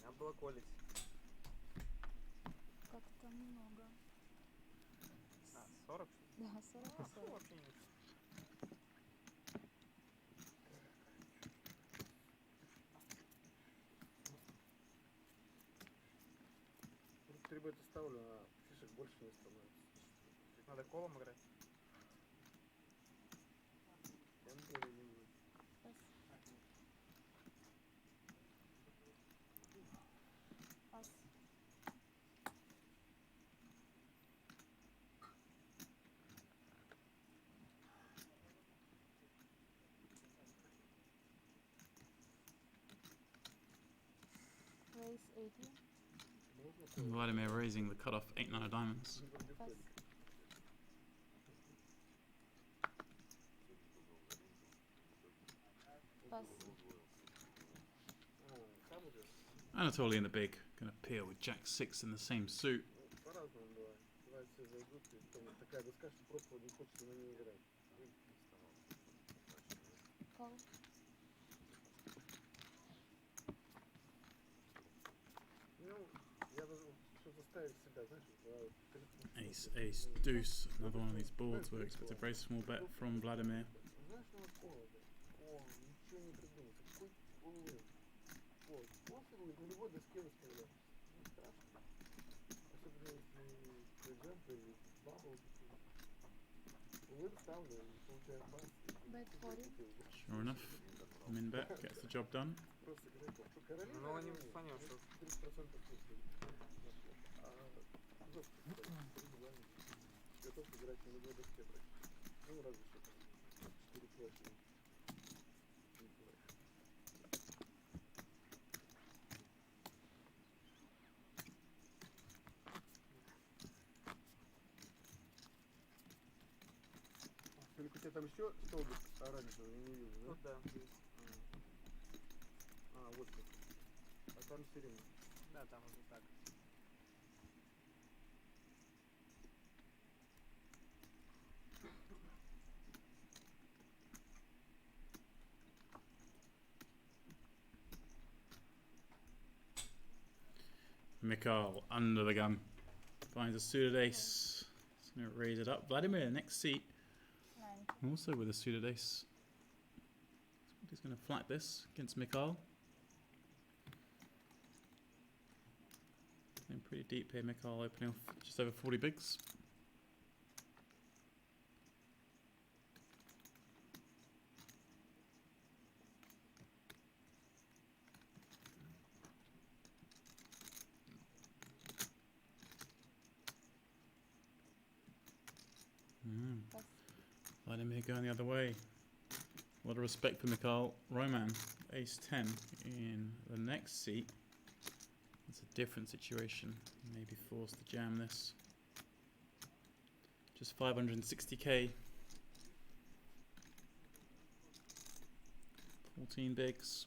Надо было колить. Как-то много. 40? Да, 40 и 40. Вообще не мешает. Три бета ставлю, а фишек больше не становится. Надо колом играть. Тем более не будет. Ас. Raise 80. Vladimir raising the cutoff 8-9 of diamonds. Пас. Пас. Anatoly in the big, going to appear with Jack 6 in the same suit. По-разному бывает. Бывает, все зайдут, и потом такая доска, что просто не хочется на ней играть. Кол. Ну, я должен все заставить себя, знаешь, бывает. Ace, ace, deuce. Another one of these boards where we expect a very small bet from Vladimir. Знаешь, ну холодно. О, ничего не придумал. Какой улыб. Вот. После будет на любой доске выставлять. Не страшно. Особенно если джемп или бабл. Улыб ставлю и получаю пас. Bet 40. Sure enough, min bet gets the job done. Просто когда по королеве. Ну, не понял, что... 30% слушали. А жестко, готов играть на любой доске практически. Ну, разве что там 4 площади. Только у тебя там еще столбик оранжевый, я не вижу, да? Ну да, есть. А, вот как. А там сирена. Да, там уже так. Mikhail under the gun. Finds a suited ace. He's going to raise it up. Vladimir, next seat. Also with a suited ace. He's going to flat this against Mikhail. Playing pretty deep here. Mikhail opening off just over 40 bigs. Vladimir going the other way. A lot of respect for Mikhail. Roman, ace 10 in the next seat. It's a different situation. Maybe forced to jam this. Just 560k. 14 bigs.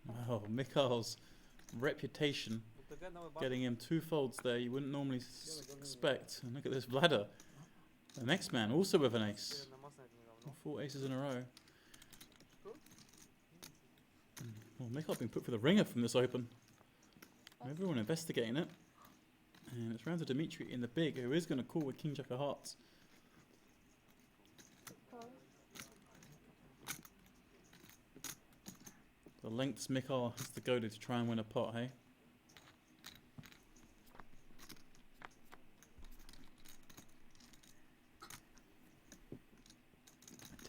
Wow, Mikhail's reputation getting him 2 folds there you wouldn't normally expect. And look at this Vlada. The next man also with an ace. 4 aces in a row. Well, Mikhail's been put for the ringer from this open. Everyone investigating it. And it's round to Dimitri in the big, who is going to call with King Jack of Hearts. The lengths Mikhail has to go to try and win a pot, hey?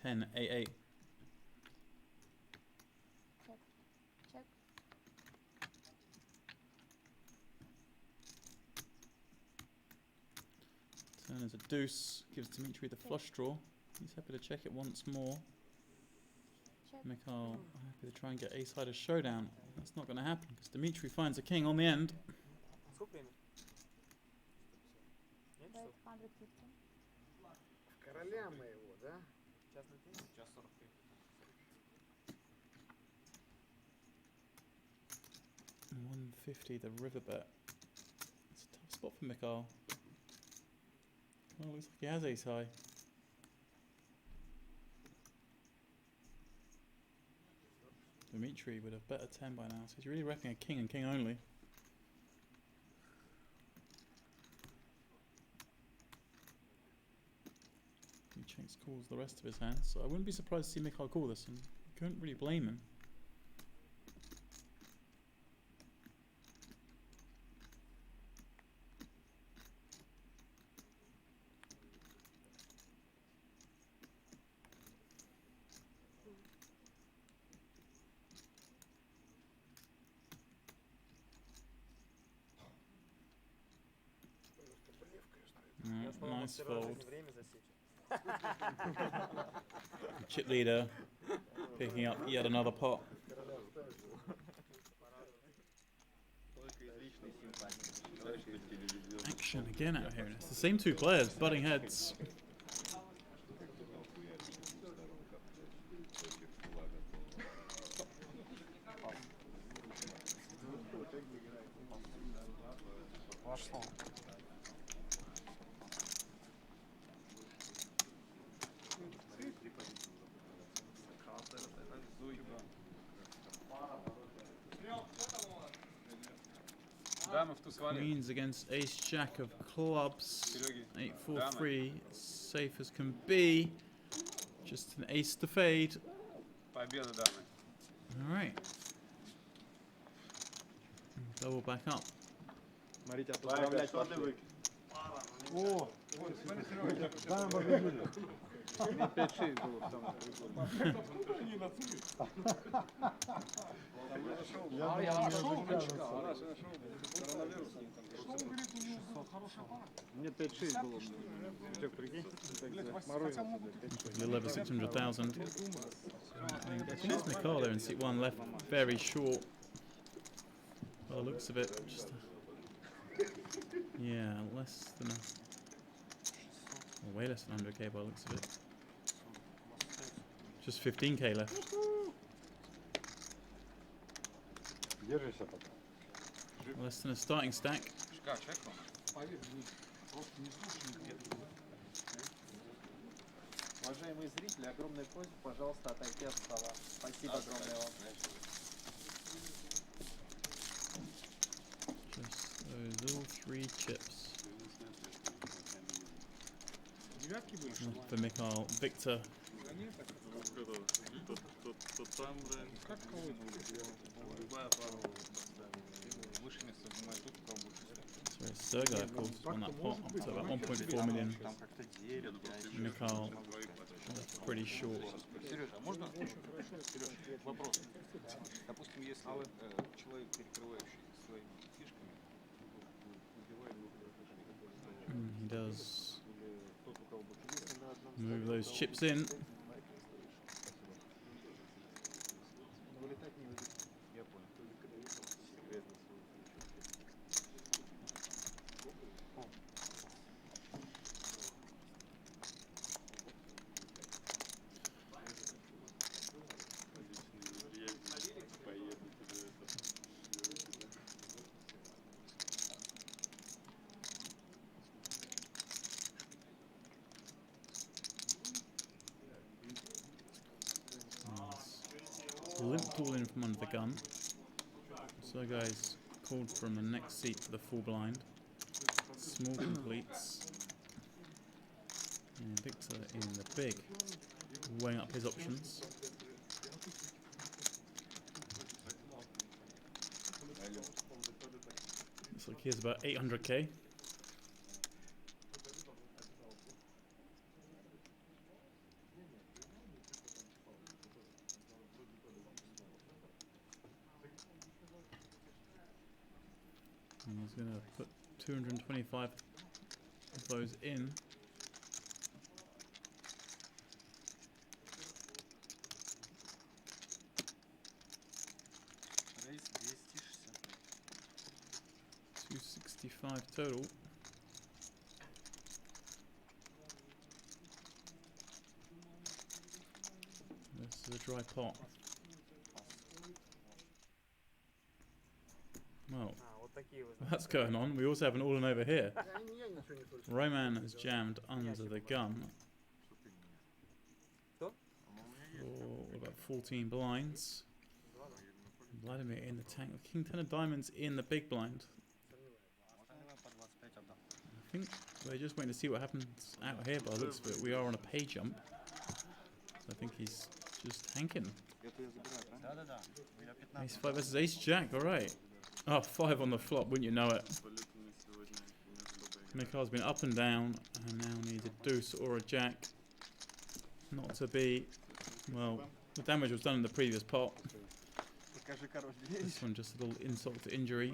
Ten, 8-8. Check. Check. Turn is a deuce, gives Dimitri the flush draw. He's happy to check it once more. Check. Mikhail happy to try and get ace-sided showdown. That's not going to happen because Dimitri finds a king on the end. Сколько время? Нет часов? 150. Короля моего, да? Час 03? Час 43. 150, the river bet. It's a tough spot for Mikhail. Well, looks like he has ace high. Dimitri would have bet a 10 by now, so he's really repping a king and king only. He checks calls the rest of his hands, so I wouldn't be surprised to see Mikhail call this, and you couldn't really blame him. Nice fold. Chip leader picking up yet another pot. Action again out here. It's the same two players butting heads. Queens against ace jack of clubs. 8-4-3, safe as can be. Just an ace to fade. Alright. Double back up. Смотрите, отправлять пошли. О, да, победили. 5-6 было в самом Мне 5-6 было. Как прикинь? Little over 600,000. I think it's Mikhail there in seat 1 left very short. By the looks of it, just yeah, less than way less than 100k by the looks of it. Just 15k left. Less than a starting stack. Уважаемые зрители, огромная просьба, пожалуйста, отойти от стола. Спасибо огромное вам. Just those all 3 chips. For Mikhail, Victor. Sorry, Sergei, of course, won that pot up to about 1.4 million. Mikhail, pretty short. Сережа, а можно? Сереж, вопрос. Допустим, если человек, перекрывающий своими фишками, He does move those chips in. Limped all in from under the gun. Sergei's called from the next seat for the full blind. Small completes. And Victor in the big, weighing up his options. Looks like he has about 800k. And he's going to put 225 of those in. 5 total. This is a dry pot. Well, that's going on. We also have an all-in over here. Roman has jammed under the gun. For about 14 blinds. Vladimir in the tank with King 10 of diamonds in the big blind. I think we're just waiting to see what happens out here by the looks of it. We are on a pay jump. So I think he's just hanking. Ace 5 versus Ace Jack, alright. Oh, 5 on the flop, wouldn't you know it? Mikhail's been up and down and now needs a deuce or a jack. Not to be, well, the damage was done in the previous pot. This one just a little insult to injury.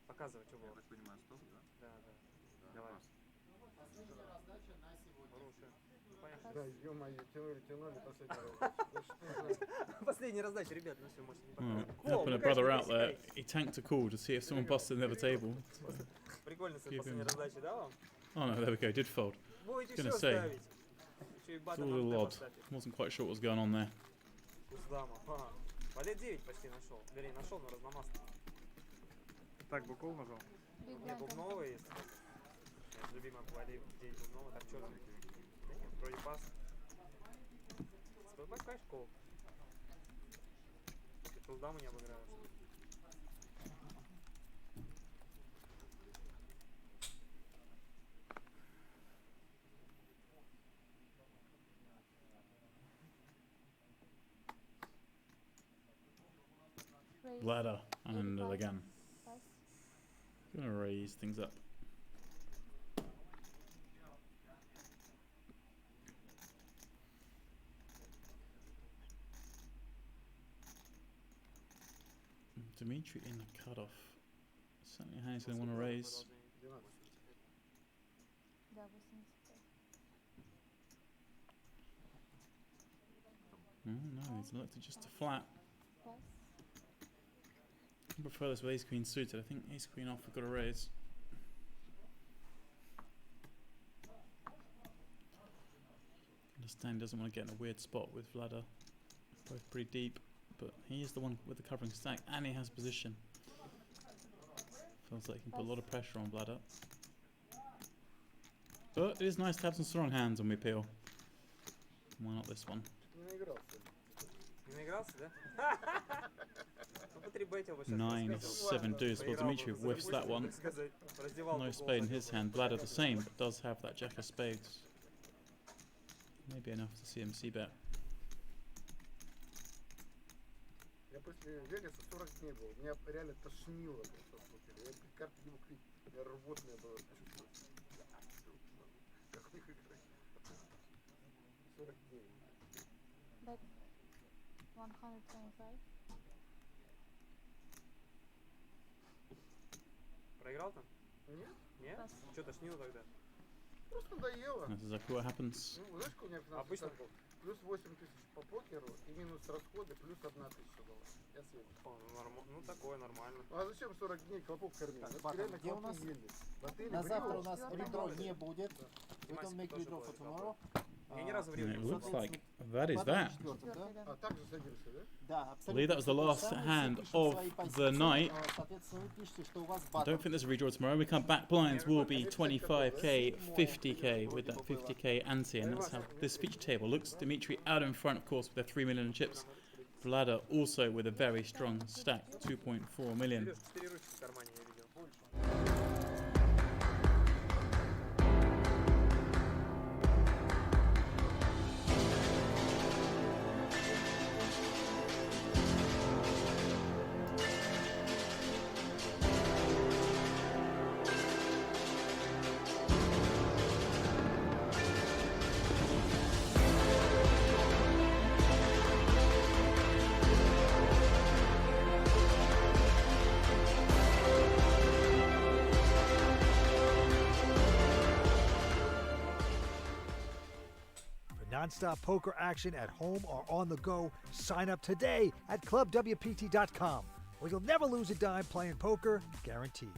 Показывай, что было. Да, да. Давай. Да, ё-моё, тянули последний раздача, ребят, ну все, можете не показывать. Helping a brother out there, he tanked a call to see if someone busted another table. Прикольно, с последней раздачи, да, вам? Oh no, there we go, did fold. I was going to say, it's all a little odd. Wasn't quite sure what was going on there. Валет 9 почти нашел. Вернее, нашел, но разномастный. Так, букол нажал? Не, бубновый есть. Любимая Валет 9 бубновый, так черный. Да нет, вроде пас. Какая школа? Ты фулдаму не обыграешь. Ladder and again. Gonna raise things up. Dimitri in the cutoff. Certainly Hanny's gonna want to raise. No, he's elected just to flat. I prefer this with Ace Queen suited. I think Ace Queen off, we've got to raise. Understand he doesn't want to get in a weird spot with Vlada. Both pretty deep, but he is the one with the covering stack and he has position. Feels like he can put a lot of pressure on Vlada. But it is nice to have some strong hands when we peel. Why not this one? 9-7 deuce. Well, Dimitri whiffs that one. No spade in his hand. Bladder the same, but does have that jack of spades. Maybe enough to CMC bet. Я после Вегаса 40 дней был. Меня реально тошнило просто в покере. Я карты не мог видеть. Я рвотное было чувство. Как у них играть? 40 дней. Like 125. Проиграл там? Нет. Нет? Что тошнило тогда? Просто надоело. This is exactly what happens. Ну, знаешь, у меня финансовый был? Плюс 8 тысяч по покеру и минус расходы, плюс 1 тысяча была. Я съел. Ну, такое нормально. А зачем 40 дней клопов кормить? Батон, где у нас? На завтра у нас редро не будет. We don't make redro for tomorrow. It looks like that is that. А так же садимся, да? Да, I believe that was the last hand of the night. I don't think there's a redraw tomorrow. We come back blinds will be 25k, 50k with that 50k ante, and that's how this feature table looks. Dimitri out in front, of course, with their 3 million chips. Vlada also with a very strong stack, 2.4 million. non-stop poker action at home or on the go. Sign up today at ClubWPT.com, where you'll never lose a dime playing poker, guaranteed.